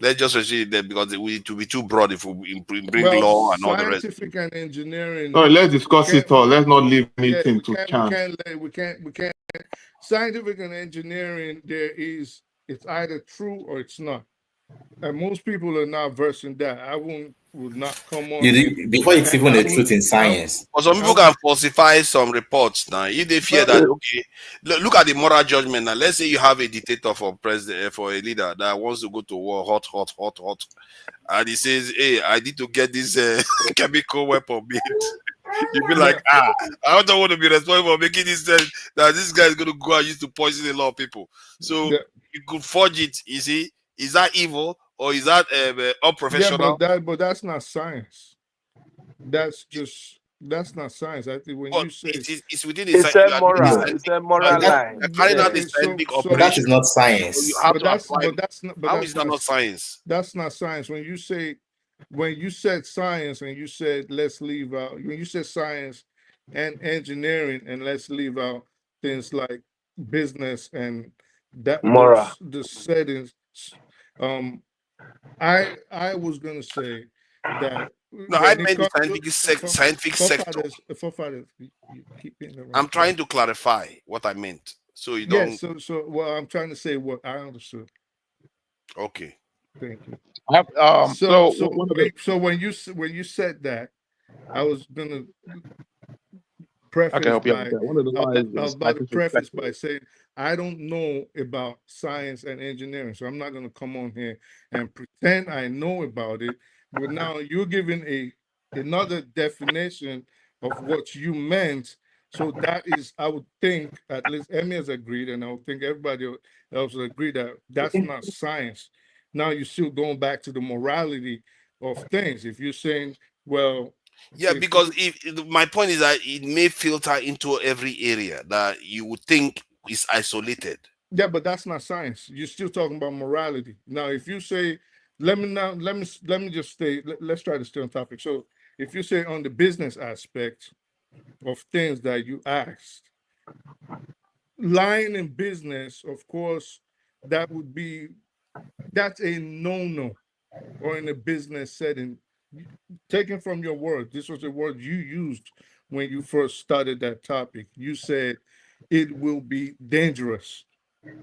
Let's just restrict it there because it will be too broad if we bring law and all the rest. Scientific and engineering. No, let's discuss it all. Let's not leave anything to chance. We can't. Scientific and engineering, it's either true or it's not. And most people are not versed in that. I would not come on. Before it's even a truth in science. But some people can falsify some reports now. If they fear that, okay, look at the moral judgment now. Let's say you have a dictator for president, for a leader that wants to go to war, hot, and he says, "Hey, I need to get this chemical weapon made." You be like, I don't want to be responsible for making this that this guy is going to go and use to poison a lot of people. So you could forge it. You see, is that evil or is that unprofessional? Yeah, but that's not science. That's not science. I think when But you say it's within the It's science, a you are doing the moral. scientific. It's a moral line. You're carrying out the so scientific so But that operation. is not So you science. have but to that's apply. but that's not but How that's is that not science? That's not science. When you said science and you said let's leave out, when you said science and engineering and let's leave out things like business and that Moral. the settings, I was gonna say that No, I when it meant the comes to scientific sector. forefathers, you keep interrupting. I'm trying to clarify what I meant, so you Yes, don't. so well, I'm trying to say what I understood. Okay. Thank you. So So one of the when you said that, I was gonna I can preface help you by understand. One of the lines I was is about to preface by hyperspectral. saying I don't know about science and engineering, so I'm not gonna come on here and pretend I know about it. But now you're giving another definition of what you meant. So that is, I would think, at least Emmy has agreed, and I would think everybody else will agree that that's not science. Now you're still going back to the morality of things. If you're saying, well, Yeah, because my point is that it may filter into every area that you would think is isolated. yeah, but that's not science. You're still talking about morality. Now, if you say, let me just stay. Let's try to stay on topic. So, if you say on the business aspect of things that you asked, lying in business, of course, that's a no-no, or in a business setting. Taken from your word, this was a word you used when you first started that topic. You said it will be dangerous.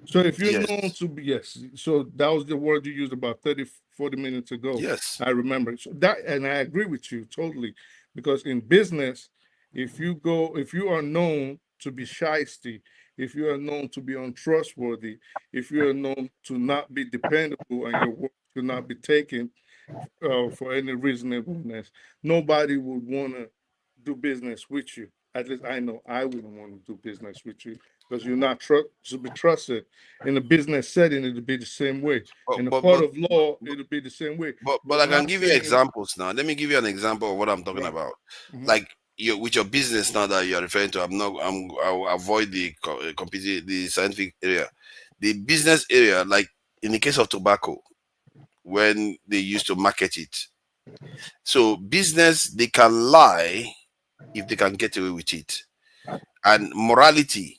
So if you're known Yes. to be, yes, so that was the word you used about 30, 40 minutes ago. Yes. I remember. So that, and I agree with you totally, because in business, if you are known to be shysty, if you are known to be untrustworthy, if you are known to not be dependable and your work to not be taken for any reasonableness, nobody would want to do business with you. At least I know I wouldn't want to do business with you because you're not to be trusted. In a business setting, it'll be the same way. In a court of law, it'll be the same way. But I can give you examples now. Let me give you an example of what I'm talking about. Like with your business now that you're referring to, I'll avoid the the scientific area. The business area, like in the case of tobacco, when they used to market it. So business, they can lie if they can get away with it. And morality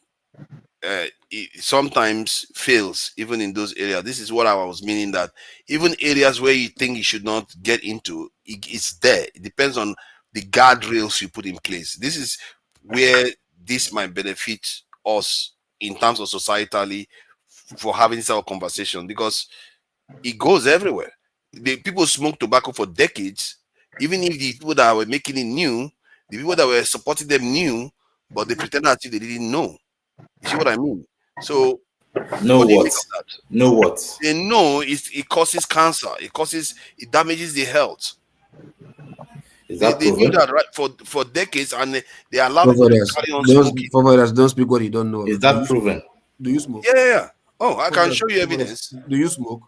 it sometimes fails even in those areas. This is what I was meaning, that even areas where you think you should not get into, it's there. It depends on the guardrails you put in place. This is where this might benefit us in terms of societally for having this sort of conversation, because it goes everywhere. The people smoke tobacco for decades, even if the people that were making it knew, the people that were supporting them knew, but they pretended as if they didn't know. You see what I mean? So Know what do you what? make of that? Know what? They know it causes cancer. It damages the health. Is that They knew proven? that right for decades, and they allow people to carry on smoking. Don't speak what you don't know. Is that proven? Do you smoke? Yeah. Oh, I can show you evidence. Do you smoke?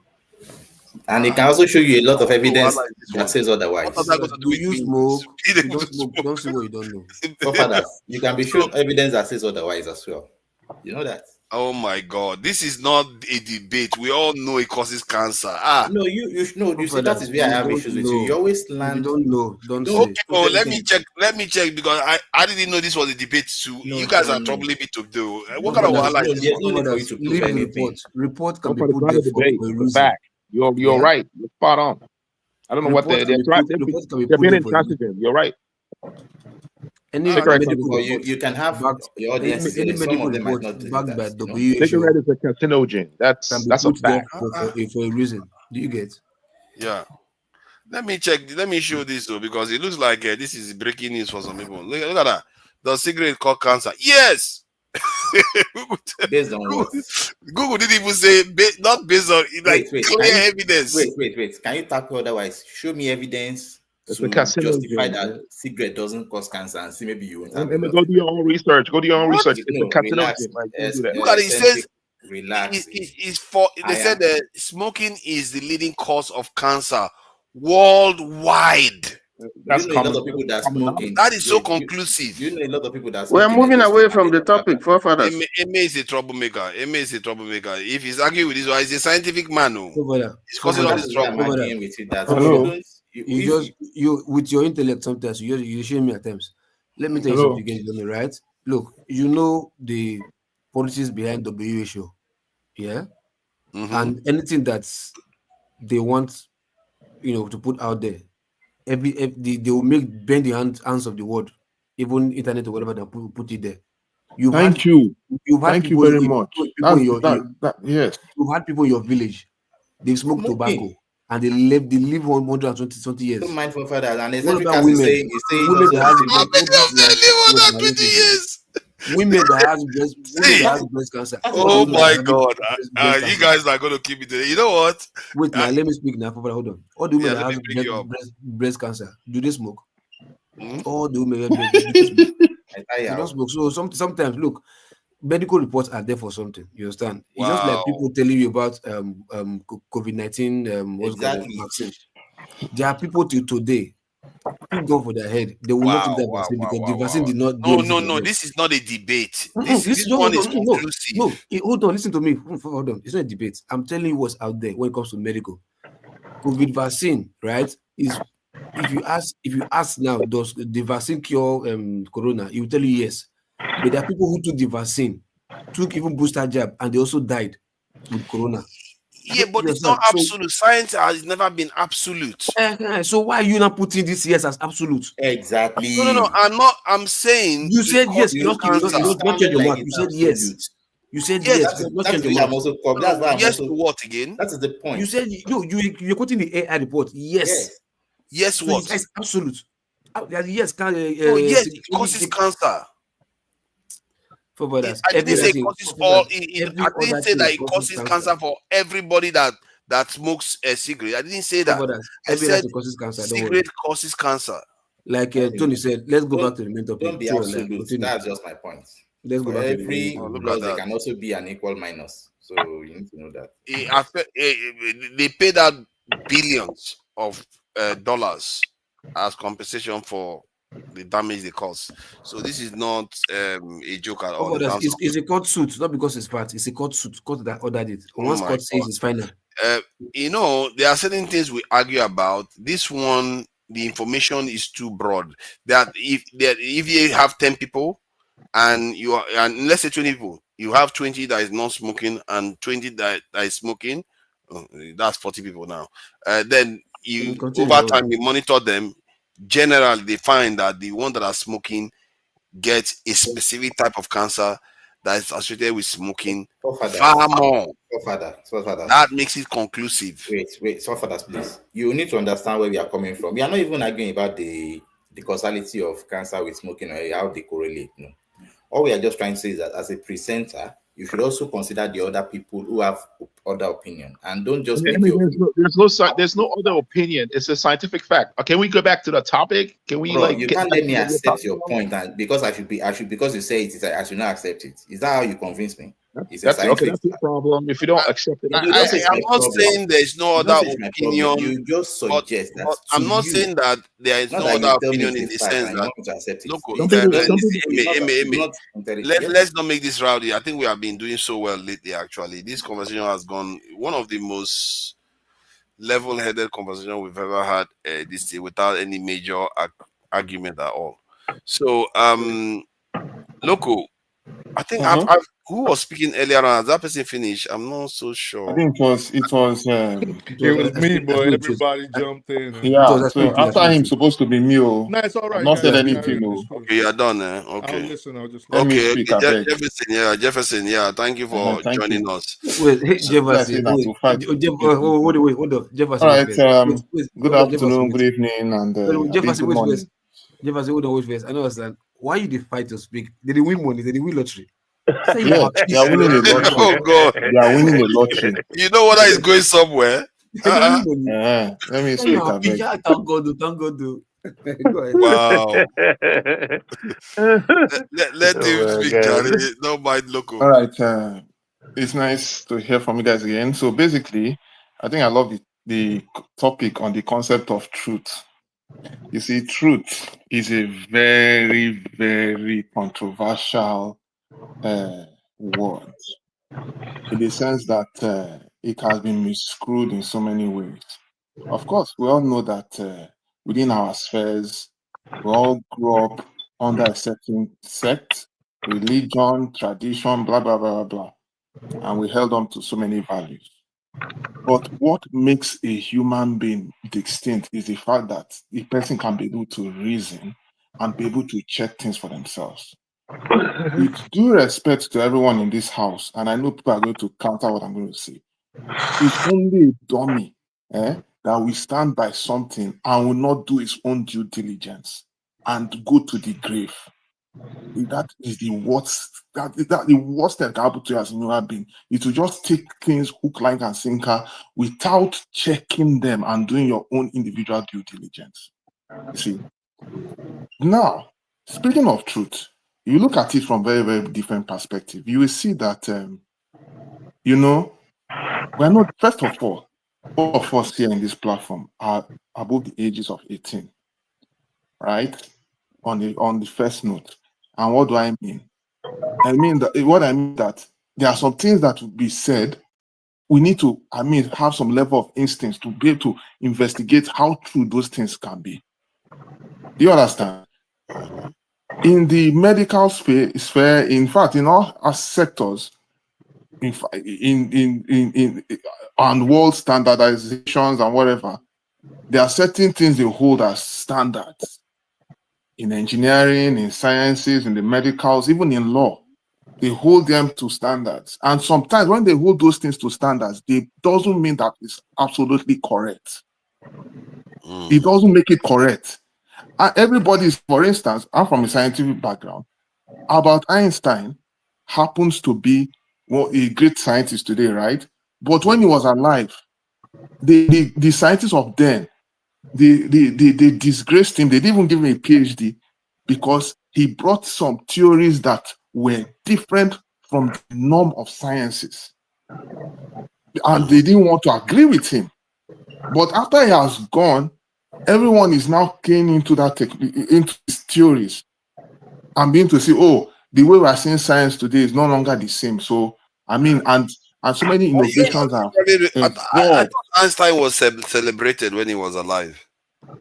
And it can also show you a lot of evidence like this that one. says otherwise. What has that got to do Do with you me? smoke? Being able Don't to smoke. smoke. Don't say what you don't know. Forefathers, you can be shown evidence that says otherwise as well. You know that? Oh my God, this is not a debate. We all know it causes cancer. No, you know. You see, that is where I have issues with you. You always land. You don't know. Don't say. Okay, oh, let me check because I didn't know this was a debate too. You guys are troubling me to do. What kind of wahala is this? There's no need for you to prove anything. Report can be But it's put not there a for debate. a It's a reason. fact. You're right. You're spot on. I don't know what they're trying. Report can be They're put being there for a reason. intransigent. You're right. Any Well, medical you report can have your audiences. any Some medical of them might report not do backed that. by You know? WHO Cigarette is a carcinogen. can That's be a put there fact. for a reason. Do you get? Yeah. Let me check. Let me show this though, because it looks like this is breaking news for some people. Look at that. Does cigarette cause cancer? Yes. Based on what? Google didn't even say not based on like clear evidence. Wait. Can you tackle otherwise? Show me evidence It's to a carcinogen, justify that man. cigarette doesn't cause cancer, and see maybe you won't have And a lot go of do your own research. Go do your own research. It's a relax. carcinogen. Like, don't do that. Look at it. It says relax. It's for they said that smoking is the leading cause of cancer worldwide. You know a lot of people that smoking. That is so conclusive. You know a lot of people that We're smoking. moving away from the topic, forefathers. Eme is a troublemaker. Eme is a troublemaker. If he's arguing with this one, he's a scientific man. No, he's causing all this trouble. You with your intellect sometimes you shame me at times. Let me tell you something again, right? Look, you know the policies behind WHO, yeah, and anything that's they want, to put out there, they will bend the hands of the world, even internet or whatever they put it there. Thank you Thank you very much. Yes. You've had people in your village, they smoke tobacco and they live 120 years. Don't mind for father, and there's What every about cast women? saying Women that has live 120 years. Women that has breast cancer. Oh my God! You guys are going to keep it there. You know what? Wait, now let me speak now. Hold on. All the women that has breast cancer, do they smoke? All the women they don't smoke. So sometimes, look, medical reports are there for something. You understand? It's just like people telling you about COVID-19 vaccine. There are people till today pick up for their head. They will not take that vaccine because the vaccine did not. No. This is not a debate. This one is conclusive. No, hold on. Listen to me. Hold on. It's not a debate. I'm telling you what's out there when it comes to medical. COVID vaccine, right? Is if you ask now, does the vaccine cure corona? He will tell you yes. But there are people who took the vaccine, took even booster jab, and they also died with corona. Yeah, but it's not absolute. Science has never been absolute. So why are you not putting this yes as absolute? Exactly. No. I'm saying you said yes. You don't change your mouth. You said yes. You said yes. Yes to what again? That is the point. You said you're quoting the AI report. Yes. Yes. So What? yes, absolute. Yes. Yes, it causes cancer. I didn't say it causes all. I didn't say that it causes cancer for everybody that smokes a cigarette. I didn't say that. I said cigarette causes cancer. Like Tony said, let's go back to the main topic. Don't be absolute. That's just my point. Let's go back every to loss, there can also be an equal minus. So you need to know that. They paid out billions of dollars as compensation for the damage they caused. So this is not a joke at all. It's a court suit, not because it's part. It's a court suit. Court that ordered it. Once court says it's final. There are certain things we argue about. This one, the information is too broad. That if you have 10 people and let's say 20 people, you have 20 that is not smoking and 20 that is smoking. That's 40 people now. Then over time you monitor them. Generally, they find that the ones that are smoking get a specific type of cancer that is associated with smoking far more. That makes it conclusive. Wait, fathers, please. You need to understand where we are coming from. We are not even arguing about the causality of cancer with smoking or how they correlate. No. All we are just trying to say is that as a presenter, you should also consider the other people who have other opinion, and don't just. There's no other opinion. It's a scientific fact. Can we go back to the topic? Can we you can't let me accept your point, and because because you say it, I should not accept it. Is that how you convince me? That's the problem. If you don't accept it, I'm not saying there is no other opinion. You just suggest that. I'm not saying that there is no other opinion in the sense that. Look, let's not make this rowdy. I think we have been doing so well lately. Actually, this conversation has gone one of the most level-headed conversation we've ever had this day without any major argument at all. So, Loco, I think who was speaking earlier on? Has that person finished? I'm not so sure. I think it was it was me, but everybody jumped in. Yeah, so after him supposed to be me. No, it's all right. I've not said anything. Okay, you're done. Okay. I'll listen. I'll just okay. Jefferson. Yeah, thank you for joining us. Wait, Jefferson. Hold on. Jefferson. All right. Good afternoon, good evening, and Jefferson, good morning. Jefferson, hold on, wait first. I know understand. Why you fight to speak? Did they win money? Did they win lottery? Yeah, they are winning a lottery. Oh God, they are winning a lottery. You know what is going somewhere? Let me speak. Thank God. Go ahead. Wow. let him speak, Charlie. Don't mind Loco. All right. It's nice to hear from you guys again. So basically, I think I love the topic on the concept of truth. You see, truth is a very, very controversial word in the sense that it has been miscrewed in so many ways. Of course, we all know that within our spheres, we all grew up under a certain sect, religion, tradition, blah, blah, blah, blah, blah. And we held on to so many values. But what makes a human being distinct is the fact that the person can be able to reason and be able to check things for themselves. With due respect to everyone in this house, and I know people are going to counter what I'm going to say, it's only a dummy that will stand by something and will not do his own due diligence and go to the grave. That is the worst. The worst that can happen to you as a human being is to just take things hook, line, and sinker without checking them and doing your own individual due diligence. You see. Now, speaking of truth, you look at it from very, very different perspective. You will see that we're not. First of all of us here in this platform are above the ages of 18, right? On the first note. And what do I mean? I mean that there are some things that will be said. We need to, have some level of instincts to be able to investigate how true those things can be. Do you understand? In the medical sphere, in fact, in all our sectors, on world standardizations and whatever, there are certain things they hold as standards. In engineering, in sciences, in the medicals, even in law, they hold them to standards. And sometimes when they hold those things to standards, it doesn't mean that it's absolutely correct. It doesn't make it correct. Everybody's, for instance, I'm from a scientific background. Albert Einstein happens to be a great scientist today, right? But when he was alive, the scientists of then, they disgraced him. They didn't even give him a PhD because he brought some theories that were different from the norm of sciences. And they didn't want to agree with him. But after he has gone, everyone is now keen into into his theories and being to say, oh, the way we are seeing science today is no longer the same. So, and so many innovations are I thought Einstein was celebrated when he was alive.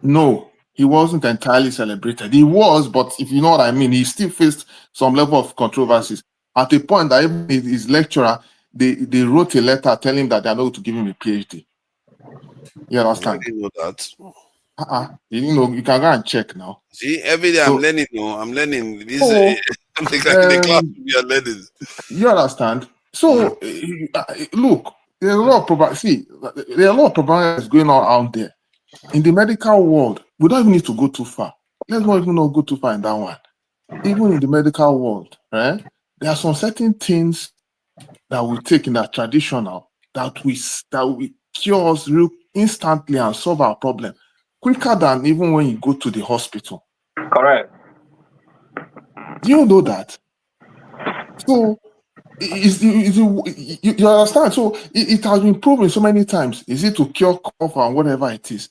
No, he wasn't entirely celebrated. He was, but if you know what I mean, he still faced some level of controversies. At a point that even his lecturer, they wrote a letter telling him that they are not going to give him a PhD. You understand? I didn't know that. You didn't know. You can go and check now. See, every day I'm learning. I'm learning. This the class we are learning. You understand? So look, there's a lot of probability. There are a lot of probabilities going on out there. In the medical world, we don't even need to go too far. Let's not even go too far in that one. Even in the medical world, right? There are some certain things that we take in that traditional that we cure us real instantly and solve our problem quicker than even when you go to the hospital. Correct. Do you know that? So you understand? So it has been proven so many times. Is it to cure cough and whatever it is?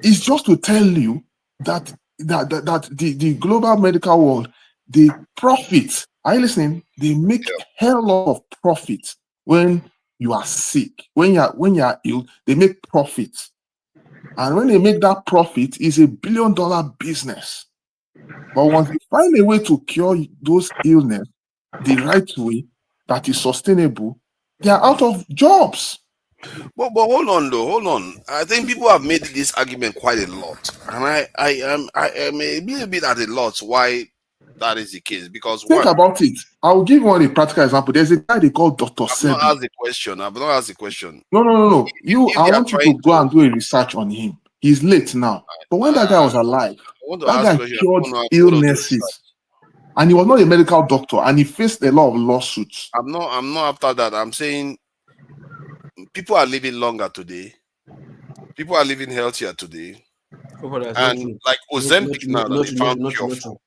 It's just to tell you that the global medical world, they profit. Are you listening? They make a hell lot of profit when you are sick. When you are ill, they make profit. And when they make that profit, it's $1 billion business. But once they find a way to cure those illness the right way that is sustainable, they are out of jobs. But hold on though, hold on. I think people have made this argument quite a lot, and I am a little bit at a loss why that is the case. Because think about it. I'll give you a practical example. There's a guy they call Dr. Sebi. I've not asked the question. No. I want you to go and do a research on him. He's late now, but when that guy was alive, that guy cured illnesses, and he was not a medical doctor, and he faced a lot of lawsuits. I'm not after that. I'm saying people are living longer today. People are living healthier today. And like Ozempic now that they found cure for.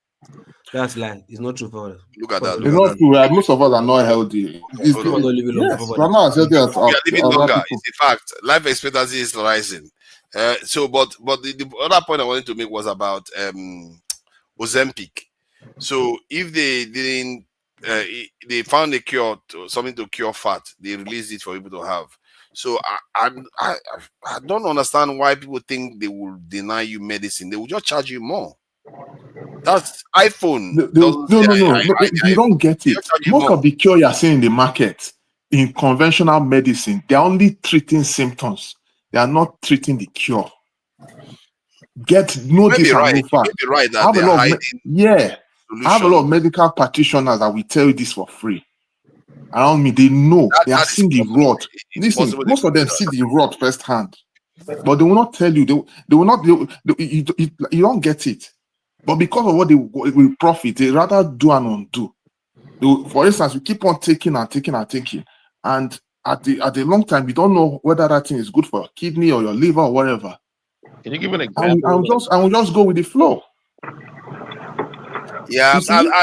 That's lie. It's not true for us. Look at that. It's not true. Most of us are not healthy. Yes, People are not living longer for we're not as healthy as we are living other longer. people. It's a fact. Life expectancy is rising. But the other point I wanted to make was about Ozempic. So if they didn't, they found a cure, something to cure fat, they released it for people to have. So I don't understand why people think they will deny you medicine. They will just charge you more. That's iPhone. No. You don't get it. Most of the cure you're seeing in the market in conventional medicine, they're only treating symptoms. They are not treating the cure. Know this and know fact. You may be right that they're hiding. I have a lot of medical practitioners that will tell you this for free. Around me, they know. They have seen the rot. Listen, most of them see the rot firsthand, but they will not tell you. They will not. You don't get it. But because of what they will profit, they rather do and undo. For instance, we keep on taking, and at the long time, you don't know whether that thing is good for your kidney or your liver or whatever. Can you give an example? I will just go with the flow. Yeah,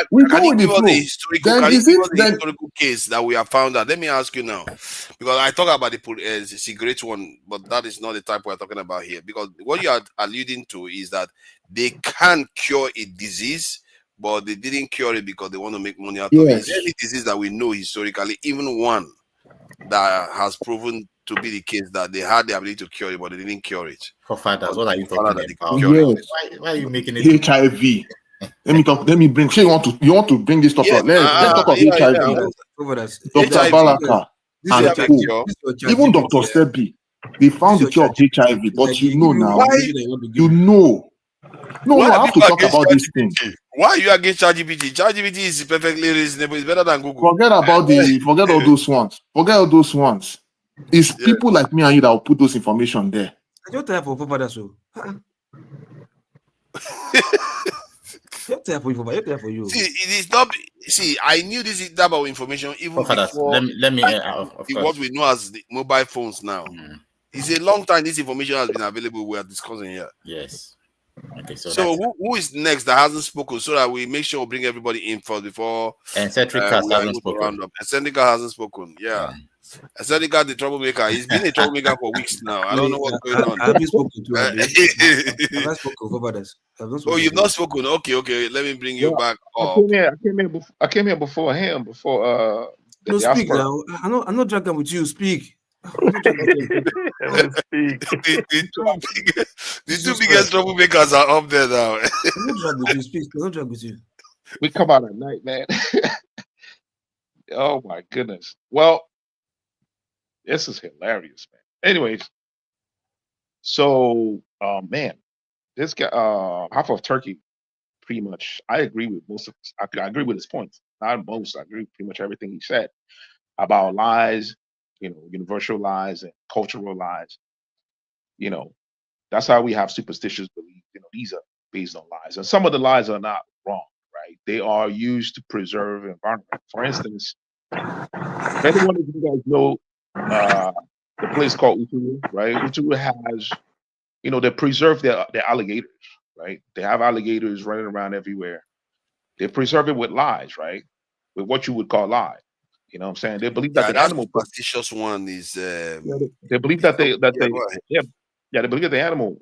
we go with the flow. The historical case that we have found out? Let me ask you now, because I talk about the cigarette one, but that is not the type we're talking about here. Because what you are alluding to is that they can cure a disease, but they didn't cure it because they want to make money out of it. Is there any disease that we know historically, even one that has proven to be the case that they had the ability to cure it, but they didn't cure it? For fathers, what are you talking about? Why are you making it HIV? Let me bring. You want to bring this topic? Let's talk of HIV. Dr. Balaka and Co. Even Dr. Sebi, they found the cure of HIV, but you know now. No, I have to talk about this thing. Why are you against ChatGPT? ChatGPT is perfectly reasonable. It's better than Google. Forget all those ones. Forget all those ones. It's people like me and you that will put those information there. I don't have for that, so. For you. See, it is not. See, I knew this is type of information even before. Let me what we know as the mobile phones now. It's a long time this information has been available. We are discussing here. Yes. Okay. So who is next that hasn't spoken, so that we make sure we bring everybody in first before. Eccentrica hasn't spoken. Eccentrica hasn't spoken. Yeah. Eccentrica, the troublemaker. He's been a troublemaker for weeks now. I don't know what's going on. I haven't spoken to him. I've not spoken for others. Oh, you've not spoken. Okay. Let me bring you back. I came here before him. Before no, speak now. I'm not dragging with you. Speak. The two biggest troublemakers are up there now. I'm not dragging with you. Speak. I'm not dragging with you. We come out at night, man. Oh my goodness. Well, this is hilarious, man. Anyways, so man, this guy, half of Turkey, pretty much. I agree with most of. I agree with his points. Not most. I agree with pretty much everything he said about lies. Universal lies and cultural lies. That's how we have superstitious beliefs. These are based on lies, and some of the lies are not wrong, right? They are used to preserve environment. For instance, if anyone of you guys know the place called Uturu, right? Uturu has, they preserve their alligators, right? They have alligators running around everywhere. They preserve it with lies, right? With what you would call lies. You know what I'm saying? They believe that the animal superstitious one is they believe that they believe that the animal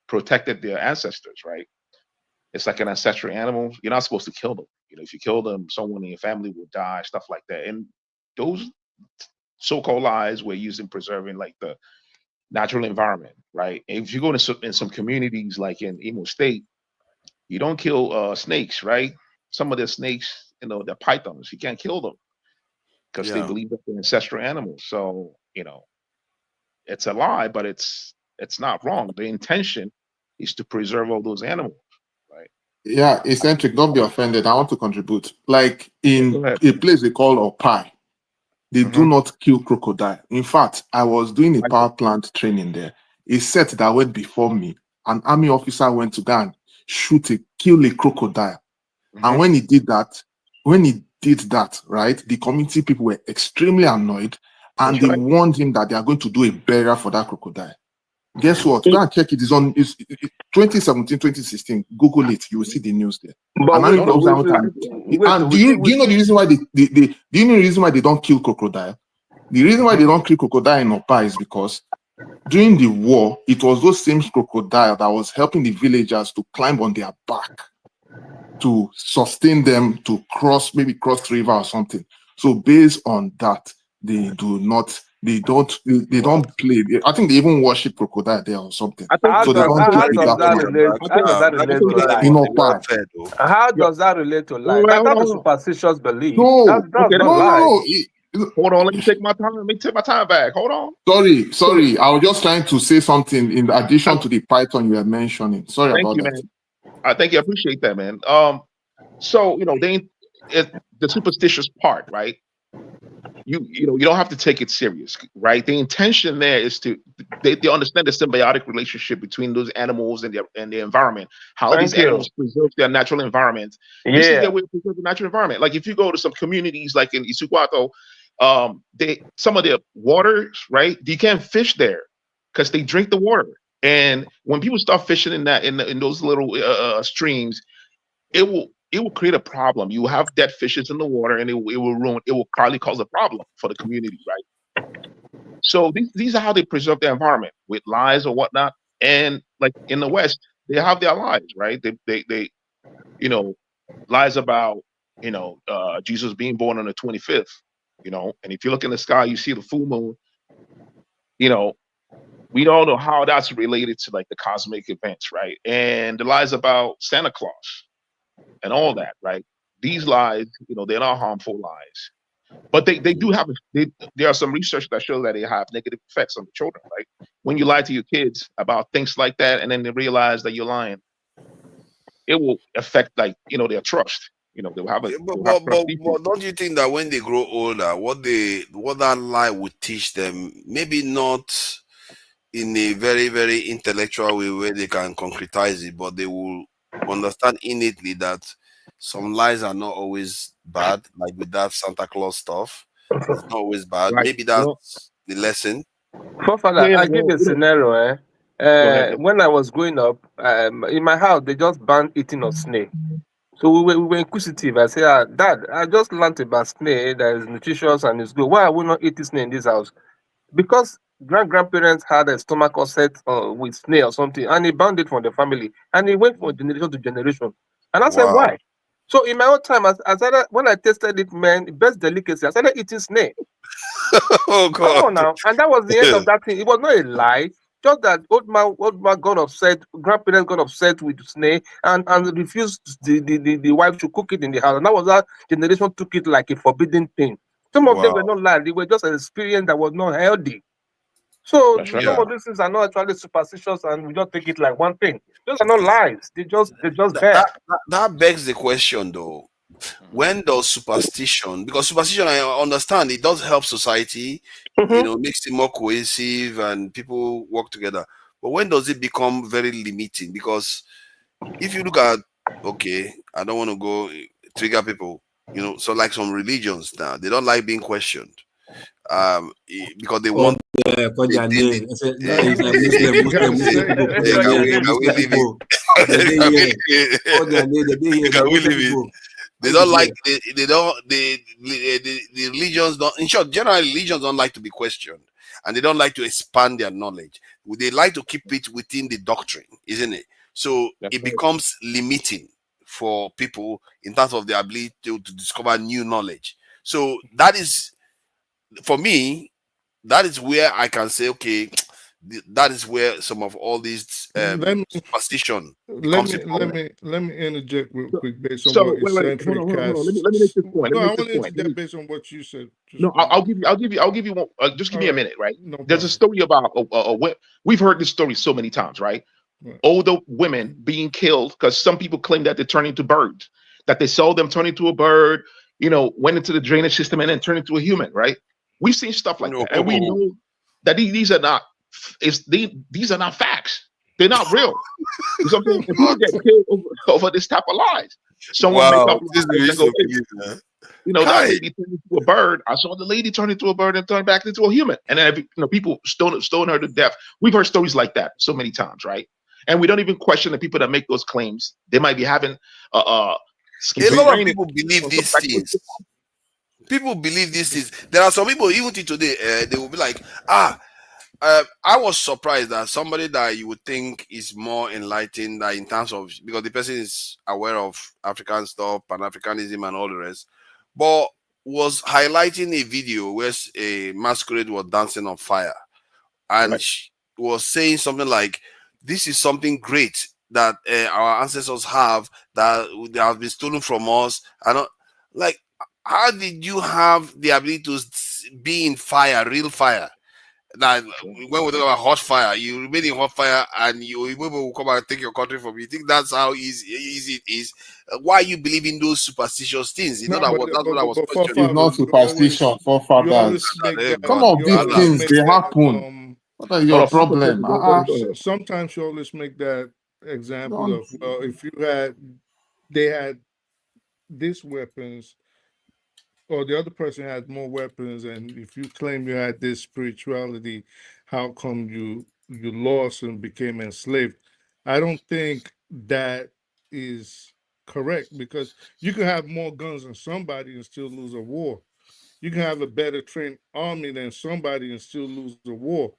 protected their ancestors, right? It's like an ancestral animal. You're not supposed to kill them. If you kill them, someone in your family will die, stuff like that. And those so-called lies were used in preserving like the natural environment, right? And if you go in some communities like in Imo State, you don't kill snakes, right? Some of the snakes, they're pythons. You can't kill them because they believe that they're ancestral animals. So, it's a lie, but it's not wrong. The intention is to preserve all those animals, right? Yeah, eccentric, don't be offended. I want to contribute. Like in a place they call Opai, they do not kill crocodile. In fact, I was doing a power plant training there. A set that went before me, an army officer went to go and kill a crocodile. And when he did that, right, the community people were extremely annoyed and they warned him that they are going to do a burial for that crocodile. Guess what? Go and check it. It's on 2017, 2016. Google it. You will see the news there. But And wait, do you know the reason why do you know the reason why they don't kill crocodile? The reason why they don't kill crocodile in Opa is because during the war, it was those same crocodile that was helping the villagers to climb on their back to sustain them to cross the river or something. So based on that, they don't play. I think they even worship crocodile there or something. How does that relate to life? How does that relate to life? That's a superstitious belief. That's not life. Hold on, let me take my time. Let me take my time back. Hold on. Sorry. I was just trying to say something in addition to the python you were mentioning. Sorry about that. Man. Thank you. I appreciate that, man. So the superstitious part, right? You don't have to take it serious, right? The intention there is they understand the symbiotic relationship between those animals and the environment. How these animals preserve their natural environment. This is their way to preserve the natural environment. Like if you go to some communities like in Isuquato, some of their waters, right? You can't fish there because they drink the water. And when people start fishing in those little streams, it will create a problem. You will have dead fishes in the water, and it will probably cause a problem for the community, right? So these are how they preserve their environment, with lies or whatnot. And like in the West, they have their lies, right? They lies about Jesus being born on the 25th, and if you look in the sky, you see the full moon. We don't know how that's related to like the cosmic events, right? And the lies about Santa Claus and all that, right? These lies, they're not harmful lies, but they do have. There are some research that shows that they have negative effects on the children, right? When you lie to your kids about things like that, and then they realize that you're lying, it will affect their trust. They'll have But don't you think that when they grow older, what that lie would teach them, maybe not in a very, very intellectual way where they can concretize it, but they will understand innately that some lies are not always bad, like with that Santa Claus stuff. It's not always bad. Right. Maybe that's the lesson. Forefather, I give you a scenario. When I was growing up, in my house, they just banned eating of snake. So we were inquisitive. I said, Dad, I just learned about snake that is nutritious and is good. Why are we not eating snake in this house? Because grandparents had a stomach upset with snake or something, and he banned it from the family, and it went from generation to generation. And I said, why? So in my own time, when I tasted it, man, best delicacy, I started eating snake. Oh God! Come on now, and that was the end of that thing. It was not a lie. Just that old man got upset, grandparents got upset with snake and refused the wife to cook it in the house. And that was that generation took it like a forbidden thing. Some of them were not lying, they were just an experience that was not healthy. So some of these things are not actually superstitious, and we just take it like one thing. Those are not lies. They just bad. That begs the question though. When does superstition, because superstition, I understand it does help society, makes it more cohesive and people work together. But when does it become very limiting? Because if you look at, I don't want to go trigger people, so like some religions now, they don't like being questioned. Because they want they don't like the religions don't, in short, generally religions don't like to be questioned, and they don't like to expand their knowledge. They like to keep it within the doctrine, isn't it? So it becomes limiting for people in terms of their ability to discover new knowledge. So that is, for me, that is where I can say, that is where some of all these superstition. Let me interject real quick based on what eccentric cast. Let me make this point. No, I want to interject based on what you said. No, I'll give you one. Just give me a minute, right? There's a story about we've heard this story so many times, right? Older women being killed because some people claim that they turn into birds, that they saw them turn into a bird, went into the drainage system and then turned into a human, right? We've seen stuff like that, and we know that these are not facts. They're not real. Something people get killed over this type of lies. Someone make up lies and go, You know, that lady turned into a bird. I saw the lady turn into a bird and turn back into a human. And then, you know, people stone her to death. We've heard stories like that so many times, right? And we don't even question the people that make those claims. They might be having a lot of people believe these things. People believe these things. There are some people, even till today, they will be like, I was surprised that somebody that you would think is more enlightened in terms of, because the person is aware of African stuff, Pan-Africanism and all the rest, but was highlighting a video where a masquerade was dancing on fire. And she was saying something like, this is something great that our ancestors have that they have been stolen from us. And like, how did you have the ability to be in fire, real fire? That when we talk about hot fire, you remain in hot fire and people will come and take your country from you. You think that's how easy it is? Why you believe in those superstitious things? You know, that's what I was questioning. It's not superstition, forefathers. Some of these things, they happen. What is your problem? Sometimes you always make that example of, well, if they had these weapons, or the other person had more weapons, and if you claim you had this spirituality, how come you lost and became enslaved? I don't think that is correct, because you can have more guns than somebody and still lose a war. You can have a better trained army than somebody and still lose the war.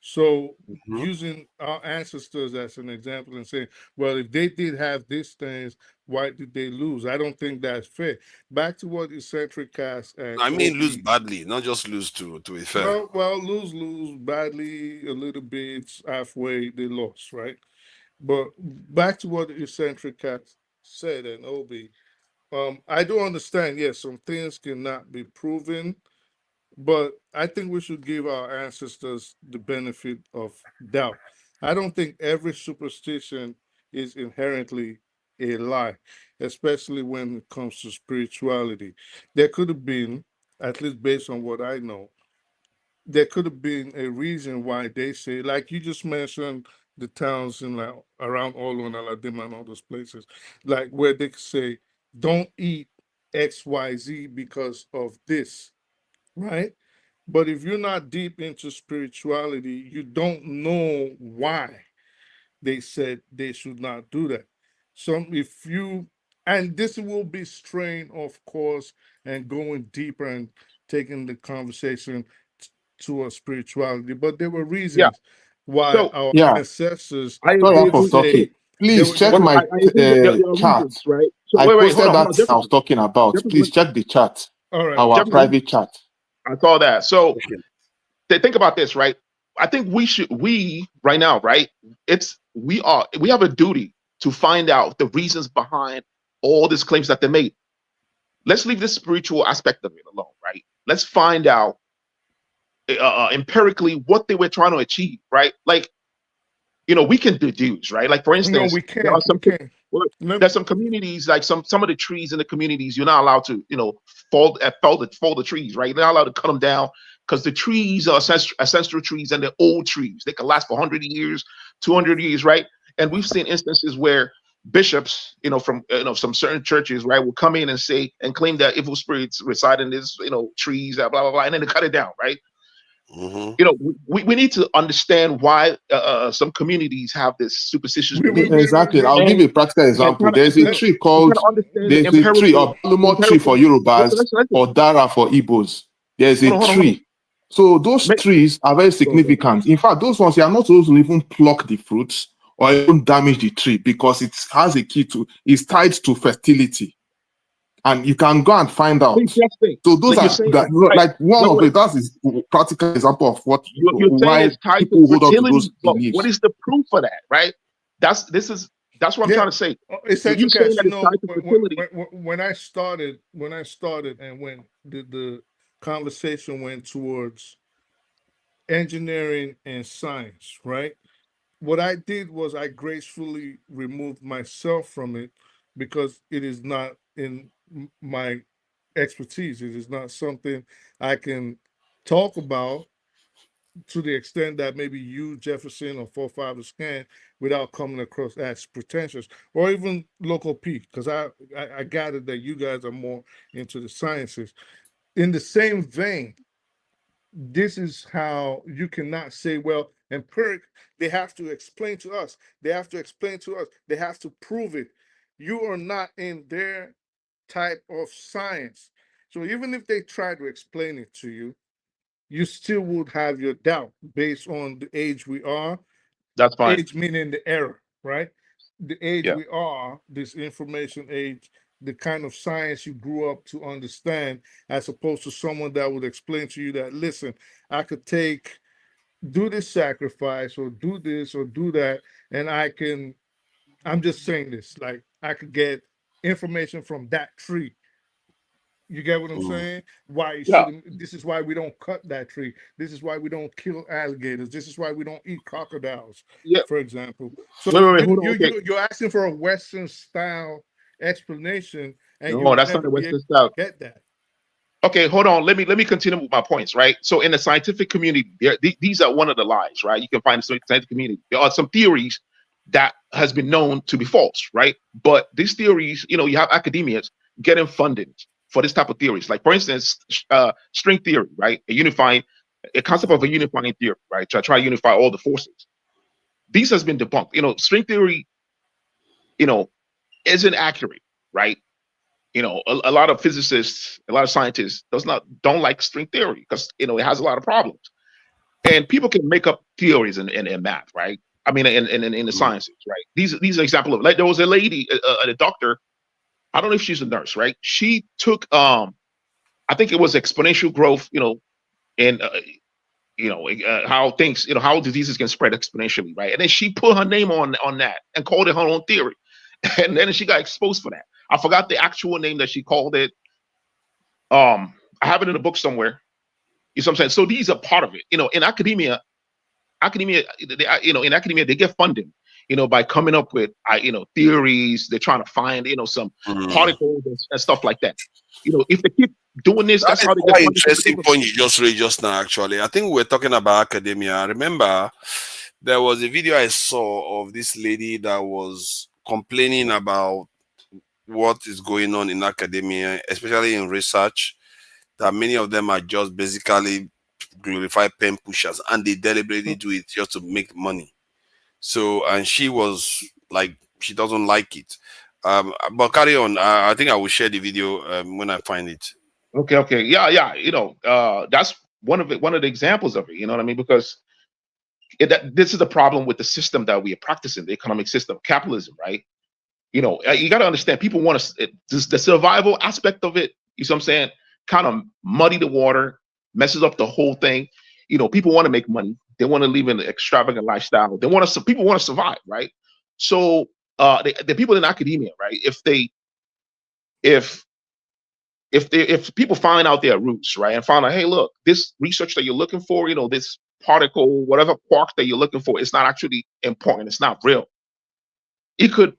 So using our ancestors as an example and saying, well, if they did have these things, why did they lose? I don't think that's fair. Back to what eccentric cast and I mean, lose badly, not just lose to a fair. Well, lose badly a little bit, halfway they lost, right? But back to what eccentric cast said and Obi, I do understand. Yes, some things cannot be proven. But I think we should give our ancestors the benefit of doubt. I don't think every superstition is inherently a lie, especially when it comes to spirituality. There could have been, at least based on what I know, there could have been a reason why they say, like you just mentioned, the towns in like around Olo and Aladim and all those places, like where they say, don't eat XYZ because of this, right? But if you're not deep into spirituality, you don't know why they said they should not do that. And this will be straying, of course, and going deeper and taking the conversation to a spirituality. But there were reasons why our ancestors. Sorry for talking. Please check my chat. Right? So, I posted that I was talking about. Please check the chat. All right. Our private chat. I saw that. So think about this, right? I think we right now, right? We have a duty to find out the reasons behind all these claims that they made. Let's leave the spiritual aspect of it alone, right? Let's find out empirically what they were trying to achieve, right? Like, you know, we can deduce, right? Like, for instance, there's some communities, like some of the trees in the communities, you're not allowed to, you know, fall the trees, right? You're not allowed to cut them down because the trees are ancestral trees and they're old trees. They can last for 100 years, 200 years, right? And we've seen instances where bishops, you know, from some certain churches, right, will come in and say and claim that evil spirits reside in this, you know, trees, blah blah blah, and then they cut it down, right? You know, we need to understand why some communities have this superstitious belief. Exactly. I'll give you a practical example. There's a tree called Alumo tree for Yorubas or Dara for Igbos. There's a tree. So those trees are very significant. In fact, those ones, you are not supposed to even pluck the fruits or even damage the tree because it has a key to, it's tied to fertility. And you can go and find out. So those like one of it. That is a practical example of what why people hold on to those beliefs. What is the proof for that, right? That's what I'm trying to say. When I started, and when the conversation went towards engineering and science, right? What I did was I gracefully removed myself from it because it is not in my expertise. It is not something I can talk about to the extent that maybe you, Jefferson, or forefathers can, without coming across as pretentious, or even local P, because I gathered that you guys are more into the sciences. In the same vein, this is how you cannot say, well, empiric, they have to explain to us. They have to explain to us. They have to prove it. You are not in their type of science. So even if they try to explain it to you, you still would have your doubt based on the age we are. That's fine. Age meaning the era, right? The age Yeah. we are, this information age, the kind of science you grew up to understand, as opposed to someone that would explain to you that, listen, I could do this sacrifice or do this or do that, and I'm just saying this, like I could get information from that tree. You get what I'm saying? Why you Yeah. shouldn't, this is why we don't cut that tree. This is why we don't kill alligators. This is why we don't eat crocodiles, Yeah. for example. So Wait, hold on. Okay. you're asking for a Western style explanation, and No, you'll that's not never the be able Western to style. get that. Okay, hold on. Let me continue with my points, right? So in the scientific community, these are one of the lies, right? You can find in the scientific community. There are some theories that has been known to be false, right? But these theories, you have academians getting funded for this type of theories. Like for instance, string theory, right? A concept of a unifying theory, right? To try to unify all the forces. These has been debunked. String theory, isn't accurate, right? A lot of physicists, a lot of scientists don't like string theory because it has a lot of problems. And people can make up theories in math, right? I mean, in the sciences, right? These are example of, like, there was a lady, a doctor. I don't know if she's a nurse, right? She took I think it was exponential growth, and how things, how diseases can spread exponentially, right? And then she put her name on that and called it her own theory, and then she got exposed for that. I forgot the actual name that she called it. I have it in a book somewhere. You know what I'm saying? So these are part of it. In academia, they get funding, by coming up with, theories. They're trying to find, some particles and stuff like that. If they keep doing this, That that's is how they quite get funding. interesting point you just raised just now, actually. I think we were talking about academia. I remember there was a video I saw of this lady that was complaining about what is going on in academia, especially in research, that many of them are just basically glorified pen pushers, and they deliberately do it just to make money. So, and she was like, she doesn't like it. But carry on. I think I will share the video when I find it. Okay. Yeah. That's one of the examples of it. You know what I mean? Because this is the problem with the system that we are practicing, the economic system, capitalism, right? You got to understand, people want to, the survival aspect of it, you see what I'm saying, kind of muddy the water, messes up the whole thing. People want to make money. They want to live an extravagant lifestyle. People want to survive, right? So the people in academia, right, if people find out their roots, right, and find out, hey, look, this research that you're looking for, this particle, whatever quark that you're looking for, it's not actually important. It's not real. It could,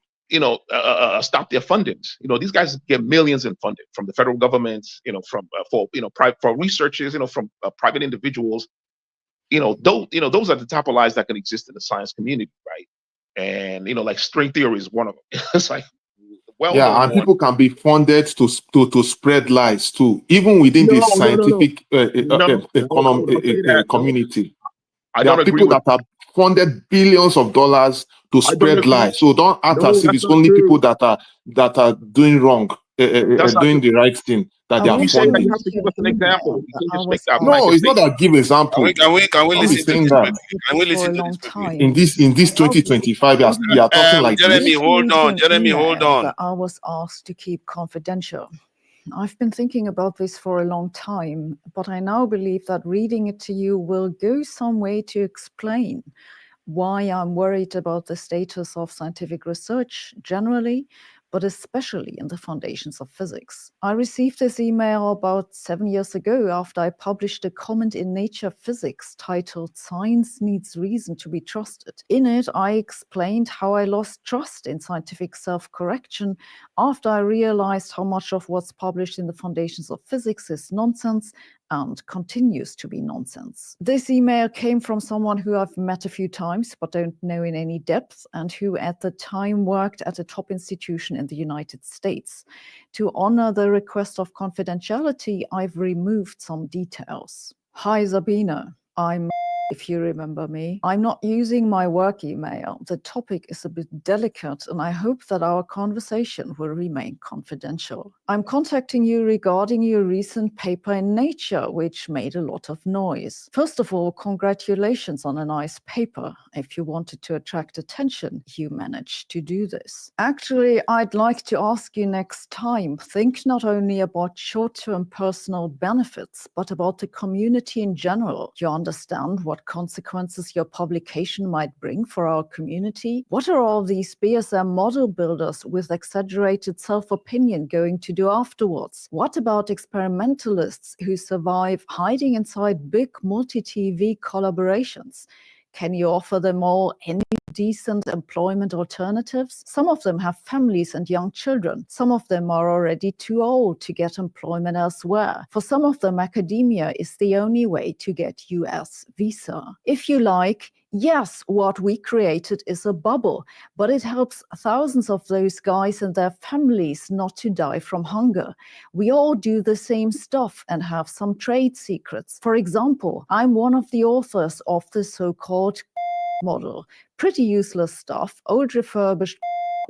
stop their fundings. These guys get millions in funding from the federal government, for researchers, from private individuals. Those are the type of lies that can exist in the science community, right? And like string theory is one of them. It's like, yeah, and people can be funded to spread lies too, even within no, the no, no, no. scientific No, community. I There don't are agree people with that are funded billions of dollars to I don't spread agree. lies. So don't act No, as if that's it's not only true. people that are doing wrong, That's not doing true. the right thing that I they are You was say that, funding. you have to give us an example. You but can't I just make was that No, blanket it's not statement. that give example. Can we Don't be listen to saying this that. quickly? Can we for listen a to this long quickly? time. In this 2025, you are talking like Jeremy, this. hold on. An Jeremy, hold email on. that I was asked to keep confidential. I've been thinking about this for a long time, but I now believe that reading it to you will go some way to explain why I'm worried about the status of scientific research generally, but especially in the foundations of physics. I received this email about 7 years ago after I published a comment in Nature Physics titled "Science Needs Reason to be Trusted." In it, I explained how I lost trust in scientific self-correction after I realized how much of what's published in the foundations of physics is nonsense and continues to be nonsense. This email came from someone who I've met a few times but don't know in any depth, and who at the time worked at a top institution in the United States. To honor the request of confidentiality, I've removed some details. Hi, Sabina. If you remember me, I'm not using my work email. The topic is a bit delicate, and I hope that our conversation will remain confidential. I'm contacting you regarding your recent paper in Nature, which made a lot of noise. First of all, congratulations on a nice paper. If you wanted to attract attention, you managed to do this. Actually, I'd like to ask you next time, think not only about short-term personal benefits, but about the community in general. You understand what consequences your publication might bring for our community? What are all these BSM model builders with exaggerated self-opinion going to do afterwards? What about experimentalists who survive hiding inside big multi-TV collaborations? Can you offer them all any decent employment alternatives? Some of them have families and young children. Some of them are already too old to get employment elsewhere. For some of them, academia is the only way to get US visa. If you like, yes, what we created is a bubble, but it helps thousands of those guys and their families not to die from hunger. We all do the same stuff and have some trade secrets. For example, I'm one of the authors of the so-called model. Pretty useless stuff, old refurbished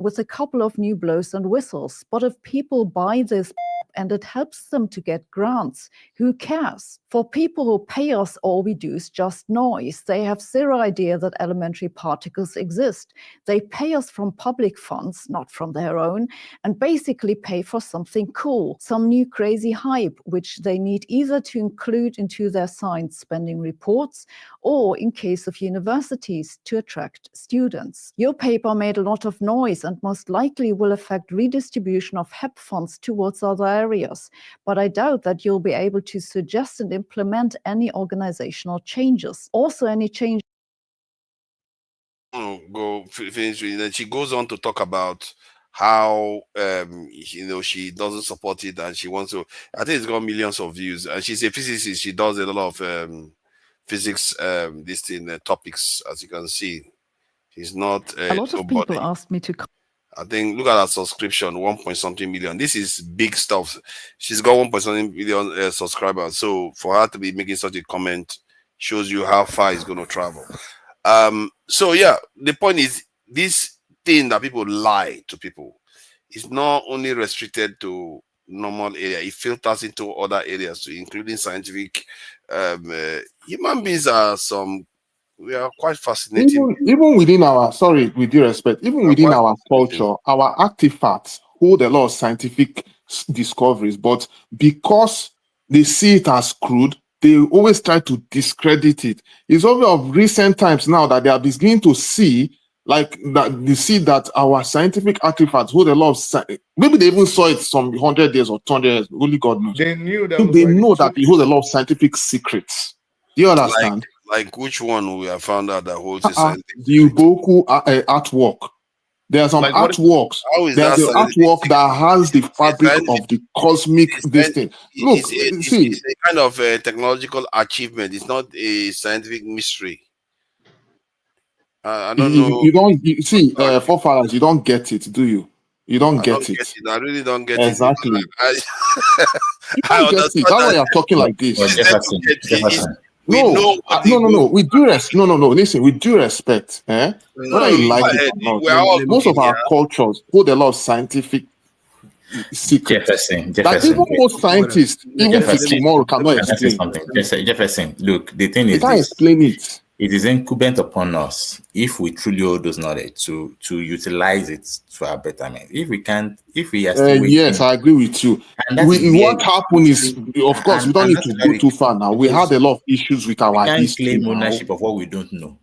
with a couple of new blows and whistles. But if people buy this and it helps them to get grants, who cares? For people who pay us, all we do is just noise. They have zero idea that elementary particles exist. They pay us from public funds, not from their own, and basically pay for something cool, some new crazy hype, which they need either to include into their science spending reports or, in case of universities, to attract students. Your paper made a lot of noise and most likely will affect redistribution of HEP funds towards other areas, but I doubt that you'll be able to suggest and implement any organizational changes. Also, any change. Go finish with it. She goes on to talk about how she doesn't support it and she wants to. I think it's got millions of views, and she's a physicist. She does a lot of physics topics, as you can see. She's not A lot of people asked me to. I think look at her subscription, 1.something million. This is big stuff. She's got 1.something million subscribers. So for her to be making such a comment shows you how far it's going to travel. So yeah, the point is this thing that people lie to people is not only restricted to normal area, it filters into other areas too, including scientific. Human beings are we are quite fascinating. Even within our, sorry, with due respect, even within our culture, our artifacts hold a lot of scientific discoveries, but because they see it as crude, they always try to discredit it. It's only of recent times now that they are beginning to see, like that they see that our scientific artifacts hold a lot of maybe they even saw it some 100 years or 200 years, only God knows. They knew that. They know that we hold a lot of scientific secrets. Do you understand? Like which one we have found out that holds a scientific the Uboku artwork. There are some artworks. There's an artwork that has the fabric of the cosmic distance. Look, it's a kind of technological achievement. It's not a scientific mystery. I don't know. You don't see, forefathers, you don't get it, do you? You don't get it. I really don't get exactly. it. I understand. That's why you're talking like this. Jefferson. No. With due respect, listen. With due respect, whether you like it or not, most of our cultures hold a lot of scientific secrets. Jefferson. That even most scientists, even for tomorrow, cannot explain. Jefferson, look, the thing is, they can't explain it. It is incumbent upon us, if we truly hold those knowledge, to utilize it to our betterment. If we can't, if we are yes, I agree with you. What happened is, of course, we don't need to go too far now. We had a lot of issues with our history. We can't claim ownership of what we don't know.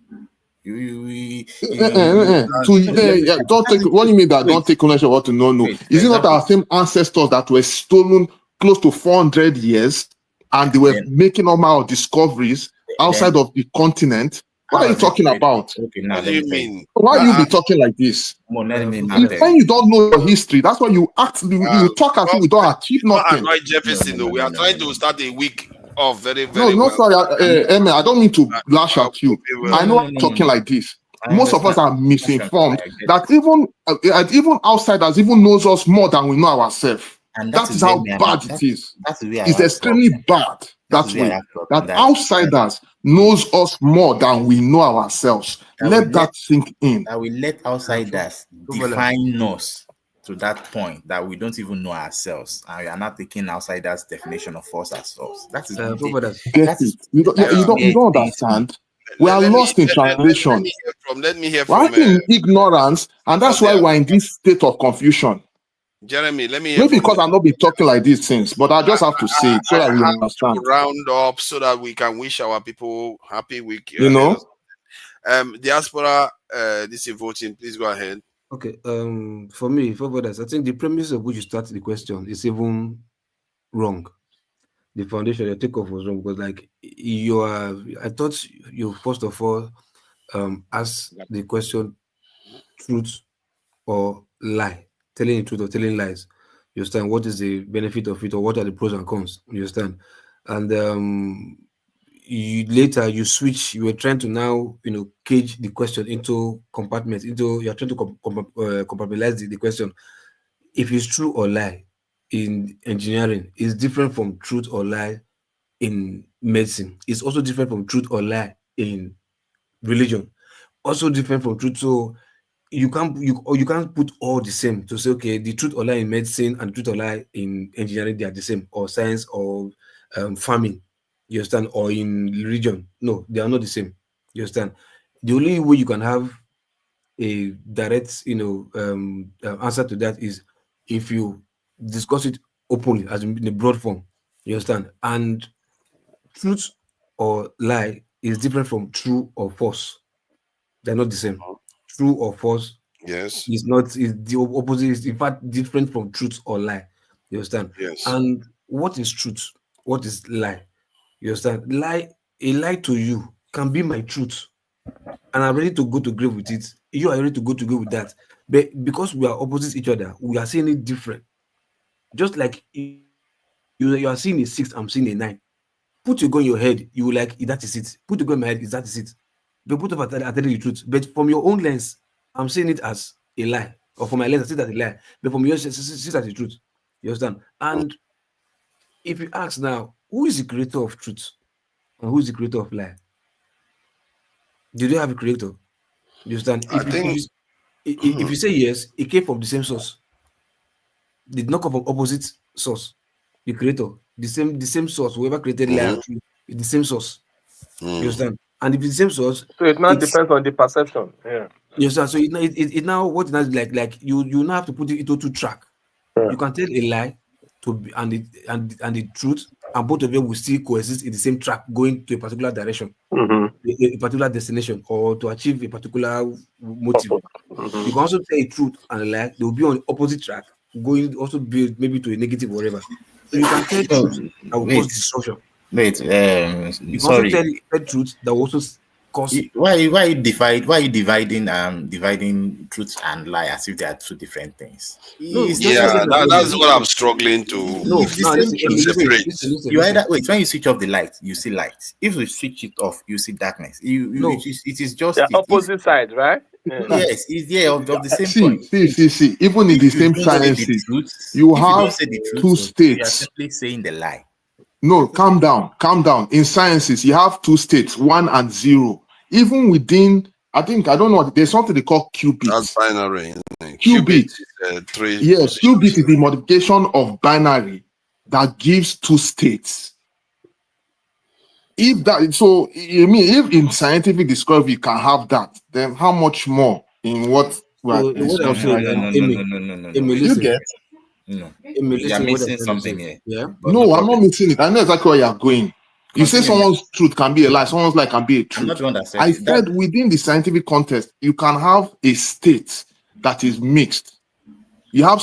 Don't take. What do you mean that don't take ownership of what you don't know? Is it not our same ancestors that were stolen close to 400 years, and they were making all manner of discoveries outside of the continent? What are you talking about? Okay, now what do you mean? Why you be talking like this? When you don't know your history, that's why you act. You talk as if we don't achieve nothing. Jefferson, we are trying to start a week off very, No, very no, well. sorry, Emma, I don't mean to lash at you. I know I'm talking like this. Most of us are misinformed. That even outsiders even knows us more than we know ourselves. And that is how bad it is. It's extremely bad that way. That outsiders knows us more than we know ourselves. Let that sink in. That we let outsiders define us to that point that we don't even know ourselves, and we are not taking outsiders' definition of us as us. That is You don't understand. We are lost in translation. Let me hear We're from in ignorance, and that's why we're in this state of confusion. Jeremy. Let me hear Maybe from because I'm not been talking like these things, but I just have to say it so that we understand. to round up so that we can wish our people happy week. You know, diaspora, this is voting. Please go ahead. Okay. For me, for others, I think the premise of which you start the question is even wrong. The foundation, your takeoff was wrong, because like I thought you first of all ask the question truth or lie, telling the truth or telling lies. You understand? What is the benefit of it, or what are the pros and cons? You understand? And later you switch. You were trying to now cage the question into compartments. You're trying to compartmentalize the question. If it's true or lie in engineering, is different from truth or lie in medicine. It's also different from truth or lie in religion. Also different from truth. So you can't put all the same to say, okay, the truth or lie in medicine and truth or lie in engineering, they are the same, or science, or farming, you understand, or in religion. No, they are not the same. You understand? The only way you can have a direct answer to that is if you discuss it openly, as in a broad form. You understand? And truth or lie is different from true or false. They're not the same. True or false, yes, is the opposite. Is in fact different from truth or lie. You understand? Yes. And what is truth? What is lie? You understand? A lie to you can be my truth, and I'm ready to go to grave with it. You are ready to go to grave with that. But because we are opposite each other, we are seeing it different. Just like you are seeing a 6, I'm seeing a 9. Put your gun in your head, you will like, that is it. Put your gun in my head, that is it. But put up I tell you the truth. But from your own lens, I'm seeing it as a lie. Or from my lens, I see it as a lie. But from yours, see it as the truth. You understand? And if you ask now, who is the creator of truth? And who is the creator of lie? Did you have a creator? You understand? If you say yes, it came from the same source. Did not come from opposite source. The creator, the same source, whoever created lie and truth, the same source. You understand? And if it's the same source, so it now depends on the perception. Yeah. You understand? So it now what now like you now have to put it into 2 track. Yeah. You can tell a lie and the truth, and both of them will still coexist in the same track, going to a particular direction, a particular destination, or to achieve a particular motive. You can also tell a truth and a lie; they will be on the opposite track, going also be maybe to a negative or whatever. So you can tell truth that will cause destruction. Wait, you can sorry. also tell truth that will also cause. Why you dividing truth and lie as if they are 2 different things? That's what I'm struggling to. Separate. You either when you switch off the light, you see light. If you switch it off, you see darkness. It is just the opposite side, right? Yes, it's of the same point. See. Even in the same sciences, you have 2 states. You are simply saying the lie. No, calm down. In sciences, you have 2 states, 1 and 0. Even within, I don't know, there's something they call qubits. That's binary. Qubit. 3. Yes, qubit is the modification of binary that gives 2 states. If in scientific discovery you can have that, then how much more in what we're discussing right now? You get? No, you're missing something here. Yeah. No, I'm not missing it. I know exactly where you're going. You say someone's truth can be a lie, someone's lie can be a truth. I'm not the one that said I said within the scientific context, you can have a state that is mixed. You have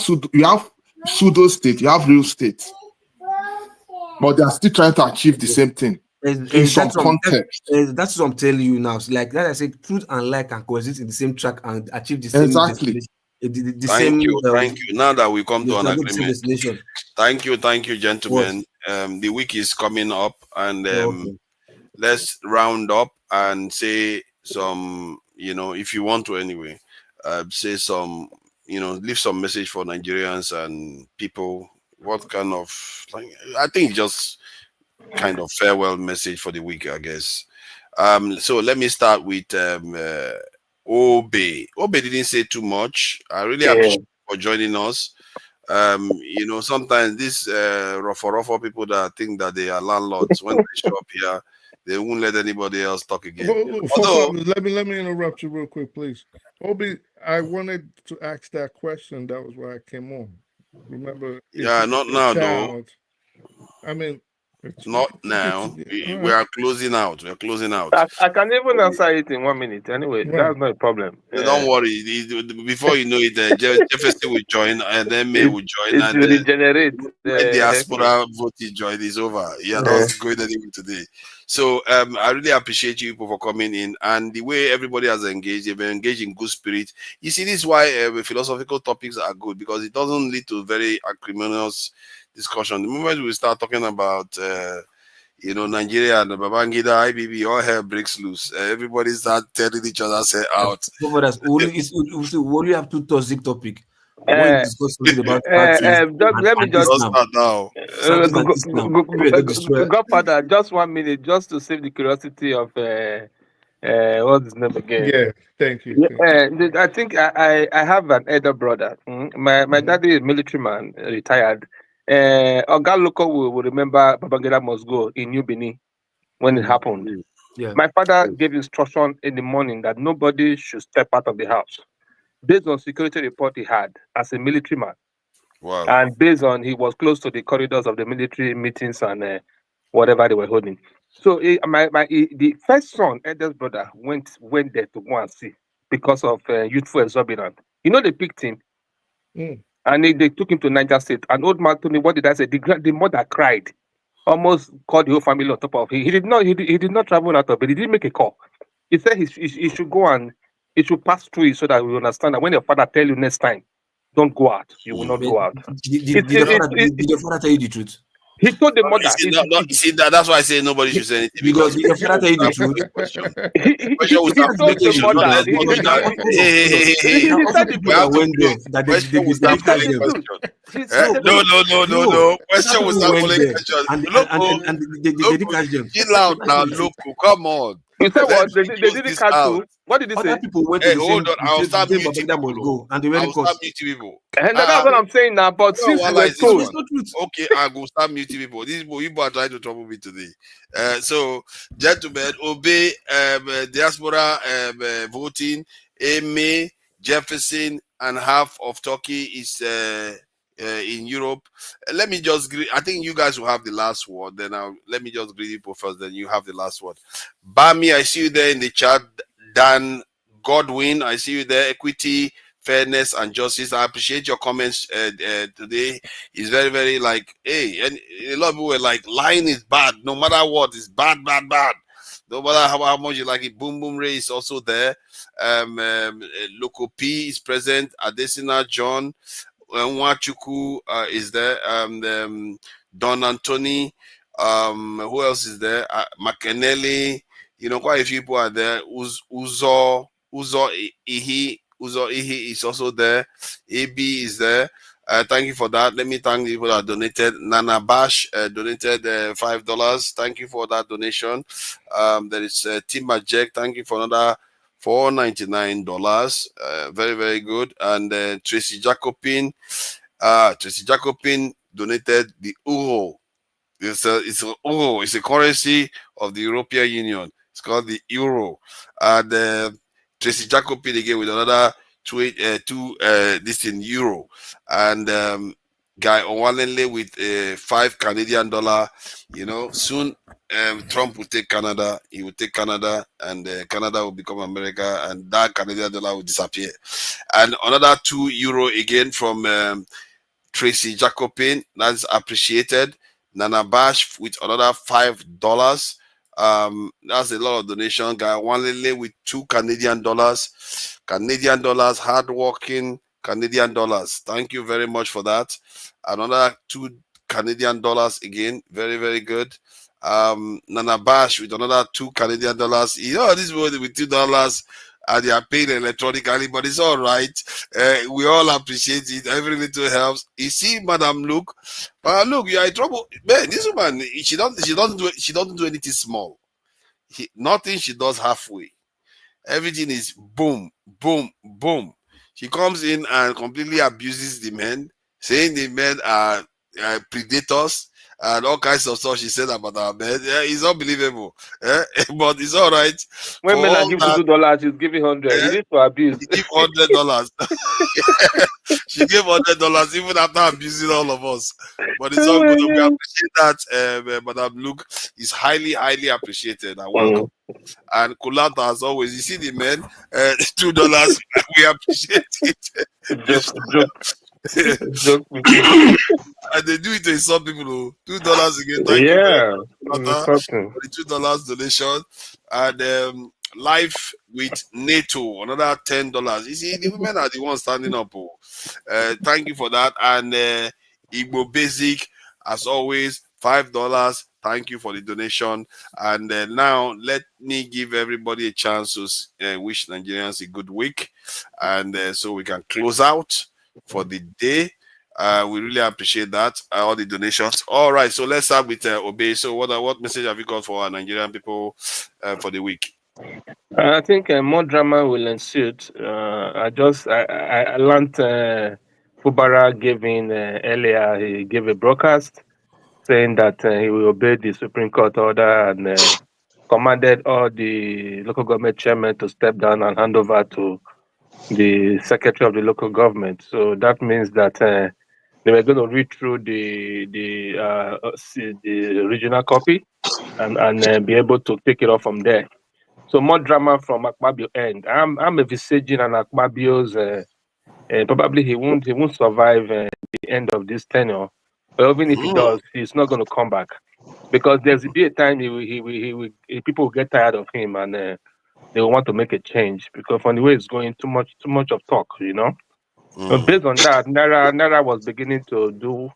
pseudo state, you have real state, but they are still trying to achieve the same thing in some context. That's what I'm telling you now. So like that, I say truth and lie can coexist in the same track and achieve the same. Exactly. Thank you. Now that we come to an agreement. Thank you, gentlemen. the week is coming up, and Okay. let's round up and say some, if you want to anyway, say some, leave some message for Nigerians and people. What kind of, I think just kind of farewell message for the week, I guess. So let me start with Obe. Obe didn't say too much. I really appreciate you for joining us. Sometimes these rough people that think that they are landlords, when they show up here, they won't let anybody else talk again. Let me interrupt you real quick, please. Obi, I wanted to ask that question. That was why I came on. Remember? Yeah, not now, though. I mean, not now. We are closing out. We are closing out. I can even answer it in 1 minute. Anyway, that's not a problem. Don't worry. Before you know it, Jefferson will join, and then May will join. It will regenerate. When diaspora vote join is over. You are not going anywhere today. So I really appreciate you people for coming in, and the way everybody has engaged. They've been engaged in good spirit. You see, this is why philosophical topics are good, because it doesn't lead to very acrimonious discussion. The moment we start talking about Nigeria and Babangida, IBB, all hell breaks loose. Everybody start telling each other, say out. We only have two topic. When discuss something about parties, let me just start now. Godfather, just 1 minute, just to save the curiosity of what's his name again? Yeah, thank you. I think I have an elder brother. My daddy is military man, retired. Oga Loco will remember Babangida must go in New Benin when it happened. Yeah. My father gave instruction in the morning that nobody should step out of the house, based on security report he had as a military man. Wow. And based on he was close to the corridors of the military meetings and whatever they were holding. So the first son, eldest brother, went there to go and see because of youthful exuberance. They picked him. And they took him to Niger State. An old man told me, what did I say? The mother cried, almost called the whole family on top of him. He did not travel out of it. He didn't make a call. He said he should go and he should pass through it so that we understand that when your father tell you next time, don't go out. You will not go out. Did your father tell you the truth? He told the mother. That's why I say nobody should say anything. Because did your father tell you the truth? He told the mother. No. Question was not following question. And they did catch them. Chill out now, look. Come on. You said what? They didn't catch you. What did he say? Other people went Hey, to hold on. I'll start muting muting people. And they were I'll start muting people. And that's what I'm saying now. But since you were told, it's not truth. Okay, I will start muting people. These people are trying to trouble me today. So, gentlemen, obey diaspora voting. Amy, Jefferson, and half of Turkey is in Europe. Let me just greet. I think you guys will have the last word. Then let me just greet people first. Then you have the last word. Bami, I see you there in the chat. Dan Godwin, I see you there. Equity, fairness, and justice. I appreciate your comments today. It's very, very hey, and a lot of people were like, lying is bad. No matter what, it's bad. No matter how much you like it. Boom Boom Ray is also there. Loco P is present. Adesina John. Nwachuku is there. Don Anthony. Who else is there? McKennelly. Quite a few people are there. Uzo Ihi is also there. AB is there. Thank you for that. Let me thank the people that donated. Nana Bash donated $5. Thank you for that donation. There is Tim Majek. Thank you for another $499. Very, very good. And Tracy Jacobin. Tracy Jacobin donated the euro. It's a euro. It's a currency of the European Union. It's called the euro. And Tracy Jacobin again with another two this in euro. And Guy Onwalele with $5 Canadian. Soon Trump will take Canada. He will take Canada, and Canada will become America, and that Canadian dollar will disappear. And another €2 again from Tracy Jacobin. That's appreciated. Nana Bash with another $5. That's a lot of donation. Guy Wanlele with $2 Canadian. Canadian dollars, hardworking Canadian dollars. Thank you very much for that. Another $2 Canadian dollars again. Very, very good. Nana Bash with another 2 Canadian dollars. You know, this one with $2 and they are paid electronically, but it's all right. We all appreciate it. Every little helps. You see, Madam Luke, look, you are in trouble. Man, this woman, she doesn't do anything small. Nothing she does halfway. Everything is boom, boom, boom. She comes in and completely abuses the men, saying the men are predators and all kinds of stuff she said about our men. Yeah, it's unbelievable. But it's all right. When For men are all giving that, $2, she's giving 100. You need to abuse. she give $100. She gave $100 even after abusing all of us. But it's all Oh good. my We God. appreciate that, Madam Luke is highly, highly appreciated and welcome. And Kulata, as always, you see the men, $2. We appreciate it. Joke with you. And they do it to some people. $2 again. Thank you very Yeah, much, Kulata, something. for the $2 donation. And Life with NATO, another $10. You see, the women are the ones standing up. Thank you for that. And Igbo Basic, as always, $5. Thank you for the donation. And now let me give everybody a chance to wish Nigerians a good week. And so we can close out for the day. We really appreciate that, all the donations. All right, so let's start with Obey. So what message have you got for our Nigerian people for the week? I think more drama will ensue. I learned Fubara gave in earlier. He gave a broadcast saying that he will obey the Supreme Court order and commanded all the local government chairmen to step down and hand over to the secretary of the local government. So that means that they were going to read through the original copy and be able to take it off from there. So more drama from Akpabio end. I'm envisaging an Akpabio's probably he won't survive the end of this tenure. But even if he does, he's not going to come back because there's be a time people will get tired of him and they will want to make a change because from the way it's going, too much of talk, you know. So based on that, Naira was beginning to do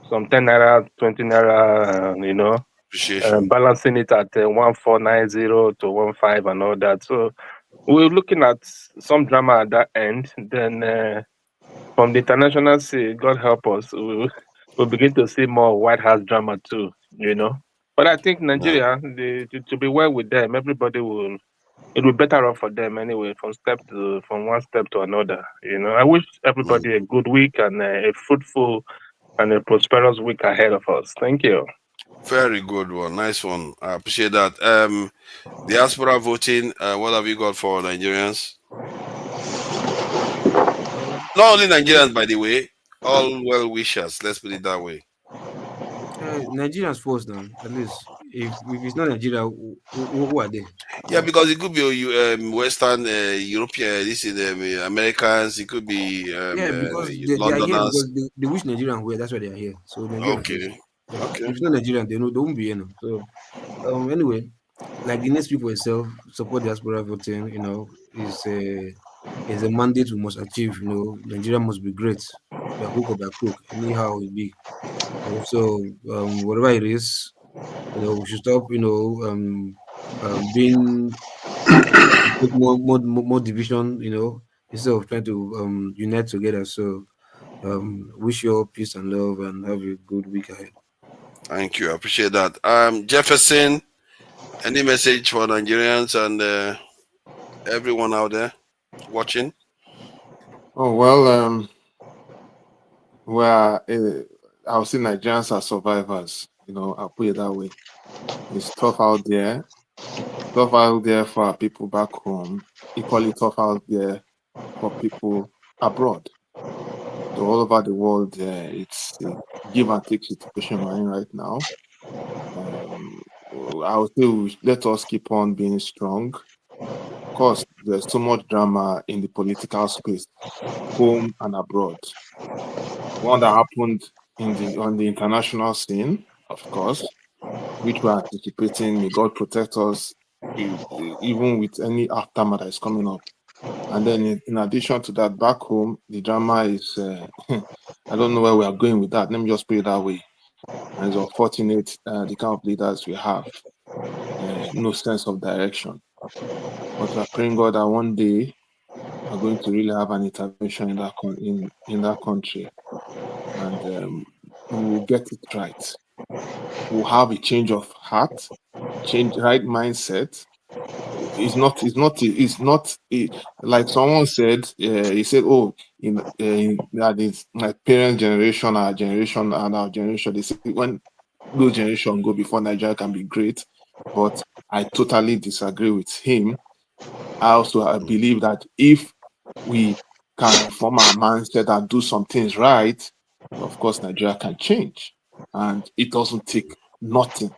some 10 Naira, 20 Naira, you know. Balancing it at 1490 to 15 and all that. So we're looking at some drama at that end. Then from the international scene, God help us, we'll begin to see more White House drama too, you know. But I think Nigeria, to be well with them, everybody will. It will be better off for them anyway, from one step to another. You know, I wish everybody a good week and a fruitful and a prosperous week ahead of us. Thank you. Very good one. Nice one. I appreciate that. Diaspora voting, what have you got for Nigerians? Not only Nigerians, by the way, all well wishers. Let's put it that way. Nigerians first, now. At least if it's not Nigeria, who are they? Yeah, because it could be Western European, this is Americans. It could be because they are here because they wish Nigerian were. That's why they are here. So Nigerians. Okay. Yeah. Okay. If it's not Nigerian, they won't be here. So anyway, like the next people itself support diaspora voting. You know, is a mandate we must achieve. You know, Nigeria must be great. By hook or by crook, anyhow it be. So whatever it is, you know, we should stop. You know, being more division. You know, instead of trying to unite together. So wish you all peace and love and have a good week ahead. Thank you. I appreciate that. Jefferson, any message for Nigerians and everyone out there watching? Oh, well, I'll say Nigerians are survivors. You know, I'll put it that way. It's tough out there. Tough out there for our people back home. Equally tough out there for people abroad. So all over the world, it's a give and take situation we're in right now. I would say let us keep on being strong. Of course, there's so much drama in the political space, home and abroad. One that happened on the international scene, of course, which we're anticipating. May God protect us, even with any aftermath that is coming up. And then, in addition to that, back home, the drama is I don't know where we are going with that. Let me just put it that way. And it's unfortunate the kind of leaders we have, no sense of direction. But we're praying God that one day we're going to really have an intervention in that country, and we'll get it right. We'll have a change of heart, change right mindset. It's not like someone said. He said, "Oh, that is my parents' generation, our generation, and our generation." They say when those generations go before Nigeria can be great, but I totally disagree with him. I believe that if we can reform our mindset and do some things right, of course Nigeria can change, and it doesn't take nothing.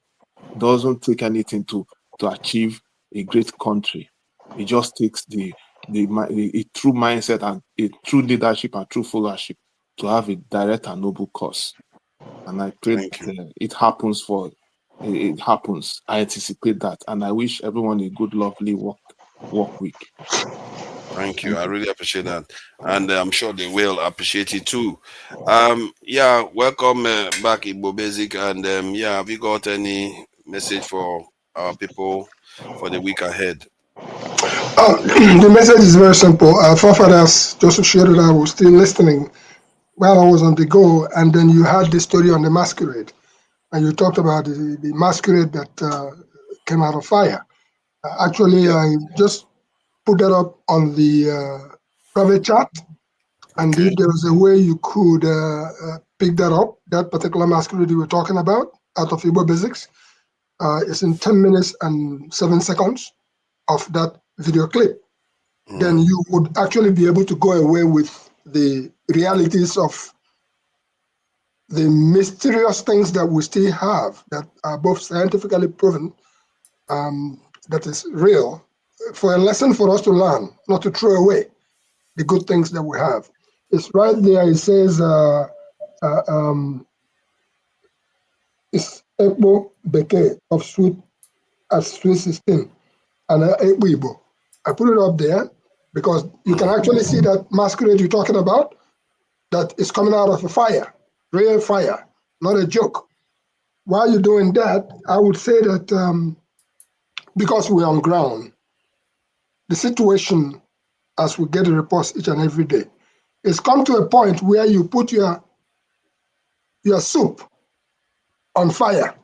Doesn't take anything to achieve a great country. It just takes a true mindset and a true leadership and true followership to have a direct and noble cause. And I pray that it happens. It happens. I anticipate that, and I wish everyone a good, lovely work week. Thank you. I really appreciate that, and I'm sure they will appreciate it too. Yeah, welcome back, Igbo Basic, and yeah, have you got any message for our people for the week ahead? The message is very simple. Forefathers, just to share that I was still listening while I was on the go, and then you had the story on the masquerade, and you talked about the masquerade that came out of fire. Actually, I just put that up on the private chat, and if there was a way you could pick that up, that particular masquerade you were talking about, out of Igbo Basics, it's in 10 minutes and 7 seconds of that video clip. Then you would actually be able to go away with the realities of the mysterious things that we still have that are both scientifically proven, that is real, for a lesson for us to learn, not to throw away the good things that we have. It's right there. It says, it's Ekpo Beke of Sweet 16 and Ekpo Igbo. I put it up there because you can actually see that masquerade you're talking about that is coming out of a fire, real fire, not a joke. While you're doing that, I would say that because we're on ground, the situation, as we get the reports each and every day, it's come to a point where you put your soup on fire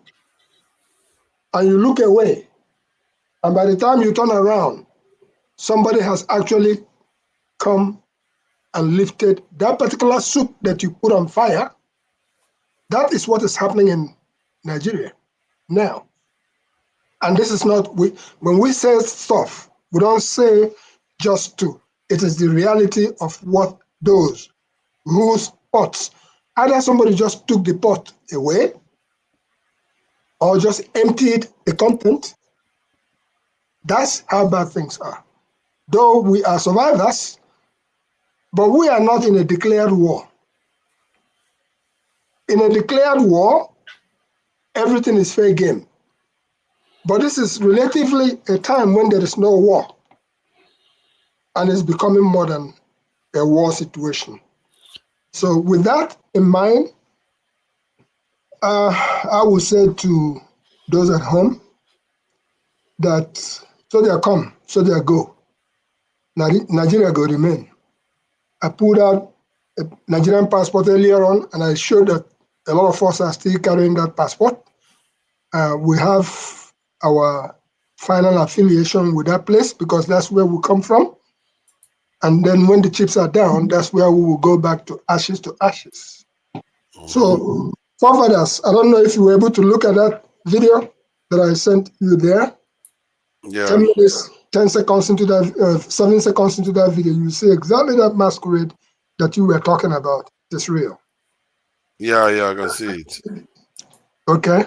and you look away, and by the time you turn around, somebody has actually come and lifted that particular soup that you put on fire. That is what is happening in Nigeria now. And this is not, when we say stuff, we don't say just to. It is the reality of what those whose pots, either somebody just took the pot away or just emptied the content. That's how bad things are. Though we are survivors, but we are not in a declared war. In a declared war, everything is fair game. But this is relatively a time when there is no war. And it's becoming more than a war situation. So with that in mind, I would say to those at home that so they come, so they go. Nigeria go remain. I pulled out a Nigerian passport earlier on, and I showed that a lot of us are still carrying that passport. We have our final affiliation with that place because that's where we come from. And then when the chips are down, that's where we will go back to ashes to ashes. So, forefathers, I don't know if you were able to look at that video that I sent you there. Yeah. 10 minutes, 10 seconds into that, 7 seconds into that video, you see exactly that masquerade that you were talking about. It's real. Yeah, I can see it. Okay.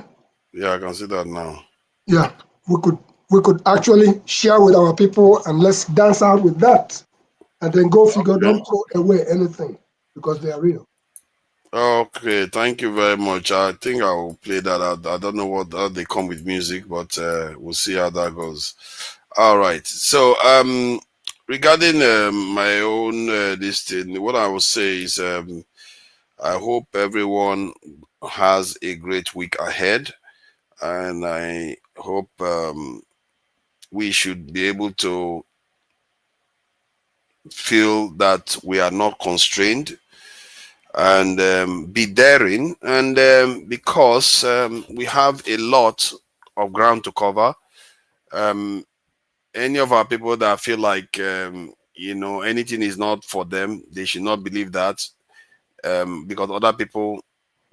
Yeah, I can see that now. Yeah, we could actually share with our people and let's dance out with that. And then go figure, don't throw away anything because they are real. Okay, thank you very much. I think I will play that out. I don't know how they come with music, but we'll see how that goes. All right. So regarding my own this thing, what I will say is I hope everyone has a great week ahead, and I hope we should be able to feel that we are not constrained and be daring, and because we have a lot of ground to cover. Any of our people that feel like anything is not for them, they should not believe that, because other people,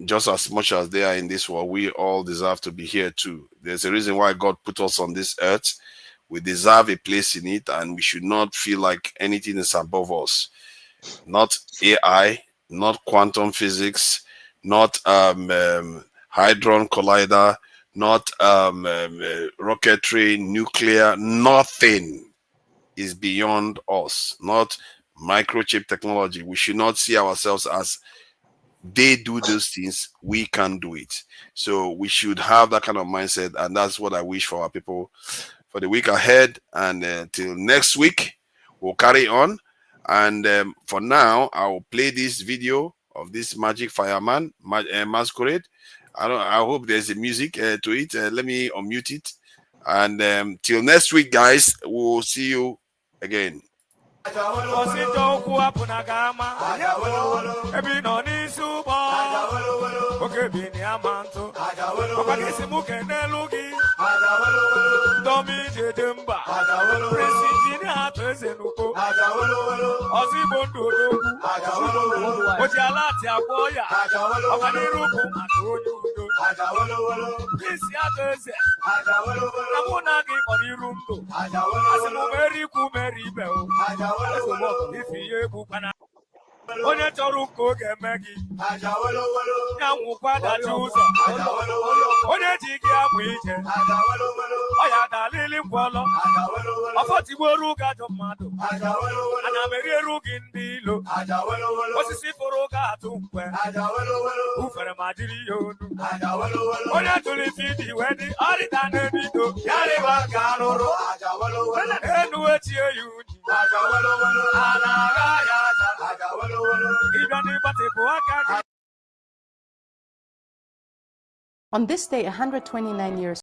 just as much as they are in this world, we all deserve to be here too. There's a reason why God put us on this earth. We deserve a place in it, and we should not feel like anything is above us. Not AI, not quantum physics, not hadron collider, not rocketry, nuclear. Nothing is beyond us. Not microchip technology. We should not see ourselves as they do those things, we can do it. So we should have that kind of mindset, and that's what I wish for our people for the week ahead. And till next week, we'll carry on. And for now, I will play this video of this magic fireman masquerade. I hope there's a music to it. Let me unmute it. And till next week, guys, we'll see you again. onye chọrọ ụka oge eme gị ya nwụkwa dachi ụzọ onye ji gị amụ ije ọ ya dalili ngwọlọ ọfọtigboru gajọ mmadụ ana m erieru gị ndị ilo osisi fụrụ ụka atụ mkpe ufere ma jiri ya onu onye tụrụ isi dị wee dị ọrịta na-ebido ya rịba ka arụrụ enu echie ya unyi a na-agha ya aja On this day, 129 years